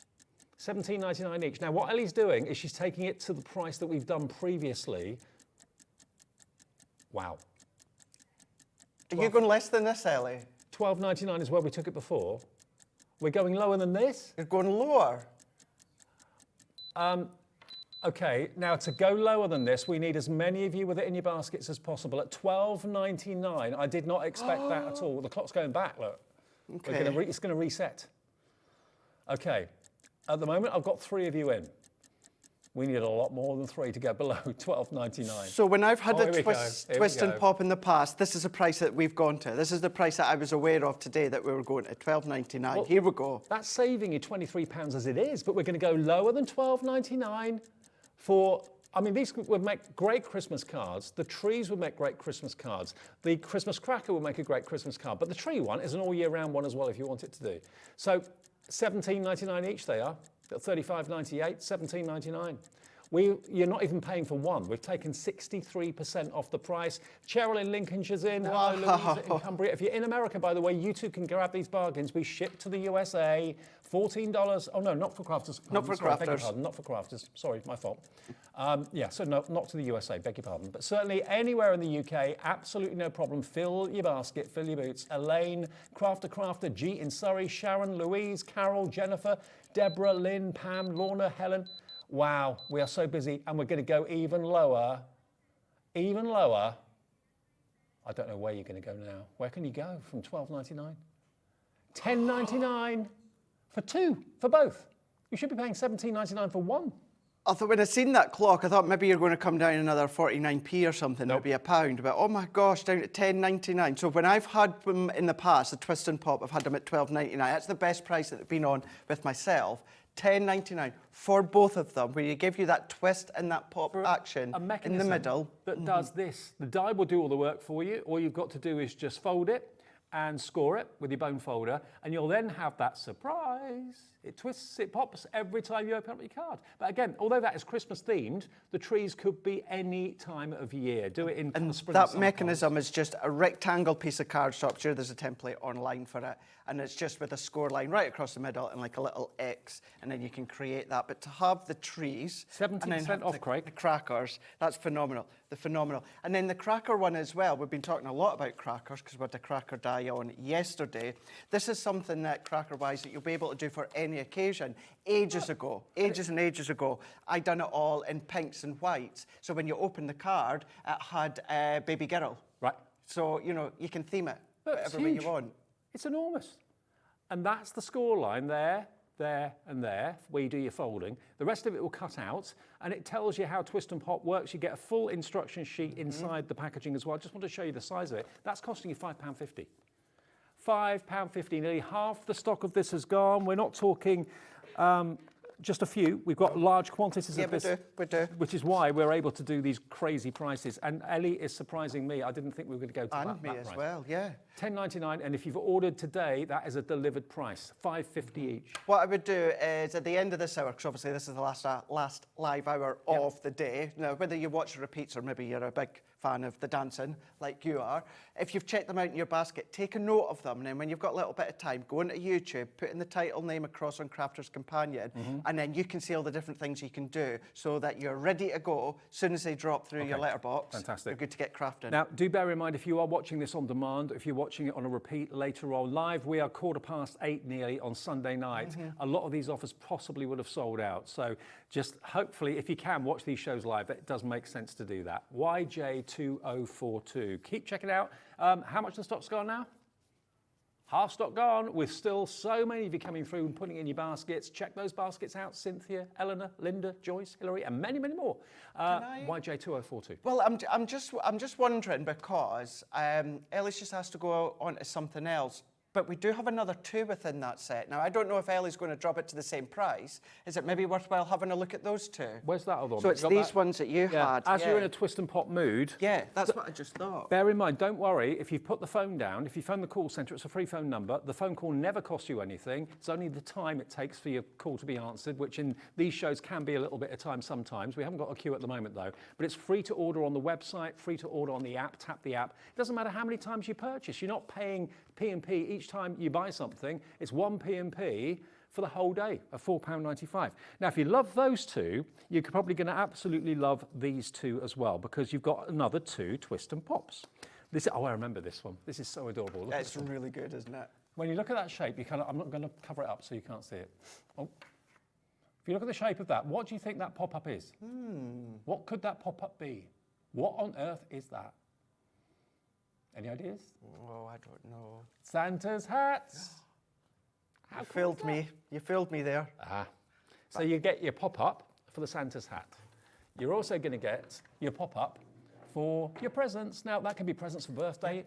$17.99 each. Now, what Ellie's doing is she's taking it to the price that we've done previously. Wow. Are you going less than this, Ellie? $12.99 is where we took it before. We're going lower than this? You're going lower. Okay, now to go lower than this, we need as many of you with it in your baskets as possible. At $12.99, I did not expect that at all. The clock's going back, look. Okay. It's going to reset. Okay, at the moment, I've got 3 of you in. We need a lot more than 3 to go below $12.99. So when I've had a twist and pop in the past, this is the price that we've gone to. This is the price that I was aware of today that we were going to, $12.99. Well, here we go. That's saving you £23 as it is, but we're going to go lower than $12.99 for, I mean, these would make great Christmas cards. The trees would make great Christmas cards. The Christmas cracker would make a great Christmas card, but the tree one is an all year round one as well if you want it to do. So $17.99 each they are. $35.98, $17.99. You're not even paying for one. We've taken 63% off the price. Cheryl in Lincolnshire's in. Wow. Hello, Louise in Cumbria. If you're in America, by the way, you too can grab these bargains. We ship to the USA. $14. Oh no, not for crafters. Not for Sorry, crafters. beg your pardon, not for crafters. Sorry, my fault. Yeah, so no, not to the USA. Beg your pardon. But certainly anywhere in the UK, absolutely no problem. Fill your basket, fill your boots. Elaine, Crafter, G in Surrey, Sharon, Louise, Carol, Jennifer, Deborah, Lynn, Pam, Lorna, Helen. Wow, we are so busy, and we're going to go even lower. Even lower. I don't know where you're going to go now. Where can you go from $12.99? $10.99 for 2, for both. You should be paying $17.99 for 1. I thought when I seen that clock, I thought maybe you're going to come down another 49p or something. Nope. It'd be £1. But oh my gosh, down at $10.99. So when I've had them in the past, the twist and pop, I've had them at $12.99. That's the best price that they've been on with myself. $10.99 for both of them, where you give you that twist and that pop action in the middle. That does this. The die will do all the work for you. All you've got to do is just fold it and score it with your bone folder, and you'll then have that surprise. It twists, it pops every time you open up your card. But again, although that is Christmas themed, the trees could be any time of year. Do it in and spring. That mechanism is just a rectangle piece of cardstock. Sure, there's a template online for it, and it's just with a score line right across the middle and like a little X, and then you can create that. But to have the trees, 70% off, Craig. The crackers, that's phenomenal. Phenomenal. And then the cracker one as well. We've been talking a lot about crackers because we had the cracker die on yesterday. This is something that cracker-wise that you'll be able to do for any occasion. Ages and ages ago, I done it all in pinks and whites. So when you open the card, it had baby girl. Right. So, you know, you can theme it Look, whatever way you want. It's enormous. And that's the score line there there and there, where you do your folding. The rest of it will cut out, and it tells you how Twist and Pop works. You get a full instruction sheet inside the packaging as well. I just want to show you the size of it. That's costing you £5.50. £5.50, nearly half the stock of this has gone. We're not talking just a few. We've got large quantities of this, we do. which is why we're able to do these crazy prices. And Ellie is surprising me. I didn't think we were going to go to And that me as price. well, yeah. £10.99, and if you've ordered today, that is a delivered price, £5.50 each. What I would do is at the end of this hour, because obviously this is the last live hour of the day. Now, whether you watch the repeats or maybe you're a big fan of the dancing like you are, if you've checked them out in your basket, take a note of them, and then when you've got a little bit of time, go into YouTube, put in the title name across on Crafter's Companion, and then you can see all the different things you can do so that you're ready to go as soon as they drop through your letterbox. Fantastic. You're good to get crafting. Now, do bear in mind, if you are watching this on demand, if you're watching it on a repeat later on live, we are 8:15 nearly on Sunday night. A lot of these offers possibly would have sold out. So just hopefully, if you can, watch these shows live. It does make sense to do that. YJ2042. Keep checking out. How much the stock's gone now? Half stock gone, with still so many of you coming through and putting in your baskets. Check those baskets out. Cynthia, Eleanor, Linda, Joyce, Hilary, and many, many more. YJ2042. Well, I'm just wondering because Ellie's just has to go on to something else. But we do have another 2 within that set. Now, I don't know if Ellie's going to drop it to the same price. Is it maybe worthwhile having a look at those 2? Where's that other one? So it's these ones that you had. As you're in a Twist and Pop mood. Yeah, that's what I just thought. Bear in mind, don't worry, if you put the phone down, if you phone the call centre, it's a free phone number. The phone call never costs you anything. It's only the time it takes for your call to be answered, which in these shows can be a little bit of time sometimes. We haven't got a queue at the moment, though. But it's free to order on the website, free to order on the app. Tap the app. It doesn't matter how many times you purchase. You're not paying P&P each time you buy something. It's one P&P for the whole day at £4.95. Now, if you love those 2, you're probably going to absolutely love these 2 as well, because you've got another 2 Twist and Pops. I remember this one. This is so adorable. Look, It's really good, isn't it? when you look at that shape, I'm not going to cover it up so you can't see it. Oh. If you look at the shape of that, what do you think that pop-up is? What could that pop-up be? What on earth is that? Any ideas? Oh, I don't know. Santa's hats. You fooled me. You fooled me there. So you get your pop-up for the Santa's hat. You're also going to get your pop-up for your presents. Now, that can be presents for birthday,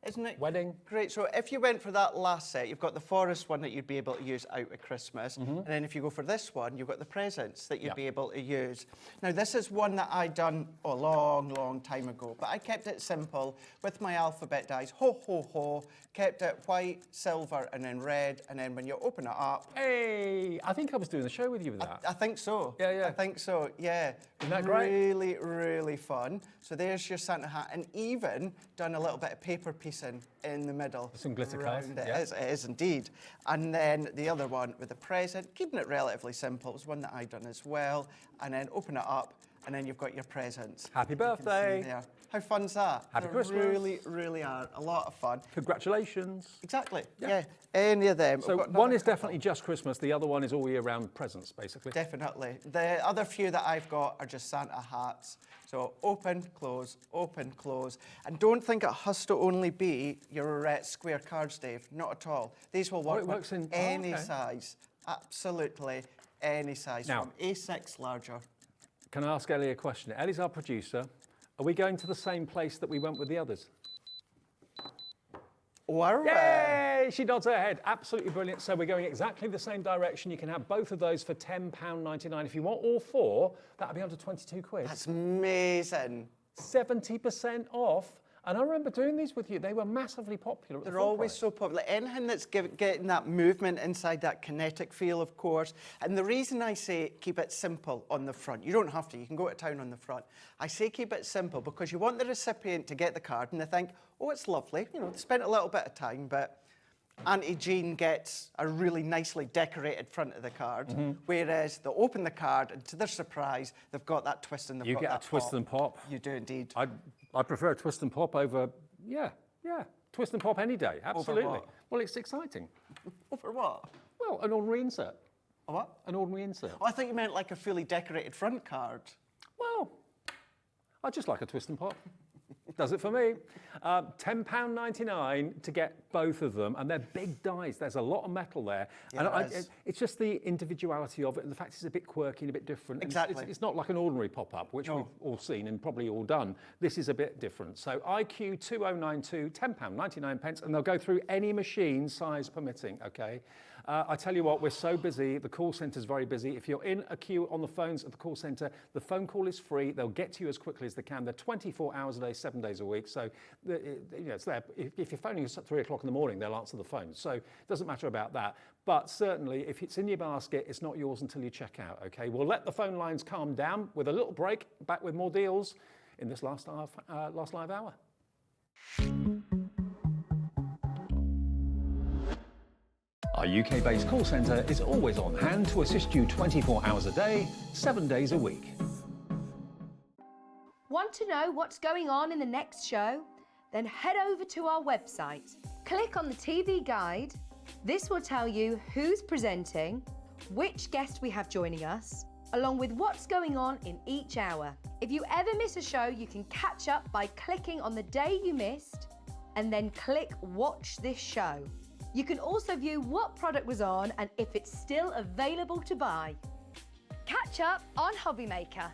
Isn't it wedding. great? So if you went for that last set, you've got the forest one that you'd be able to use out at Christmas. And then if you go for this one, you've got the presents that you'd be able to use. Now, this is one that I done a long, long time ago, but I kept it simple with my alphabet dies. Ho, ho, ho. Kept it white, silver, and then red. And then when you open it up... Hey, I think I was doing the show with you with that. I think so. Yeah. I think so, yeah. Isn't that great? Really, really fun. So there's your Santa hat, and even done a little bit of paper piecing in the middle. Some glitter cards. It is indeed. And then the other one with the present, keeping it relatively simple. It was one that I done as well. And then open it up, and then you've got your presents. Happy birthday. There. How fun's that? Happy They Christmas. Really, really are. A lot of fun. Congratulations. Exactly. Yeah. Any of them. So one is definitely just Christmas. The other one is all year round presents, basically. Definitely. The other few that I've got are just Santa hats. So open, close, open, close. And don't think it has to only be your square cards, Dave. Not at all. These will work works with in any size. Absolutely any size. Now- from A6 larger. Can I ask Ellie a question? Ellie's our producer. Are we going to the same place that we went with the others? Oh, are we? Yay! She nods her head. Absolutely brilliant. So we're going exactly the same direction. You can have both of those for £10.99. If you want all 4, that'll be under 22 quid. That's amazing. 70% off. And I remember doing these with you. They were massively popular. At the They're full always price. so popular. Anything that's getting that movement inside, that kinetic feel, of course. And the reason I say keep it simple on the front, you don't have to, you can go to town on the front. I say keep it simple because you want the recipient to get the card and they think, oh, it's lovely. You know, they spent a little bit of time, but Auntie Jean gets a really nicely decorated front of the card, whereas they open the card and to their surprise, they've got that twist and they've You got get that a twist pop. and pop. You do indeed. I prefer a twist and pop over, twist and pop any day, absolutely. what? Well, it's exciting. Over what? Well, an ordinary insert. A what? An ordinary insert. Oh, I thought you meant like a fully decorated front card. Well, I just like a twist and pop. Does it for me. £10.99 to get both of them, and they're big dies. There's a lot of metal there. Yeah, and it's just the individuality of it, and the fact it's a bit quirky and a bit different. Exactly. It's not like an ordinary pop-up, which we've all seen and probably all done. This is a bit different. So IQ 2092, £10.99, and they'll go through any machine size permitting, okay? I tell you what, we're so busy. The call centre's very busy. If you're in a queue on the phones at the call centre, the phone call is free. They'll get to you as quickly as they can. They're 24 hours a day, 7 days a week. So, it's there. If you're phoning us at 3 o'clock in the morning, they'll answer the phone. So it doesn't matter about that. But certainly, if it's in your basket, it's not yours until you check out, okay? We'll let the phone lines calm down with a little break. Back with more deals in this last live hour. Our UK-based call centre is always on hand to assist you 24 hours a day, 7 days a week. Want to know what's going on in the next show? Then head over to our website. Click on the TV guide. This will tell you who's presenting, which guest we have joining us, along with what's going on in each hour. If you ever miss a show, you can catch up by clicking on the day you missed and then click Watch This Show. You can also view what product was on and if it's still available to buy. Catch up on Hobby Maker.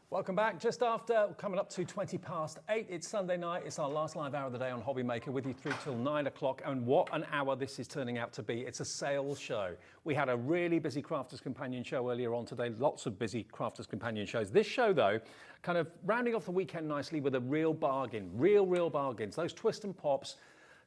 Welcome back. Just after, coming up to 8:20. It's Sunday night. It's our last live hour of the day on Hobby Maker, with you through till 9 o'clock. And what an hour this is turning out to be. It's a sales show. We had a really busy Crafters Companion show earlier on today. Lots of busy Crafters Companion shows. This show, though, kind of rounding off the weekend nicely with a real bargain. Real bargains. Those twist and pops,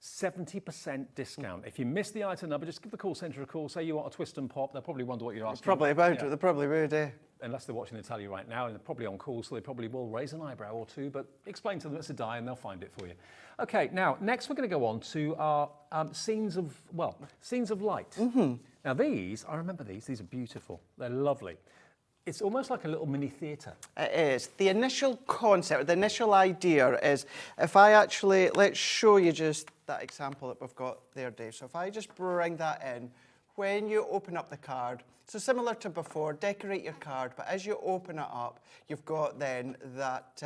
70% discount. If you miss the item number, just give the call centre a call. Say you want a twist and pop. They'll probably wonder what you're asking. Probably about it. They probably would, eh? Unless they're watching the telly right now, and they're probably on call, so they probably will raise an eyebrow or two, but explain to them it's a die and they'll find it for you. Okay, now, next we're going to go on to our scenes of light. Mm-hmm. Now these, I remember these are beautiful. They're lovely. It's almost like a little mini theatre. It is. The initial concept, the initial idea is, if I actually, let's show you just that example that we've got there, Dave. So if I just bring that in, when you open up the card, so similar to before, decorate your card, but as you open it up, you've got then that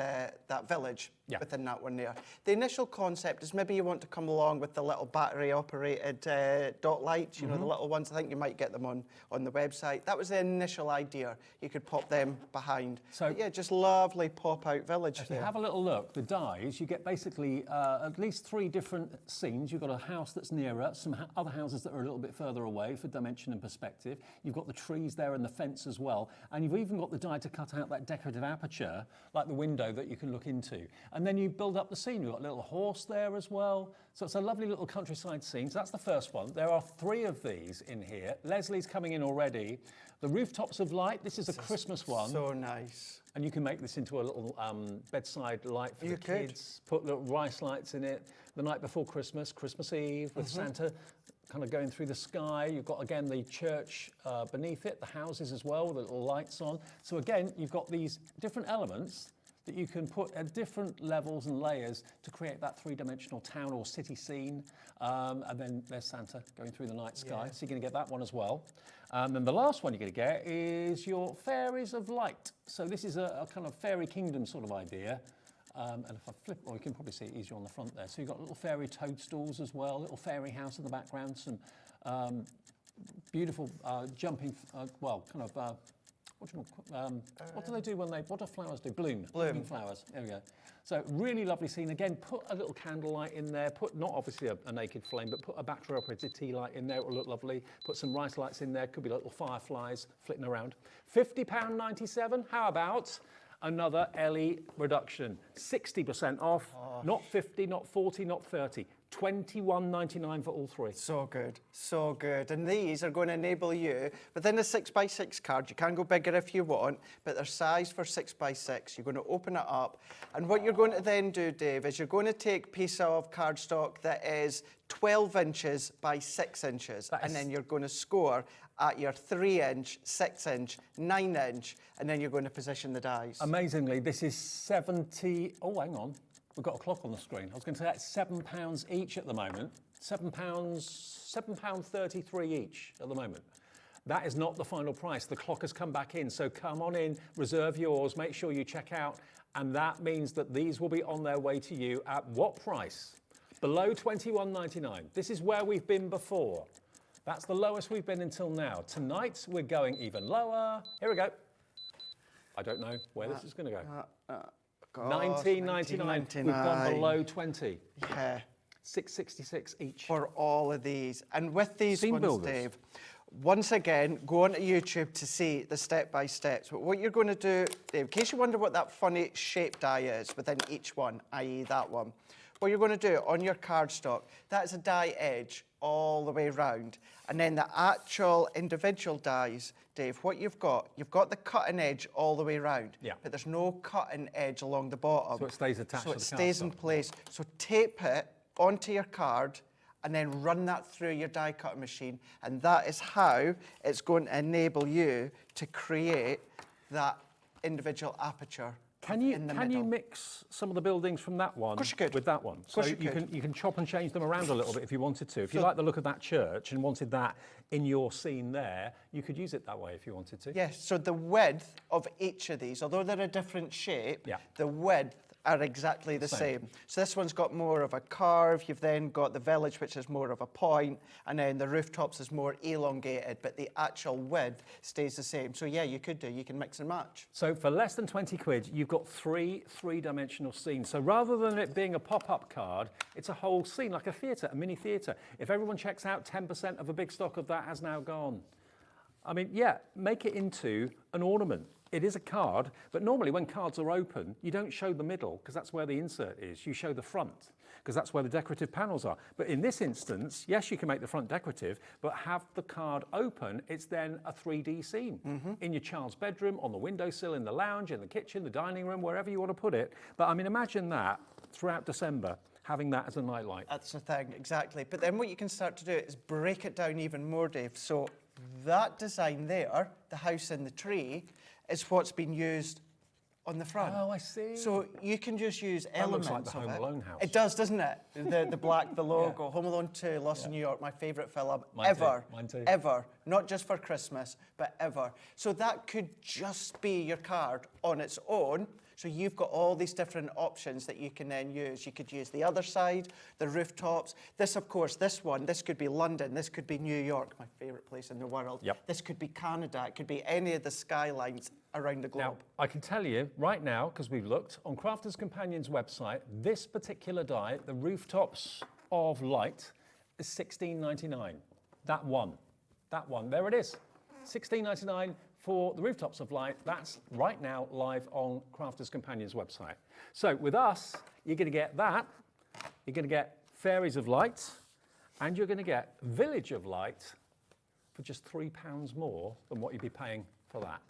village within that one there. The initial concept is maybe you want to come along with the little battery-operated dot lights, you know, the little ones. I think you might get them on the website. That was the initial idea. You could pop them behind. So but yeah, just lovely pop-out village if there. you have a little look, the dies, you get basically at least 3 different scenes. You've got a house that's nearer, some other houses that are a little bit further away for dimension and perspective. You've got the trees there and the fence as well, and you've even got the die to cut out that decorative aperture, like the window that you can look into. And then you build up the scene. You've got a little horse there as well. So it's a lovely little countryside scene. So that's the first one. There are 3 of these in here. Leslie's coming in already. The rooftops of light. This is a Christmas one. So nice. And you can make this into a little bedside light for the kids. Put little rice lights in it. The night before Christmas, Christmas Eve, with Santa kind of going through the sky. You've got, again, the church beneath it, the houses as well, with the little lights on. So again, you've got these different elements that you can put at different levels and layers to create that 3-dimensional town or city scene. And then there's Santa going through the night sky. So you're going to get that one as well. And then the last one you're going to get is your fairies of light. So this is a kind of fairy kingdom sort of idea. And if I flip, well, you can probably see it easier on the front there. So you've got little fairy toadstools as well, little fairy house in the background, some beautiful jumping, what do they do when they, what do flowers do? Bloom. Bloom. Blooming flowers. There we go. So really lovely scene. Again, put a little candlelight in there. Put not obviously a naked flame, but put a battery operated tea light in there. It will look lovely. Put some rice lights in there. Could be little fireflies flitting around. £50.97. How about another LE reduction? 60% off. Not 50, not 40, not 30. £21.99 for all three. So good, so good. And these are going to enable you, within a 6x6 card, you can go bigger if you want, but they're sized for 6x6. You're going to open it up. And what you're going to then do, Dave, is you're going to take a piece of cardstock that is 12 inches by 6 inches. And then you're going to score at your 3-inch, 6-inch, 9-inch, and then you're going to position the dies. Amazingly, this is 70, oh, hang on. We've got a clock on the screen. I was going to say that's £7 each at the moment. £7.33 each at the moment. That is not the final price. The clock has come back in. So come on in, reserve yours, make sure you check out. And that means that these will be on their way to you at what price? Below £21.99. This is where we've been before. That's the lowest we've been until now. Tonight, we're going even lower. Here we go. I don't know where this is going to go. $19.99. We've gone below 20. Yeah. $6.66 each. For all of these. And with these ones, Dave, once again, go onto YouTube to see the step-by-steps. But what you're going to do, Dave, in case you wonder what that funny shape die is within each one, i.e. that one, what you're going to do on your cardstock, that's a die edge all the way round. And then the actual individual dies, Dave, what you've got the cutting edge all the way round, but there's no cutting edge along the bottom. So it stays attached to the cardstock. So it stays in place. So tape it onto your card and then run that through your die cutting machine. And that is how it's going to enable you to create that individual aperture. Can you mix some of the buildings from that one with that one? So you can chop and change them around a little bit if you wanted to. If you like the look of that church and wanted that in your scene there, you could use it that way if you wanted to. Yes, so the width of each of these, although they're a different shape, the width are exactly the same. So this one's got more of a curve. You've then got the village, which is more of a point, and then the rooftops is more elongated, but the actual width stays the same. So yeah, you can mix and match. So for less than 20 quid, you've got three-dimensional scenes. So rather than it being a pop-up card, it's a whole scene, like a theatre, a mini theatre. If everyone checks out, 10% of a big stock of that has now gone. I mean, yeah, make it into an ornament. It is a card, but normally when cards are open, you don't show the middle because that's where the insert is. You show the front because that's where the decorative panels are. But in this instance, yes, you can make the front decorative, but have the card open, it's then a 3D scene. In your child's bedroom, on the windowsill, in the lounge, in the kitchen, the dining room, wherever you want to put it. But I mean, imagine that throughout December, having that as a nightlight. That's the thing, exactly. But then what you can start to do is break it down even more, Dave. So that design there, the house and the tree, is what's been used on the front. Oh, I see. So you can just use elements looks like the of Home it. Alone house. It does, doesn't it? The black, the logo. Home Alone 2, Lost in New York, my favourite film ever. Mine too. Ever. Not just for Christmas, but ever. So that could just be your card on its own. So you've got all these different options that you can then use. You could use the other side, the rooftops. This, of course, this could be London. This could be New York, my favourite place in the world. This could be Canada. It could be any of the skylines around the globe. Now, I can tell you right now, because we've looked, on Crafters Companion's website, this particular die, the Rooftops of Light, is $16.99. That one, there it is. $16.99 for the Rooftops of Light. That's right now live on Crafters Companion's website. So with us, you're going to get that. You're going to get Fairies of Light, and you're going to get Village of Light for just £3 more than what you'd be paying for that.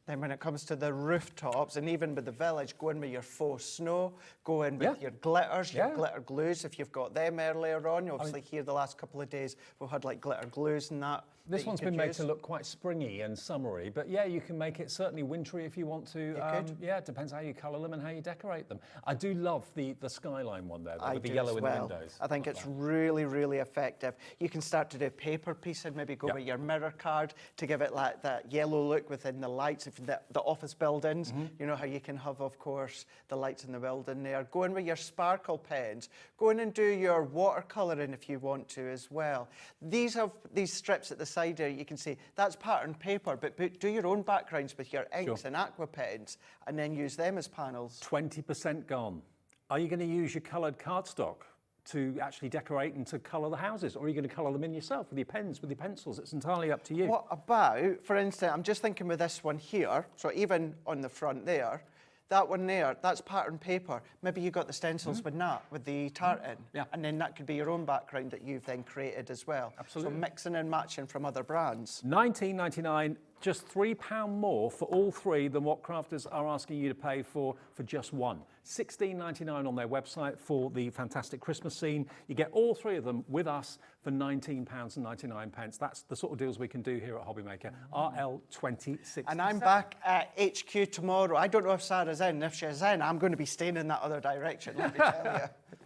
Then when it comes to the rooftops, and even with the village, go in with your faux snow, go in with your glitters, your glitter glues, if you've got them earlier on. You obviously here the last couple of days, we've had like glitter glues and that. This one's been made to look quite springy and summery, but yeah, you can make it certainly wintry if you want to. Yeah, it depends how you colour them and how you decorate them. I do love the skyline one there, with the yellow in the windows. I think it's really, really effective. You can start to do paper piecing, maybe go with your mirror card to give it like that yellow look within the lights. If the office buildings, you know how you can have, of course, the lights in the building there. Go in with your sparkle pens. Go in and do your watercolouring if you want to as well. These have these strips at the side there, you can see that's patterned paper, but do your own backgrounds with your inks Sure. and aqua pens, and then use them as panels. 20% gone. Are you going to use your coloured cardstock to actually decorate and to colour the houses? Or are you going to colour them in yourself with your pens, with your pencils? It's entirely up to you. What about, for instance, I'm just thinking with this one here, so even on the front there, that one there, that's patterned paper. Maybe you got the stencils with that, with the tartan. Yeah. And then that could be your own background that you've then created as well. Absolutely. So mixing and matching from other brands. $19.99, just £3 more for all three than what crafters are asking you to pay for just one. $16.99 on their website for the fantastic Christmas scene. You get all three of them with us for £19.99. That's the sort of deals we can do here at Hobbymaker. RL2060. And I'm back at HQ tomorrow. I don't know if Sarah's in. If she's in, I'm going to be staying in that other direction, let me tell you.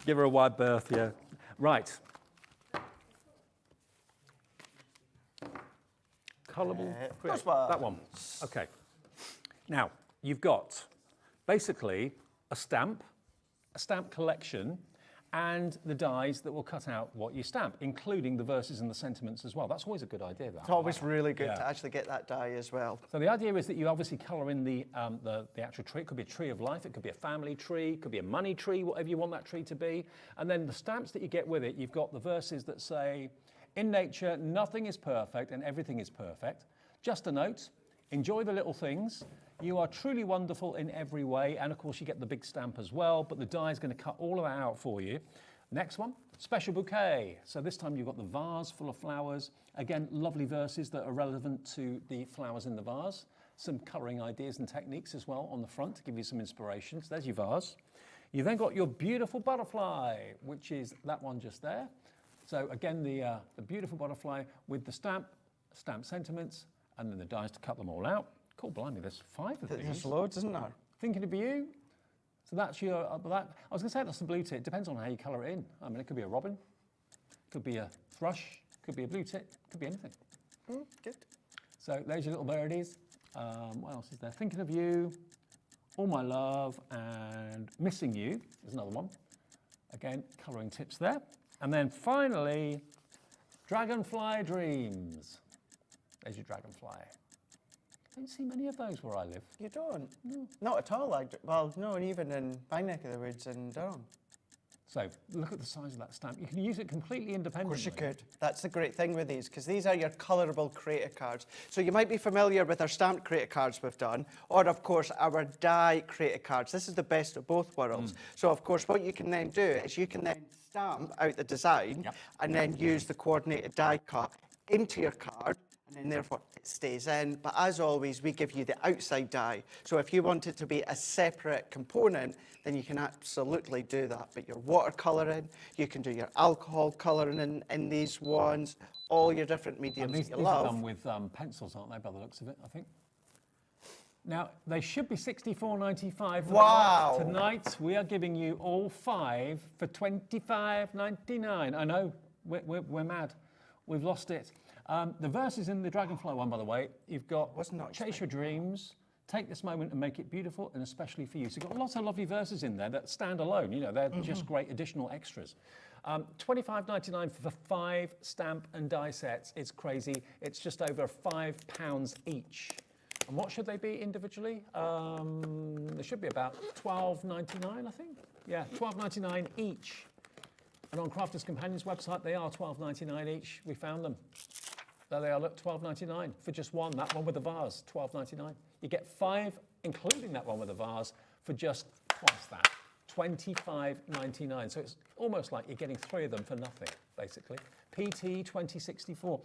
Give her a wide berth, yeah. Right. Colourable. That one. Okay. Now, you've got basically a stamp collection, and the dies that will cut out what you stamp, including the verses and the sentiments as well. That's always a good idea, that. It's always really good to actually get that die as well. So the idea is that you obviously colour in the actual tree. It could be a tree of life, it could be a family tree, it could be a money tree, whatever you want that tree to be. And then the stamps that you get with it, you've got the verses that say, in nature, nothing is perfect and everything is perfect. Just a note, enjoy the little things. You are truly wonderful in every way. And of course, you get the big stamp as well, but the die is going to cut all of that out for you. Next one, special bouquet. So this time you've got the vase full of flowers. Again, lovely verses that are relevant to the flowers in the vase. Some colouring ideas and techniques as well on the front to give you some inspiration. So there's your vase. You've then got your beautiful butterfly, which is that one just there. So again, the beautiful butterfly with the stamp sentiments, and then the dies to cut them all out. Cool, blimey, there's 5 of these. There's loads, isn't there? Thinking of you. So that's your, I was going to say that's the blue tit. Depends on how you colour it in. I mean, it could be a robin, it could be a thrush, it could be a blue tit, it could be anything. Good. So there's your little birdies. What else is there? Thinking of you, all my love, and missing you is another one. Again, colouring tips there. And then finally, dragonfly dreams. There's your dragonfly. I don't see many of those where I live. You don't? No. Not at all. Well, no, and even in my neck of the woods in Durham. So look at the size of that stamp. You can use it completely independently. Of course you could. That's the great thing with these, because these are your colourable creative cards. So you might be familiar with our stamped creative cards we've done, or of course our die creative cards. This is the best of both worlds. So of course what you can then do is you can then stamp out the design and then use the coordinated die cut into your card, and then therefore it stays in. But as always, we give you the outside die. So if you want it to be a separate component, then you can absolutely do that. But your watercolouring, you can do your alcohol colouring in these ones, all your different mediums these, that you these love. are done with pencils, aren't they, by the looks of it, I think? Now, they should be $64.95. Wow. Tonight, we are giving you all 5 for $25.99. I know, we're mad. We've lost it. The verses in the Dragonfly one, by the way, you've got chase your dreams, take this moment and make it beautiful, and especially for you. So you've got lots of lovely verses in there that stand alone. You know, they're just great additional extras. $25.99 for 5 stamp and die sets. It's crazy. It's just over £5 each. And what should they be individually? They should be about $12.99, I think. Yeah, $12.99 each. And on Crafters Companions website, they are $12.99 each. We found them. There they are, look, $12.99 for just one. That one with the vase, $12.99. You get 5, including that one with the vase, for just twice that, $25.99. So it's almost like you're getting 3 of them for nothing, basically. PT 2064.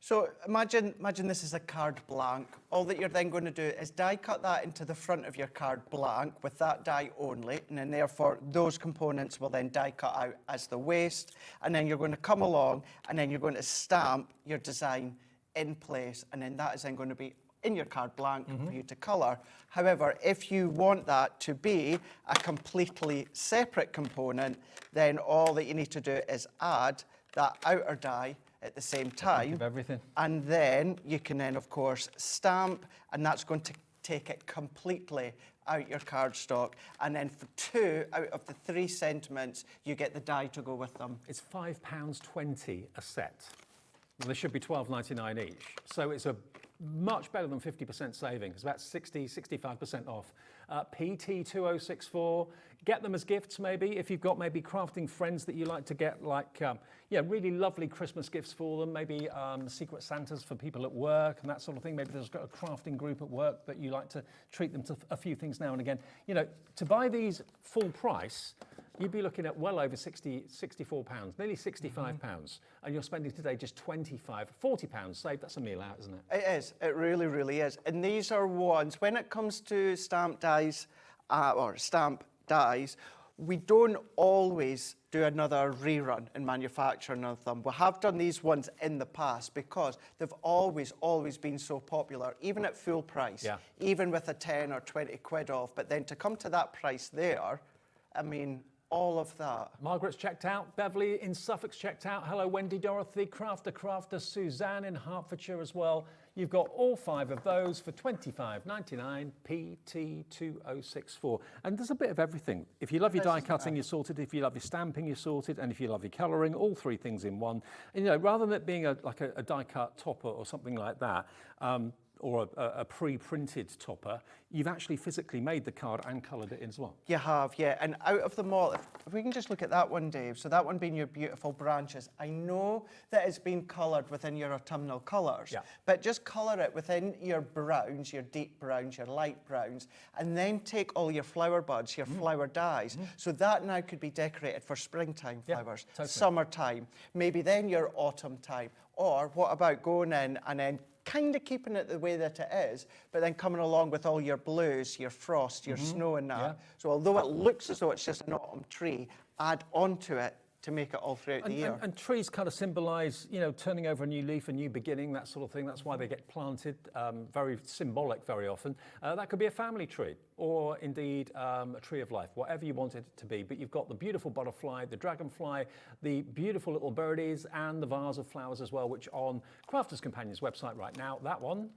So imagine this is a card blank. All that you're then going to do is die cut that into the front of your card blank with that die only, and then therefore those components will then die cut out as the waste, and then you're going to come along and then you're going to stamp your design in place, and then that is then going to be in your card blank for you to colour. However, if you want that to be a completely separate component, then all that you need to do is add that outer die at the same time. Everything. And then you can then, of course, stamp, and that's going to take it completely out your cardstock. And then for 2 out of the 3 sentiments, you get the die to go with them. It's £5.20 a set. Well, they should be $12.99 each. So it's a much better than 50% saving. It's about 60, 65% off. PT2064. Get them as gifts maybe. If you've got maybe crafting friends that you like to get, like, yeah, really lovely Christmas gifts for them. Maybe Secret Santas for people at work and that sort of thing. Maybe there's got a crafting group at work that you like to treat them to a few things now and again. You know, to buy these full price, you'd be looking at well over 64 pounds, nearly 65 pounds, and you're spending today just 25, 40 pounds saved. That's a meal out, isn't it? It is. It really, really is. And these are ones, when it comes to stamp dies or stamp dies, we don't always do another rerun in manufacturing of them. We have done these ones in the past because they've always been so popular, even at full price, even with a 10 or 20 quid off. But then to come to that price there, I mean, all of that. Margaret's checked out. Beverly in Suffolk's checked out. Hello, Wendy, Dorothy, Crafter, Suzanne in Hertfordshire as well. You've got all 5 of those for $25.99, PT2064. And there's a bit of everything. If you love your die cutting, you're sorted. If you love your stamping, you're sorted. And if you love your colouring, all 3 things in one. And, you know, rather than it being like a die cut topper or something like that, or a pre-printed topper, you've actually physically made the card and coloured it in as well. You have, yeah. And out of them all, if we can just look at that one, Dave. So that one being your beautiful branches. I know that it's been coloured within your autumnal colours, but just colour it within your browns, your deep browns, your light browns, and then take all your flower buds, your flower dies. So that now could be decorated for springtime flowers, summertime, maybe then your autumn time. Or what about going in and then kind of keeping it the way that it is, but then coming along with all your blues, your frost, your snow and that. So although it looks as though it's just an autumn tree, add onto it to make it all throughout the year. And trees kind of symbolise, you know, turning over a new leaf, a new beginning, that sort of thing. That's why they get planted, very symbolic very often. That could be a family tree or indeed a tree of life, whatever you want it to be. But you've got the beautiful butterfly, the dragonfly, the beautiful little birdies and the vase of flowers as well, which on Crafters Companion's website right now, that one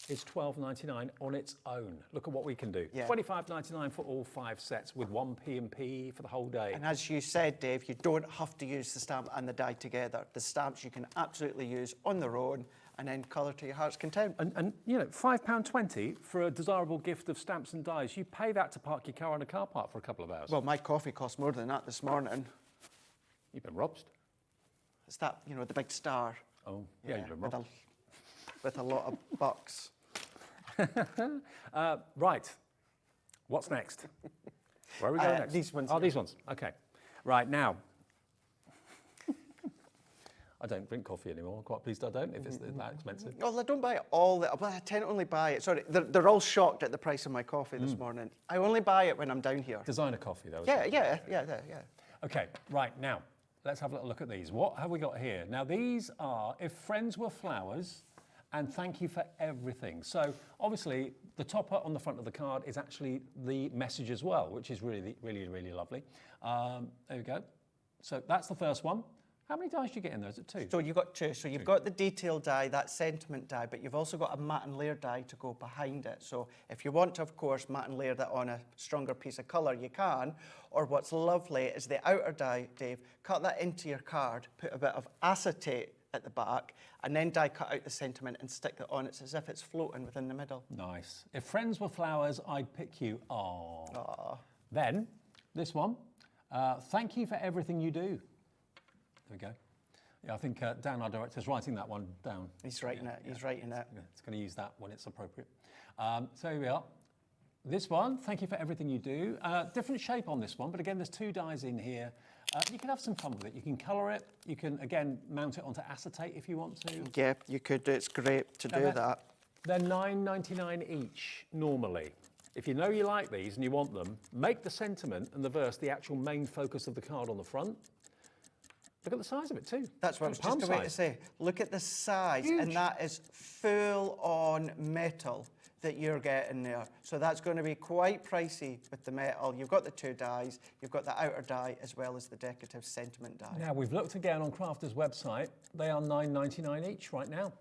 is $12.99 on its own. Look at what we can do. $25.99 for all 5 sets with 1 P&P for the whole day. And as you said, Dave, you don't have to use the stamp and the die together. The stamps you can absolutely use on their own and then colour to your heart's content. And you know, £5.20 for a desirable gift of stamps and dies. You pay that to park your car in a car park for a couple of hours. Well, my coffee cost more than that this morning. You've been robbed. It's that, you know, the big star. Oh, yeah, you've been robbed. With a lot of bucks. Right. What's next? Where are we going next? These ones. Oh, these ones. Okay. Right, now. I don't drink coffee anymore. I'm quite pleased I don't, if it's that expensive. Well, I don't buy it all. Well, I tend to only buy it. Sorry, they're all shocked at the price of my coffee this morning. I only buy it when I'm down here. Designer coffee, though. Yeah. Okay, right, now, let's have a little look at these. What have we got here? Now, these are If Friends Were Flowers, and Thank You for Everything. So, obviously, the topper on the front of the card is actually the message as well, which is really, really, really lovely. There we go. So, that's the first one. How many dies do you get in there? Is it 2? So you've got 2. So you've got the detail die, that sentiment die, but you've also got a matte and layer die to go behind it. So if you want to, of course, matte and layer that on a stronger piece of colour, you can. Or what's lovely is the outer die, Dave, cut that into your card, put a bit of acetate at the back, and then die cut out the sentiment and stick it on. It's as if it's floating within the middle. Nice. If friends were flowers, I'd pick you. Aww. Then, this one. Thank you for everything you do. There we go. Yeah, I think Dan, our director, is writing that one down. He's writing it. He's writing it. Yeah, it's going to use that when it's appropriate. So here we are. This one, thank you for everything you do. Different shape on this one, but again, there's 2 dies in here. You can have some fun with it. You can colour it. You can, again, mount it onto acetate if you want to. Yeah, you could. It's great to do that. They're $9.99 each, normally. If you know you like these and you want them, make the sentiment and the verse the actual main focus of the card on the front. Look at the size of it too. That's what I was just about to say. Look at the size, and that is full-on metal that you're getting there. So that's going to be quite pricey with the metal. You've got the 2 dies, you've got the outer die, as well as the decorative sentiment die. Now, we've looked again on Crafters' website. They are $9.99 each right now.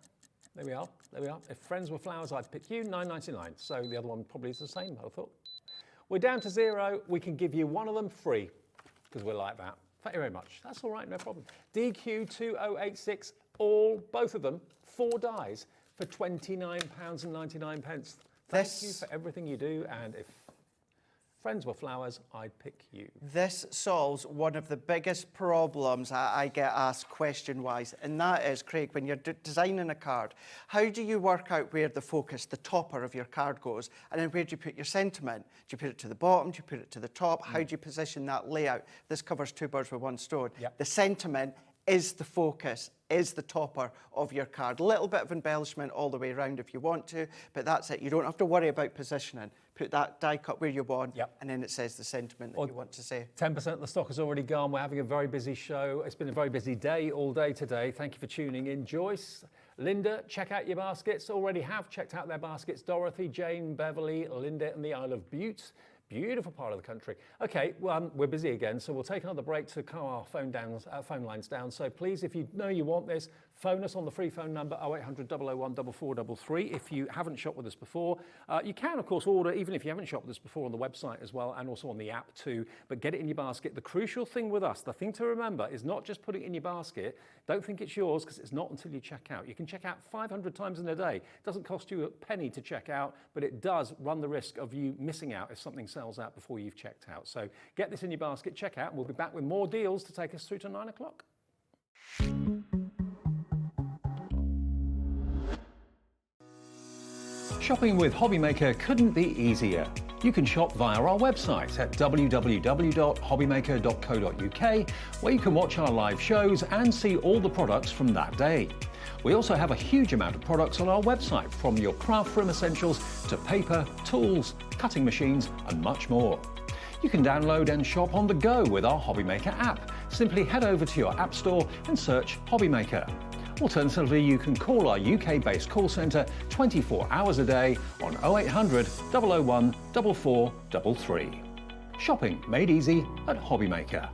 There we are. There we are. If friends were flowers, I'd pick you, $9.99. So the other one probably is the same, I thought. We're down to 0. We can give you one of them free, because we're like that. Thank you very much. That's all right, no problem. DQ2086, both of them, 4 dies for £29.99. Thank you for everything you do, and if friends were flowers, I'd pick you. This solves one of the biggest problems I get asked question-wise, and that is, Craig, when you're designing a card, how do you work out where the focus, the topper of your card goes, and then where do you put your sentiment? Do you put it to the bottom? Do you put it to the top? How do you position that layout? This covers 2 birds with 1 stone. Yep. The sentiment is the focus, is the topper of your card. A little bit of embellishment all the way around if you want to, but that's it. You don't have to worry about positioning. Put that die cut where you want, and then it says the sentiment that you want to say. 10% of the stock has already gone. We're having a very busy show. It's been a very busy day all day today. Thank you for tuning in. Joyce, Linda, check out your baskets. Already have checked out their baskets. Dorothy, Jane, Beverly, Linda and the Isle of Bute. Beautiful part of the country. Okay, well, we're busy again, so we'll take another break to calm our phone lines down. So please, if you know you want this, phone us on the free phone number 0800 001 4433. If you haven't shopped with us before, you can, of course, order, even if you haven't shopped with us before, on the website as well, and also on the app too. But get it in your basket. The crucial thing with us, the thing to remember, is not just put it in your basket. Don't think it's yours, because it's not until you check out. You can check out 500 times in a day. It doesn't cost you a penny to check out, but it does run the risk of you missing out if something sells out before you've checked out. So get this in your basket, check out, and we'll be back with more deals to take us through to 9 o'clock. Shopping with Hobbymaker couldn't be easier. You can shop via our website at www.hobbymaker.co.uk, where you can watch our live shows and see all the products from that day. We also have a huge amount of products on our website, from your craft room essentials to paper, tools, cutting machines and much more. You can download and shop on the go with our Hobbymaker app. Simply head over to your app store and search Hobbymaker. Alternatively, you can call our UK-based call centre 24 hours a day on 0800 001 4433. Shopping made easy at Hobbymaker.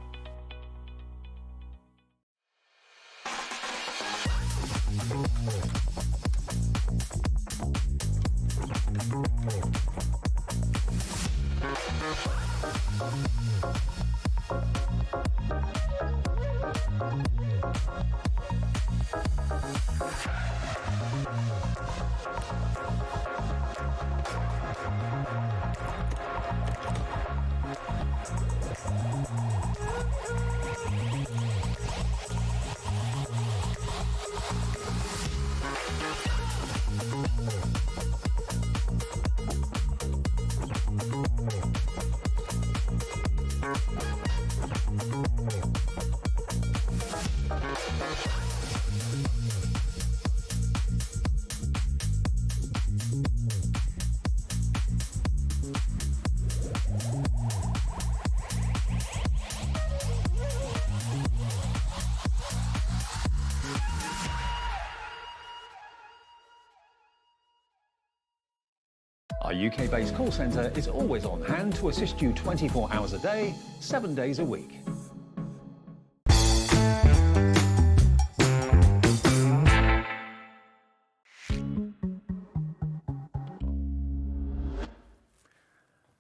Our UK-based call centre is always on hand to assist you 24 hours a day, 7 days a week.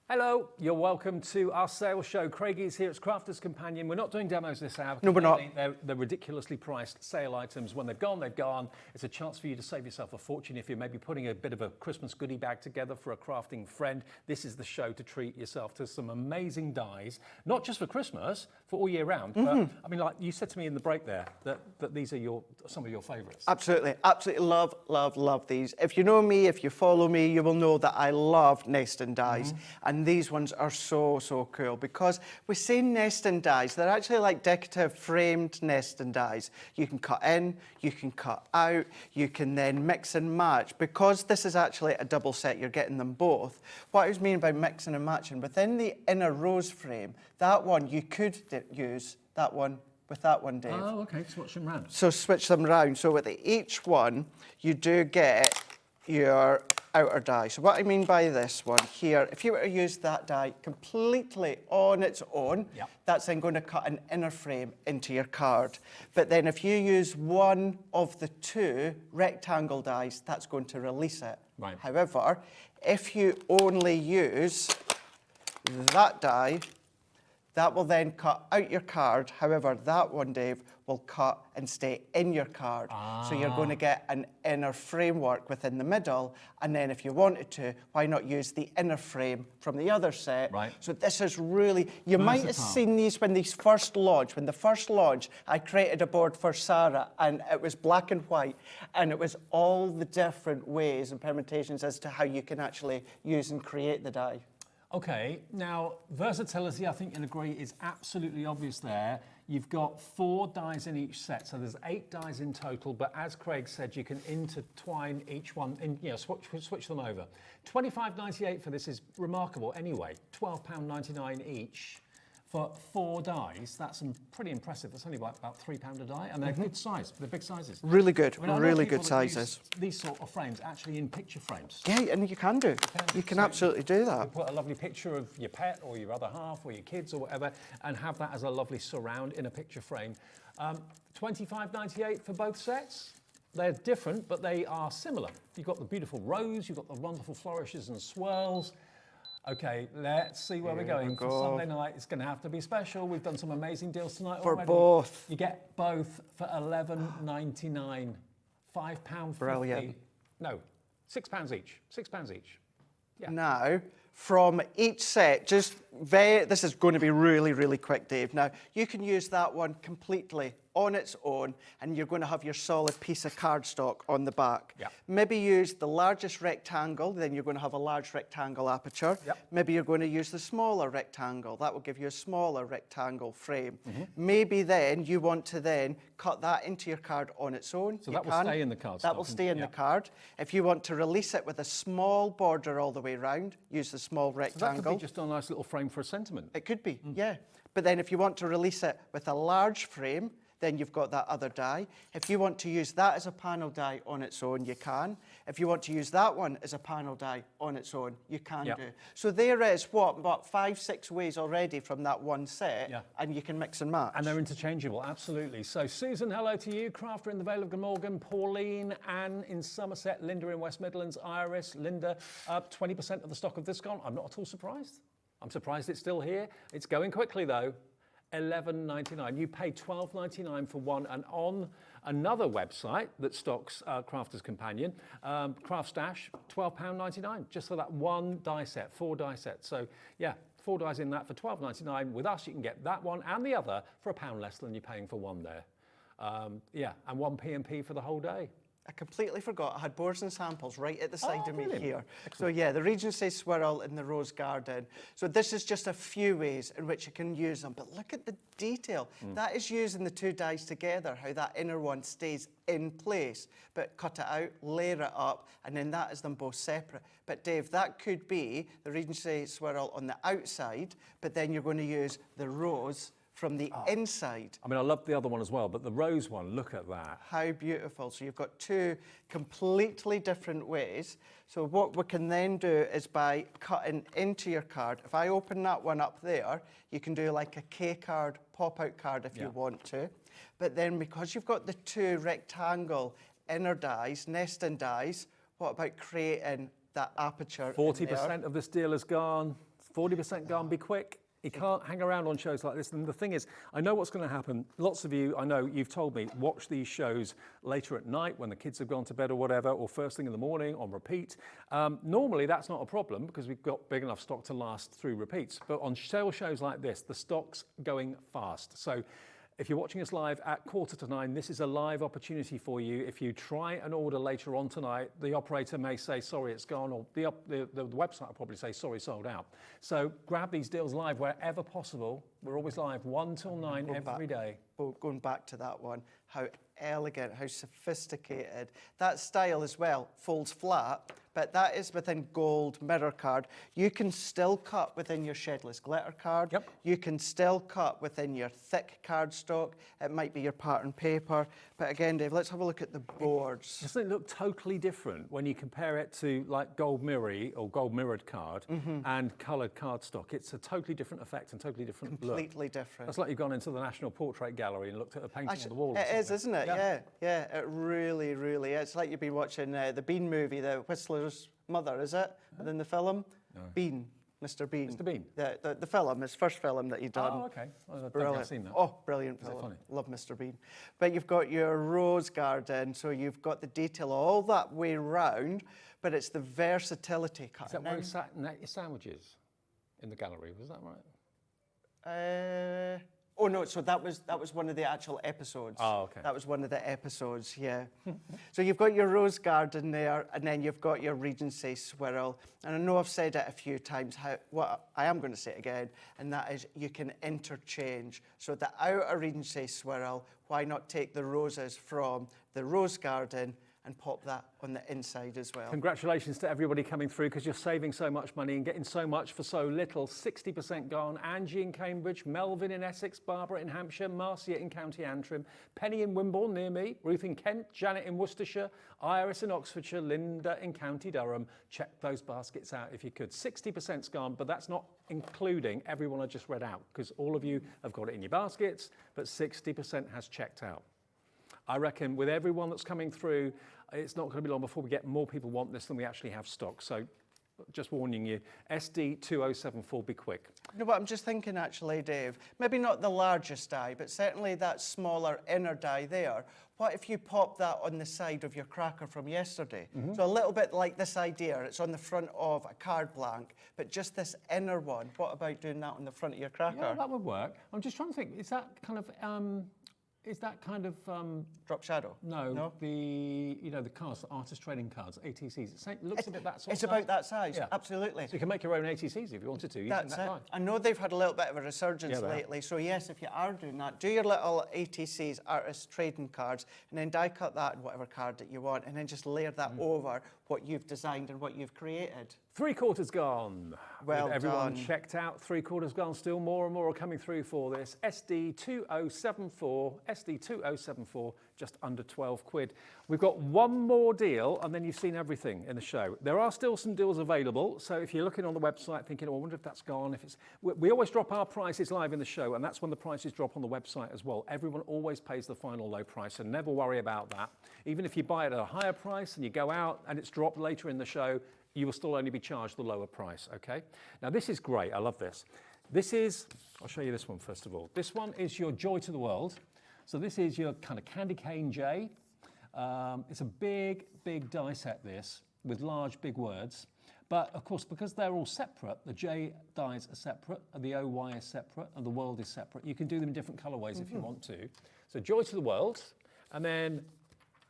Hello, you're welcome to our sales show. Craigie's here, it's Crafter's Companion. We're not doing demos this hour. No, we're not. They're ridiculously priced sale items. When they've gone, they've gone. It's a chance for you to save yourself a fortune if you're maybe putting a bit of a Christmas goodie bag together for a crafting friend. This is the show to treat yourself to some amazing dies, not just for Christmas, for all year round. But, I mean, like you said to me in the break there, that these are some of your favourites. Absolutely, absolutely love, love, love these. If you know me, if you follow me, you will know that I love nesting dies. And these ones are so, so cool, because we say nesting dies, they're actually like decorative framed nesting dies. You can cut in, you can cut out, you can then mix and match. Because this is actually a double set, you're getting them both. What I was meaning by mixing and matching, within the inner rose frame, that one you could use that one with that one, Dave. Oh, okay, switch them round. So switch them round. So with each one, you do get your outer die. So what I mean by this one here, if you were to use that die completely on its own, that's then going to cut an inner frame into your card. But then if you use one of the two rectangle dies, that's going to release it. Right. However, if you only use that die, That will then cut out your card. However, that one, Dave, will cut and stay in your card. So you're going to get an inner framework within the middle. And then if you wanted to, why not use the inner frame from the other set? Right. So this is really, you might have seen these when these first launched. When the first launch, I created a board for Sarah and it was black and white. And it was all the different ways and permutations as to how you can actually use and create the die. Okay, now versatility, I think you'll agree, is absolutely obvious there. You've got 4 dies in each set, so there's 8 dies in total, but as Craig said, you can intertwine each one, switch them over. $25.98 for this is remarkable anyway, £12.99 each. For 4 dies, that's pretty impressive. That's only about £3 a die, and they're good size. They're big sizes. Really good, I mean, really good sizes. These sort of frames actually in picture frames. Yeah, and you can do. You can absolutely do that. You put a lovely picture of your pet or your other half or your kids or whatever, and have that as a lovely surround in a picture frame. $25.98 for both sets. They're different, but they are similar. You've got the beautiful rose, you've got the wonderful flourishes and swirls. Okay, let's see where we're going. For Sunday night, it's going to have to be special. We've done some amazing deals tonight already. For both. You get both for £11.99, £5.50. Brilliant. No, £6 each. £6 each. Yeah. Now, from each set, this is going to be really, really quick, Dave. Now, you can use that one completely on its own, and you're going to have your solid piece of cardstock on the back. Yep. Maybe use the largest rectangle, then you're going to have a large rectangle aperture. Yep. Maybe you're going to use the smaller rectangle. That will give you a smaller rectangle frame. Maybe then you want to then cut that into your card on its own. So that will stay in the card. That will stay in the card. If you want to release it with a small border all the way around, use the small rectangle. So that could be just a nice little frame for a sentiment. It could be, yeah. But then if you want to release it with a large frame, then you've got that other die. If you want to use that as a panel die on its own, you can. If you want to use that one as a panel die on its own, you can do. So there is, what, 5, 6 ways already from that one set, and you can mix and match. And they're interchangeable, absolutely. So Susan, hello to you. Crafter in the Vale of Glamorgan, Pauline, Anne in Somerset, Linda in West Midlands, Iris, Linda, 20% of the stock of this gone. I'm not at all surprised. I'm surprised it's still here. It's going quickly though. $11.99. You pay $12.99 for one, and on another website that stocks Crafter's Companion, Craft Stash, £12.99 just for that one die set, 4 die set. So yeah, 4 dies in that for $12.99. With us, you can get that one and the other for £1 less than you're paying for one there. Yeah, and 1 P&P for the whole day. I completely forgot. I had boards and samples right at the side of me here. So yeah, the Regency Swirl in the Rose Garden. So this is just a few ways in which you can use them. But look at the detail. That is using the 2 dies together, how that inner one stays in place. But cut it out, layer it up, and then that is them both separate. But Dave, that could be the Regency Swirl on the outside, but then you're going to use the rose from the inside. I mean, I love the other one as well, but the rose one, look at that. How beautiful. So you've got 2 completely different ways. So what we can then do is by cutting into your card, if I open that one up there, you can do like a K card, pop-out card if you want to. But then because you've got the 2 rectangle inner dies, nesting dies, what about creating that aperture? 40% of this deal is gone, 40% gone, be quick. You can't hang around on shows like this. And the thing is, I know what's going to happen. Lots of you, I know you've told me, watch these shows later at night when the kids have gone to bed or whatever, or first thing in the morning on repeat. Normally, that's not a problem because we've got big enough stock to last through repeats. But on sale shows like this, the stock's going fast. So if you're watching us live at 8:45, this is a live opportunity for you. If you try and order later on tonight, the operator may say, sorry, it's gone, or the website will probably say, sorry, sold out. So grab these deals live wherever possible. We're always live 1 till 9 every day. Going back to that one, how elegant, how sophisticated. That style as well folds flat, but that is within gold mirror card. You can still cut within your shedless glitter card. Yep. You can still cut within your thick cardstock. It might be your pattern paper. But again, Dave, let's have a look at the boards. Doesn't it look totally different when you compare it to like gold mirrory or gold mirrored card and coloured cardstock? It's a totally different effect and totally different look. Completely different. That's like you've gone into the National Portrait Gallery and looked at a painting on the wall. It is, isn't it? Yeah, it really, really is. It's like you've been watching the Bean movie, The Whistler's Mother, is it? Within the film? No. Bean. Mr. Bean. Mr. Bean? The film, his first film that he done. Oh, okay. I don't think Brilliant. I've seen that. Oh, brilliant Is it film. funny? Love Mr. Bean. But you've got your rose garden, so you've got the detail all that way round, but it's the versatility cut. Is that where you sat and ate your sandwiches in the gallery? Was that right? Oh no, so that was one of the actual episodes. Oh, okay. That was one of the episodes, yeah. So you've got your rose garden there, and then you've got your Regency swirl. And I know I've said it a few times, what I am going to say it again, and that is you can interchange. So the outer Regency swirl, why not take the roses from the rose garden and pop that on the inside as well. Congratulations to everybody coming through, because you're saving so much money and getting so much for so little. 60% gone. Angie in Cambridge, Melvin in Essex, Barbara in Hampshire, Marcia in County Antrim, Penny in Wimborne near me, Ruth in Kent, Janet in Worcestershire, Iris in Oxfordshire, Linda in County Durham. Check those baskets out if you could. 60%'s gone, but that's not including everyone I just read out, because all of you have got it in your baskets, but 60% has checked out. I reckon with everyone that's coming through, it's not going to be long before we get more people want this than we actually have stock. So just warning you, SD2074, be quick. No, but I'm just thinking actually, Dave, maybe not the largest die, but certainly that smaller inner die there. What if you pop that on the side of your cracker from yesterday? So a little bit like this idea, it's on the front of a card blank, but just this inner one. What about doing that on the front of your cracker? Yeah, that would work. I'm just trying to think, is that kind of drop shadow? No, the cards, the artist trading cards, ATCs. It looks a bit that sort It's of about size. that size, Yeah. absolutely. So you can make your own ATCs if you wanted to. That's that it. fine. I know they've had a little bit of a resurgence Yeah, they have. lately, so yes, if you are doing that, do your little ATCs, artist trading cards, and then die cut that in whatever card that you want, and then just layer that over what you've designed and what you've created. 3/4 gone. Well With everyone done. checked out, 3/4 gone. Still more and more are coming through for this. SD2074, just under 12 quid. We've got one more deal, and then you've seen everything in the show. There are still some deals available, so if you're looking on the website thinking, oh, I wonder if that's gone, if it's... We always drop our prices live in the show, and that's when the prices drop on the website as well. Everyone always pays the final low price, so never worry about that. Even if you buy it at a higher price and you go out and it's dropped later in the show, you will still only be charged the lower price, okay? Now, this is great. I love this. This is, I'll show you this one first of all. This one is your Joy to the World. So this is your kind of candy cane J. It's a big, big die set, this, with large, big words. But, of course, because they're all separate, the J dies are separate, and the OY is separate, and the world is separate. You can do them in different colourways if you want to. So Joy to the World, and then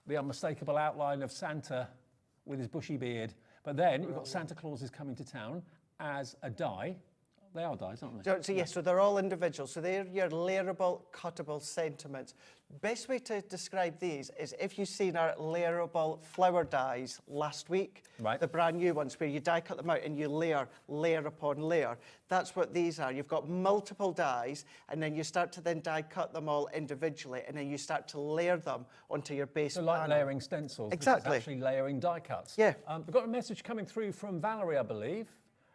the unmistakable outline of Santa with his bushy beard. But then you've got Santa Claus is coming to town as a die. They are dies, aren't they? So yes, so they're all individual. So they're your layerable, cuttable sentiments. Best way to describe these is if you've seen our layerable flower dies last week, right, the brand new ones where you die cut them out and you layer upon layer. That's what these are. You've got multiple dies, and then you start to then die cut them all individually, and then you start to layer them onto your base So like panel. layering stencils. Exactly. This is actually layering die cuts. Yeah. We've got a message coming through from Valerie, I believe.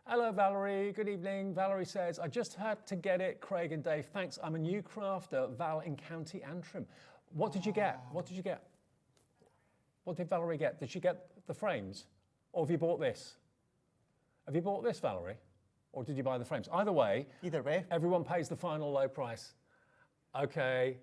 Hello, Valerie. Good evening. Valerie says, I just had to get it, Craig and Dave. Thanks. I'm a new crafter, Val in County Antrim. What did you get? What did you get? What did Valerie get? Did she get the frames? Or have you bought this? Have you bought this, Valerie? Or did you buy the frames? Either way, everyone pays the final low price. Okay,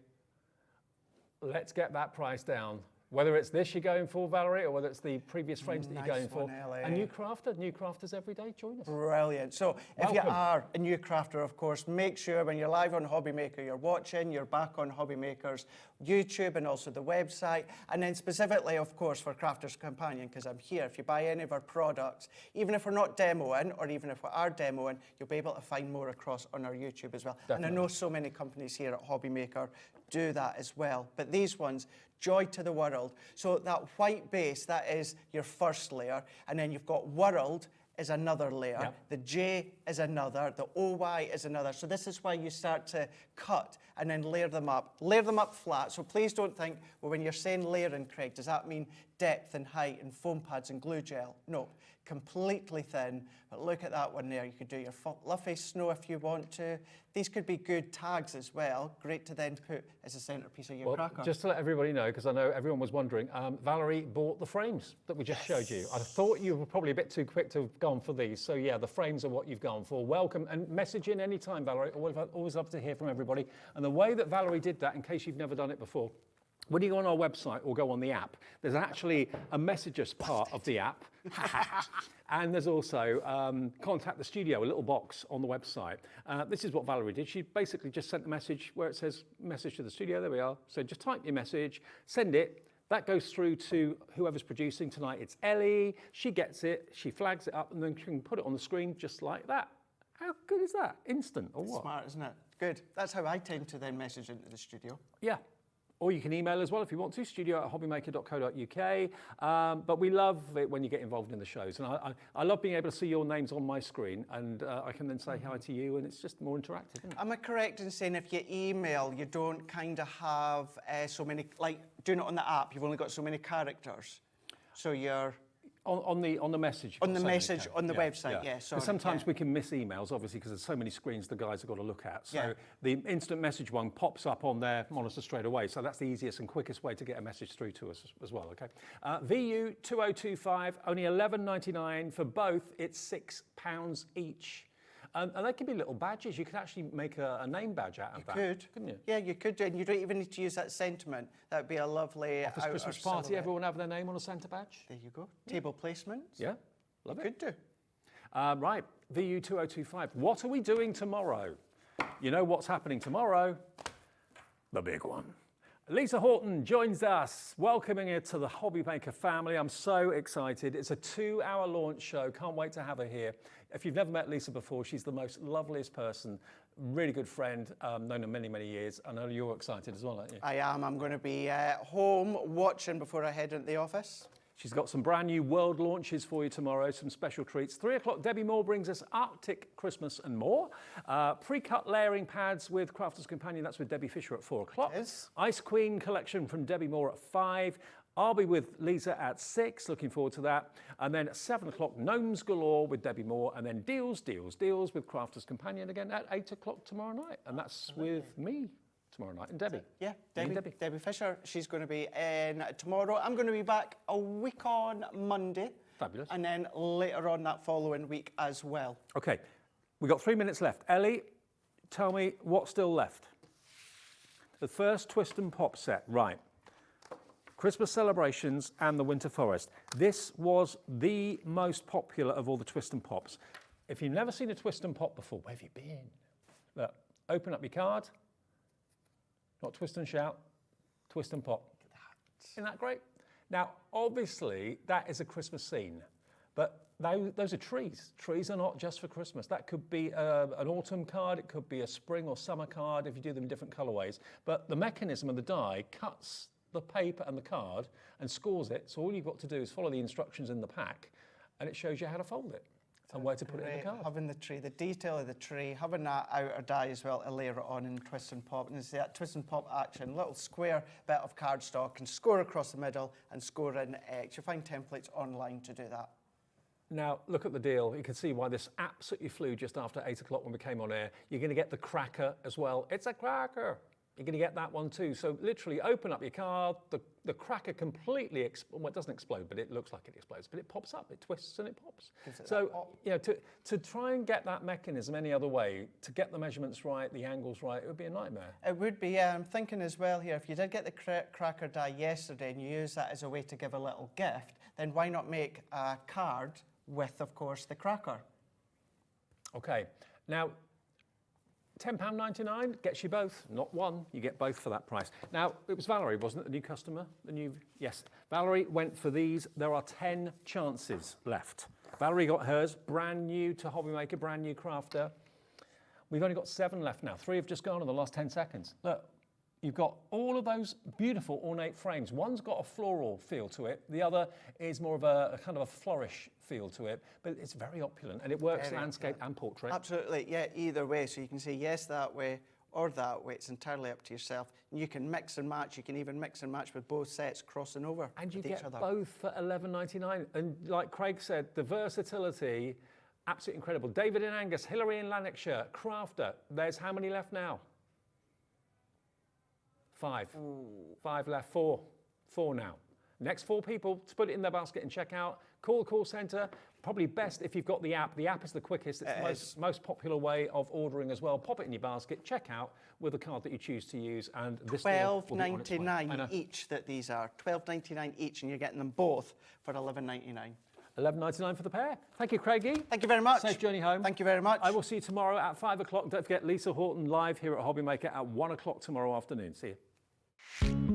let's get that price down. Whether it's this you're going for, Valerie, or whether it's the previous frames that you're going for. A new crafter, new crafters every day, join us. Brilliant. So if you are a new crafter, of course, make sure when you're live on Hobby Maker, you're watching, you're back on Hobby Maker's YouTube and also the website. And then specifically, of course, for Crafter's Companion, because I'm here. If you buy any of our products, even if we're not demoing, or even if we are demoing, you'll be able to find more across on our YouTube as well. Definitely. And I know so many companies here at Hobby Maker do that as well. But these ones, Joy to the World. So that white base, that is your first layer. And then you've got World is another layer. Yep. The J is another. The OY is another. So this is why you start to cut and then layer them up. Layer them up flat. So please don't think, well, when you're saying layering, Craig, does that mean depth and height and foam pads and glue gel? No, completely thin. But look at that one there. You could do your fluffy snow if you want to. These could be good tags as well. Great to then put as a centerpiece of your cracker. Just to let everybody know, because I know everyone was wondering, Valerie bought the frames that we just showed you. I thought you were probably a bit too quick to have gone gone for these. So yeah, the frames are what you've gone for. Welcome, and message in any time, Valerie. Always love to hear from everybody. And the way that Valerie did that, in case you've never done it before, when you go on our website or go on the app, there's actually a messages part of the app. And there's also contact the studio, a little box on the website. This is what Valerie did. She basically just sent a message where it says message to the studio. There we are. So just type your message, send it. That goes through to whoever's producing tonight. It's Ellie. She gets it, she flags it up, and then she can put it on the screen just like that. How good is that? Instant or what? Smart, isn't it? Good. That's how I tend to then message into the studio. Yeah. Or you can email as well if you want to, studio@hobbymaker.co.uk. But we love it when you get involved in the shows. And I love being able to see your names on my screen, and I can then say hi to you, and it's just more interactive, isn't it? Am I correct in saying if you email, you don't kind of have so many, like doing it on the app, you've only got so many characters? So you're... On the message. On the message, on the website, yeah. Because sometimes we can miss emails, obviously, because there's so many screens the guys have got to look at. So the instant message one pops up on their monitor straight away. So that's the easiest and quickest way to get a message through to us as well, okay? VU 2025, only $11.99 for both. It's £6 each. And they can be little badges. You could actually make a name badge out of that. You could. Couldn't you? Yeah, you could. And you don't even need to use that sentiment. That would be a lovely Office Christmas party, silhouette. everyone have their name on a Santa badge? There you go. Table placements. Yeah, love it. Could do. Right, VU 2025. What are we doing tomorrow? You know what's happening tomorrow? The big one. Lisa Horton joins us, welcoming her to the Hobby Maker family. I'm so excited. It's a 2-hour launch show. Can't wait to have her here. If you've never met Lisa before, she's the most loveliest person, really good friend, known her many, many years. I know you're excited as well, aren't you? I am. I'm going to be home watching before I head into the office. She's got some brand new world launches for you tomorrow, some special treats. 3 o'clock, Debbie Moore brings us Arctic Christmas and more. Pre-cut layering pads with Crafter's Companion, that's with Debbie Fisher at 4 o'clock. Ice Queen collection from Debbie Moore at 5. I'll be with Lisa at 6, looking forward to that. And then at 7 o'clock, Gnomes Galore with Debbie Moore. And then Deals with Crafter's Companion again at 8 o'clock tomorrow night. And that's with me tomorrow night, and Debbie. Yeah, Debbie Fisher. She's going to be in tomorrow. I'm going to be back a week on Monday. Fabulous. And then later on that following week as well. Okay, we've got 3 minutes left. Ellie, tell me what's still left. The first Twist and Pop set, right. Christmas Celebrations and the Winter Forest. This was the most popular of all the Twist and Pops. If you've never seen a Twist and Pop before, where have you been? Look, open up your card. Not twist and shout, twist and pop. Look at that. Isn't that great? Now, obviously, that is a Christmas scene, but those are trees. Trees are not just for Christmas. That could be an autumn card, it could be a spring or summer card if you do them in different colorways. But the mechanism of the die cuts the paper and the card and scores it. So all you've got to do is follow the instructions in the pack, and it shows you how to fold it. And where to put it in the card. Having the tree, the detail of the tree, having that outer die as well to layer it on in Twist and Pop. And it's that Twist and Pop action, little square bit of cardstock and score across the middle and score in X. You'll find templates online to do that. Now, look at the deal. You can see why this absolutely flew just after 8 o'clock when we came on air. You're going to get the cracker as well. It's a cracker. You're going to get that one too. So literally open up your card, the cracker completely, well, it doesn't explode, but it looks like it explodes, but it pops up, it twists and it pops. So, you know, to try and get that mechanism any other way, to get the measurements right, the angles right, it would be a nightmare. It would be. I'm thinking as well here, if you did get the cracker die yesterday and you use that as a way to give a little gift, then why not make a card with, of course, the cracker? Okay, now, £10.99 gets you both, not one, you get both for that price. Now, it was Valerie, wasn't it, the new customer? Yes, Valerie went for these. There are 10 chances left. Valerie got hers, brand new to Hobby Maker, brand new crafter. We've only got 7 left now. 3 have just gone in the last 10 seconds. Look, you've got all of those beautiful ornate frames. One's got a floral feel to it. The other is more of a kind of a flourish feel to it, but it's very opulent and it works landscape and portrait. Absolutely, yeah, either way. So you can say yes that way or that way. It's entirely up to yourself. And you can mix and match. You can even mix and match with both sets crossing over. And you get both for $11.99. And like Craig said, the versatility, absolutely incredible. David in Angus, Hilary in Lanarkshire, Crafter. There's how many left now? 5. Ooh. 5 left, 4. 4 now. Next 4 people to put it in their basket and check out call the call centre. Probably best if you've got the app. The app is the quickest. It's the most popular way of ordering as well. Pop it in your basket, check out with the card that you choose to use, and this $12.99 each that these are. $12.99 each, and you're getting them both for $11.99. $11.99 for the pair. Thank you, Craigie. Thank you very much. Safe journey home. Thank you very much. I will see you tomorrow at 5 o'clock. Don't forget Lisa Horton live here at Hobby Maker at 1 o'clock tomorrow afternoon. See you.